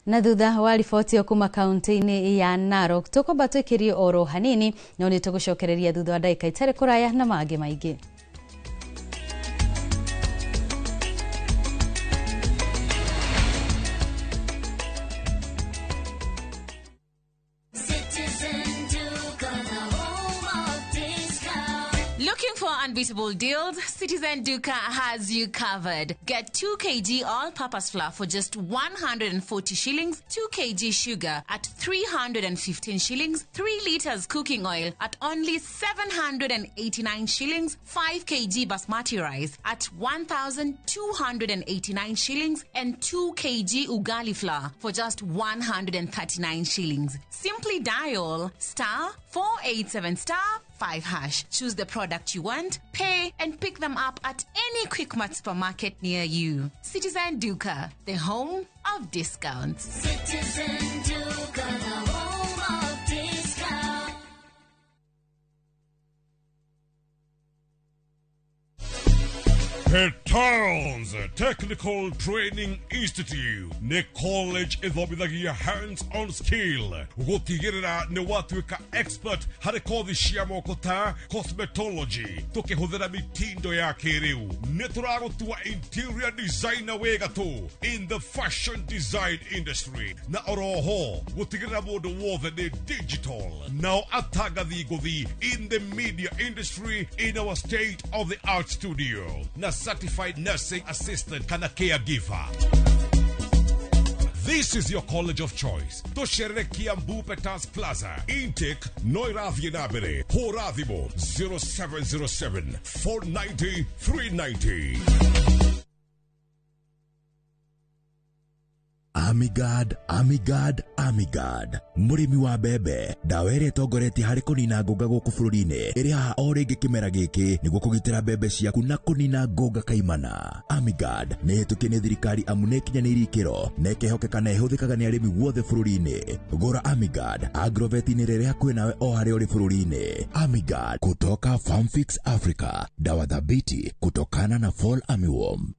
Na thutha wa riboti kuma kaunti-inĩ ya Narok tũkwamba twĩkĩrie oro hanini, no nĩ tũgũcokereria thutha wa ndagĩka itarĩ kũraya na mangĩ maingĩ. Looking for unbeatable deals? Citizen Duka has you covered. Get 2 kg all-purpose flour for just 140 shillings, 2 kg sugar at 315 shillings, 3 liters cooking oil at only 789 shillings, 5 kg basmati rice at 1,289 shillings, and 2 kg ugali flour for just 139 shillings. Simply dial *487*5#. Choose the product you want, pay, and pick them up at any Quickmart supermarket near you. Citizen Duka, the home of discounts. Citizen Duka, the home of discounts. Petals Technical Training Institute ne college ithomithagia hands-on skill gutigirira ne watuika expert hari kothi cia moko ta cosmetology tukihuthira mitindo ya kiriu ne turagutua interior designer wega tu in the fashion design industry na oroho gutigirira mundu wothe ni digital now atagathi guthi in the media industry in our state of the art studio na certified nursing assistant kana caregiver. This is your college of choice. Tosherere Kiambu Petals Plaza. Intake Noirathi Nabere. Horathimo 0707 490 390. Amigad, Amigad, Amigad. Murimi wa bebe, dawa ĩrĩa ĩtongoretie harĩ kũnina ngũnga gũkũ bũrũri-inĩ ĩrĩ haha o rĩngĩ kĩmera gĩkĩ nĩguo kũgitĩra bebe ciaku na kũnina ngũnga kaimana. Amigad nĩ ĩhĩtũkie nĩ thirikari amu nĩ ĩkinyanĩirie ikĩro na ĩkehokeka na ĩhũthĩkaga nĩ arĩmi wothe bũrũri-inĩ. Gũra Amigad agrovet-inĩ rĩrĩa hakuhĩ nawe o harĩa ũrĩ bũrũri-inĩ. Amigad kutoka Farmfix Africa, dawa thabiti kutokana na fall armyworm.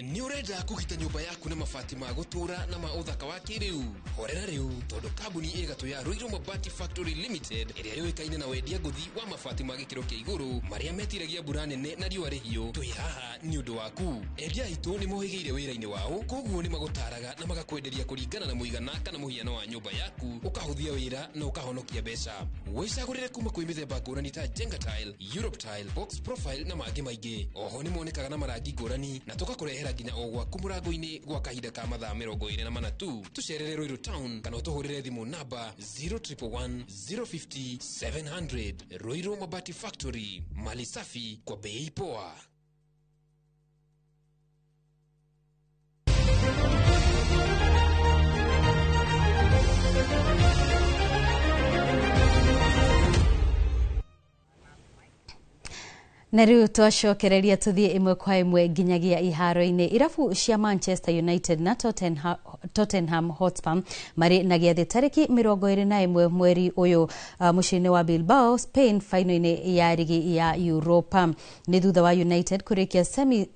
Ni urenda kugita nyumba yaku na mabati ma gutura na ma uthaka wa kiriu. Horera riu tondu kambuni igatu ya Ruiru Mabati Factory Limited iria yoikaine na wendia nguthi wa mabati ma gikiro kia iguru maria metiragia mbura nene na riua rihio. Twi haha ni undu waku. Endia itu ni mohigeire wira-ini wao, koguo ni magutaraga na magakwenderia kuringana na muigana kana muhiano wa nyumba yaku, ukahuthia wira na ukahonokia mbeca. Wicagurire kuma kwi mithemba ngurani ta Jenga Tile, Europe Tile, Box Profile na mangi maingi. Oho ni monekaga na marangi ngurani na tugakurehera nginya o gwaku murango-ini gwa kahinda ka mathaa 24 tu. Tucerere Ruiru Town kana utuhurire thimu namba 0111 050 700. Ruiru Mabati Factory, mali safi kwa bei poa. Na riu twacokereria tuthie imwe kwa imwe nginyagia iharo-ini. Irabu cia Manchester United na Tottenham Hotspur mari na giathi tariki 21 mweri uyu mucini wa Bilbao, Spain, final-ini ya rigi ya Europa. Ni thutha wa United kurikia semi